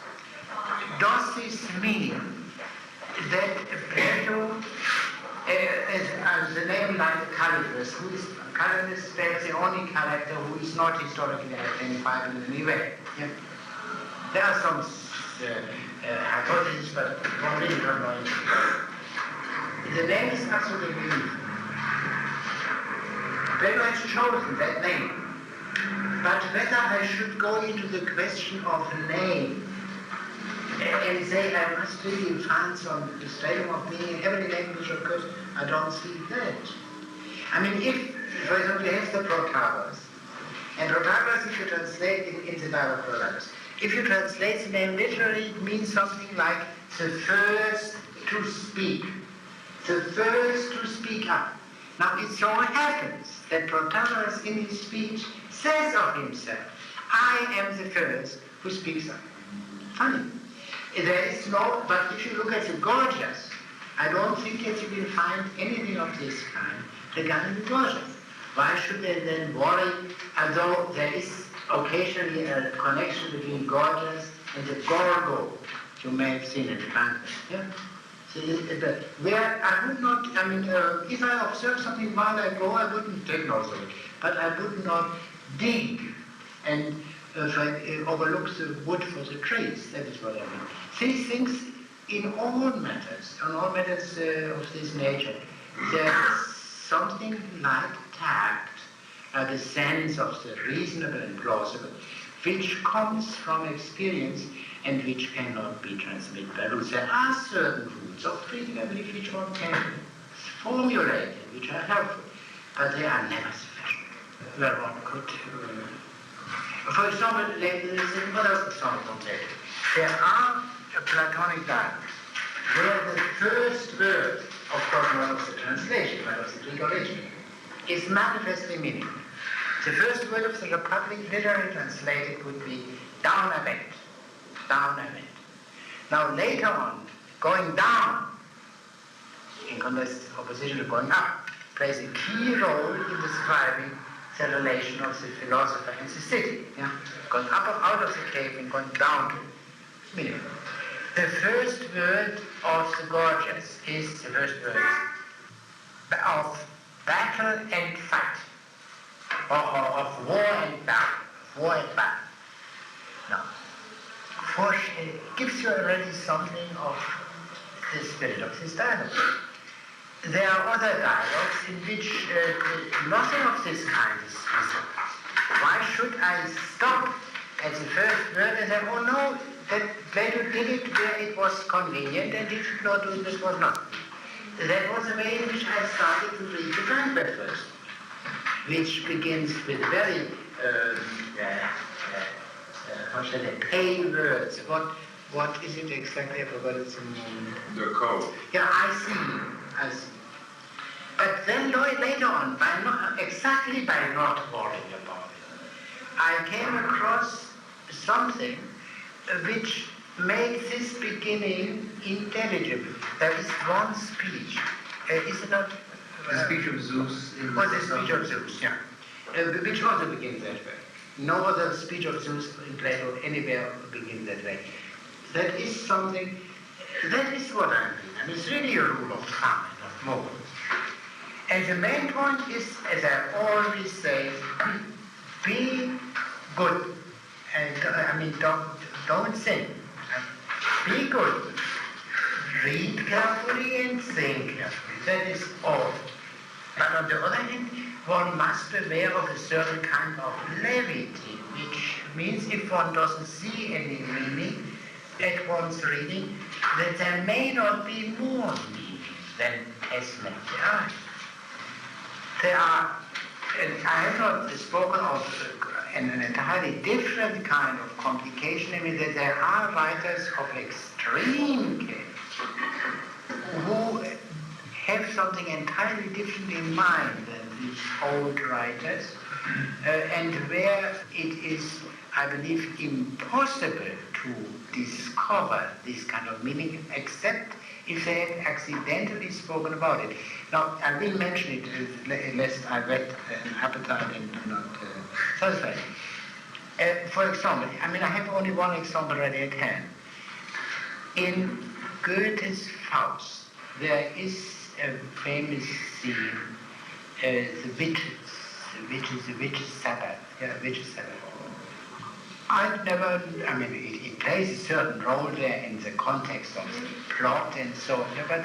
Does this mean that Plato, the name like Calidus, Calidus is the only character who is not historically identified in any way? Yeah? There are some hypotheses, but one really don't know it. The name is absolutely unique. Plato has chosen that name. But whether I should go into the question of name and say I must really find some stratum of meaning in every name which occurs, I don't see that. I mean, if, for example, you have the Protagoras, and Protagoras, if you translate in the dialogue Protagoras, if you translate the name literally, it means something like the first to speak. The first to speak up. Now it so happens that Protagoras in his speech says of himself, I am the first who speaks up. Funny. There is no, but if you look at the Gorgias, I don't think that you will find anything of this kind regarding the Gorgias. Why should they then worry, although there is occasionally a connection between Gorgias and the Gorgo. You may have seen it, yeah? Where I would not, I mean, if I observe something while I go, I wouldn't take notice of it. But I would not dig and overlook the wood for the trees. That is what I mean. These things in all matters, of this nature, there is something like tact, the sense of the reasonable and plausible, which comes from experience and which cannot be transmitted by rules. There are certain rules of treating, I believe, which one can formulate, which are helpful, but they are never sufficient. Where one could, for example, what else is example? There are Platonic dialogues where the first word of course not of the translation, but of the Greek original, is manifestly meaningful. The first word of the Republic, literally translated, would be down a went. Down a went. Now later on, going down, in contrast, opposition to going up, plays a key role in describing the relation of the philosopher and the city. Yeah? Going up or out of the cave and going down to it. Meaningful. The first word of the Gorgias is the first word of battle and fight, or of war and battle. War and battle. Now, it gives you already something of the spirit of this dialogue. There are other dialogues in which nothing of this kind is visible. Why should I stop at the first word and say, oh no, that Plato did it where it was convenient and he should not do it, this was not. That was the way in which I started to read the Frankfurt first, which begins with very, how shall I say, pale words. What is it exactly? I forgot it some moment. The code. Yeah, I see. But then later on, exactly by not worrying about it, I came across something which makes this beginning intelligible. There is one speech. Is it not? The speech of Zeus. The speech of Zeus, yeah. Which also begins that way. No other speech of Zeus in Plato anywhere begins that way. That is something, that is what I mean. I mean, it's really a rule of thumb and of morals. And the main point is, as I always say, be good. And don't sin. Be good. Read carefully and think carefully. That is all. But on the other hand, one must beware of a certain kind of levity, which means if one doesn't see any meaning at one's reading, that there may not be more meaning than has met the eye. There are, and I have not spoken of an entirely different kind of complication. I mean, that there are writers of extreme case who have something entirely different in mind than these old writers, and where it is, I believe, impossible to discover this kind of meaning except if they have accidentally spoken about it. Now, I will mention it lest I whet an appetite and do not satisfy it. For example, I have only one example ready at hand. In Goethe's Faust, there is a famous scene, the witches' Sabbath. Yeah, witches' Sabbath. It plays a certain role there in the context of the plot and so on, but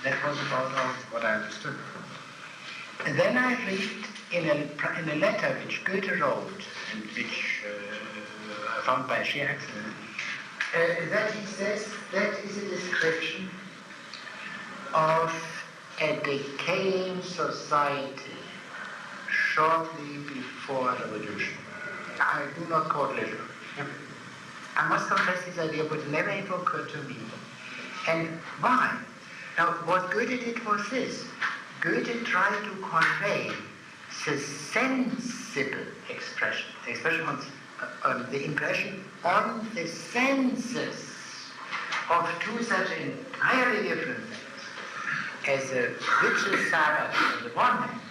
that was about all what I understood. And then I read in a letter which Goethe wrote, and which I found by sheer accident, that he says that is a description of a decaying society shortly before revolution. I do not quote literally. I must confess this idea would never have occurred to me. And why? Now, what Goethe did was this. Goethe tried to convey the sensible expression, the expression on the impression on the senses of two such entirely different things as a witches' Sabbath on the one hand,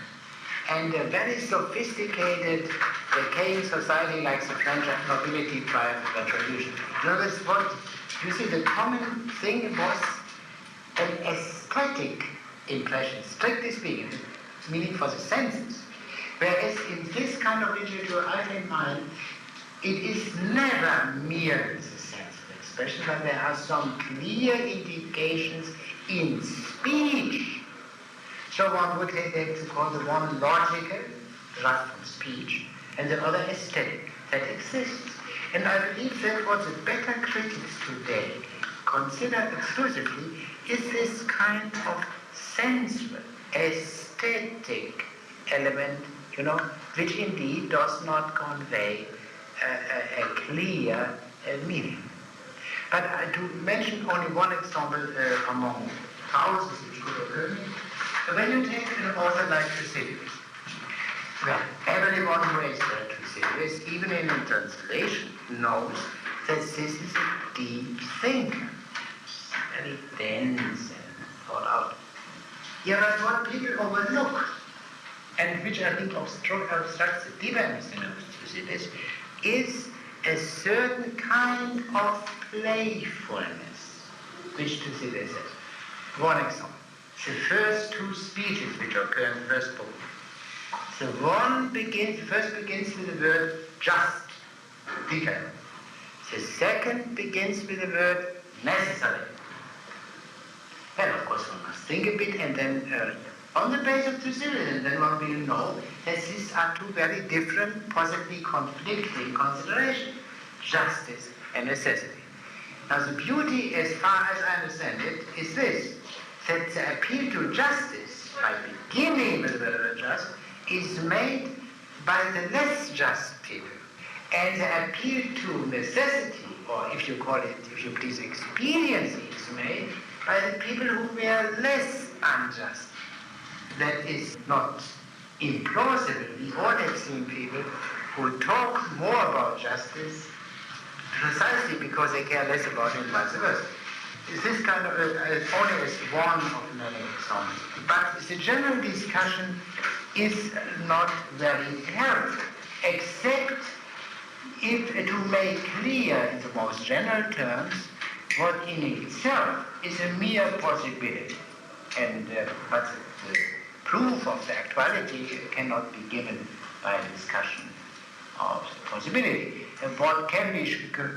and a very sophisticated, decaying society like the French nobility prior to the Revolution. In other words, what you see, the common thing was an aesthetic impression, strictly speaking, meaning for the senses. Whereas in this kind of literature, I have in mind, it is never merely the sensible expression, but there are some clear indications in speech. So one would have to call the one logical, derived from speech, and the other aesthetic, that exists. And I believe that what the better critics today consider exclusively is this kind of sensual, aesthetic element, which indeed does not convey a clear meaning. But to mention only one example among causes which could occur. When you take an author like Thucydides, well, everyone who has read Thucydides, even in a translation, knows that this is a deep thinker, very dense and thought out. Yet what people overlook, and which I think obstructs the deeper understanding of Thucydides, is a certain kind of playfulness, which Thucydides has. One example, the first two speeches which occur in the first book. The first begins with the word just, dika. The second begins with the word necessary. Well, of course, one must think a bit, and then on the basis of Thucydides, and then one will know that these are two very different, possibly conflicting considerations, justice and necessity. Now, the beauty, as far as I understand it, is this, that the appeal to justice, by beginning with the word just, is made by the less just people. And the appeal to necessity, or if you call it, if you please, expediency, is made by the people who were less unjust. That is not implausible. We all have seen people who talk more about justice precisely because they care less about it and vice versa. This kind of only is one of many examples. But the general discussion is not very helpful, except if to make clear in the most general terms what in itself is a mere possibility. And but the proof of the actuality cannot be given by a discussion of the possibility. And what can be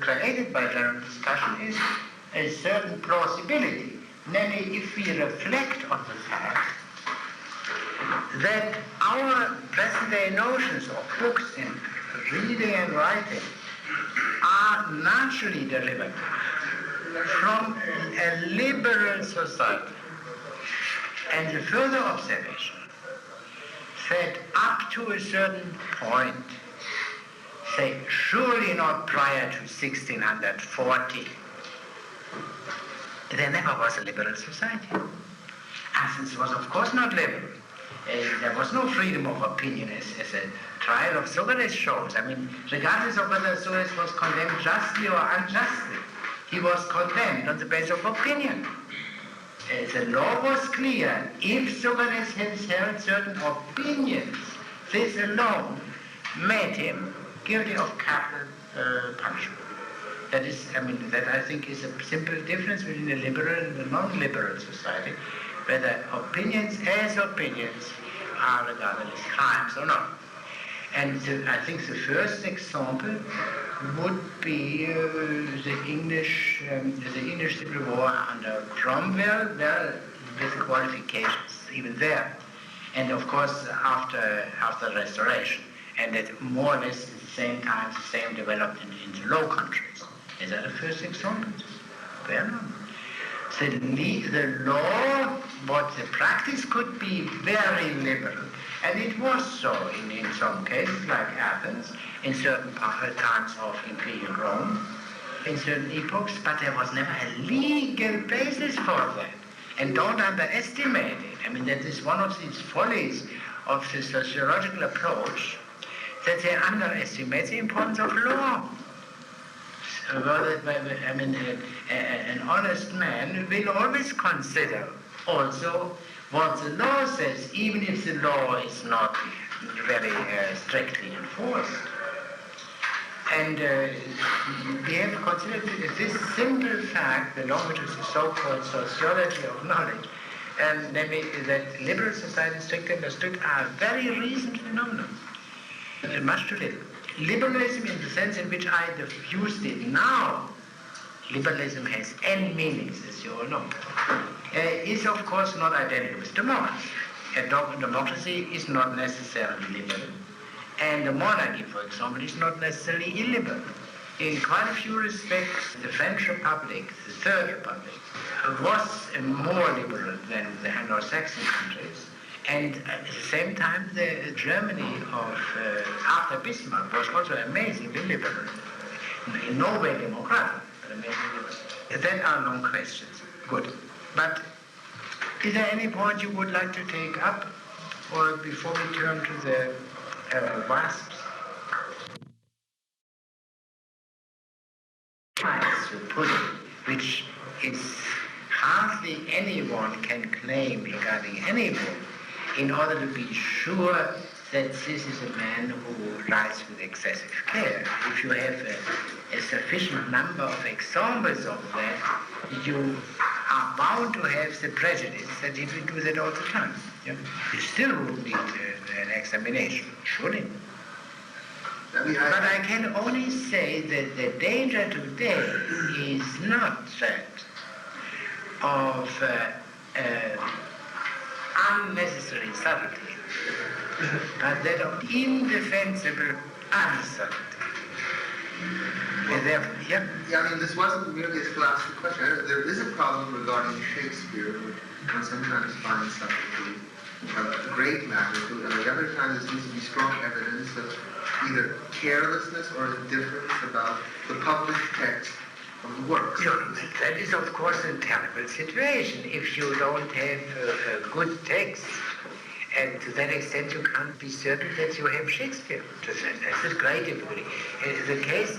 created by general discussion is a certain plausibility. Namely, if we reflect on the fact that our present-day notions of books and reading and writing are naturally derivative from a liberal society. And the further observation that up to a certain point, say surely not prior to 1640, there never was a liberal society. Athens was of course not liberal. There was no freedom of opinion as a trial of Socrates shows. I mean, regardless of whether Socrates was condemned justly or unjustly, he was condemned on the basis of opinion. The law was clear. If Socrates had held certain opinions, this alone made him guilty of capital punishment. That is, that I think is a simple difference between a liberal and a non-liberal society, whether opinions as opinions are regarded as crimes or not. And I think the first example would be the English Civil War under Cromwell, well, with qualifications, even there. And of course, after Restoration, and at more or less at the same time, the same developed in the Low Countries. Is that the first example? Well, the law, but the practice could be very liberal. And it was so in some cases, like Athens, in certain times of Imperial Rome, in certain epochs, but there was never a legal basis for that. And don't underestimate it. That is one of these follies of the sociological approach, that they underestimate the importance of law. An honest man will always consider also what the law says, even if the law is not very strictly enforced. And we have considered this simple fact belonging to the so-called sociology of knowledge, and namely that liberal societies, strictly understood, are a very recent phenomenon, much too little. Liberalism, in the sense in which I diffused it now, liberalism has n meanings, as you all know, is of course not identical with democracy. A democracy is not necessarily liberal, and a monarchy, for example, is not necessarily illiberal. In quite a few respects, the French Republic, the Third Republic, was more liberal than the Anglo-Saxon countries. And at the same time, the Germany of after Bismarck was also amazingly liberal. In no way democratic, but amazingly liberal. There are long questions. Good. But Is there any point you would like to take up, or before we turn to the wasps? To put it, which is hardly anyone can claim regarding any book, in order to be sure that this is a man who writes with excessive care. If you have a sufficient number of examples of that, you are bound to have the prejudice that he will do that all the time. Yeah? You still would need an examination, surely. But I can only say that the danger today is not that of unnecessary subtlety, but that of indefensible unsubtlety. And therefore, yeah, I mean, this wasn't merely a scholastic question. There is a problem regarding Shakespeare, which one sometimes finds subtlety a great magnitude, and at the other time there seems to be strong evidence of either carelessness or indifference about the published text of the works. Yeah, that is, of course, a terrible situation. If you don't have a good text, and to that extent you can't be certain that you have Shakespeare. That's a great difficulty. In the case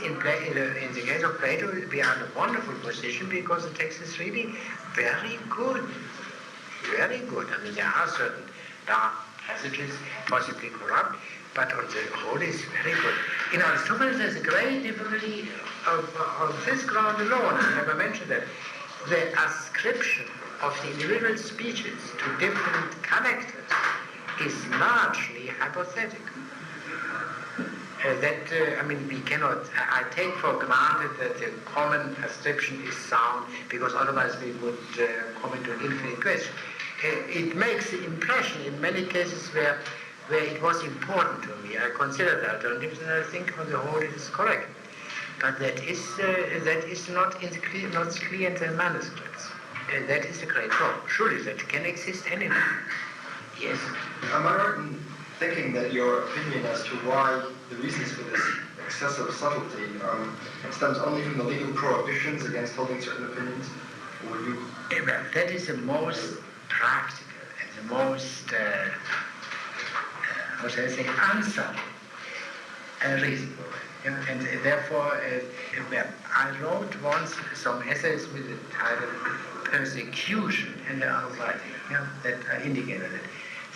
of Plato, we are in a wonderful position because the text is really very good. Very good. I mean, there are certain dark passages, possibly corrupt, but on the whole it's very good. In Aristotle, there's a great difficulty on this ground alone. I never mentioned that. The ascription of the individual speeches to different characters is largely hypothetical. We cannot, I take for granted that the common ascription is sound, because otherwise we would come into an infinite question. It makes the impression in many cases where it was important to me. I consider the alternatives, and I think on the whole it is correct. But that is not clear in the manuscripts. That is a great problem. Surely that can exist anywhere. Yes. Am I right in thinking that your opinion as to why the reasons for this excessive subtlety stems only from the legal prohibitions against holding certain opinions? Or would you... Well, that is the most practical and the most, unsubtle reason. And therefore, I wrote once some essays with the title Persecution and the Outright, that indicated it.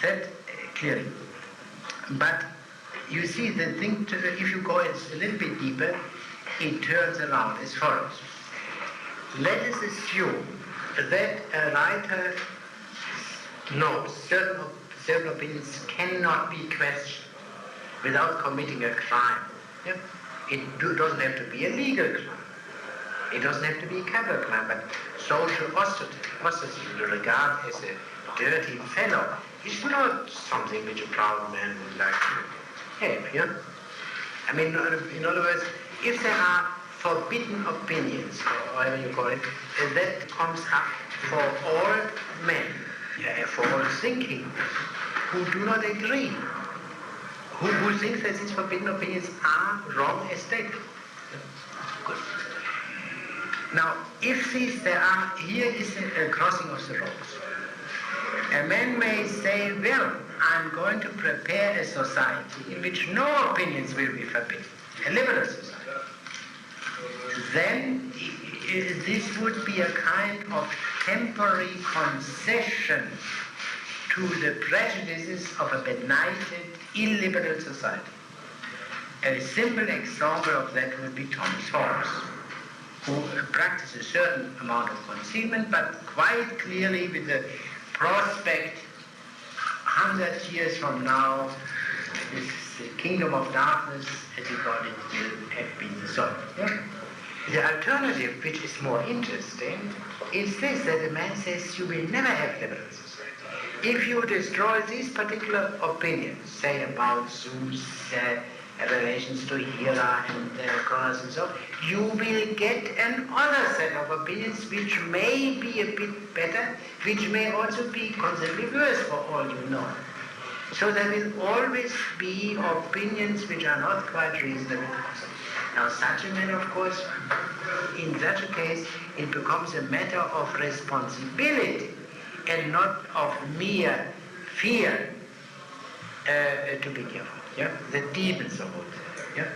That clearly. But you see, the thing, if you go a little bit deeper, it turns around as follows. Let us assume that a writer knows certain opinions cannot be questioned without committing a crime. Yeah? It doesn't have to be a legal crime. It doesn't have to be a capital crime, but social ostracism, regard as a dirty fellow, is not something which a proud man would like to have. Yeah? I mean, in other words, if there are forbidden opinions, or whatever you call it, that comes up for all men, for all thinking, who do not agree, who think that these forbidden opinions are wrong as stated. Good. Now, if here is a crossing of the roads. A man may say, well, I'm going to prepare a society in which no opinions will be forbidden, a liberal society. Then this would be a kind of temporary concession to the prejudices of a benighted, illiberal society. A simple example of that would be Thomas Hobbes, who practiced a certain amount of concealment, but quite clearly with the prospect 100 years from now, this kingdom of darkness, as he called it, will have been dissolved. Yeah? The alternative, which is more interesting, is this, that the man says you will never have liberal society. If you destroy these particular opinions, say about Zeus, relations to Hera and Cronus and so on, you will get another set of opinions which may be a bit better, which may also be considerably worse for all you know. So there will always be opinions which are not quite reasonable. Now such a man, of course, in such a case, it becomes a matter of responsibility and not of mere fear to be careful. Yeah, the demons of all. Yeah,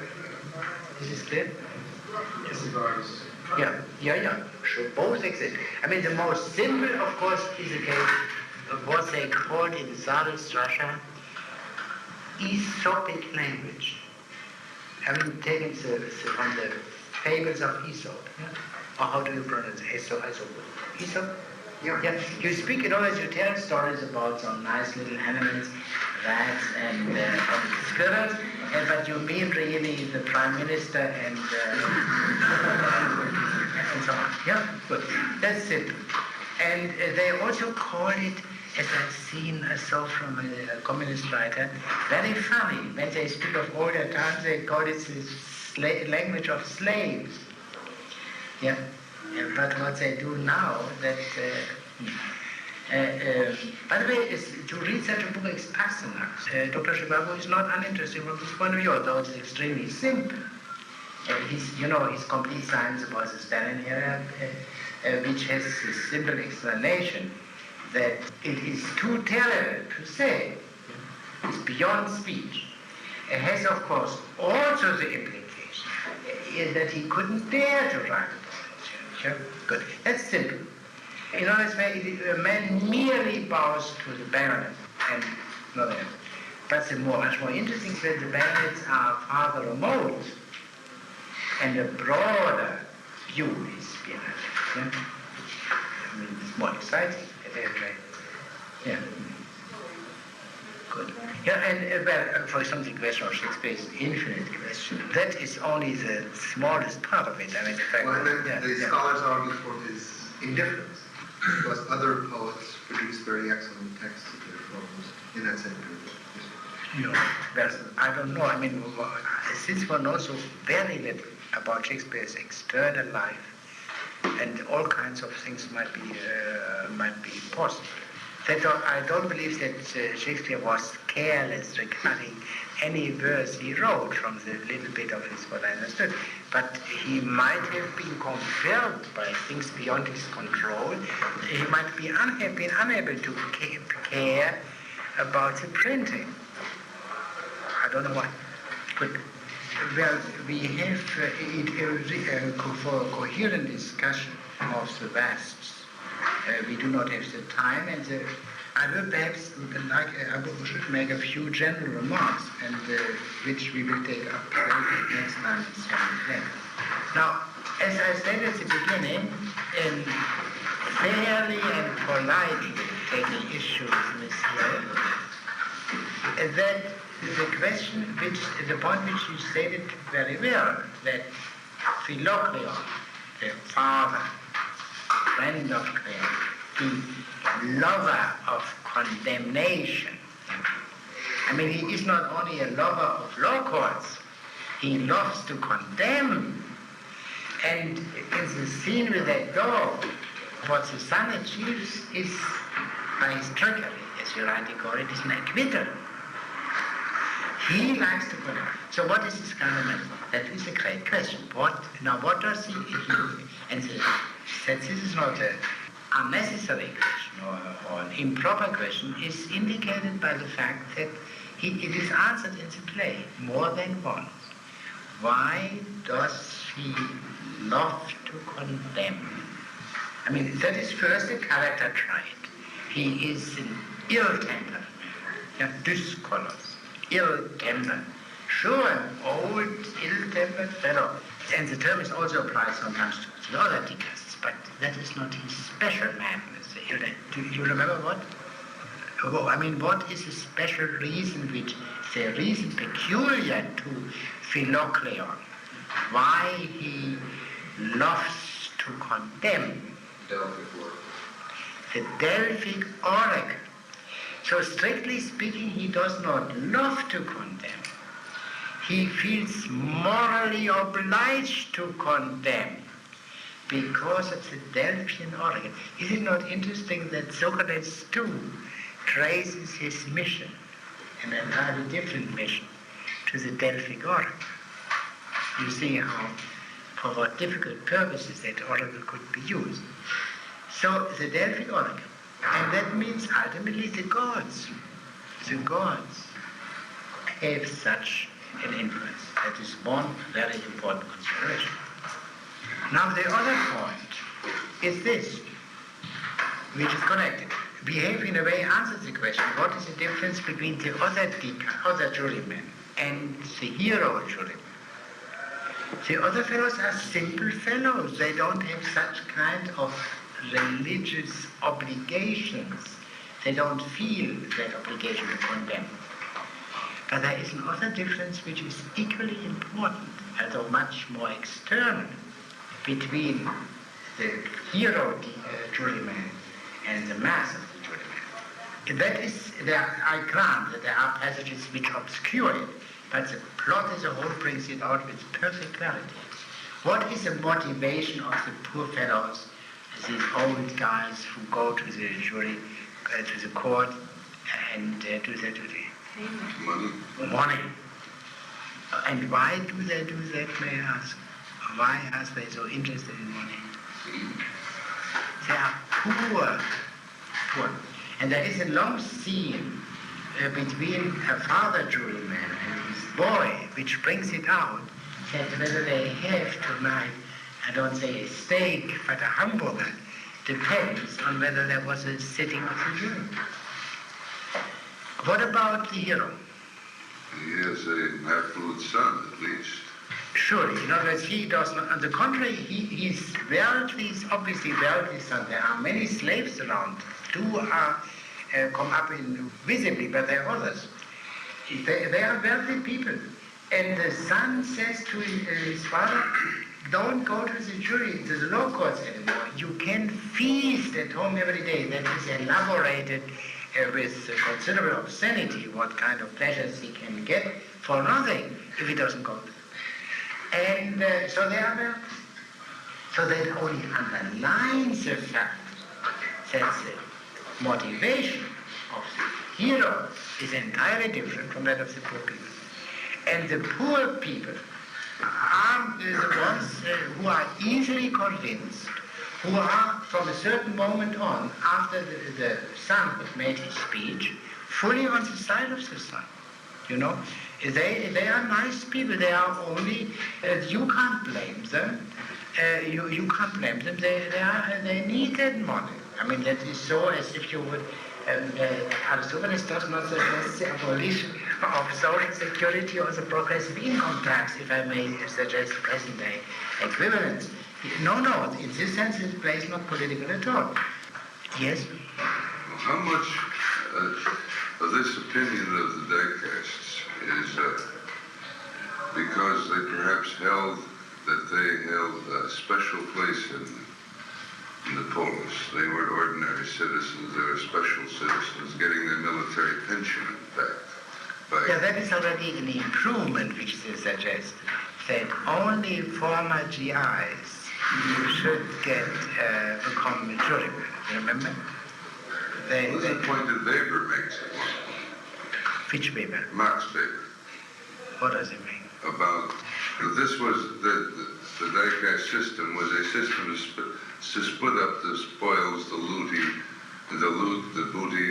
this is clear. Yes, it does. Yeah. Should both exist. I mean, the most simple, of course, is the case of what they called in Tsarist Russia Aesopic language. I mean, taken from the fables of Aesop. Yeah? Or how do you pronounce it? Aesop? Yeah. You speak it always, you tell stories about some nice little animals, rats and squirrels, but you mean really the Prime Minister and so on. Yeah, good. That's simple. And they also call it, as I've seen, I saw from a communist writer, very funny. When they speak of older times, they call it the language of slaves. Yeah. But what they do now, that... by the way, to read such a book as Pasternak, Dr. Zhivago is not uninteresting from this point of view, although it's extremely simple. His complete science about the Stalin era, which has a simple explanation that it is too terrible to say, it's beyond speech. It has, of course, also the implication that he couldn't dare to write about it. Sure? Good. That's simple. In other words, a man merely bows to the baronet and not else. But the much more interesting is that the baronets are farther remote and a broader view is behind it. Yeah? I mean, it's more exciting at any rate. Yeah. Good. Yeah, and for example, the question of Shakespeare's infinite question, that is only the smallest part of it. I mean, in fact, the scholars argue for his indifference, because other poets produce very excellent texts of their poems in that same period. Well, I don't know. I mean, since one knows so very little about Shakespeare's external life, and all kinds of things might be possible. I don't believe that Shakespeare was careless regarding any verse he wrote from the little bit of his what I understood. But he might have been compelled by things beyond his control. He might be unable to care about the printing. I don't know why. But well, we have for a coherent discussion of the Vasts. We do not have the time, and I will perhaps I should make a few general remarks, and which we will take up next time in some length. Now, as I said at the beginning, fairly and politely taking issue with Monsieur, that the point which you stated very well, that Philocleon, the father, friend of Cleon, the lover of condemnation. I mean, he is not only a lover of law courts, he loves to condemn. And in the scene with that dog, what the son achieves is, by his trickery, as you rightly call it, is an acquittal. He likes to condemn. So what is his kind of man? That is a great question. What does he and that this is not an unnecessary question or an improper question is indicated by the fact that it is answered in the play more than once. Why does he love to condemn? I mean, that is first a character trait. He is an ill-tempered man, discolors, ill-tempered. Sure, an old, ill-tempered fellow. And the term is also applied sometimes to the other Dicasts, but that is not his special madness. Do you remember what? Oh, I mean, what is the special reason the reason peculiar to Philocleon, why he loves to condemn? Delphic oracle. The Delphic oracle. So strictly speaking, he does not love to condemn. He feels morally obliged to condemn because of the Delphian oracle. Is it not interesting that Socrates too traces his mission, an entirely different mission, to the Delphic oracle? You see for what difficult purposes that oracle could be used. So the Delphic oracle And that means ultimately the gods have such an influence. That is one very important consideration. Now the other point is this, which is connected. We have in a way answered the question, what is the difference between the other jurymen and the hero jurymen? The other fellows are simple fellows. They don't have such kind of religious obligations. They don't feel that obligation to condemn. But there is another difference which is equally important, although much more external, between the hero juryman and the mass of the juryman. That is, I grant that there are passages which obscure it, but the plot as a whole brings it out with perfect clarity. What is the motivation of the poor fellows, these old guys who go to the jury, to the court, and do their duty? Money. And why do they do that, may I ask? Why are they so interested in money? They are poor. And there is a long scene between a father juryman and his boy, which brings it out that whether they have tonight, I don't say a steak, but a hamburger, depends on whether there was a sitting of the jury. What about the hero? He has an affluent son, at least. Surely, in other words, he does not. On the contrary, he's wealthy, he's obviously wealthy son. There are many slaves around. Two are come up in visibly, but there are others. They are wealthy people. And the son says to his father, don't go to the jury, to the law courts anymore. You can feast at home every day. That is elaborated with considerable obscenity, what kind of pleasures he can get for nothing if he doesn't go there. And so they are wealthy. So that only underlines the fact that the motivation of the hero is entirely different from that of the poor people. And the poor people are the ones who are easily convinced, who are from a certain moment on, after the son has made his speech, fully on the side of the son. You know, they are nice people. They are only, you can't blame them. You can't blame them. They need that money. I mean, that is so as if you would, Aristophanes does not suggest the abolition of social security or the progressive income tax, if I may suggest present day equivalence. No, in this sense it plays not political at all. Yes? How much of this opinion of the Dicasts is because they perhaps held that they held a special place in the polis. They weren't ordinary citizens, they were special citizens getting their military pension, in fact. Yeah, that is already an improvement which they suggest, that only former GIs should become jurymen. Remember? This is the point that Weber makes it. Which Weber? Marx Weber. What does it mean? About this was the Dicast system was a system to split up the spoils, the booty,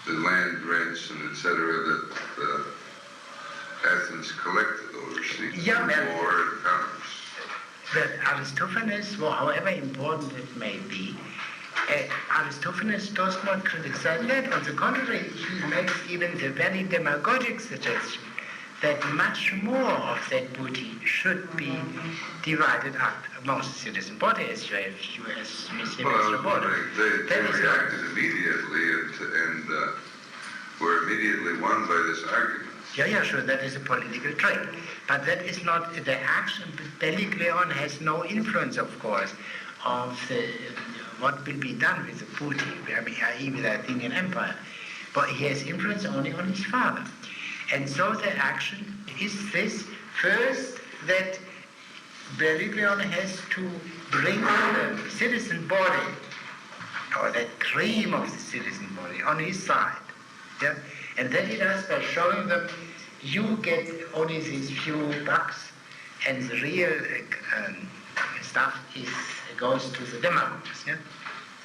the land rents, and etc. that Athens collected overseas. Yeah, war and commerce. That Aristophanes, well, however important it may be, Aristophanes does not criticize that. On the contrary, he makes even the very demagogic suggestion that much more of that booty should be divided up amongst the citizen body, as you have U.S. Miss reported. They reacted immediately and were immediately won by this argument. Yeah, sure, that is a political trait. But that is not, the action Bellicleon has no influence, of course, of what will be done with the booty, i.e. with the Athenian Empire. But he has influence only on his father. And so the action is this, first, that Bellicleon has to bring the citizen body, or that cream of the citizen body, on his side. Yeah? And that he does by showing them, you get only these few bucks, and the real stuff goes to the demagogues. Yeah?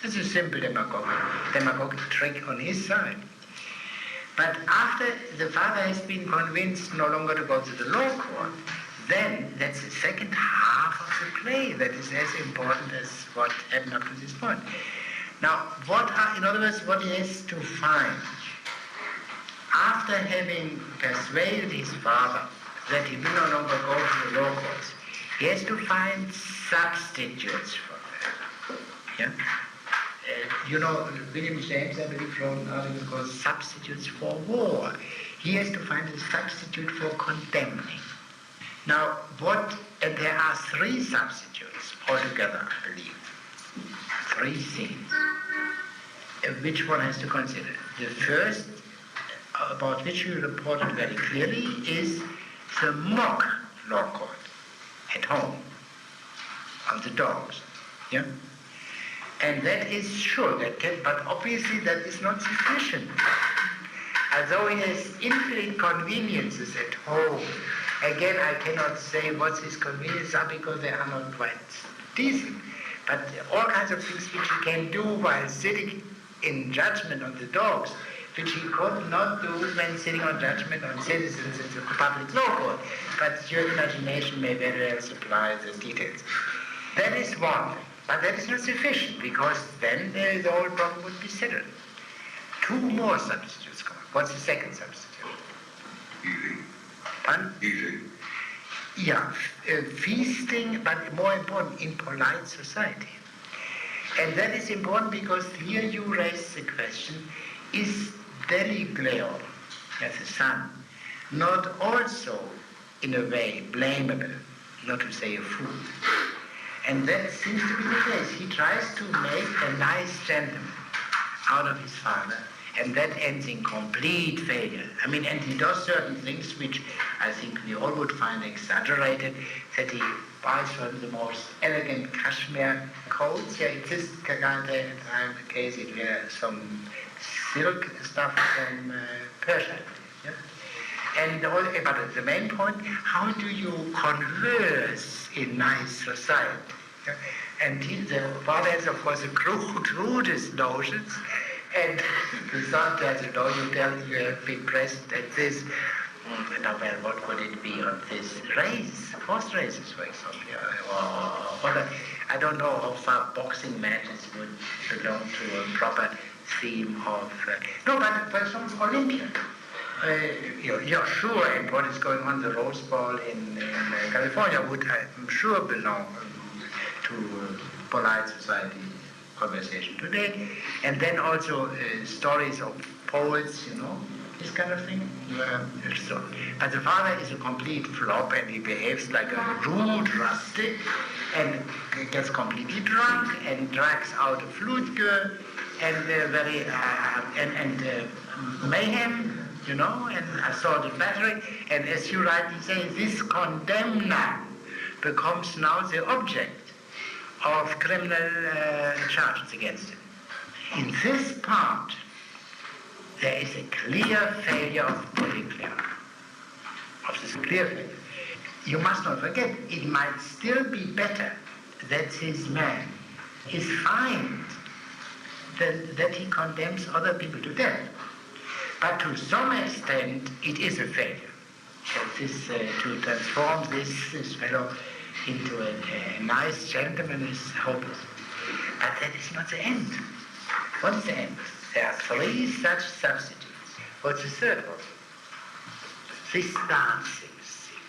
It's a simple demagogic trick on his side. But after the father has been convinced no longer to go to the law court, then that's the second half of the play that is as important as what happened up to this point. Now, in other words, what he has to find, after having persuaded his father that he will no longer go to the law courts, he has to find substitutes for that. Yeah? William James, I believe, wrote an article called Substitutes for War. He has to find a substitute for condemning. Now, and there are three substitutes altogether, I believe. Three things, which one has to consider. The first, about which you reported very clearly, is the mock law court at home of the dogs. Yeah? And that is sure, but obviously that is not sufficient. Although he has infinite conveniences at home, again, I cannot say what his conveniences are because they are not quite decent. But all kinds of things which he can do while sitting in judgment on the dogs, which he could not do when sitting on judgment on citizens in the public law court. But your imagination may very well supply the details. That is one thing. But that is not sufficient, because then the whole problem would be settled. Two more substitutes come up. What's the second substitute? Eating. Pardon? Eating. Yeah, feasting, but more important, in polite society. And that is important because here you raise the question, is Deligleo, as a son, not also, in a way, blamable, not to say a fool? And that seems to be the case. He tries to make a nice gentleman out of his father, and that ends in complete failure. And he does certain things which I think we all would find exaggerated, that he buys from the most elegant cashmere coats. Yeah, it is a case it were some silk stuff from Persia. Yeah? But the main point, how do you converse in nice society? Yeah? And the father has, of course, the crudest notions, and the son tells you have been present at this. Now, well, what could it be on this race? Horse races, for example. Or I don't know how far boxing matches would belong to a proper theme of... no, but for example, Olympia. You're sure, and what is going on, the Rose Bowl in California would, I'm sure, belong to polite society conversation today. And then also stories of poets, this kind of thing. But the father is a complete flop, and he behaves like a rude rustic, and gets completely drunk, and drags out a flute girl, and mayhem, and assault and battery, and as you rightly say, this condemner becomes now the object of criminal charges against him. In this part, there is a clear failure of Deligleo, of this clear failure. You must not forget, it might still be better that this man is fined than that he condemns other people to death. But to some extent, it is a failure. To transform this fellow into a nice gentleman is hopeless. But that is not the end. What is the end? There are three such substitutes. What's the third one? This dancing thing.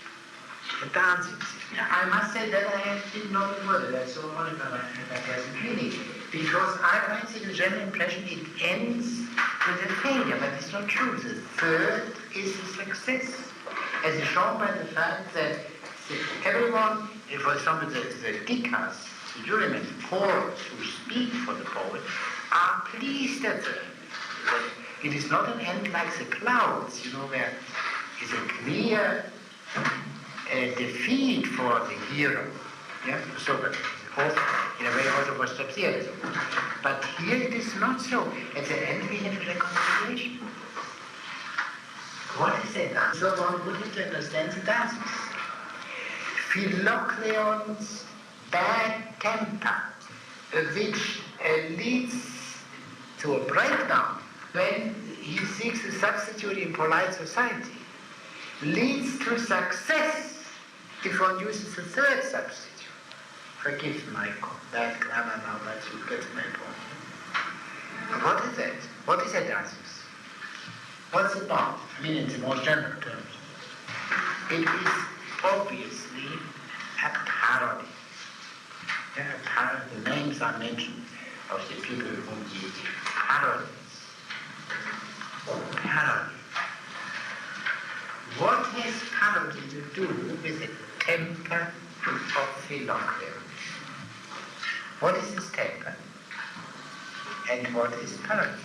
The dancing thing. I must say that I did not word that so only by my present reading, because I see the general impression it ends with a failure, but it's not true. The third is a success, as is shown by the fact that everyone, for example, the dicas, the jurymen, the chorus who speak for the poet, are pleased at the end. It is not an end like the clouds, where is a clear defeat for the hero. Yeah, Socratic. In a way also for Strauss. But here it is not so. At the end we have reconciliation. What is that? So one would have to understand the dances. Philocleon's bad temper, which leads to a breakdown when he seeks a substitute in polite society, leads to success if one uses a third substitute. Forgive my bad grammar now, but you get my point. What is it? What is Erasmus? What's it about? I mean, in the most general terms. It is obviously a parody. The names are mentioned of the people whom he parodies. Parody. What has parody to do with the temper of Philocritus? What is his temper? And what is parody?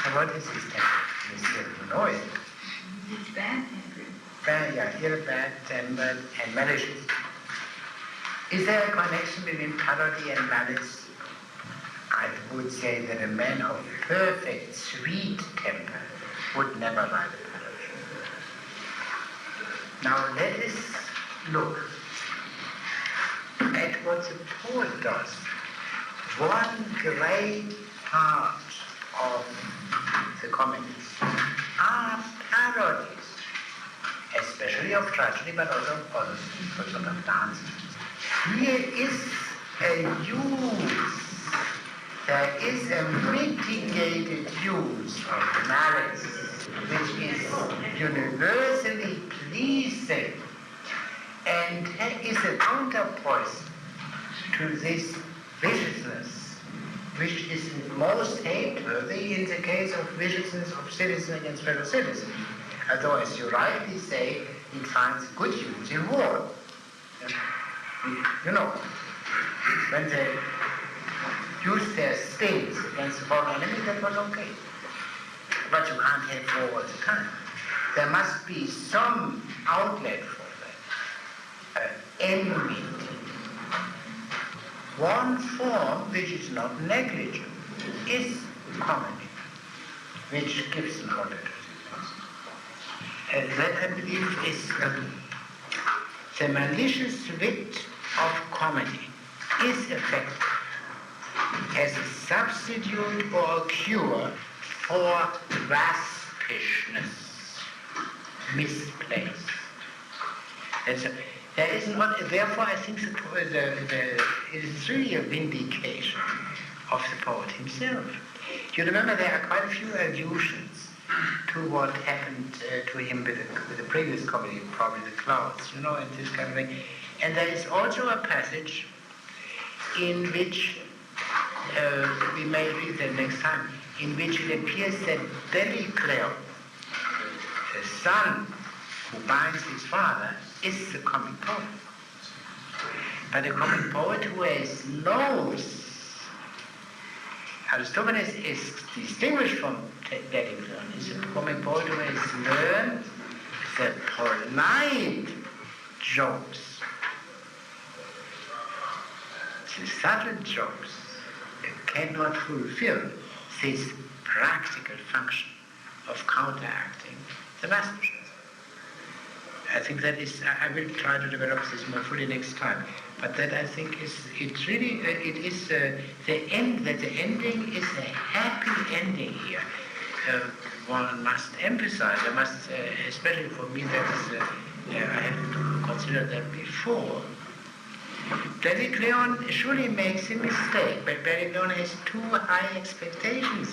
And what is his temper? You know it. It's bad-tempered. Ill-bad-tempered and malicious. Is there a connection between parody and malice? I would say that a man of perfect sweet temper would never write a parody. Now let us look at what the poet does. One great part of the comedies are parodies, especially of tragedy, but also of dance. Here is a use, there is a mitigated use of malice, which is universally pleasing and is a counterpoise to this viciousness, which is most hateworthy in the case of viciousness of citizen against fellow citizen. Although, as you rightly say, it finds good use in war. You know, when they used their stings against the foreign enemy, that was okay. But you can't have war all the time. There must be some outlet for that. Enmity. One form which is not negligible is comedy, which gives an order to the that, I believe, is the malicious wit of comedy is effective as a substitute or a cure for raspishness, misplaced. There is not, therefore I think it is really a vindication of the poet himself. You remember there are quite a few allusions to what happened to him with the previous comedy, probably The Clouds, and this kind of thing. And there is also a passage in which, we may read that next time, in which it appears that Dellicleo, the son who binds his father, is the comic poet. But a comic poet who knows, Aristophanes is distinguished from Dellicleo, is a comic poet who has learned the polite jokes, the subtle jokes that cannot fulfill this practical function of counteracting the masterpiece. I think that is, I will try to develop this more fully next time, but that I think is, it's really, it is the end, that the ending is a happy ending here. One must emphasize, I must, especially for me, that is, I have to consider that before. Dellicleo surely makes a mistake, but Dellicleo has too high expectations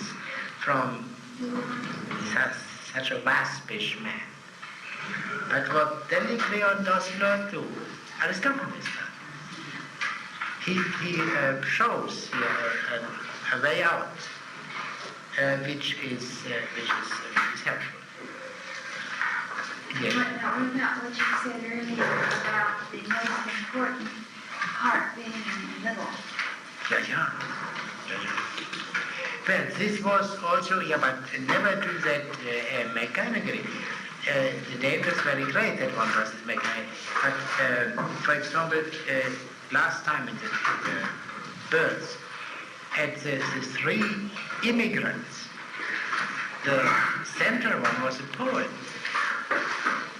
from such a waspish man. But what Dellicleo does not do, Aristophanes does. He shows here a way out, which is helpful. Yes. What about what you said earlier about the most important part being in the middle? Yeah. Well, this was also, but never do that mechanically. The danger is very great that one does it mechanically. But, for example, last time in the births, at the three immigrants, the central one was a poet.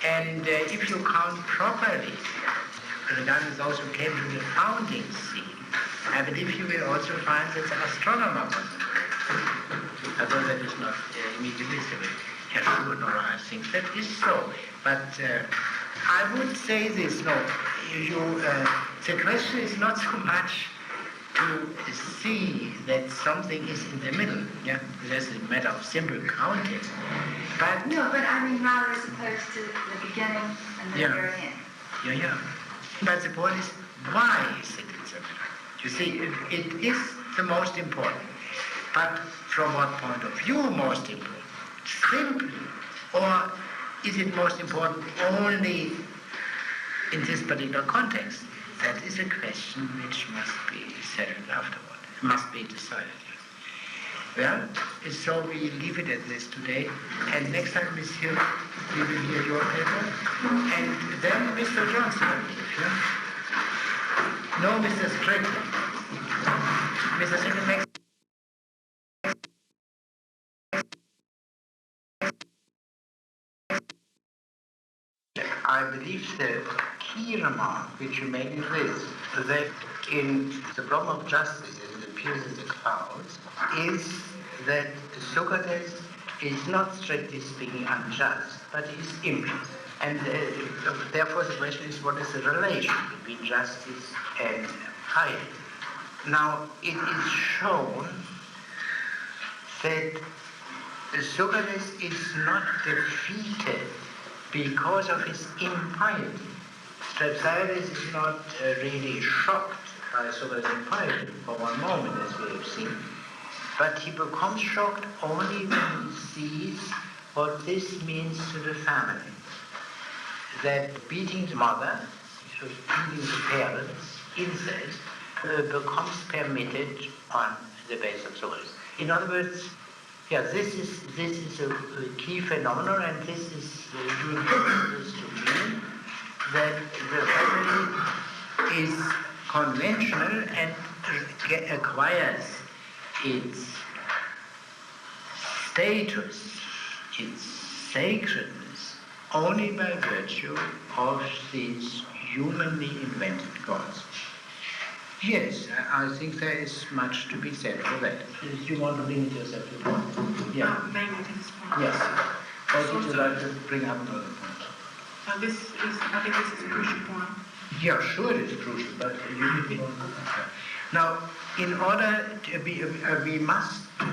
And if you count properly, regarding those who came to the founding scene, I believe you will also find that the astronomer was correct. Although that is not immediately visible. Yeah, sure, no, I think that is so. But I would say this, no, the question is not so much to see that something is in the middle. Yeah, that's a matter of simple counting. But No, but I mean rather as opposed to the beginning and the Yeah. very end. yeah. But the point is, why is it in the middle? You see, it is the most important. But from what point of view most important? Simply, or is it most important only in this particular context? That is a question which must be settled afterward, must be decided. Well, so we leave it at this today, and next time we will hear your paper, and then Mr. Johnson, I believe, yeah? No, Mr. Strickland. Mr. Strickland, next. I believe the key remark which you made is this, that in the problem of justice as it appears in the clouds, is that Socrates is not strictly speaking unjust, but he is impious. And therefore the question is, what is the relation between justice and piety? Now, it is shown that Socrates is not defeated because of his impiety. Strauss is not really shocked by Socrates' impiety for one moment, as we have seen. But he becomes shocked only when he sees what this means to the family. That beating the mother, beating the parents, incest, becomes permitted on the basis of Socrates. In other words, yeah, this is a key phenomenon, and this is universal to mean that the family is conventional and acquires its status, its sacredness, only by virtue of these humanly invented gods. Yes, I think there is much to be said for that. If you want to bring it yourself to the point. Yeah. Mainly to this point. Yes. Or would you like to bring up another point? I think this is a crucial point. Yeah, sure it is crucial, but you need to now, in order to be, we must, I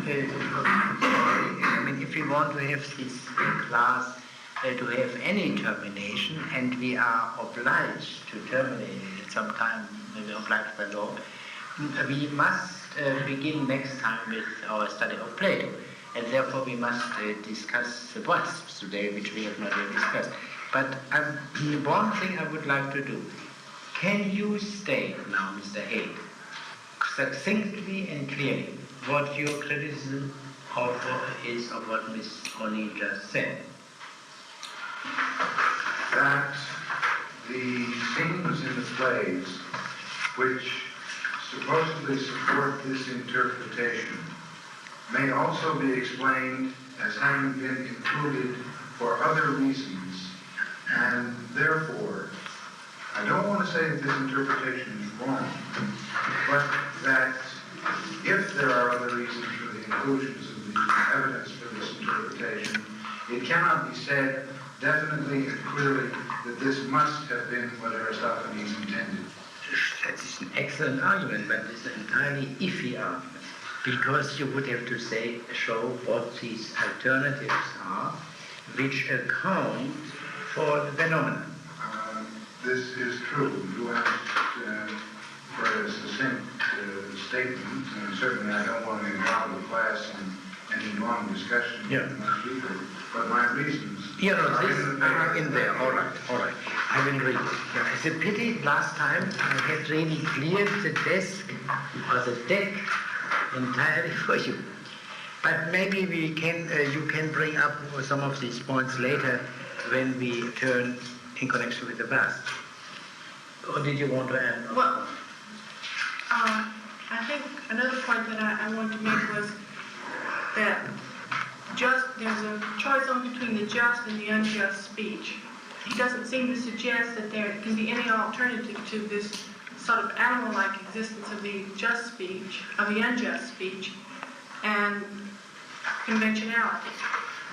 mean, if we want to have this class to have any termination, and we are obliged to terminate it at some time, obliged by law, we must begin next time with our study of Plato, and therefore we must discuss the wasps today, which we have not yet discussed. But one thing I would like to do, can you state now, Mr. Haig, succinctly and clearly what your criticism is of what Ms. Oni just said? That the scenes in the plays which supposedly support this interpretation may also be explained as having been included for other reasons, and therefore, I don't want to say that this interpretation is wrong, but that if there are other reasons for the inclusions of the evidence for this interpretation, it cannot be said definitely and clearly that this must have been what Aristophanes intended. That is an excellent argument, but it's an entirely iffy argument, because you would have to show what these alternatives are, which account for the phenomenon. This is true. You asked for a succinct statement, and certainly I don't want to involve the class in any long discussion with much either, but my reasons are in there. All right. I will read it. Yeah, it's a pity last time I had really cleared the desk or the deck entirely for you. But maybe we can, you can bring up some of these points later when we turn in connection with the past. Or did you want to add? Well, I think another point that I wanted to make was that there's a choice on between the just and the unjust speech. He doesn't seem to suggest that there can be any alternative to this sort of animal-like existence of the just speech, of the unjust speech, and conventionality.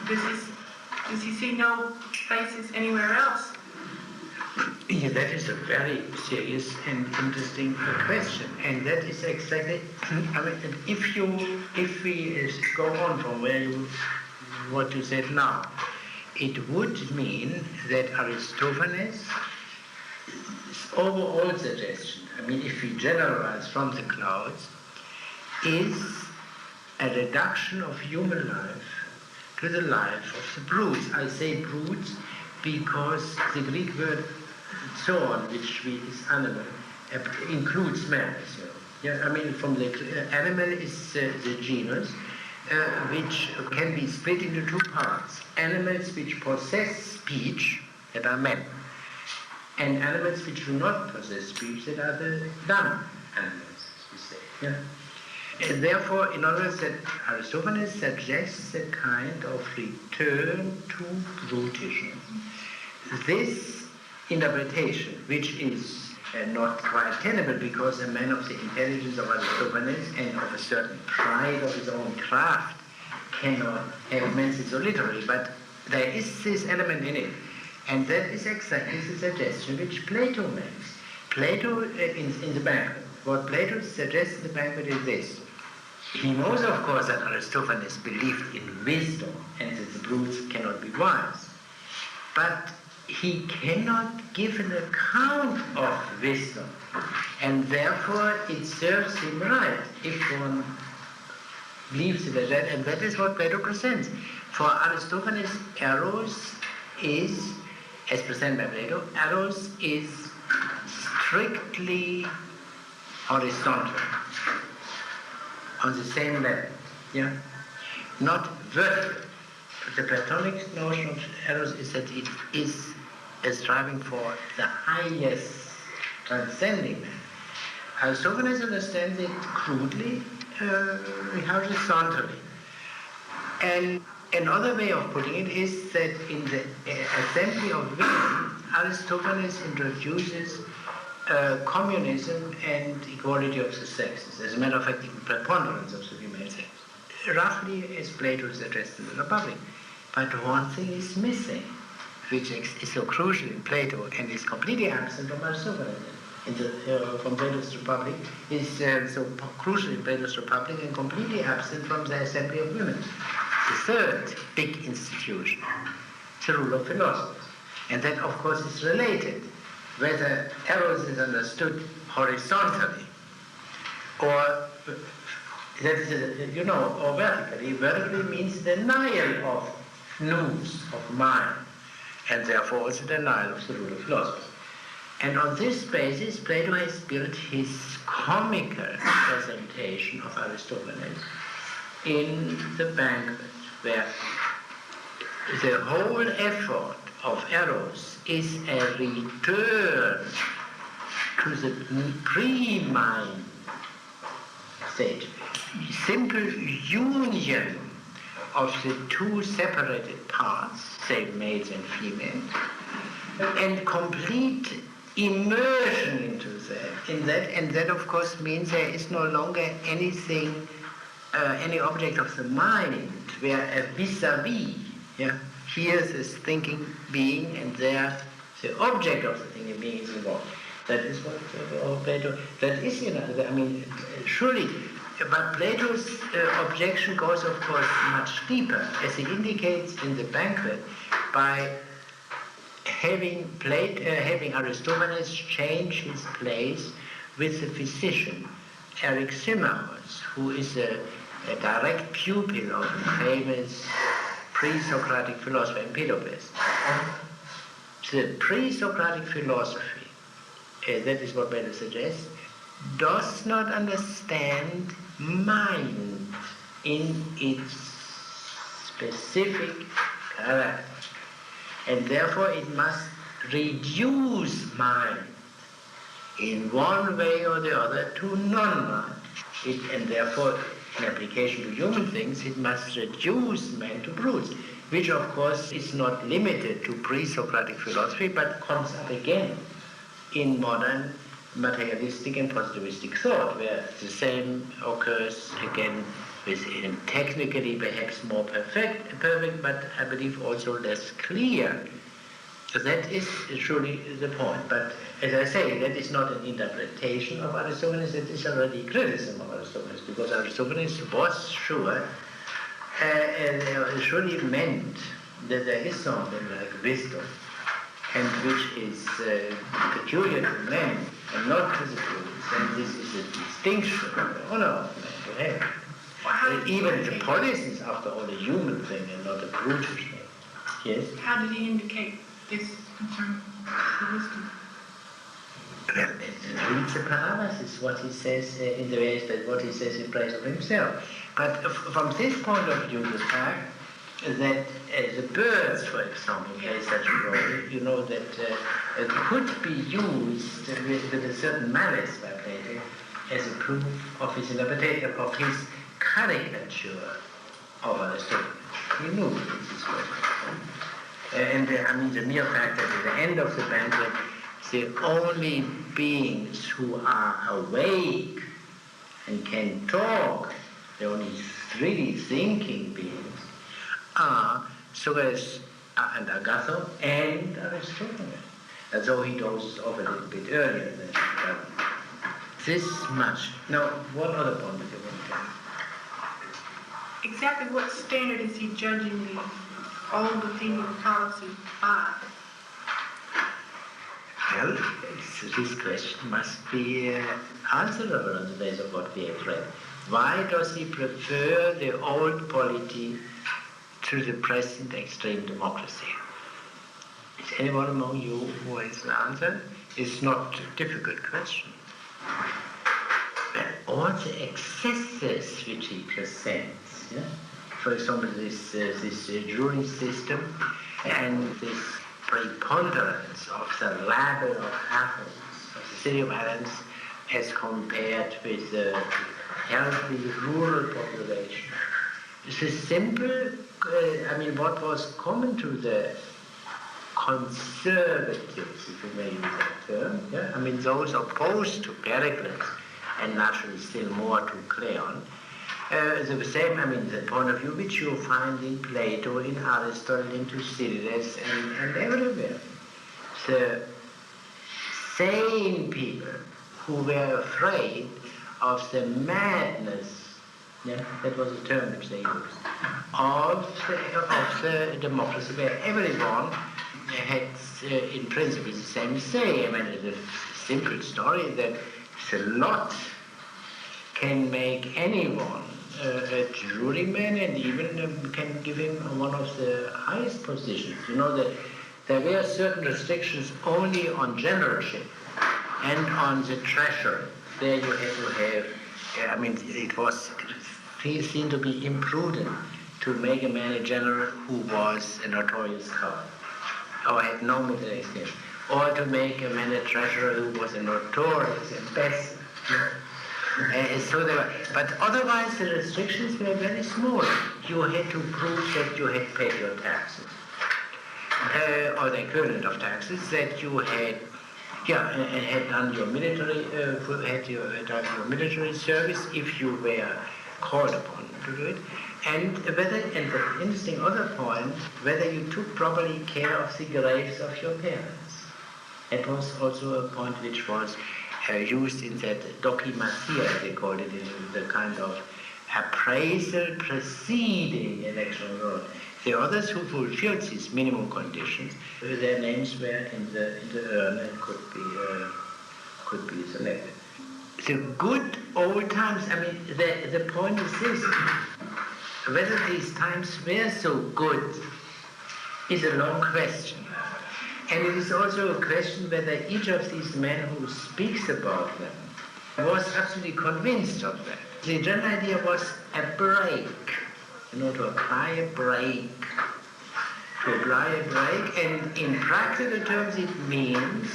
Does he see no basis anywhere else? Yeah, that is a very serious and interesting question, and that is exactly. I mean, if we go on from what you said now, it would mean that Aristophanes' overall suggestion, I mean, if we generalize from the clouds, is a reduction of human life to the life of the brutes. I say brutes because the Greek word zoon, which is animal, includes man as well. Yeah, I mean, from the animal is the genus, which can be split into two parts. Animals which possess speech, that are men, and animals which do not possess speech, that are the dumb animals, as we say. Yeah? And therefore, in other words, that Aristophanes suggests a kind of return to brutism. This interpretation, which is not quite tenable because a man of the intelligence of Aristophanes and of a certain pride of his own craft cannot have mentioned so literally, but there is this element in it, and that is exactly the suggestion which Plato makes. Plato, in the banquet, what Plato suggests in the banquet is this. He knows, of course, that Aristophanes believed in wisdom and that the brutes cannot be wise, but he cannot give an account of wisdom, and therefore it serves him right if one believes in that, and that is what Plato presents. For Aristophanes, eros is, as presented by Plato, eros is strictly horizontal, on the same level, yeah, not vertical. The Platonic notion of eros is that it is striving for the highest transcending man. Aristophanes understands it crudely, horizontally. And another way of putting it is that in the assembly of women, Aristophanes introduces communism and equality of the sexes. As a matter of fact, the preponderance of the female sex. Roughly as Plato is addressed in the Republic. But one thing is missing, which is so crucial in Plato and is completely absent from Aristophanes. From Plato's Republic is so crucial in Plato's Republic and completely absent from the assembly of women. The third big institution, the rule of philosophers. And that, of course, is related, whether eros is understood horizontally or that is, or vertically. Vertically means denial of nous, of mind, and therefore also denial of the rule of philosophers. And on this basis, Plato has built his comical presentation of Aristophanes in the banquet, where the whole effort of eros is a return to the pre-mind stage, simple union of the two separated parts, say males and females, and complete immersion into that, and that of course means there is no longer anything, any object of the mind, where a vis-a-vis, yeah, here this thinking being, and there the object of the thinking being is involved. That is what Plato, that is, I mean, surely, but Plato's objection goes, of course, much deeper, as he indicates in the banquet, by having Aristophanes change his place with the physician, Anaximander, who is a direct pupil of the famous pre-Socratic philosopher Empedocles. The pre-Socratic philosophy, that is what Plato suggests, does not understand mind in its specific character, and therefore it must reduce mind in one way or the other to non-mind. And therefore, in application to human things, it must reduce man to brutes, which of course is not limited to pre-Socratic philosophy, but comes up again in modern materialistic and positivistic thought, where the same occurs again with technically perhaps more perfect, but I believe also less clear. That is truly the point. But as I say, that is not an interpretation of Aristophanes, that is already criticism of Aristophanes, because Aristophanes was sure, surely meant that there is something like wisdom, and which is peculiar to men and not to the fools, and this is a distinction, the honor of man to have. Even the polis is, after all, a human thing and not a brutish thing. Yes? How did he indicate this concerning the wisdom? Well, read the parables is what he says in the various, but what he says in praise of himself. But from this point of view, the fact that the birds, for example, play such a role, you know, that could be used with a certain malice by Plato as a proof of his interpretation, of his caricature of Aristotle. He knew this was. And I mean, the mere fact that at the end of the banquet, the only beings who are awake and can talk, the only really thinking beings, are Socrates and Agatho and Aristophanes. And so he goes off a little bit earlier than that. This much. Now, what other point did you want to make? Exactly what standard is he judging the old Athenian policy by? Well, this question must be answerable on the basis of what we have read. Why does he prefer the old polity to the present extreme democracy? Is anyone among you who has an answer? It's not a difficult question. But all the excesses which he presents, yeah? For example, this jury system and this preponderance of the labor of Athens, of the city of Athens, as compared with the healthy rural population. It's a simple, what was common to the conservatives, if you may use that term, yeah? Those opposed to Pericles, and naturally still more to Cleon, the same, the point of view which you find in Plato, in Aristotle, in Thucydides, and everywhere. The same people who were afraid of the madness, that was a term which they used, of the democracy, where everyone had, in principle, the same say. It's a simple story that the lot can make anyone a juryman, and even can give him one of the highest positions. You know that there were certain restrictions only on generalship and on the treasury. There you had to have, it was seen to be imprudent to make a man a general who was a notorious coward or had no military experience, or to make a man a treasurer who was a notorious ambassador. But otherwise the restrictions were very small. You had to prove that you had paid your taxes, or the equivalent of taxes, that you had done your military, done your military service if you were called upon to do it, and the interesting other point, whether you took properly care of the graves of your parents. It was also a point which was used in that dokimasia, they called it, in the kind of appraisal preceding election law. The others who fulfilled these minimum conditions, their names were in the urn and could be selected. The good old times, the point is this: whether these times were so good is a long question. And it is also a question whether each of these men who speaks about them was absolutely convinced of that. The general idea was a break, to apply a break. To apply a break, and in practical terms it means,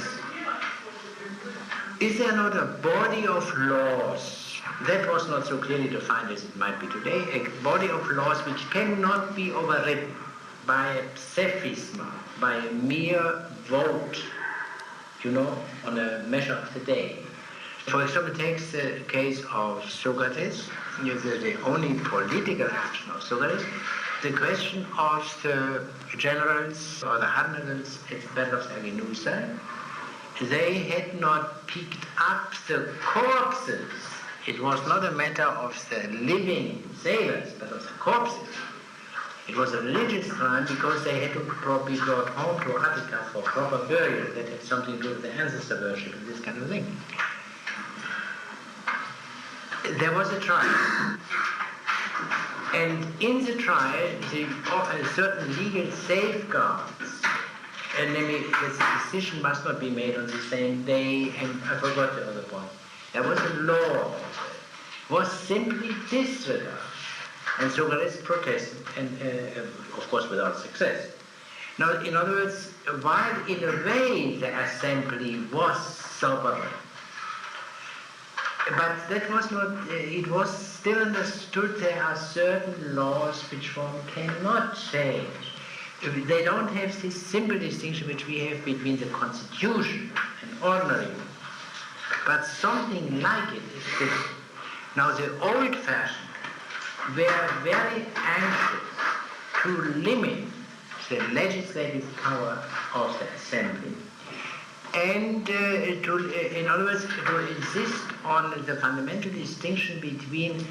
is there not a body of laws? That was not so clearly defined as it might be today, a body of laws which cannot be overridden by a psephisma, by a mere vote, on a measure of the day. For example, take the case of Socrates, the only political action of Socrates, the question of the generals or the admirals at the Battle of Aginusa. They had not picked up the corpses. It was not a matter of the living sailors, but of the corpses. It was a religious crime because they had to be brought home to Attica for proper burial. That had something to do with the ancestor worship and this kind of thing. There was a trial. And in the trial, certain legal safeguards, and namely, the decision must not be made on the same day, and I forgot the other point. There was a law, was simply disregarded. And Socrates protested, and of course without success. Now, in other words, while in a way the assembly was sovereign, but that was not, it was still understood there are certain laws which one cannot change. They don't have this simple distinction which we have between the constitution and ordinary law. But something like it is different. Now the old-fashioned were very anxious to limit the legislative power of the assembly and in other words, to insist on the fundamental distinction between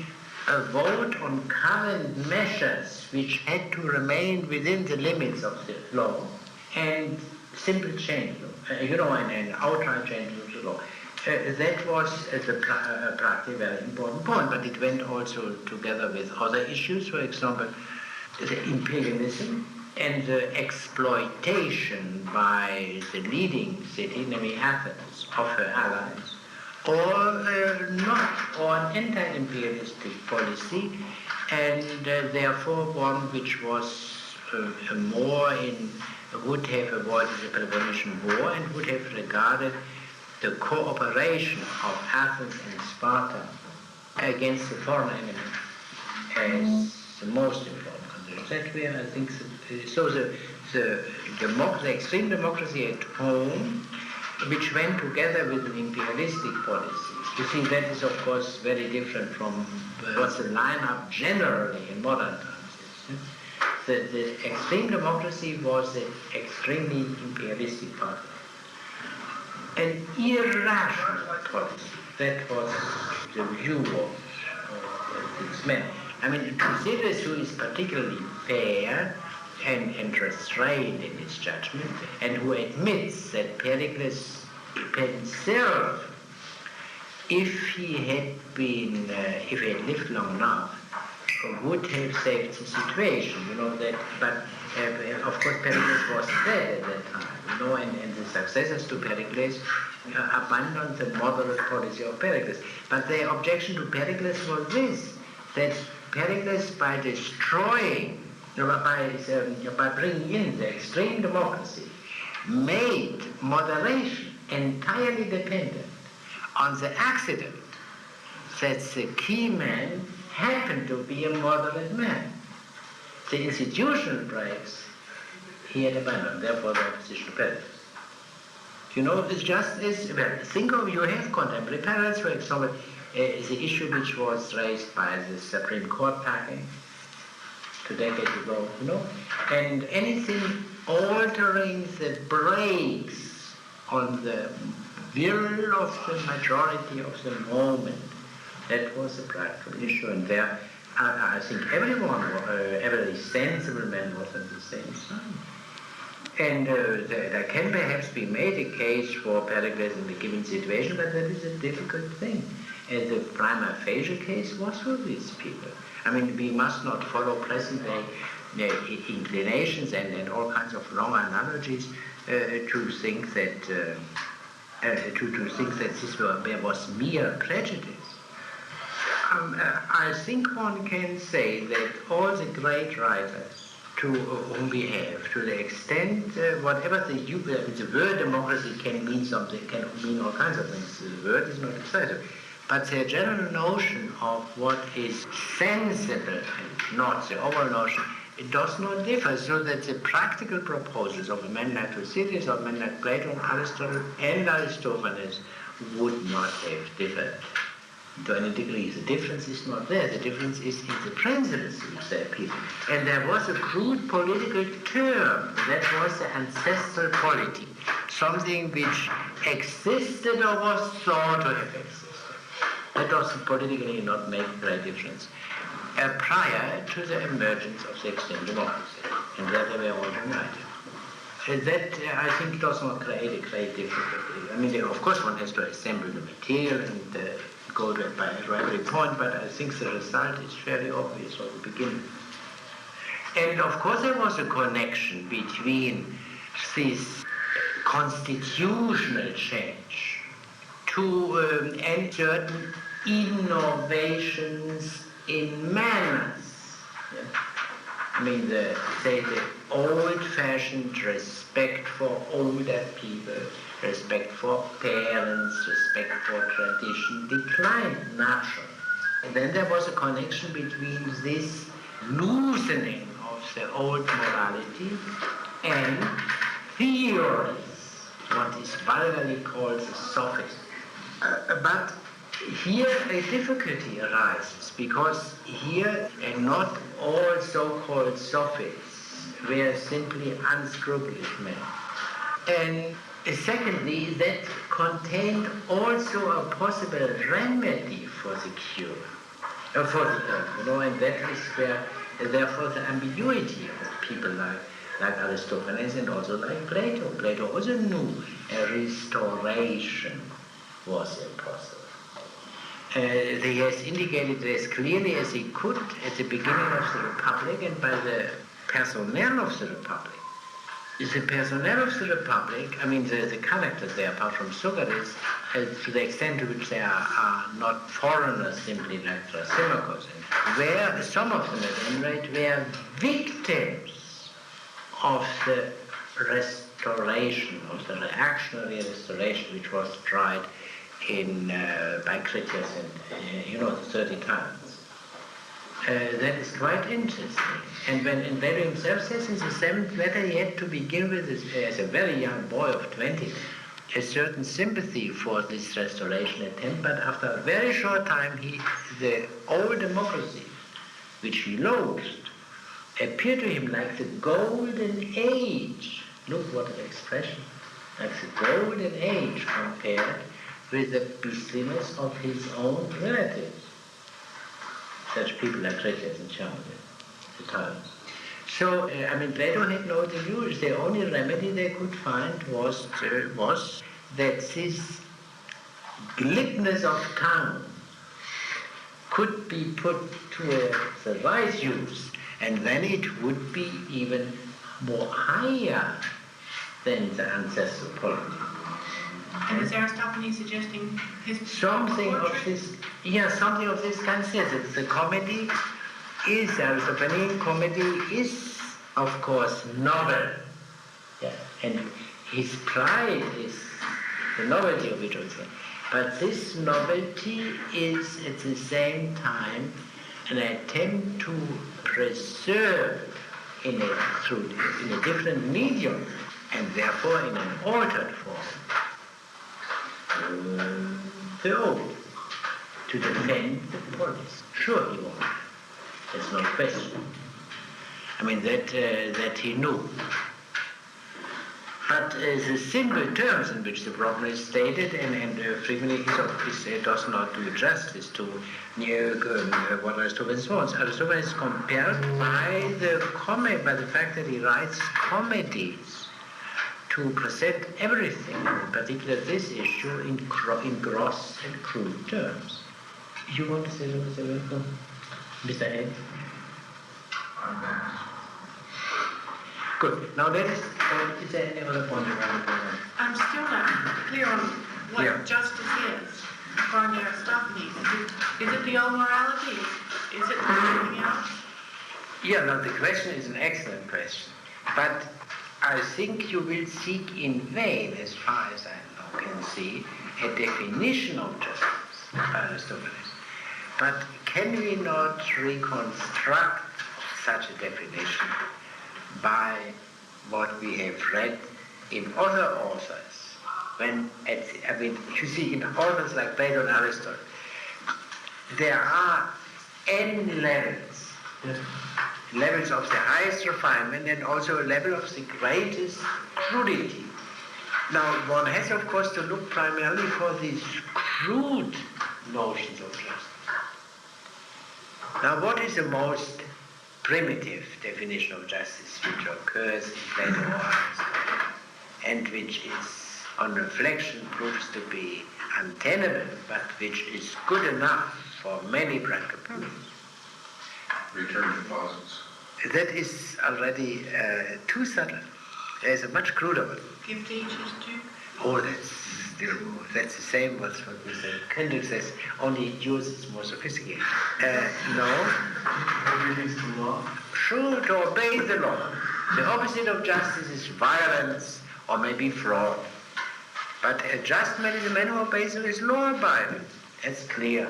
a vote on current measures which had to remain within the limits of the law and simple change, an outright change of the law. That was a practically very important point, but it went also together with other issues, for example, the imperialism and the exploitation by the leading city, namely Athens, of her allies, or not, or an anti-imperialistic policy, and therefore one which was would have avoided the Peloponnesian War and would have regarded the cooperation of Athens and Sparta against the foreign enemy as the most important consideration. That way, I think, so the extreme democracy at home, which went together with an imperialistic policy. You see, that is, of course, very different from what's the lineup generally in modern times. The extreme democracy was the extremely imperialistic party. An irrational policy. That was the view of these men. I mean, Thucydides, who is particularly fair and restrained in his judgment, and who admits that Pericles himself, if he had lived long enough, would have saved the situation, that, but of course Pericles was dead at that time, and the successors to Pericles abandoned the moderate policy of Pericles. But their objection to Pericles was this, that Pericles, by destroying, by bringing in the extreme democracy, made moderation entirely dependent on the accident that the key man happened to be a moderate man. The institutional breaks he had abandoned, therefore the opposition to Pericles. It's just as, think of, you have contemporary parallels, for example, the issue which was raised by the Supreme Court packing 2 decades ago, and anything altering the brakes on the will of the majority of the moment, that was a practical issue, and there, I think every sensible man was on the same side. And there can perhaps be made a case for Pericles in the given situation, but that is a difficult thing. And the prima facie case was for these people. I mean, we must not follow present-day inclinations and all kinds of long analogies to think that there was mere prejudice. I think one can say that all the great writers to whom we have, to the extent, whatever the word democracy can mean something, can mean all kinds of things. The word is not decisive. But the general notion of what is sensible and not the overall notion, it does not differ, so that the practical proposals of a man like Thucydides, of a man like Plato and Aristotle and Aristophanes would not have differed to any degree. The difference is not there. The difference is in the principles which they appeal. And there was a crude political term, that was the ancestral polity, something which existed or was thought to have existed. That does politically not make a great difference. Prior to the emergence of the extreme democracy, and that they were all united. That, I think, does not create a great difficulty. I mean, of course, one has to assemble the material and go to every point, but I think the result is fairly obvious from the beginning. And of course, there was a connection between this constitutional change and certain innovations in manners. Yeah. I mean, the old-fashioned respect for older people, respect for parents, respect for tradition declined naturally. And then there was a connection between this loosening of the old morality and theories, what is vulgarly called the sophism. But here a difficulty arises, because here not all so-called sophists were simply unscrupulous men. And secondly, that contained also a possible remedy for the cure, for the and that is where, therefore, the ambiguity of people like Aristophanes and also like Plato. Plato also knew a restoration was impossible. He has indicated as clearly as he could at the beginning of the Republic and by the personnel of the Republic. The personnel of the Republic, I mean the characters there, apart from Socrates, to the extent to which they are not foreigners simply like Thrasymachus, where some of them at any rate were victims of the restoration, of the reactionary restoration which was tried by Critias and the 30 Talents. That is quite interesting. And when Plato himself says in the 7th letter he had to begin with, as a very young boy of 20, a certain sympathy for this restoration attempt, but after a very short time the old democracy, which he loathed, appeared to him like the golden age. Look what an expression. Like the golden age compared with the beastliness of his own relatives. Such people like Critias and Charles, the times. So, Plato had no other use. The only remedy they could find was that this glibness of tongue could be put to the right use, and then it would be even more higher than the ancestral polity. And is Aristophanes suggesting something of this? Yeah, something of this kind. Yes, the comedy is Aristophanean comedy is, of course, novel. Yeah, and his pride is the novelty of it also. But this novelty is at the same time an attempt to preserve in a different medium, and therefore in an altered form, the old, to defend the polis. Sure he won't. There's no question. That he knew. But the simple terms in which the problem is stated, and frequently he does not do justice to what Aristophanes wants. Aristophanes is compelled by the fact that he writes comedies to present everything, in particular this issue, in gross and crude terms. You want to say something, Mr. Ed? Good. Now is there any other point you want to bring up? I'm still not clear on what justice is, according to Aristophanes. Is it the old morality? Is it something else? Yeah, no, the question is an excellent question. But I think you will seek in vain, as far as I can see, a definition of justice by Aristophanes. But can we not reconstruct such a definition by what we have read in other authors you see, in authors like Plato and Aristotle, there are n levels. Levels of the highest refinement and also a level of the greatest crudity. Now, one has, of course, to look primarily for these crude notions of justice. Now, what is the most primitive definition of justice which occurs in Plato or Aristotle, and which is, on reflection, proves to be untenable, but which is good enough for many practical purposes? Return deposits. That is already too subtle. There's a much cruder one. Give to each his due. Oh, that's the same what we say. Kendrick says, only yours is more sophisticated. No. Obedience to law. True, to obey the law. The opposite of justice is violence or maybe fraud. But a just man is a man who obeys his law-abiding. That's clear.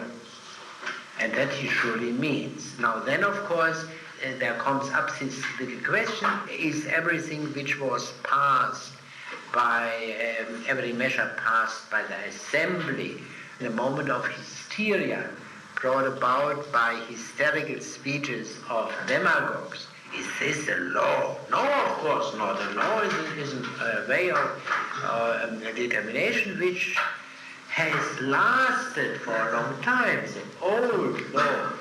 And that he surely means. Now then, of course, there comes up this little question, is everything which was passed by, every measure passed by the assembly in the moment of hysteria, brought about by hysterical speeches of demagogues, is this a law? No, of course not. A law is a way of a determination which has lasted for a long time, the old law.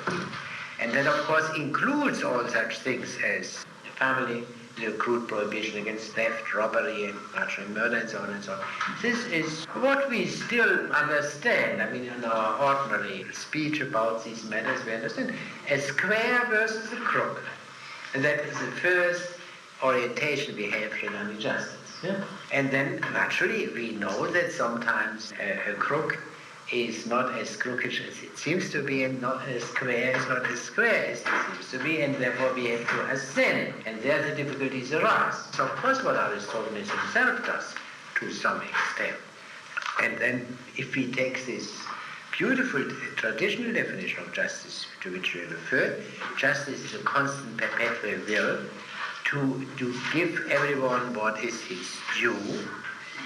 And that, of course, includes all such things as the family, the crude prohibition against theft, robbery, and natural murder, and so on and so on. This is what we still understand. I mean, in our ordinary speech about these matters, we understand a square versus a crooked. And that is the first orientation we have regarding justice. Yeah. And then, naturally, we know that sometimes a crook is not as crooked as it seems to be, and not a square is not as square as it seems to be, and therefore we have to ascend. And there the difficulties arise. So, of course, what Aristotle himself does, to some extent. And then, if we take this beautiful traditional definition of justice to which we refer, justice is a constant perpetual will to give everyone what is his due,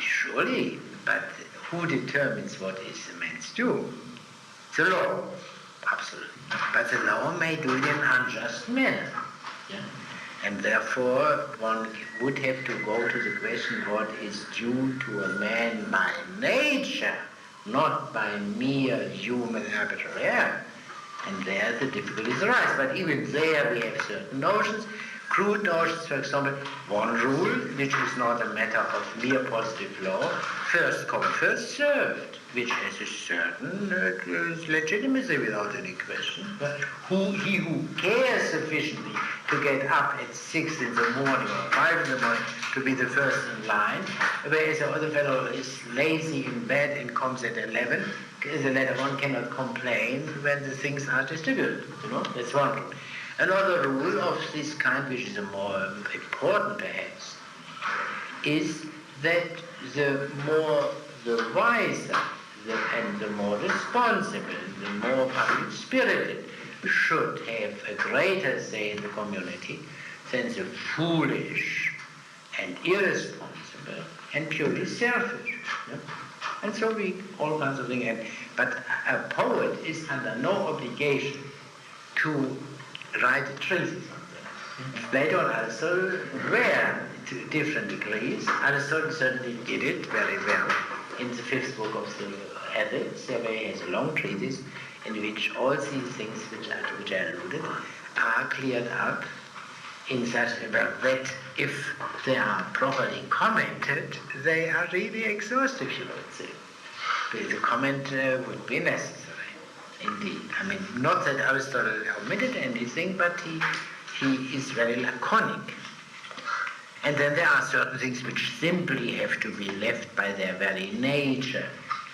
surely, but who determines what is the man's due? The law, absolutely. But the law may do it in an unjust manner. Yeah? And therefore, one would have to go to the question what is due to a man by nature, not by mere human arbitrary. And there the difficulties arise. But even there we have certain notions, crude notions, for example, one rule, which is not a matter of mere positive law, first come, first served, which has a certain legitimacy without any question. But he who cares sufficiently to get up at 6 in the morning or 5 in the morning to be the first in line, whereas the other fellow is lazy in bed and comes at 11, the latter one cannot complain when the things are distributed. That's one rule. Another rule of this kind, which is a more important perhaps, is that the wiser and the more responsible, the more public spirited should have a greater say in the community than the foolish and irresponsible and purely selfish. Yeah? And so all kinds of things. But a poet is under no obligation to write a treatise on that. Plato and Aristotle were to different degrees. Aristotle certainly did it very well. In the 5th book of the Ethics, there is a long treatise in which all these things which I alluded are cleared up in such a way that if they are properly commented, they are really exhaustive, you would say. The comment would be necessary. Indeed. I mean, not that Aristotle omitted anything, but he is very laconic. And then there are certain things which simply have to be left by their very nature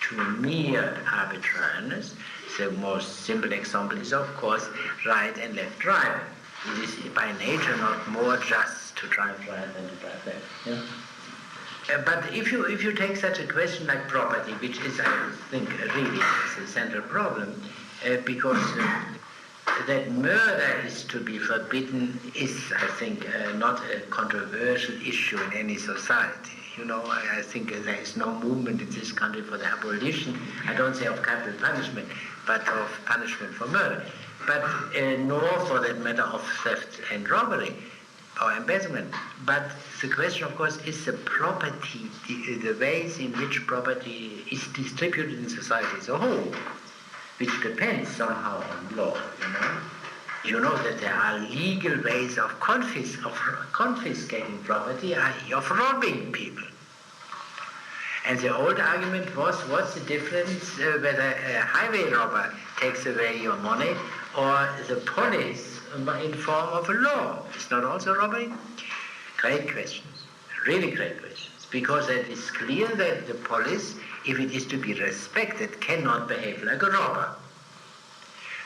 to mere arbitrariness. The most simple example is, of course, right and left driving. It is by nature not more just to drive right than to drive left. Yeah? But if you take such a question like property, which is, I think, really is a central problem, because that murder is to be forbidden is, I think, not a controversial issue in any society. I think there is no movement in this country for the abolition, I don't say of capital punishment, but of punishment for murder, but nor for that matter of theft and robbery or embezzlement. But the question, of course, is the property, the ways in which property is distributed in society as a whole, which depends somehow on law, You know that there are legal ways of confiscating property, i.e. of robbing people. And the old argument was, what's the difference whether a highway robber takes away your money or the police in form of a law? It's not also robbery? Great questions, really great questions, because it is clear that the police, if it is to be respected, cannot behave like a robber.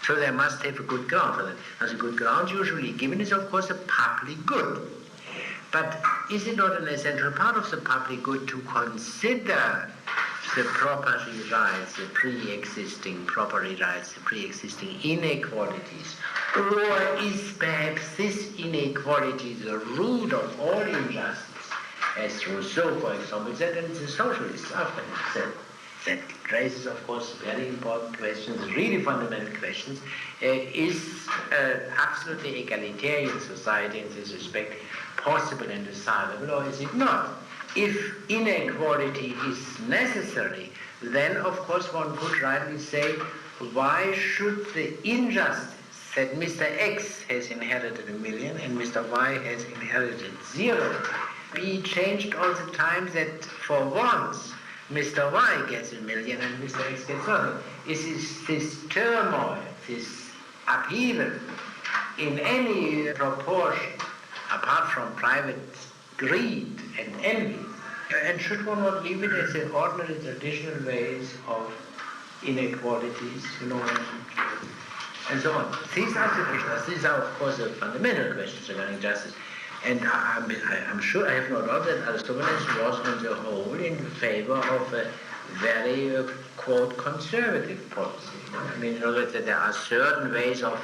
So they must have a good ground for that. Now the good ground usually given is of course a public good. But is it not an essential part of the public good to consider the property rights, the pre-existing property rights, the pre-existing inequalities? Or is perhaps this inequality the root of all injustice, as Rousseau, for example, said, and the socialists after him said? That raises, of course, very important questions, really fundamental questions. Is absolutely egalitarian society in this respect possible and desirable, or is it not? If inequality is necessary, then, of course, one could rightly say, why should the injustice that Mr. X has inherited $1 million and Mr. Y has inherited 0 be changed all the time that for once Mr. Y gets $1 million and Mr. X gets nothing? Is this turmoil, this upheaval, in any proportion, apart from private greed and envy? And should one not leave it as the ordinary traditional ways of inequalities, and so on? These are the questions. These are, of course, the fundamental questions regarding justice. And I'm sure, I have no doubt that Aristophanes was on the whole in favor of a very, quote, conservative policy. In other words, that there are certain ways of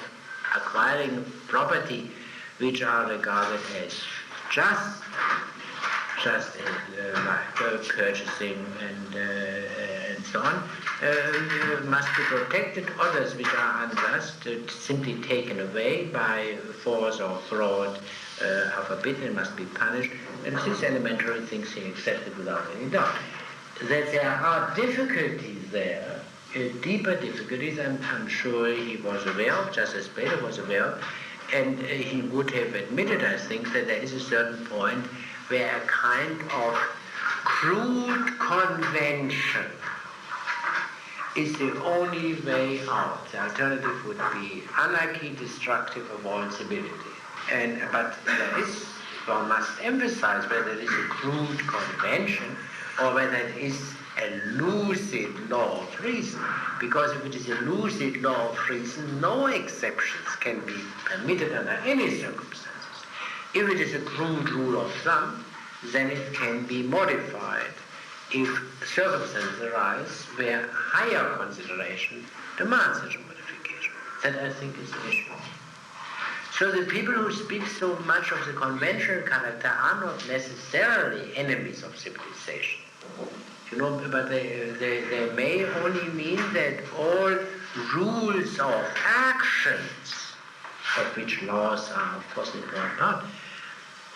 acquiring property which are regarded as just as like purchasing and so on, must be protected. Others which are unjust, simply taken away by force or fraud, are forbidden and must be punished, and these elementary things he accepted without any doubt. That there are difficulties there, deeper difficulties, I'm sure he was aware of, just as Plato was aware of, and he would have admitted, I think, that there is a certain point where a kind of crude convention is the only way out. The alternative would be anarchy, destructive of all civility. But there is, one must emphasize whether it is a crude convention or whether it is a lucid law of reason. Because if it is a lucid law of reason, no exceptions can be permitted under any circumstances. If it is a crude rule of thumb, then it can be modified if circumstances arise where higher consideration demands such a modification. That, I think, is the issue. So the people who speak so much of the conventional character are not necessarily enemies of civilization. But they may only mean that all rules of actions, of which laws are, of course, an important part,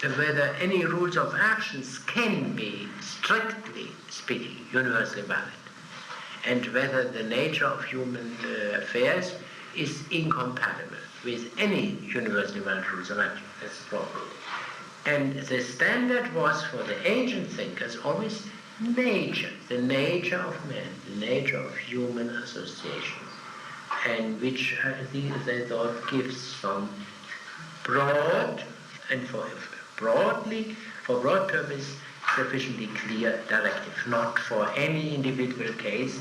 whether any rules of actions can be, strictly speaking, universally valid, and whether the nature of human affairs is incompatible with any universally valid rules of action. That's the problem. And the standard was for the ancient thinkers always nature, the nature of man, the nature of human association, and which they thought gives some broad and for broad purpose sufficiently clear directive, not for any individual case,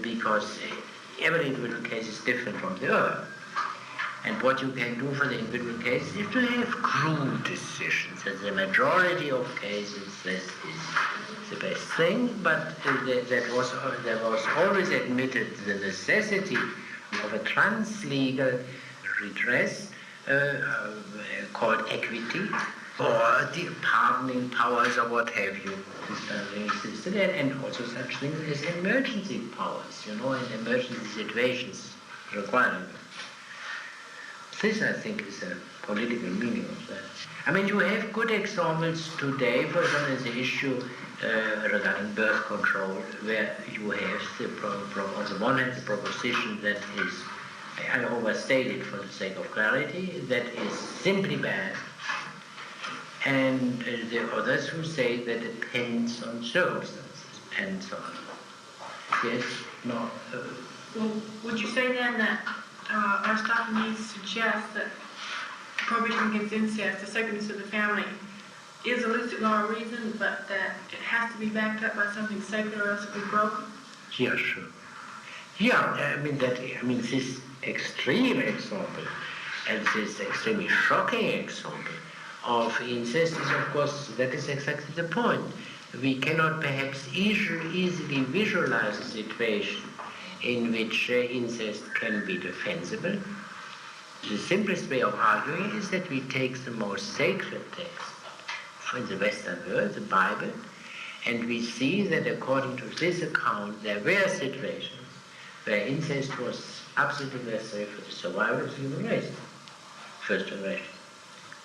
because every individual case is different from the other. And what you can do for the individual case is to have crude decisions. In the majority of cases, this is the best thing, but there was always admitted the necessity of a translegal redress called equity, or the pardoning powers or what have you. This kind of thing existed, and also such things as emergency powers, in emergency situations requiring them. This, I think, is a political meaning of that. I mean, you have good examples today, for example, as the issue regarding birth control, where you have on the one hand the proposition that is, I overstate it for the sake of clarity, that is simply bad, and the others who say that it depends on circumstances, and so on. Yes, no. Well, would you say then that Aristophanes suggests that prohibition against incest, the sacredness of the family, is a lucid law of reason, but that it has to be backed up by something sacred or else it will be broken? Yeah, sure. Yeah, this extreme example, and this extremely shocking example of incest is, of course, that is exactly the point. We cannot perhaps easily visualize a situation in which incest can be defensible. The simplest way of arguing is that we take the most sacred text in the Western world, the Bible, and we see that according to this account there were situations where incest was absolutely necessary for the survival of the human race, first generation.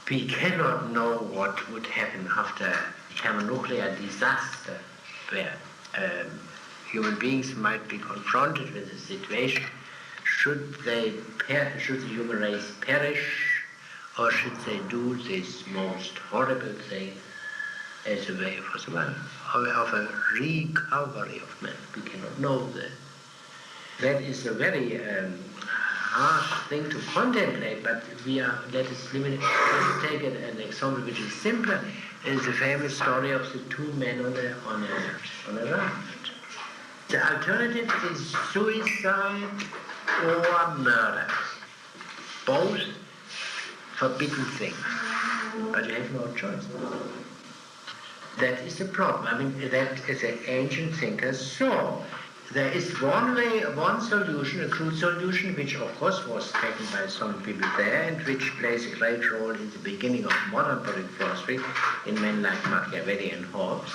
We cannot know what would happen after a thermonuclear disaster where human beings might be confronted with a situation. Should the human race perish, or should they do this most horrible thing as a way of survival, of a recovery of man? We cannot know that. That is a very harsh thing to contemplate, but let us take an example which is simpler. Is the famous story of the two men on a raft. The alternative is suicide or murder. Both forbidden things, but you have no choice. That is the problem. I mean, that is the ancient thinkers saw. There is one way, one solution, a crude solution, which of course was taken by some people there and which plays a great role in the beginning of modern political philosophy in men like Machiavelli and Hobbes,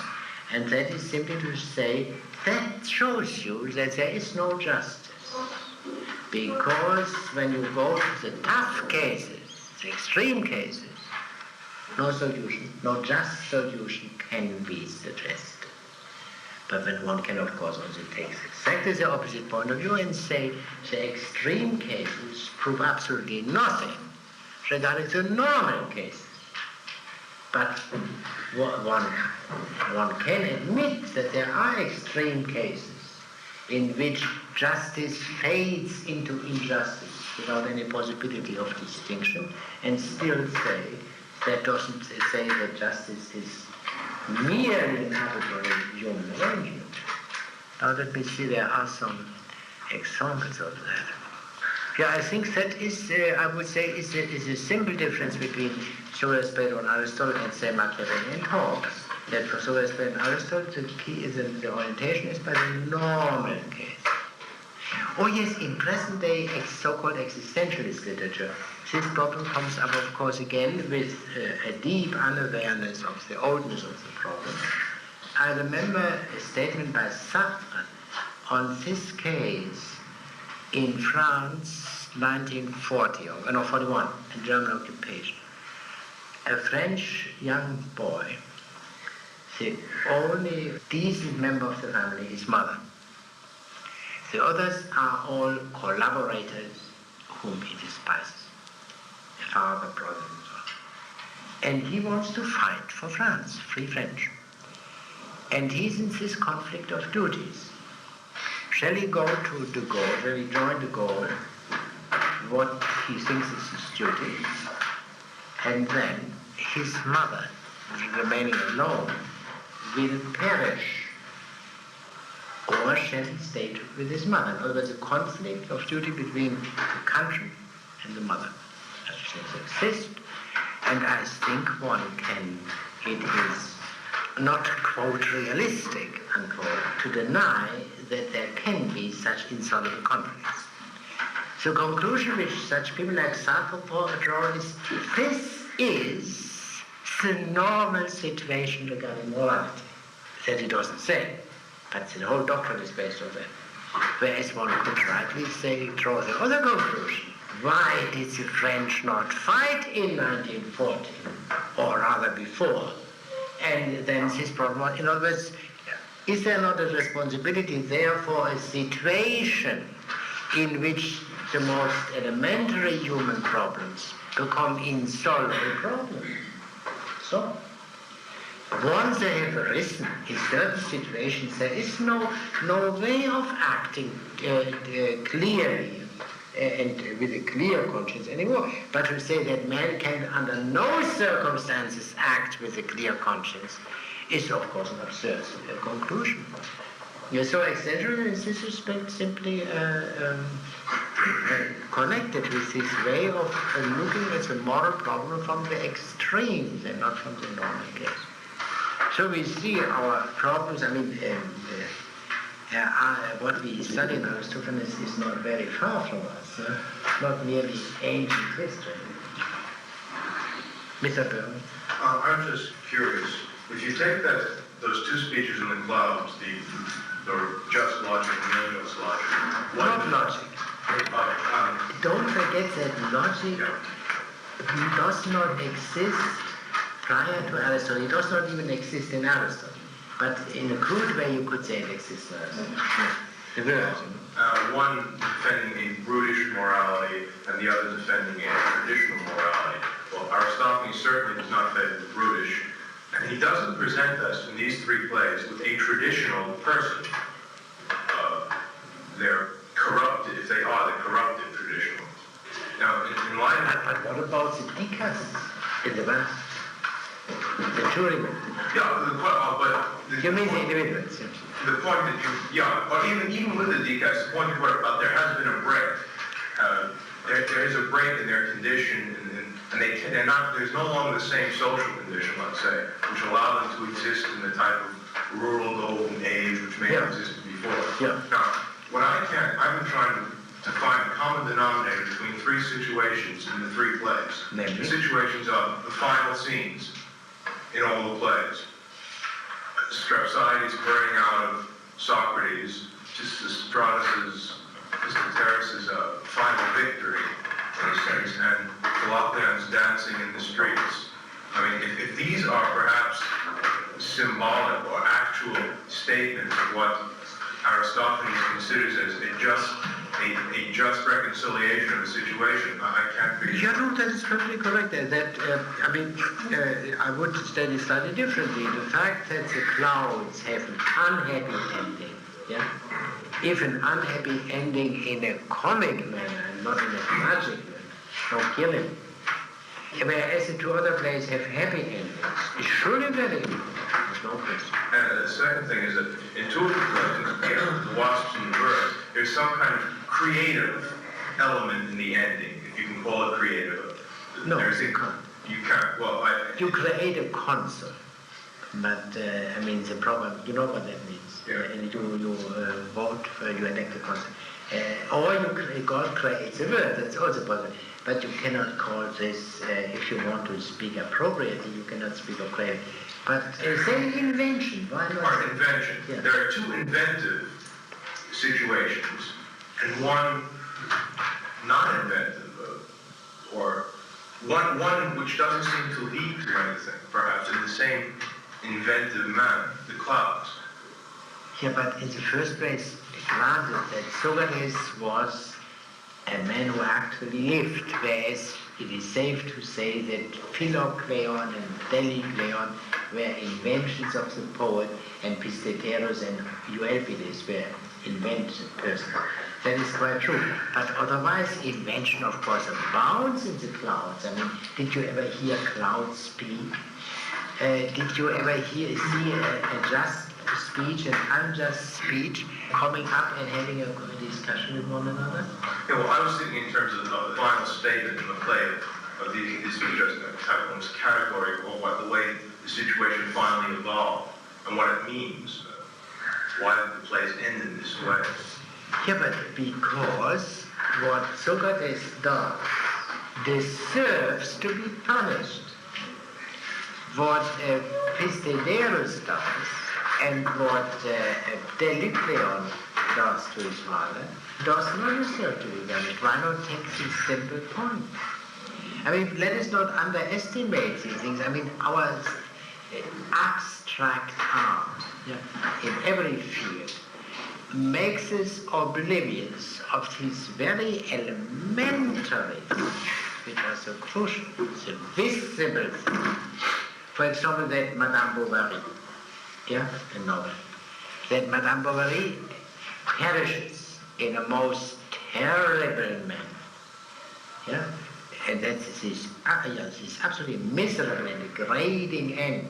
and that is simply to say that shows you that there is no justice. Because when you go to the tough cases, the extreme cases, no solution, no just solution can be suggested. But when one can, of course, also take exactly the opposite point of view and say the extreme cases prove absolutely nothing regarding the normal cases. But one can admit that there are extreme cases in which justice fades into injustice without any possibility of distinction, and still say that doesn't say that justice is merely an arbitrary human arrangement. Now let me see, there are some examples of that. Yeah, I think that is, I would say, is a simple difference between Socrates, Plato, and Aristotle, and say Machiavelli and Hobbes. That for Socrates, Plato, and Aristotle, the key is the orientation is by the normal case. Oh yes, in present-day so-called existentialist literature, this problem comes up, of course, again with a deep unawareness of the oldness of the problem. I remember a statement by Sartre on this case in France, 1940, or no, 41, in German occupation. A French young boy, the only decent member of the family, his mother. The others are all collaborators whom he despises. Father, brother, and so on. And he wants to fight for France, free French. And he's in this conflict of duties. Shall he go to de Gaulle, shall he join de Gaulle, what he thinks is his duty, and then his mother, remaining alone, will perish? Or shall he stay with his mother? In other words, a conflict of duty between the country and the mother. Such things exist, and I think it is not, quote, realistic, unquote, to deny that there can be such insoluble conflicts. The conclusion which such people like Sartre draw is, this is the normal situation regarding morality. That he doesn't say, but the whole doctrine is based on that. Whereas one could rightly say, draw the other conclusion. Why did the French not fight in 1940, or rather before? And then this problem was, in other words, is there not a responsibility there for a situation in which the most elementary human problems become insoluble problems? So, once they have arisen in certain situations, there is no way of acting clearly and with a clear conscience anymore. But to say that man can under no circumstances act with a clear conscience is of course an absurd conclusion. You're so exaggerated in this respect, simply connected with this way of looking at the moral problem from the extremes and not from the normal case. So we see our problems, what we study in Aristotle is not very far from us, not merely ancient history. Mr. Berman? I'm just curious, if you take those two speeches in the clouds, the just logic and the unjust logic. Not logic. Don't forget that logic does not exist prior to Aristotle. It does not even exist in Aristotle. But in a crude way, you could say it exists in Aristotle. One defending a brutish morality and the other defending a traditional morality. Well, Aristophanes certainly does not favor the brutish, and he doesn't present us in these three plays with a traditional person. They're corrupted, if they are, they're corrupted traditional. Now, in line with... But what about the Dicas in the West? The jurymen? Yeah, you mean the individuals? The point that but even with the Dicas, the point you brought about, there has been a break. There is a break in their condition, and they're not. There's no longer the same social condition, let's say, which allow them to exist in the type of rural golden age which may have existed before. Yeah. Now, I've been trying to find a common denominator between three situations in the three plays. Namely? The situations of the final scenes in all the plays. Strauss' burning out of Socrates, Strauss's, Terrace's final victory, in a sense, and Philoquion's dancing in the streets. I mean, if these are perhaps symbolic or actual statements of what Aristophanes considers as a just reconciliation of a situation, I can't figure. Yeah, no, that is perfectly correct. I would study slightly differently. The fact that the clouds have an unhappy ending, yeah? If an unhappy ending in a comic manner, not in a tragic manner, no killing. Whereas the two other plays have happy endings, it's surely very important. There's no question. And the second thing is that in two of the plays, the wasps and the birds, there's some kind of creative element in the ending, if you can call it creative. No, you can't. You can't. Well, you create a console, but the problem. You know what that means. Yeah. And you vote for, you elect a console, or God creates a word. That's also possible. But you cannot call this, if you want to speak appropriately, you cannot speak of creative. But say invention. Why not? Or invention. Yeah. There are two inventive situations, and one non-inventive, or one which doesn't seem to lead to anything, perhaps in the same inventive manner, the clouds. Yeah, but in the first place, granted that Socrates was a man who actually lived, whereas it is safe to say that Philoqueon and Delicleon were inventions of the poet, and Pisteteros and Euelpides were invented persons. That is quite true. But otherwise, invention, of course, abounds in the clouds. Did you ever hear clouds speak? Did you ever see a just speech and unjust speech coming up and having a discussion with one another? Yeah, well, I was thinking in terms of the final statement in the play of this was just a category of what the way the situation finally evolved and what it means. Why did the plays end in this way? Yeah, but because what Socrates does deserves to be punished. what Pistiderus does and what Delicleon does to his mother does not necessarily to be valid. Why not take this simple point? I mean, let us not underestimate these things. I mean, our abstract art in every field makes us oblivious of these very elementary things which are so crucial, the visible things. For example, that Madame Bovary, a novel, that Madame Bovary perishes in a most terrible manner, and that this absolutely miserable and degrading end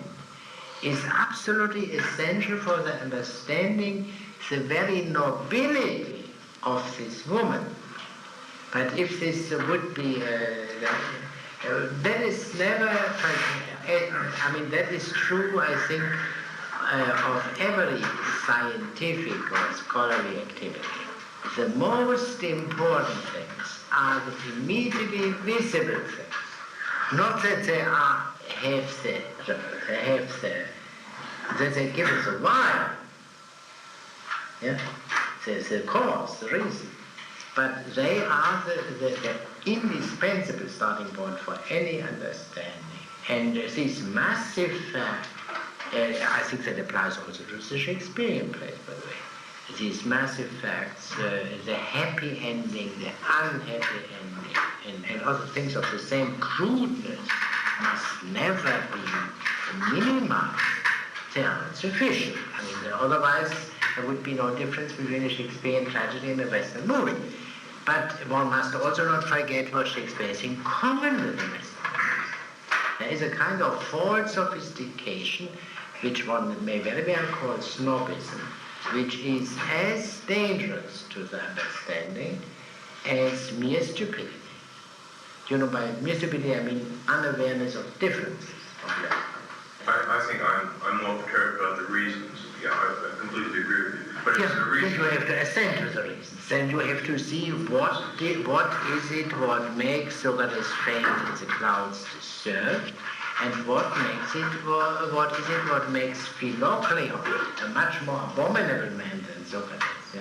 is absolutely essential for the understanding the very nobility of this woman. But if this would be, that is never, I mean, that is true, I think, of every scientific or scholarly activity. The most important things are the immediately visible things. Not that they that they give us a why, the cause, the reason. But they are the indispensable starting point for any understanding. And this massive, I think that applies also to the Shakespearean plays, by the way. These massive facts, the happy ending, the unhappy ending, and other things of the same crudeness must never be minimized. They are insufficient. I mean, otherwise there would be no difference between a Shakespearean tragedy and a Western movie. But one must also not forget what Shakespeare has in common with the Western movie. There is a kind of false sophistication, which one may very well call snobism, which is as dangerous to the understanding as mere stupidity. You know, by mere stupidity I mean unawareness of differences of life. I think I'm more perturbed about the reasons. Yeah, I completely agree with you. But it's the reason. Then you have to assent to the reasons. Then you have to see what makes Socrates faint in the clouds disturbed, and what makes Philocleon a much more abominable man than Socrates.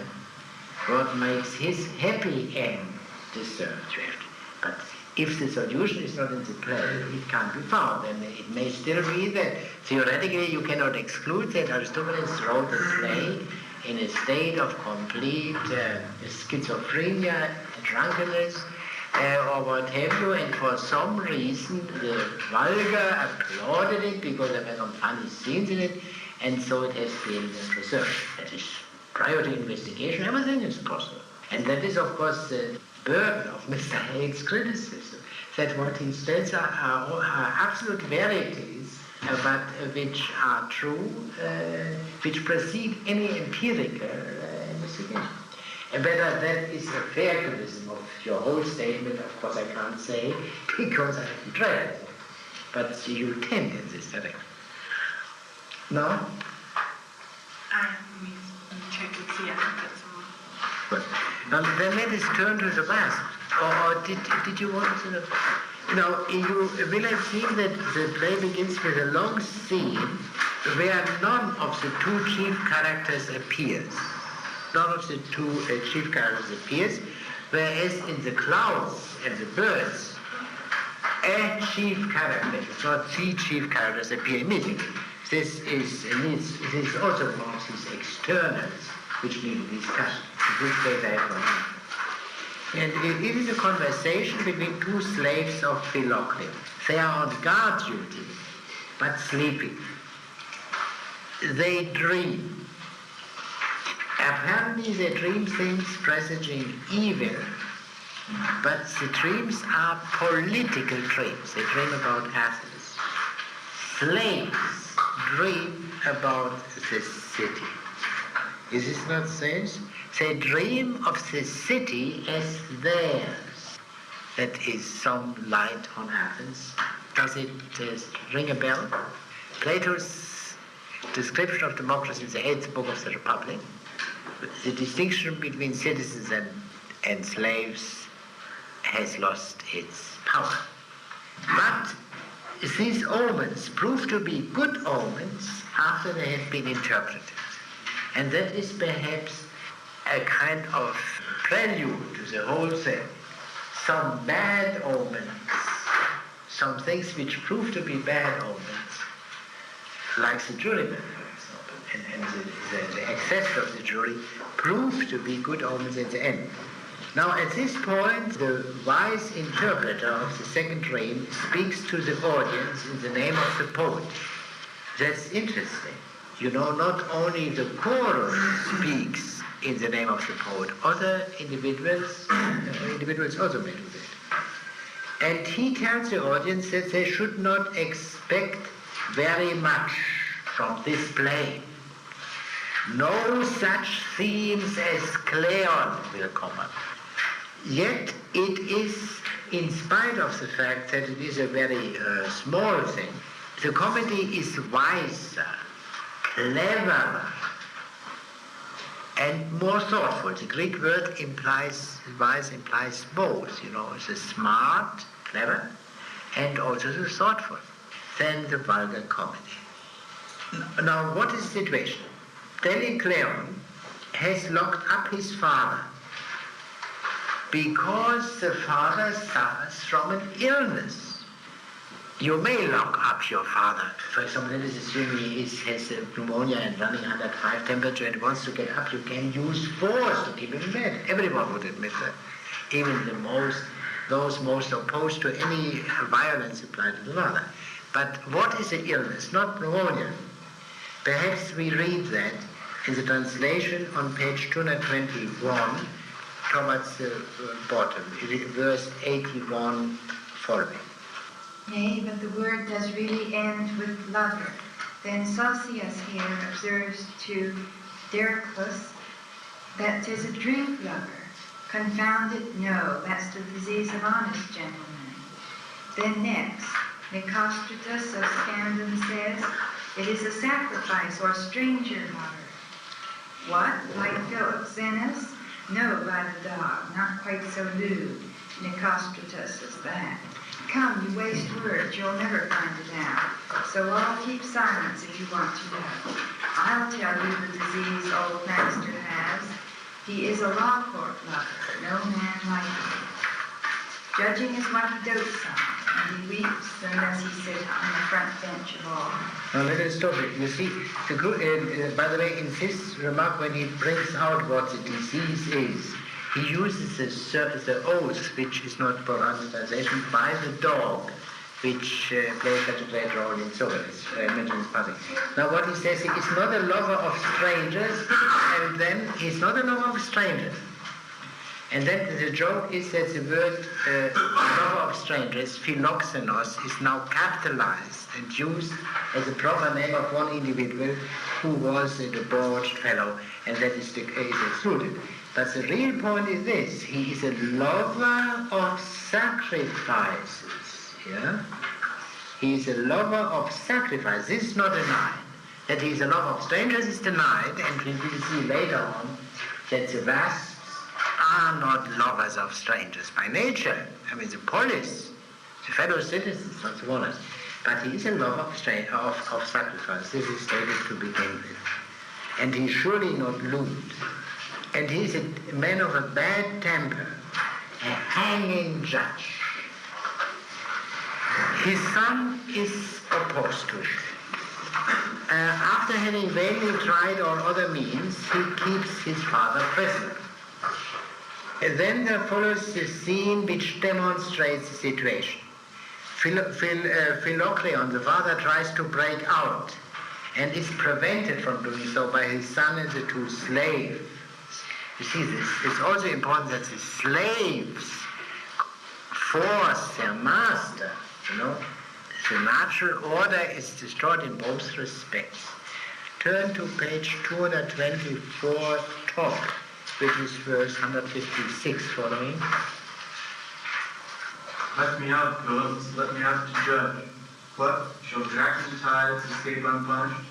What makes his happy end disturbed. But if the solution is not in the play, it can't be found. And it may still be that theoretically you cannot exclude that Aristophanes wrote the play in a state of complete schizophrenia, drunkenness, or what have you, and for some reason the vulgar applauded it because there were some funny scenes in it, and so it has been preserved. That is, prior to investigation, everything is possible. And that is, of course, the burden of Mr. Haig's criticism, that what he states are absolute verities, but which are true, which precede any empirical investigation. And whether that is a fair criticism of your whole statement, of course I can't say, because I haven't read it. But you tend in this direction. No? Let me check and see, I think that's all. Well, now then let us turn to the past. Or did you want to... Now, you will have seen that the play begins with a long scene where none of the two chief characters appears. None of the two chief characters appears, whereas in the clouds and the birds, a chief character, it's not the chief characters appear immediately. This is also one of these externals which need discussion. This plays I have. And it is a conversation between two slaves of Philocleon. They are on guard duty, but sleeping. They dream. Apparently they dream things presaging evil, but the dreams are political dreams. They dream about Athens. Slaves dream about the city. Is this not strange? They dream of the city as theirs. That is some light on Athens. Does it ring a bell? Plato's description of democracy in the 8th book of the Republic, the distinction between citizens and slaves has lost its power. But these omens prove to be good omens after they have been interpreted. And that is perhaps a kind of prelude to the whole thing. Some bad omens, some things which prove to be bad omens, like the juryman, for example, and the excess of the jury, prove to be good omens at the end. Now, at this point, the wise interpreter of the second dream speaks to the audience in the name of the poet. That's interesting. You know, not only the chorus speaks in the name of the poet, other individuals also may do that. And he tells the audience that they should not expect very much from this play. No such themes as Cleon will come up. Yet it is, in spite of the fact that it is a very small thing, the comedy is wiser, cleverer, and more thoughtful. The Greek word implies, wise implies both, you know, the smart, clever, and also the thoughtful, than the vulgar comedy. Now, what is the situation? Cleon has locked up his father because the father suffers from an illness. You may lock up your father. For example, let us assume he has pneumonia and running 105 temperature and wants to get up. You can use force to keep him in bed. Everyone would admit that. Even those most opposed to any violence applied to the father. But what is the illness? Not pneumonia. Perhaps we read that in the translation on page 221 towards the bottom, verse 81 following. Nay, but the word does really end with lover. Then Socrates here observes to Dericlus that 'tis a drink lover. Confound it, no, that's the disease of honest gentlemen. Then next, Nicostratus of Scandon says, it is a sacrifice or stranger lover. What, like Philoxenus? No, by the dog, not quite so lewd. Nicostratus is that. Come, you waste words, you'll never find it out. So all keep silence if you want to know. I'll tell you the disease old master has. He is a law court lover, no man like him. Judging is what he dotes on, and he weeps unless he sits on the front bench of all. Now let us stop it. You see, by the way, in this remark, when he brings out what the disease is, he uses the oath, which is not pronunciation, by the dog, which plays such a great role in Socrates. I mentioned passing. Now what he says, he is not a lover of strangers, and then he's not a lover of strangers. And then the joke is that the word lover of strangers, philoxenos, is now capitalized and used as a proper name of one individual who was a debauched fellow, and that is excluded. But the real point is this: he is a lover of sacrifices. Yeah? He is a lover of sacrifice. This is not denied. That he is a lover of strangers is denied, and we will see later on that the wasps are not lovers of strangers by nature. I mean, the polis, the fellow citizens, not the owners. But he is a lover of sacrifice. This is stated to begin with. And he is surely not lewd. And he is a man of a bad temper, a hanging judge. His son is opposed to it. After having vainly tried all other means, he keeps his father prisoner. And then there follows the scene which demonstrates the situation. Philocleon, the father, tries to break out and is prevented from doing so by his son and the two slaves. You see, this is also important that the slaves force their master, you know. The natural order is destroyed in both respects. Turn to page 224 top, which is verse 156 following. Let me out, villains, let me out to judge. What, shall Jackson's tides escape unpunished?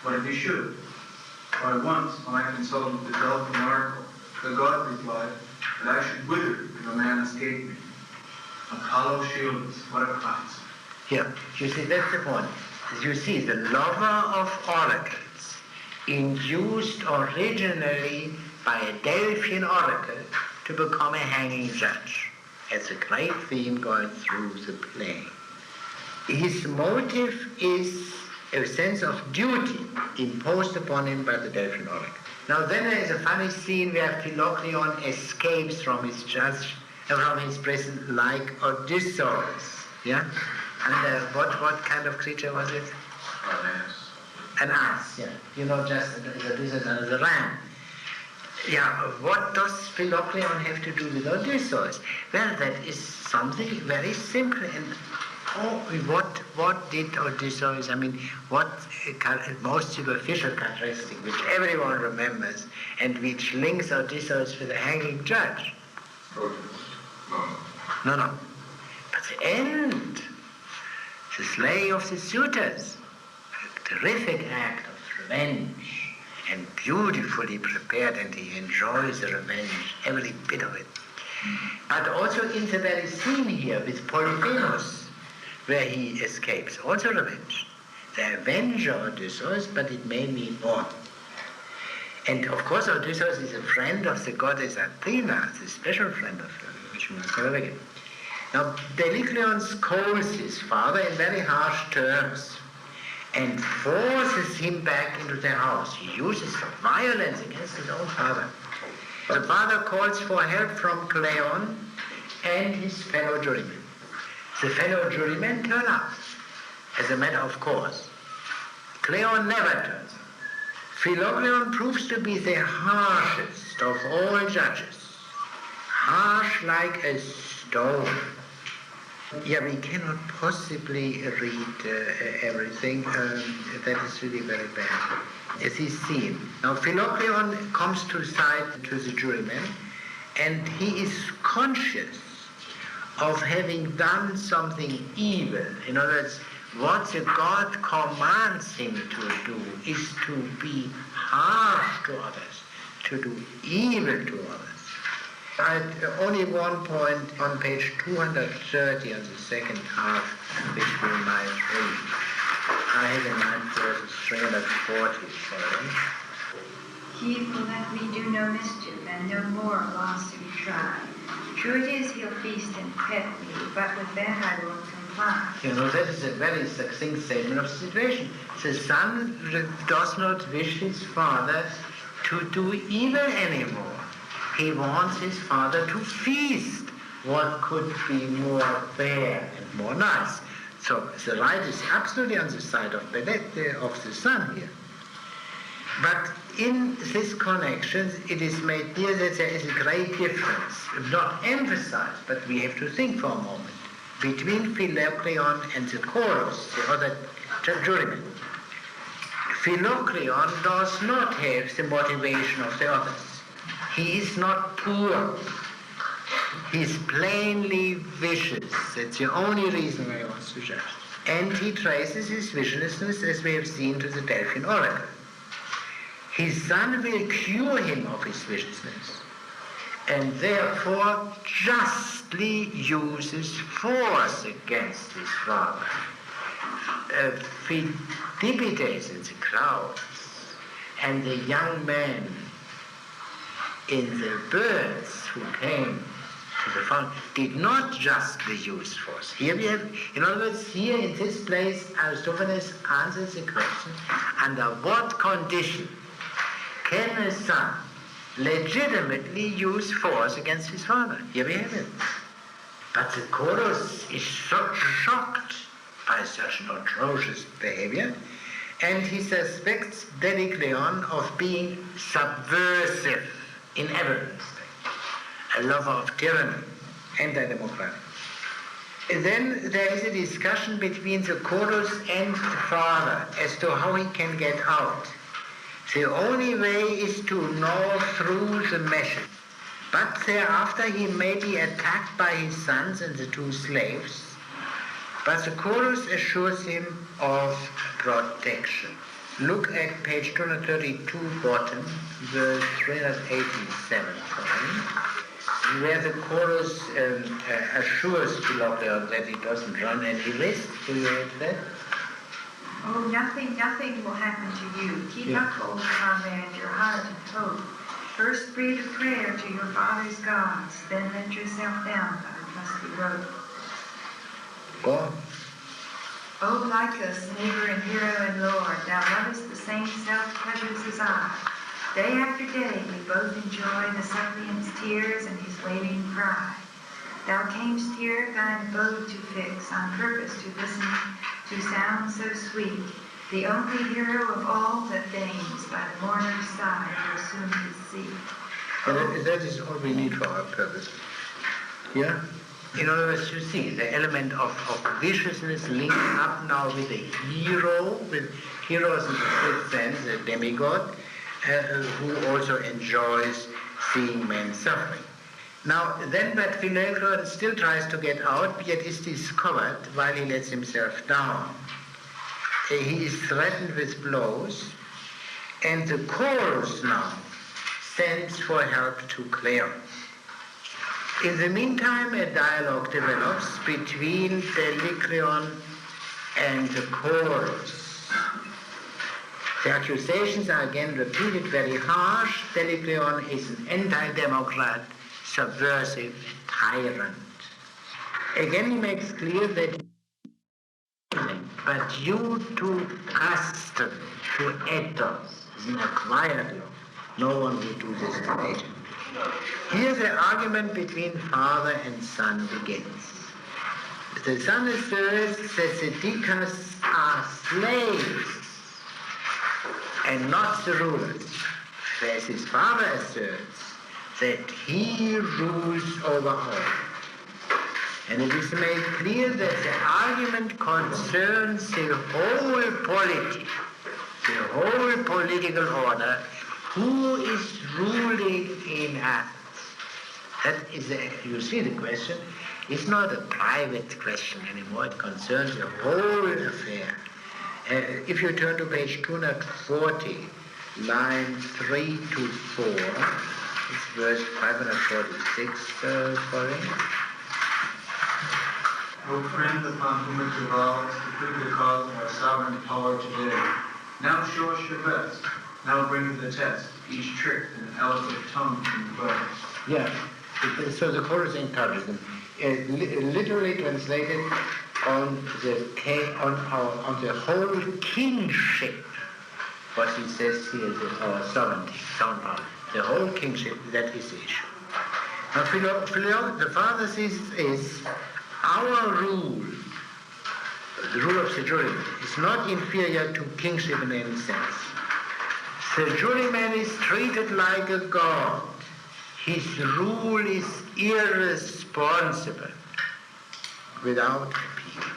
What if he should? Why, once, when I consulted the Delphin oracle, the god replied that I should wither if a man escaped me. Apollo shields, what a prophecy. Here, you see, that's the point. You see, the lover of oracles, induced originally by a Delphian oracle to become a hanging judge. It's a great theme going through the play. His motive is a sense of duty imposed upon him by the Delphian oracle. Now then there is a funny scene where Philocleon escapes from his prison like Odysseus. Yeah? And what kind of creature was it? An ass. An ass, yeah. You know, just the ram. Yeah, what does Philocleon have to do with Odysseus? Well, that is something very simple. And what did Odysseus, what most superficial characteristic which everyone remembers and which links Odysseus with the hanging judge? No. But the end, the slaying of the suitors, a terrific act of revenge, and beautifully prepared, and he enjoys the revenge, every bit of it. But also in the very scene here with Polyphemus, where he escapes, also revenge. The avenger Odysseus, but it may mean more. And of course Odysseus is a friend of the goddess Athena, the special friend of her, which we must never forget. Now Delphion scolds his father in very harsh terms and forces him back into the house. He uses violence against his own father. The father calls for help from Cleon and his fellow jurymen. The fellow jurymen turn up, as a matter of course. Cleon never turns up. Philocleon proves to be the harshest of all judges, harsh like a stone. Yeah, we cannot possibly read everything. That is really very bad. As he's seen. Now Philocleon comes to side to the jurymen, and he is conscious of having done something evil. In other words, what the God commands him to do is to be harsh to others, to do evil to others. Only one point on page 230 on the second half, which we might read. I have in mind verses 340 following. He will let me do no mischief, and no more loss to be tried. True it is he'll feast and pet me, but with that I won't comply. You know, that is a very succinct statement of the situation. The son does not wish his father to do evil anymore. He wants his father to feast. What could be more fair and more nice? So the right is absolutely on the side of the son here. But in this connection, it is made clear that there is a great difference, not emphasized, but we have to think for a moment, between Philocleon and the chorus, the other jurymen. Philocleon does not have the motivation of the others. He is not poor. He is plainly vicious. That's the only reason I want to suggest. And he traces his viciousness, as we have seen, to the Delphian oracle. His son will cure him of his viciousness, and therefore justly uses force against his father. Phidippides in the crowds and the young men in the birds who came to the fountain did not justly use force. Here we have, in other words, here in this place, Aristophanes answers the question, under what condition can a son legitimately use force against his father? Here we have it. But the chorus is so shocked by such an atrocious behavior, and he suspects Delphion of being subversive in every respect, a lover of tyranny, anti-democratic. Then there is a discussion between the chorus and the father as to how he can get out. The only way is to gnaw through the meshes. But thereafter he may be attacked by his sons and the two slaves. But the chorus assures him of protection. Look at page 232 bottom, verse 387. where the chorus assures Philopaeus that he doesn't run any risk. Do you have that? Oh, nothing will happen to you. Keep up, old comrade, your heart and hope. First breathe a prayer to your father's gods, then let yourself down by the trusty rope. Go on. O Lycus, neighbor and hero and lord, thou lovest the same self-pleasures as I. Day after day we both enjoy the suppliant's tears and his wailing cry. Thou camest here thine abode to fix, on purpose to listen to sounds so sweet. The only hero of all that deigns by the mourner's side will soon be seen. And that is all we need for our purpose. Yeah? In other words, you see, the element of viciousness linked up now with the hero, with heroes in the strict sense, the demigod, who also enjoys seeing men suffering. Now, then that Philopaeus still tries to get out, yet is discovered while he lets himself down. He is threatened with blows, and the chorus now sends for help to Cleon. In the meantime, a dialogue develops between Delicleon and the chorus. The accusations are again repeated very harsh. Delicleon is an anti-democrat, subversive tyrant. Again, he makes clear that but due to custom, to ethos, is an acquired law. No one would do this today. Here the argument between father and son begins. The son asserts that the dicas are slaves and not the rulers, whereas his father asserts that he rules over all. And it is made clear that the argument concerns the whole polity, the whole political order, who is ruling in Athens. That is, you see the question, it's not a private question anymore, it concerns the whole affair. If you turn to page 240, line 3 to 4, it's verse 546, sorry. O friend upon whom it devolves to plead the cause of our sovereign power today, now show us your best. Now bring to the test each trick and eloquent tongue from the bow. Yeah, so the chorus encourages them. Literally translated on the whole kingship. What he says here is our sovereignty, sound power. The whole kingship, that is the issue. Now, the father says is our rule, the rule of the juryman, is not inferior to kingship in any sense. The juryman is treated like a god. His rule is irresponsible, without appeal.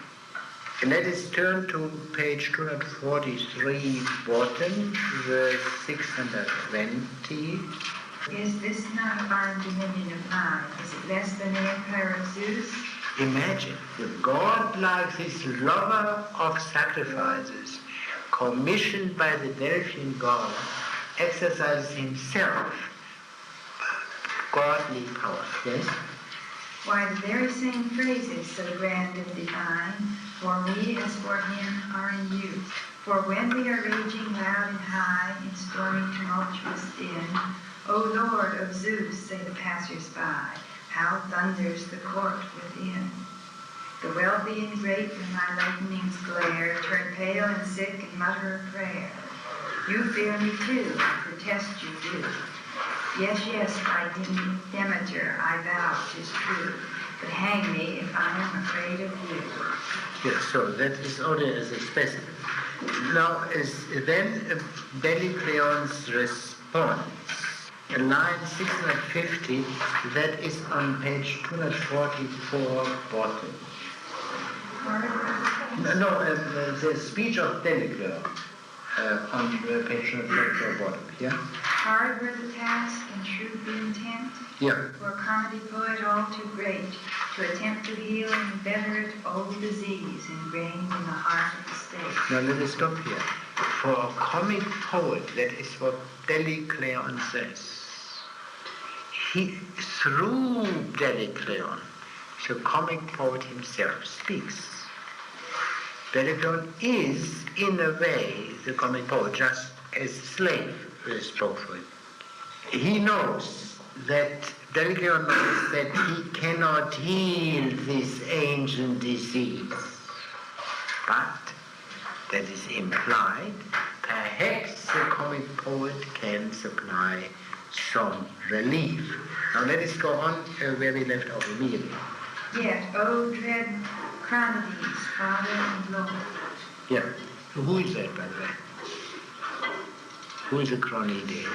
And let us turn to page 243, bottom, verse 620. Is this not a fine dominion of mine? Is it less than the empire of Zeus? Imagine the god like this lover of sacrifices, commissioned by the Delphian god, exercises himself godly power. Yes? Why, the very same phrases, so grand and divine, for me as for him are in use. For when we are raging loud and high in stormy tumultuous din, O Lord of Zeus, say the passers-by, how thunders the court within. The wealthy and great when my lightnings glare, turn pale and sick and mutter a prayer. You fear me too, I protest you do. Yes, by Demeter, I vow 'tis true, but hang me if I am afraid of you. Yes, so that is only as a specimen. Now, then Delicleon's response, line 650, that is on page 244, bottom. No, the speech of Delicleon on page 244, bottom, yeah? Hard were the task and shrewd the intent, Yeah. for a comedy poet all too great, to attempt to heal an inveterate old disease ingrained in the heart of the state. Now let us stop here. For a comic poet, that is what Delicleon says. through Delicleon, the comic poet himself speaks. Delicleon is, in a way, the comic poet, just as a slave spoke for him. He knows that, Delicleon knows that he cannot heal this ancient disease, but that is implied, perhaps the comic poet can supply some relief. Now let us go on where we left off immediately. Yet, O dread Chronides, Father and Lord. Yeah. Who is that, by the way? Who is a Chronides?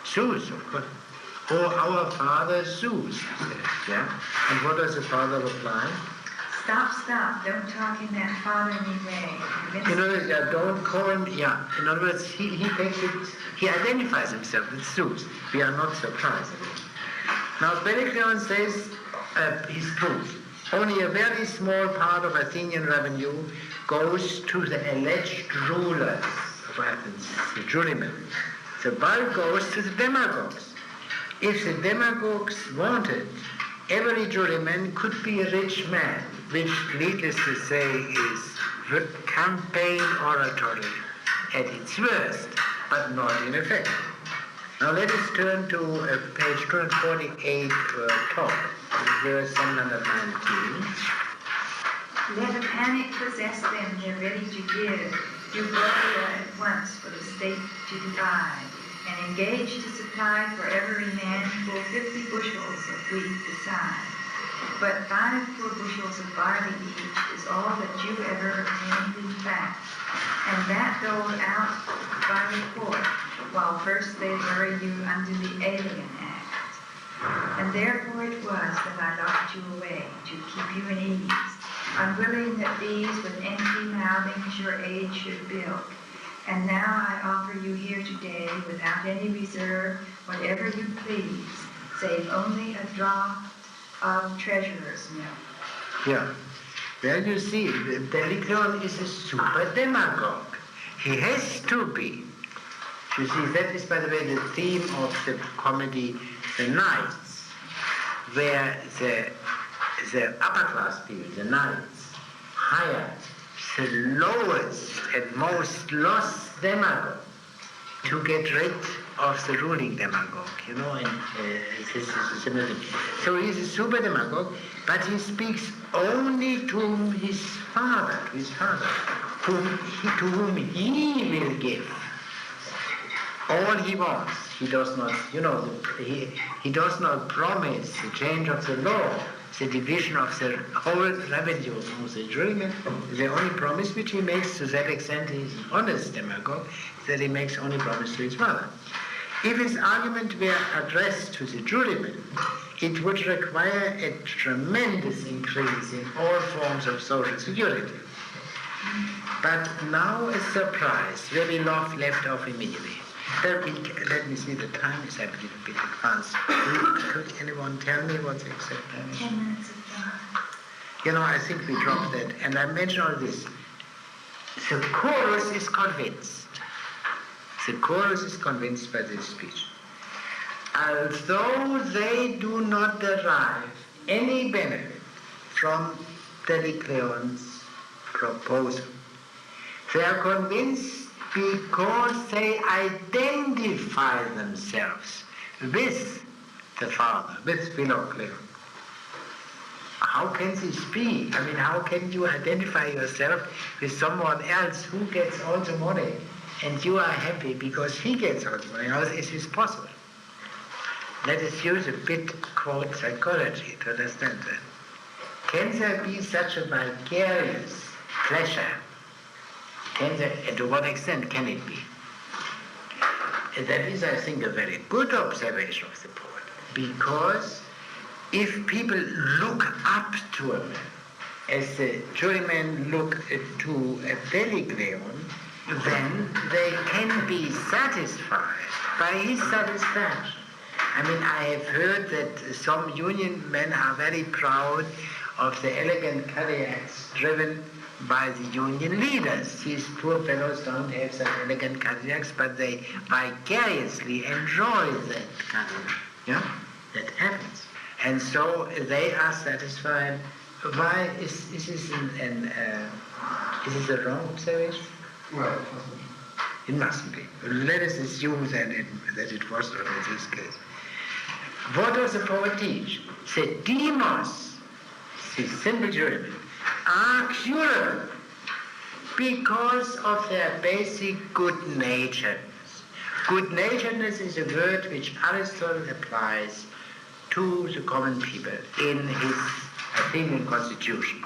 Zeus, of course. Oh, our father Zeus, he says, yeah? And what does the father reply? Stop, don't talk in that fatherly way. In other words, don't call him, in other words, he takes it, he identifies himself with Zeus. We are not surprised. Now, Delicleon says his proof. Only a very small part of Athenian revenue goes to the alleged rulers of Athens, the jurymen. The bulk goes to the demagogues. If the demagogues wanted, every juryman could be a rich man, which, needless to say, is campaign oratory at its worst, but not ineffective. Now let us turn to page 248, talk, verse 119. Let a panic possess them, they're ready to give. Euphoria at once for the state to divide, and engage to supply for every man full 50 bushels of wheat beside. But 5 poor bushels of barley each is all that you ever obtained in fact, and that doled out by report, while first they bury you under the Alien Act. And therefore it was that I locked you away, to keep you in ease, unwilling that these with empty mouthings your age should bilk. And now I offer you here today, without any reserve, whatever you please, save only a draught of treasurer's milk. Yeah. Well, you see, Delicleon is a super demagogue. He has to be. You see, that is, by the way, the theme of the comedy The Knights, where the upper class people, the knights, hire the lowest and most lost demagogue to get rid of the ruling demagogue, and this is a similar thing. So he's a super demagogue, but he speaks only to his father, to whom he will give all he wants. He does not, he does not promise the change of the law, the division of the whole revenue of the jurymen. The only promise which he makes, to that extent he is an honest demagogue, that he makes only promise to his father. If his argument were addressed to the jurymen, it would require a tremendous increase in all forms of social security. But now a surprise, where we left off immediately. Let me see, the time is, I believe, a bit advanced. Could anyone tell me what the exact time is? 10 minutes of time. I think we dropped that. And I mentioned all this. The chorus is convinced. The chorus is convinced by this speech. Although they do not derive any benefit from Delicleon's proposal, they are convinced because they identify themselves with the father, with Philocleon. How can this be? How can you identify yourself with someone else who gets all the money and you are happy because he gets all the money? How is this possible? Let us use a bit, quote, psychology to understand that. Can there be such a vicarious pleasure? And to what extent can it be? And that is, I think, a very good observation of the poet, because if people look up to a man, as the jurymen look to a Delicleon, then they can be satisfied by his satisfaction. I have heard that some union men are very proud of the elegant Cadillacs driven by the union leaders. These poor fellows don't have such elegant Cadillacs, but they vicariously enjoy that Cadillac. Yeah, that happens. And so they are satisfied. Why is this is this a wrong observation? Well, It mustn't be. Let us assume then that it was not in this case. What does the poet teach? The demos, the simple jurymen, are curable because of their basic good-naturedness. Good-naturedness is a word which Aristotle applies to the common people in his Athenian constitution.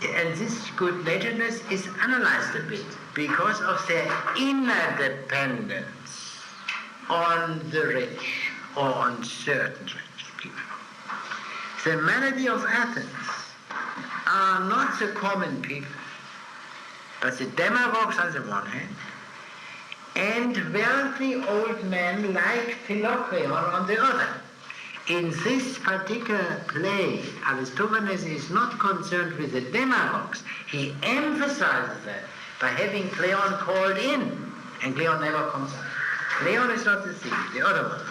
And this good-naturedness is analyzed a bit because of their inner dependence on the rich or on certain rich people. The malady of Athens are not the common people, but the demagogues on the one hand, and wealthy old men like Philocleon on the other. In this particular play, Aristophanes is not concerned with the demagogues. He emphasizes that by having Cleon called in, and Cleon never comes out. Cleon is not the theme, the other one.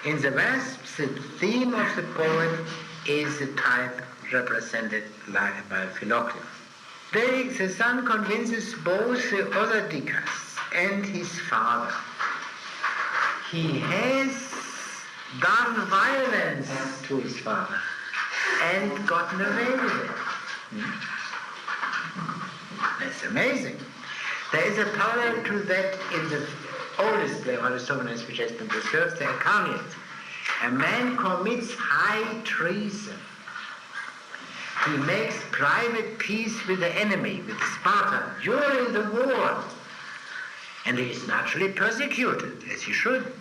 In the Wasps, the theme of the poet is the type represented by Philocleon. The son convinces both the other Dicas and his father. He has done violence to his father and gotten away with it. That's amazing. There is a parallel to that in the oldest play of Aristophanes, which has been preserved, the Acharnians. A man commits high treason. He makes private peace with the enemy, with Sparta, during the war. And he is naturally persecuted, as he should.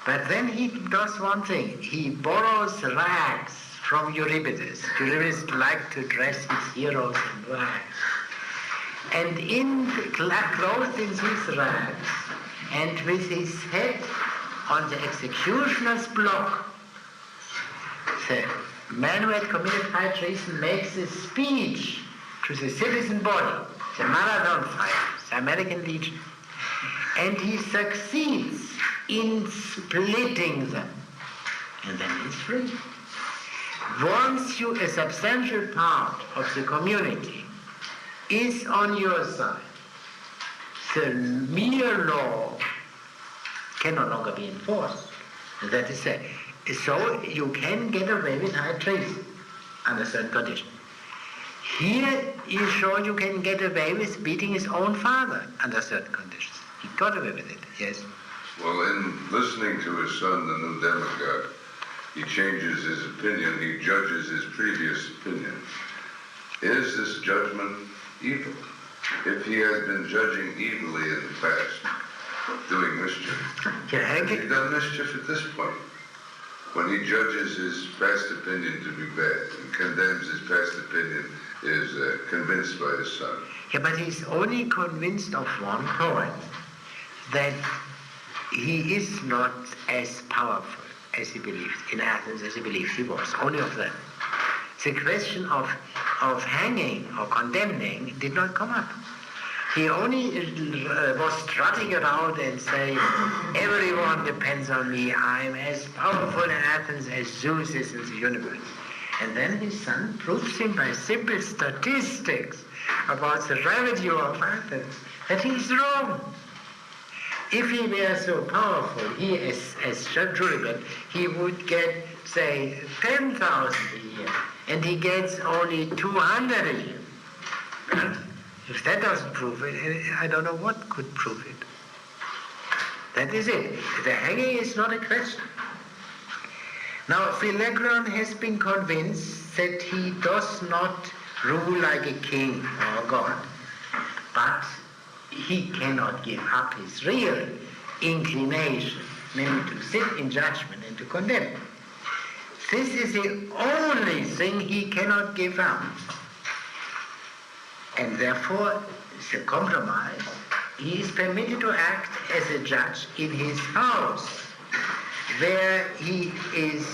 But then he does one thing. He borrows rags from Euripides. Euripides liked to dress his heroes in rags. And clothed in these rags, and with his head on the executioner's block, the man who had committed high treason makes a speech to the citizen body, the Marathon Fire, the American Legion, and he succeeds in splitting them, and then he's free. Once a substantial part of the community is on your side, the mere law can no longer be enforced. That is it. So you can get away with high treason under certain conditions. Here you show you can get away with beating his own father under certain conditions. He got away with it, yes. Well, in listening to his son, the new demagogue, he changes his opinion, he judges his previous opinion. Is this judgment evil? If he has been judging evilly in the past, doing mischief, has he done mischief at this point? When he judges his past opinion to be bad and condemns his past opinion, is convinced by his son. Yeah, but he's only convinced of one point, that he is not as powerful as he believed in Athens as he believed he was. Only of that. The question of hanging or condemning did not come up. He only was strutting around and saying, everyone depends on me. I'm as powerful in Athens as Zeus is in the universe. And then his son proves him by simple statistics about the revenue of Athens that he's wrong. If he were so powerful, he as juryman, he would get, say, 10,000 a year, and he gets only 200 a year. If that doesn't prove it, I don't know what could prove it. That is it. The hanging is not a question. Now, Philocleon has been convinced that he does not rule like a king or a god, but he cannot give up his real inclination, namely to sit in judgment and to condemn. This is the only thing he cannot give up. And therefore, the compromise, he is permitted to act as a judge in his house, where he is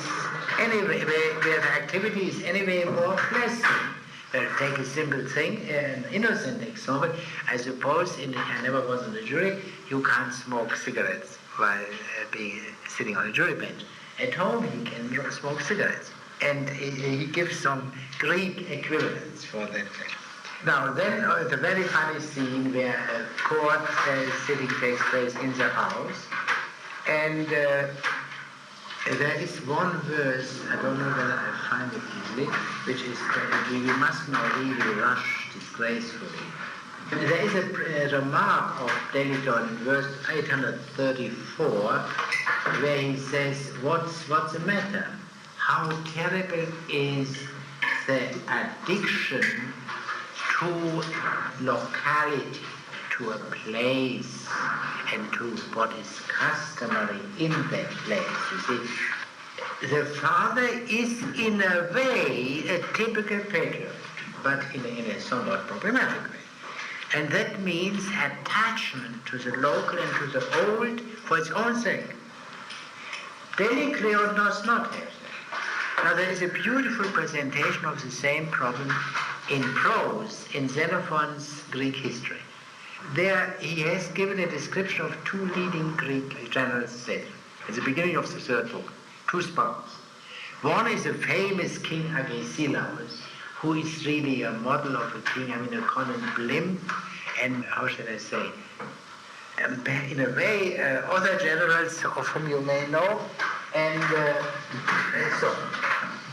anyway, where the activity is anyway more pleasant. Take a simple thing, an innocent example. I suppose, I never was on the jury, you can't smoke cigarettes while sitting on a jury bench. At home he can smoke cigarettes. And he gives some Greek equivalents for that fact. Now then, the very funny scene where a court sitting takes place in the house, and there is one verse, I don't know whether I find it easily, which is, we must not really rush disgracefully. There is a remark of Deliton in verse 834, where he says, what's the matter? How terrible is the addiction to locality, to a place, and to what is customary in that place. You see, the father is in a way a typical patriot, but in a somewhat problematic way. And that means attachment to the local and to the old for its own sake. Delicleo does not have that. Now there is a beautiful presentation of the same problem in prose in Xenophon's Greek history. There he has given a description of two leading Greek generals at the beginning of the third book, two Spartans. One is a famous king Agesilaus, who is really a model of a king, a common blimp, and how should I say, in a way, other generals of whom you may know, and so on.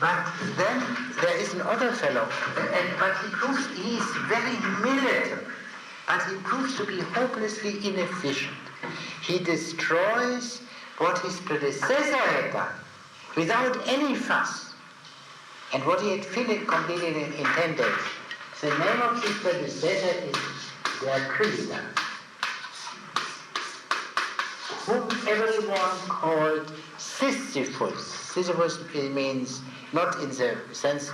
But then there is another fellow, but he is very militant, but he proves to be hopelessly inefficient. He destroys what his predecessor had done without any fuss, and what he had completed in 10 days. The name of his predecessor is Crista, whom everyone called Sisyphus. Sisyphus means, not in the sense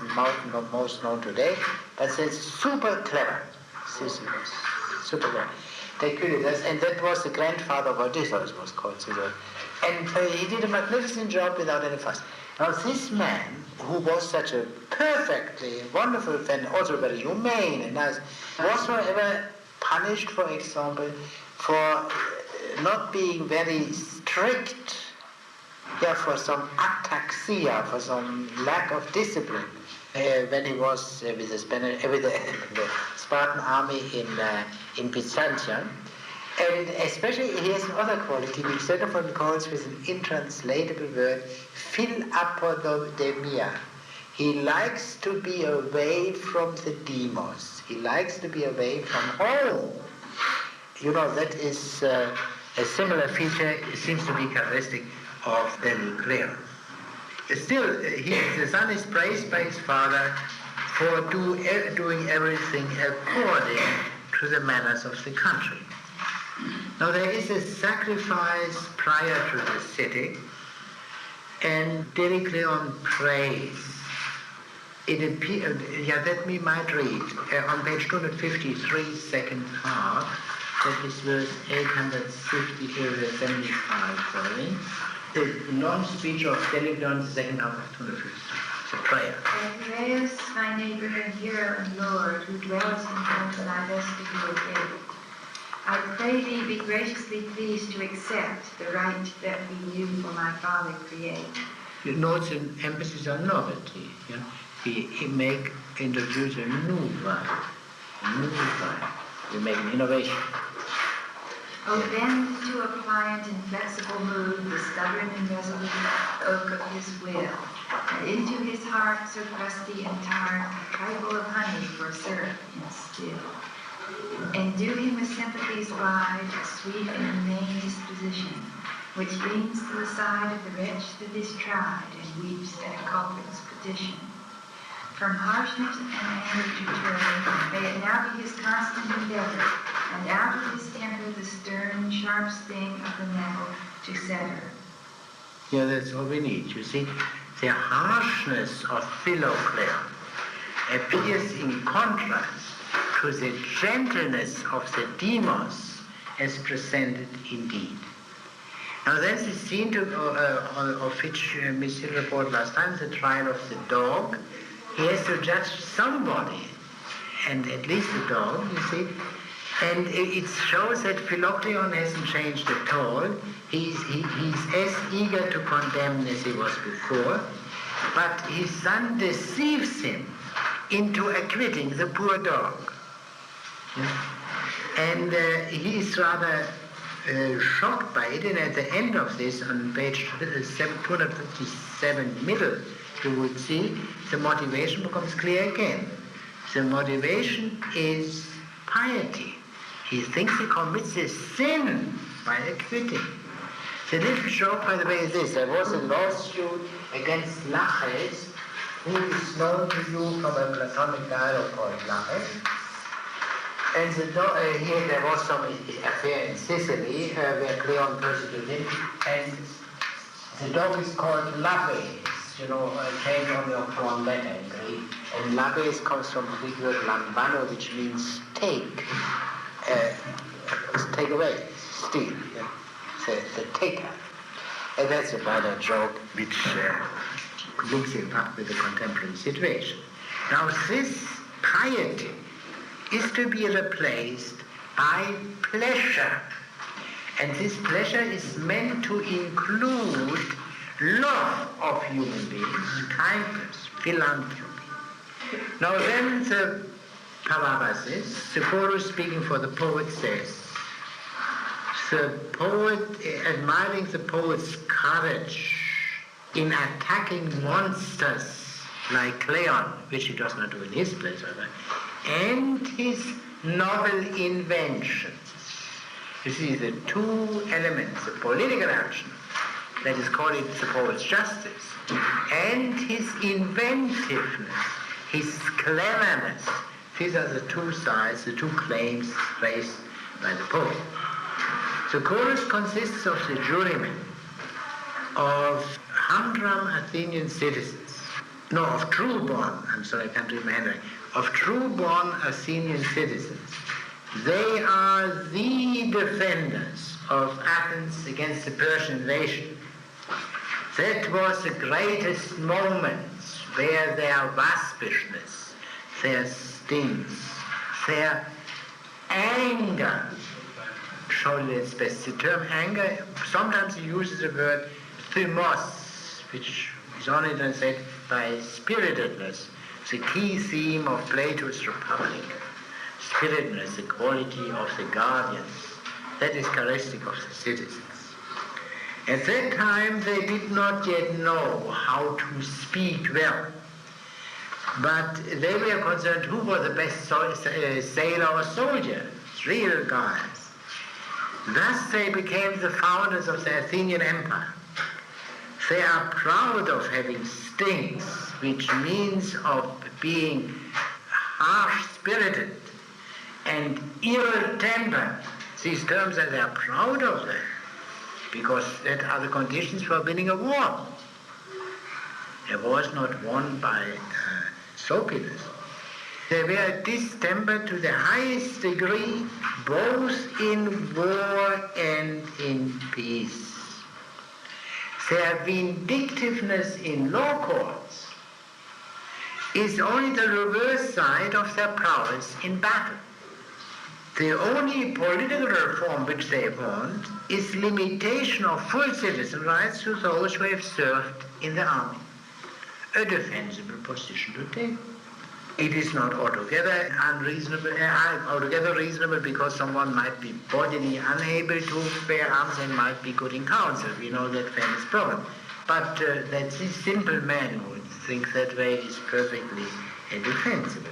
most known today, but says super clever. Sisyphus, super clever. And that was the grandfather of Odysseus, was called Sisyphus. And he did a magnificent job without any fuss. Now this man, who was such a perfectly wonderful friend, also very humane and nice, was however punished, for example, for not being very strict, for some ataxia, for some lack of discipline, when he was with the Spartan army in Byzantium. And especially he has another quality which Xenophon calls with an intranslatable word, philapodomia. He likes to be away from the demos. He likes to be away from home. That is a similar feature. It seems to be characteristic of Delicleo. Still, the son is praised by his father for doing everything according to the manners of the country. Now there is a sacrifice prior to the city, and Delicleon prays. That we might read on page 253, second part. That is verse 875 following. The long speech of Delicleon, the second half of 253. It's a prayer. Praise my neighbor and hero and Lord, who dwells in the vestibule of David. I pray thee be graciously pleased to accept the right that we you for my Father create. You notice an emphasis on novelty. He introduce a new right. We make an innovation. O bend to a pliant and flexible mood the stubborn and resolute oak of his will, and into his heart so crusty and tart a trifle of honey for syrup and still. Endue him with sympathies wide, a sweet and humane disposition, which leans to the side of the wretch that is tried and weeps at a culprit's petition. From harshness and anger to turn, may it now be his constant endeavor, and out of his temper the stern, sharp sting of the nettle to sever. Yeah, that's all we need. You see, the harshness of Philocleon appears in contrast to the gentleness of the demos as presented indeed. Now there's a scene of which Miss Hill reported last time, the trial of the dog. He has to judge somebody, and at least the dog, you see. And it shows that Philocleon hasn't changed at all. He's as eager to condemn as he was before, but his son deceives him into acquitting the poor dog. And he's rather shocked by it, and at the end of this, on page 257 middle, you would see the motivation becomes clear again. The motivation is piety. He thinks he commits a sin by acquitting. The little joke, by the way, is this. There was a lawsuit against Laches, who is known to you from a Platonic dialogue called Laches. And here there was some affair in Sicily where Cleon persecuted him, and the dog is called Lapes, change only of one letter in Greek. And Lapes comes from the Greek word lambano, which means take away, steal, the taker. And that's about a joke which links him up with the contemporary situation. Now this piety is to be replaced by pleasure. And this pleasure is meant to include love of human beings, kindness, philanthropy. Now then the parabasis, the chorus speaking for the poet says, the poet, admiring the poet's courage in attacking monsters like Cleon, which he does not do in his place, and his novel inventions. You see, the two elements, the political action, that is called the poet's justice, and his inventiveness, his cleverness. These are the two sides, the two claims raised by the poet. The chorus consists of the jurymen of humdrum Athenian citizens, of true-born, I can't read my handwriting, of true-born Athenian citizens. They are the defenders of Athens against the Persian invasion. That was the greatest moment where their waspishness, their stings, their anger showed its best. The term anger, sometimes he uses the word thymos, which is only translated by spiritedness, the key theme of Plato's Republic. Spiritedness, the quality of the guardians, that is characteristic of the citizens. At that time they did not yet know how to speak well, but they were concerned who was the best sailor or soldier, real guys. Thus they became the founders of the Athenian Empire. They are proud of having stings, which means of being harsh-spirited and ill-tempered. These terms they are proud of them, because that are the conditions for winning a war. A war is not won by soapiness. They were distempered to the highest degree, both in war and in peace. Their vindictiveness in law courts is only the reverse side of their prowess in battle. The only political reform which they want is limitation of full citizen rights to those who have served in the army. A defensible position to take. It is not altogether altogether reasonable, because someone might be bodily unable to bear arms and might be good in counsel. We know that famous problem. But that this simple man would think that way is perfectly defensible.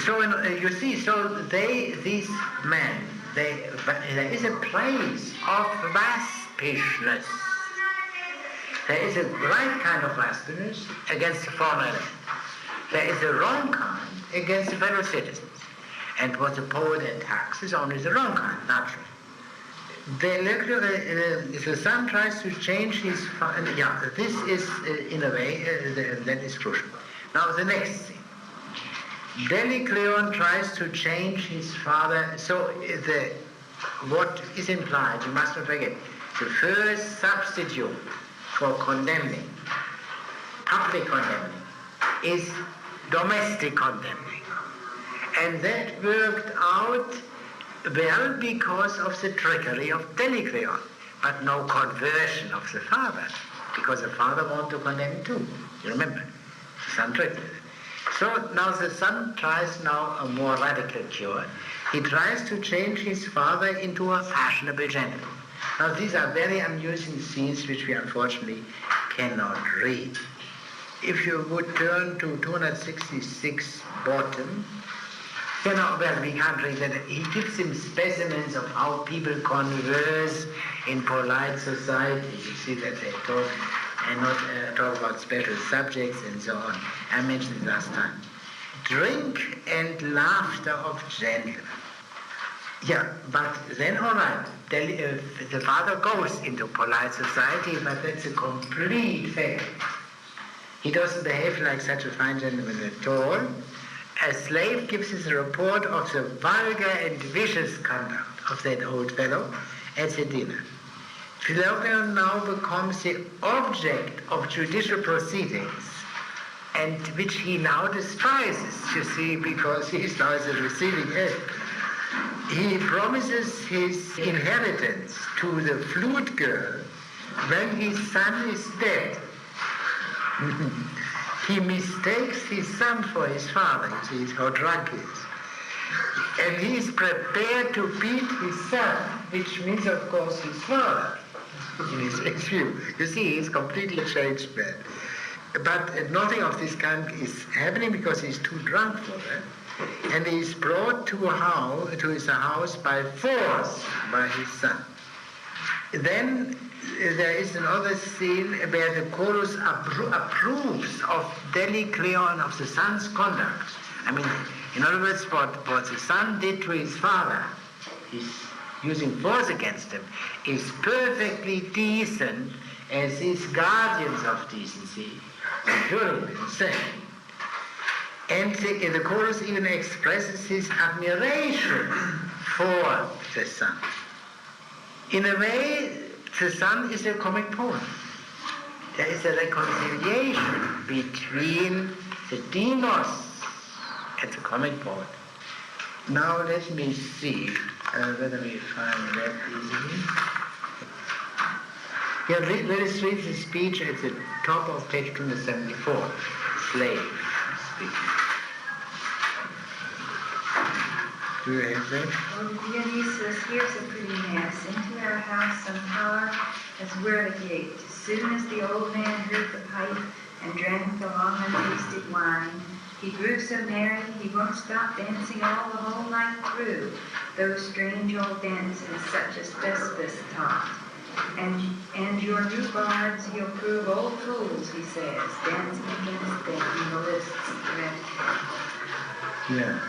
So you see, these men, there is a place of waspishness. There is a right kind of waspishness against the foreign element. There is a wrong kind against the fellow citizens. And what the poet attacks is only the wrong kind, naturally. The son tries to change his father. Yeah, this is, in a way, that is crucial. Now, the next thing. Cleon tries to change his father. So, what is implied, you must not forget, the first substitute for condemning, public condemning, is domestic condemning. And that worked out Well, because of the trickery of Delicreon, but no conversion of the father, because the father wanted to condemn him too. You remember? The son tricked him. So now the son tries now a more radical cure. He tries to change his father into a fashionable gentleman. Now these are very amusing scenes which we unfortunately cannot read. If you would turn to 266 bottom, well, we can't read that. He gives him specimens of how people converse in polite society. You see that they talk and not talk about special subjects and so on. I mentioned it last time. Drink and laughter of gentlemen. Yeah, but then all right, the father goes into polite society, but that's a complete failure. He doesn't behave like such a fine gentleman at all. A slave gives us a report of the vulgar and vicious conduct of that old fellow at the dinner. Philopaeon now becomes the object of judicial proceedings, and which he now despises, you see, because he's now at the receiving end. He promises his inheritance to the flute girl when his son is dead. He mistakes his son for his father. You see how drunk he is. And he is prepared to beat his son, which means, of course, his father, in his view. You see, he's completely changed man. But nothing of this kind is happening because he's too drunk for that. And he is brought to his house by force by his son. Then there is another scene where the chorus approves of Delicreon, of the son's conduct. I mean, in other words, what the son did to his father, he's using force against him, is perfectly decent as his guardians of decency, surely say. And the chorus even expresses his admiration for the son. In a way, the son is a comic poem. There is a reconciliation between the demos and the comic poet. Now let me see whether we find that easily. Yeah, let us read the speech at the top of page 274, slave speaking. Do you have that? Well, Dionysus, here's a pretty mess. Into our house some tar as we're at the gate. As soon as the old man heard the pipe and drank the long untasted wine, he grew so merry he won't stop dancing all the whole night through. Those strange old dances such as Thespis taught. And your new bards he'll prove old fools, he says, dancing against them in the lists of Yeah.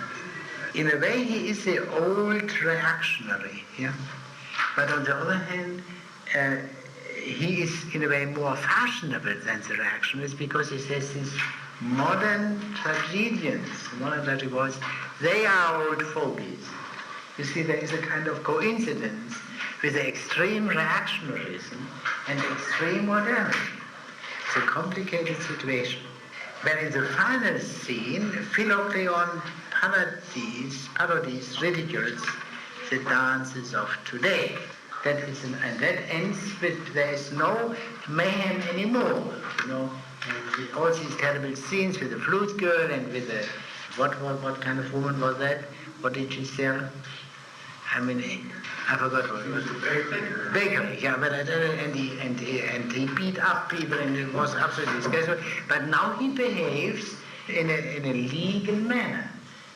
In a way, he is the old reactionary, yeah. But on the other hand, he is in a way more fashionable than the reactionaries because he says these modern tragedians, they are old fogies. You see, there is a kind of coincidence with the extreme reactionarism and extreme modernity. It's a complicated situation. But in the final scene, Philopaeon parodies, ridicules the dances of today. And that ends with there is no mayhem anymore. You know, and all these terrible scenes with the flute girl and with the what kind of woman was that? What did she sell? I mean, I forgot what it was. Bakery, yeah, but and he beat up people and it was absolutely disgraceful. But now he behaves in a legal manner.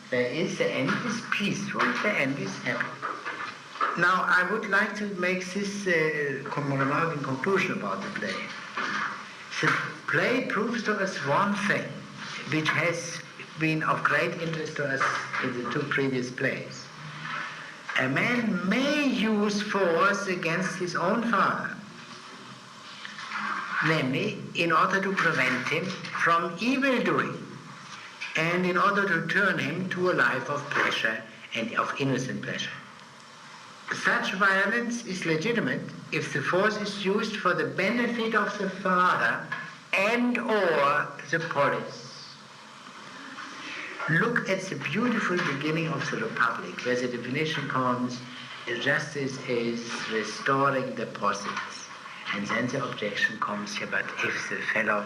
The end is peaceful, the end is happy. Now, I would like to make this remark in conclusion about the play. The play proves to us one thing, which has been of great interest to us in the two previous plays. A man may use force against his own father, namely, in order to prevent him from evildoing, and in order to turn him to a life of pleasure and of innocent pleasure. Such violence is legitimate if the force is used for the benefit of the father and or the polis. Look at the beautiful beginning of the Republic, where the definition comes, justice is restoring the possets. And then the objection comes here, but if the fellow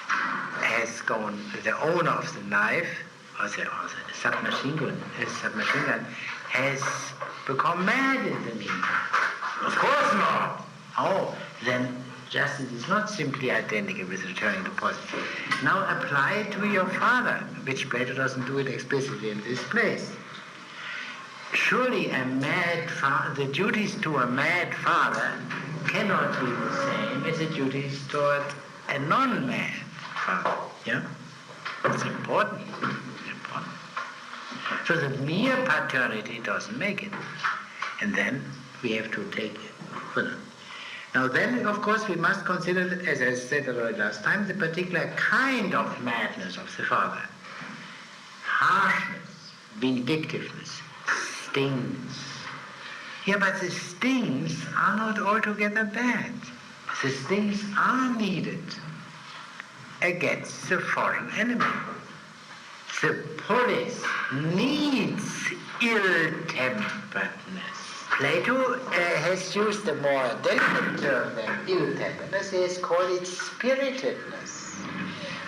has gone, the owner of the knife, or the submachine gun has become mad in the meantime. Of course not. Oh, then justice is not simply identical with returning the possets. Now apply it to your father, which Plato doesn't do it explicitly in this place. Surely the duties to a mad father cannot be the same as the duties toward a non-mad father. Yeah? It's important. So the mere paternity doesn't make it. And then we have to take it. Now then, of course, we must consider, as I said already last time, the particular kind of madness of the father. Harshness, vindictiveness, stings. Yeah, but the stings are not altogether bad. The stings are needed against the foreign enemy. The police needs ill-temperedness. Plato has used a more delicate term than ill-temperedness. He has called it spiritedness.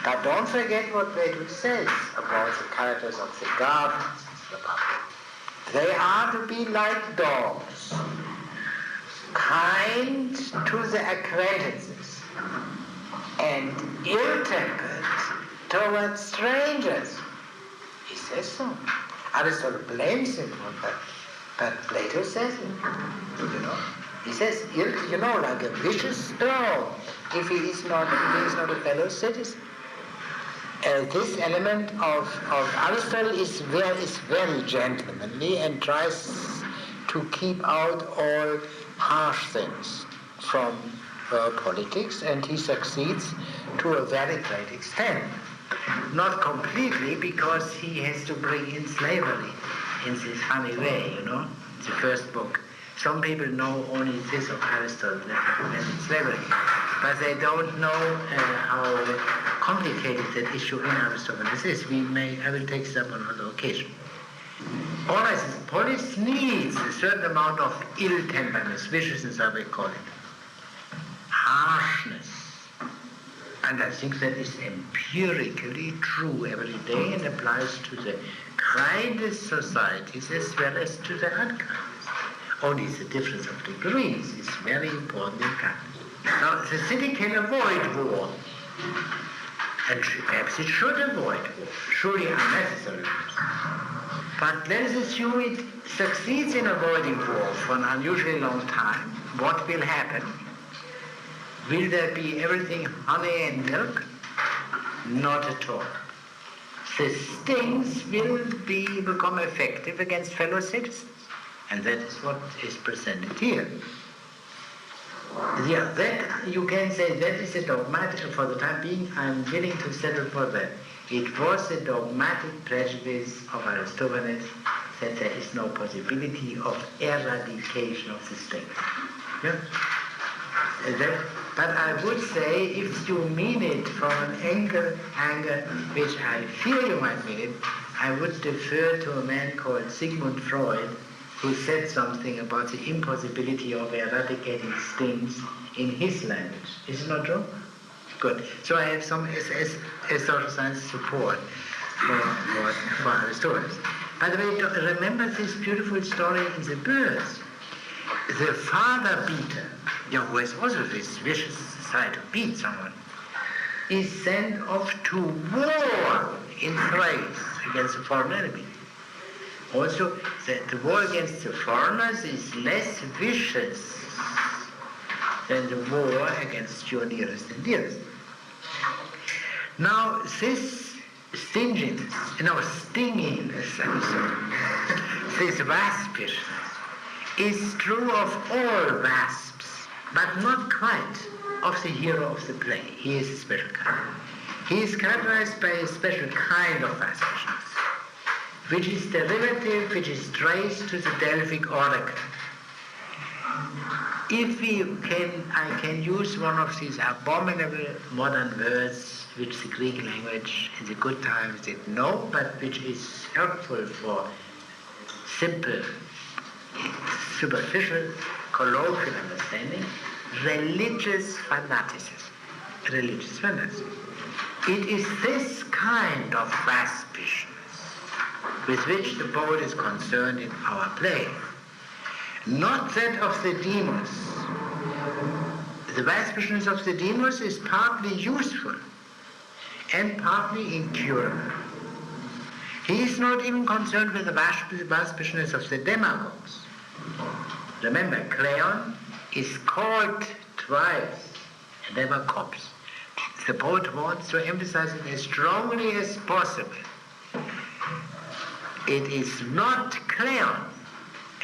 But don't forget what Plato says about the characters of the guardians of the public. They are to be like dogs, kind to the acquaintances, and ill-tempered towards strangers. He says so. Aristotle blames him for that, but Plato says it. He says, like a vicious dog, if he is not a fellow citizen. This element of Aristotle is very gentlemanly and tries to keep out all harsh things from politics, and he succeeds to a very great extent. Not completely, because he has to bring in slavery in this funny way, the first book. Some people know only this of Aristotle, that slavery, but they don't know how complicated that issue in Aristotle is. I will take this up on another occasion. Always, police needs a certain amount of ill-temperedness, viciousness, I will call it, harshness. And I think that is empirically true every day and applies to the kindest societies as well as to the unkindest. Only the difference of degrees is very important in kindness. Now, the city can avoid war, and perhaps it should avoid war, surely unnecessary. But let us assume it succeeds in avoiding war for an unusually long time. What will happen? Will there be everything honey and milk? Not at all. The stings will become effective against fellow citizens. And that is what is presented here. Yeah, that you can say that is a dogmatic, for the time being, I'm willing to settle for that. It was a dogmatic prejudice of Aristophanes that there is no possibility of eradication of the state. Yeah? But I would say, if you mean it from an angle which I fear you might mean it, I would defer to a man called Sigmund Freud, who said something about the impossibility of eradicating stings in his language. Is it not true? Good. So I have some social science support for Aristotle. By the way, remember this beautiful story in the birds. The father beater, who has also this vicious side to beat someone, is sent off to war in Thrace against a foreign enemy. Also, the war against the foreigners is less vicious than the war against your nearest and dearest. Now, this stinginess, stinginess, this waspishness, is true of all wasps, but not quite of the hero of the play. He is a special kind. He is characterized by a special kind of waspishness, which is derivative, which is traced to the Delphic oracle. I can use one of these abominable modern words which the Greek language in the good times did know, but which is helpful for simple, superficial, colloquial understanding: religious fanaticism. Religious fanaticism. It is this kind of waspishness with which the poet is concerned in our play, not that of the demos. The waspishness of the demos is partly useful and partly incurable. He is not even concerned with the waspishness of the demagogues. Remember, Cleon is called twice demagogues. The poet wants to emphasize it as strongly as possible. It is not Cleon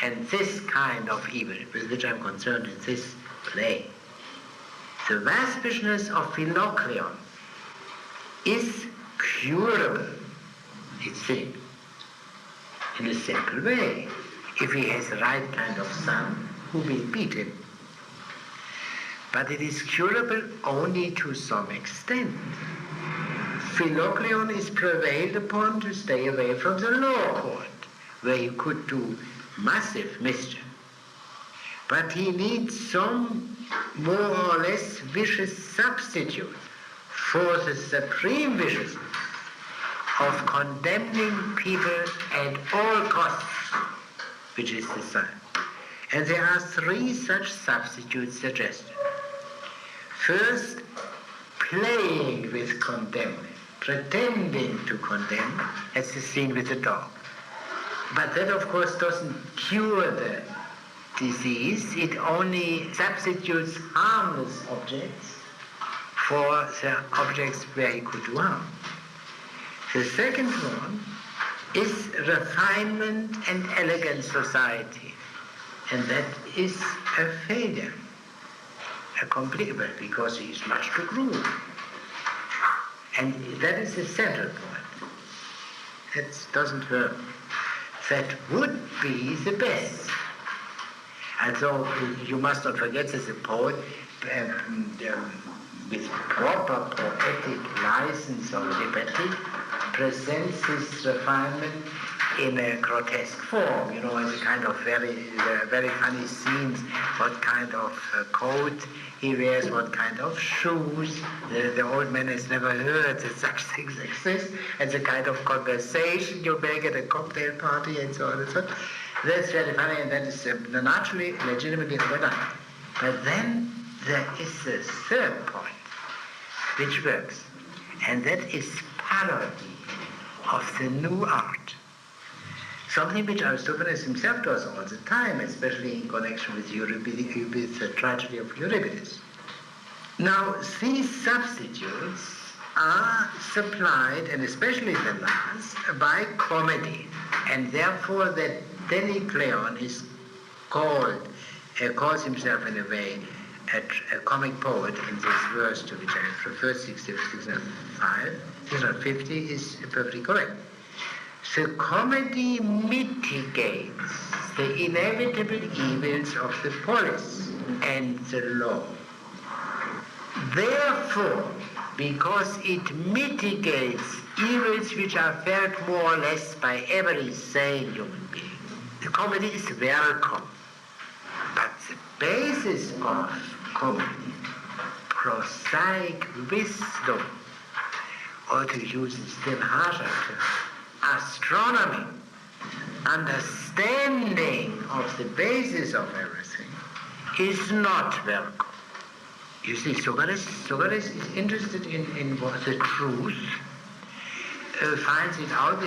and this kind of evil with which I'm concerned in this play. The waspishness of Philocleon is curable, it seems, in a simple way. If he has the right kind of son, who will beat him? But it is curable only to some extent. Philocleon is prevailed upon to stay away from the law court, where he could do massive mischief. But he needs some more or less vicious substitute for the supreme viciousness of condemning people at all costs, which is the sign. And there are three such substitutes suggested. First, playing with condemning, pretending to condemn, as the scene with the dog. But that, of course, doesn't cure the disease. It only substitutes harmless objects for the objects where he could do harm. The second one is refinement and elegant society. And that is a failure. A complete, because he is much too cruel. And that is the central point. That doesn't work. That would be the best. And so you must not forget that the poet, with proper poetic license or liberty, presents this refinement in a grotesque form, as a kind of very funny scenes, what kind of coat he wears, what kind of shoes. The old man has never heard that such things exist, and the kind of conversation you make at a cocktail party, and so on and so on. That's very funny, and that is naturally, legitimately overdone. But then there is a third point, which works, and that is parody of the new art. Something which Aristophanes himself does all the time, especially in connection with the tragedy of Euripides. Now, these substitutes are supplied, and especially the last, by comedy, and therefore that Cleon is calls himself in a way a comic poet in this verse to which I have referred, 605, 650 is perfectly correct. The comedy mitigates the inevitable evils of the polis and the law. Therefore, because it mitigates evils which are felt more or less by every sane human being, the comedy is welcome. But the basis of comedy, prosaic wisdom, or to use a still harsher term, astronomy, understanding of the basis of everything, is not welcome. You see, Socrates is interested in what the truth, finds it out,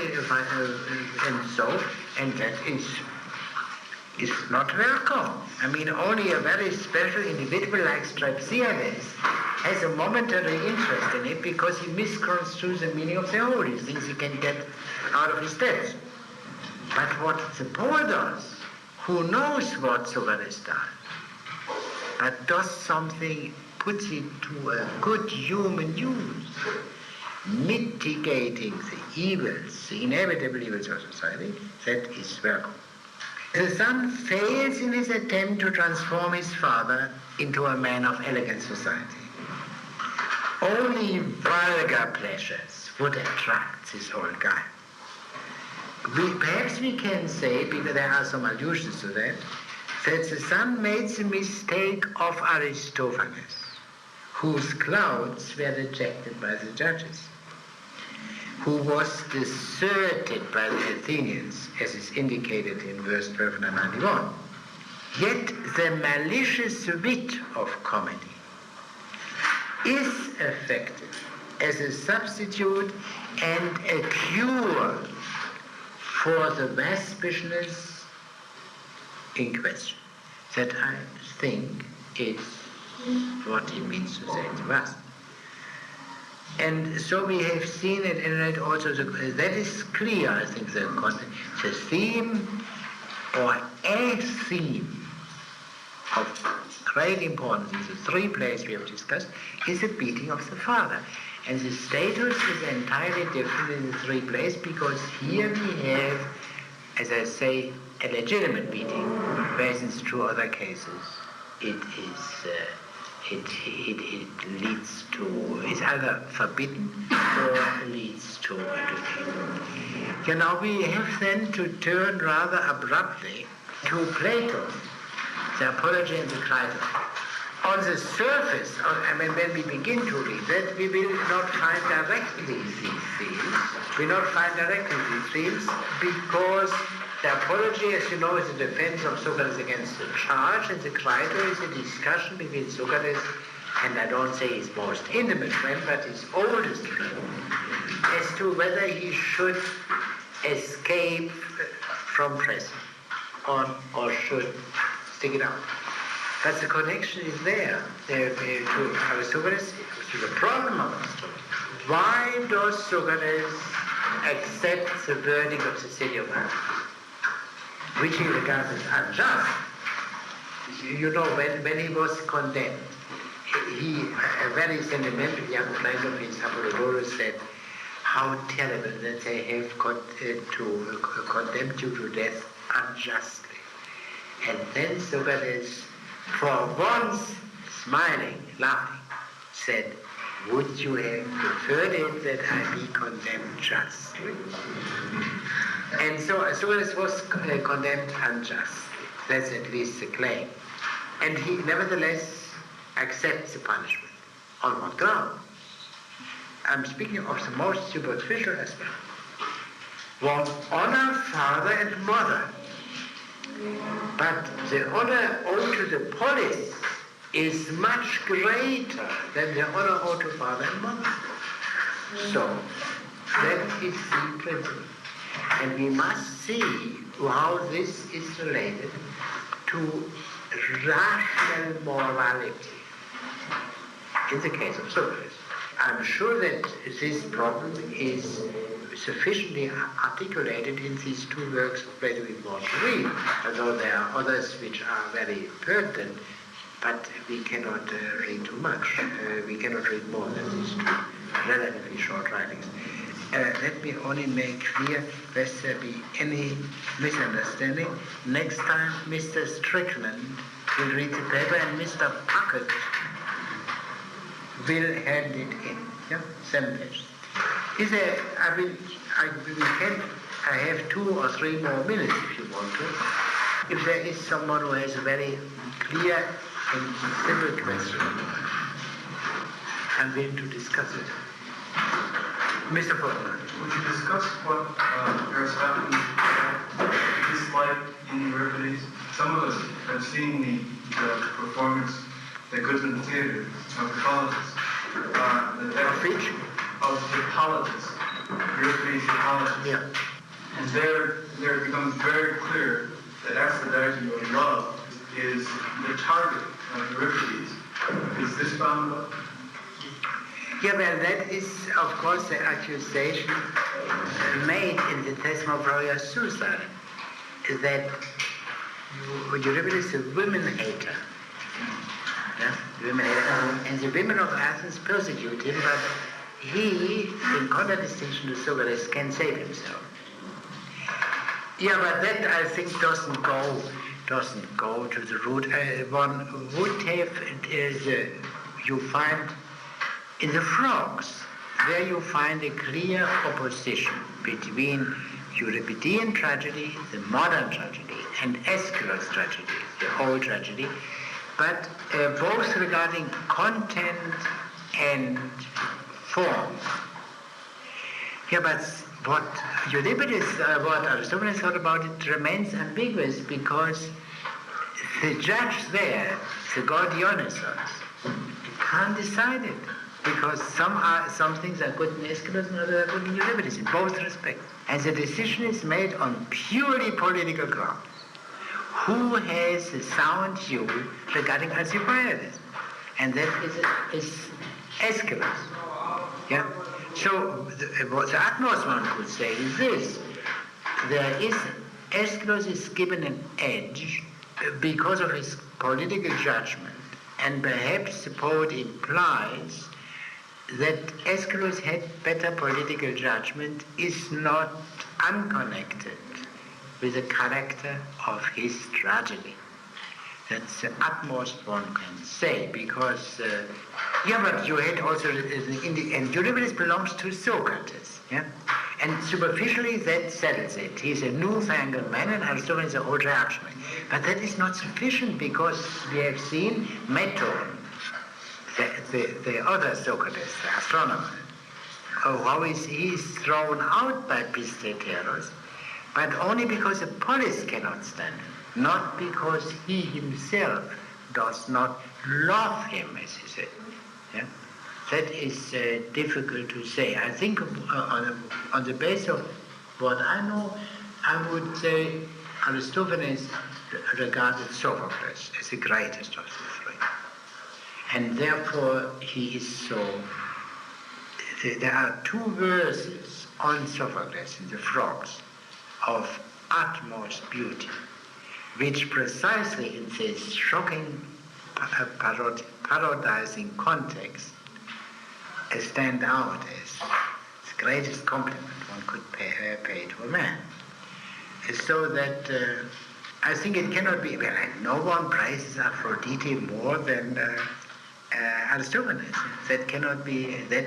and that is not welcome. I mean, only a very special individual like Strauss has a momentary interest in it because he misconstrues the meaning of the whole. He thinks he can get out of his text. But what the poet does, who knows what Socrates does, but does something, puts it to a good human use, mitigating the evils, the inevitable evils of society, that is welcome. The son fails in his attempt to transform his father into a man of elegant society. Only vulgar pleasures would attract this old guy. Perhaps we can say, because there are some allusions to that the son made the mistake of Aristophanes, whose clouds were rejected by the judges, who was deserted by the Athenians, as is indicated in verse 1291. Yet the malicious wit of comedy is effective as a substitute and a cure for the waspishness in question. That I think is what he means to say to us. And so we have seen it, and it also that is clear, I think, the theme or a theme of great importance in the three plays we have discussed is the beating of the father. And the status is entirely different in the three plays because here we have, as I say, a legitimate beating, whereas in two other cases it leads to, is either forbidden or leads to education. Now we have then to turn rather abruptly to Plato, the Apology and the Critic. On the surface, when we begin to read that, we will not find directly these themes. We will not find directly these themes because the Apology, as you know, is a defense of Socrates against the charge, and the Critic is a discussion between Socrates and, I don't say his most intimate friend, but his oldest friend, as to whether he should escape from prison or should stick it out. But the connection is there to Aristophanes, to the problem of Aristophanes. Why does Socrates accept the verdict of the city of Athens, which he regards as unjust? You know, when he was condemned, a very sentimental young friend of his, Apollodorus, said, how terrible that they have condemned you to death unjustly. And then Socrates, for once smiling, laughing, said, would you have preferred it that I be condemned justly? And so Socrates was condemned unjustly. That's at least the claim. And he nevertheless accepts the punishment. On what ground? I'm speaking of the most superficial aspect. One, honor father and mother. But the honor owed to the polis is much greater than the honor owed to father and mother. So, that is the principle. And we must see how this is related to rational morality. In the case of Socrates, I'm sure that this problem is sufficiently articulated in these two works of Plato we want to read, although there are others which are very pertinent, but we cannot read too much. We cannot read more than these two relatively short writings. Let me only make clear, lest there be any misunderstanding. Next time, Mr. Strickland will read the paper and Mr. Puckett will hand it in. Yeah, 7 pages. I have 2 or 3 more minutes if you want to. If there is someone who has a very clear and simple question, I'm willing to discuss it. Mr. Portman. Would you discuss what Aristotle disliked in Euripides? Some of us have seen the performance that goes in the theater of Hippolytus. Of Hippolytus. Euripides' Hippolytus. Yeah. And there it becomes very clear that Aphrodite, or love, is the target of Euripides. Is this found up? Yeah, well, that is, of course, the accusation made in the testimony of Royal Suicide, that Euripides is a women hater. Yeah? Women hater. And the women of Athens persecute him, but he, in contradistinction to Socrates, can save himself. Yeah, but that I think doesn't go to the root. One would have you find in the frogs, there you find a clear opposition between Euripidean tragedy, the modern tragedy, and Aeschylus tragedy, the old tragedy, but both regarding content and form. Yeah, but what Euripides, what Aristophanes thought about it remains ambiguous because the judge there, the god Dionysos, can't decide it because some things are good in Aeschylus and others are good in Euripides in both respects. And the decision is made on purely political grounds. Who has a sound view regarding Alcibiades? And that is Aeschylus. Yeah? So what the utmost one could say is this: Aeschylus is given an edge because of his political judgment, and perhaps the poet implies that Aeschylus had better political judgment is not unconnected with the character of his tragedy. That's the utmost one can say, because, but you had also, and Euripides belongs to Socrates, yeah? And superficially that settles it. He's a newfangled man and Aristophanes is an old reactionary. But that is not sufficient because we have seen Meton, the other Socrates, the astronomer, how he is thrown out by Pisteteros, but only because the polis cannot stand him, not because he himself does not love him, as he said. Yeah? That is difficult to say. I think on the basis of what I know, I would say Aristophanes regarded Sophocles as the greatest of the three. And therefore he is so... There are two verses on Sophocles in the Frogs of utmost beauty, which precisely in this shocking parodizing context stand out as the greatest compliment one could pay to a man. So that I think it cannot be, no one praises Aphrodite more than Aristophanes. That cannot be the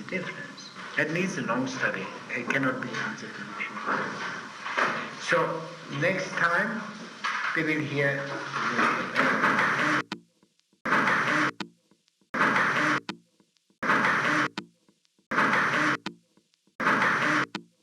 difference. That needs a long study. It cannot be answered in a few words. So next time we will hear